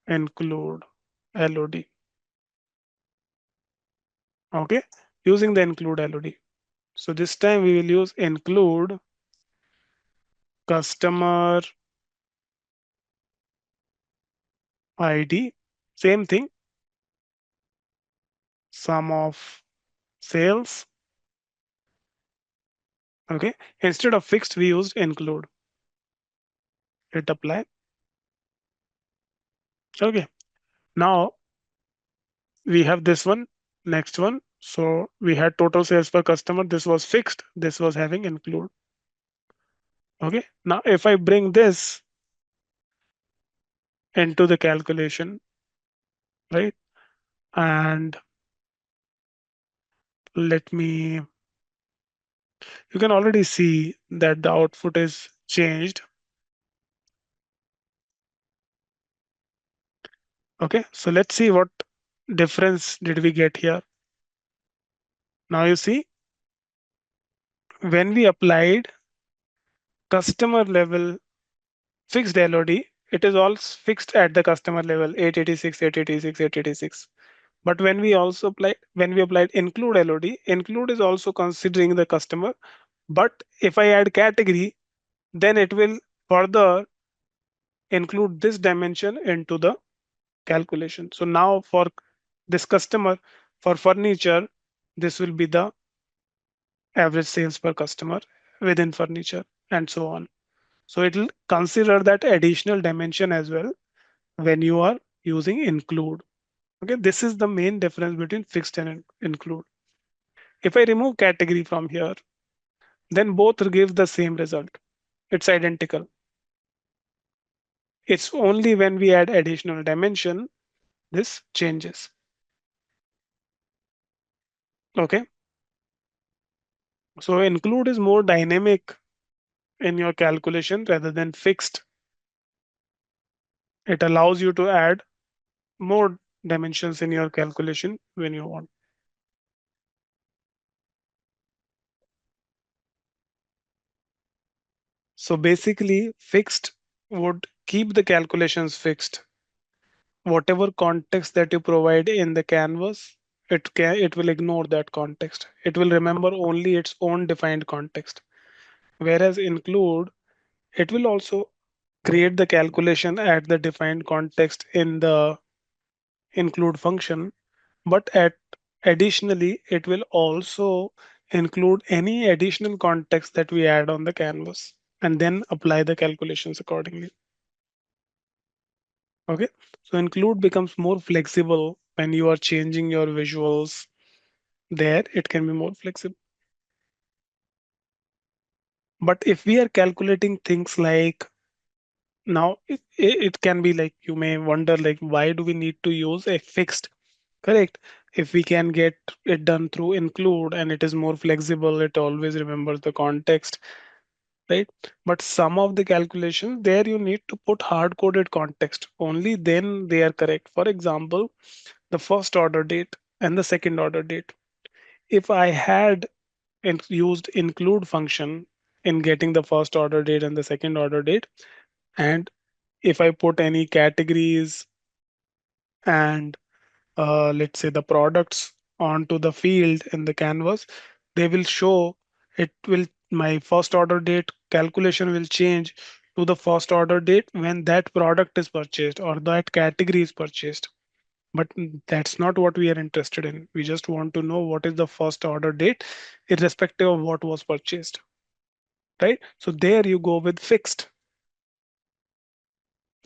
include LOD. Okay. Using the include LOD. So this time we will use include customer ID. Same thing, sum of sales. Okay. Instead of fixed, we used include. Hit apply. Okay. Now we have this one, next one. So we had total sales per customer. This was fixed. This was having include. Okay. Now if I bring this into the calculation, right? And let me, you can already see that the output is changed. Okay. So let's see what difference did we get here. Now you see, when we applied customer level fixed LOD, it is all fixed at the customer level 886, 886, 886. But when we applied include LOD, include is also considering the customer. But if I add category, then it will further include this dimension into the calculation. So now for this customer, for furniture, this will be the average sales per customer within furniture and so on. So it will consider that additional dimension as well when you are using include. Okay, this is the main difference between fixed and include. If I remove category from here, then both give the same result. It's identical. It's only when we add additional dimension, this changes. Okay, so include is more dynamic in your calculation rather than fixed. It allows you to add more dimensions in your calculation when you want. So basically, fixed would keep the calculations fixed. Whatever context that you provide in the canvas, it will ignore that context. It will remember only its own defined context. Whereas include, it will also create the calculation at the defined context in the include function, but at Additionally, it will also include any additional context that we add on the canvas and then apply the calculations accordingly. Okay, so include becomes more flexible when you are changing your visuals. There, it can be more flexible. But if we are calculating things like now, it can be like you may wonder, like, why do we need to use a fixed? Correct. If we can get it done through include and it is more flexible, it always remembers the context, right? But some of the calculations there you need to put hard coded context. Only then they are correct. For example, the first order date and the second order date. If I had used include function in getting the first order date and the second order date, and if I put any categories and let's say the products onto the field in the canvas, they will show it will my first order date calculation will change to the first order date when that product is purchased or that category is purchased. But that's not what we are interested in. We just want to know what is the first order date irrespective of what was purchased, right? So there you go with fixed,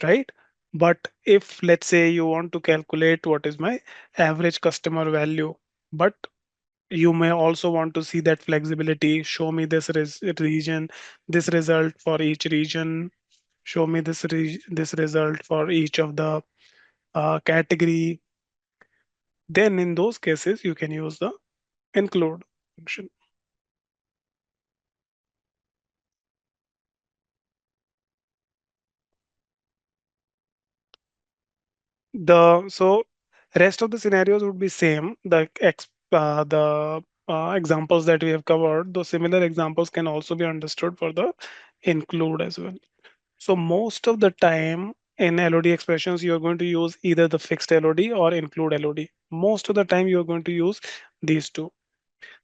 right? But if let's say you want to calculate what is my average customer value, but you may also want to see that flexibility. Show me this region, this result for each region. Show me this result for each of the category. Then in those cases, you can use the include function. The so rest of the scenarios would be same. The examples that we have covered, those similar examples can also be understood for the include as well. So most of the time in LOD expressions, you're going to use either the fixed LOD or include LOD. Most of the time, you're going to use these two.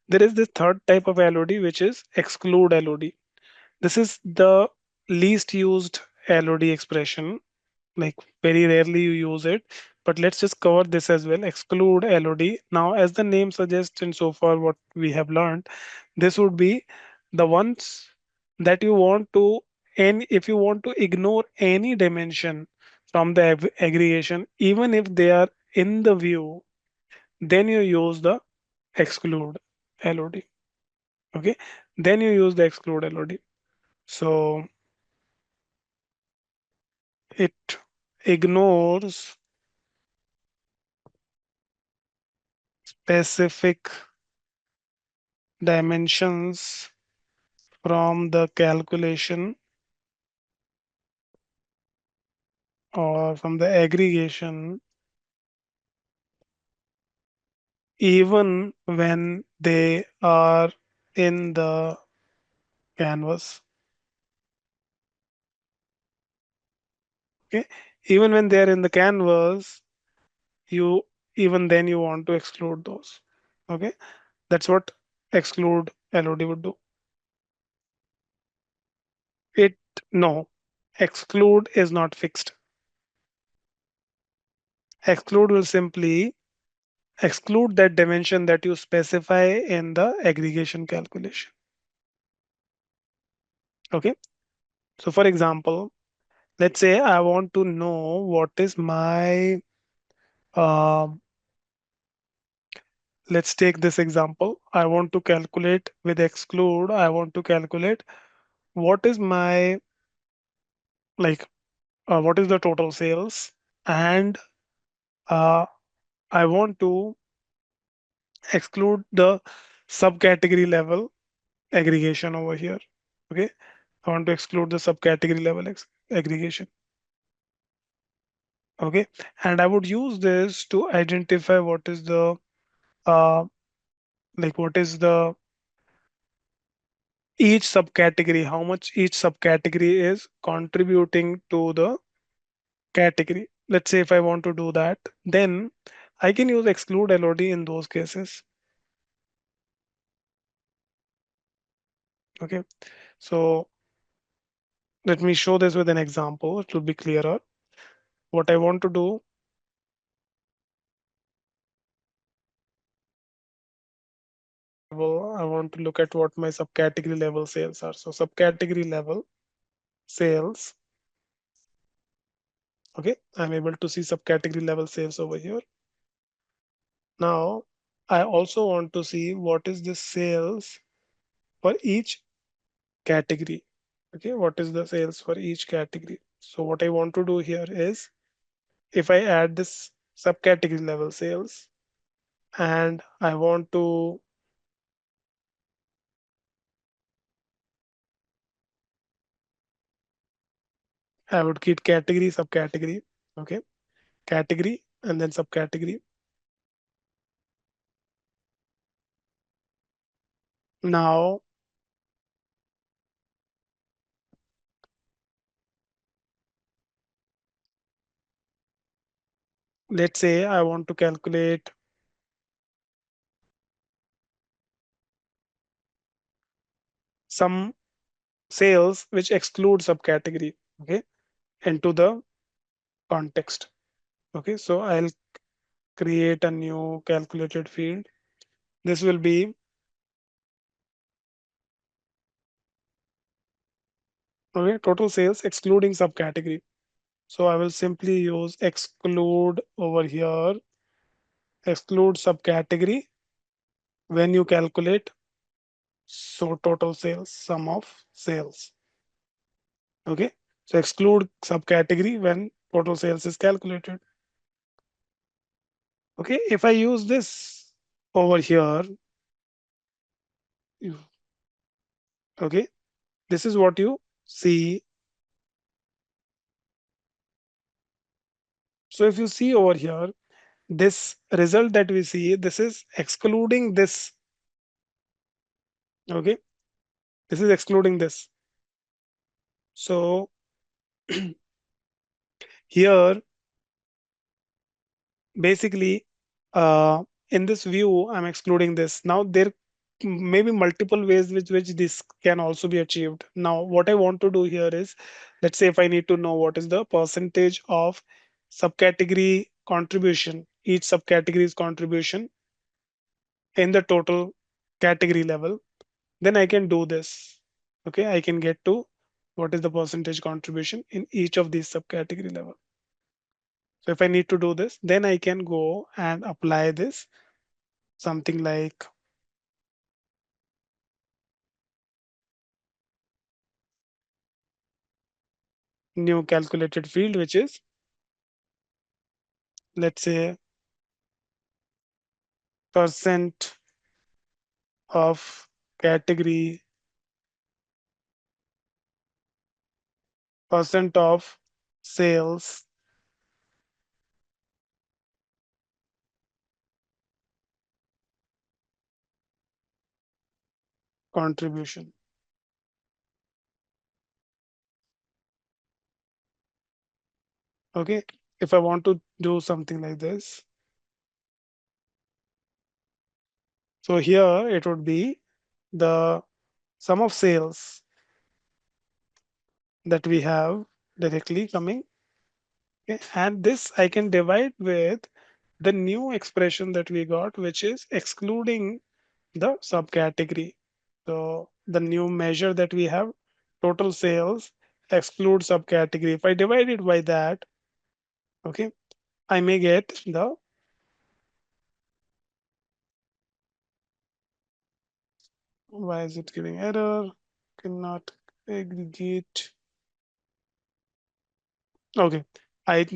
There is this third type of LOD, which is exclude LOD. This is the least used LOD expression. Like very rarely you use it, but let's just cover this as well. Exclude LOD. Now, as the name suggests, and so far what we have learned, this would be the ones that you want to, and if you want to ignore any dimension from the aggregation, even if they are in the view, then you use the exclude LOD. Okay, then you use the exclude LOD. So it ignores specific dimensions from the calculation or from the aggregation even when they are in the canvas. Okay, even when they are in the canvas, you even then you want to exclude those. Okay, that's what exclude LOD would do. It no, exclude is not fixed. Exclude will simply exclude that dimension that you specify in the aggregation calculation. Okay, so for example, let's say I want to know what is my um, let's take this example. I want to calculate with exclude. I want to calculate what is my like what is the total sales, and uh, I want to exclude the subcategory level aggregation over here. Okay, I want to exclude the subcategory level aggregation. Okay, and I would use this to identify what is the uh, what is the each subcategory, how much each subcategory is contributing to the category. Let's say if I want to do that, then I can use exclude LOD in those cases. Okay, so let me show this with an example. It will be clearer. What I want to do, level, I want to look at what my subcategory level sales are. So subcategory level sales. Okay, I'm able to see subcategory level sales over here. Now, I also want to see what is the sales for each category. Okay, what is the sales for each category? So what I want to do here is, if I add this subcategory level sales and I want to, I would get category, subcategory. Okay, category and then subcategory. Now, let's say I want to calculate some sales which exclude subcategory, okay, into the context. Okay, so I'll create a new calculated field. This will be, okay, total sales excluding subcategory. So I will simply use exclude over here, exclude subcategory when you calculate. So total sales, sum of sales. Okay, so exclude subcategory when total sales is calculated. Okay, if I use this over here, okay, this is what you see. So if you see over here, this result that we see, this is excluding this. Okay, this is excluding this. So here, basically, in this view, I'm excluding this. Now there may be multiple ways which this can also be achieved. Now, what I want to do here is, let's say if I need to know what is the percentage of subcategory contribution, each subcategory's contribution in the total category level, then I can do this. Okay, I can get to what is the percentage contribution in each of these subcategory level. So if I need to do this, then I can go and apply this, something like new calculated field, which is, let's say, percent of category, percent of sales contribution. Okay, if I want to do something like this, so here it would be the sum of sales that we have directly coming. Okay, and this I can divide with the new expression that we got, which is excluding the subcategory. So the new measure that we have, total sales exclude subcategory. If I divide it by that, okay, I may get the, why is it giving error? Cannot aggregate. Okay,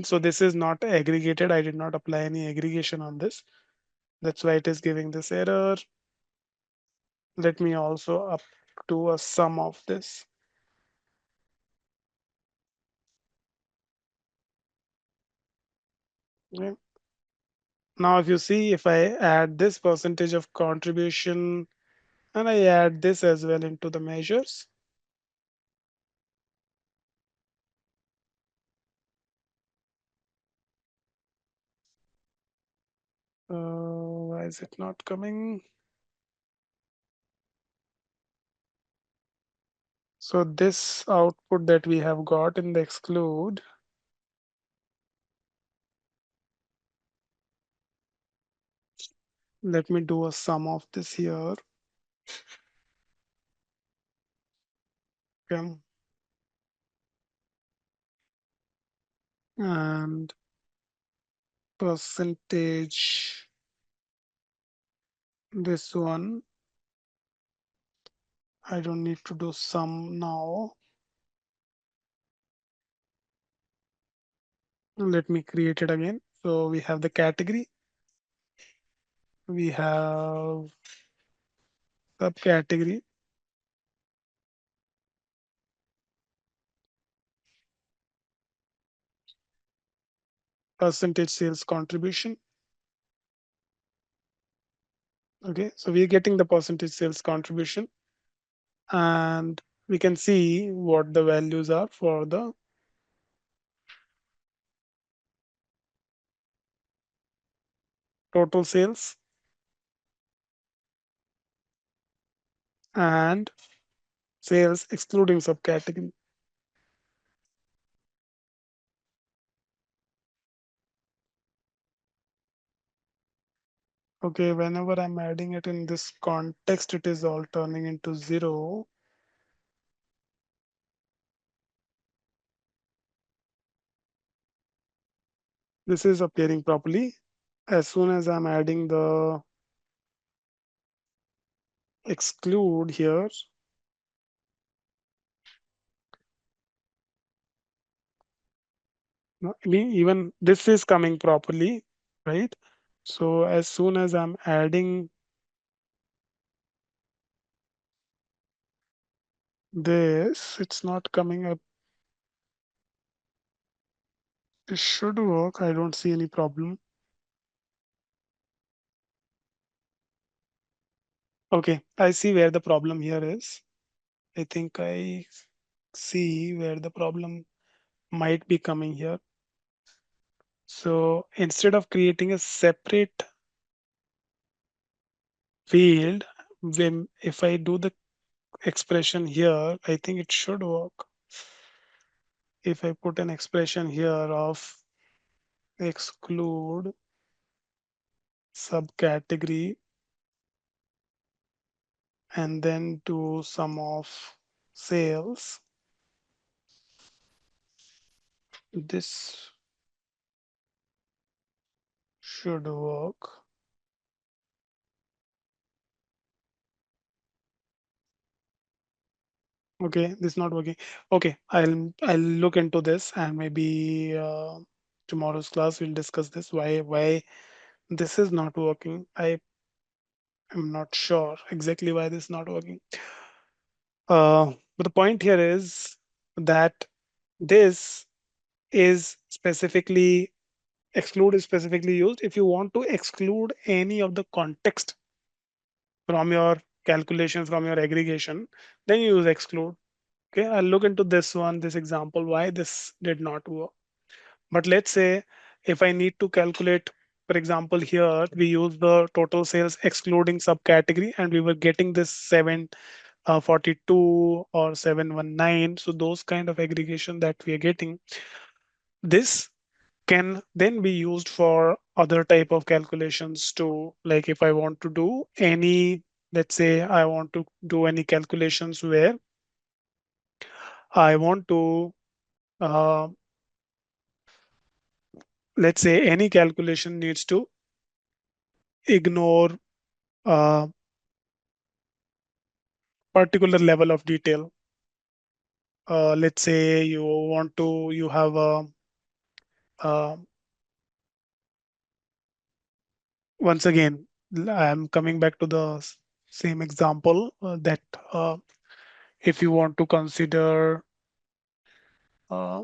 so this is not aggregated. I did not apply any aggregation on this. That's why it is giving this error. Let me also up to a sum of this. Okay. Now, if you see, if I add this percentage of contribution and I add this as well into the measures, why is it not coming? So this output that we have got in the exclude, let me do a sum of this here. Okay. And percentage, this one, I don't need to do sum now. Let me create it again. So we have the category, we have subcategory, percentage sales contribution. Okay, so we're getting the percentage sales contribution, and we can see what the values are for the total sales and sales excluding subcategory. Okay, whenever I'm adding it in this context, it is all turning into 0. This is appearing properly. As soon as I'm adding the exclude here, no, even this is coming properly, right? So as soon as I'm adding this, it's not coming up. It should work. I don't see any problem. Okay, I see where the problem here is. I think I see where the problem might be coming here. So instead of creating a separate field, when if I do the expression here, I think it should work. If I put an expression here of exclude subcategory and then do sum of sales, this should work. Okay, this is not working. Okay, I'll look into this, and maybe tomorrow's class we'll discuss this. Why this is not working? I am not sure exactly why this is not working. But the point here is that this is specifically exclude is specifically used if you want to exclude any of the context from your calculation, from your aggregation, then you use exclude. Okay, I'll look into this one, this example, why this did not work. But let's say if I need to calculate, for example, here we use the total sales excluding subcategory, and we were getting this 742 or 719. So those kind of aggregation that we are getting, this can then be used for other type of calculations too. Like if I want to do any, let's say I want to do any calculations where I want to, uh, let's say any calculation needs to ignore a particular level of detail. Let's say you have uh, once again, I'm coming back to the same example that uh, if you want to consider, uh,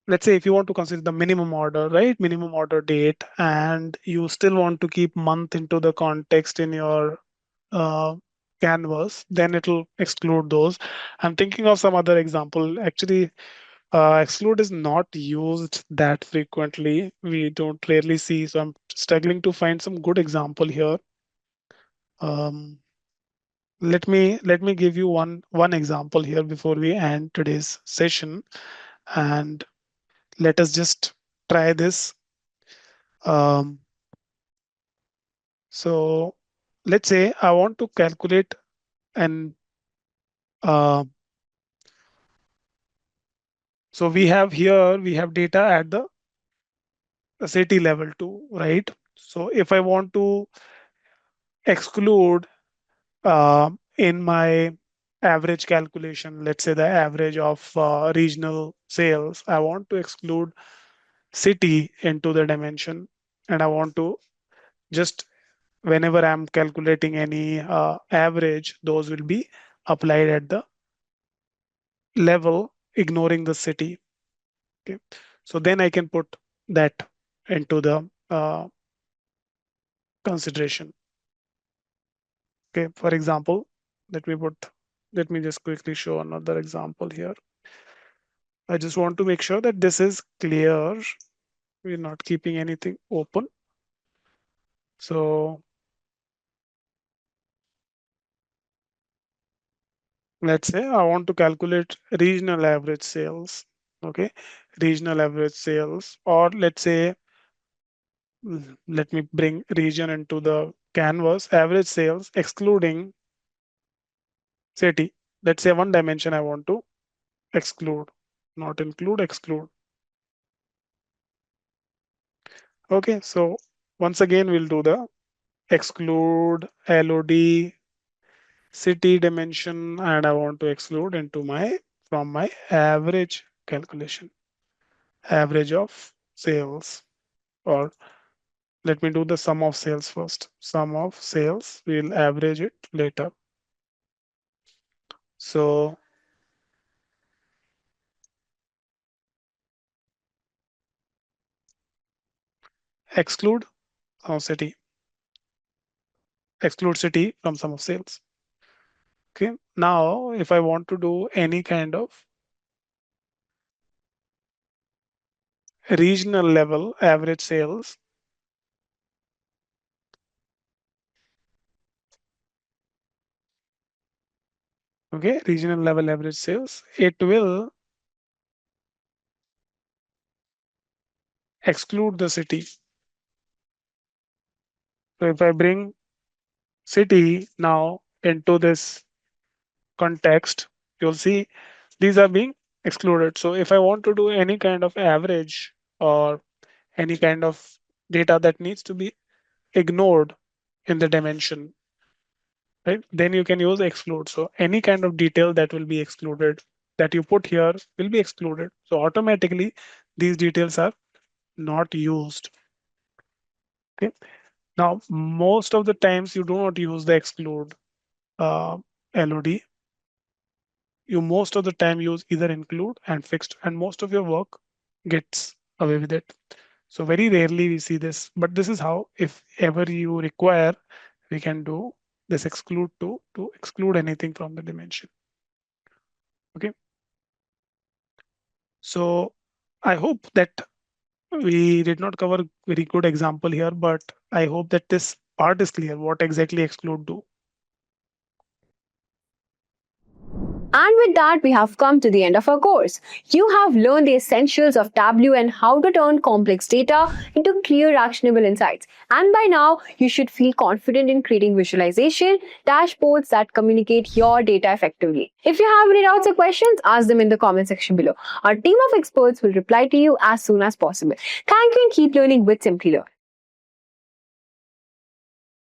let's say if you want to consider the minimum order, right? Minimum order date, and you still want to keep month into the context in your uh, canvas, then it'll exclude those. I'm thinking of some other example. Actually, exclude is not used that frequently. We don't rarely see. So I'm struggling to find some good example here. Um, let me give you one example here before we end today's session, and let us just try this. Um, so let's say I want to calculate an uh, so we have data at the city level too, right? So if I want to exclude in my average calculation, let's say the average of regional sales, I want to exclude city into the dimension, and I want to just whenever I'm calculating any average, those will be applied at the level ignoring the city. Okay, so then I can put that into the consideration. Okay, for example, let me put let me just quickly show another example here. I just want to make sure that this is clear. We're not keeping anything open. So let's say I want to calculate regional average sales. Okay, regional average sales, or let's say, let me bring region into the canvas, average sales excluding city. Let's say one dimension I want to exclude, not include, exclude. Okay, so once again, we'll do the exclude LOD city dimension, and I want to exclude into my from my average calculation, average of sales, or let me do the sum of sales first. Sum of sales, we'll average it later. So exclude city, exclude city from sum of sales. Okay. Now, if I want to do any kind of regional level average sales, okay, regional level average sales, it will exclude the city. So if I bring city now into this context, you'll see these are being excluded. So if I want to do any kind of average or any kind of data that needs to be ignored in the dimension, right? Then you can use exclude. So any kind of detail that will be excluded that you put here will be excluded. So automatically these details are not used. Okay. Now, most of the times you do not use the exclude LOD. You most of the time use either include and fixed, and most of your work gets away with it. So very rarely we see this, but this is how, if ever you require, we can do this exclude to exclude anything from the dimension. Okay. So I hope that we did not cover very good example here, but I hope that this part is clear what exactly exclude do. And with that, we have come to the end of our course. You have learned the essentials of Tableau and how to turn complex data into clear, actionable insights. And by now, you should feel confident in creating visualization dashboards that communicate your data effectively. If you have any doubts or questions, ask them in the comment section below. Our team of experts will reply to you as soon as possible. Thank you and keep learning with Simplilearn.